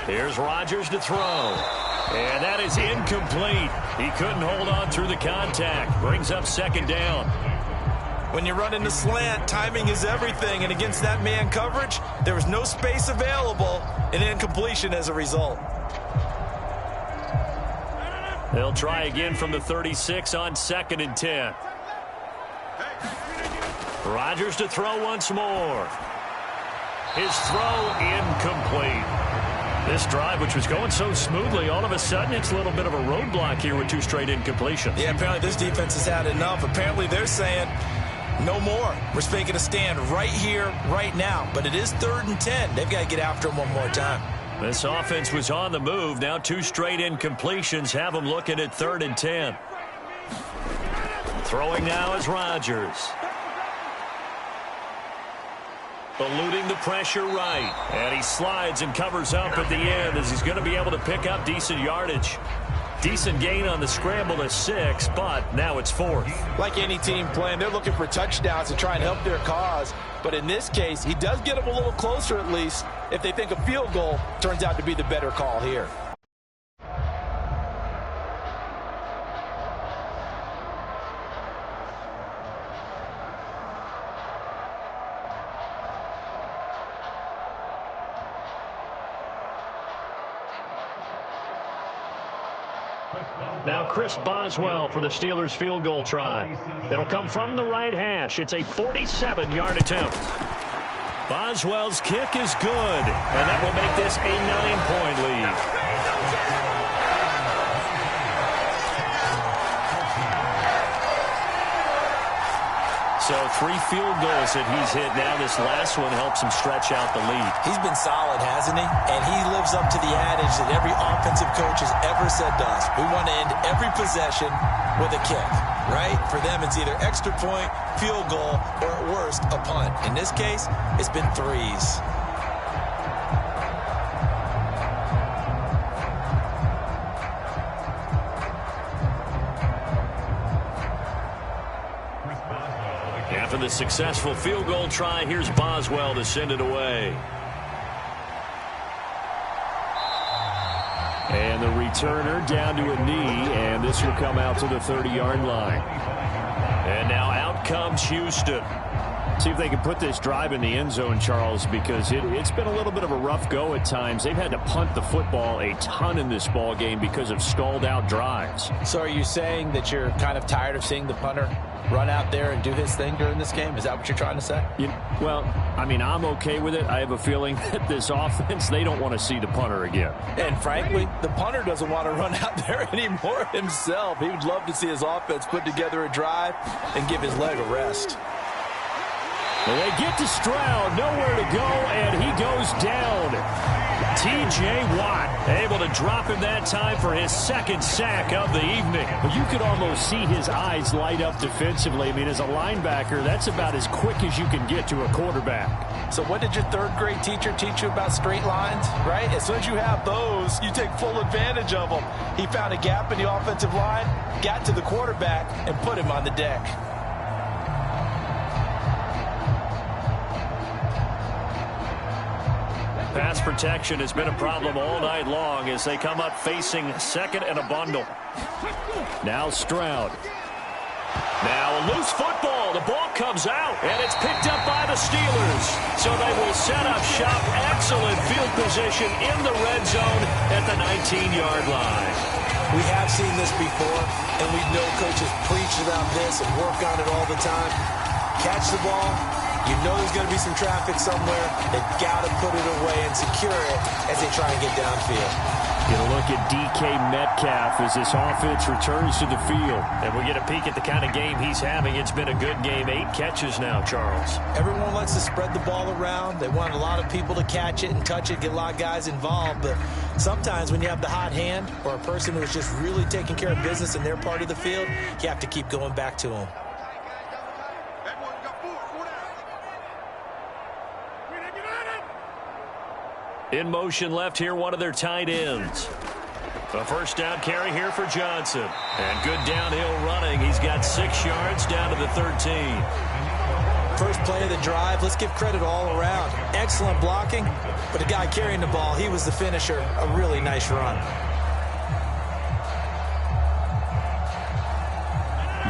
Here's Rodgers to throw. And that is incomplete. He couldn't hold on through the contact. Brings up second down. When you run in the slant, timing is everything. And against that man coverage, there was no space available, and incompletion as a result. They'll try again from the 36 on 2nd and 10. Rodgers to throw once more. His throw incomplete. This drive, which was going so smoothly, all of a sudden it's a little bit of a roadblock here with 2 straight incompletions. Yeah, apparently this defense has had enough. Apparently they're saying no more. We're making a stand right here, right now. But it is 3rd and 10. They've got to get after him one more time. This offense was on the move. Now 2 straight incompletions have them looking at 3rd and 10. Throwing now is Rodgers. Eluding the pressure right. And he slides and covers up at the end as he's going to be able to pick up decent yardage. Decent gain on the scramble to 6, but now it's 4th. Like any team playing, they're looking for touchdowns to try and help their cause. But in this case, he does get them a little closer at least if they think a field goal turns out to be the better call here. Now Chris Boswell for the Steelers field goal try. It'll come from the right hash. It's a 47-yard attempt. Boswell's kick is good, and that will make this a 9-point lead. So 3 field goals that he's hit now. This last one helps him stretch out the lead. He's been solid, hasn't he? And he lives up to the adage that every offensive coach has ever said to us. We want to end every possession with a kick, right? For them, it's either extra point, field goal, or at worst, a punt. In this case, it's been 3s. After the successful field goal try, here's Boswell to send it away. And the returner down to a knee, and this will come out to the 30-yard line. And now out comes Houston. See if they can put this drive in the end zone, Charles, because it's been a little bit of a rough go at times. They've had to punt the football a ton in this ball game because of stalled-out drives. So are you saying that you're kind of tired of seeing the punter run out there and do his thing during this game? Is that what you're trying to say? Well, I mean, I'm okay with it. I have a feeling that this offense, they don't want to see the punter again. And frankly, the punter doesn't want to run out there anymore himself. He would love to see his offense put together a drive and give his leg a rest. Well, they get to Stroud, nowhere to go, and he goes down. T.J. Watt able to drop him that time for his 2nd sack of the evening. Well, you could almost see his eyes light up defensively. I mean, as a linebacker, that's about as quick as you can get to a quarterback. So what did your 3rd grade teacher teach you about straight lines, right? As soon as you have those, you take full advantage of them. He found a gap in the offensive line, got to the quarterback, and put him on the deck. Pass protection has been a problem all night long as they come up facing 2nd and a bundle. Now Stroud. Now a loose football. The ball comes out, and it's picked up by the Steelers. So they will set up shop. Excellent field position in the red zone at the 19-yard line. We have seen this before, and we know coaches preach about this and work on it all the time. Catch the ball. You know there's going to be some traffic somewhere. They've got to put it away and secure it as they try and get downfield. Get a look at DK Metcalf as this offense returns to the field. And we get a peek at the kind of game he's having. It's been a good game. 8 catches now, Charles. Everyone likes to spread the ball around. They want a lot of people to catch it and touch it, get a lot of guys involved. But sometimes when you have the hot hand or a person who's just really taking care of business in their part of the field, you have to keep going back to them. In motion left here, one of their tight ends. A first down carry here for Johnson. And good downhill running. He's got 6 yards down to the 13. First play of the drive, let's give credit all around. Excellent blocking, but the guy carrying the ball, he was the finisher. A really nice run.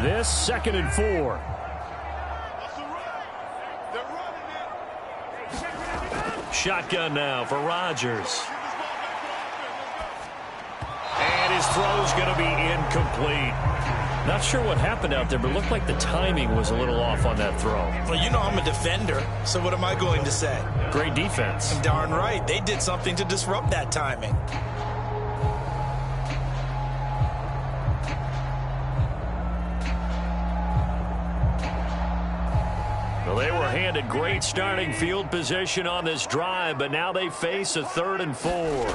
This 2nd and 4. Shotgun now for Rodgers. And his throw's going to be incomplete. Not sure what happened out there, but it looked like the timing was a little off on that throw. Well, you know I'm a defender, so what am I going to say? Great defense. Darn right. They did something to disrupt that timing. Well, they were handed great starting field position on this drive, but now they face a 3rd and 4.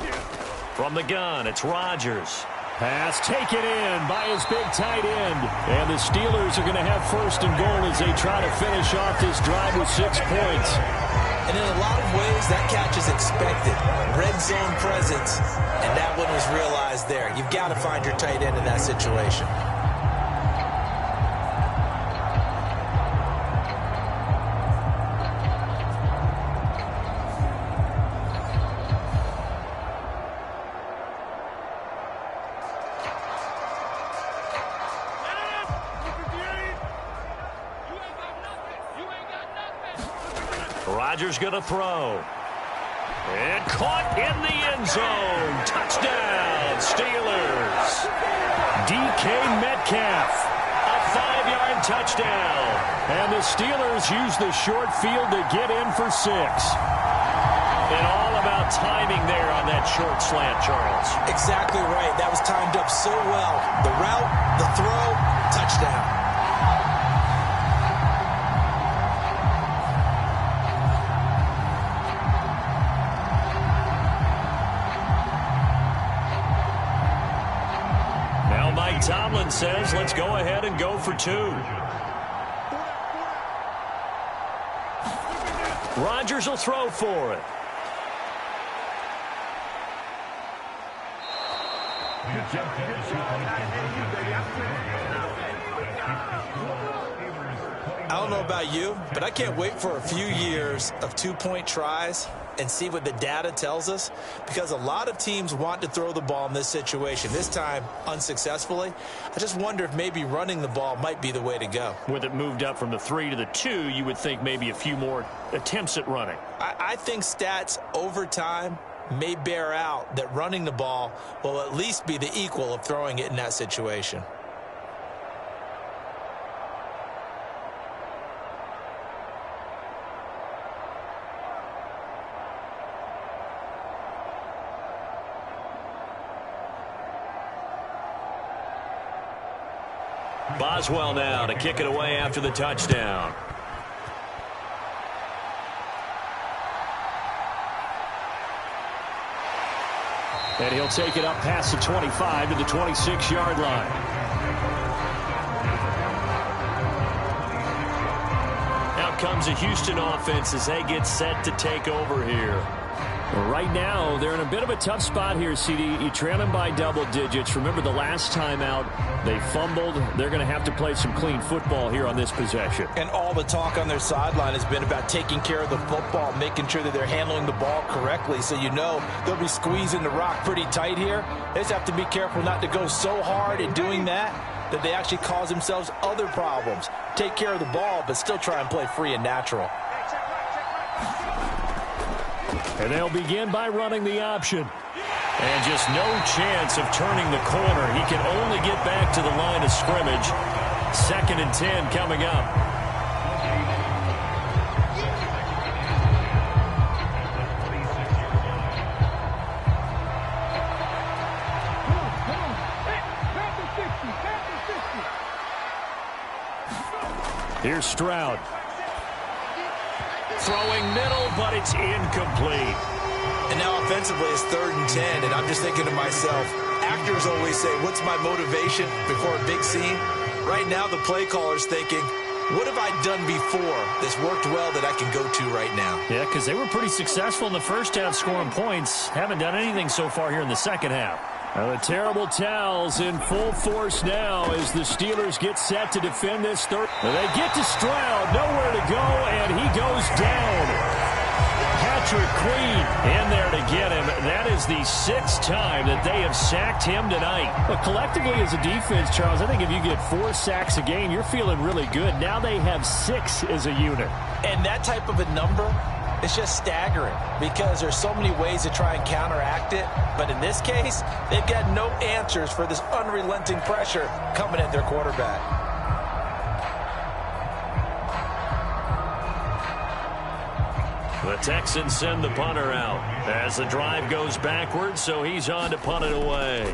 From the gun, it's Rodgers. Pass taken in by his big tight end. And the Steelers are going to have 1st and goal as they try to finish off this drive with 6 points. And in a lot of ways, that catch is expected. Red zone presence, and that one was realized there. You've got to find your tight end in that situation. Rodgers going to throw. And caught in the end zone. Touchdown, Steelers. DK Metcalf, a 5-yard touchdown. And the Steelers use the short field to get in for 6. And all about timing there on that short slant, Charles. Exactly right. That was timed up so well. The route, the throw, touchdown. Tomlin says, let's go ahead and go for 2. Rodgers will throw for it. I don't know about you, but I can't wait for a few years of 2-point tries and see what the data tells us, because a lot of teams want to throw the ball in this situation. This time, unsuccessfully. I just wonder if maybe running the ball might be the way to go. With it moved up from the 3 to the 2, you would think maybe a few more attempts at running. I think stats over time may bear out that running the ball will at least be the equal of throwing it in that situation. Boswell now to kick it away after the touchdown. And he'll take it up past the 25 to the 26-yard line. Now comes a Houston offense as they get set to take over here. Right now, they're in a bit of a tough spot here, CD. You trail them by double digits. Remember the last time out, they fumbled. They're going to have to play some clean football here on this possession. And all the talk on their sideline has been about taking care of the football, making sure that they're handling the ball correctly. So you know they'll be squeezing the rock pretty tight here. They just have to be careful not to go so hard in doing that they actually cause themselves other problems. Take care of the ball, but still try and play free and natural. And they'll begin by running the option. And just no chance of turning the corner. He can only get back to the line of scrimmage. 2nd and 10 coming up. Here's Stroud. Throwing middle, but it's incomplete. And now offensively it's 3rd and 10, and I'm just thinking to myself, actors always say, what's my motivation before a big scene? Right now the play caller's thinking, what have I done before that's worked well that I can go to right now? Yeah, because they were pretty successful in the first half scoring points. Haven't done anything so far here in the second half. Now the terrible towels in full force now as the Steelers get set to defend this third. They get to Stroud, nowhere to go, and he goes down. Patrick Queen in there to get him. That is the 6th time that they have sacked him tonight. But collectively as a defense, Charles, I think if you get 4 sacks a game, you're feeling really good. Now they have 6 as a unit. And that type of a number, it's just staggering because there's so many ways to try and counteract it. But in this case, they've got no answers for this unrelenting pressure coming at their quarterback. The Texans send the punter out as the drive goes backwards, so he's on to punt it away.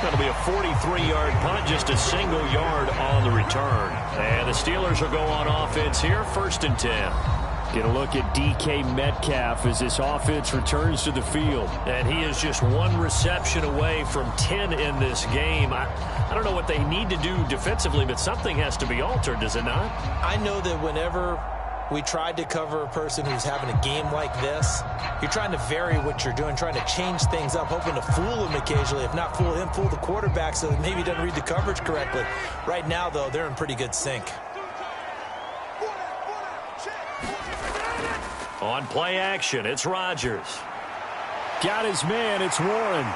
That'll be a 43-yard punt, just a single yard on the return. And the Steelers will go on offense here, 1st and 10. Get a look at DK Metcalf as this offense returns to the field. And he is just 1 reception away from 10 in this game. I don't know what they need to do defensively, but something has to be altered, does it not? I know that whenever we tried to cover a person who's having a game like this, you're trying to vary what you're doing, trying to change things up, hoping to fool him occasionally. If not fool him, fool the quarterback so that maybe he doesn't read the coverage correctly. Right now, though, they're in pretty good sync. On play action, it's Rodgers. Got his man, it's Warren.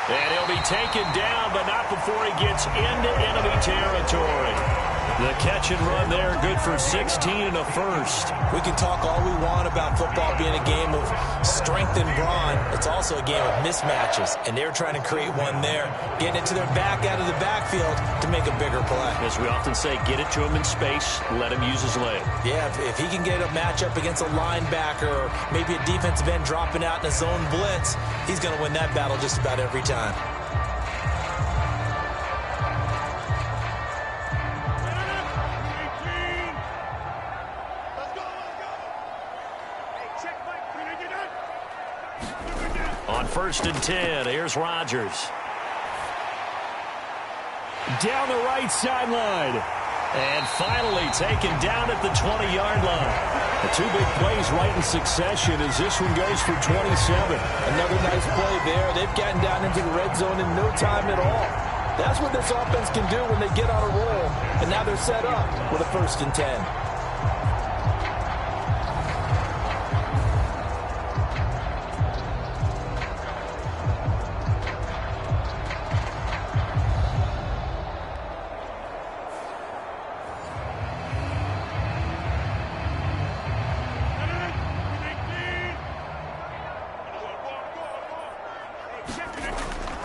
And he'll be taken down, but not before he gets into enemy territory. The catch and run there, good for 16 and a first. We can talk all we want about football being a game of strength and brawn. It's also a game of mismatches, and they're trying to create one there, getting it to their back out of the backfield to make a bigger play. As we often say, get it to him in space, let him use his leg. Yeah, if he can get a matchup against a linebacker or maybe a defensive end dropping out in a zone blitz, he's going to win that battle just about every time. On 1st and 10, here's Rodgers. Down the right sideline. And finally taken down at the 20-yard line. The 2 big plays right in succession as this one goes for 27. Another nice play there. They've gotten down into the red zone in no time at all. That's what this offense can do when they get on a roll. And now they're set up with a 1st and 10.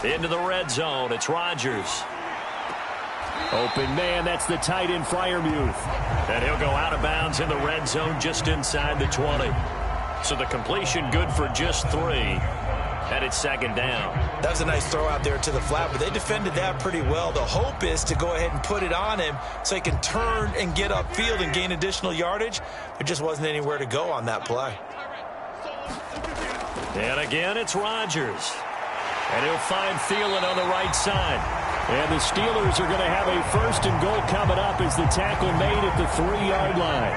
Into the red zone, it's Rodgers. Open man, that's the tight end Freiermuth. And he'll go out of bounds in the red zone just inside the 20. So the completion good for just 3. And it's 2nd down. That was a nice throw out there to the flat, but they defended that pretty well. The hope is to go ahead and put it on him so he can turn and get upfield and gain additional yardage. There just wasn't anywhere to go on that play. And again, it's Rodgers. And he'll find Thielen on the right side. And the Steelers are going to have a 1st and goal coming up as the tackle made at the 3-yard line.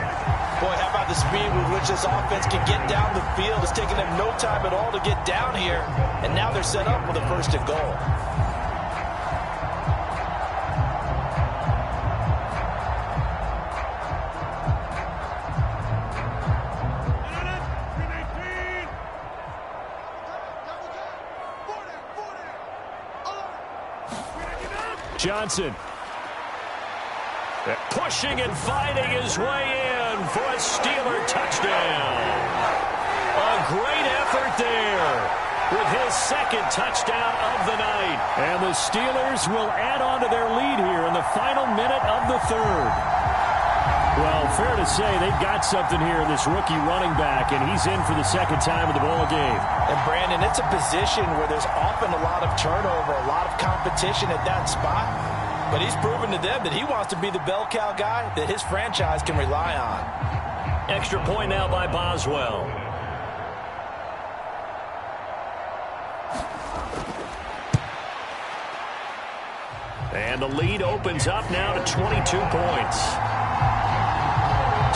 Boy, how about the speed with which this offense can get down the field? It's taken them no time at all to get down here. And now they're set up with a 1st and goal. Johnson. Pushing and fighting his way in for a Steeler touchdown. A great effort there with his 2nd touchdown of the night. And the Steelers will add on to their lead here in the final minute of the 3rd. Well, fair to say they've got something here in this rookie running back, and he's in for the second time of the ball game. And, Brandon, it's a position where there's often a lot of turnover, a lot of competition at that spot. But he's proven to them that he wants to be the bell cow guy that his franchise can rely on. Extra point now by Boswell. And the lead opens up now to 22 points.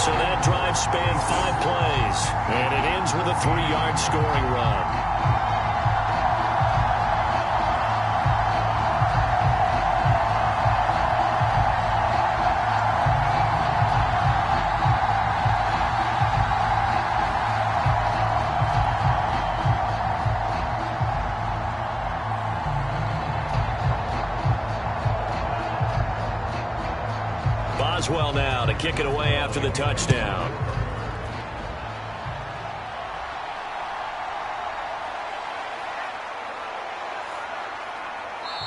So that drive spanned 5 plays, and it ends with a 3-yard scoring run. Boswell now to kick it away after the touchdown.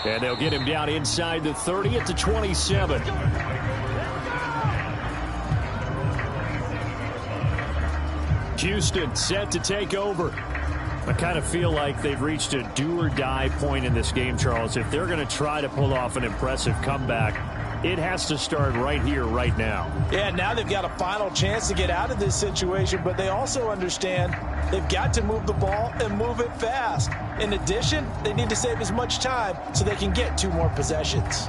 And they'll get him down inside the 30 at the 27. Houston set to take over. I kind of feel like they've reached a do-or-die point in this game, Charles. If they're going to try to pull off an impressive comeback, it has to start right here, right now. Yeah, now they've got a final chance to get out of this situation, but they also understand they've got to move the ball and move it fast. In addition, they need to save as much time so they can get 2 more possessions.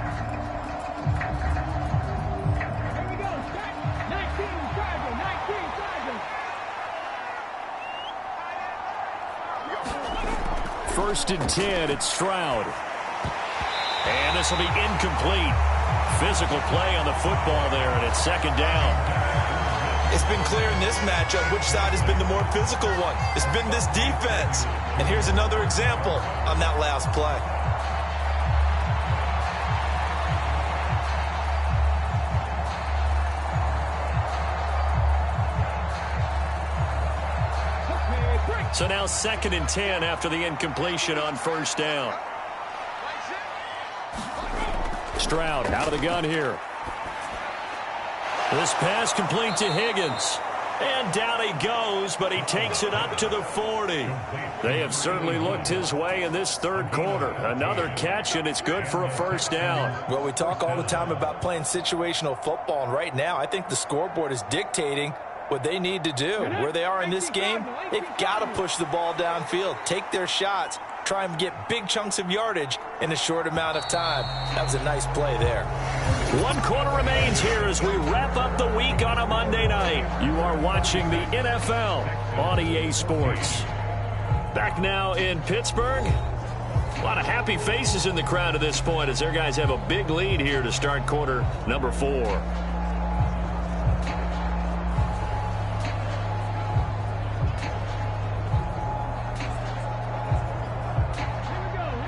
First and 10, it's Stroud. And this will be incomplete. Physical play on the football there, and it's second down. It's been clear in this matchup which side has been the more physical one. It's been this defense. And here's another example on that last play. So now second and 10 after the incompletion on first down. Stroud out of the gun here. This pass complete to Higgins. And down he goes, but he takes it up to the 40. They have certainly looked his way in this third quarter. Another catch, and it's good for a first down. Well, we talk all the time about playing situational football, and right now I think the scoreboard is dictating what they need to do. Where they are in this game, they've got to push the ball downfield, take their shots, try and get big chunks of yardage in a short amount of time. That was a nice play there. 1 quarter remains here as we wrap up the week on a Monday night. You are watching the NFL on EA Sports. Back now in Pittsburgh. A lot of happy faces in the crowd at this point as their guys have a big lead here to start quarter number 4.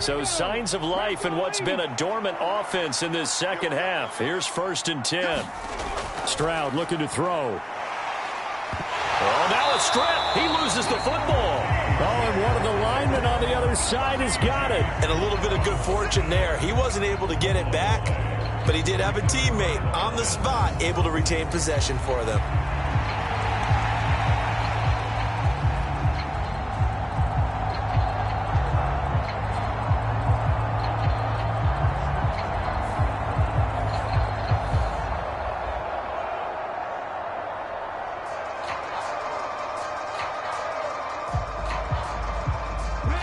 So signs of life in what's been a dormant offense in this second half. Here's first and 10. Stroud looking to throw. Oh, now a strip. He loses the football. Oh, and one of the linemen on the other side has got it. And a little bit of good fortune there. He wasn't able to get it back, but he did have a teammate on the spot able to retain possession for them.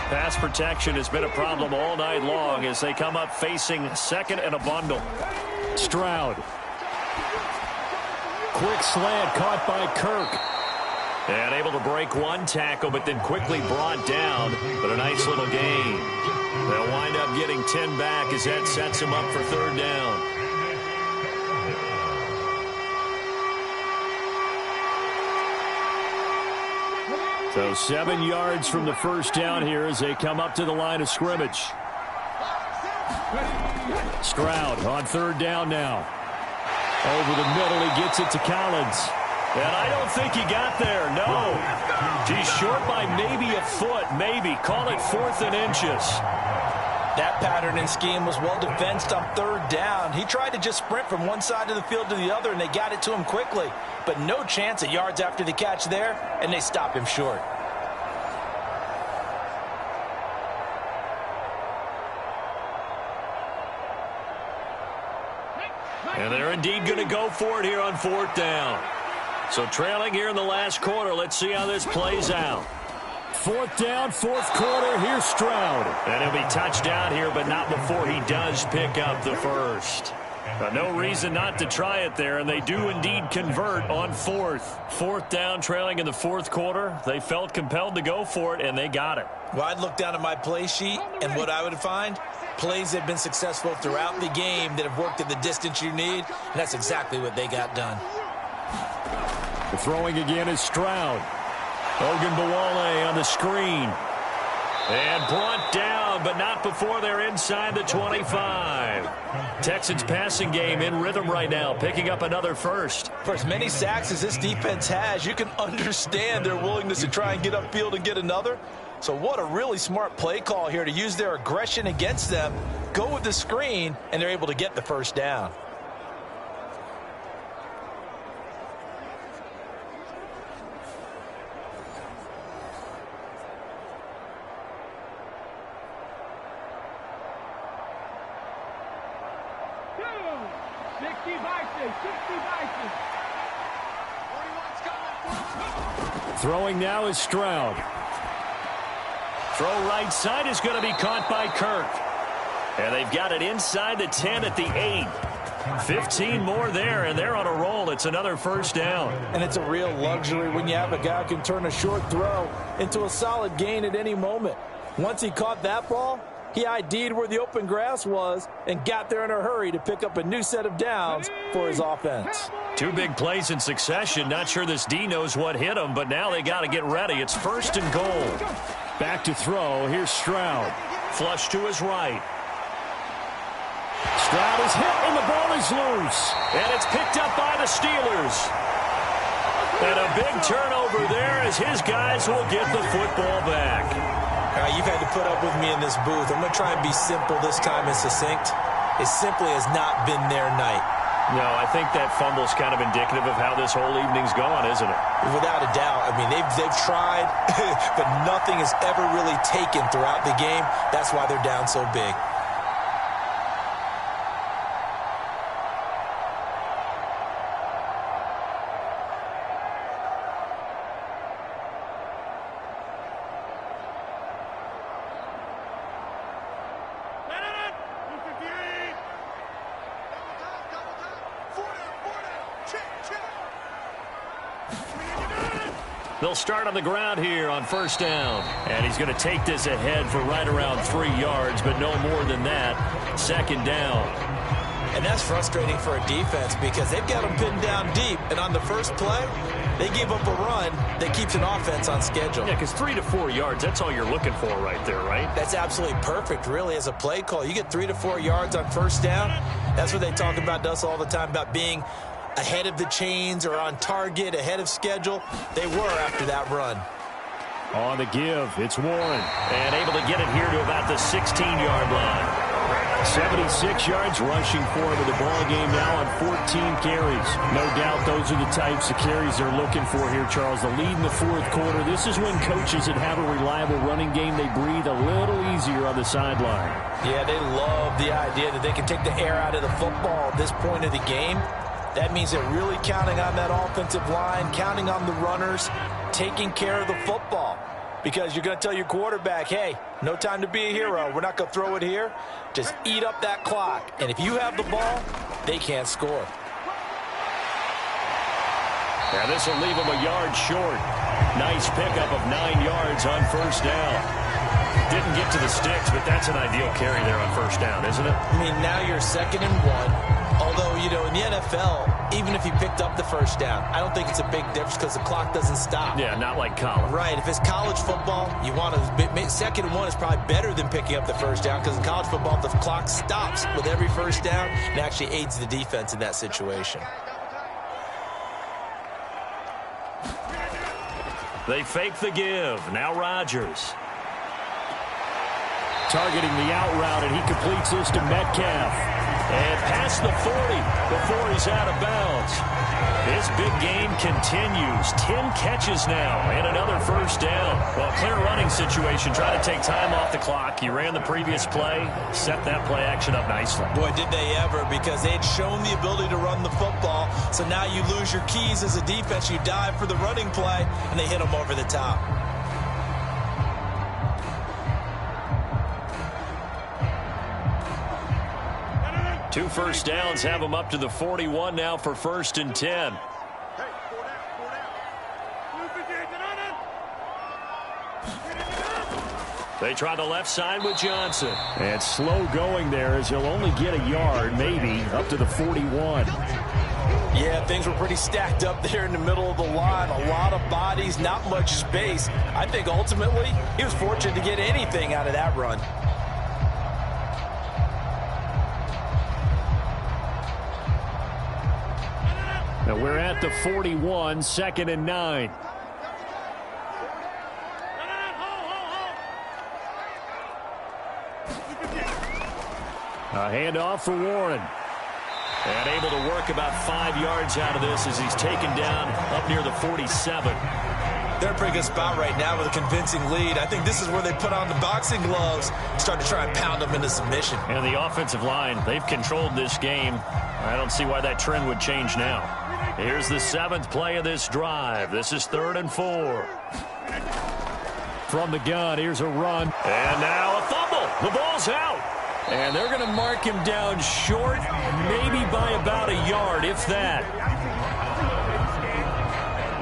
Pass protection has been a problem all night long as they come up facing second and a bundle. Stroud. Quick slant caught by Kirk. And able to break one tackle, but then quickly brought down. But a nice little gain. They'll wind up getting 10 back as that sets them up for third down. So 7 yards from the first down here as they come up to the line of scrimmage. Stroud on third down now. Over the middle, he gets it to Collins. And I don't think he got there, no. He's short by maybe a foot, maybe. Call it 4th and inches. That pattern and scheme was well defensed on third down. He tried to just sprint from one side of the field to the other, and they got it to him quickly. But no chance at yards after the catch there, and they stop him short. And they're indeed going to go for it here on fourth down. So trailing here in the last quarter. Let's see how this plays out. Fourth down, fourth quarter. Here's Stroud. And he'll be touchdown here, but not before he does pick up the first. No reason not to try it there, and they do indeed convert on fourth. Fourth down, trailing in the fourth quarter. They felt compelled to go for it, and they got it. Well, I'd look down at my play sheet, and what I would find, plays that have been successful throughout the game that have worked at the distance you need, and that's exactly what they got done. The throwing again is Stroud. Ogunbowale on the screen. And brought down, but not before they're inside the 25. Texans passing game in rhythm right now, picking up another first. For as many sacks as this defense has, you can understand their willingness to try and get upfield and get another. So what a really smart play call here to use their aggression against them, go with the screen, and they're able to get the first down. Throwing now is Stroud. Throw right side is going to be caught by Kirk. And they've got it inside the 10 at the 8. 15 more there, and they're on a roll. It's another first down. And it's a real luxury when you have a guy who can turn a short throw into a solid gain at any moment. Once he caught that ball, he ID'd where the open grass was and got there in a hurry to pick up a new set of downs for his offense. Two big plays in succession. Not sure this D knows what hit him, but now they got to get ready. It's first and goal. Back to throw. Here's Stroud. Flush to his right. Stroud is hit, and the ball is loose. And it's picked up by the Steelers. And a big turnover there as his guys will get the football back. All right, you've had to put up with me in this booth. I'm going to try and be simple this time and succinct. It simply has not been their night. No, I think that fumble's kind of indicative of how this whole evening's going, isn't it? Without a doubt. I mean, they've tried, but nothing is ever really taken throughout the game. That's why they're down so big. They'll start on the ground here on first down. And he's going to take this ahead for right around 3 yards, but no more than that. Second down. And that's frustrating for a defense because they've got them pinned down deep. And on the first play, they give up a run that keeps an offense on schedule. Yeah, because 3 to 4 yards, that's all you're looking for right there, right? That's absolutely perfect, really, as a play call. You get 3 to 4 yards on first down. That's what they talk about to us all the time, about being ahead of the chains or on target, ahead of schedule. They were after that run. On the give, it's Warren. And able to get it here to about the 16-yard line. 76 yards rushing for him in the ball game now on 14 carries. No doubt those are the types of carries they're looking for here, Charles. The lead in the fourth quarter. This is when coaches that have a reliable running game, they breathe a little easier on the sideline. Yeah, they love the idea that they can take the air out of the football at this point of the game. That means they're really counting on that offensive line, counting on the runners, taking care of the football. Because you're going to tell your quarterback, hey, no time to be a hero. We're not going to throw it here. Just eat up that clock. And if you have the ball, they can't score. Now this will leave them a yard short. Nice pickup of 9 yards on first down. Didn't get to the sticks, but that's an ideal carry there on first down, isn't it? I mean, now you're 2nd and 1. Although, you know, in the NFL, even if you picked up the first down, I don't think it's a big difference because the clock doesn't stop. Yeah, not like college. Right. If it's college football, you want to 2nd and 1 is probably better than picking up the first down because in college football, the clock stops with every first down and actually aids the defense in that situation. They fake the give. Now Rodgers. targeting the out route, and he completes this to Metcalf. And past the 40 before he's out of bounds. His big game continues. 10 catches now and another first down. Well, clear running situation. Try to take time off the clock. He ran the previous play, set that play action up nicely. Boy, did they ever, because they'd shown the ability to run the football. So now you lose your keys as a defense. You dive for the running play, and they hit him over the top. Two first downs have him up to the 41 now for 1st and 10. They try the left side with Johnson. And slow going there as he'll only get a yard, maybe, up to the 41. Yeah, things were pretty stacked up there in the middle of the line. A lot of bodies, not much space. I think ultimately he was fortunate to get anything out of that run. Now we're at the 41, 2nd and 9. A handoff for Warren. And able to work about 5 yards out of this as he's taken down up near the 47. They're in a pretty good spot right now with a convincing lead. I think this is where they put on the boxing gloves, start to try and pound them into submission. And the offensive line, they've controlled this game. I don't see why that trend would change now. Here's the 7th play of this drive. This is 3rd and 4. From the gun, here's a run. And now a fumble. The ball's out. And they're going to mark him down short, maybe by about a yard, if that.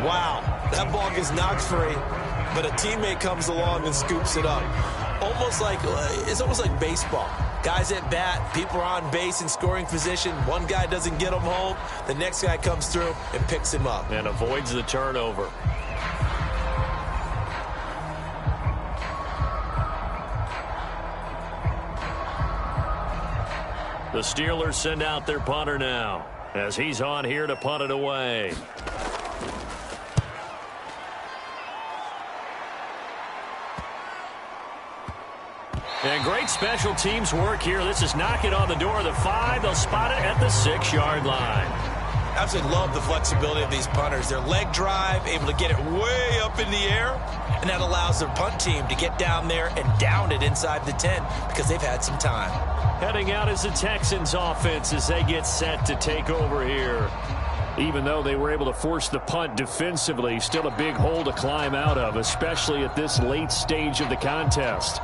Wow, that ball gets knocked free, but a teammate comes along and scoops it up. It's almost like baseball. Guys at bat, people are on base in scoring position. One guy doesn't get him home. The next guy comes through and picks him up. And avoids the turnover. The Steelers send out their punter now as he's on here to punt it away. And great special teams work here. This is knocking on the door of the 5. They'll spot it at the 6-yard line. Absolutely love the flexibility of these punters. Their leg drive, able to get it way up in the air, and that allows their punt team to get down there and down it inside the 10 because they've had some time. Heading out is the Texans offense as they get set to take over here. Even though they were able to force the punt defensively, still a big hole to climb out of, especially at this late stage of the contest.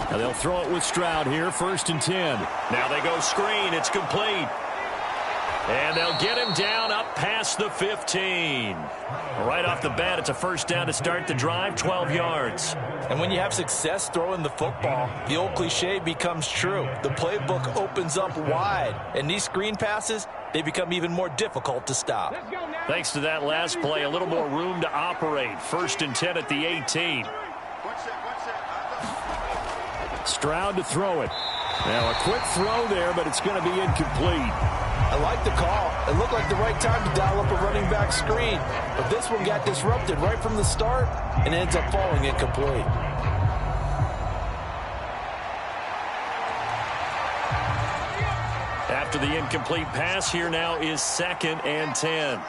Now they'll throw it with Stroud here, 1st and 10. Now they go screen. It's complete. And they'll get him down up past the 15. Right off the bat, it's a first down to start the drive, 12 yards. And when you have success throwing the football, the old cliche becomes true. The playbook opens up wide. And these screen passes, they become even more difficult to stop. Thanks to that last play, a little more room to operate. 1st and 10 at the 18. Stroud to throw it. Now a quick throw there, but it's going to be incomplete. I like the call. It looked like the right time to dial up a running back screen. But this one got disrupted right from the start and ends up falling incomplete. After the incomplete pass, here now is 2nd and 10.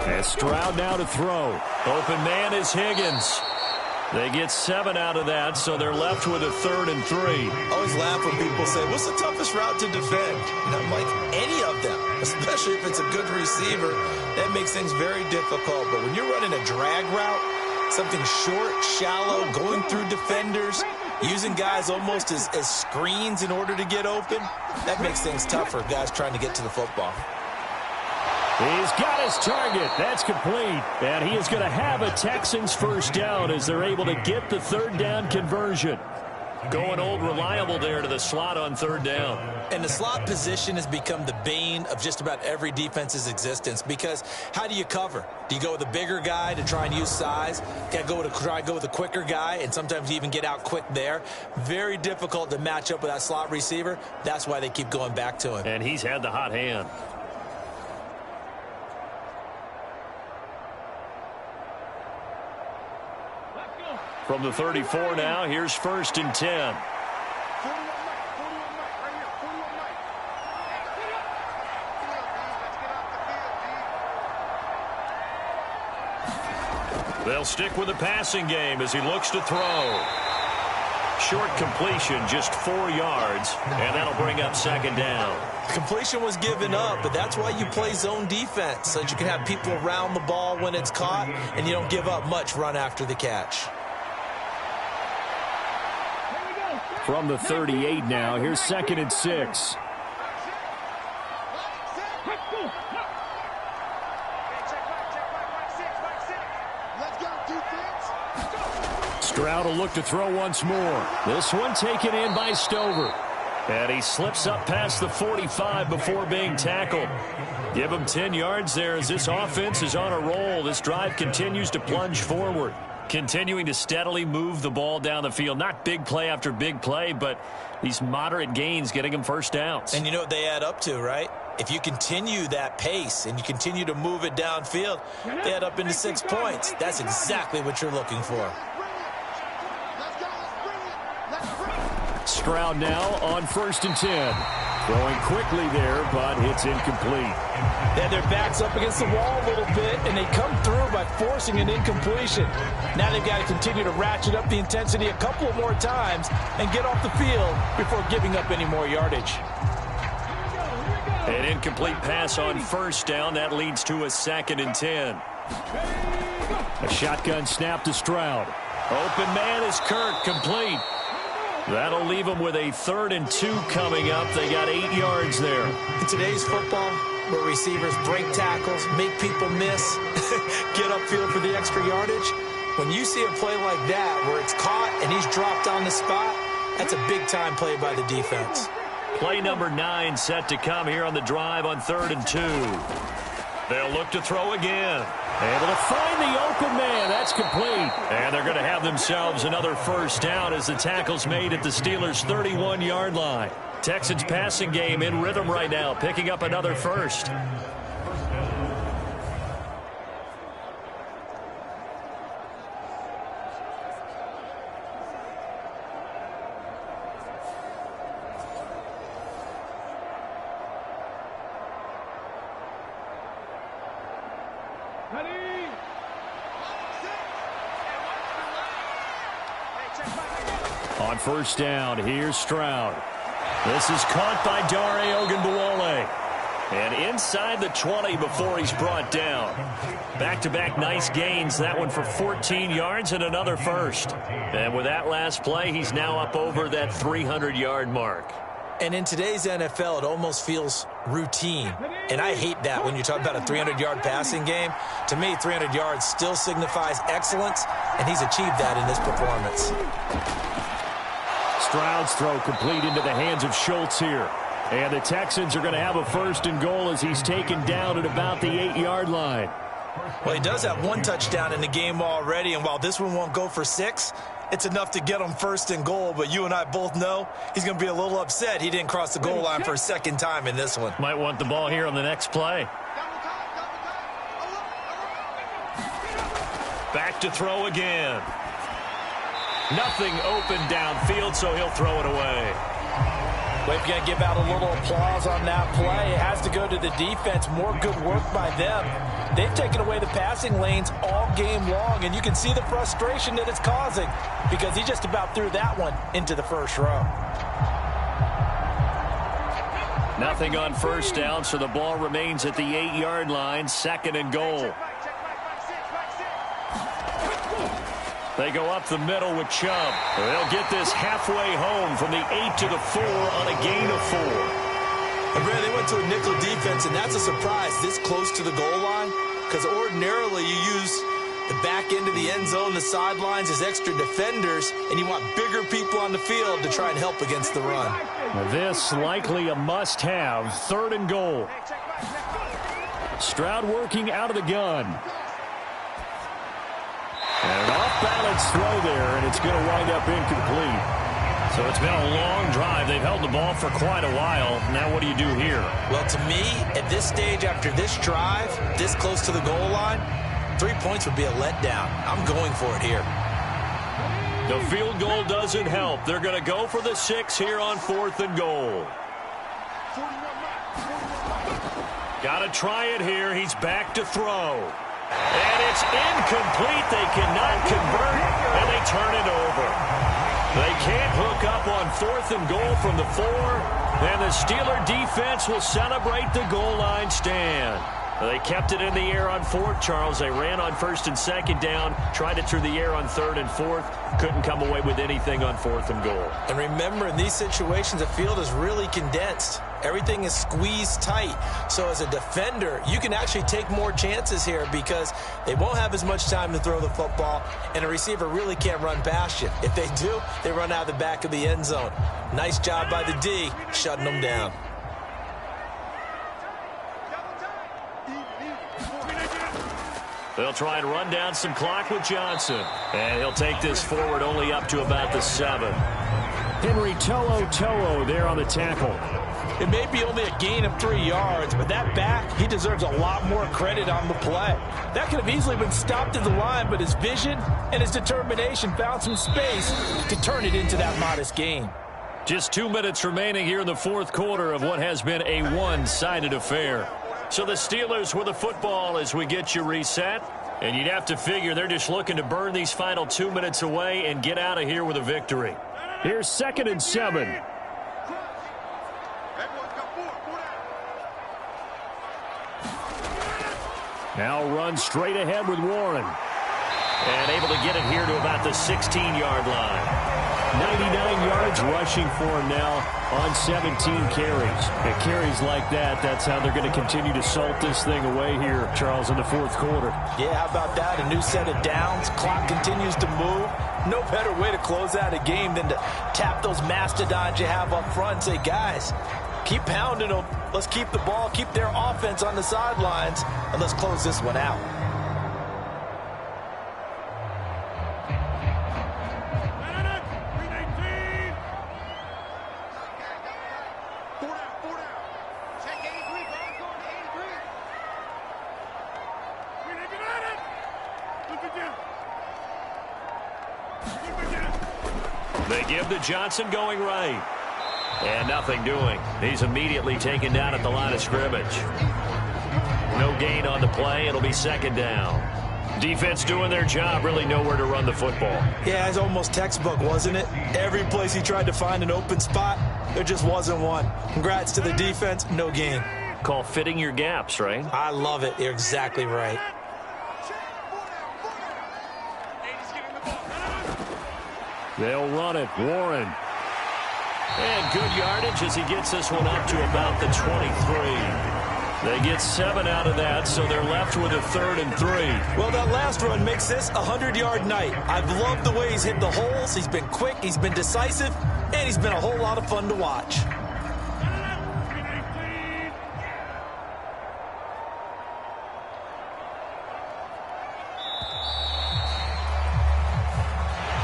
And Stroud now to throw. Open man is Higgins. They get 7 out of that, so they're left with a 3rd and 3. I always laugh when people say, what's the toughest route to defend? And I'm like, any of them, especially if it's a good receiver. That makes things very difficult. But when you're running a drag route, something short, shallow, going through defenders, using guys almost as screens in order to get open, that makes things tough for guys trying to get to the football. He's got his target. That's complete. And he is going to have a Texans first down as they're able to get the 3rd down conversion. Going old reliable there to the slot on third down. And the slot position has become the bane of just about every defense's existence, because how do you cover? Do you go with a bigger guy to try and use size? Got to try and go with a quicker guy, and sometimes you even get out quick there. Very difficult to match up with that slot receiver. That's why they keep going back to him. And he's had the hot hand. From the 34 now, here's 1st and 10. They'll stick with the passing game as he looks to throw. Short completion, just 4 yards, and that'll bring up 2nd down. Completion was given up, but that's why you play zone defense, so that you can have people around the ball when it's caught, and you don't give up much run after the catch. From the 38 now, here's 2nd and 6. Stroud will look to throw once more. This one taken in by Stover. And he slips up past the 45 before being tackled. Give him 10 yards there as this offense is on a roll. This drive continues to plunge forward. Continuing to steadily move the ball down the field. Not big play after big play, but these moderate gains getting them first downs. And you know what they add up to, right? If you continue that pace and you continue to move it downfield, they add up into 6 points. That's exactly what you're looking for. Stroud now on 1st and 10. Throwing quickly there, but it's incomplete. They had their backs up against the wall a little bit, and they come through by forcing an incompletion. Now they've got to continue to ratchet up the intensity a couple more times and get off the field before giving up any more yardage. An incomplete pass on 1st down. That leads to a 2nd and 10. A shotgun snap to Stroud. Open man is Kirk, complete. That'll leave them with a 3rd and 2 coming up. They got 8 yards there. In today's football, where receivers break tackles, make people miss, get upfield for the extra yardage, when you see a play like that where it's caught and he's dropped on the spot, that's a big-time play by the defense. Play number 9 set to come here on the drive on 3rd and 2. They'll look to throw again. Able to find the open man. That's complete. And they're going to have themselves another 1st down as the tackle's made at the Steelers' 31-yard line. Texans passing game in rhythm right now, picking up another 1st. On 1st down, here's Stroud. This is caught by Dare Ogunbowale. And inside the 20 before he's brought down. Back-to-back nice gains. That one for 14 yards and another 1st. And with that last play, he's now up over that 300-yard mark. And in today's NFL, it almost feels routine. And I hate that when you talk about a 300-yard passing game. To me, 300 yards still signifies excellence, and he's achieved that in this performance. Stroud's throw complete into the hands of Schultz here. And the Texans are going to have a 1st and goal as he's taken down at about the 8-yard line. Well, he does have 1 touchdown in the game already, and while this one won't go for 6, it's enough to get him 1st and goal. But you and I both know he's going to be a little upset he didn't cross the goal line for a 2nd time in this one. Might want the ball here on the next play. Back to throw again. Nothing open downfield, so he'll throw it away. We've got to give out a little applause on that play. It has to go to the defense. More good work by them. They've taken away the passing lanes all game long, and you can see the frustration that it's causing because he just about threw that one into the 1st row. Nothing on 1st down, so the ball remains at the 8-yard line, 2nd and goal. They go up the middle with Chubb. They'll get this halfway home from the 8 to the 4 on a gain of 4. And Brad, they went to a nickel defense, and that's a surprise this close to the goal line because ordinarily you use The back end of the end zone, the sidelines, is extra defenders, and you want bigger people on the field to try and help against the run. This likely a must-have. 3rd and goal. Stroud working out of the gun. And an off-balance throw there, and it's going to wind up incomplete. So it's been a long drive. They've held the ball for quite a while. Now what do you do here? Well, to me, at this stage, after this drive, this close to the goal line, 3 points would be a letdown. I'm going for it here. The field goal doesn't help. They're going to go for the 6 here on 4th and goal. Got to try it here. He's back to throw. And it's incomplete. They cannot convert, and they turn it over. They can't hook up on 4th and goal from the 4, and the Steeler defense will celebrate the goal line stand. They kept it in the air on 4th, Charles. They ran on 1st and 2nd down, tried it through the air on 3rd and 4th, couldn't come away with anything on 4th and goal. And remember, in these situations, the field is really condensed. Everything is squeezed tight. So as a defender, you can actually take more chances here because they won't have as much time to throw the football, and a receiver really can't run past you. If they do, they run out of the back of the end zone. Nice job by the D, shutting them down. They'll try and run down some clock with Johnson. And he'll take this forward only up to about the 7. Henry To'o there on the tackle. It may be only a gain of 3 yards, but that back, he deserves a lot more credit on the play. That could have easily been stopped at the line, but his vision and his determination found some space to turn it into that modest gain. Just 2 minutes remaining here in the 4th quarter of what has been a one-sided affair. So the Steelers with the football as we get you reset. And you'd have to figure they're just looking to burn these final 2 minutes away and get out of here with a victory. Here's 2nd and 7. Now run straight ahead with Warren. And able to get it here to about the 16-yard line. 99 yards rushing for him now on 17 carries. And carries like that, that's how they're going to continue to salt this thing away here, Charles, in the 4th quarter. Yeah, how about that? A new set of downs. Clock continues to move. No better way to close out a game than to tap those mastodons you have up front and say, guys, keep pounding them. Let's keep the ball, keep their offense on the sidelines, and let's close this one out. They give to Johnson going right. And nothing doing. He's immediately taken down at the line of scrimmage. No gain on the play. It'll be 2nd down. Defense doing their job, really nowhere to run the football. Yeah, it's almost textbook, wasn't it? Every place he tried to find an open spot, there just wasn't one. Congrats to the defense, no gain. Call fitting your gaps, right? I love it. You're exactly right. They'll run it. Warren. And good yardage as he gets this one up to about the 23. They get 7 out of that, so they're left with a 3rd and 3. Well, that last run makes this a 100-yard night. I've loved the way he's hit the holes. He's been quick, he's been decisive, and he's been a whole lot of fun to watch.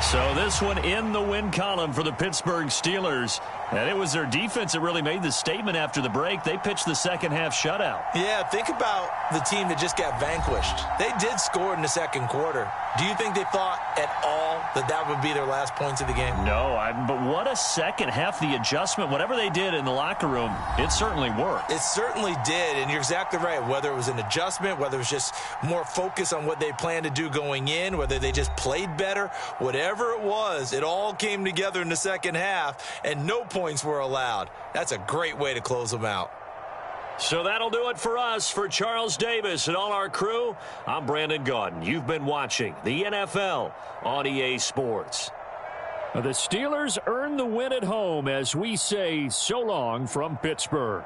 So this one in the win column for the Pittsburgh Steelers. And it was their defense that really made the statement after the break. They pitched the second half shutout. Yeah, think about the team that just got vanquished. They did score in the 2nd quarter. Do you think they thought at all that that would be their last points of the game? No, but what a second half. The adjustment, whatever they did in the locker room, it certainly worked. It certainly did, and you're exactly right. Whether it was an adjustment, whether it was just more focus on what they planned to do going in, whether they just played better, whatever it was, it all came together in the second half, and no points were allowed. That's a great way to close them out. So that'll do it for us. For Charles Davis and all our crew, I'm Brandon Gaudin. You've been watching the NFL on EA Sports. The Steelers earn the win at home as we say so long from Pittsburgh.